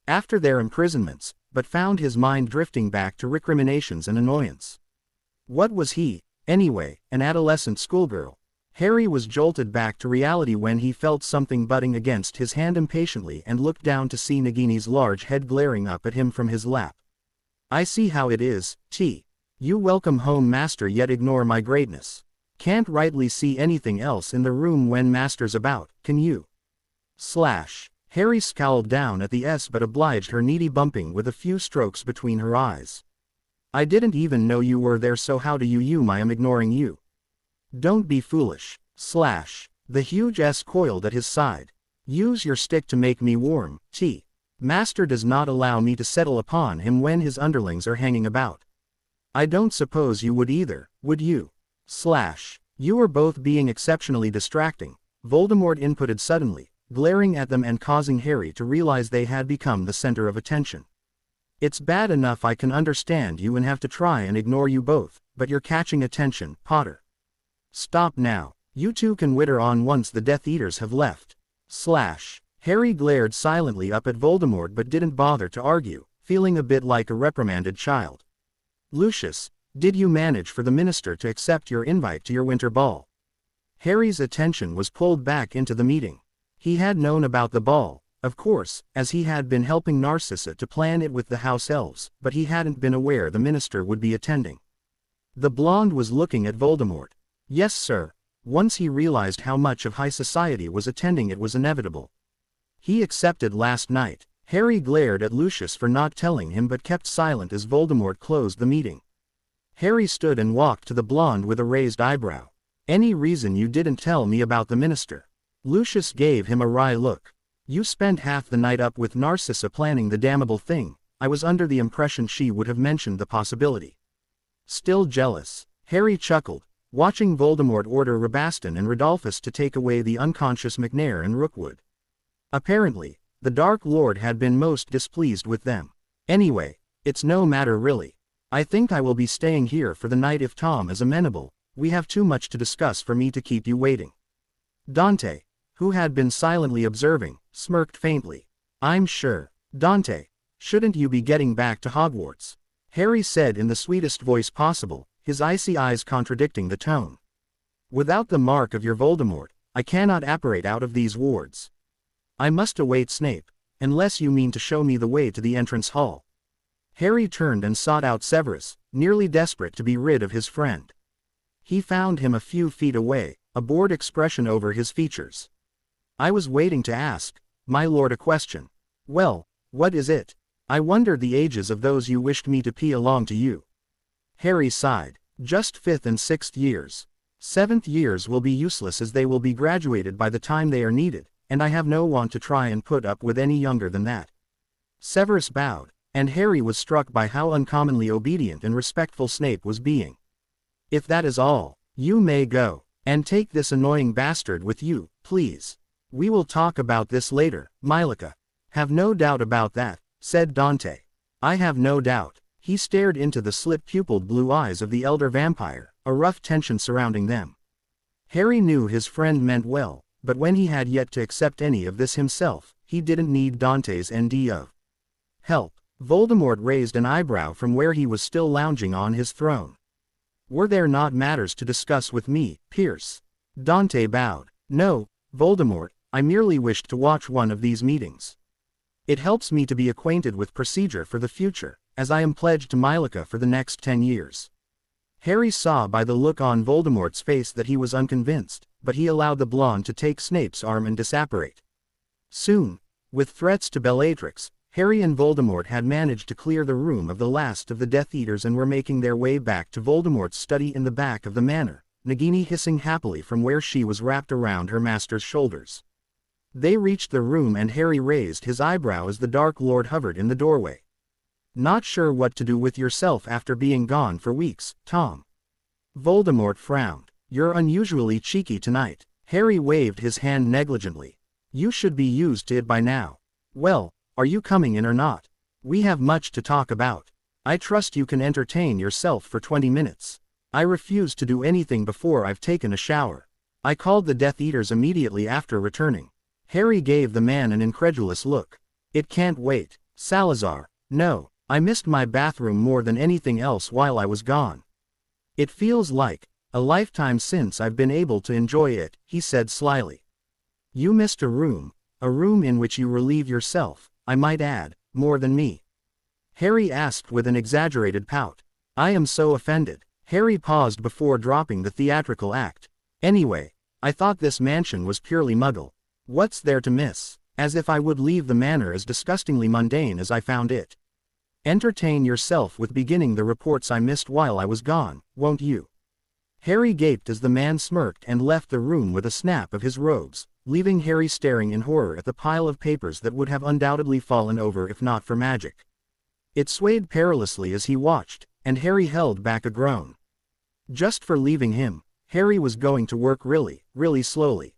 after their imprisonments, but found his mind drifting back to recriminations and annoyance. What was he, anyway, an adolescent schoolgirl? Harry was jolted back to reality when he felt something butting against his hand impatiently and looked down to see Nagini's large head glaring up at him from his lap. I see how it is, T. You welcome home Master yet ignore my greatness. Can't rightly see anything else in the room when Master's about, can you? Harry scowled down at the S but obliged her needy bumping with a few strokes between her eyes. I didn't even know you were there, so how do you I am ignoring you? Don't be foolish. The huge S coiled at his side. Use your stick to make me warm, T. Master does not allow me to settle upon him when his underlings are hanging about. I don't suppose you would either, would you? You are both being exceptionally distracting, Voldemort inputted suddenly, glaring at them and causing Harry to realize they had become the center of attention. It's bad enough I can understand you and have to try and ignore you both, but you're catching attention, Potter. Stop now, you two can witter on once the Death Eaters have left. Harry glared silently up at Voldemort but didn't bother to argue, feeling a bit like a reprimanded child. Lucius, did you manage for the minister to accept your invite to your winter ball? Harry's attention was pulled back into the meeting. He had known about the ball, of course, as he had been helping Narcissa to plan it with the house elves, but he hadn't been aware the minister would be attending. The blonde was looking at Voldemort. Yes, sir. Once he realized how much of high society was attending, it was inevitable. He accepted last night. Harry glared at Lucius for not telling him but kept silent as Voldemort closed the meeting. Harry stood and walked to the blonde with a raised eyebrow. Any reason you didn't tell me about the minister? Lucius gave him a wry look. You spent half the night up with Narcissa planning the damnable thing. I was under the impression she would have mentioned the possibility. Still jealous? Harry chuckled, watching Voldemort order Rabaston and Rodolphus to take away the unconscious McNair and Rookwood. Apparently, the Dark Lord had been most displeased with them. Anyway, it's no matter really. I think I will be staying here for the night if Tom is amenable. We have too much to discuss for me to keep you waiting. Dante, who had been silently observing, smirked faintly. I'm sure. Dante, shouldn't you be getting back to Hogwarts? Harry said in the sweetest voice possible, his icy eyes contradicting the tone. Without the mark of your Voldemort, I cannot apparate out of these wards. I must await Snape, unless you mean to show me the way to the entrance hall. Harry turned and sought out Severus, nearly desperate to be rid of his friend. He found him a few feet away, a bored expression over his features. I was waiting to ask, my lord, a question. Well, what is it? I wondered the ages of those you wished me to pee along to you. Harry sighed. Just 5th and 6th years. 7th years will be useless as they will be graduated by the time they are needed, and I have no want to try and put up with any younger than that. Severus bowed, and Harry was struck by how uncommonly obedient and respectful Snape was being. If that is all, you may go, and take this annoying bastard with you, please. We will talk about this later, Mylica. Have no doubt about that, said Dante. I have no doubt. He stared into the slit-pupilled blue eyes of the elder vampire, a rough tension surrounding them. Harry knew his friend meant well, but when he had yet to accept any of this himself, he didn't need Dante's ND of help. Voldemort raised an eyebrow from where he was still lounging on his throne. Were there not matters to discuss with me, Pierce? Dante bowed. No, Voldemort, I merely wished to watch one of these meetings. It helps me to be acquainted with procedure for the future, as I am pledged to Mylica for the next 10 years. Harry saw by the look on Voldemort's face that he was unconvinced, but he allowed the blonde to take Snape's arm and disapparate. Soon, with threats to Bellatrix, Harry and Voldemort had managed to clear the room of the last of the Death Eaters and were making their way back to Voldemort's study in the back of the manor, Nagini hissing happily from where she was wrapped around her master's shoulders. They reached the room and Harry raised his eyebrow as the Dark Lord hovered in the doorway. Not sure what to do with yourself after being gone for weeks, Tom. Voldemort frowned. You're unusually cheeky tonight. Harry waved his hand negligently. You should be used to it by now. Well, are you coming in or not? We have much to talk about. I trust you can entertain yourself for 20 minutes. I refuse to do anything before I've taken a shower. I called the Death Eaters immediately after returning. Harry gave the man an incredulous look. It can't wait. Salazar. No, I missed my bathroom more than anything else while I was gone. It feels like a lifetime since I've been able to enjoy it, he said slyly. You missed a room in which you relieve yourself, I might add, more than me. Harry asked with an exaggerated pout. I am so offended. Harry paused before dropping the theatrical act. Anyway, I thought this mansion was purely muggle. What's there to miss? As if I would leave the manor as disgustingly mundane as I found it. Entertain yourself with beginning the reports I missed while I was gone, won't you? Harry gaped as the man smirked and left the room with a snap of his robes, leaving Harry staring in horror at the pile of papers that would have undoubtedly fallen over if not for magic. It swayed perilously as he watched, and Harry held back a groan. Just for leaving him, Harry was going to work really, really slowly.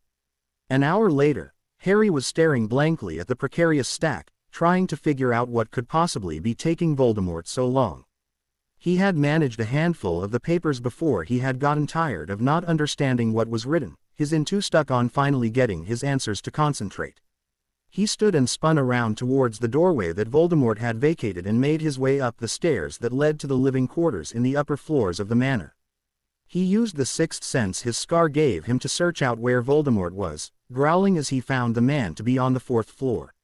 An hour later, Harry was staring blankly at the precarious stack, trying to figure out what could possibly be taking Voldemort so long. He had managed a handful of the papers before he had gotten tired of not understanding what was written, his into stuck on finally getting his answers to concentrate. He stood and spun around towards the doorway that Voldemort had vacated and made his way up the stairs that led to the living quarters in the upper floors of the manor. He used the sixth sense his scar gave him to search out where Voldemort was, growling as he found the man to be on the 4th floor.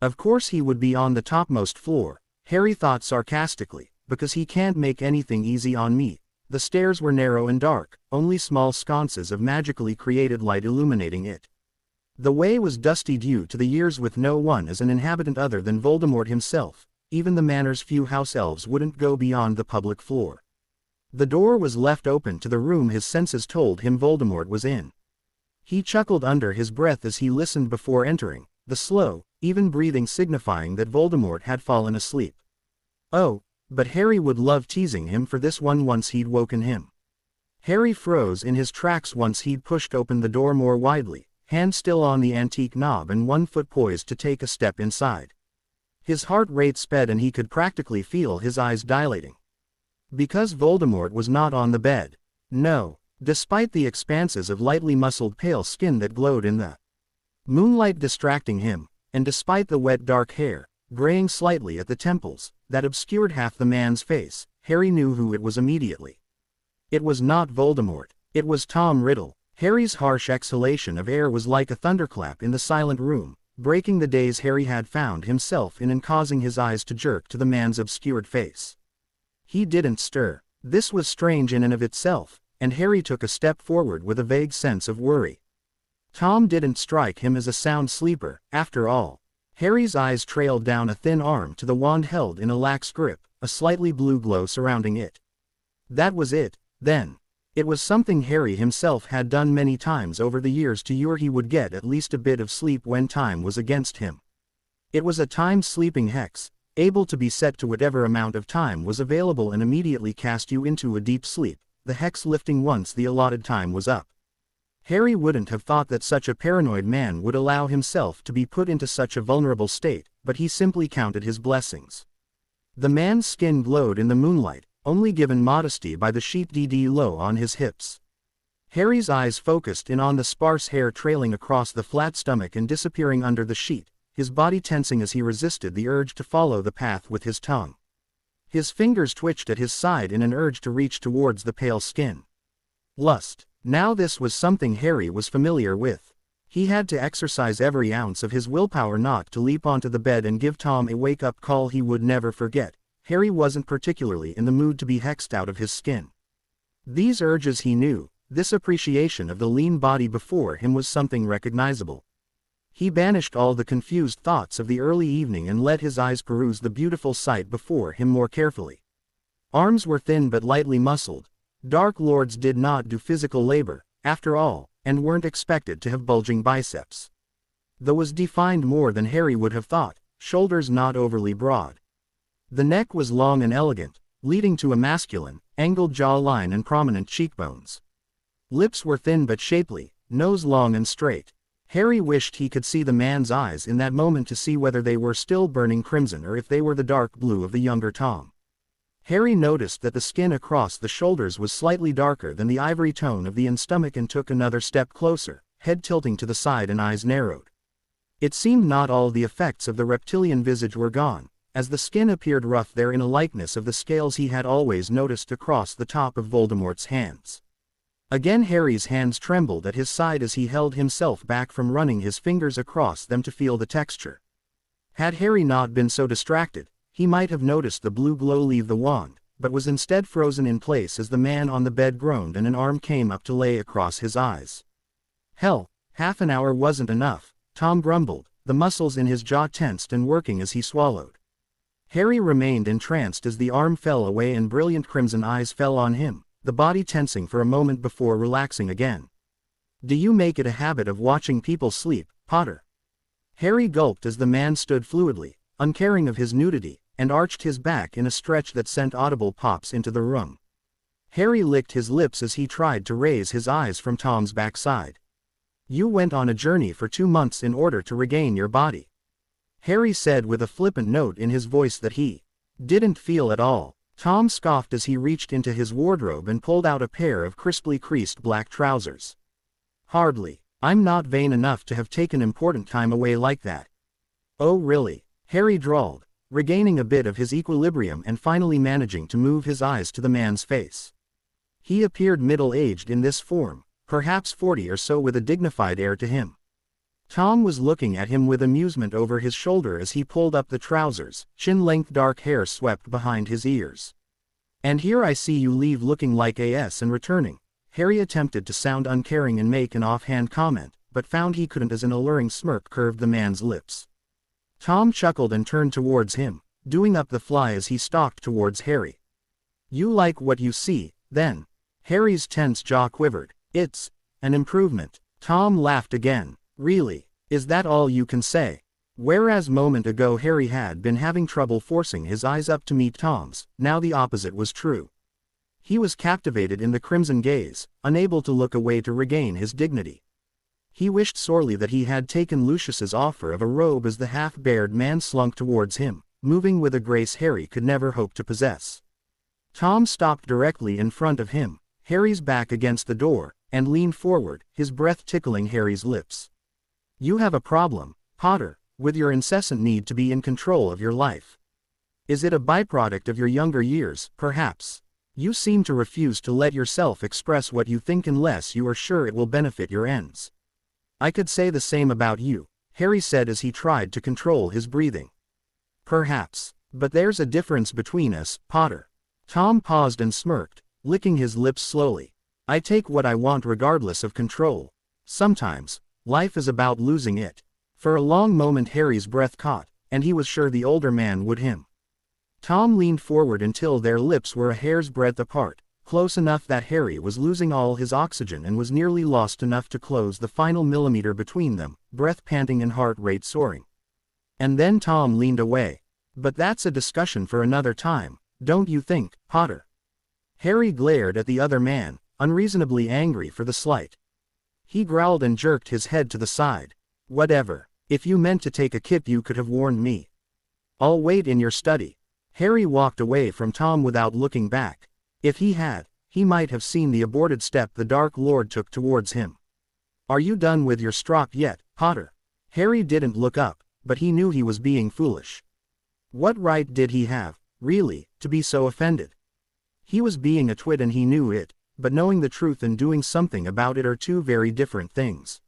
Of course he would be on the topmost floor, Harry thought sarcastically, because he can't make anything easy on me. The stairs were narrow and dark, only small sconces of magically created light illuminating it. The way was dusty due to the years with no one as an inhabitant other than Voldemort himself. Even the manor's few house elves wouldn't go beyond the public floor. The door was left open to the room his senses told him Voldemort was in. He chuckled under his breath as he listened before entering, the slow, even breathing signifying that Voldemort had fallen asleep. Oh, but Harry would love teasing him for this one once he'd woken him. Harry froze in his tracks once he'd pushed open the door more widely, hand still on the antique knob and one foot poised to take a step inside. His heart rate sped and he could practically feel his eyes dilating. Because Voldemort was not on the bed. No, despite the expanses of lightly muscled pale skin that glowed in the moonlight distracting him, and despite the wet dark hair, graying slightly at the temples, that obscured half the man's face, Harry knew who it was immediately. It was not Voldemort, it was Tom Riddle. Harry's harsh exhalation of air was like a thunderclap in the silent room, breaking the daze Harry had found himself in and causing his eyes to jerk to the man's obscured face. He didn't stir. This was strange in and of itself, and Harry took a step forward with a vague sense of worry. Tom didn't strike him as a sound sleeper, after all. Harry's eyes trailed down a thin arm to the wand held in a lax grip, a slightly blue glow surrounding it. That was it, Then. It was something Harry himself had done many times over the years to ensure he would get at least a bit of sleep when time was against him. It was a timed sleeping hex, able to be set to whatever amount of time was available and immediately cast you into a deep sleep, the hex lifting once the allotted time was up. Harry wouldn't have thought that such a paranoid man would allow himself to be put into such a vulnerable state, but he simply counted his blessings. The man's skin glowed in the moonlight, only given modesty by the sheet low on his hips. Harry's eyes focused in on the sparse hair trailing across the flat stomach and disappearing under the sheet, his body tensing as he resisted the urge to follow the path with his tongue. His fingers twitched at his side in an urge to reach towards the pale skin. Lust. Now this was something Harry was familiar with. He had to exercise every ounce of his willpower not to leap onto the bed and give Tom a wake-up call he would never forget. Harry wasn't particularly in the mood to be hexed out of his skin. These urges he knew, this appreciation of the lean body before him was something recognizable. He banished all the confused thoughts of the early evening and let his eyes peruse the beautiful sight before him more carefully. Arms were thin but lightly muscled. Dark Lords did not do physical labor, after all, and weren't expected to have bulging biceps. Though was defined more than Harry would have thought, shoulders not overly broad. The neck was long and elegant, leading to a masculine, angled jawline and prominent cheekbones. Lips were thin but shapely, nose long and straight. Harry wished he could see the man's eyes in that moment to see whether they were still burning crimson or if they were the dark blue of the younger Tom. Harry noticed that the skin across the shoulders was slightly darker than the ivory tone of the stomach and took another step closer, head tilting to the side and eyes narrowed. It seemed not all the effects of the reptilian visage were gone, as the skin appeared rough there in a likeness of the scales he had always noticed across the top of Voldemort's hands. Again Harry's hands trembled at his side as he held himself back from running his fingers across them to feel the texture. Had Harry not been so distracted, he might have noticed the blue glow leave the wand, but was instead frozen in place as the man on the bed groaned and an arm came up to lay across his eyes. Hell, half an hour wasn't enough, Tom grumbled, the muscles in his jaw tensed and working as he swallowed. Harry remained entranced as the arm fell away and brilliant crimson eyes fell on him, the body tensing for a moment before relaxing again. Do you make it a habit of watching people sleep, Potter? Harry gulped as the man stood fluidly, uncaring of his nudity, and arched his back in a stretch that sent audible pops into the room. Harry licked his lips as he tried to raise his eyes from Tom's backside. You went on a journey for 2 months in order to regain your body. Harry said with a flippant note in his voice that he didn't feel at all. Tom scoffed as he reached into his wardrobe and pulled out a pair of crisply creased black trousers. Hardly. I'm not vain enough to have taken important time away like that. Oh really? Harry drawled, regaining a bit of his equilibrium and finally managing to move his eyes to the man's face. He appeared middle-aged in this form, perhaps 40 or so, with a dignified air to him. Tom was looking at him with amusement over his shoulder as he pulled up the trousers, chin-length dark hair swept behind his ears. And here I see you leave looking like AS and returning. Harry attempted to sound uncaring and make an offhand comment, but found he couldn't as an alluring smirk curved the man's lips. Tom chuckled and turned towards him, doing up the fly as he stalked towards Harry. You like what you see, then? Harry's tense jaw quivered. It's an improvement. Tom laughed again. Really? Is that all you can say? Whereas moment ago Harry had been having trouble forcing his eyes up to meet Tom's, now the opposite was true. He was captivated in the crimson gaze, unable to look away to regain his dignity. He wished sorely that he had taken Lucius's offer of a robe as the half-bared man slunk towards him, moving with a grace Harry could never hope to possess. Tom stopped directly in front of him, Harry's back against the door, and leaned forward, his breath tickling Harry's lips. You have a problem, Potter, with your incessant need to be in control of your life. Is it a byproduct of your younger years, perhaps? You seem to refuse to let yourself express what you think unless you are sure it will benefit your ends. I could say the same about you, Harry said as he tried to control his breathing. Perhaps, but there's a difference between us, Potter. Tom paused and smirked, licking his lips slowly. I take what I want regardless of control. Sometimes, life is about losing it. For a long moment Harry's breath caught, and he was sure the older man would him. Tom leaned forward until their lips were a hair's breadth apart, close enough that Harry was losing all his oxygen and was nearly lost enough to close the final millimeter between them, breath panting and heart rate soaring. And then Tom leaned away. But that's a discussion for another time, don't you think, Potter? Harry glared at the other man, unreasonably angry for the slight. He growled and jerked his head to the side. Whatever. If you meant to take a kip you could have warned me. I'll wait in your study. Harry walked away from Tom without looking back. If he had, he might have seen the aborted step the Dark Lord took towards him. Are you done with your strop yet, Potter? Harry didn't look up, but he knew he was being foolish. What right did he have, really, to be so offended? He was being a twit and he knew it, but knowing the truth and doing something about it are two very different things.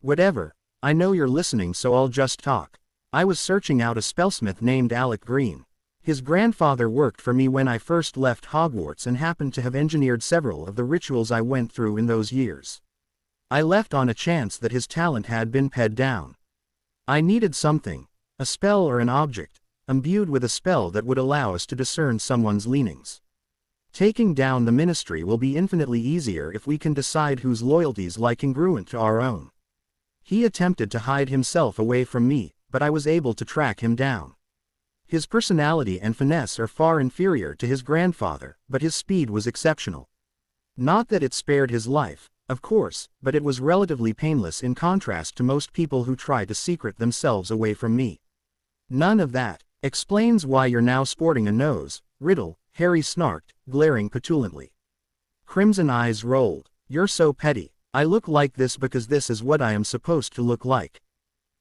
Whatever, I know you're listening so I'll just talk. I was searching out a spellsmith named Alec Green. His grandfather worked for me when I first left Hogwarts and happened to have engineered several of the rituals I went through in those years. I left on a chance that his talent had been pared down. I needed something, a spell or an object, imbued with a spell that would allow us to discern someone's leanings. Taking down the ministry will be infinitely easier if we can decide whose loyalties lie congruent to our own. He attempted to hide himself away from me, but I was able to track him down. His personality and finesse are far inferior to his grandfather, but his speed was exceptional. Not that it spared his life, of course, but it was relatively painless in contrast to most people who try to secret themselves away from me. None of that explains why you're now sporting a nose, Riddle, Harry snarked, glaring petulantly. Crimson eyes rolled. You're so petty. I look like this because this is what I am supposed to look like.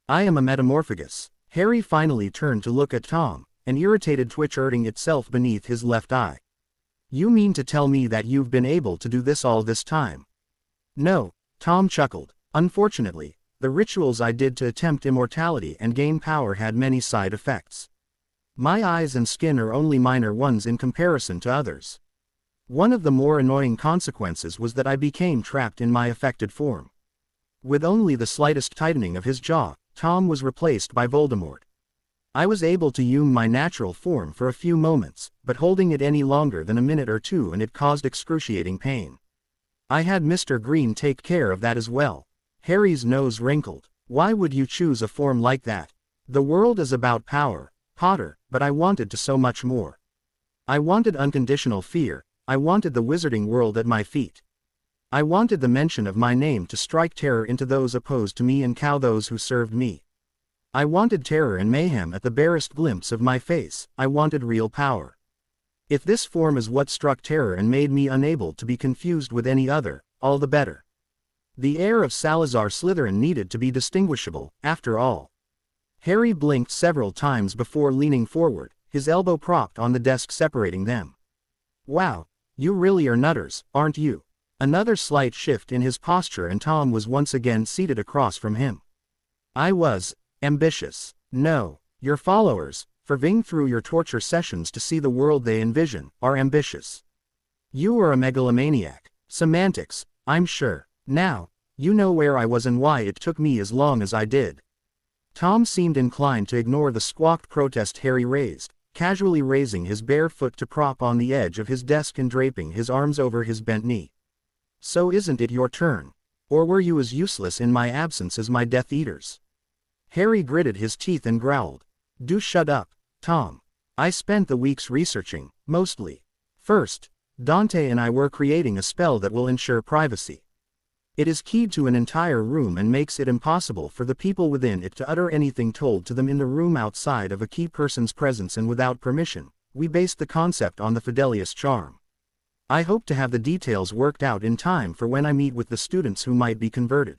I am a metamorphagus. Harry finally turned to look at Tom, an irritated twitch urting itself beneath his left eye. You mean to tell me that you've been able to do this all this time? No, Tom chuckled. Unfortunately, the rituals I did to attempt immortality and gain power had many side effects. My eyes and skin are only minor ones in comparison to others. One of the more annoying consequences was that I became trapped in my affected form. With only the slightest tightening of his jaw, Tom was replaced by Voldemort. I was able to use my natural form for a few moments, but holding it any longer than a minute or two and it caused excruciating pain. I had Mr. Green take care of that as well. Harry's nose wrinkled. Why would you choose a form like that? The world is about power, Potter, but I wanted to so much more. I wanted unconditional fear, I wanted the wizarding world at my feet. I wanted the mention of my name to strike terror into those opposed to me and cow those who served me. I wanted terror and mayhem at the barest glimpse of my face, I wanted real power. If this form is what struck terror and made me unable to be confused with any other, all the better. The heir of Salazar Slytherin needed to be distinguishable, after all. Harry blinked several times before leaning forward, his elbow propped on the desk separating them. Wow, you really are nutters, aren't you? Another slight shift in his posture and Tom was once again seated across from him. I was ambitious. No, your followers, ferving through your torture sessions to see the world they envision, are ambitious. You are a megalomaniac. Semantics, I'm sure. Now, you know where I was and why it took me as long as I did. Tom seemed inclined to ignore the squawked protest Harry raised, casually raising his bare foot to prop on the edge of his desk and draping his arms over his bent knee. So isn't it your turn? Or were you as useless in my absence as my Death Eaters? Harry gritted his teeth and growled. Do shut up, Tom. I spent the weeks researching, mostly. First, Dante and I were creating a spell that will ensure privacy. It is keyed to an entire room and makes it impossible for the people within it to utter anything told to them in the room outside of a key person's presence and without permission. We based the concept on the Fidelius charm. I hope to have the details worked out in time for when I meet with the students who might be converted.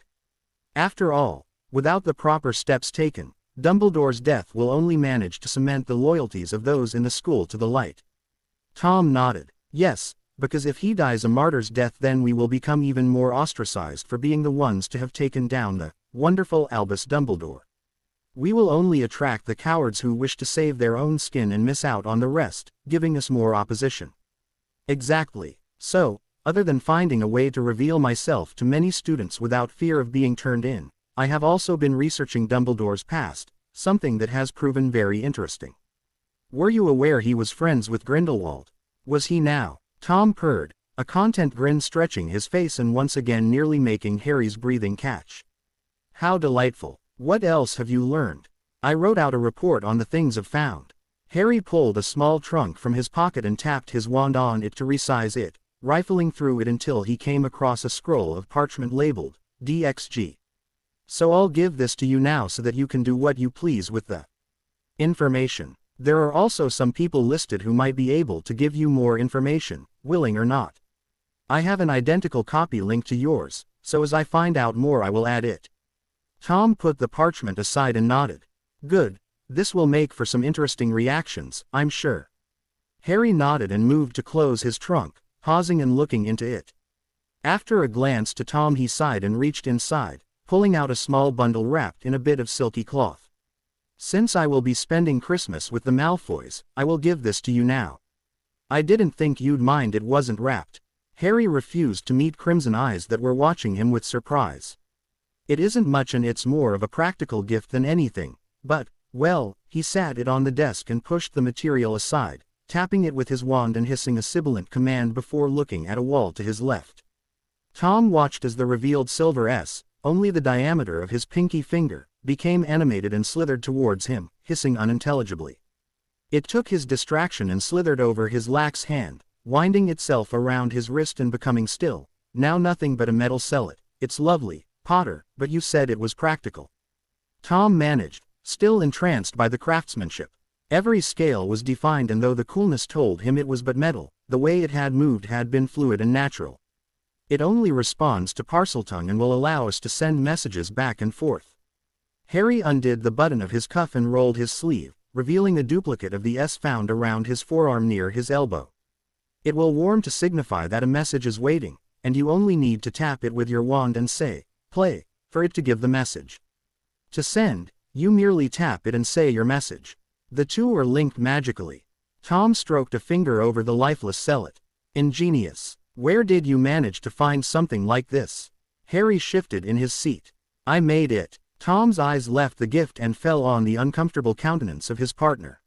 After all, without the proper steps taken, Dumbledore's death will only manage to cement the loyalties of those in the school to the light. Tom nodded. Yes, because if he dies a martyr's death then we will become even more ostracized for being the ones to have taken down the wonderful Albus Dumbledore. We will only attract the cowards who wish to save their own skin and miss out on the rest, giving us more opposition. Exactly. So, other than finding a way to reveal myself to many students without fear of being turned in, I have also been researching Dumbledore's past, something that has proven very interesting. Were you aware he was friends with Grindelwald? Was he now? Tom purred. a content grin stretching his face and once again nearly making Harry's breathing catch. How delightful. What else have you learned? I wrote out a report on the things I've found. Harry pulled a small trunk from his pocket and tapped his wand on it to resize it, rifling through it until he came across a scroll of parchment labeled, DXG. So I'll give this to you now so that you can do what you please with the information. There are also some people listed who might be able to give you more information, willing or not. I have an identical copy linked to yours, so as I find out more I will add it. Tom put the parchment aside and nodded. Good, this will make for some interesting reactions, I'm sure. Harry nodded and moved to close his trunk, pausing and looking into it. After a glance to Tom he sighed and reached inside, pulling out a small bundle wrapped in a bit of silky cloth. Since I will be spending Christmas with the Malfoys, I will give this to you now. I didn't think you'd mind it wasn't wrapped. Harry refused to meet crimson eyes that were watching him with surprise. It isn't much and it's more of a practical gift than anything, but, well, he sat it on the desk and pushed the material aside, tapping it with his wand and hissing a sibilant command before looking at a wall to his left. Tom watched as the revealed silver S, only the diameter of his pinky finger, became animated and slithered towards him, hissing unintelligibly. It took his distraction and slithered over his lax hand, winding itself around his wrist and becoming still. Now nothing but a metal cellet. It's lovely, Potter, but you said it was practical. Tom managed, still entranced by the craftsmanship. Every scale was defined and though the coolness told him it was but metal, the way it had moved had been fluid and natural. It only responds to Parseltongue and will allow us to send messages back and forth. Harry undid the button of his cuff and rolled his sleeve, revealing a duplicate of the S found around his forearm near his elbow. It will warm to signify that a message is waiting, and you only need to tap it with your wand and say, play, for it to give the message. To send, you merely tap it and say your message. The two are linked magically. Tom stroked a finger over the lifeless cellet. Ingenious. Where did you manage to find something like this? Harry shifted in his seat. I made it. Tom's eyes left the gift and fell on the uncomfortable countenance of his partner.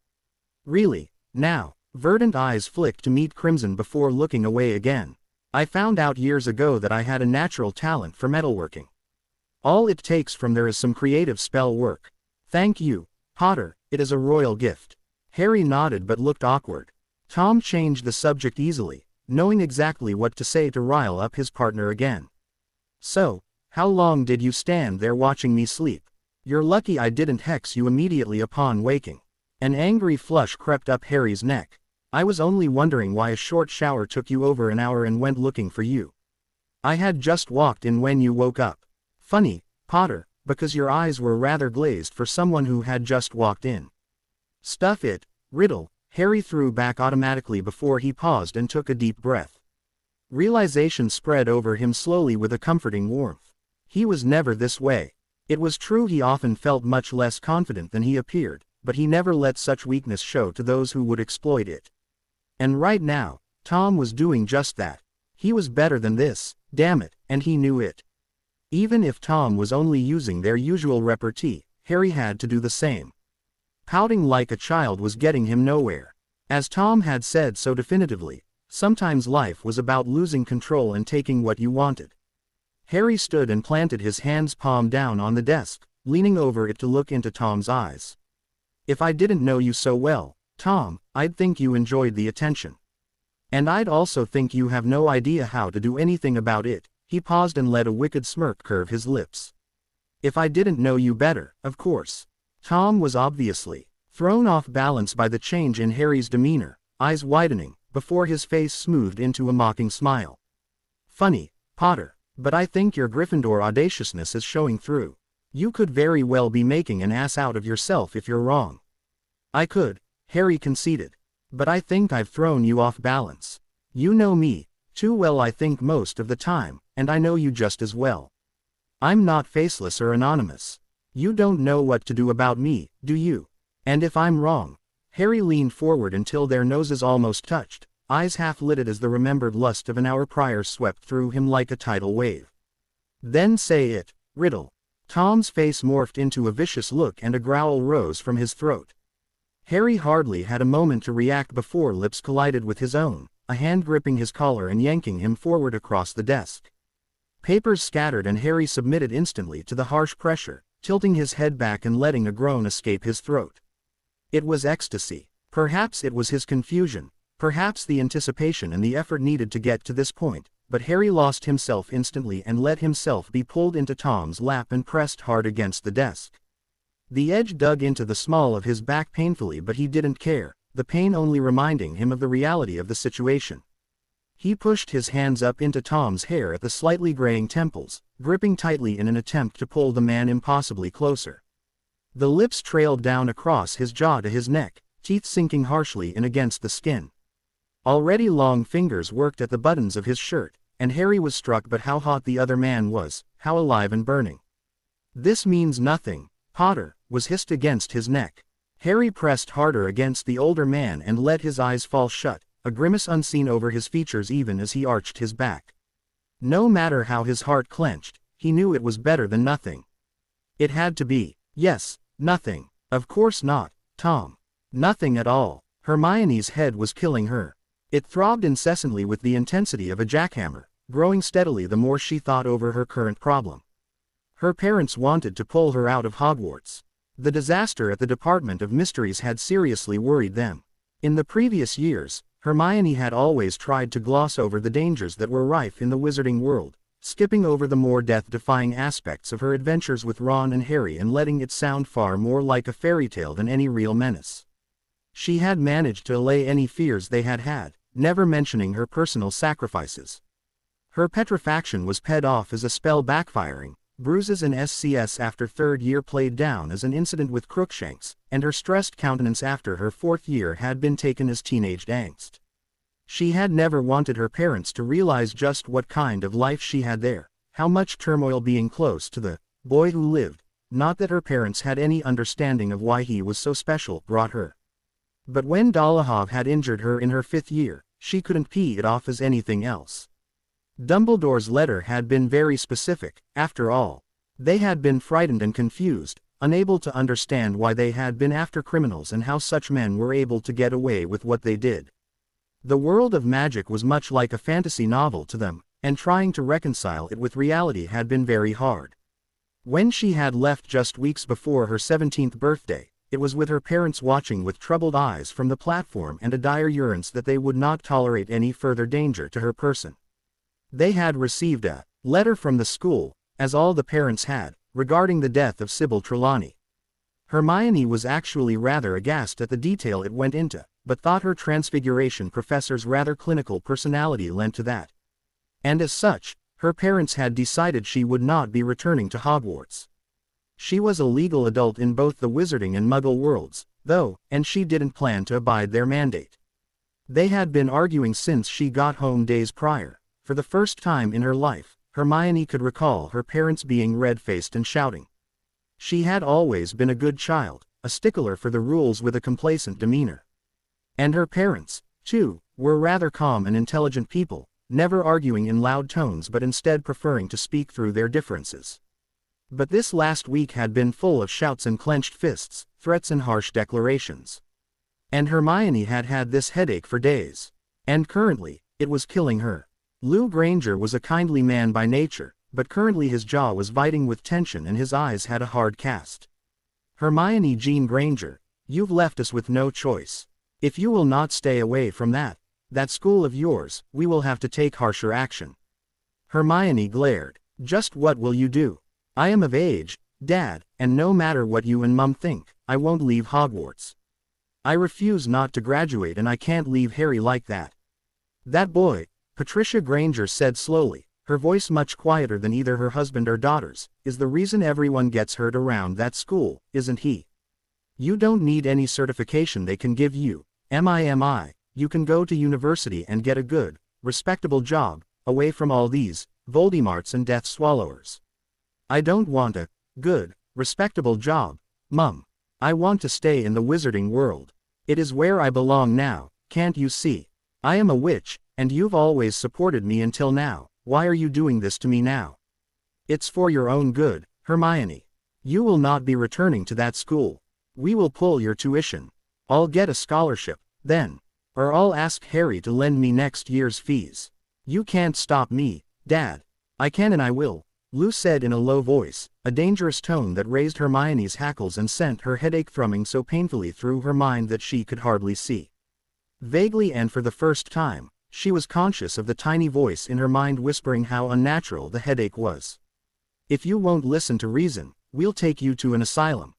Really? Now? Verdant eyes flicked to meet crimson before looking away again. I found out years ago that I had a natural talent for metalworking. All it takes from there is some creative spell work. Thank you, Potter, it is a royal gift. Harry nodded but looked awkward. Tom changed the subject easily, knowing exactly what to say to rile up his partner again. So, how long did you stand there watching me sleep? You're lucky I didn't hex you immediately upon waking. An angry flush crept up Harry's neck. I was only wondering why a short shower took you over an hour and went looking for you. I had just walked in when you woke up. Funny, Potter, because your eyes were rather glazed for someone who had just walked in. Stuff it, Riddle, Harry threw back automatically before he paused and took a deep breath. Realization spread over him slowly with a comforting warmth. He was never this way. It was true he often felt much less confident than he appeared, but he never let such weakness show to those who would exploit it. And right now, Tom was doing just that. He was better than this, damn it, and he knew it. Even if Tom was only using their usual repartee, Harry had to do the same. Pouting like a child was getting him nowhere. As Tom had said so definitively, sometimes life was about losing control and taking what you wanted. Harry stood and planted his hands palm down on the desk, leaning over it to look into Tom's eyes. If I didn't know you so well, Tom, I'd think you enjoyed the attention. And I'd also think you have no idea how to do anything about it. He paused and let a wicked smirk curve his lips. If I didn't know you better, of course. Tom was obviously thrown off balance by the change in Harry's demeanor, eyes widening, before his face smoothed into a mocking smile. Funny, Potter, but I think your Gryffindor audaciousness is showing through. You could very well be making an ass out of yourself if you're wrong. I could, Harry conceded. But I think I've thrown you off balance. You know me too well I think most of the time, and I know you just as well. I'm not faceless or anonymous. You don't know what to do about me, do you? And if I'm wrong? Harry leaned forward until their noses almost touched, eyes half-lidded as the remembered lust of an hour prior swept through him like a tidal wave. Then say it, Riddle. Tom's face morphed into a vicious look and a growl rose from his throat. Harry hardly had a moment to react before lips collided with his own, a hand gripping his collar and yanking him forward across the desk. Papers scattered and Harry submitted instantly to the harsh pressure, tilting his head back and letting a groan escape his throat. It was ecstasy. Perhaps it was his confusion, perhaps the anticipation and the effort needed to get to this point, but Harry lost himself instantly and let himself be pulled into Tom's lap and pressed hard against the desk. The edge dug into the small of his back painfully, but he didn't care, the pain only reminding him of the reality of the situation. He pushed his hands up into Tom's hair at the slightly graying temples, gripping tightly in an attempt to pull the man impossibly closer. The lips trailed down across his jaw to his neck, teeth sinking harshly in against the skin. Already long fingers worked at the buttons of his shirt, and Harry was struck by how hot the other man was, how alive and burning. "This means nothing, Potter," was hissed against his neck. Harry pressed harder against the older man and let his eyes fall shut, a grimace unseen over his features even as he arched his back. No matter how his heart clenched, he knew it was better than nothing. It had to be. Yes, nothing. Of course not, Tom. Nothing at all. Hermione's head was killing her. It throbbed incessantly with the intensity of a jackhammer, growing steadily the more she thought over her current problem. Her parents wanted to pull her out of Hogwarts. The disaster at the Department of Mysteries had seriously worried them. In the previous years, Hermione had always tried to gloss over the dangers that were rife in the wizarding world, skipping over the more death-defying aspects of her adventures with Ron and Harry and letting it sound far more like a fairy tale than any real menace. She had managed to allay any fears they had, never mentioning her personal sacrifices. Her petrifaction was paid off as a spell backfiring, bruises and SCS after third year played down as an incident with Crookshanks, and her stressed countenance after her fourth year had been taken as teenage angst. She had never wanted her parents to realize just what kind of life she had there, how much turmoil being close to the boy who lived, not that her parents had any understanding of why he was so special, brought her. But when Dolohov had injured her in her fifth year, she couldn't pee it off as anything else. Dumbledore's letter had been very specific, after all. They had been frightened and confused, unable to understand why they had been after criminals and how such men were able to get away with what they did. The world of magic was much like a fantasy novel to them, and trying to reconcile it with reality had been very hard. When she had left just weeks before her 17th birthday, it was with her parents watching with troubled eyes from the platform and a dire urence that they would not tolerate any further danger to her person. They had received a letter from the school, as all the parents had, regarding the death of Sybil Trelawney. Hermione was actually rather aghast at the detail it went into, but thought her Transfiguration professor's rather clinical personality lent to that. And as such, her parents had decided she would not be returning to Hogwarts. She was a legal adult in both the Wizarding and Muggle worlds, though, and she didn't plan to abide their mandate. They had been arguing since she got home days prior. For the first time in her life, Hermione could recall her parents being red-faced and shouting. She had always been a good child, a stickler for the rules with a complacent demeanor. And her parents, too, were rather calm and intelligent people, never arguing in loud tones but instead preferring to speak through their differences. But this last week had been full of shouts and clenched fists, threats and harsh declarations. And Hermione had had this headache for days. And currently, it was killing her. Lou Granger was a kindly man by nature, but currently his jaw was biting with tension and his eyes had a hard cast. "Hermione Jean Granger, you've left us with no choice. If you will not stay away from that school of yours, we will have to take harsher action." Hermione glared. "Just what will you do? I am of age, Dad, and no matter what you and Mum think, I won't leave Hogwarts. I refuse not to graduate and I can't leave Harry like that." "That boy," Patricia Granger said slowly, her voice much quieter than either her husband or daughter's, "is the reason everyone gets hurt around that school, isn't he? You don't need any certification they can give you, MI. You can go to university and get a good, respectable job, away from all these Voldemorts and Death Swallowers." "I don't want a good, respectable job, Mum. I want to stay in the wizarding world. It is where I belong now, can't you see? I am a witch, and you've always supported me until now. Why are you doing this to me now? It's for your own good, Hermione. You will not be returning to that school. We will pull your tuition. I'll get a scholarship, then. or I'll ask Harry to lend me next year's fees. You can't stop me, Dad. I can and I will, Lou said in a low voice, a dangerous tone that raised Hermione's hackles and sent her headache thrumming so painfully through her mind that she could hardly see. Vaguely and for the first time, she was conscious of the tiny voice in her mind whispering how unnatural the headache was. If you won't listen to reason, we'll take you to an asylum.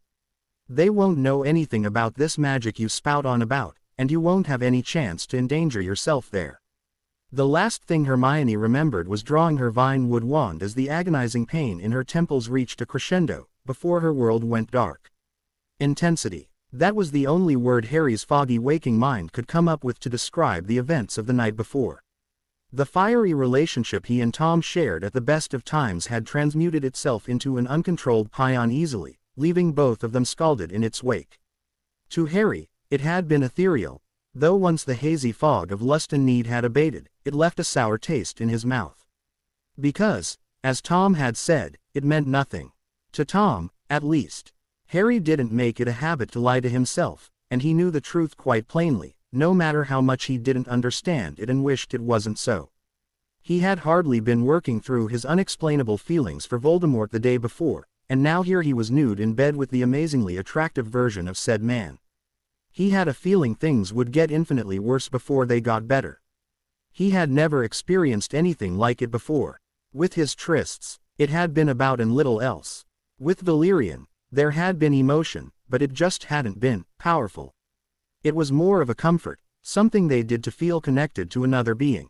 They won't know anything about this magic you spout on about, and you won't have any chance to endanger yourself there. The last thing Hermione remembered was drawing her vine-wood wand as the agonizing pain in her temples reached a crescendo, before her world went dark. Intensity. That was the only word Harry's foggy waking mind could come up with to describe the events of the night before. The fiery relationship he and Tom shared at the best of times had transmuted itself into an uncontrolled paean easily, leaving both of them scalded in its wake. To Harry, it had been ethereal, though once the hazy fog of lust and need had abated, it left a sour taste in his mouth. Because, as Tom had said, it meant nothing. To Tom, at least. Harry didn't make it a habit to lie to himself, and he knew the truth quite plainly, no matter how much he didn't understand it and wished it wasn't so. He had hardly been working through his unexplainable feelings for Voldemort the day before, and now here he was nude in bed with the amazingly attractive version of said man. He had a feeling things would get infinitely worse before they got better. He had never experienced anything like it before. With his trysts, it had been about and little else. With Valerian, there had been emotion, but it just hadn't been powerful. It was more of a comfort, something they did to feel connected to another being.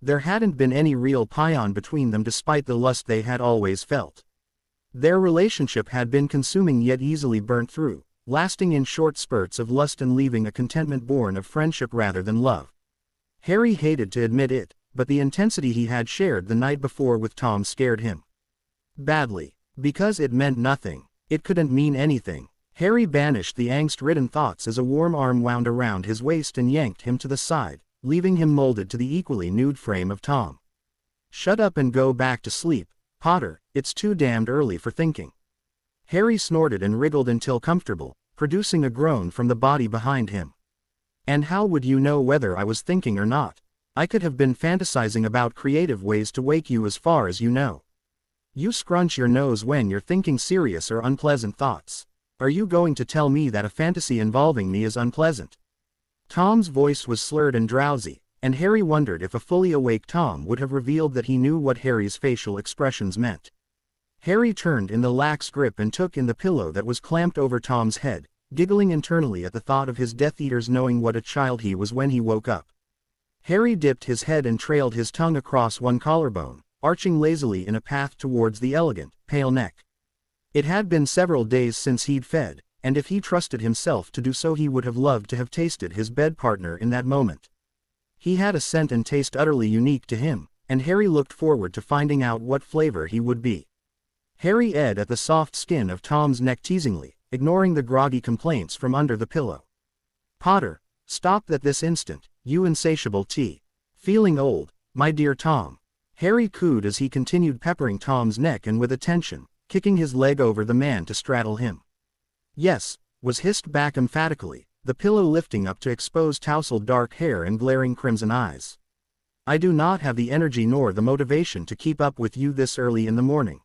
There hadn't been any real paean between them despite the lust they had always felt. Their relationship had been consuming yet easily burnt through, lasting in short spurts of lust and leaving a contentment born of friendship rather than love. Harry hated to admit it, but the intensity he had shared the night before with Tom scared him. Badly. Because it meant nothing. It couldn't mean anything. Harry banished the angst-ridden thoughts as a warm arm wound around his waist and yanked him to the side, leaving him molded to the equally nude frame of Tom. Shut up and go back to sleep, Potter, it's too damned early for thinking. Harry snorted and wriggled until comfortable, producing a groan from the body behind him. And how would you know whether I was thinking or not? I could have been fantasizing about creative ways to wake you as far as you know. You scrunch your nose when you're thinking serious or unpleasant thoughts. Are you going to tell me that a fantasy involving me is unpleasant? Tom's voice was slurred and drowsy, and Harry wondered if a fully awake Tom would have revealed that he knew what Harry's facial expressions meant. Harry turned in the lax grip and took in the pillow that was clamped over Tom's head, giggling internally at the thought of his Death Eaters knowing what a child he was when he woke up. Harry dipped his head and trailed his tongue across one collarbone, arching lazily in a path towards the elegant, pale neck. It had been several days since he'd fed, and if he trusted himself to do so he would have loved to have tasted his bed partner in that moment. He had a scent and taste utterly unique to him, and Harry looked forward to finding out what flavor he would be. Harry edged at the soft skin of Tom's neck teasingly, ignoring the groggy complaints from under the pillow. Potter, stop that this instant, you insatiable feeling old, my dear Tom. Harry cooed as he continued peppering Tom's neck and with attention, kicking his leg over the man to straddle him. Yes, was hissed back emphatically, the pillow lifting up to expose tousled dark hair and glaring crimson eyes. I do not have the energy nor the motivation to keep up with you this early in the morning.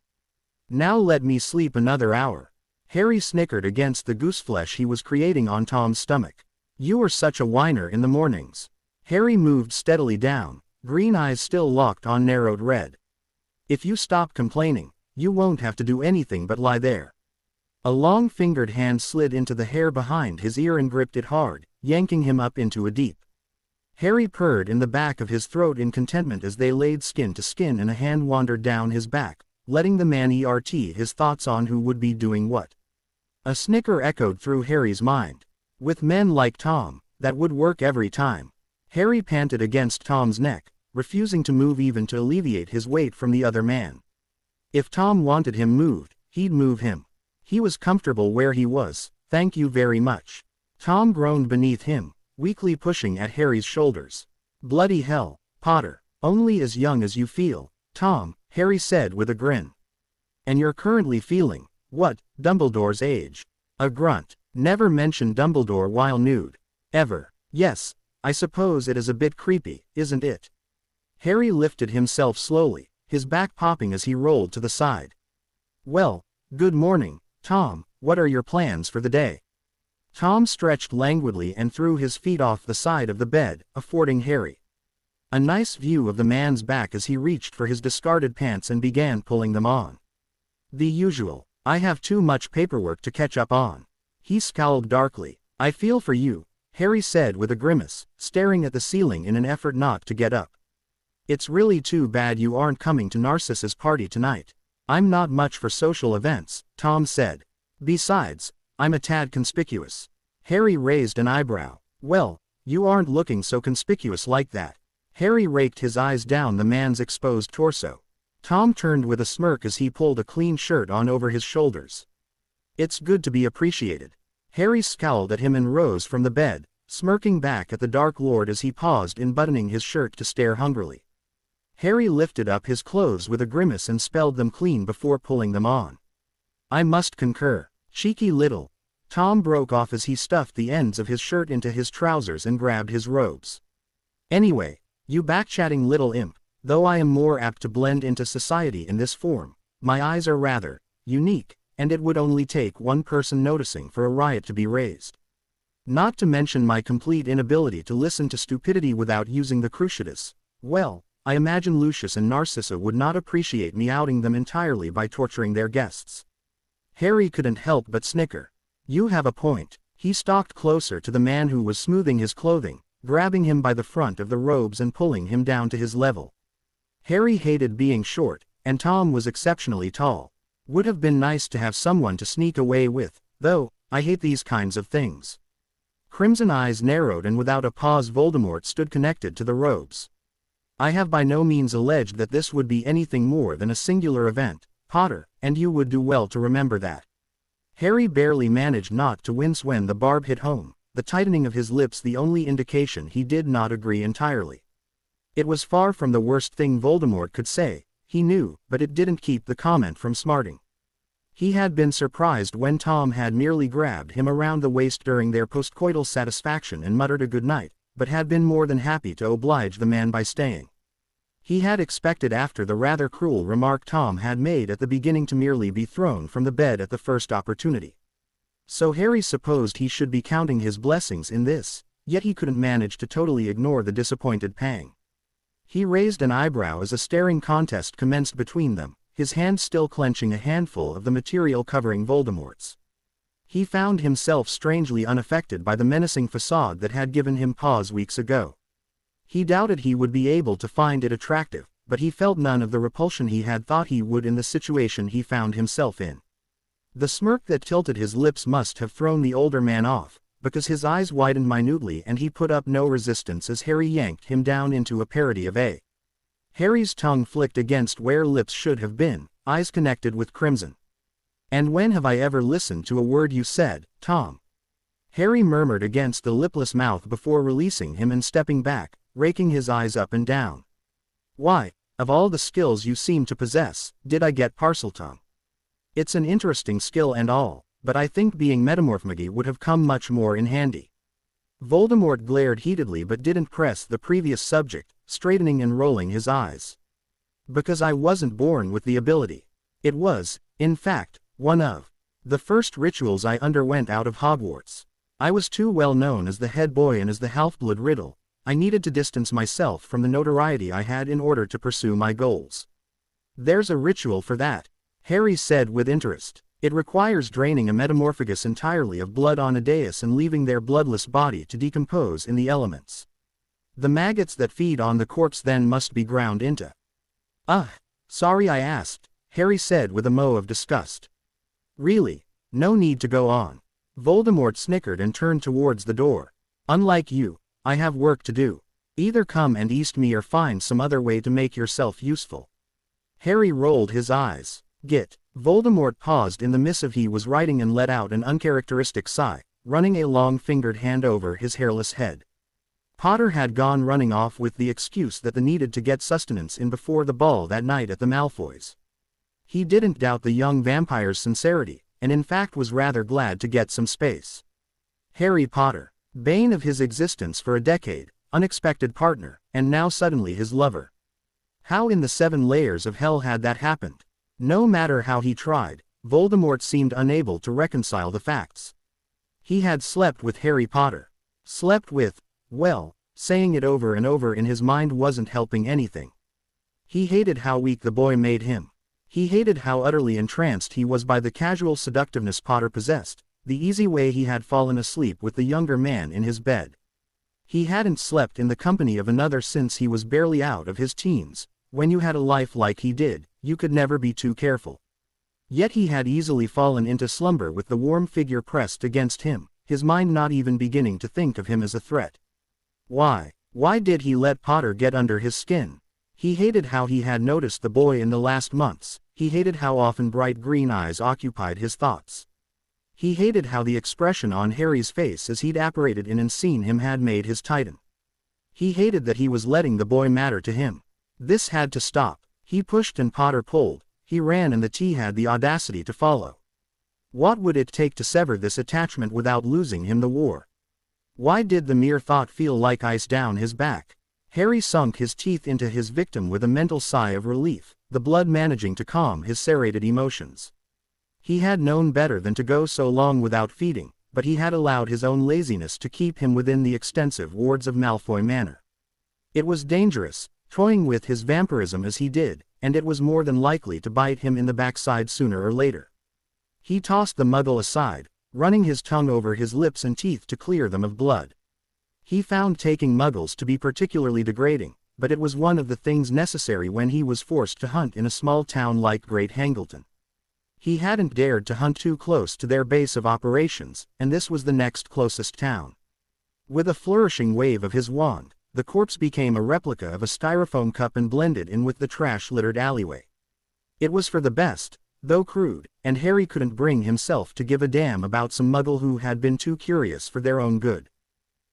Now let me sleep another hour. Harry snickered against the gooseflesh he was creating on Tom's stomach. You are such a whiner in the mornings. Harry moved steadily down, green eyes still locked on narrowed red. If you stop complaining, you won't have to do anything but lie there. A long-fingered hand slid into the hair behind his ear and gripped it hard, yanking him up into a deep. Harry purred in the back of his throat in contentment as they laid skin to skin and a hand wandered down his back, letting the man his thoughts on who would be doing what. A snicker echoed through Harry's mind. With men like Tom, that would work every time. Harry panted against Tom's neck, refusing to move even to alleviate his weight from the other man. If Tom wanted him moved, he'd move him. He was comfortable where he was, thank you very much. Tom groaned beneath him, weakly pushing at Harry's shoulders. Bloody hell, Potter, only as young as you feel, Tom, Harry said with a grin. And you're currently feeling, what, Dumbledore's age? A grunt. Never mention Dumbledore while nude. Ever. Yes, I suppose it is a bit creepy, isn't it? Harry lifted himself slowly, his back popping as he rolled to the side. Well, good morning, Tom, what are your plans for the day? Tom stretched languidly and threw his feet off the side of the bed, affording Harry a nice view of the man's back as he reached for his discarded pants and began pulling them on. The usual, I have too much paperwork to catch up on. He scowled darkly. I feel for you, Harry said with a grimace, staring at the ceiling in an effort not to get up. It's really too bad you aren't coming to Narcissa's party tonight. I'm not much for social events, Tom said. Besides, I'm a tad conspicuous. Harry raised an eyebrow. Well, you aren't looking so conspicuous like that. Harry raked his eyes down the man's exposed torso. Tom turned with a smirk as he pulled a clean shirt on over his shoulders. It's good to be appreciated. Harry scowled at him and rose from the bed, smirking back at the Dark Lord as he paused in buttoning his shirt to stare hungrily. Harry lifted up his clothes with a grimace and spelled them clean before pulling them on. I must concur. Cheeky little. Tom broke off as he stuffed the ends of his shirt into his trousers and grabbed his robes. Anyway, you back-chatting little imp, though I am more apt to blend into society in this form, my eyes are rather unique, and it would only take one person noticing for a riot to be raised. Not to mention my complete inability to listen to stupidity without using the cruciatus. Well, I imagine Lucius and Narcissa would not appreciate me outing them entirely by torturing their guests. Harry couldn't help but snicker. You have a point. He stalked closer to the man who was smoothing his clothing, grabbing him by the front of the robes and pulling him down to his level. Harry hated being short, and Tom was exceptionally tall. Would have been nice to have someone to sneak away with, though, I hate these kinds of things. Crimson eyes narrowed and without a pause Voldemort stood connected to the robes. I have by no means alleged that this would be anything more than a singular event, Potter, and you would do well to remember that. Harry barely managed not to wince when the barb hit home, the tightening of his lips the only indication he did not agree entirely. It was far from the worst thing Voldemort could say, he knew, but it didn't keep the comment from smarting. He had been surprised when Tom had merely grabbed him around the waist during their postcoital satisfaction and muttered a good night, but had been more than happy to oblige the man by staying. He had expected after the rather cruel remark Tom had made at the beginning to merely be thrown from the bed at the first opportunity. So Harry supposed he should be counting his blessings in this, yet he couldn't manage to totally ignore the disappointed pang. He raised an eyebrow as a staring contest commenced between them, his hand still clenching a handful of the material covering Voldemort's. He found himself strangely unaffected by the menacing facade that had given him pause weeks ago. He doubted he would be able to find it attractive, but he felt none of the repulsion he had thought he would in the situation he found himself in. The smirk that tilted his lips must have thrown the older man off, because his eyes widened minutely and he put up no resistance as Harry yanked him down into a parody of A. Harry's tongue flicked against where lips should have been, eyes connected with crimson. And when have I ever listened to a word you said, Tom? Harry murmured against the lipless mouth before releasing him and stepping back, raking his eyes up and down. Why, of all the skills you seem to possess, did I get Parseltongue? It's an interesting skill and all, but I think being metamorphmagy would have come much more in handy. Voldemort glared heatedly but didn't press the previous subject, straightening and rolling his eyes. Because I wasn't born with the ability. It was, in fact, one of the first rituals I underwent out of Hogwarts. I was too well known as the head boy and as the half-blood Riddle. I needed to distance myself from the notoriety I had in order to pursue my goals. There's a ritual for that, Harry said with interest. It requires draining a metamorphagus entirely of blood on a dais and leaving their bloodless body to decompose in the elements. The maggots that feed on the corpse then must be ground into. Sorry I asked, Harry said with a moe of disgust. Really, no need to go on. Voldemort snickered and turned towards the door. Unlike you, I have work to do. Either come and east me or find some other way to make yourself useful. Harry rolled his eyes. Git. Voldemort paused in the missive he was writing and let out an uncharacteristic sigh, running a long-fingered hand over his hairless head. Potter had gone running off with the excuse that they needed to get sustenance in before the ball that night at the Malfoys. He didn't doubt the young vampire's sincerity, and in fact was rather glad to get some space. Harry Potter. Bane of his existence for a decade, unexpected partner, and now suddenly his lover. How in the 7 layers of hell had that happened? No matter how he tried, Voldemort seemed unable to reconcile the facts. He had slept with Harry Potter. Slept with, well, saying it over and over in his mind wasn't helping anything. He hated how weak the boy made him. He hated how utterly entranced he was by the casual seductiveness Potter possessed, the easy way he had fallen asleep with the younger man in his bed. He hadn't slept in the company of another since he was barely out of his teens. When you had a life like he did, you could never be too careful. Yet he had easily fallen into slumber with the warm figure pressed against him, his mind not even beginning to think of him as a threat. Why did he let Potter get under his skin? He hated how he had noticed the boy in the last months, he hated how often bright green eyes occupied his thoughts. He hated how the expression on Harry's face as he'd apparated in and seen him had made his tighten. He hated that he was letting the boy matter to him. This had to stop. He pushed and Potter pulled, he ran and the T had the audacity to follow. What would it take to sever this attachment without losing him the war? Why did the mere thought feel like ice down his back? Harry sunk his teeth into his victim with a mental sigh of relief, the blood managing to calm his serrated emotions. He had known better than to go so long without feeding, but he had allowed his own laziness to keep him within the extensive wards of Malfoy Manor. It was dangerous, toying with his vampirism as he did, and it was more than likely to bite him in the backside sooner or later. He tossed the muggle aside, running his tongue over his lips and teeth to clear them of blood. He found taking muggles to be particularly degrading, but it was one of the things necessary when he was forced to hunt in a small town like Great Hangleton. He hadn't dared to hunt too close to their base of operations, and this was the next closest town. With a flourishing wave of his wand, the corpse became a replica of a styrofoam cup and blended in with the trash-littered alleyway. It was for the best, though crude, and Harry couldn't bring himself to give a damn about some muggle who had been too curious for their own good.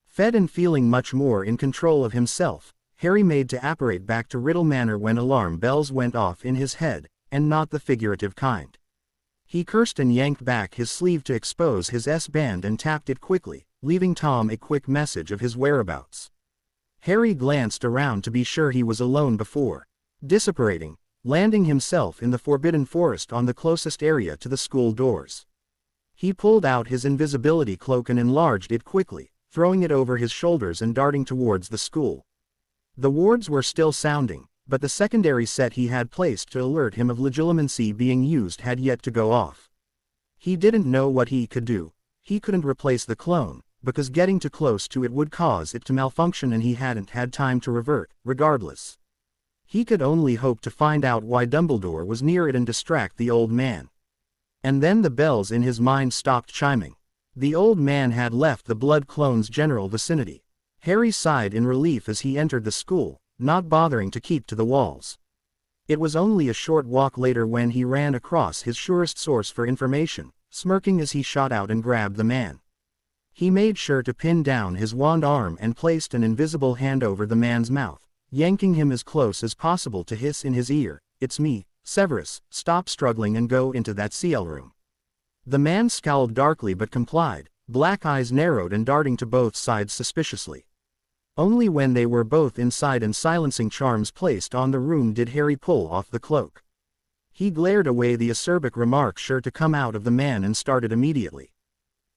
Fed and feeling much more in control of himself, Harry made to apparate back to Riddle Manor when alarm bells went off in his head, and not the figurative kind. He cursed and yanked back his sleeve to expose his S-band and tapped it quickly, leaving Tom a quick message of his whereabouts. Harry glanced around to be sure he was alone before disapparating, landing himself in the Forbidden Forest on the closest area to the school doors. He pulled out his invisibility cloak and enlarged it quickly, throwing it over his shoulders and darting towards the school. The wards were still sounding, but the secondary set he had placed to alert him of legilimency being used had yet to go off. He didn't know what he could do. He couldn't replace the clone, because getting too close to it would cause it to malfunction and he hadn't had time to revert, regardless. He could only hope to find out why Dumbledore was near it and distract the old man. And then the bells in his mind stopped chiming. The old man had left the blood clone's general vicinity. Harry sighed in relief as he entered the school, not bothering to keep to the walls. It was only a short walk later when he ran across his surest source for information, smirking as he shot out and grabbed the man. He made sure to pin down his wand arm and placed an invisible hand over the man's mouth, yanking him as close as possible to hiss in his ear, "It's me, Severus, stop struggling and go into that CL room." The man scowled darkly but complied, black eyes narrowed and darting to both sides suspiciously. Only when they were both inside and silencing charms placed on the room did Harry pull off the cloak. He glared away the acerbic remark sure to come out of the man and started immediately.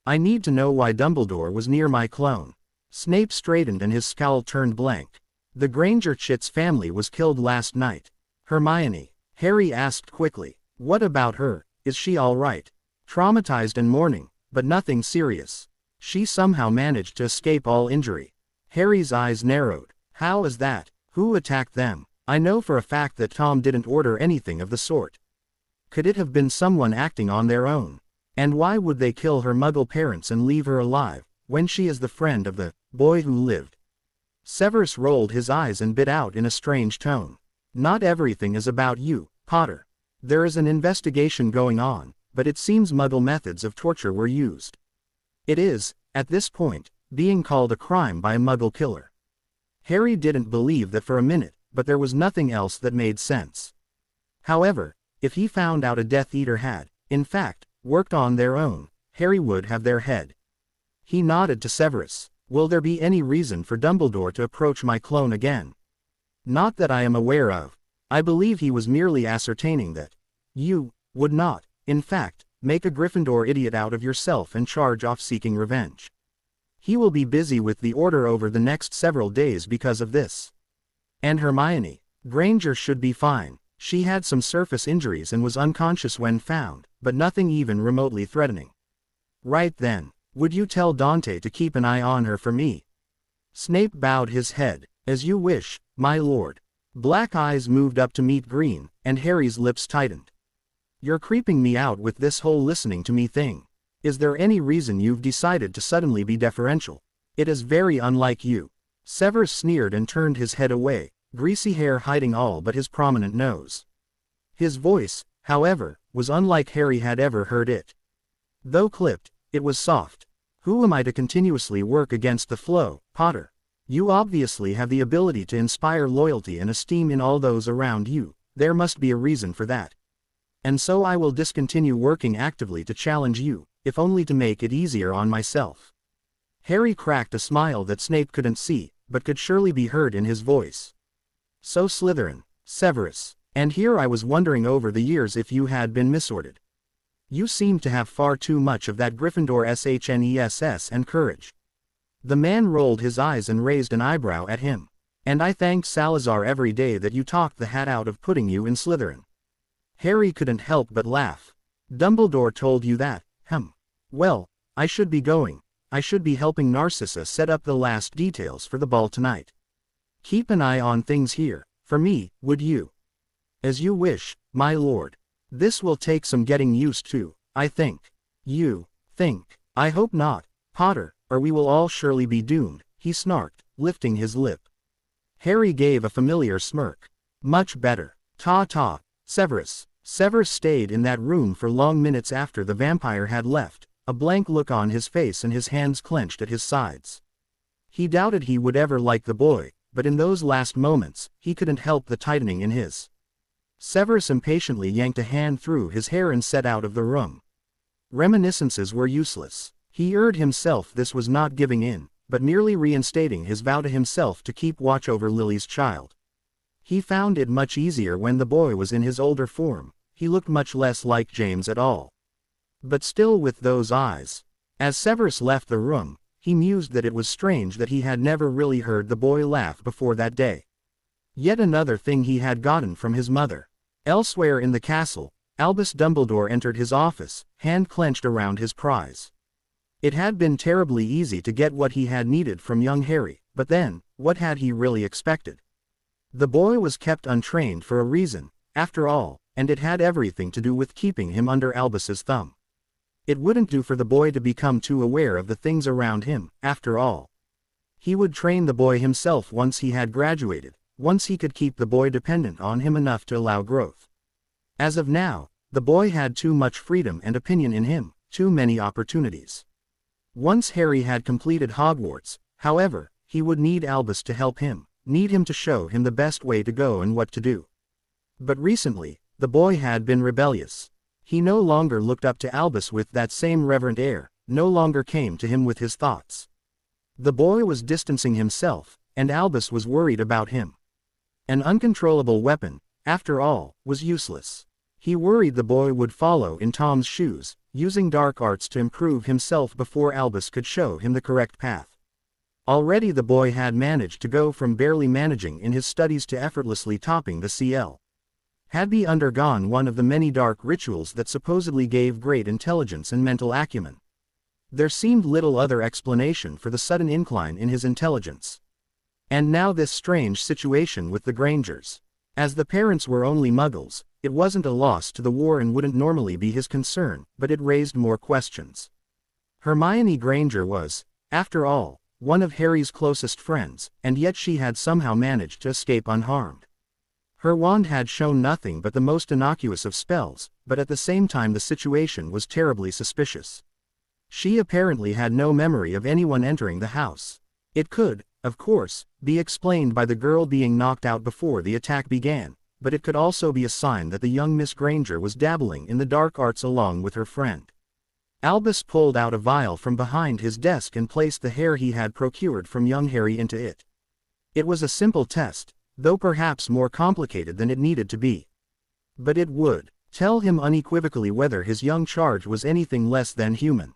"I need to know why Dumbledore was near my clone." Snape straightened and his scowl turned blank. "The Granger chit's family was killed last night." "Hermione," Harry asked quickly, "what about her? Is she all right?" "Traumatized and mourning, but nothing serious. She somehow managed to escape all injury." Harry's eyes narrowed. "How is that? Who attacked them?" "I know for a fact that Tom didn't order anything of the sort. Could it have been someone acting on their own? And why would they kill her muggle parents and leave her alive, when she is the friend of the boy who lived?" Severus rolled his eyes and bit out in a strange tone. "Not everything is about you, Potter. There is an investigation going on, but it seems muggle methods of torture were used. It is, at this point, being called a crime by a muggle killer." Harry didn't believe that for a minute, but there was nothing else that made sense. However, if he found out a Death Eater had, in fact, worked on their own, Harry would have their head. He nodded to Severus. Will there be any reason for Dumbledore to approach my clone again? Not that I am aware of. I believe he was merely ascertaining that you would not, in fact, make a Gryffindor idiot out of yourself and charge off seeking revenge. He will be busy with the Order over the next several days because of this. And Hermione Granger should be fine. She had some surface injuries and was unconscious when found, but nothing even remotely threatening. Right then, would you tell Dante to keep an eye on her for me? Snape bowed his head. As you wish, my lord. Black eyes moved up to meet green, and Harry's lips tightened. You're creeping me out with this whole listening to me thing. Is there any reason you've decided to suddenly be deferential? It is very unlike you. Severus sneered and turned his head away, greasy hair hiding all but his prominent nose. His voice, however, was unlike Harry had ever heard it. Though clipped, it was soft. Who am I to continuously work against the flow, Potter? You obviously have the ability to inspire loyalty and esteem in all those around you. There must be a reason for that. And so I will discontinue working actively to challenge you, if only to make it easier on myself. Harry cracked a smile that Snape couldn't see, but could surely be heard in his voice. So Slytherin, Severus, and here I was wondering over the years if you had been misordered. You seem to have far too much of that Gryffindor SHNESS and courage. The man rolled his eyes and raised an eyebrow at him. And I thank Salazar every day that you talked the hat out of putting you in Slytherin. Harry couldn't help but laugh. Dumbledore told you that, Well, I should be going. I should be helping Narcissa set up the last details for the ball tonight. Keep an eye on things here, for me, would you? As you wish, my lord. This will take some getting used to, I think. You think? I hope not, Potter, or we will all surely be doomed, he snarked, lifting his lip. Harry gave a familiar smirk. Much better. Ta-ta, Severus. Severus stayed in that room for long minutes after the vampire had left, a blank look on his face and his hands clenched at his sides. He doubted he would ever like the boy, but in those last moments, he couldn't help the tightening in his. Severus impatiently yanked a hand through his hair and set out of the room. Reminiscences were useless. He urged himself this was not giving in, but merely reinstating his vow to himself to keep watch over Lily's child. He found it much easier when the boy was in his older form. He looked much less like James at all. But still with those eyes. As Severus left the room, he mused that it was strange that he had never really heard the boy laugh before that day. Yet another thing he had gotten from his mother. Elsewhere in the castle, Albus Dumbledore entered his office, hand clenched around his prize. It had been terribly easy to get what he had needed from young Harry, but then, what had he really expected? The boy was kept untrained for a reason, after all, and it had everything to do with keeping him under Albus's thumb. It wouldn't do for the boy to become too aware of the things around him, after all. He would train the boy himself once he had graduated, once he could keep the boy dependent on him enough to allow growth. As of now, the boy had too much freedom and opinion in him, too many opportunities. Once Harry had completed Hogwarts, however, he would need Albus to help him, need him to show him the best way to go and what to do. But recently, the boy had been rebellious. He no longer looked up to Albus with that same reverent air, no longer came to him with his thoughts. The boy was distancing himself, and Albus was worried about him. An uncontrollable weapon, after all, was useless. He worried the boy would follow in Tom's shoes, using dark arts to improve himself before Albus could show him the correct path. Already the boy had managed to go from barely managing in his studies to effortlessly topping the CL. Had he undergone one of the many dark rituals that supposedly gave great intelligence and mental acumen? There seemed little other explanation for the sudden incline in his intelligence. And now this strange situation with the Grangers. As the parents were only Muggles, it wasn't a loss to the war and wouldn't normally be his concern, but it raised more questions. Hermione Granger was, after all, one of Harry's closest friends, and yet she had somehow managed to escape unharmed. Her wand had shown nothing but the most innocuous of spells, but at the same time the situation was terribly suspicious. She apparently had no memory of anyone entering the house. It could, of course, be explained by the girl being knocked out before the attack began, but it could also be a sign that the young Miss Granger was dabbling in the dark arts along with her friend. Albus pulled out a vial from behind his desk and placed the hair he had procured from young Harry into it. It was a simple test, though perhaps more complicated than it needed to be. But it would tell him unequivocally whether his young charge was anything less than human.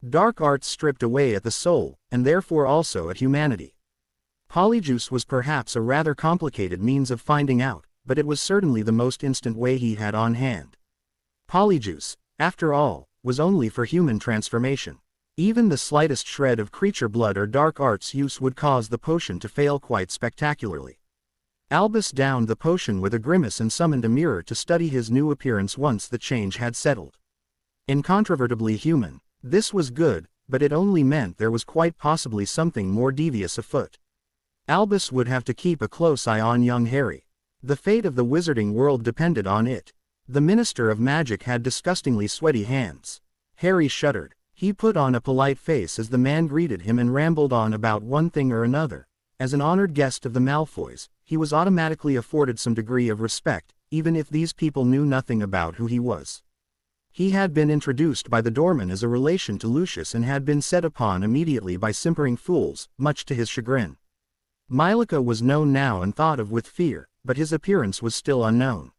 Dark arts stripped away at the soul, and therefore also at humanity. Polyjuice was perhaps a rather complicated means of finding out, but it was certainly the most instant way he had on hand. Polyjuice, after all, was only for human transformation. Even the slightest shred of creature blood or dark arts use would cause the potion to fail quite spectacularly. Albus downed the potion with a grimace and summoned a mirror to study his new appearance once the change had settled. Incontrovertibly human, this was good, but it only meant there was quite possibly something more devious afoot. Albus would have to keep a close eye on young Harry. The fate of the wizarding world depended on it. The Minister of Magic had disgustingly sweaty hands. Harry shuddered. He put on a polite face as the man greeted him and rambled on about one thing or another. As an honored guest of the Malfoys, he was automatically afforded some degree of respect, even if these people knew nothing about who he was. He had been introduced by the doorman as a relation to Lucius and had been set upon immediately by simpering fools, much to his chagrin. Mylica was known now and thought of with fear, but his appearance was still unknown.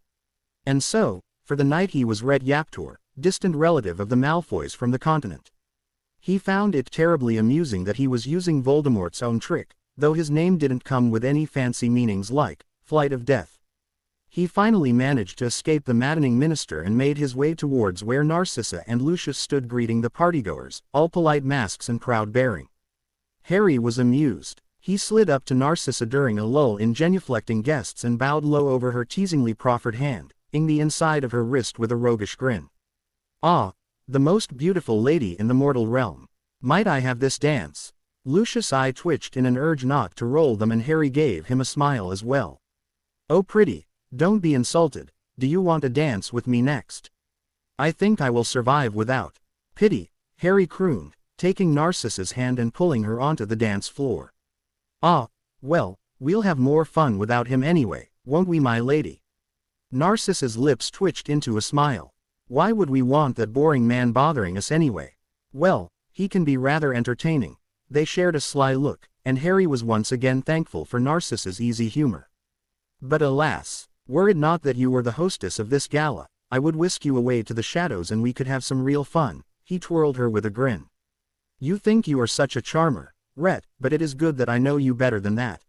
And so, for the night he was Red Yaptor, distant relative of the Malfoys from the continent. He found it terribly amusing that he was using Voldemort's own trick, though his name didn't come with any fancy meanings like Flight of Death. He finally managed to escape the maddening minister and made his way towards where Narcissa and Lucius stood greeting the partygoers, all polite masks and proud bearing. Harry was amused. He slid up to Narcissa during a lull in genuflecting guests and bowed low over her teasingly proffered hand, ing the inside of her wrist with a roguish grin. "Ah, the most beautiful lady in the mortal realm. Might I have this dance?" Lucius' eye twitched in an urge not to roll them and Harry gave him a smile as well. "Oh pretty, don't be insulted, do you want a dance with me next?" "I think I will survive without pity," Harry crooned, taking Narcissa's hand and pulling her onto the dance floor. "Ah, well, we'll have more fun without him anyway, won't we, my lady?" Narcissa's lips twitched into a smile. "Why would we want that boring man bothering us anyway?" "Well, he can be rather entertaining." They shared a sly look, and Harry was once again thankful for Narcissa's easy humor. "But alas, were it not that you were the hostess of this gala, I would whisk you away to the shadows and we could have some real fun." He twirled her with a grin. "You think you are such a charmer, Rhett, but it is good that I know you better than that.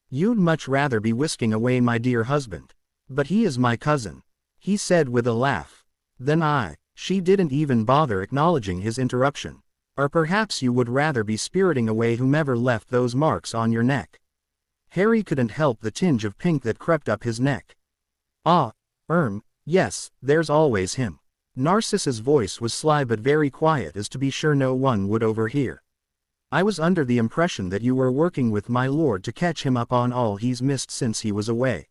You'd much rather be whisking away my dear husband. But he is my cousin," he said with a laugh. "Then she didn't even bother acknowledging his interruption. "Or perhaps you would rather be spiriting away whomever left those marks on your neck." Harry couldn't help the tinge of pink that crept up his neck. "Ah, yes, there's always him." Narcissa's voice was sly but very quiet as to be sure no one would overhear. "I was under the impression that you were working with my lord to catch him up on all he's missed since he was away."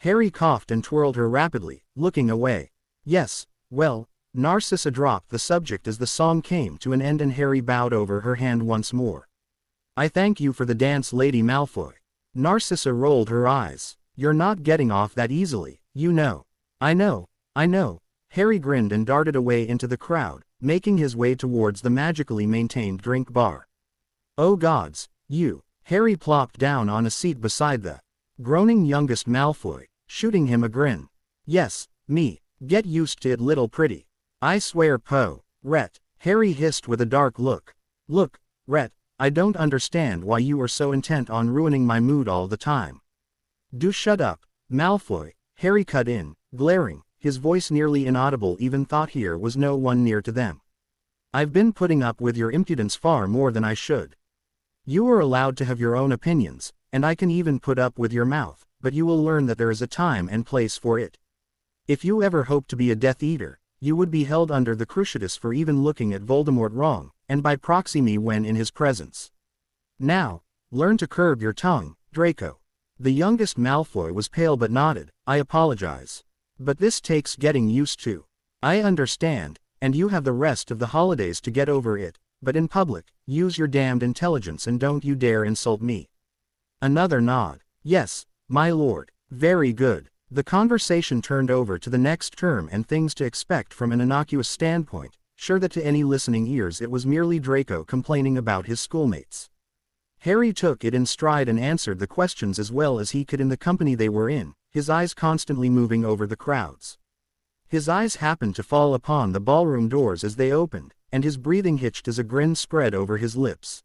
Harry coughed and twirled her rapidly, looking away. "Yes, well," Narcissa dropped the subject as the song came to an end and Harry bowed over her hand once more. "I thank you for the dance, Lady Malfoy." Narcissa rolled her eyes. "You're not getting off that easily, you know." I know. Harry grinned and darted away into the crowd, making his way towards the magically maintained drink bar. "Oh gods, you." Harry plopped down on a seat beside the groaning youngest Malfoy, shooting him a grin. "Yes, me. Get used to it, little pretty. I swear, Rhett," Harry hissed with a dark look. "Look, Rhett, I don't understand why you are so intent on ruining my mood all the time." "Do shut up, Malfoy," Harry cut in, glaring, his voice nearly inaudible even thought here was no one near to them. "I've been putting up with your impudence far more than I should. You are allowed to have your own opinions, and I can even put up with your mouth, but you will learn that there is a time and place for it. If you ever hope to be a Death Eater, you would be held under the Cruciatus for even looking at Voldemort wrong, and by proxy me when in his presence. Now, learn to curb your tongue, Draco." The youngest Malfoy was pale but nodded. "I apologize. But this takes getting used to." "I understand, and you have the rest of the holidays to get over it, but in public, use your damned intelligence and don't you dare insult me." Another nod. "Yes, my lord." "Very good." The conversation turned over to the next term and things to expect from an innocuous standpoint. sure that to any listening ears it was merely Draco complaining about his schoolmates. Harry took it in stride and answered the questions as well as he could in the company they were in, his eyes constantly moving over the crowds. His eyes happened to fall upon the ballroom doors as they opened, and his breathing hitched as a grin spread over his lips.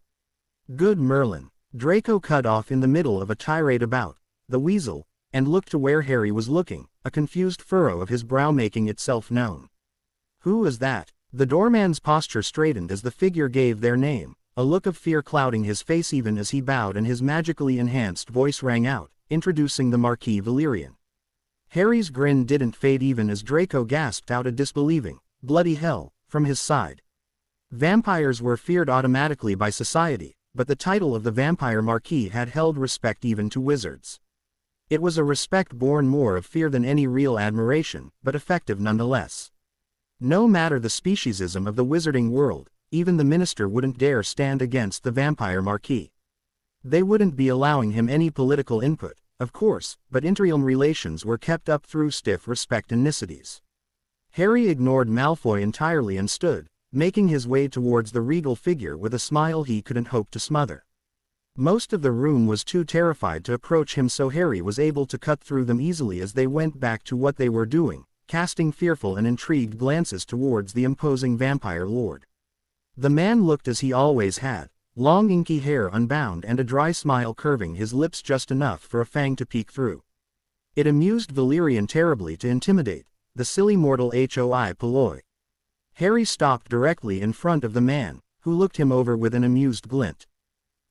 "Good Merlin," Draco cut off in the middle of a tirade about the weasel, and looked to where Harry was looking, a confused furrow of his brow making itself known. "Who is that?" The doorman's posture straightened as the figure gave their name, a look of fear clouding his face even as he bowed and his magically enhanced voice rang out, introducing the Marquis Valerian. Harry's grin didn't fade even as Draco gasped out a disbelieving, "Bloody hell," from his side. Vampires were feared automatically by society, but the title of the Vampire Marquis had held respect even to wizards. It was a respect born more of fear than any real admiration, but effective nonetheless. No matter the speciesism of the wizarding world, even the minister wouldn't dare stand against the Vampire Marquis. They wouldn't be allowing him any political input, of course, but interrealm relations were kept up through stiff respect and niceties. Harry ignored Malfoy entirely and stood, making his way towards the regal figure with a smile he couldn't hope to smother. Most of the room was too terrified to approach him, so Harry was able to cut through them easily as they went back to what they were doing, casting fearful and intrigued glances towards the imposing vampire lord. The man looked as he always had, long inky hair unbound and a dry smile curving his lips just enough for a fang to peek through. It amused Valerian terribly to intimidate, the silly mortal hoi polloi. Harry stopped directly in front of the man, who looked him over with an amused glint.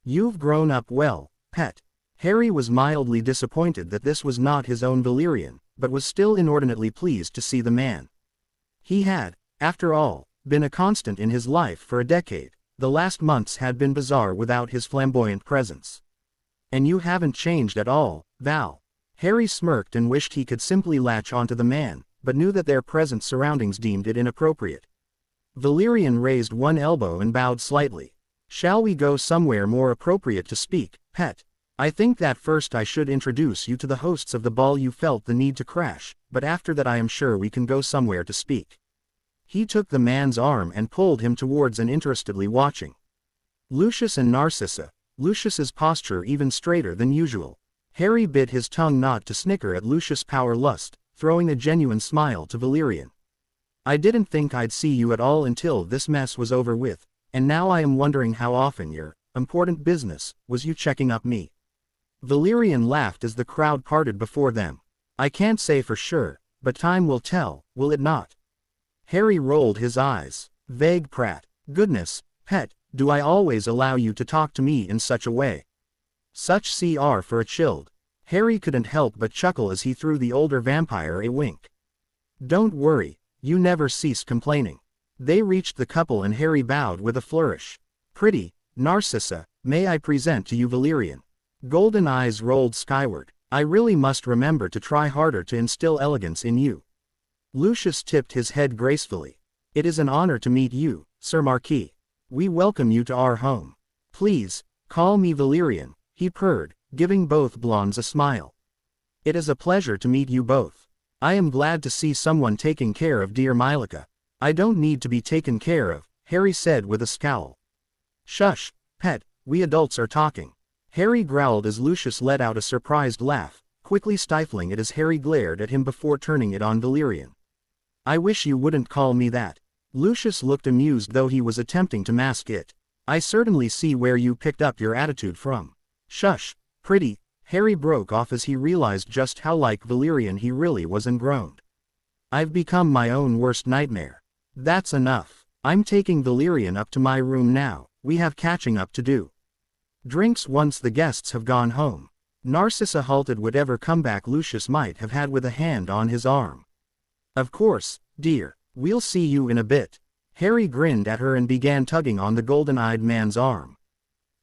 "You've grown up well, pet." Harry was mildly disappointed that this was not his own Valerian, but was still inordinately pleased to see the man. He had, after all, been a constant in his life for a decade. The last months had been bizarre without his flamboyant presence. "And you haven't changed at all, Val." Harry smirked and wished he could simply latch onto the man, but knew that their present surroundings deemed it inappropriate. Valerian raised one elbow and bowed slightly. "Shall we go somewhere more appropriate to speak, pet? I think that first I should introduce you to the hosts of the ball you felt the need to crash, but after that I am sure we can go somewhere to speak." He took the man's arm and pulled him towards and interestedly watching Lucius and Narcissa, Lucius's posture even straighter than usual. Harry bit his tongue not to snicker at Lucius' power lust, throwing a genuine smile to Valerian. "I didn't think I'd see you at all until this mess was over with, and now I am wondering how often your important business was you checking up me." Valerian laughed as the crowd parted before them. "I can't say for sure, but time will tell, will it not?" Harry rolled his eyes. "Vague prat. Goodness, pet, do I always allow you to talk to me in such a way?" Such CR for a chilled. Harry couldn't help but chuckle as he threw the older vampire a wink. "Don't worry, you never cease complaining." They reached the couple and Harry bowed with a flourish. "Pretty, Narcissa, may I present to you Valerian?" Golden eyes rolled skyward. "I really must remember to try harder to instill elegance in you." Lucius tipped his head gracefully. "It is an honor to meet you, Sir Marquis. We welcome you to our home. Please, call me Valerian," he purred, giving both blondes a smile. "It is a pleasure to meet you both. I am glad to see someone taking care of dear Mylika." "I don't need to be taken care of," Harry said with a scowl. "Shush, pet, we adults are talking." Harry growled as Lucius let out a surprised laugh, quickly stifling it as Harry glared at him before turning it on Valerian. "I wish you wouldn't call me that." Lucius looked amused though he was attempting to mask it. "I certainly see where you picked up your attitude from." "Shush, pretty," Harry broke off as he realized just how like Valerian he really was and groaned. "I've become my own worst nightmare. That's enough. I'm taking Valerian up to my room now, we have catching up to do. Drinks once the guests have gone home." Narcissa halted whatever comeback Lucius might have had with a hand on his arm. "Of course, dear, we'll see you in a bit." Harry grinned at her and began tugging on the golden-eyed man's arm.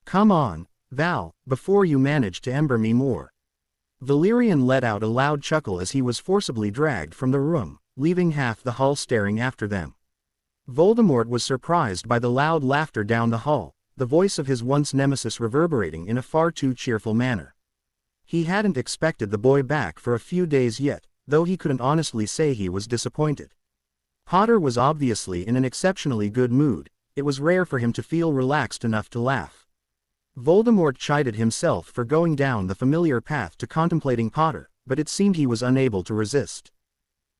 "Come on, Val, before you manage to ember me more." Valerian let out a loud chuckle as he was forcibly dragged from the room, leaving half the hall staring after them. Voldemort was surprised by the loud laughter down the hall, the voice of his once nemesis reverberating in a far too cheerful manner. He hadn't expected the boy back for a few days yet, though he couldn't honestly say he was disappointed. Potter was obviously in an exceptionally good mood. It was rare for him to feel relaxed enough to laugh. Voldemort chided himself for going down the familiar path to contemplating Potter, but it seemed he was unable to resist.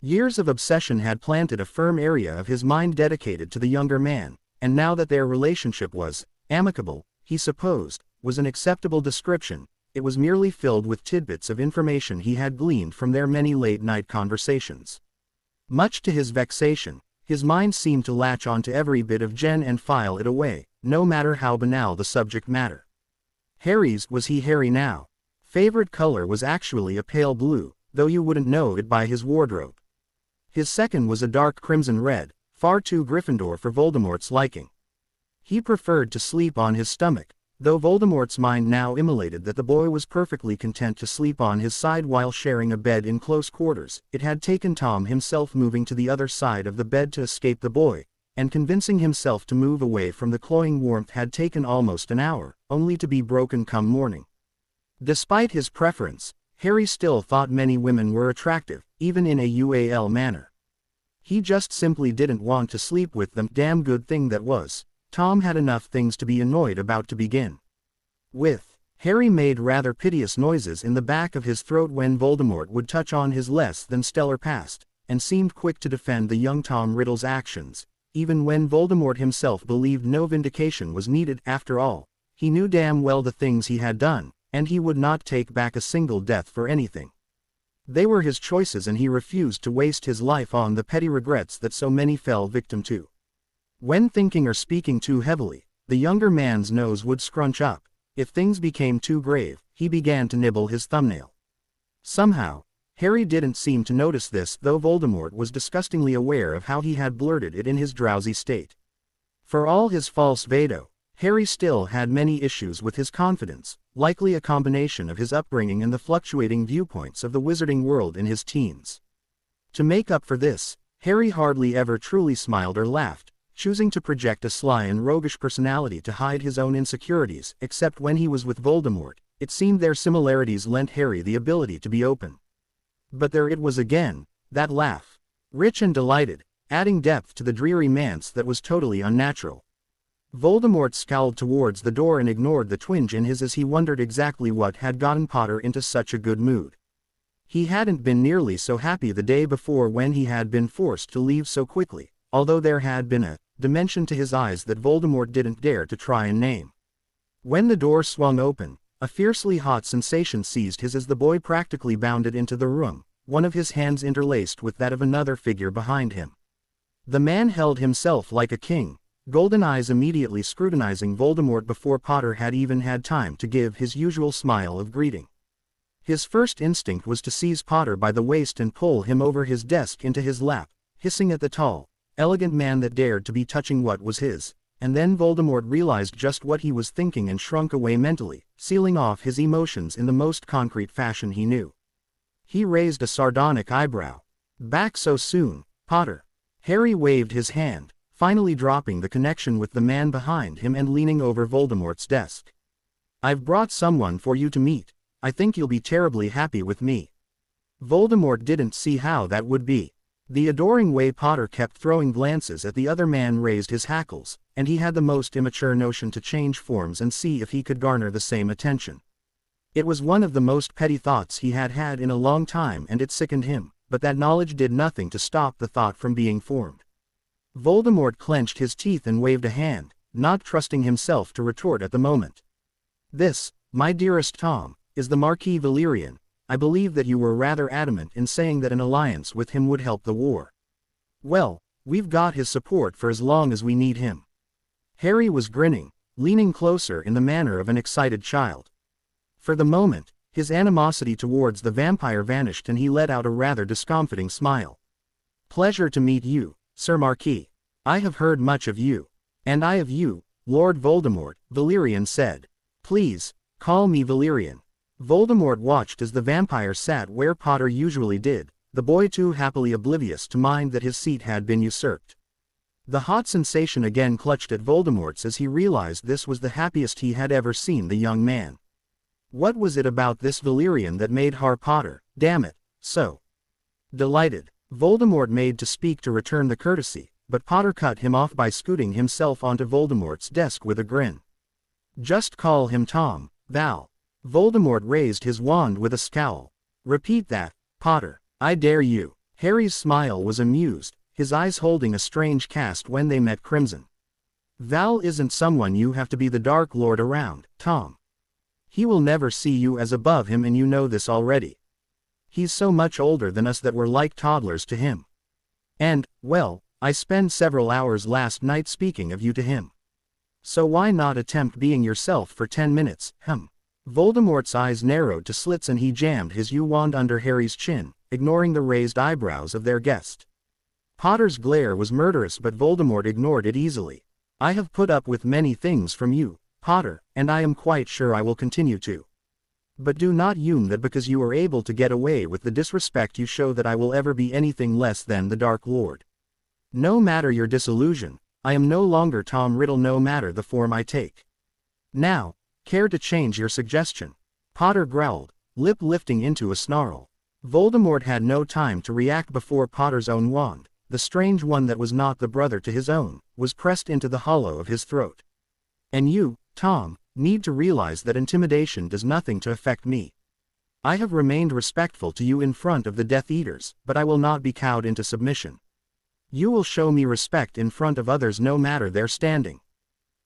Years of obsession had planted a firm area of his mind dedicated to the younger man, and now that their relationship was amicable, he supposed, was an acceptable description, it was merely filled with tidbits of information he had gleaned from their many late-night conversations. Much to his vexation, his mind seemed to latch onto every bit of gen and file it away, no matter how banal the subject matter. Harry's was he Harry now? Favorite color was actually a pale blue, though you wouldn't know it by his wardrobe. His second was a dark crimson red, far too Gryffindor for Voldemort's liking. He preferred to sleep on his stomach, though Voldemort's mind now immolated that the boy was perfectly content to sleep on his side while sharing a bed in close quarters. It had taken Tom himself moving to the other side of the bed to escape the boy, and convincing himself to move away from the cloying warmth had taken almost an hour, only to be broken come morning. Despite his preference, Harry still thought many women were attractive, even in a UAL manner. He just simply didn't want to sleep with them. Damn good thing that was. Tom had enough things to be annoyed about to begin with. Harry made rather piteous noises in the back of his throat when Voldemort would touch on his less than stellar past, and seemed quick to defend the young Tom Riddle's actions, even when Voldemort himself believed no vindication was needed. After all, he knew damn well the things he had done, and he would not take back a single death for anything. They were his choices and he refused to waste his life on the petty regrets that so many fell victim to. When thinking or speaking too heavily, the younger man's nose would scrunch up. If things became too grave, he began to nibble his thumbnail. Somehow, Harry didn't seem to notice this, though Voldemort was disgustingly aware of how he had blurted it in his drowsy state. For all his false veto, Harry still had many issues with his confidence, likely a combination of his upbringing and the fluctuating viewpoints of the wizarding world in his teens. To make up for this, Harry hardly ever truly smiled or laughed, choosing to project a sly and roguish personality to hide his own insecurities. Except when he was with Voldemort, it seemed their similarities lent Harry the ability to be open. But there it was again, that laugh. Rich and delighted, adding depth to the dreary manse that was totally unnatural. Voldemort scowled towards the door and ignored the twinge in his as he wondered exactly what had gotten Potter into such a good mood. He hadn't been nearly so happy the day before when he had been forced to leave so quickly, although there had been a dimension to his eyes that Voldemort didn't dare to try and name. When the door swung open, a fiercely hot sensation seized his as the boy practically bounded into the room, one of his hands interlaced with that of another figure behind him. The man held himself like a king, golden eyes immediately scrutinizing Voldemort before Potter had even had time to give his usual smile of greeting. His first instinct was to seize Potter by the waist and pull him over his desk into his lap, hissing at the tall, elegant man that dared to be touching what was his, and then Voldemort realized just what he was thinking and shrunk away mentally, sealing off his emotions in the most concrete fashion he knew. He raised a sardonic eyebrow. "Back so soon, Potter?" Harry waved his hand, finally dropping the connection with the man behind him and leaning over Voldemort's desk. "I've brought someone for you to meet. I think you'll be terribly happy with me." Voldemort didn't see how that would be. The adoring way Potter kept throwing glances at the other man raised his hackles, and he had the most immature notion to change forms and see if he could garner the same attention. It was one of the most petty thoughts he had had in a long time and it sickened him, but that knowledge did nothing to stop the thought from being formed. Voldemort clenched his teeth and waved a hand, not trusting himself to retort at the moment. "This, my dearest Tom, is the Marquis Valerian. I believe that you were rather adamant in saying that an alliance with him would help the war. Well, we've got his support for as long as we need him." Harry was grinning, leaning closer in the manner of an excited child. For the moment, his animosity towards the vampire vanished and he let out a rather discomfiting smile. "Pleasure to meet you, Sir Marquis. I have heard much of you. And I of you, Lord Voldemort," Valerian said. "Please, call me Valerian." Voldemort watched as the vampire sat where Potter usually did, the boy too happily oblivious to mind that his seat had been usurped. The hot sensation again clutched at Voldemort's as he realized this was the happiest he had ever seen the young man. What was it about this Valerian that made Potter, damn it, so delighted? Voldemort made to speak to return the courtesy, but Potter cut him off by scooting himself onto Voldemort's desk with a grin. Just call him Tom, Val. Voldemort raised his wand with a scowl. Repeat that, Potter. I dare you. Harry's smile was amused, his eyes holding a strange cast when they met crimson. Val isn't someone you have to be the Dark Lord around, Tom. He will never see you as above him, and you know this already. He's so much older than us that we're like toddlers to him. And, well, I spent several hours last night speaking of you to him. So why not attempt being yourself for 10 minutes, Voldemort's eyes narrowed to slits and he jammed his U-wand under Harry's chin, ignoring the raised eyebrows of their guest. Potter's glare was murderous, but Voldemort ignored it easily. I have put up with many things from you, Potter, and I am quite sure I will continue to. But do not assume that because you are able to get away with the disrespect you show that I will ever be anything less than the Dark Lord. No matter your disillusion, I am no longer Tom Riddle, no matter the form I take. Now, care to change your suggestion? Potter growled, lip lifting into a snarl. Voldemort had no time to react before Potter's own wand, the strange one that was not the brother to his own, was pressed into the hollow of his throat. And you, Tom, need to realize that intimidation does nothing to affect me. I have remained respectful to you in front of the Death Eaters, but I will not be cowed into submission. You will show me respect in front of others no matter their standing.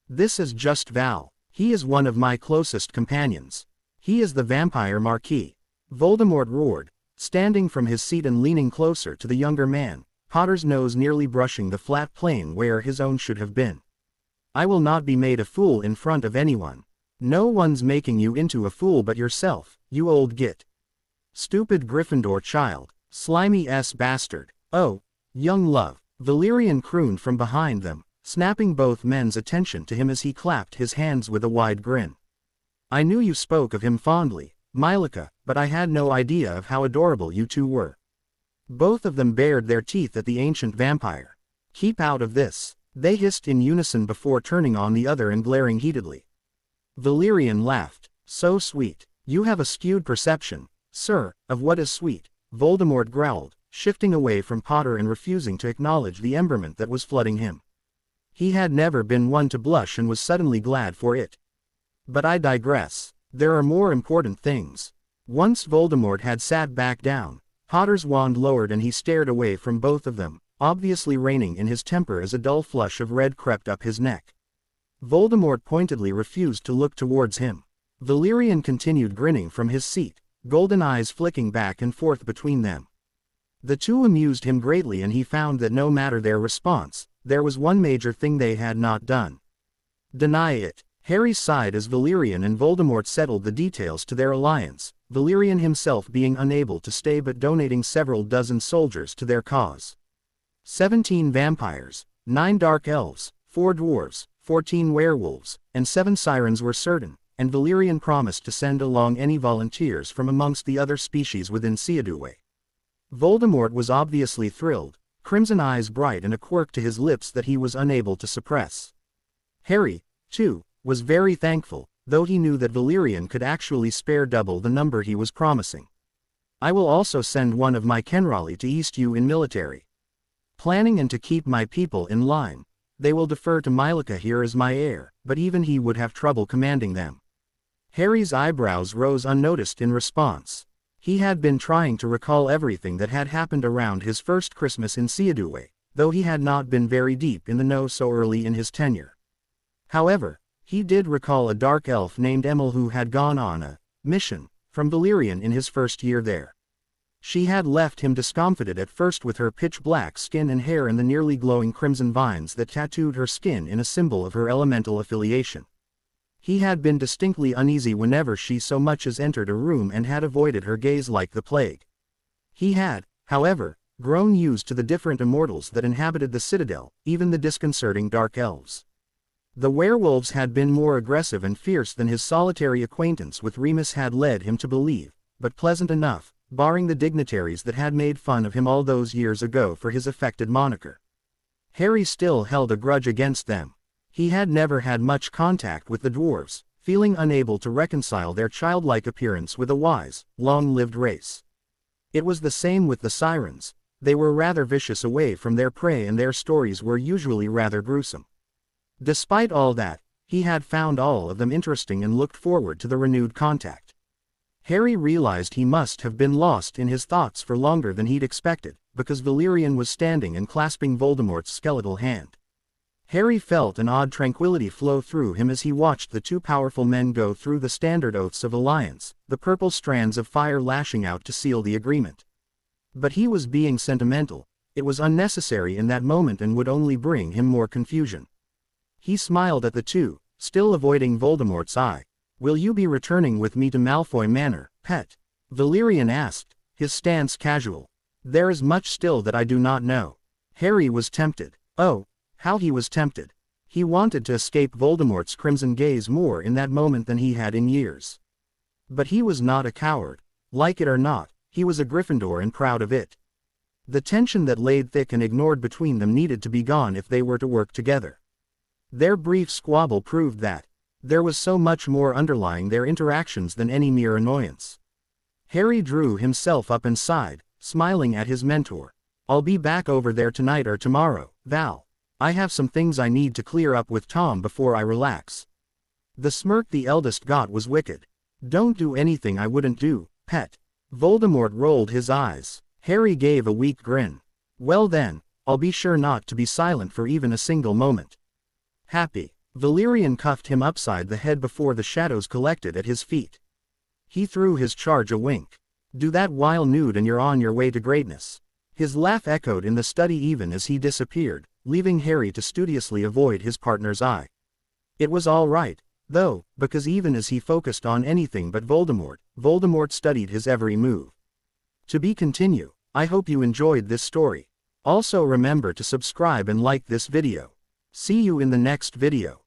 This is just Val. He is one of my closest companions. He is the Vampire Marquis. Voldemort roared, standing from his seat and leaning closer to the younger man, Potter's nose nearly brushing the flat plane where his own should have been. I will not be made a fool in front of anyone. No one's making you into a fool but yourself, you old git. Stupid Gryffindor child, slimy bastard. Oh, young love, Valerian crooned from behind them, snapping both men's attention to him as he clapped his hands with a wide grin. I knew you spoke of him fondly, Mylika, but I had no idea of how adorable you two were. Both of them bared their teeth at the ancient vampire. Keep out of this, they hissed in unison before turning on the other and glaring heatedly. Valerian laughed. So sweet. You have a skewed perception, sir, of what is sweet, Voldemort growled, shifting away from Potter and refusing to acknowledge the emberment that was flooding him. He had never been one to blush and was suddenly glad for it. But I digress. There are more important things. Once Voldemort had sat back down, Potter's wand lowered and he stared away from both of them, obviously reining in his temper as a dull flush of red crept up his neck. Voldemort pointedly refused to look towards him. Valerian continued grinning from his seat, golden eyes flicking back and forth between them. The two amused him greatly, and he found that no matter their response, there was one major thing they had not done. Deny it. Harry sighed as Valerian and Voldemort settled the details to their alliance, Valerian himself being unable to stay but donating several dozen soldiers to their cause. 17 vampires, 9 dark elves, 4 dwarves, 14 werewolves, and 7 sirens were certain, and Valerian promised to send along any volunteers from amongst the other species within Seaduway. Voldemort was obviously thrilled, crimson eyes bright and a quirk to his lips that he was unable to suppress. Harry, too, was very thankful, though he knew that Valerian could actually spare double the number he was promising. I will also send one of my Kenrali to East U in military. Planning and to keep my people in line. They will defer to Mylika here as my heir, but even he would have trouble commanding them. Harry's eyebrows rose unnoticed in response. He had been trying to recall everything that had happened around his first Christmas in Seaduway, though he had not been very deep in the know so early in his tenure. However, he did recall a dark elf named Emil who had gone on a mission from Valerian in his first year there. She had left him discomfited at first with her pitch-black skin and hair and the nearly glowing crimson vines that tattooed her skin in a symbol of her elemental affiliation. He had been distinctly uneasy whenever she so much as entered a room and had avoided her gaze like the plague. He had, however, grown used to the different immortals that inhabited the citadel, even the disconcerting dark elves. The werewolves had been more aggressive and fierce than his solitary acquaintance with Remus had led him to believe, but pleasant enough, barring the dignitaries that had made fun of him all those years ago for his affected moniker. Harry still held a grudge against them. He had never had much contact with the dwarves, feeling unable to reconcile their childlike appearance with a wise, long-lived race. It was the same with the sirens. They were rather vicious away from their prey and their stories were usually rather gruesome. Despite all that, he had found all of them interesting and looked forward to the renewed contact. Harry realized he must have been lost in his thoughts for longer than he'd expected, because Valerian was standing and clasping Voldemort's skeletal hand. Harry felt an odd tranquility flow through him as he watched the two powerful men go through the standard oaths of alliance, the purple strands of fire lashing out to seal the agreement. But he was being sentimental. It was unnecessary in that moment and would only bring him more confusion. He smiled at the two, still avoiding Voldemort's eye. "Will you be returning with me to Malfoy Manor, pet?" Valerian asked, his stance casual. "There is much still that I do not know." Harry was tempted. Oh, how he was tempted. He wanted to escape Voldemort's crimson gaze more in that moment than he had in years. But he was not a coward. Like it or not, he was a Gryffindor and proud of it. The tension that laid thick and ignored between them needed to be gone if they were to work together. Their brief squabble proved that there was so much more underlying their interactions than any mere annoyance. Harry drew himself up and sighed, smiling at his mentor. "I'll be back over there tonight or tomorrow, Val. I have some things I need to clear up with Tom before I relax." The smirk the eldest got was wicked. "Don't do anything I wouldn't do, pet." Voldemort rolled his eyes. Harry gave a weak grin. "Well then, I'll be sure not to be silent for even a single moment." Happy. Valerian cuffed him upside the head before the shadows collected at his feet. He threw his charge a wink. "Do that while nude and you're on your way to greatness." His laugh echoed in the study even as he disappeared, leaving Harry to studiously avoid his partner's eye. It was all right, though, because even as he focused on anything but Voldemort, Voldemort studied his every move. To be continued. I hope you enjoyed this story. Also remember to subscribe and like this video. See you in the next video.